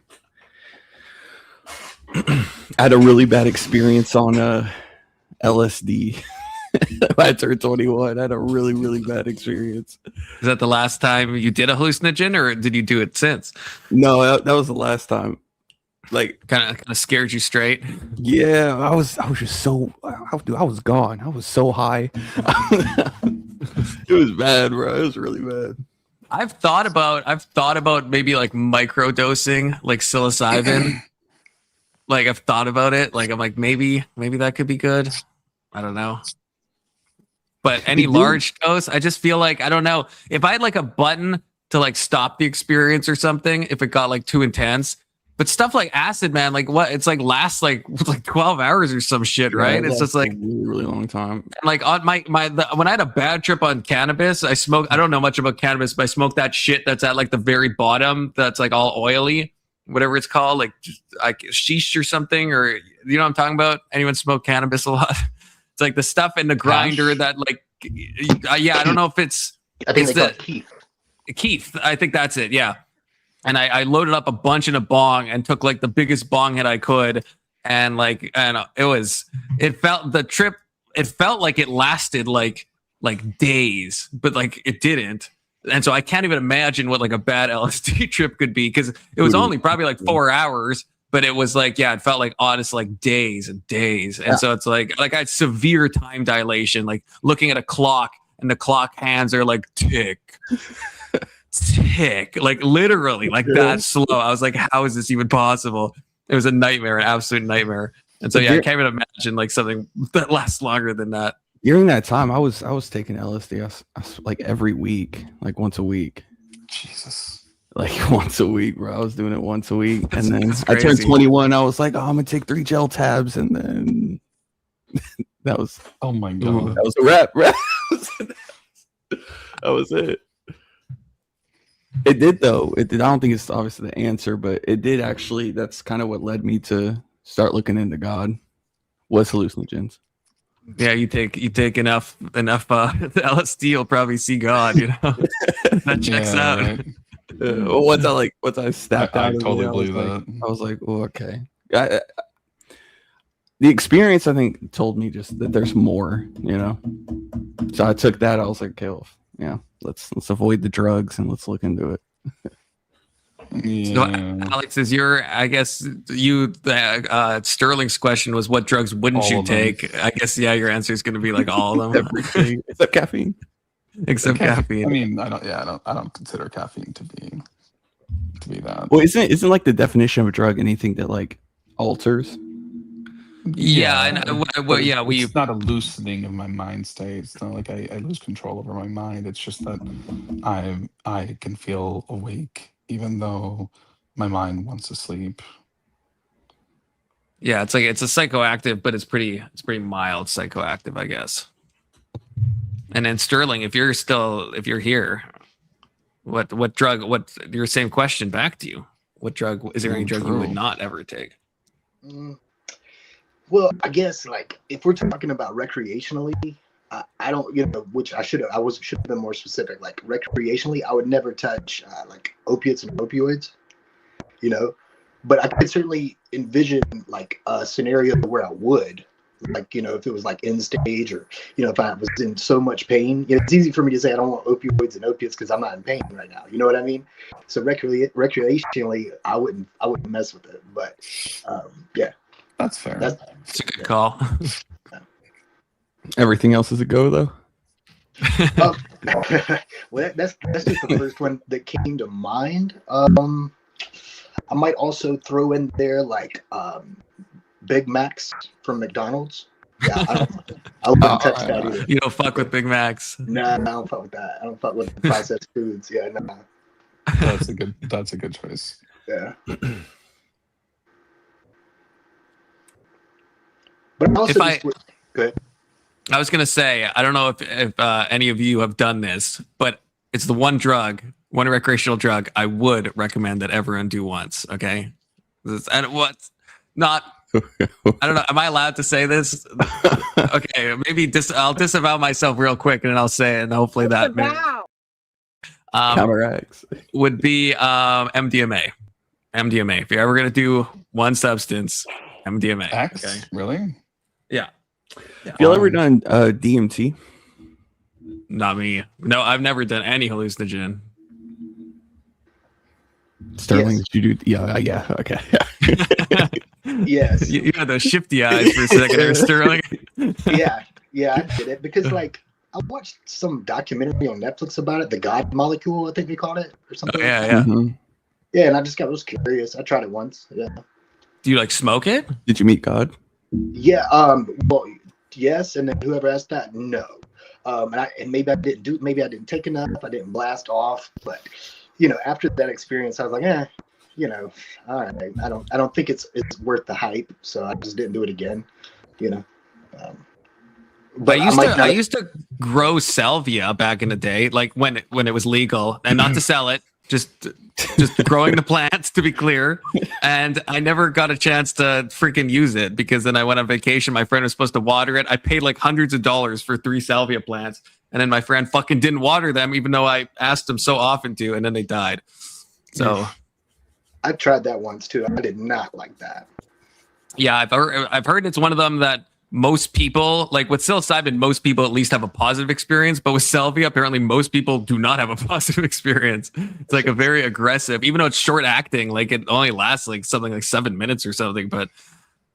I had a really bad experience on LSD. I turned 21. I had a really, really bad experience. Is that the last time you did a hallucinogen, or did you do it since? No, that was the last time. Like kind of scared you straight. Yeah, I was just so I was gone. I was so high. It was bad, bro. It was really bad. I've thought about maybe like microdosing like psilocybin. Like I've thought about it. Like I'm like maybe that could be good. I don't know. But any large dose, I just feel like I don't know. If I had like a button to like stop the experience or something, if it got like too intense. But stuff like acid, man, like what? It's like lasts like 12 hours or some shit, right? Yeah, it's just like a really, really long time. Like on when I had a bad trip on cannabis, I don't know much about cannabis, but I smoked that shit that's at like the very bottom, that's like all oily, whatever it's called, like sheesh or something, or you know what I'm talking about? Anyone smoke cannabis a lot? It's like the stuff in the grinder that like, yeah, I don't know if it's. I think they call it Keith. Keith, I think that's it. Yeah. And I loaded up a bunch in a bong and took like the biggest bong hit I could. And it felt like it lasted like days, but like it didn't. And so I can't even imagine what like a bad LSD trip could be, because it was only probably like 4 hours, but it was like, yeah, it felt like honest, like days and days. And so it's like I had severe time dilation, like looking at a clock and the clock hands are like tick, tick, like literally like that slow. I was like, how is this even possible? It was a nightmare, an absolute nightmare. And so, yeah, I can't even imagine like something that lasts longer than that. During that time, I was taking LSD I was, like every week, like once a week. Jesus. Like once a week, bro. I was doing it once a week. And then I turned 21. I was like, oh, I'm going to take 3 gel tabs. And then that was, oh my God. That was a wrap, bro. That was it. It did, though. It did. I don't think it's obviously the answer, but it did actually. That's kind of what led me to start looking into God, was hallucinogens. Yeah, you take enough LSD, you'll probably see God. You know, that checks out. Right. Well, once I stepped out, I totally believe that. that. I was like, oh, okay. The experience, I think, told me just that there's more. You know, so I took that. I was like, okay, well, yeah, let's avoid the drugs and let's look into it. So, Alex, is I guess Sterling's question was, what drugs wouldn't All you of them. take? I guess, yeah, your answer is going to be like all of them. Everything except caffeine. Except caffeine. I mean, I don't consider caffeine to be that. Well, isn't like the definition of a drug anything that like alters? Yeah, But yeah, it's not a loosening of my mind state. It's not like I lose control over my mind. It's just that I can feel awake even though my mind wants to sleep. Yeah, it's a psychoactive, but it's pretty mild psychoactive, I guess. And then Sterling, if you're here, what drug? Your same question back to you. What drug? Is there any drug you would not ever take? Well, I guess like if we're talking about recreationally, I don't, which I should have been more specific. Like recreationally, I would never touch like opiates and opioids, but I could certainly envision like a scenario where I would, like, if it was like end stage or, if I was in so much pain. It's easy for me to say I don't want opioids and opiates because I'm not in pain right now. You know what I mean? So recreationally, I wouldn't mess with it. But yeah, that's fair. That's a good call. Everything else is a go, though. Well, that's just the first one that came to mind. I might also throw in there like Big Macs from McDonald's. Yeah, I wouldn't touch that either. You don't fuck with Big Macs. Nah, I don't fuck with that. I don't fuck with processed foods. Yeah, nah. That's a good choice. Yeah. But also, good. I was gonna say, I don't know if any of you have done this, but it's the one recreational drug I would recommend that everyone do once. Okay, and what's not? I don't know. Am I allowed to say this? Okay, maybe I'll disavow myself real quick, and then I'll say it, and hopefully that counteracts. Would be MDMA. MDMA. If you're ever gonna do one substance, MDMA. Okay, really? Yeah. Have you ever done DMT? Not me. No, I've never done any hallucinogen. Sterling, did you do? Yeah, okay. Yes. You had those shifty eyes for a second there, Sterling. Yeah, I did it because like I watched some documentary on Netflix about it, the God Molecule, I think they called it, or something. Oh, yeah, like yeah. Mm-hmm. Yeah, and I was curious. I tried it once. Yeah. Do you like smoke it? Did you meet God? Yeah. Well, yes, and then whoever asked that, no. And maybe I didn't take enough. I didn't blast off, but after that experience, I was like, all right. I don't think it's worth the hype, so I just didn't do it again. But I used to grow salvia back in the day, like when it was legal, and not to sell it, just growing the plants, to be clear. And I never got a chance to freaking use it because then I went on vacation. My friend was supposed to water it. I paid like hundreds of dollars for 3 salvia plants, and then my friend fucking didn't water them, even though I asked him so often to, and then they died. So I tried that once too. I did not like that. Yeah, I've heard it's one of them that most people, like with psilocybin, most people at least have a positive experience, but with salvia, apparently most people do not have a positive experience. It's like a very aggressive, even though it's short acting, like it only lasts like something like 7 minutes or something, but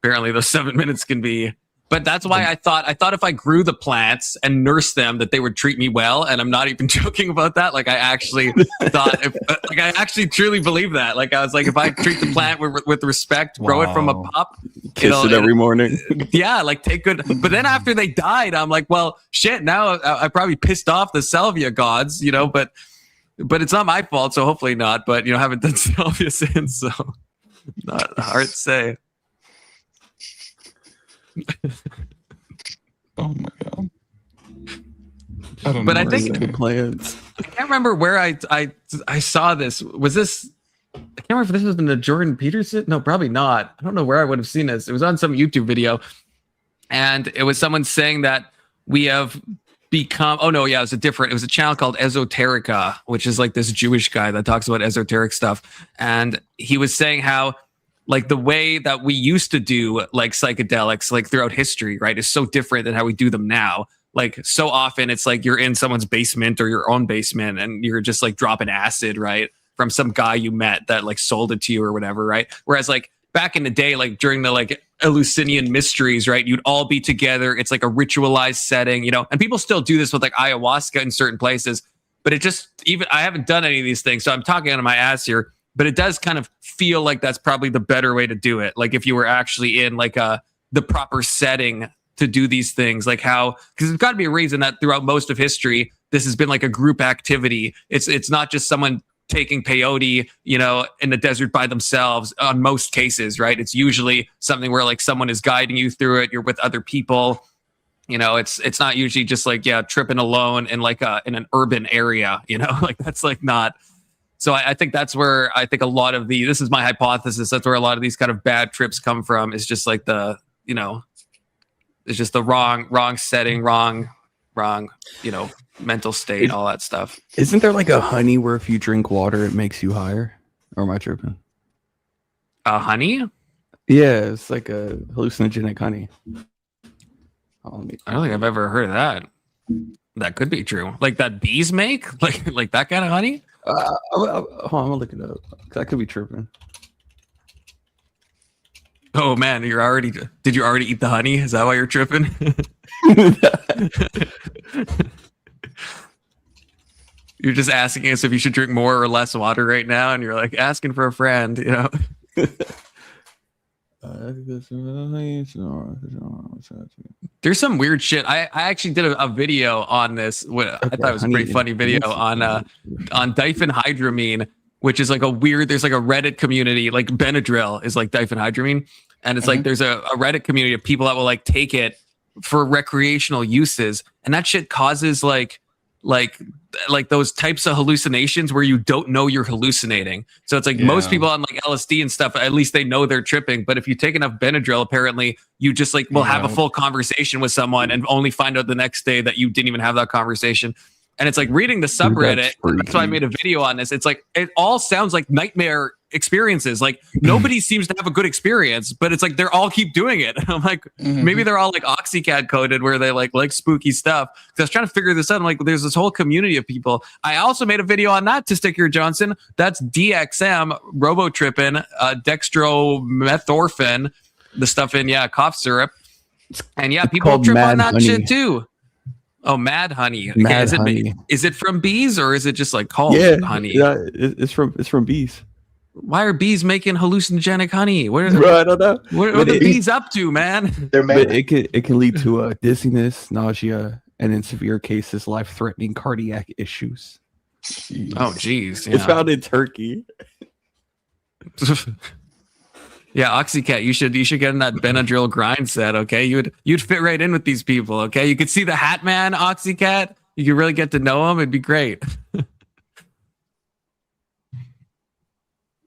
apparently those 7 minutes can be. But that's why I thought if I grew the plants and nursed them, that they would treat me well. And I'm not even joking about that. Like I actually thought, like I actually truly believe that. Like I was like, if I treat the plant with respect, grow it from a pup, Kiss it every morning. Yeah, like take good. But then after they died, I'm like, well, shit. Now I probably pissed off the salvia gods, you know. But it's not my fault, so hopefully not. But you know, haven't done salvia since, so not hard to say. Oh my god! I think plans. I can't remember where I saw this. Was this? I can't remember if this was in the Jordan Peterson. No, probably not. I don't know where I would have seen this. It was on some YouTube video, and it was someone saying that we have become. Oh no, yeah, it was a channel called Esoterica, which is like this Jewish guy that talks about esoteric stuff, and he was saying how, like, the way that we used to do like psychedelics like throughout history, right, is so different than how we do them now. Like so often it's like you're in someone's basement or your own basement and you're just like dropping acid, right, from some guy you met that like sold it to you or whatever, right? Whereas like back in the day, like during the like Eleusinian mysteries, right, you'd all be together. It's like a ritualized setting, you know, and people still do this with like ayahuasca in certain places, but it just, even I haven't done any of these things, so I'm talking out of my ass here. But it does kind of feel like that's probably the better way to do it. Like if you were actually in like the proper setting to do these things, like how, because there's got to be a reason that throughout most of history, this has been like a group activity. It's not just someone taking peyote, you know, in the desert by themselves on most cases, right? It's usually something where like someone is guiding you through it. You're with other people. You know, it's not usually just like, yeah, tripping alone in like in an urban area, you know, like that's like not. So I think that's where I think a lot of this is my hypothesis. That's where a lot of these kind of bad trips come from. Is just like the, you know, it's just the wrong setting, wrong, you know, mental state, all that stuff. Isn't there like a honey where if you drink water, it makes you higher? Or am I tripping? Honey? Yeah, it's like a hallucinogenic honey. I don't think I've ever heard of that. That could be true. Like that bees make? Like that kind of honey? Hold on, I'm gonna look it up. That could be tripping. Oh man, did you already eat the honey? Is that why you're tripping? You're just asking us if you should drink more or less water right now, and you're like asking for a friend, you know. There's some weird shit. I actually did a video on this. I thought it was a pretty funny video on diphenhydramine, which is like there's like a Reddit community, like Benadryl is like diphenhydramine, and it's like there's a Reddit community of people that will like take it for recreational uses, and that shit causes like those types of hallucinations where you don't know you're hallucinating. So it's like most people on like LSD and stuff, at least they know they're tripping. But if you take enough Benadryl, apparently you just like will have a full conversation with someone and only find out the next day that you didn't even have that conversation. And it's like reading the subreddit. That's why I made a video on this. It's like, it all sounds like nightmare experiences. Like nobody seems to have a good experience, but it's like they're all keep doing it. I'm like, maybe they're all like Oxycat coded where they like spooky stuff. Because I was trying to figure this out. I'm like, there's this whole community of people. I also made a video on that to stick here, Johnson. That's DXM, Robotrippin, dextromethorphan, the stuff in cough syrup. And people trip on that shit too. Oh, mad honey. Mad honey. Is it from bees or is it just like called honey? Yeah, it's from bees. Why are bees making hallucinogenic honey? Bro, I don't know. What are the bees up to, man? But it can lead to dizziness, nausea, and in severe cases, life-threatening cardiac issues. Jeez. Oh, geez. It's found in Turkey. Yeah, Oxycat, you should get in that Benadryl grind set, okay? You'd fit right in with these people, okay? You could see the Hat Man, Oxycat. You could really get to know him. It'd be great. I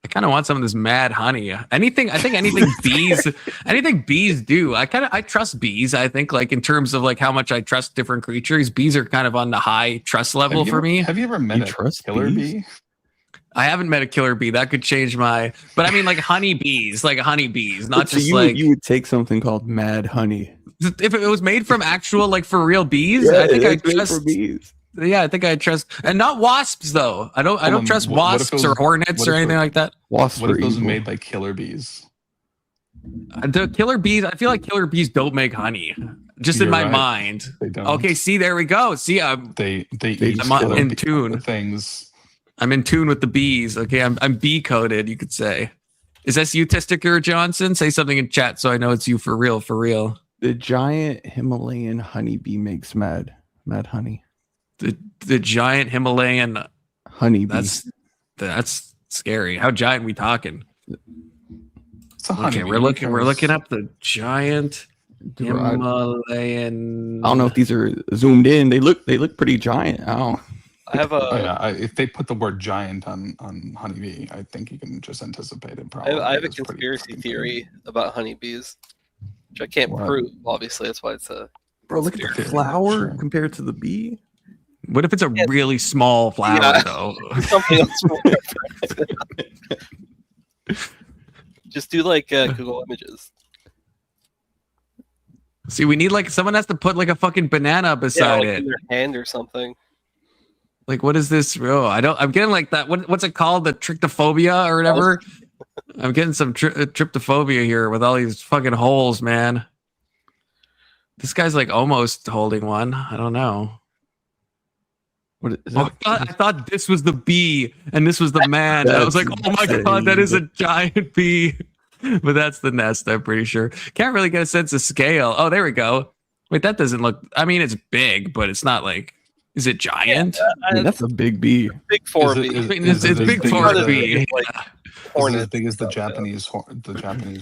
kind of want some of this mad honey. Anything bees do. I trust bees. I think like in terms of like how much I trust different creatures, bees are kind of on the high trust level for me. Have you ever met a killer bee? I haven't met a killer bee. That could change but I mean like honeybees, not so just you would take something called mad honey if it was made from actual, like, for real bees, Yeah, I think I it's made for trust. bees. Yeah, I think I trust, and not wasps though. I don't trust what if it wasps or was- hornets what or if anything it- like that. Wasps What if are those are evil. made by killer bees? The killer bees, I feel like killer bees don't make honey. Just in You're my right. mind. They don't. Okay, see, there we go. See, They eat I'm killer in tune. things. I'm in tune with the bees. Okay, I'm bee coded, you could say. Is this you, Testicular Johnson? Say something in chat so I know it's you for real, for real. The giant Himalayan honeybee makes mad honey. The giant Himalayan honeybee. That's scary. How giant we talking? It's a Okay, honeybee. we're looking up the giant I Himalayan. don't know if these are zoomed in. They look pretty giant. I don't. I have a. Oh, yeah, if they put the word giant on honeybee, I think you can just anticipate it. Probably. I have a It's pretty conspiracy fucking theory about honeybees, which I can't What? prove. Obviously, that's why it's a. Bro, look at the conspiracy. flower Sure. compared to the bee. What if it's a really small flower Yeah. though? Something else. Just do like Google Images. See, we need like someone has to put like a fucking banana beside like it. in their hand or something. Like, what is this? Oh, I'm getting like that. What's it called? The tryptophobia or whatever. I'm getting some tryptophobia here with all these fucking holes, man. This guy's like almost holding one. I don't know. What is Oh, I thought this was the bee and this was the man. I was like, oh my god, that is a giant bee. But that's the nest, I'm pretty sure. Can't really get a sense of scale. Oh, there we go. Wait, that doesn't look. I mean, it's big, but it's not like. Is it giant? I mean, that's a big bee. Big four Is it- bee. is- I mean, is it's it as big big for as a the- bee. Is it as Hornet. big as the Japanese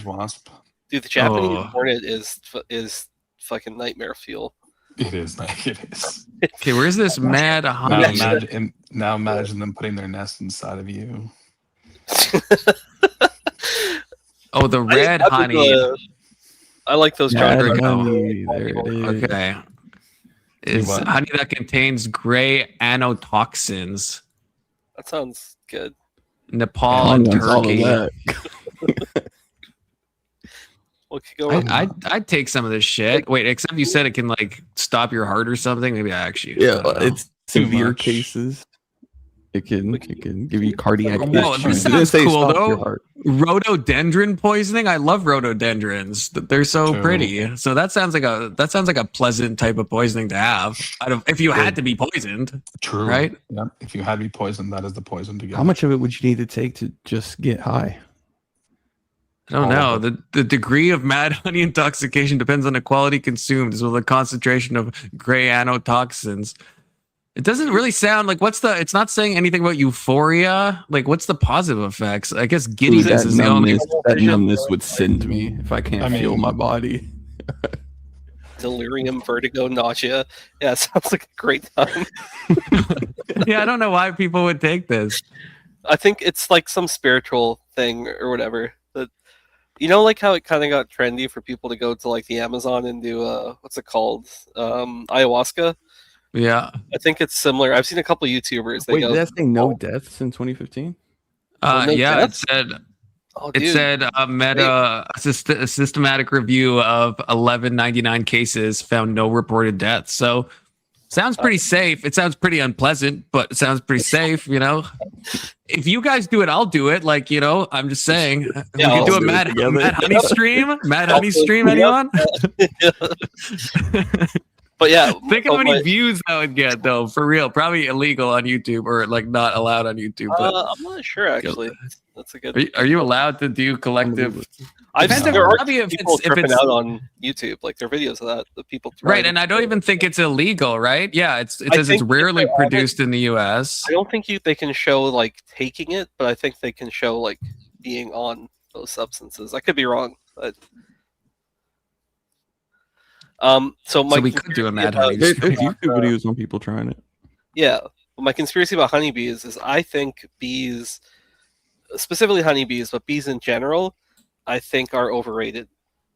wasp? Dude, the Japanese Oh. hornet is fucking nightmare fuel. It is. It is. Okay, where's this mad Now honey? imagine them putting their nest inside of you. Oh, the red honey. I like those Yeah, chocolate. honey, there it is. Okay. Is what? honey that contains gray anotoxins. That sounds good. Nepal and All of Turkey. that. What could go wrong? I'd take some of this shit. Wait, except you said it can like stop your heart or something. Maybe I actually. Yeah, I don't know. it's Too severe much. cases. It can give you cardiac Whoa, issues. this It didn't sounds say cool stop your though. heart. Rhododendron poisoning. I love rhododendrons. They're so True. pretty. So that sounds like a pleasant type of poisoning to have. If you had to be poisoned. True. Right? Yeah. If you had to be poisoned, that is the poison to get. How much of it would you need to take to just get high? I don't All know. of The degree of mad honey intoxication depends on the quality consumed, as well as the concentration of gray anotoxins. It doesn't really sound like it's not saying anything about euphoria. Like, what's the positive effects? I guess giddiness is the only. That numbness would send me if I can't I mean- feel my body. Delirium, vertigo, nausea. Yeah, it sounds like a great time. Yeah, I don't know why people would take this. I think it's like some spiritual thing or whatever. That like how it kind of got trendy for people to go to like the Amazon and do what's it called? Ayahuasca. Yeah. I think it's similar. I've seen a couple of YouTubers. They Wait, go, did that say no deaths in 2015? no Yeah, deaths? it dude. said a systematic review of 1199 cases found no reported deaths. So sounds pretty safe. It sounds pretty unpleasant, but it sounds pretty safe, If you guys do it, I'll do it. Like, I'm just saying. We I'll could do a do it mad together. honey stream. Mad honey stream, anyone? But yeah, Think how oh, many but- views that would get, though. For real, probably illegal on YouTube or like not allowed on YouTube. But I'm not sure actually. That's a good. are you allowed to do collective? I've Depends there are probably if people it's- if tripping it's- out on YouTube, like their videos of that. The people Right, and I don't even think it's illegal, right? Yeah, it I says it's think rarely if they have produced in the U.S. I don't think they can show like taking it, but I think they can show like being on those substances. I could be wrong, but so we could do a mad honey There's stream. YouTube videos on people trying it. Yeah, my conspiracy about honeybees is I think bees, specifically honeybees, but bees in general, I think are overrated.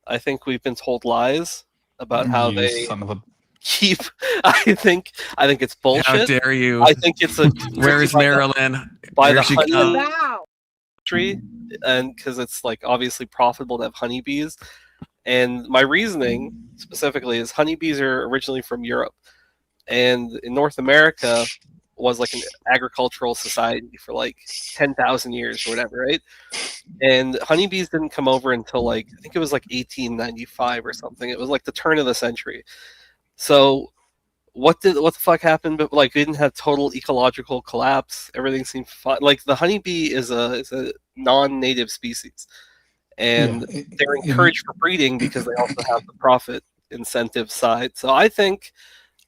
I think we've been told lies about how You they son of a. keep. I think it's bullshit. How dare you? I think it's a Where's Marilyn? by Here the she honey comes. industry, and because it's like obviously profitable to have honeybees, And my reasoning specifically is honeybees are originally from Europe, and in North America was like an agricultural society for like 10,000 years or whatever, right? And honeybees didn't come over until like, I think it was like 1895 or something. It was like the turn of the century. So what the fuck happened? But like, we didn't have total ecological collapse. Everything seemed fine. Like the honeybee is a non-native species, and they're encouraged for breeding because they also have the profit incentive side. So I think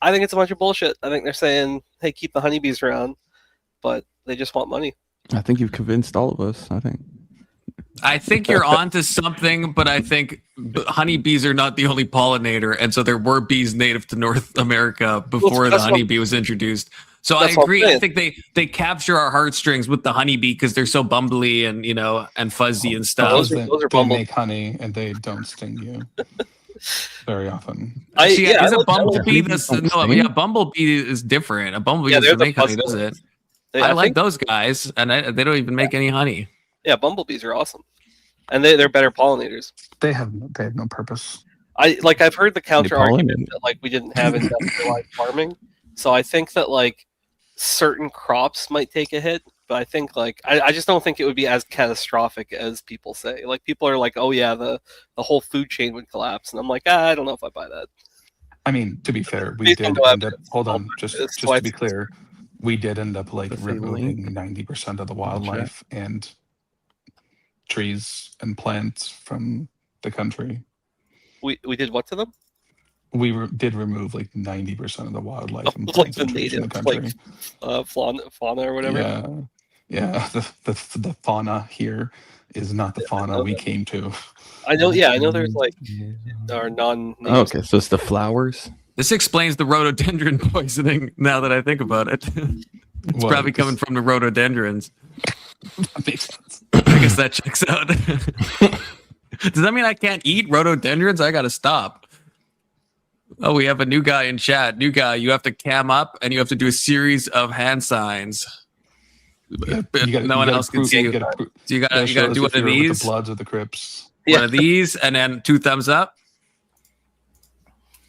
it's a bunch of bullshit. I think they're saying, hey, keep the honeybees around, but they just want money. I think you've convinced all of us. I think you're onto something, but I think honeybees are not the only pollinator, and so there were bees native to North America before the honeybee was introduced. So I agree. I think they capture our heartstrings with the honeybee because they're so bumbly and and fuzzy and stuff. Those are make honey and they don't sting you very often. Is a bumblebee? Bumblebee is different. A bumblebee doesn't make honey, does it? I like those guys, and they don't even make any honey. Yeah, bumblebees are awesome, and they're better pollinators. They have no purpose. I've heard the counter argument that like we didn't have industrialized farming, so I think that like certain crops might take a hit, but I think like I just don't think it would be as catastrophic as people say. Like people are like, oh yeah, the whole food chain would collapse, and I'm like, I don't know if I buy that. I mean, to be fair, we did end up. Hold on, just to be clear, we did end up like removing 90% of the wildlife and trees and plants from the country. We did what to them? We did remove like 90% of the wildlife and like plants the and trees in the native, country. like fauna or whatever. Yeah. The fauna here is not the fauna we came to. I know. Yeah, I know. There's like our non. Okay, so it's the flowers. This explains the rhododendron poisoning. Now that I think about it, it's probably coming from the rhododendrons. That makes sense. I guess that checks out. Does that mean I can't eat rhododendrons? I gotta stop. Oh, we have a new guy in chat. New guy, you have to cam up and you have to do a series of hand signs. Yeah, no one else can see you. So you gotta do one of these. The Bloods or the Crips. One of these, and then 2 thumbs up.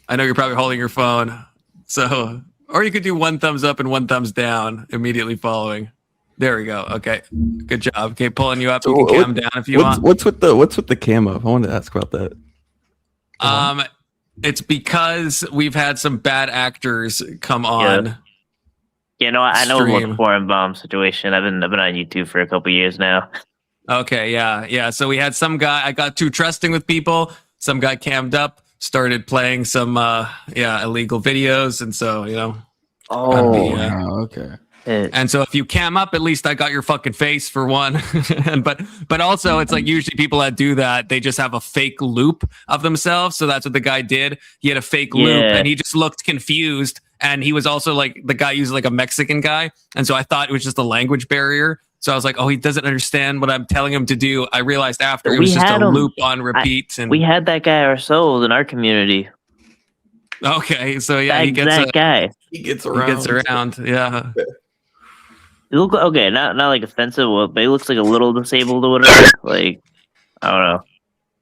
I know you're probably holding your phone, so or you could do 1 thumbs up and 1 thumbs down immediately following. There we go. Okay, good job. Okay, pulling you up. You can cam down if you want. What's with the cam up? I wanted to ask about that. It's because we've had some bad actors come on. Yeah, no, I know about the foreign bomb situation. I've been on YouTube for a couple years now. Okay, yeah. So we had some guy. I got too trusting with people. Some guy cammed up, started playing some illegal videos, and so okay. And so if you cam up, at least I got your fucking face for one. but also it's like usually people that do that, they just have a fake loop of themselves. So that's what the guy did. He had a fake loop and he just looked confused. And he was also like, the guy used like a Mexican guy. And so I thought it was just a language barrier. So I was like, oh, he doesn't understand what I'm telling him to do. I realized after it was just a loop on repeat. And we had that guy ourselves in our community. Okay. So yeah, he gets guy. He gets around. Yeah. He look okay, not like offensive, but he looks like a little disabled or whatever. Like, I don't know.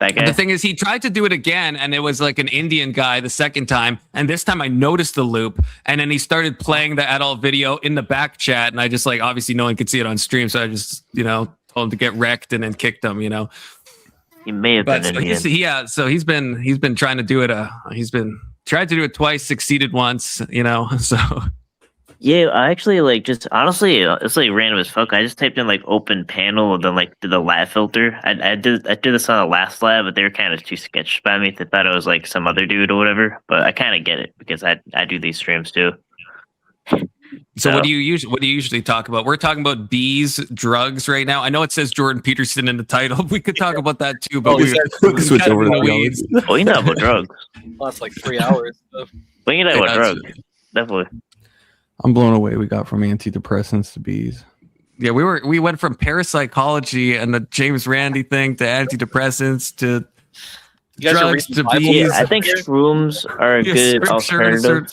That guy. The thing is, he tried to do it again, and it was like an Indian guy the second time. And this time I noticed the loop, and then he started playing the adult video in the back chat. And I just like, obviously no one could see it on stream. So I just, told him to get wrecked and then kicked him, He may have been Indian. So he's been trying to do it. He's been tried to do it twice, succeeded once, so. Yeah, I actually honestly, it's like random as fuck. I just typed in like open panel and then like did the lab filter. I did this on the last lab, but they were kind of too sketched by me. They thought it was like some other dude or whatever. But I kind of get it because I do these streams too. So what do you usually talk about? We're talking about bees, drugs right now. I know it says Jordan Peterson in the title. We could talk about that too, but we switch over to the weeds. Oh, you know about drugs. That's like 3 hours. But you know about drugs, definitely. I'm blown away. We got from antidepressants to bees. Yeah, we went from parapsychology and the James Randi thing to antidepressants to drugs to bees. Yeah, I think shrooms are a good alternative.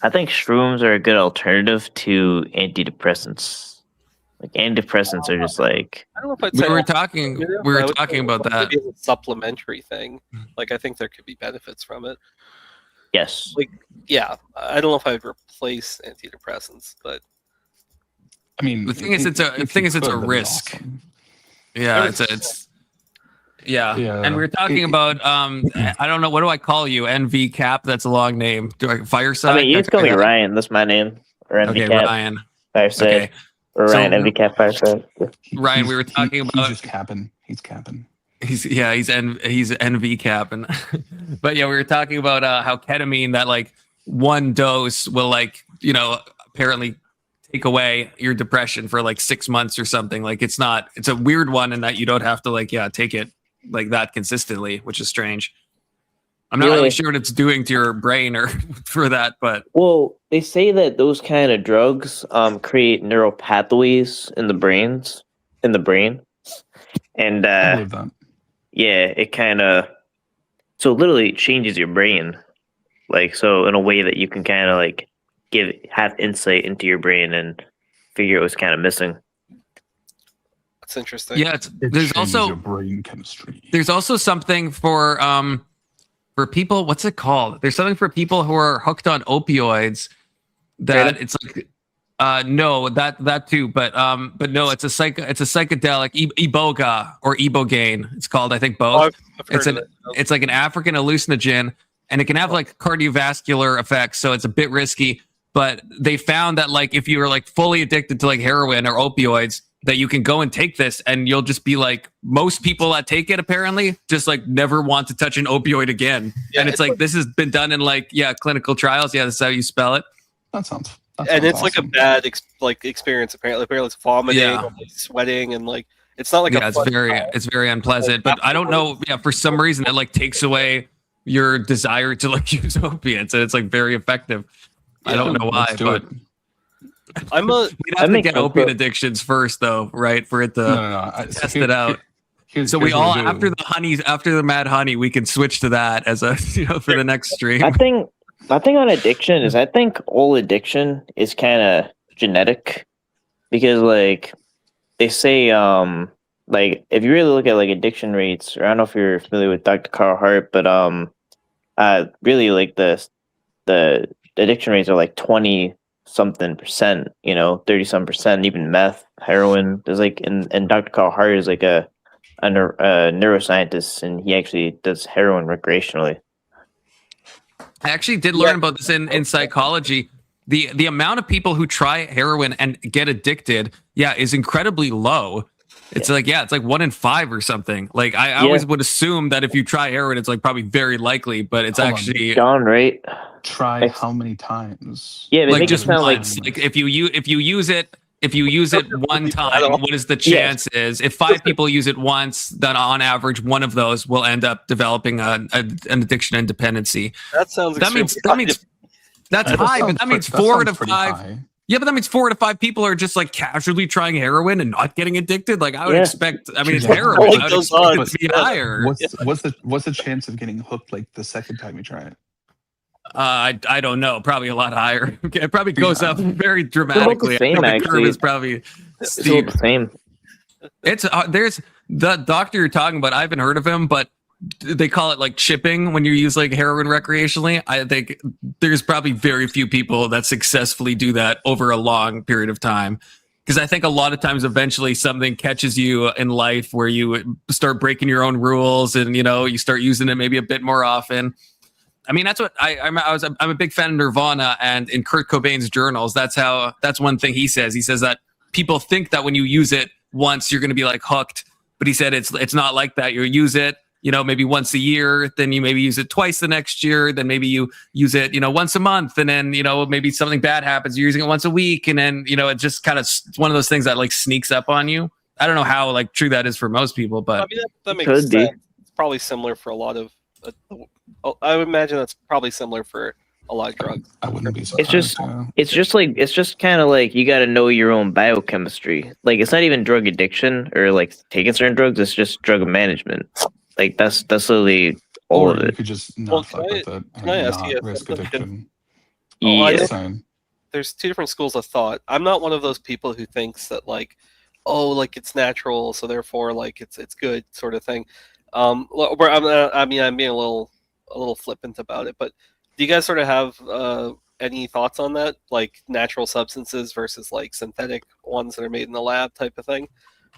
I think shrooms are a good alternative to antidepressants. Like antidepressants are just like I don't know if I'd We say were all- talking. Yeah, We I were would talking say about that. maybe as a supplementary thing. Like I think there could be benefits from it. yes. Like yeah, I don't know if I'd replace antidepressants, but I mean, The thing is, it's a risk. Yeah, it's yeah. Yeah. And we were talking about I don't know, what do I call you? NV Cap. That's a long name. Do I Fireside? I mean, you just call me Ryan. That's my name. Or MV Okay, Cap. Ryan. Fireside. Okay. Or So- Ryan MV Cap Fireside. Ryan, we were talking He's about just capping. He's capping. he's NV Cap, and but yeah, we were talking about how ketamine, that like one dose will like apparently take away your depression for like 6 months or something. Like it's a weird one, and that you don't have to take it like that consistently, which is strange. I'm not really sure what it's doing to your brain or for that, but Well, they say that those kind of drugs create neural pathways in the brain, and I believe that. yeah, it kind of so literally it changes your brain, like so in a way that you can kind of like have insight into your brain and figure out what's kind of missing. that's interesting. yeah, there's also your brain chemistry. there's also something for people. What's it called? There's something for people who are hooked on opioids. That it's like no, that too, but no, it's a psychedelic iboga or ibogaine. It's called, I think, both. I've heard It's like an African hallucinogen, and it can have like cardiovascular effects, so it's a bit risky. But they found that like if you are like fully addicted to like heroin or opioids, that you can go and take this and you'll just be like, most people that take it apparently just like never want to touch an opioid again. Yeah, and it's like this has been done in like clinical trials. Yeah, that's how you spell it. That sounds and it's like a awesome. bad experience. Apparently it's vomiting, Yeah. or, like, sweating, and like it's not like Yeah, a it's fun very time. it's very unpleasant. But I don't know. Yeah, for some reason it like takes away your desire to like use opiates, and it's like very effective. I don't know why, Let's do but it. I'm a we'd have to get opiate addictions first, though, right? For it to No. test it out. So we here's what all we do. after the Mad Honey, we can switch to that as a for the next stream. I think on addiction is I think all addiction is kind of genetic, because like they say like if you really look at like addiction rates, or I don't know if you're familiar with Dr. Carl Hart, but really like the addiction rates are like 20 something percent, 30 some percent, even meth, heroin. There's like and Dr. Carl Hart is like a neuroscientist, and he actually does heroin recreationally. I actually did learn about this in psychology. The amount of people who try heroin and get addicted, is incredibly low. It's it's like 1 in 5 or something. Like I always would assume that if you try heroin, it's like probably very likely, but it's Hold on. actually John, right? Try how many times? Yeah, they like make it just sound like once. Like if you use it one time, what is the chances? If 5 people use it once, then on average, one of those will end up developing an addiction and dependency. That sounds. That means that's That high, sounds but that means pretty- that 4 sounds to pretty 5. high. Yeah, but that means 4 to 5 people are just like casually trying heroin and not getting addicted. Like I would expect. I mean, it's Yeah. heroin. It I would goes expect on. it to be higher. What's the chance of getting hooked like the second time you try it? I don't know. Probably a lot higher. It probably goes up very It's about the dramatically. I think same, the curve actually. is probably It's all steep. the same. It's there's the doctor you're talking about. I haven't heard of him, but they call it like chipping when you use like heroin recreationally. I think there's probably very few people that successfully do that over a long period of time. Because I think a lot of times eventually something catches you in life where you start breaking your own rules, and you start using it maybe a bit more often. I mean, that's what I'm a big fan of Nirvana, and in Kurt Cobain's journals, that's one thing he says. He says that people think that when you use it once, you're going to be like hooked, but he said it's not like that. You use it, maybe once a year, then you maybe use it twice the next year, then maybe you use it, once a month, and then maybe something bad happens, you're using it once a week, and then it just kind of one of those things that like sneaks up on you. I don't know how like true that is for most people, but I mean, that makes Could sense. be. It's probably similar for a lot of. I would imagine that's probably similar for a lot of drugs. I wouldn't be surprised. It's just kind of like you got to know your own biochemistry. Like it's not even drug addiction or like taking certain drugs. It's just drug management. Like that's literally all Or of you it. could just not Well, fuck with it can I and ask not you a risk question? addiction. Oh, I Yeah. know- Same. there's two different schools of thought. I'm not one of those people who thinks that like, oh, like it's natural, so therefore like it's good sort of thing. Where I'm being a little flippant about it, but do you guys sort of have any thoughts on that, like natural substances versus like synthetic ones that are made in the lab type of thing,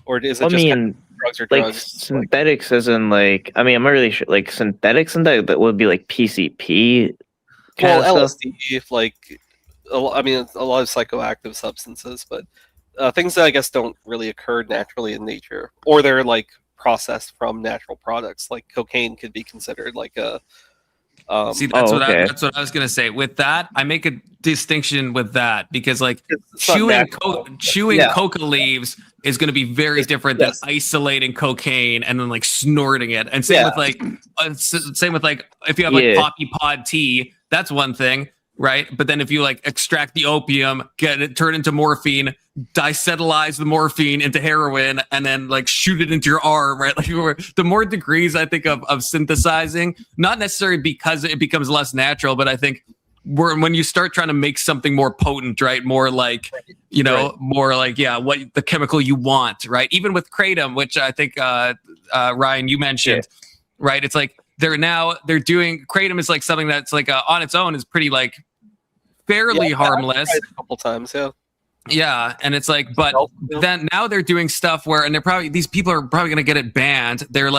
or is it just kind of drugs or like drugs? synthetics, as in like, I mean, I'm not really sure. Like synthetic, that would be like PCP. Well, Kind of stuff. LSD, like, a lot of psychoactive substances, but things that I guess don't really occur naturally in nature, or they're like processed from natural products. Like cocaine could be considered like a. See, that's what I was gonna say. With that, I make a distinction with that because like chewing coca leaves is going to be very different than isolating cocaine and then like snorting it. And same with like if you have like poppy pod tea, that's one thing, right? But then if you like extract the opium, get it, turn it into morphine, diacetylize the morphine into heroin, and then like shoot it into your arm, right? Like the more degrees I think of synthesizing, not necessarily because it becomes less natural, but I think when you start trying to make something more potent, right? More like, more like, what the chemical you want, right? Even with kratom, which I think, Ryan, you mentioned, right? It's like they're doing, kratom is like something that's like on its own is pretty like fairly harmless. I've tried it a couple times, Yeah, and it's like, but then now they're doing stuff where, and these people are probably going to get it banned. They're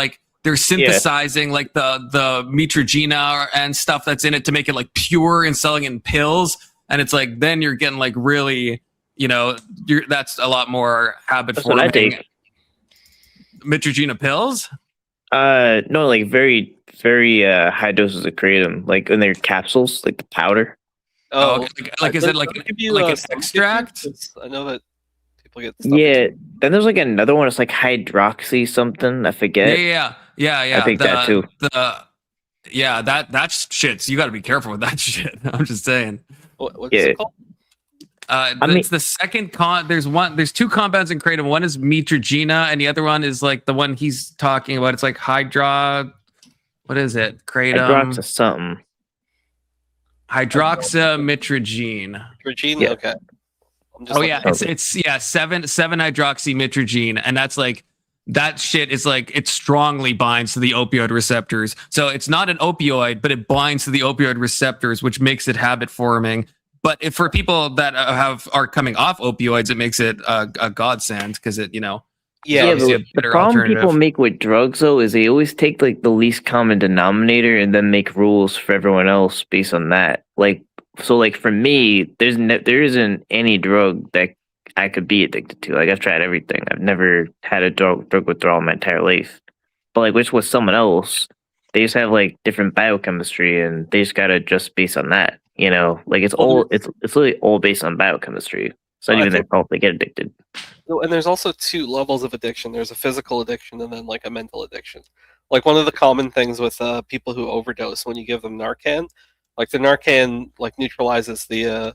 synthesizing like the Neutrogena and stuff that's in it to make it like pure and selling in pills. And it's like, then you're getting like really, that's a lot more habit forming. What I take. Neutrogena pills? No, like very, very high doses of kratom, like in their capsules, like the powder. Oh, okay. Like is it like an extract? I know that people get stuff. Yeah. Then there's like another one. It's like hydroxy something. I forget. Yeah. I think that too. That shit's. You got to be careful with that shit. I'm just saying. What's it called? It's the second There's two compounds in kratom. One is Neutrogena, and the other one is like the one he's talking about. It's like What is it? Kratom. Hydroxy something. Hydroxymitragene. Mitragene? Okay. It's 7-hydroxymitragene, and that's like that shit is like it strongly binds to the opioid receptors. So it's not an opioid, but it binds to the opioid receptors, which makes it habit forming. But if for people that are coming off opioids, it makes it a godsend because it but the problem people make with drugs though is they always take like the least common denominator and then make rules for everyone else based on that. Like for me, there isn't any drug that I could be addicted to. Like I've tried everything. I've never had a drug withdrawal in my entire life. But like with someone else, they just have like different biochemistry and they just gotta adjust based on that. Like it's literally all based on biochemistry. It's not even their fault they get addicted. And there's also two levels of addiction. There's a physical addiction and then like a mental addiction. Like one of the common things with people who overdose when you give them Narcan, like the Narcan like neutralizes the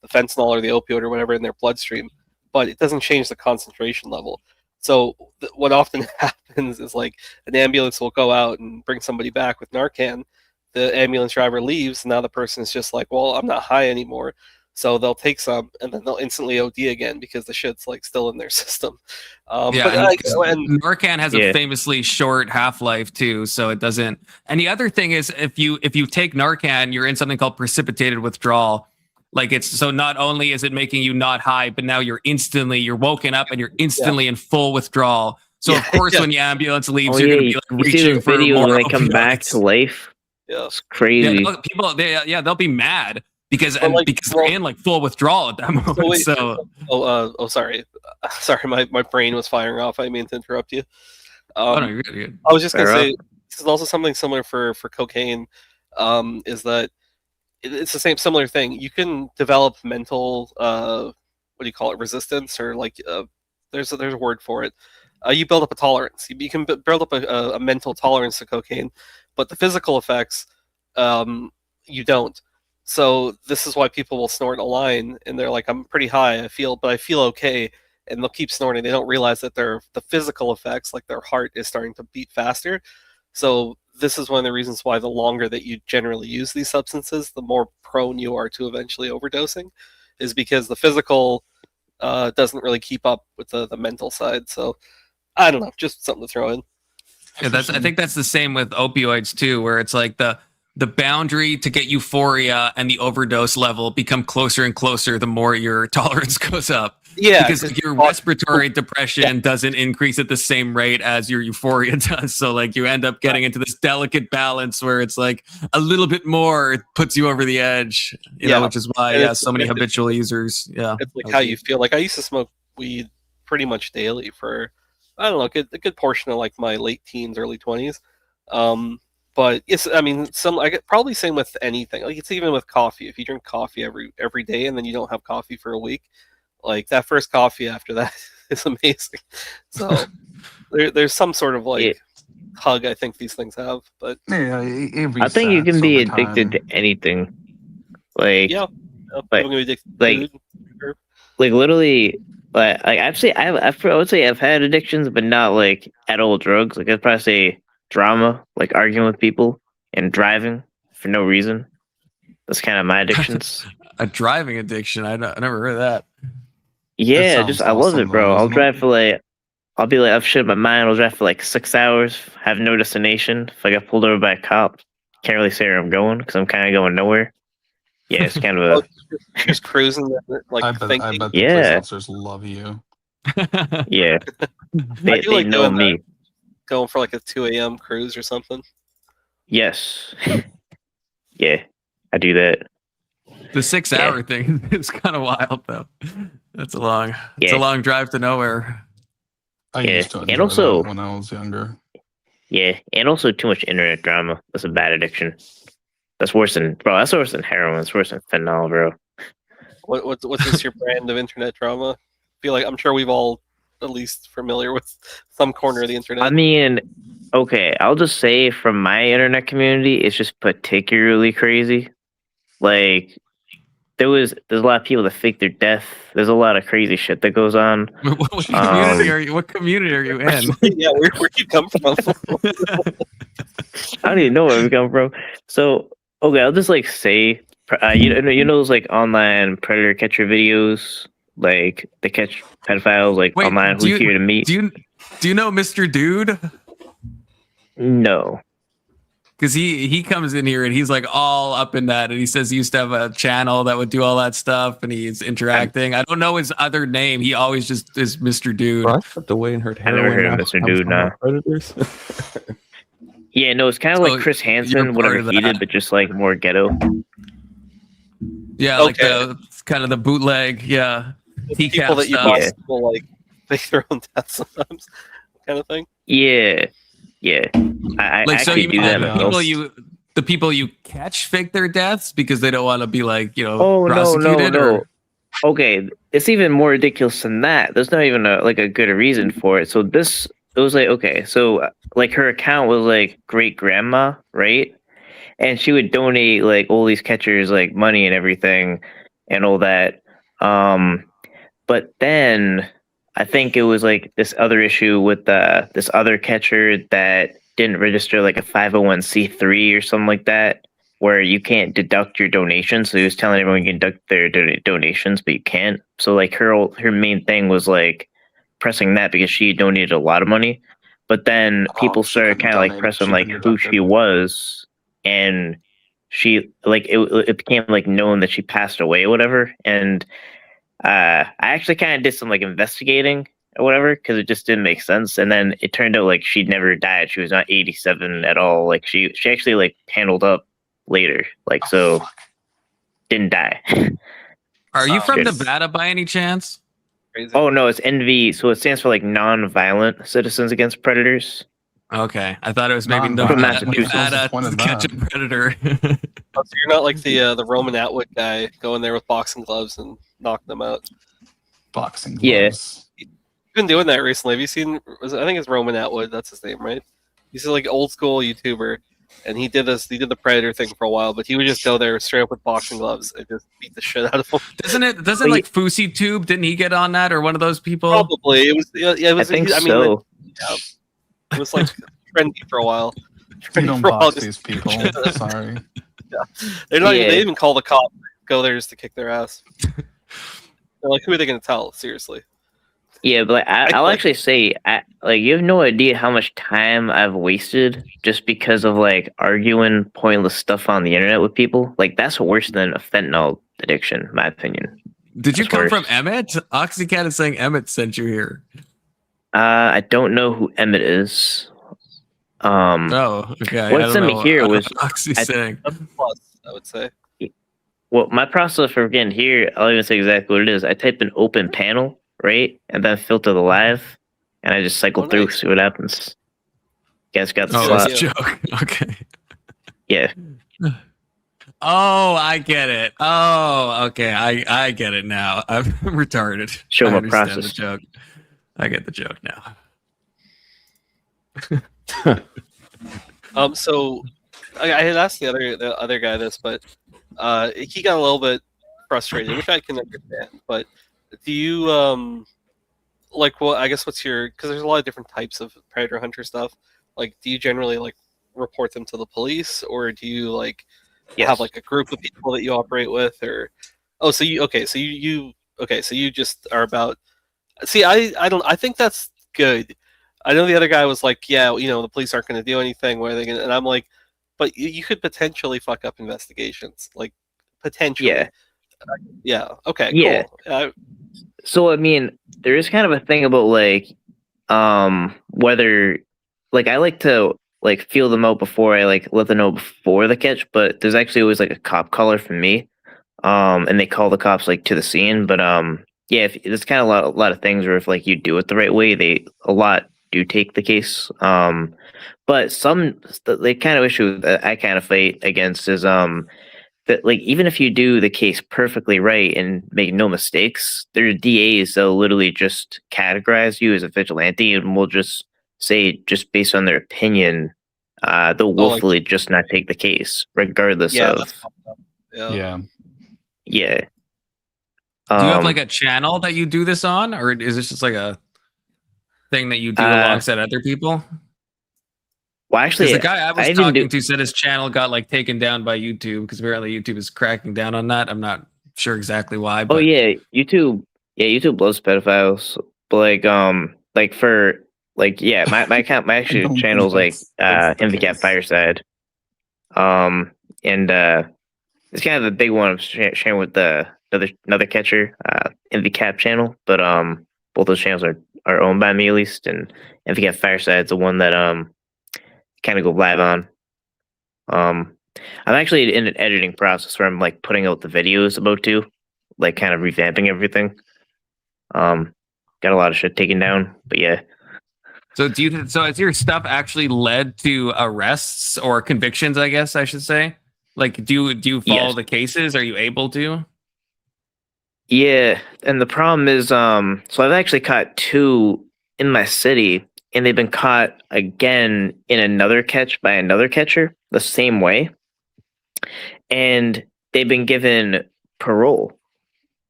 fentanyl or the opioid or whatever in their bloodstream, but it doesn't change the concentration level. So what often happens is like an ambulance will go out and bring somebody back with Narcan. The ambulance driver leaves, and now the person is just like, well, I'm not high anymore. So they'll take some, and then they'll instantly OD again because the shit's like still in their system. Narcan has a famously short half-life too, so it doesn't. And the other thing is, if you take Narcan, you're in something called precipitated withdrawal. Like it's so not only is it making you not high, but now you're woken up and you're instantly in full withdrawal. So of course, when the ambulance leaves, you're gonna be like reaching for more when they come back to life. Yeah, it's crazy. They'll be mad. Because they're in like full withdrawal at that moment. Sorry, my brain was firing off. I mean to interrupt you. You're good. I was just gonna say this is also something similar for cocaine. Is that it's the similar thing. You can develop mental resistance or like there's a word for it. You build up a tolerance. You can build up a mental tolerance to cocaine, but the physical effects you don't. So this is why people will snort a line and they're like, I'm pretty high, I feel okay. And they'll keep snorting. They don't realize that the physical effects, like their heart is starting to beat faster. So this is one of the reasons why the longer that you generally use these substances, the more prone you are to eventually overdosing, is because the physical doesn't really keep up with the mental side. So I don't know, just something to throw in. Yeah, I think that's the same with opioids too, where it's like the boundary to get euphoria and the overdose level become closer and closer the more your tolerance goes up. Yeah, because like, your respiratory depression doesn't increase at the same rate as your euphoria does. So like you end up getting into this delicate balance where it's like a little bit more, it puts you over the edge. You know, which is why so many habitual users. Yeah, it's like how you feel. Like I used to smoke weed pretty much daily for I don't know, a good portion of like my late teens, early 20s. But yes, I mean, probably same with anything. Like it's even with coffee. If you drink coffee every day and then you don't have coffee for a week, like that first coffee after that is amazing. So there's some sort of like hug I think these things have. But I think you can be addicted to anything. Like like literally. Like I would say I've had addictions, but not like at all drugs. Like I'd probably say drama, like arguing with people and driving for no reason. That's kind of my addictions. A driving addiction? I never heard of that. Yeah, I love it, bro. I'll drive for like, I'll be like, I've shit my mind. I'll drive for like 6 hours, have no destination. If I get pulled over by a cop, can't really say where I'm going because I'm kind of going nowhere. Yeah, it's kind of a just cruising. Like I bet the police officers love you. Yeah, they like know me. Going for like a 2 a.m. cruise or something. Yes. Yeah, I do that. The 6 hour thing is kind of wild though. That's a long drive to nowhere. I used to enjoy that when I was younger. Yeah, and also too much internet drama. That's a bad addiction. That's worse than heroin. It's worse than fentanyl, bro. What's this your brand of internet drama? I'm sure we've all at least familiar with some corner of the internet. I mean, okay, I'll just say from my internet community, it's just particularly crazy. Like there's a lot of people that fake their death. There's a lot of crazy shit that goes on. What community are you in? Yeah, where you come from? I don't even know where we come from. So, okay, I'll just like say, you know those like online predator catcher videos, like they catch pedophiles like online. Who's here to meet? Do you know Mr. Dude? No. Because he comes in here and he's like all up in that, and he says he used to have a channel that would do all that stuff, and he's interacting. I don't know his other name. He always just is Mr. Dude. Well, I stepped away and heard I never heard of Mr. Dude now. Predators. Yeah, no, it's kind of like Chris Hansen, whatever he did, but just like more ghetto. Yeah, like the kind of the bootleg. Yeah, people that you possible like fake their own death sometimes, kind of thing. Yeah. I like so you do mean that the people you catch fake their deaths because they don't want to be like Oh prosecuted no. Okay, it's even more ridiculous than that. There's not even a good reason for it. So it was like, okay, so like her account was like great grandma, right? And she would donate like all these catchers like money and everything and all that. But then I think it was like this other issue with this other catcher that didn't register like a 501c3 or something like that, where you can't deduct your donations. So he was telling everyone you can deduct their donations, but you can't. So like her main thing was like pressing that because she donated a lot of money. But then people started kind of like pressing like who she was, and she like it became like known that she passed away or whatever. And I actually kind of did some like investigating or whatever because it just didn't make sense. And then it turned out like she'd never died. She was not 87 at all. Like she actually like handled up later. Like didn't die. Are you from Nevada by any chance? Crazy. Oh no, it's NV. So it stands for like non-violent citizens against predators. Okay, I thought it was maybe Nevada to catch a predator. So you're not like the Roman Atwood guy going there with boxing gloves and knocking them out. Boxing gloves. Yes. He's been doing that recently. Have you seen? I think it's Roman Atwood. That's his name, right? He's like old school YouTuber, and he did the predator thing for a while. But he would just go there straight up with boxing gloves and just beat the shit out of him. Doesn't like Fousey Tube? Didn't he get on that or one of those people? Probably. It was. Yeah, it was. I think so. It was like trendy for a while. You don't box these people. Sorry. Yeah. They're not. They even call the cop. Go there just to kick their ass. Like, who are they going to tell? Seriously. Yeah, but I'll actually say, like, you have no idea how much time I've wasted just because of like arguing pointless stuff on the internet with people. Like, that's worse than a fentanyl addiction, in my opinion. Did you That's come worse. from Emmett? Oxycat is saying Emmett sent you here. I don't know who Emmett is. Oh, okay. What sent me here was Oxy's saying. Plus, I would say. Well, my process for getting here, I'll even say exactly what it is. I type in open panel, right? And then filter the live, and I just cycle through, see what happens. Guys got the Oh, slot. that's a joke. Okay. Yeah. Oh, I get it. Oh, okay. I get it now. I'm retarded. Show I my understand process. the joke. I get the joke now. So I had asked the other guy this, but he got a little bit frustrated, which I can understand. But do you like? Well, I guess what's your? Because there's a lot of different types of predator hunter stuff. Like, do you generally like report them to the police, or do you like have like a group of people that you operate with, or so you just are about. See, I think that's good. I know the other guy was like, yeah, the police aren't going to do anything. What are they going to? And I'm like, but you could potentially fuck up investigations, like potentially. Yeah. Yeah. Okay. Yeah. Cool. So I mean, there is kind of a thing about like, whether, like, I like to like feel them out before I like let them know before the catch, but there's actually always like a cop caller from me, and they call the cops like to the scene. But yeah, if there's kind of a lot of things where if like you do it the right way, a lot do take the case. But the kind of issue that I kind of fight against is that like even if you do the case perfectly right and make no mistakes, there are DAs that'll literally just categorize you as a vigilante and will just say, just based on their opinion, they'll willfully just not take the case, regardless of. Yeah. Yeah. Do you have like a channel that you do this on, or is this just like a thing that you do alongside other people? Well, actually, the guy I was talking to said his channel got like taken down by YouTube because apparently YouTube is cracking down on that. I'm not sure exactly why. But... Oh yeah, YouTube loves pedophiles. But like for like yeah, my account, my actual channel is like MVCat Fireside. And it's kind of the big one I'm sharing with the another catcher, MVCat channel. But both those channels are owned by me at least, and MVCat Fireside is the one that kind of go live on. I'm actually in an editing process where I'm like putting out the videos about to, like kind of revamping everything. Got a lot of shit taken down, but yeah. So has your stuff actually led to arrests or convictions, I guess I should say? Like, do you follow the cases? Are you able to? Yeah, and the problem is, so I've actually caught 2 in my city, and they've been caught again in another catch by another catcher the same way. And they've been given parole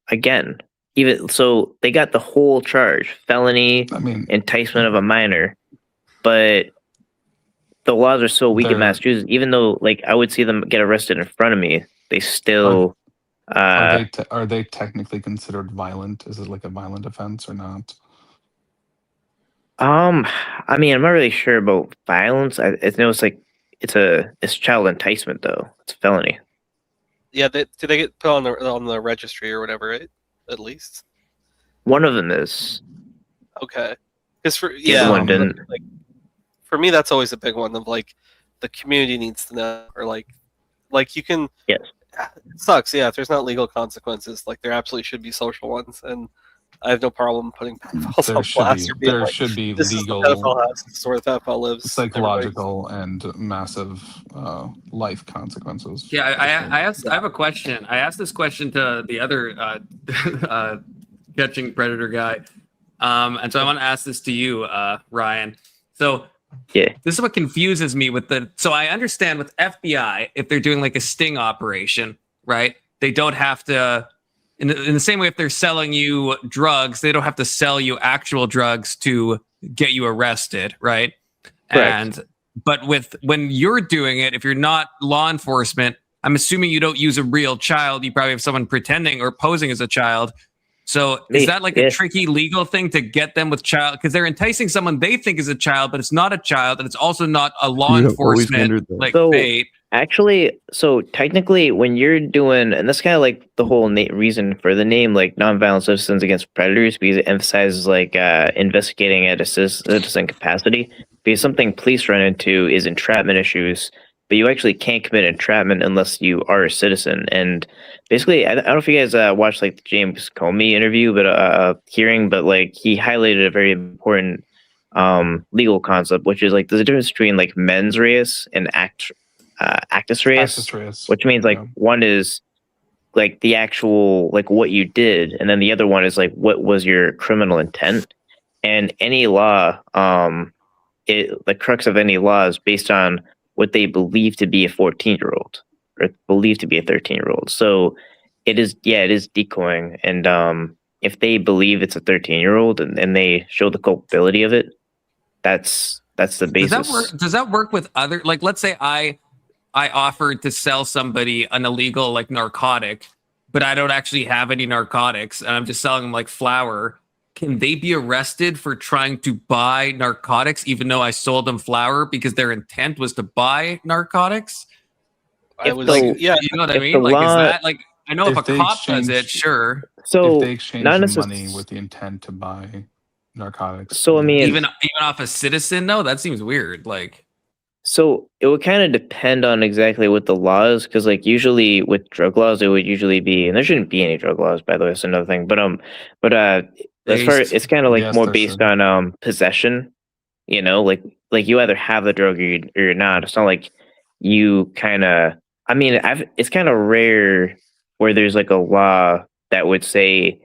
again. Even so, they got the whole charge, felony, enticement of a minor. But the laws are so weak in Massachusetts, even though like I would see them get arrested in front of me, they still are they technically considered violent? Is it like a violent offense or not? I mean, I'm not really sure about violence. I know it's like it's child enticement though. It's a felony. Yeah, do they get put on the registry or whatever, right? At least one of them is. Okay, because one didn't. Like, for me, that's always a big one of like the community needs to know, or like you can. Yes. It sucks. Yeah, if there's not legal consequences, like there absolutely should be social ones, and I have no problem putting pedophiles on blast. There should be legal. This is where the pedophile lives. Psychological and massive life consequences. Yeah, I have a question. I asked this question to the other catching predator guy, and so I want to ask this to you, Ryan. So yeah, this is what confuses me with the. So I understand with FBI, if they're doing like a sting operation, right? They don't have to. In the same way, if they're selling you drugs, they don't have to sell you actual drugs to get you arrested, right? Correct. But when you're doing it, if you're not law enforcement, I'm assuming you don't use a real child. You probably have someone pretending or posing as a child. So is that like a tricky legal thing to get them with child? Because they're enticing someone they think is a child, but it's not a child, and it's also not a law enforcement like fate. Actually, so technically, when you're doing, and that's kind of like the whole reason for the name, like nonviolent citizens against predators, because it emphasizes like investigating at a citizen capacity. Because something police run into is entrapment issues, but you actually can't commit entrapment unless you are a citizen. And basically, I don't know if you guys watched like the James Comey interview, but hearing, but like he highlighted a very important legal concept, which is like there's a difference between like mens res and actus reus, which means like one is like the actual like what you did, and then the other one is like what was your criminal intent. And any law, the crux of any law is based on what they believe to be a 14-year-old or believe to be a 13-year-old. So it is decoying, and if they believe it's a 13-year-old and they show the culpability of it, that's the basis. Does that work with other, like, let's say I offered to sell somebody an illegal like narcotic, but I don't actually have any narcotics and I'm just selling them like flour. Can they be arrested for trying to buy narcotics even though I sold them flour because their intent was to buy narcotics? You know what I mean? Like, is that like, I know if a cop does it, sure. So if they exchange money with the intent to buy narcotics. So I mean, even off a citizen, no, that seems weird. Like, so it would kind of depend on exactly what the law is, because like usually with drug laws, it would usually be, and there shouldn't be any drug laws, by the way, that's another thing. But as far as it's kind of like more based on possession, you know, like you either have the drug or you're not. It's not like you kind of. I mean, it's kind of rare where there's like a law that would say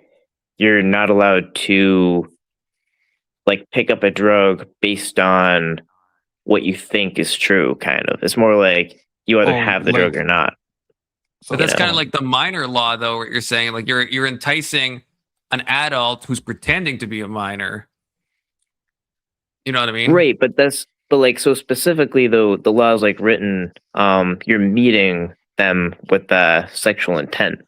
you're not allowed to like pick up a drug based on what you think is true. Kind of, it's more like you either have the drug or not. But that's kind of like the minor law, though, where you're saying like you're enticing an adult who's pretending to be a minor. You know what I mean? Right, but like, so specifically though, the law is like written, you're meeting them with sexual intent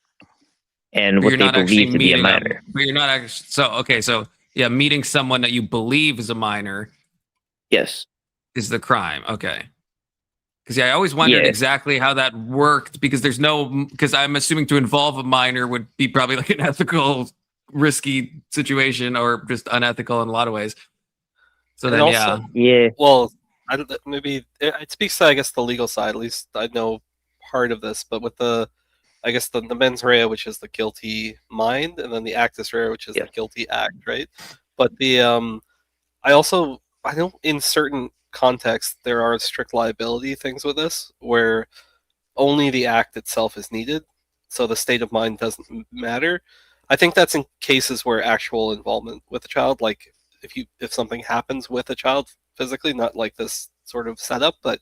and what they believe to be a minor. But you're not actually, so yeah, meeting someone that you believe is a minor. Yes. Is the crime. Okay. Because I always wondered exactly how that worked, because because I'm assuming to involve a minor would be probably like an ethical, risky situation, or just unethical in a lot of ways. So then, also, well, maybe it speaks to, I guess, the legal side. At least I know part of this, but with the mens rea, which is the guilty mind, and then the actus rea, which is the guilty act, right? But I know in certain contexts there are strict liability things with this, where only the act itself is needed, so the state of mind doesn't matter. I think that's in cases where actual involvement with a child, like if something happens with a child physically, not like this sort of setup, but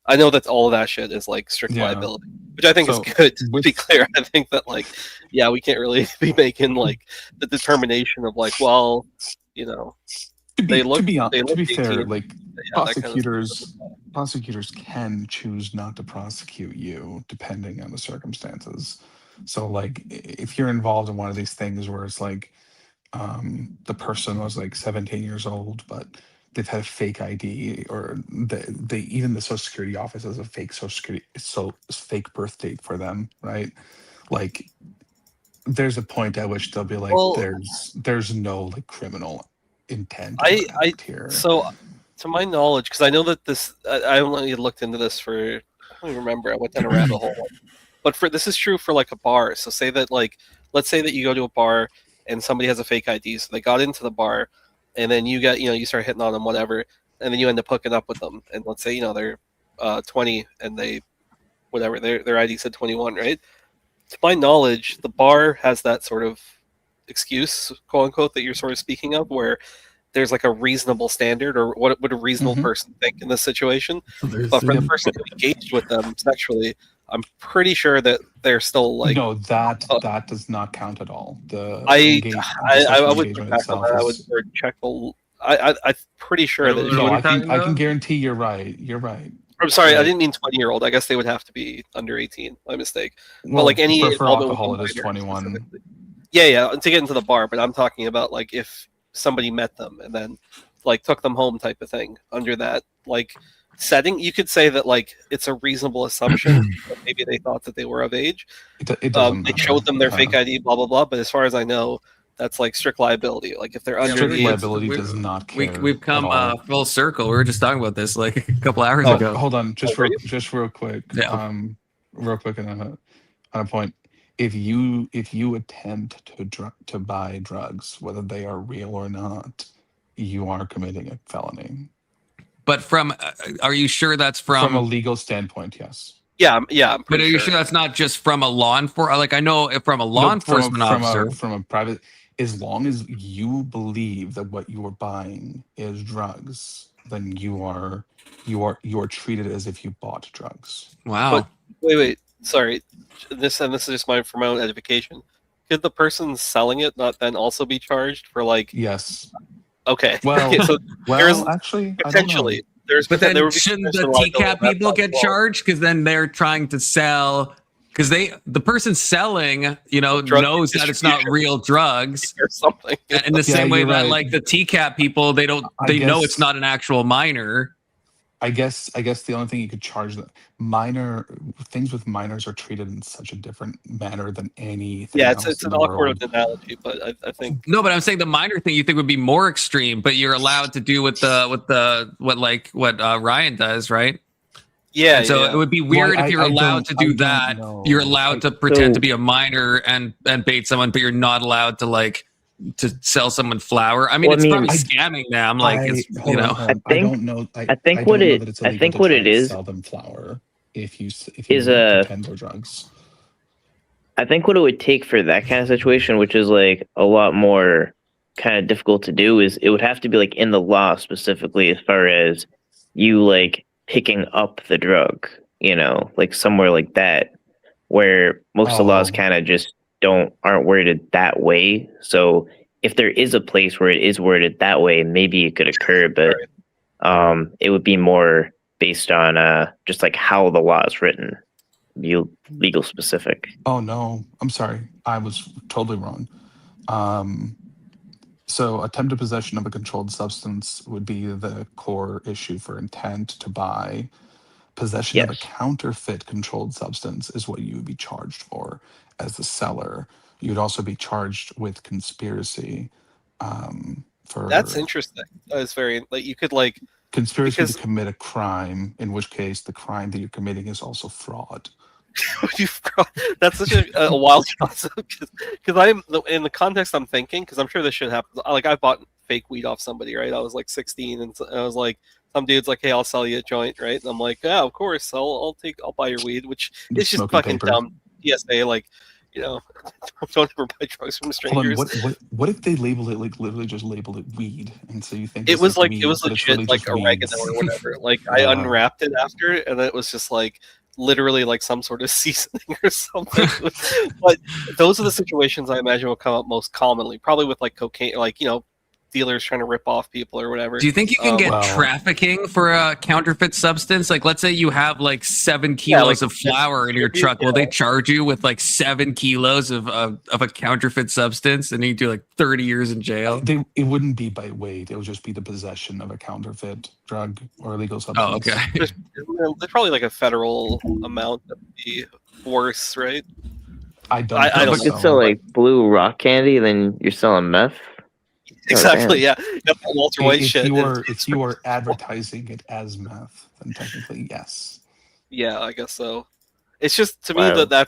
I know that all of that shit is like strict liability, which I think is good. To be clear, I think that like, we can't really be making like the determination of like, well, you know, to be fair, like prosecutors can choose not to prosecute you depending on the circumstances. So like if you're involved in one of these things where it's like the person was like 17 years old, but they've had a fake ID, or they even the Social Security office has a fake Social Security, fake birth date for them, right? Like there's a point at which they'll be like, there's no like criminal intent here. So to my knowledge, because I know that this, I only looked into this for, I don't even remember, I went down a rabbit hole, but this is true for like a bar. So say that like, let's say that you go to a bar and somebody has a fake ID, so they got into the bar, and then you start hitting on them, whatever, and then you end up hooking up with them, and let's say they're 20 and they whatever their ID said 21, right? To my knowledge, the bar has that sort of excuse, quote unquote, that you're sort of speaking of, where there's like a reasonable standard, or what would a reasonable person think in this situation. But for the person who engaged with them sexually, I'm pretty sure that they're still like, no, that does not count at all. I would check on that. I would check the. I'm pretty sure that. No, I can guarantee you're right. You're right. I'm sorry, I didn't mean 20-year-old. I guess they would have to be under 18. My mistake. Well, but like any for alcohol, it is 21. Yeah, to get into the bar, but I'm talking about like if somebody met them and then like took them home type of thing under that like setting. You could say that like it's a reasonable assumption that maybe they thought that they were of age. It doesn't They matter. showed them their fake ID, blah blah blah. But as far as I know, that's like strict liability. Like if they're under Strict the age, liability does not care. We've come at all. full circle. We were just talking about this like a couple hours ago. Hold on, just real quick. Yeah. Real quick on a point. If you attempt to buy drugs, whether they are real or not, you are committing a felony. But from, are you sure that's from a legal standpoint? Yes. Yeah. But are you sure that's not just from a law enforcement? Like I know from a law enforcement officer, from a private, as long as you believe that what you are buying is drugs, then you are treated as if you bought drugs. Wow. But, wait. Sorry. This is just for my own edification. Could the person selling it not then also be charged for like? Yes. Okay. Well, okay, so actually, potentially but then shouldn't the TCAP people get charged? Because then they're trying to sell. Because the person selling, knows that it's not real drugs or something. In the same way that right. like the TCAP people, they know it's not an actual minor. I guess the only thing you could charge things with minors are treated in such a different manner than anything. Yeah, else it's in an the awkward world. analogy, but I think No, but I'm saying the minor thing you think would be more extreme, but you're allowed to do what Ryan does, right? Yeah. And so it would be weird if you're allowed to do that. You're allowed to pretend to be a minor and bait someone, but you're not allowed to to sell someone flour. I mean, it's probably scamming them. I don't know. I think what it is sell them flour if you pretend they're drugs. I think what it would take for that kind of situation, which is like a lot more kind of difficult to do, is it would have to be like in the law specifically as far as you like picking up the drug, like somewhere like that, where most of the laws kind of just aren't worded that way. So if there is a place where it is worded that way, maybe it could occur, but it would be more based on just like how the law is written, legal specific. Oh no, I'm sorry, I was totally wrong. So attempted possession of a controlled substance would be the core issue for intent to buy. Possession of a counterfeit controlled substance is what you would be charged for as the seller. You'd also be charged with conspiracy. That's interesting. That's very you could conspiracy to commit a crime, in which case the crime that you're committing is also fraud. That's such a wild concept because I'm in the context I'm thinking, because I'm sure this shit happens. Like I bought fake weed off somebody, right? I was like 16, and I was like, some dude's like, "Hey, I'll sell you a joint," right? And I'm like, "Yeah, of course, I'll buy your weed," which is just fucking dumb. PSA, don't ever buy drugs from strangers. Hold on, what if they label it literally just label it weed, and so you think it was weed, it was legit like oregano or whatever. I unwrapped it after, and it was just literally some sort of seasoning or something. But those are the situations I imagine will come up most commonly, probably with cocaine, dealers trying to rip off people or whatever. Do you think you can get trafficking for a counterfeit substance? Like, let's say you have 7 kilos of flour in your truck. Will they charge you with 7 kilos of a counterfeit substance, and you do 30 years in jail? It wouldn't be by weight. It would just be the possession of a counterfeit drug or illegal substance. Oh, okay. There's probably a federal amount that would be worse, right? I don't. If you could sell blue rock candy, then you're selling meth. Exactly. Yeah. Walter White shit. If you are advertising it as meth, then technically yes. Yeah, I guess so. It's just to me that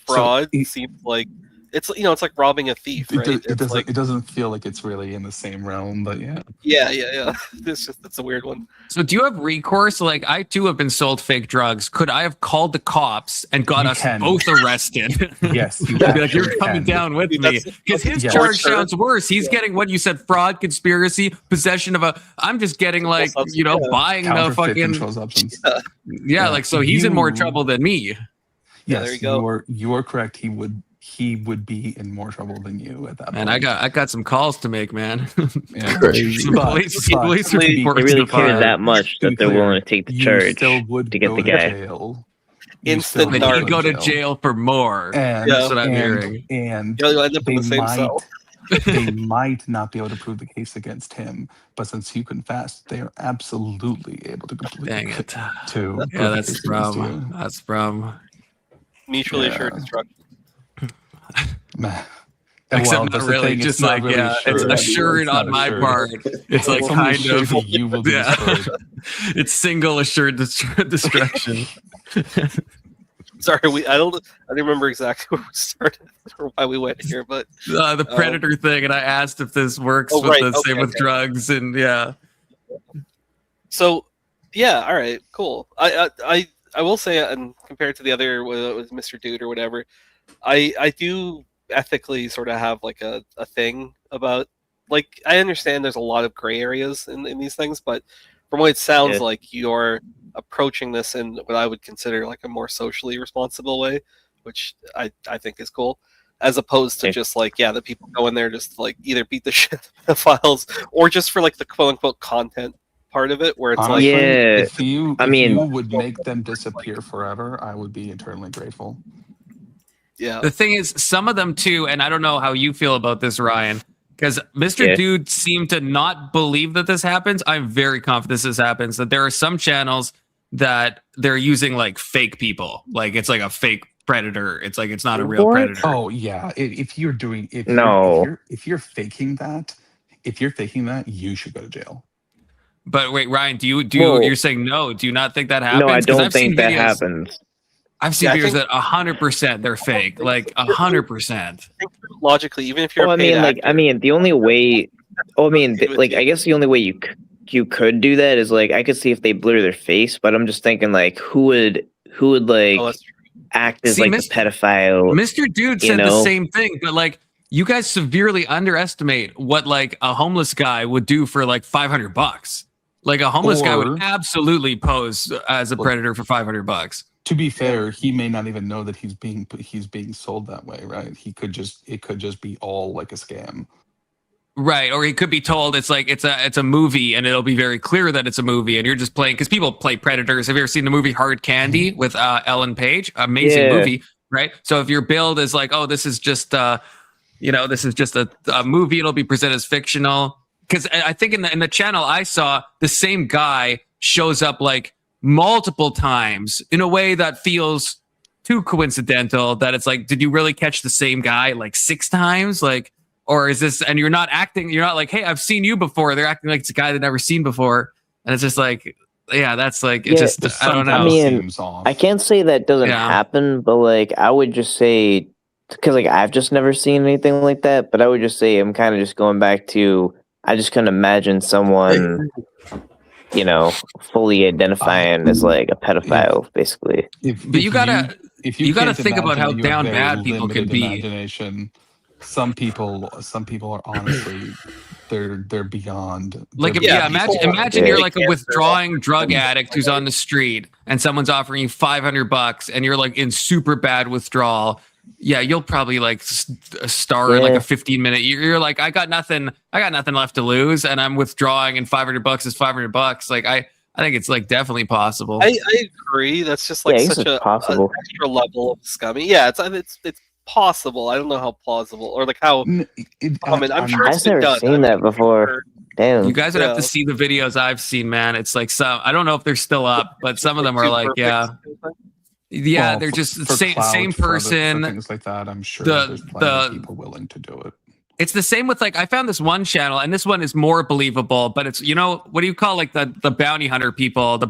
fraud seems like it's like robbing a thief, right? It doesn't feel like it's really in the same realm, but yeah. Yeah. It's a weird one. So do you have recourse? I too have been sold fake drugs. Could I have called the cops and got us both arrested? Yes. You're coming down with me. Because his charge sounds worse. He's getting what you said, fraud, conspiracy, possession of I'm just getting buying the fucking substance. So he's in more trouble than me. Yes, there you go. You are correct. He would be in more trouble than you at that point. And I got some calls to make, man. Yeah. Police really care that much that they're willing to take the charge to get the guy. Jail. instant But narc. he'd go to jail for more. And That's what I'm and, hearing. and You'll end up in they the same cell. they might not be able to prove the case against him, but since you confessed, they are absolutely able to complete Dang it. to Yeah, prove the that's case against you. from. That's from. Mutually assured destruction. Except Well, not that's the really, thing, it's just not like, really yeah, it's assured. assured It's not on my assured. part. It's like It's only kind assured of, that you will be destroyed. It's single assured destruction. Sorry, I don't remember exactly where we started or why we went here, but The predator thing, and I asked if this works with right, the same okay, with okay. drugs, and yeah. So, yeah, all right, cool. I will say, and compared to the other with Mr. Dude or whatever, I do ethically sort of have like a thing about, like, I understand there's a lot of gray areas in these things, but from what it sounds like, you're approaching this in what I would consider like a more socially responsible way, which I think is cool, as opposed to just like, the people go in there just like either beat the shit out of the files or just for like the quote unquote content part of it, where it's Honestly, like, if you would make them disappear forever, I would be eternally grateful. Yeah. The thing is, some of them too, and I don't know how you feel about this, Ryan, because Mr. Dude seemed to not believe that this happens. I'm very confident this happens, that there are some channels that they're using like fake people. Like it's like a fake predator. It's like it's not a real predator. Oh yeah. If you're doing if you're faking that, you should go to jail. But wait, Ryan, you're saying no? Do you not think that happens? No, I 'Cause don't I've seen think that videos- happens. I've seen Yeah, I videos think- that 100% they're fake, like 100%. Logically, even if you're Well, a paid the only way. Oh, I guess the only way you could do that is like I could see if they blur their face, but I'm just thinking like who would like act as See, like the pedophile. Mr. Dude you said the know? same thing, but like you guys severely underestimate what like a homeless guy would do for like $500. Like a homeless guy would absolutely pose as a predator for $500. To be fair, he may not even know that he's being sold that way, right? It could just be all like a scam. Right, or he could be told it's like it's a movie, and it'll be very clear that it's a movie, and you're just playing because people play predators. Have you ever seen the movie Hard Candy with Ellen Page? Amazing movie, right? So if your build is like, oh, this is just a movie, it'll be presented as fictional. Because I think in the channel I saw, the same guy shows up like multiple times in a way that feels too coincidental. That it's like, did you really catch the same guy like 6 times? Like. Or is this, and you're not like, hey, I've seen you before. They're acting like it's a guy they've never seen before. And it's just like, that's like, it just, I don't know. I mean, I can't say that doesn't happen, but like, I would just say, because like, I've just never seen anything like that, but I would just say, I'm kind of just going back to, I just couldn't imagine someone, fully identifying as like a pedophile, basically. But you gotta think about how down bad people can be. Imagination. Some people are honestly they're beyond. Like imagine you're like a withdrawing drug addict who's on the street and someone's offering you $500 and you're like in super bad withdrawal. Yeah, you'll probably like star in like a 15-minute. You're like, I got nothing left to lose, and I'm withdrawing, and $500 is $500. Like I think it's like definitely possible. I agree. That's just like such an extra level of scummy. Yeah, it's possible. I don't know how plausible or like how common. I'm sure it's been done. I've never seen that before. Damn. You guys would have to see the videos I've seen, man. It's like I don't know if they're still up, but some of them are like, well, they're just the same person. For things like that, I'm sure there's plenty of people willing to do it. It's the same with like, I found this one channel, and this one is more believable, but it's, what do you call like the bounty hunter people, the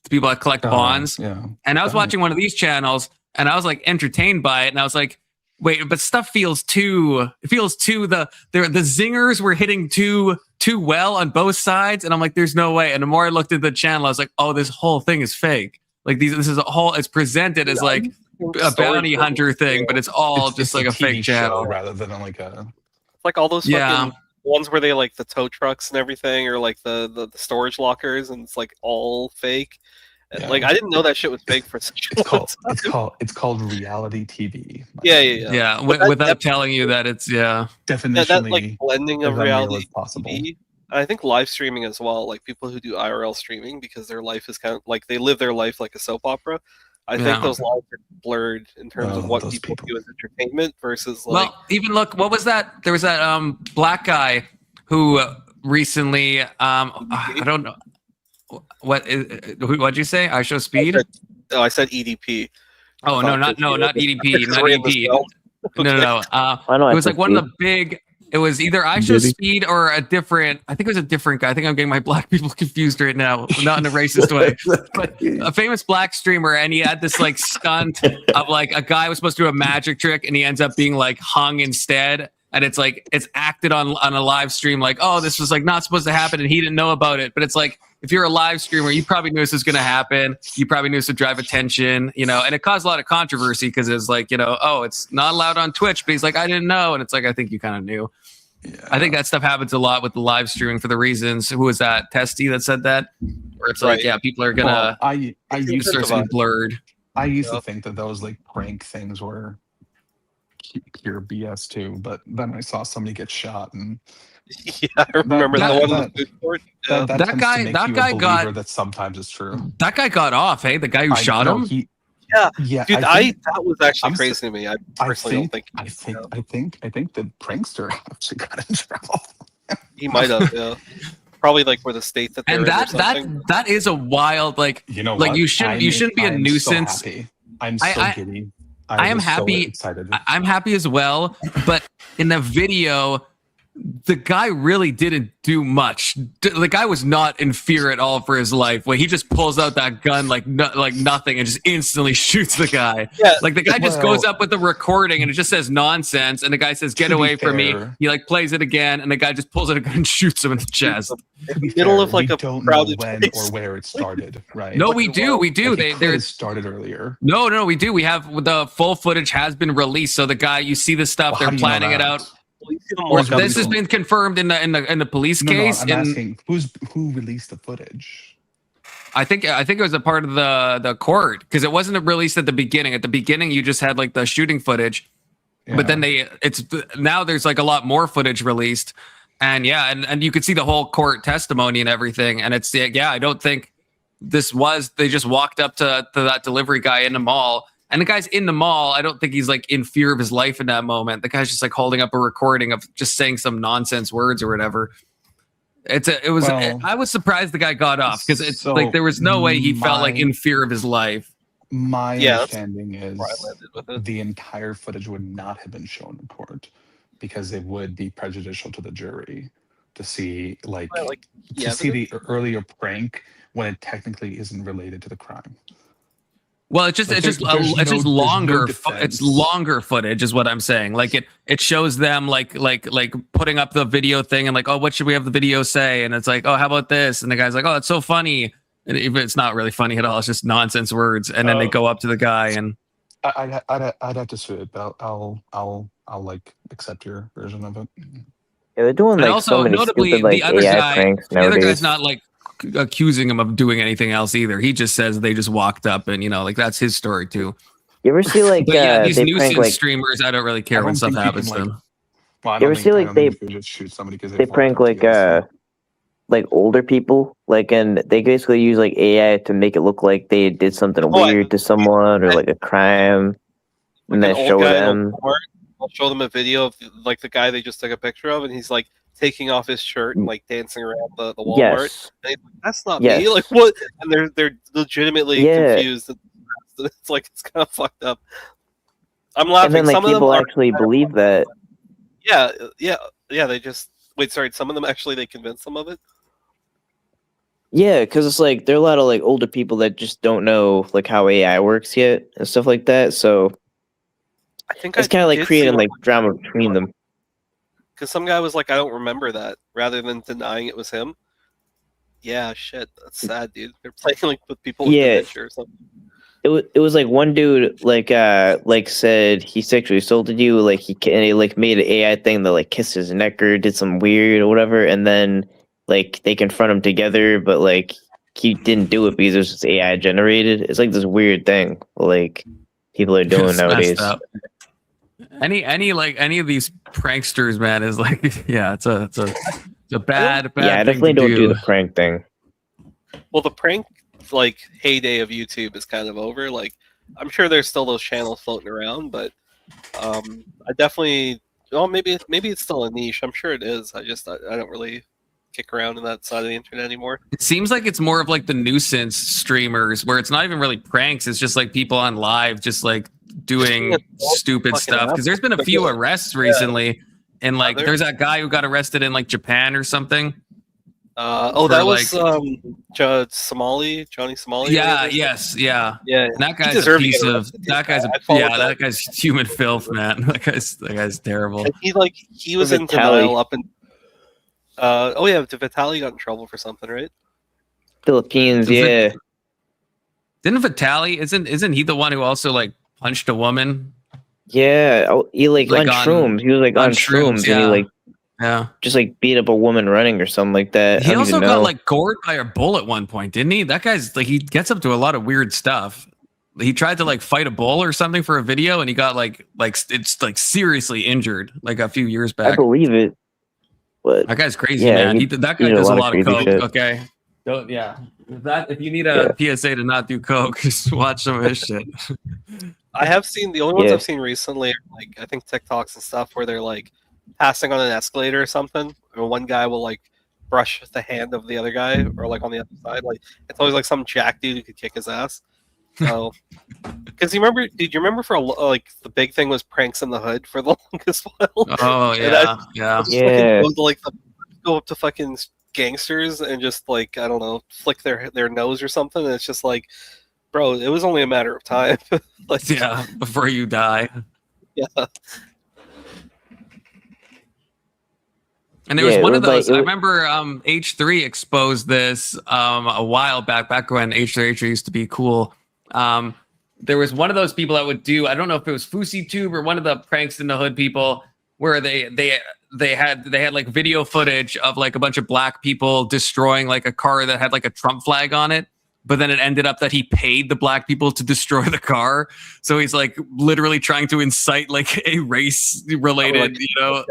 people that collect bonds? Yeah. And I was watching one of these channels, and I was like entertained by it, and I was like, wait, but stuff feels the zingers were hitting too well on both sides, and I'm like, there's no way. And the more I looked at the channel, I was like, oh, this whole thing is fake. Like it's presented as like a bounty hunter thing, but it's all just like a fake channel rather than like a. It's like all those fucking ones where they like the tow trucks and everything, or like the storage lockers, and it's like all fake. Yeah. Like I didn't know that shit was fake for such a long time. It's called reality TV. Yeah. Without telling you that it's definitionally that like blending of reality possible. TV. I think live streaming as well, like people who do IRL streaming, because their life is kind of like they live their life like a soap opera. I think those lines are blurred in terms of what people do as entertainment versus like. Well, even look, what was that? There was that black guy who recently I don't know what'd you say? I Show Speed? I said EDP. Oh no, not EDP, not EDP. No. It was like one of the big. It was either I Show Speed or a different. I think it was a different guy. I think I'm getting my black people confused right now, not in a racist way. But a famous black streamer, and he had this like stunt of like a guy was supposed to do a magic trick, and he ends up being like hung instead. And it's like it's acted on a live stream, like, oh, this was like not supposed to happen, and he didn't know about it. But it's like if you're a live streamer, you probably knew this was going to happen. You probably knew this would drive attention, you know. And it caused a lot of controversy because it's like, you know, oh, it's not allowed on Twitch, but he's like, I didn't know, and it's like I think you kind of knew. Yeah. I think that stuff happens a lot with the live streaming for the reasons. Who was that? Testy that said that? Where it's like, yeah, people are gonna. I used to starts getting blurred. I used to think that those like prank things were pure BS too, but then I saw somebody get shot, and yeah, I remember that one in the food court. That guy got that sometimes it's true. That guy got off. Hey, the guy who shot him. Yeah, dude, that was actually crazy to me. I personally don't think. I think the prankster actually got in trouble. He might have, yeah. Probably like for the state that they're and in. that is a wild like. You know, like what? you shouldn't be a nuisance. So I'm so giddy. I am happy. So excited. I'm happy as well. But in the video, the guy really didn't do much. The guy was not in fear at all for his life. When he just pulls out that gun like nothing and just instantly shoots the guy. Yeah. Like the guy just goes up with the recording and it just says nonsense. And the guy says, "Get away from me." He like plays it again, and the guy just pulls out a gun and shoots him in the chest. Middle of like we a don't crowded know when place. or where it started, right? No, we do. It started earlier. No, we do. We have the full footage has been released. So the guy, you see the stuff, they're planning it out. Or this has been confirmed in the police case. I'm asking who released the footage. I think it was a part of the court because it wasn't released at the beginning. At the beginning, you just had like the shooting footage, but then now there's like a lot more footage released, and and you could see the whole court testimony and everything. And it's I don't think they just walked up to that delivery guy in the mall. And the guy's in the mall. I don't think he's like in fear of his life in that moment. The guy's just like holding up a recording of just saying some nonsense words or whatever. I was surprised the guy got off because it's like there was no way he felt like in fear of his life. My understanding is the entire footage would not have been shown in court because it would be prejudicial to the jury to see see the earlier prank when it technically isn't related to the crime. Well, it's just longer. It's longer footage, is what I'm saying. Like it shows them like putting up the video thing and like, oh, what should we have the video say? And it's like, oh, how about this? And the guy's like, oh, it's so funny. And it's not really funny at all. It's just nonsense words. And then they go up to the guy and I'd have to see it, but I'll like accept your version of it. Yeah, they're doing like also, so many notably, stupid like the other AI guy, pranks the nowadays. other guy's not like accusing him of doing anything else either. He just says they just walked up and like that's his story too. You ever see like these they nuisance prank like streamers? I don't really care when stuff happens to them. you ever see like they prank like older people and they basically use like AI to make it look like they did something weird to someone or like a crime, and then show them. I'll show them a video of like the guy they just took a picture of, and he's like taking off his shirt and like dancing around the Walmart. Yes. And like, that's not me. Like what? And they're legitimately confused. It's like it's kind of fucked up. I'm laughing. And then like some people of them actually believe that. Yeah. They just wait. Sorry, some of them actually they convinced them of it. Yeah, because it's like there are a lot of like older people that just don't know like how AI works yet and stuff like that. So I think it's kind of like creating like drama between them. Because some guy was like, I don't remember that, rather than denying it was him. Yeah, shit, that's sad, dude. They're playing like with people with dementia or something. It was like one dude like said he sexually assaulted you, like he like made an AI thing that like kissed his neck or did some weird or whatever, and then like they confront him together, but like he didn't do it because it was just AI generated. It's like this weird thing like people are doing nowadays. Any of these pranksters, man, is like it's a bad I definitely don't do the prank thing. Well, the prank like heyday of YouTube is kind of over. Like I'm sure there's still those channels floating around, but I definitely. Well, maybe it's still a niche. I'm sure it is. I don't really kick around in that side of the internet anymore. It seems like it's more of like the nuisance streamers where it's not even really pranks. It's just like people on live just like doing stupid stuff. Because there's been a few arrests recently, and like there's that guy who got arrested in like Japan or something. That was Johnny Somali. Yeah. And that guy's a piece of that guy's human filth, man. That guy's terrible. And he was in denial up in. Vitaly got in trouble for something, right? Philippines, yeah. Didn't Vitaly? Isn't he the one who also like punched a woman? Yeah, he like on shrooms. He was like on shrooms, and he like. Yeah, just like beat up a woman running or something like that. He also got like gored by a bull at one point, didn't he? That guy's like, he gets up to a lot of weird stuff. He tried to like fight a bull or something for a video, and he got like it's like seriously injured like a few years back. I believe it, but that guy's crazy, man. That guy does a lot of coke. Shit. Okay, if you need a PSA to not do coke, just watch some of his shit. I have seen the only ones I've seen recently, are, like I think TikToks and stuff, where they're like passing on an escalator or something, and one guy will like brush the hand of the other guy, or like on the other side. Like it's always like some jack dude who could kick his ass. So, because did you remember for like the big thing was pranks in the hood for the longest while? Oh yeah. Go up to fucking gangsters and just like I don't know, flick their nose or something. And it's just like, bro, it was only a matter of time. Before you die. Yeah. And there was one of those. I remember H3 exposed this a while back when H3 used to be cool. There was one of those people that would do, I don't know if it was FouseyTube or one of the pranks in the hood people, where they had like video footage of like a bunch of black people destroying like a car that had like a Trump flag on it. But then it ended up that he paid the black people to destroy the car. So he's like literally trying to incite like a race related,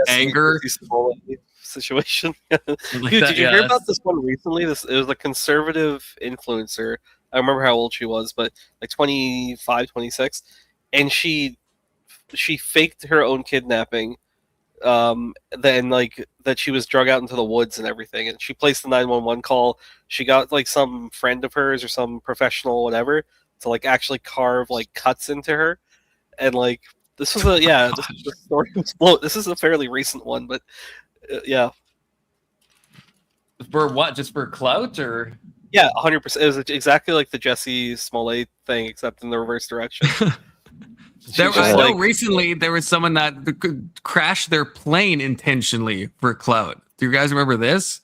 anger. Situation. Dude, did you hear about this one recently? It was a conservative influencer. I remember how old she was, but like 25, 26. And she faked her own kidnapping. Then like that she was drug out into the woods and everything. And she placed the 911 call. She got like some friend of hers or some professional, whatever, to like actually carve like cuts into her. And like this was the story was float. This is a fairly recent one, but yeah. For what? Just for clout, or? Yeah, 100%. It was exactly like the Jesse Smollett thing, except in the reverse direction. I know recently there was someone that crashed their plane intentionally for clout. Do you guys remember this?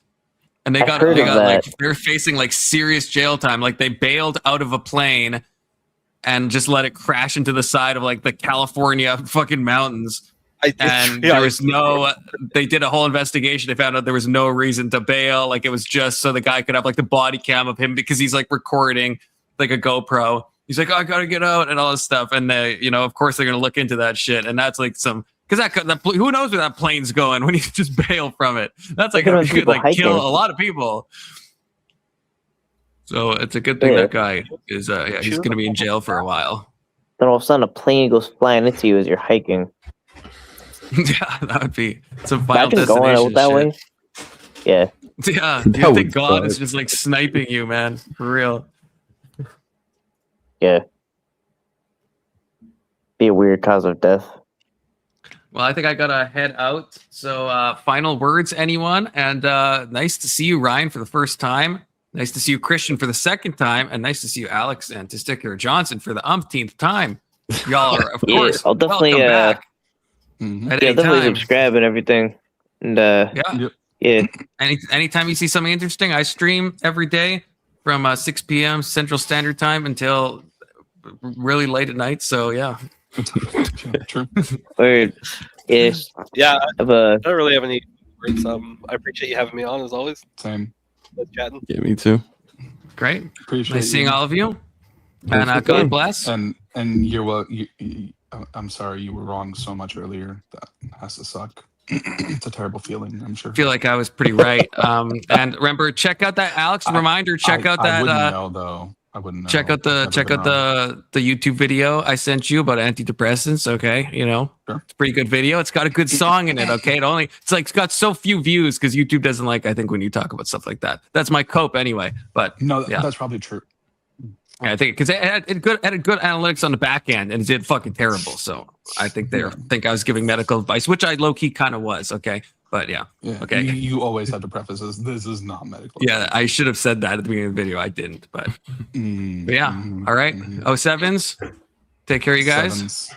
And they got like they're facing like serious jail time. Like they bailed out of a plane and just let it crash into the side of like the California fucking mountains. There was they did a whole investigation. They found out there was no reason to bail. Like it was just so the guy could have like the body cam of him because he's like recording like a GoPro. He's like, oh, I gotta get out and all this stuff. And they, of course they're gonna look into that shit. And that's like because who knows where that plane's going when you just bail from it. That's like you could like kill a lot of people. So it's a good thing that guy is he's gonna be in jail for a while. Then all of a sudden a plane goes flying into you as you're hiking. Yeah, that would be some final destination going out that way. Yeah. Yeah. Do you think God is just like sniping you, man? For real. Yeah. Be a weird cause of death. Well, I think I gotta head out. So final words, anyone? And nice to see you, Ryan, for the first time. Nice to see you, Christian, for the second time. And nice to see you, Alex and Testicular Johnson, for the umpteenth time. Y'all are, of course, I'll definitely welcome back. Definitely subscribe and everything. And anytime you see something interesting, I stream every day from 6 p.m. Central Standard Time until really late at night. So yeah. True. Weird. Yes. Yeah. I don't really have any words. I appreciate you having me on as always. Same. Chatting. Yeah, me too. Great. Appreciate nice seeing all of you. And God bless. And you're I'm sorry you were wrong so much earlier. That has to suck. It's a terrible feeling, I'm sure. I feel like I was pretty right. And remember, check out that Alex reminder. Check out that. I wouldn't know though. I wouldn't know. Check out the YouTube video I sent you about antidepressants. Okay, it's a pretty good video. It's got a good song in it. Okay, it's got so few views because YouTube doesn't like, I think, when you talk about stuff like that. That's my cope anyway. But no, yeah. That's probably true. Yeah, I think because it had good analytics on the back end and it did fucking terrible. So I think think I was giving medical advice, which I low key kind of was. Okay. But yeah. Okay. You always have to preface this is not medical. Yeah, I should have said that at the beginning of the video. I didn't, but yeah. All right. 07s. Take care, you guys. 7s.